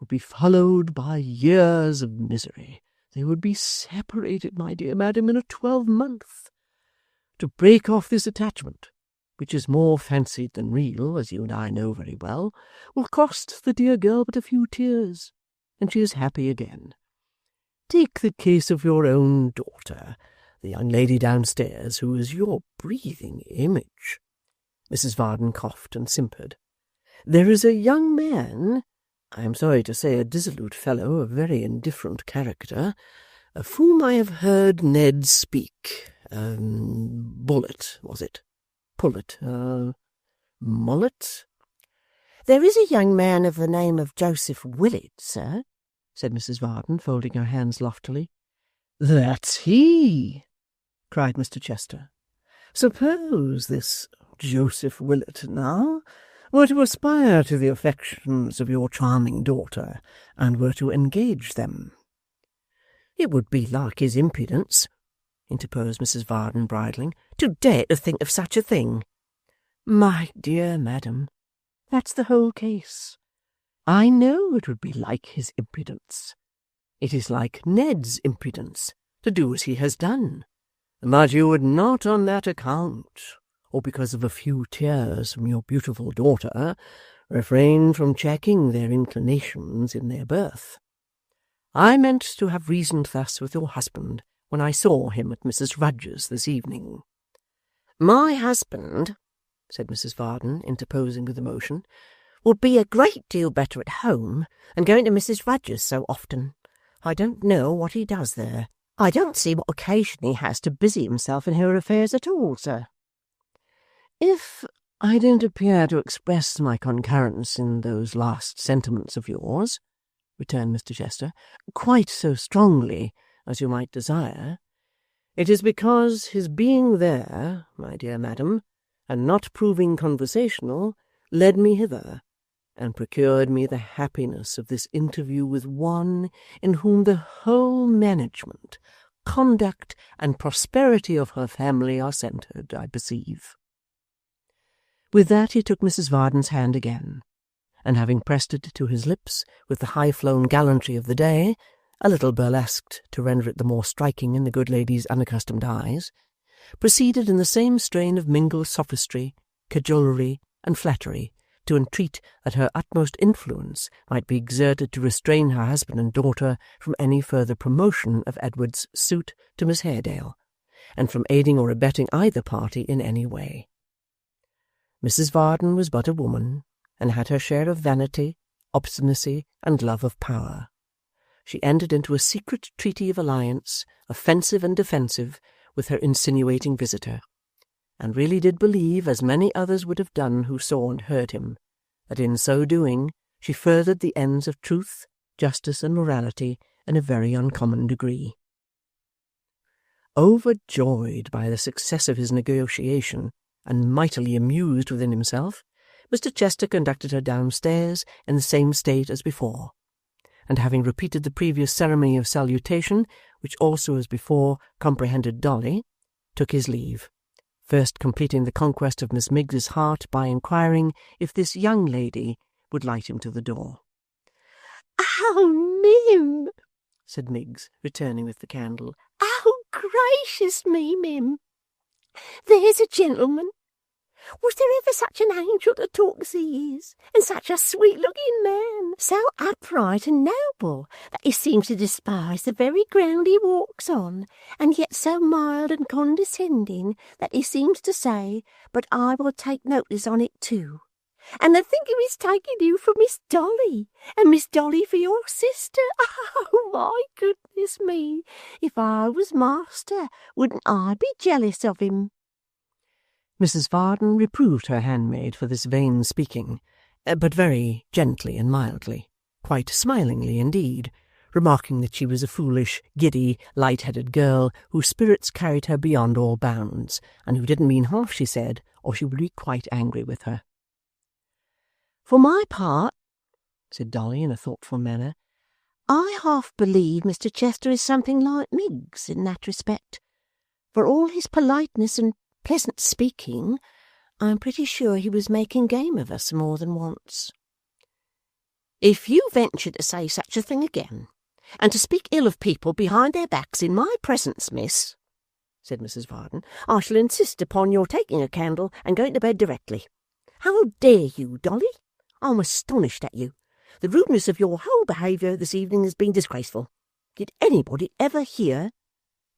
would be followed by years of misery. They would be separated, my dear madam, in a 12-month. To break off this attachment, which is more fancied than real, as you and I know very well, will cost the dear girl but a few tears, and she is happy again. Take the case of your own daughter, the young lady downstairs, who is your breathing image. Mrs. Varden coughed and simpered. There is a young man, I am sorry to say a dissolute fellow of very indifferent character, of whom I have heard Ned speak. Bullet, was it? Pullet, Mullet? There is a young man of the name of Joseph Willet, sir, said Mrs. Varden, folding her hands loftily. That's he, cried Mr. Chester. Suppose this Joseph Willet, now, were to aspire to the affections of your charming daughter, and were to engage them. It would be like his impudence, interposed Mrs. Varden, bridling, to dare to think of such a thing. My dear madam, that's the whole case. I know it would be like his impudence. It is like Ned's impudence to do as he has done. But you would not on that account, or because of a few tears from your beautiful daughter, refrain from checking their inclinations in their birth. I meant to have reasoned thus with your husband when I saw him at Mrs. Rudge's this evening. My husband, said Mrs. Varden, interposing with emotion, would be a great deal better at home than going to Mrs. Rudge's so often. I don't know what he does there. I don't see what occasion he has to busy himself in her affairs at all, sir. If I don't appear to express my concurrence in those last sentiments of yours, returned Mr. Chester, quite so strongly as you might desire, it is because his being there, my dear madam, and not proving conversational, led me hither, and procured me the happiness of this interview with one in whom the whole management, conduct, and prosperity of her family are centred, I perceive. With that he took Mrs. Varden's hand again, and having pressed it to his lips with the high-flown gallantry of the day, a little burlesqued to render it the more striking in the good lady's unaccustomed eyes, proceeded in the same strain of mingled sophistry, cajolery, and flattery, to entreat that her utmost influence might be exerted to restrain her husband and daughter from any further promotion of Edward's suit to Miss Haredale, and from aiding or abetting either party in any way. Mrs. Varden was but a woman, and had her share of vanity, obstinacy, and love of power. She entered into a secret treaty of alliance, offensive and defensive, with her insinuating visitor, and really did believe, as many others would have done who saw and heard him, that in so doing she furthered the ends of truth, justice, and morality in a very uncommon degree. Overjoyed by the success of his negotiation, and mightily amused within himself, Mr. Chester conducted her downstairs in the same state as before, and having repeated the previous ceremony of salutation, which also as before comprehended Dolly, took his leave, first completing the conquest of Miss Miggs's heart by inquiring if this young lady would light him to the door. "Oh, Mim," said Miggs, returning with the candle. "Oh, gracious me, Mim! There's a gentleman. Was there ever such an angel to talk as he is, and such a sweet-looking man, so upright and noble that he seems to despise the very ground he walks on, and yet so mild and condescending that he seems to say, but I will take notice on it too. And to think of his taking you for Miss Dolly, and Miss Dolly for your sister. Oh, my goodness me! If I was master, wouldn't I be jealous of him?" Mrs. Varden reproved her handmaid for this vain speaking, but very gently and mildly, quite smilingly indeed, remarking that she was a foolish, giddy, light-headed girl whose spirits carried her beyond all bounds, and who didn't mean half she said, or she would be quite angry with her. "For my part," said Dolly in a thoughtful manner, "I half believe Mr. Chester is something like Miggs in that respect. For all his politeness and pleasant speaking, I'm pretty sure he was making game of us more than once." "If you venture to say such a thing again, and to speak ill of people behind their backs in my presence, miss," said Mrs. Varden, "I shall insist upon your taking a candle and going to bed directly. How dare you, Dolly? I'm astonished at you. The rudeness of your whole behaviour this evening has been disgraceful. Did anybody ever hear,"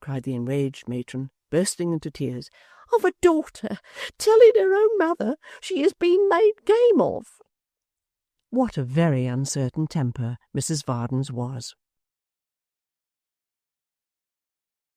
cried the enraged matron, bursting into tears, "of a daughter telling her own mother she has been made game of?" What a very uncertain temper Mrs. Varden's was!